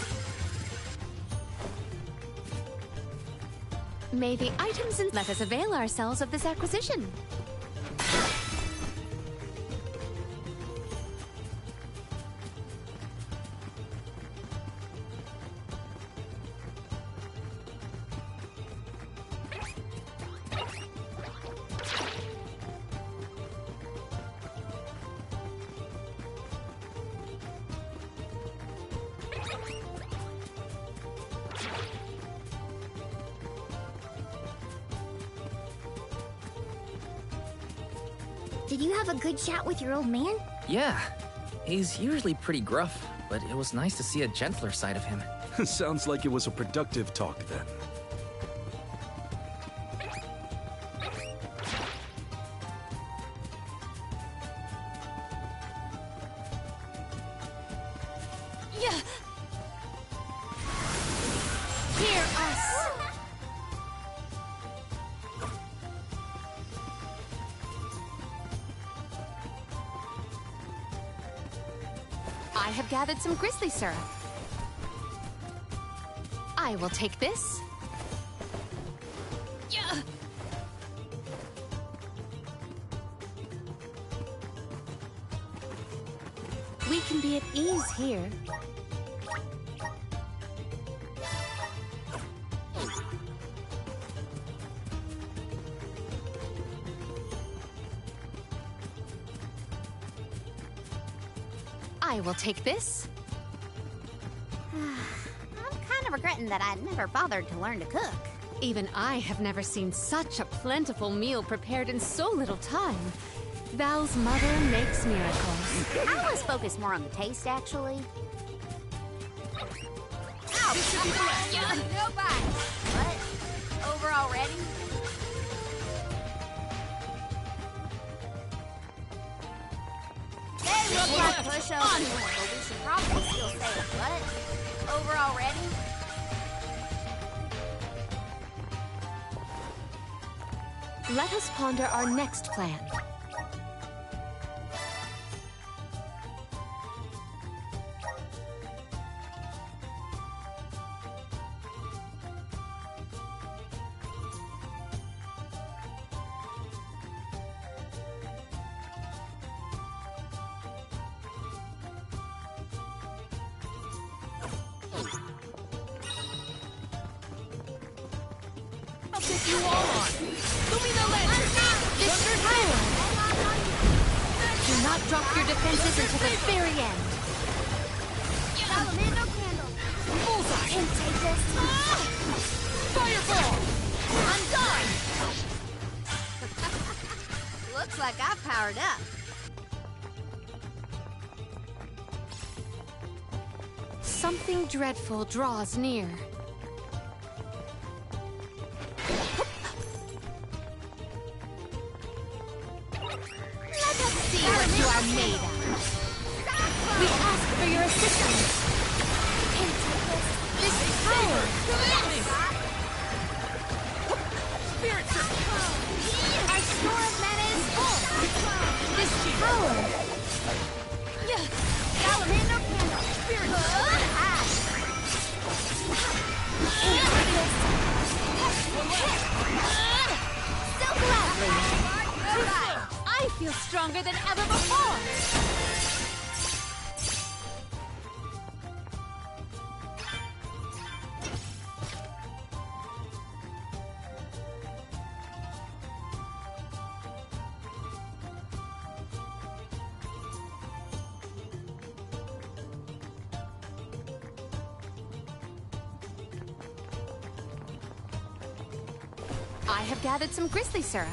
May the items and let us avail ourselves of this acquisition. Did you have a good chat with your old man? Yeah. He's usually pretty gruff, but it was nice to see a gentler side of him. Sounds like it was a productive talk then. Yeah. Hear us. I have gathered some grizzly syrup. I will take this. Yeah. We can be at ease here. I will take this. I'm kind of regretting that I never bothered to learn to cook. Even I have never seen such a plentiful meal prepared in so little time. Val's mother makes miracles. I was focused more on the taste, actually. Ow! Yeah. No bite. What? Over already? They look like pushovers, but we should probably still say what? Over already? Let us ponder our next plan. I'll take you all on. Lumina Lantern. This power. Do not drop your defenses until the very end. Salamando candle. Bullseye. And take this. Fireball. I'm done. Looks like I've powered up. Something dreadful draws near. Let us see what you are made of. We ask for your assistance. This power. Our store of mana is full. This power. Salamander candle. Spirit. So gladly. I feel stronger than ever before. I have gathered some grizzly syrup.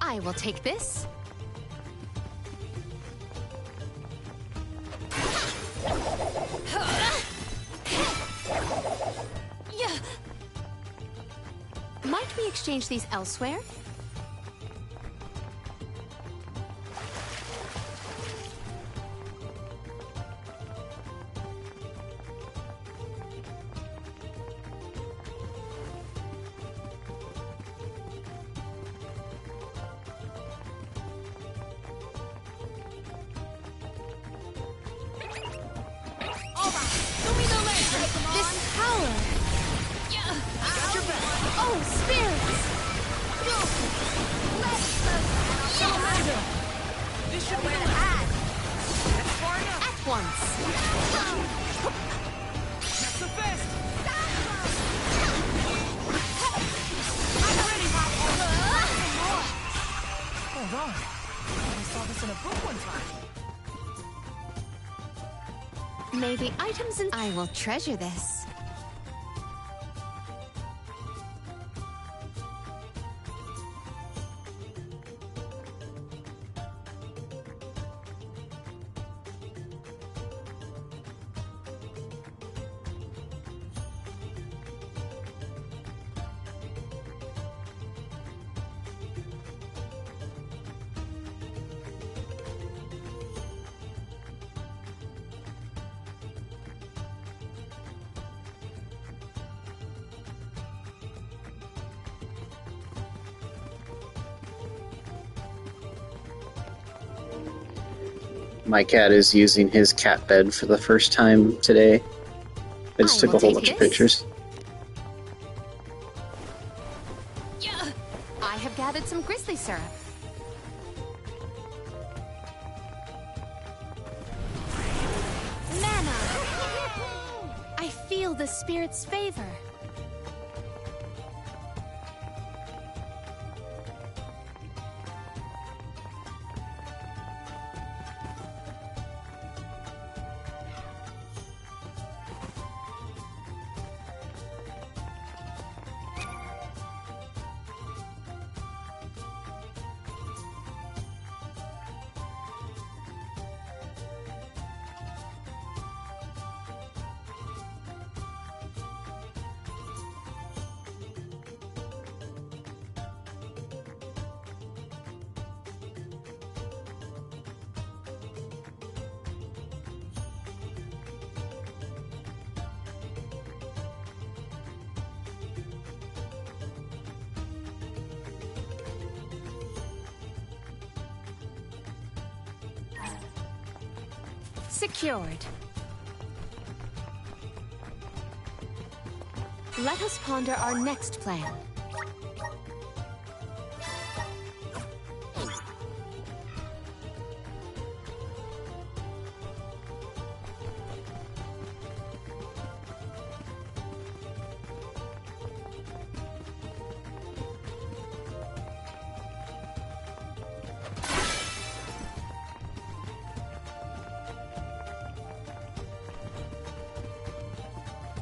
I will take this. Might we exchange these elsewhere? Maybe items and I will treasure this. My cat is using his cat bed for the first time today. I just took a whole bunch of pictures. I have gathered some grizzly syrup. Mana! I feel the spirit's favor. Secured. Let us ponder our next plan.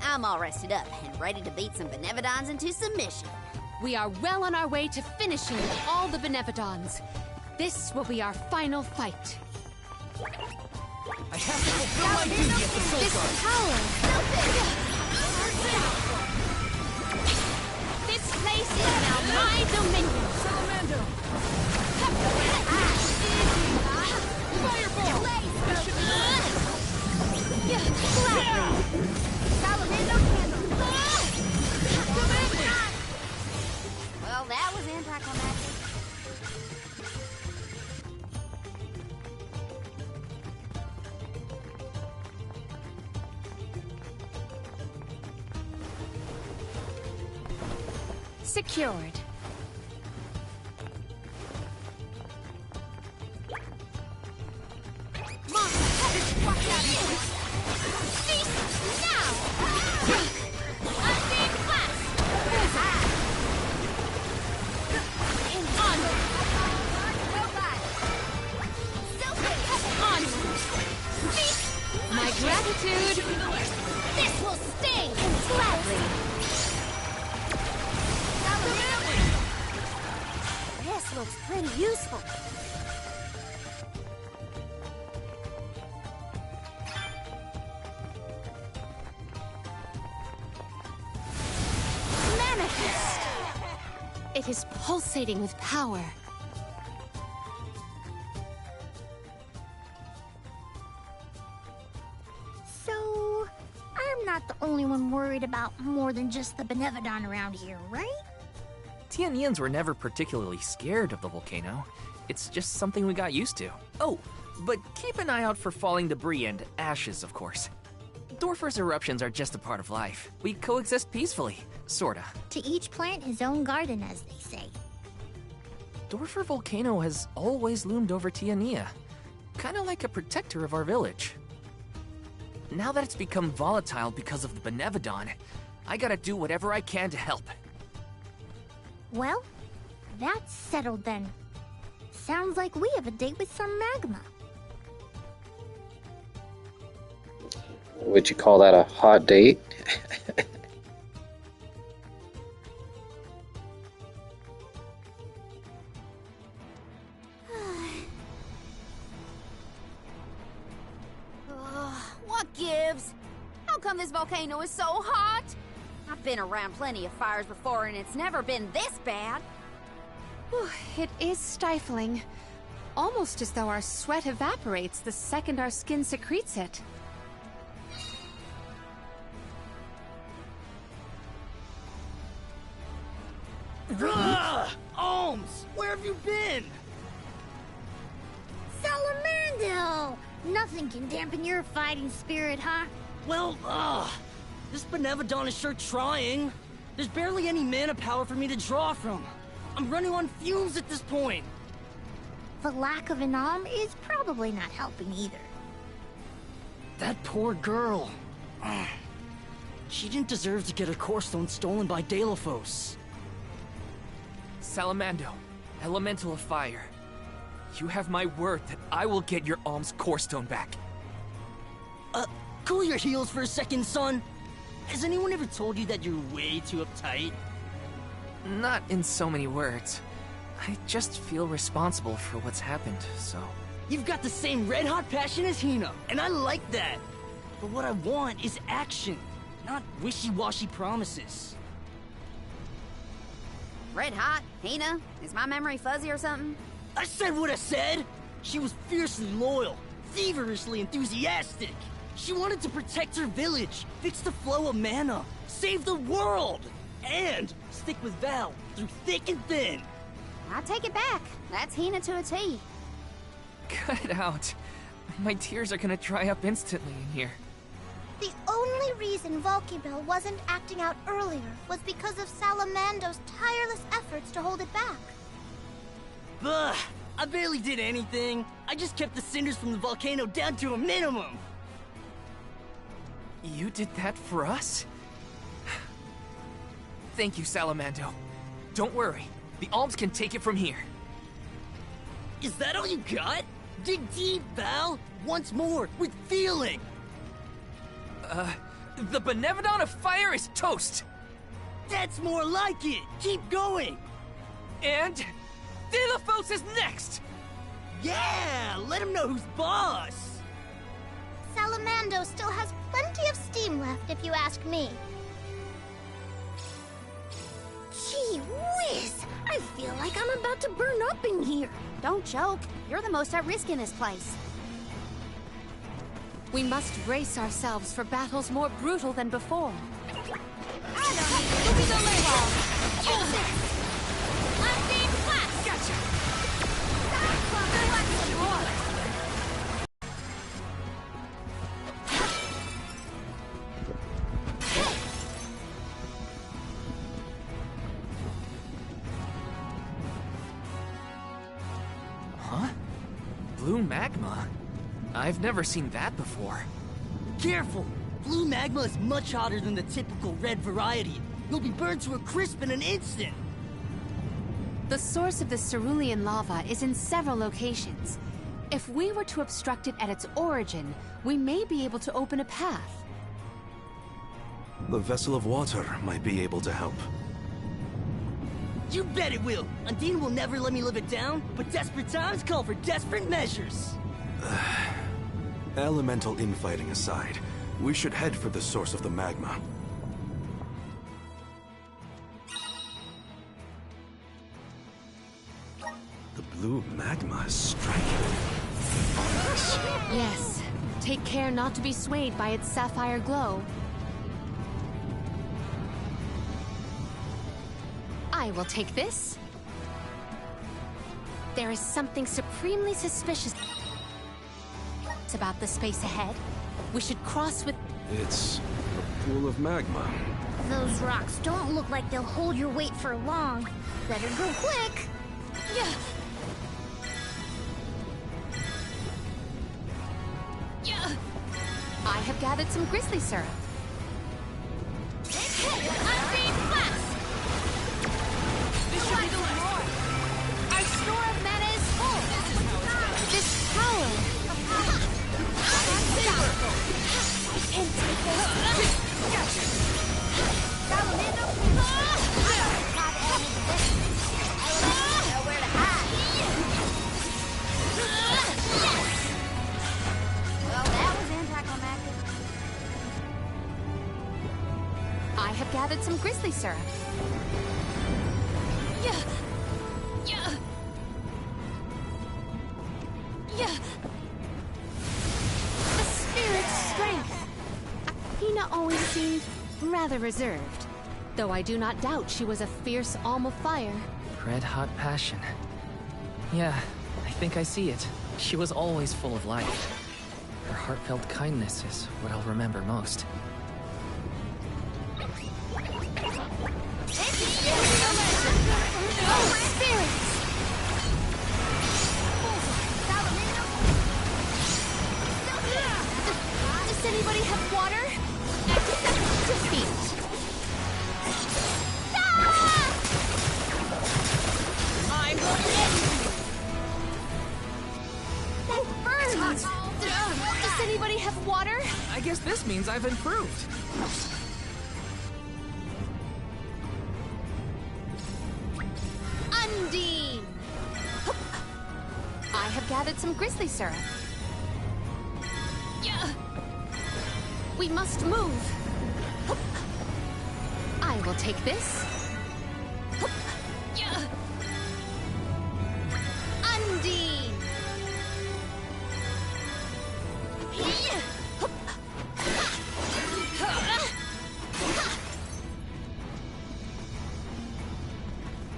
I'm all rested up and ready to beat some Benevodons into submission. We are well on our way to finishing all the Benevodons. This will be our final fight. I have to fulfill my duty at the Soul This Guard. power! This place is now my dominion! Salamando! Fireball! Salamando candle! Well, that was anticlimactic. Secured. My gratitude! This will sting! Gladly! This looks pretty useful. Manifest! It is pulsating with power. So, I'm not the only one worried about more than just the Benevodon around here, right? Tianians were never particularly scared of the volcano. It's just something we got used to. Oh, but keep an eye out for falling debris and ashes, of course. Dorfer's eruptions are just a part of life. We coexist peacefully, sorta. To each plant his own garden, as they say. Dorfer Volcano has always loomed over Tiania, kinda like a protector of our village. Now that it's become volatile because of the Benevodon, I gotta do whatever I can to help. Well, that's settled then. Sounds like we have a date with some magma. Would you call that a hot date? What gives? How come this volcano is so hot? I've been around plenty of fires before and it's never been this bad. It is stifling. Almost as though our sweat evaporates the second our skin secretes it. Alms! Where have you been? Salamando! Nothing can dampen your fighting spirit, huh? Well, this Benevodon is sure trying. There's barely any mana power for me to draw from. I'm running on fumes at this point. The lack of an alm is probably not helping either. That poor girl. She didn't deserve to get her core stone stolen by Deilophos. Salamando, Elemental of Fire. You have my word that I will get your alm's core stone back. Cool your heels for a second, son. Has anyone ever told you that you're way too uptight? Not in so many words. I just feel responsible for what's happened, so... You've got the same red-hot passion as Hina, and I like that. But what I want is action, not wishy-washy promises. Red hot? Hina? Is my memory fuzzy or something? I said what I said! She was fiercely loyal, feverishly enthusiastic. She wanted to protect her village, fix the flow of mana, save the world, and stick with Val through thick and thin. I take it back. That's Hina to a T. Cut it out. My tears are gonna dry up instantly in here. The only reason Volcybell wasn't acting out earlier was because of Salamando's tireless efforts to hold it back. Bah! I barely did anything. I just kept the cinders from the volcano down to a minimum. You did that for us? Thank you, Salamando. Don't worry. The alms can take it from here. Is that all you got? Dig deep, Val! Once more, with feeling! The Benevodon of Fire is toast! That's more like it! Keep going! And... Deilophos is next! Yeah! Let him know who's boss! Salamando still has plenty of steam left, if you ask me. Gee whiz! I feel like I'm about to burn up in here. Don't choke. You're the most at risk in this place. We must brace ourselves for battles more brutal than before. Look at the leg wall. Use this. Unseen flash. Gotcha. Huh? Blue magma? I've never seen that before. Careful! Blue magma is much hotter than the typical red variety. You'll be burned to a crisp in an instant. The source of the cerulean lava is in several locations. If we were to obstruct it at its origin, we may be able to open a path. The vessel of water might be able to help. You bet it will! Undine will never let me live it down, but desperate times call for desperate measures. Elemental infighting aside, we should head for the source of the magma. The blue magma is striking. Ominous. Yes. Take care not to be swayed by its sapphire glow. I will take this. There is something supremely suspicious about the space ahead. We should cross with... It's a pool of magma. Those rocks don't look like they'll hold your weight for long. Better go quick. Yeah. Yeah. I have gathered some grizzly syrup. Unseen flash. This should be the last. Our store of mana is full. This power. I have gathered some grizzly syrup. Yeah. Yeah. Yeah. The spirit's strength. Hina always seemed rather reserved, though I do not doubt she was a fierce alm of fire. Red-hot passion. Yeah, I think I see it. She was always full of life. Her heartfelt kindness is what I'll remember most. Oh, spirits! Does anybody have water? Defeat. I will end you. That burns! Does anybody have water? I guess this means I've improved. Undine! I have gathered some grizzly syrup. Yeah. We must move. I will take this. Yeah. Undine!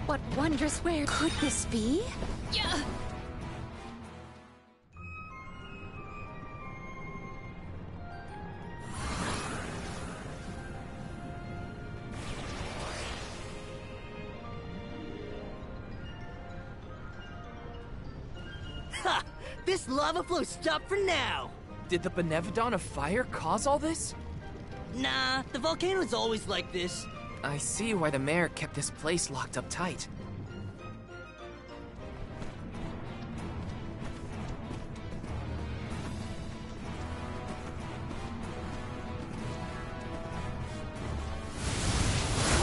What wondrous where could this be? Yeah. Ha! This lava flow stopped for now! Did the Benevodon of Fire cause all this? Nah, the volcano's always like this. I see why the mayor kept this place locked up tight.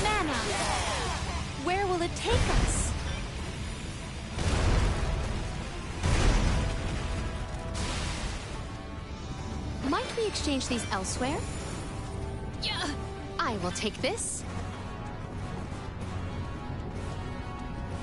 Mana! Where will it take us? Might we exchange these elsewhere? Yeah. I will take this,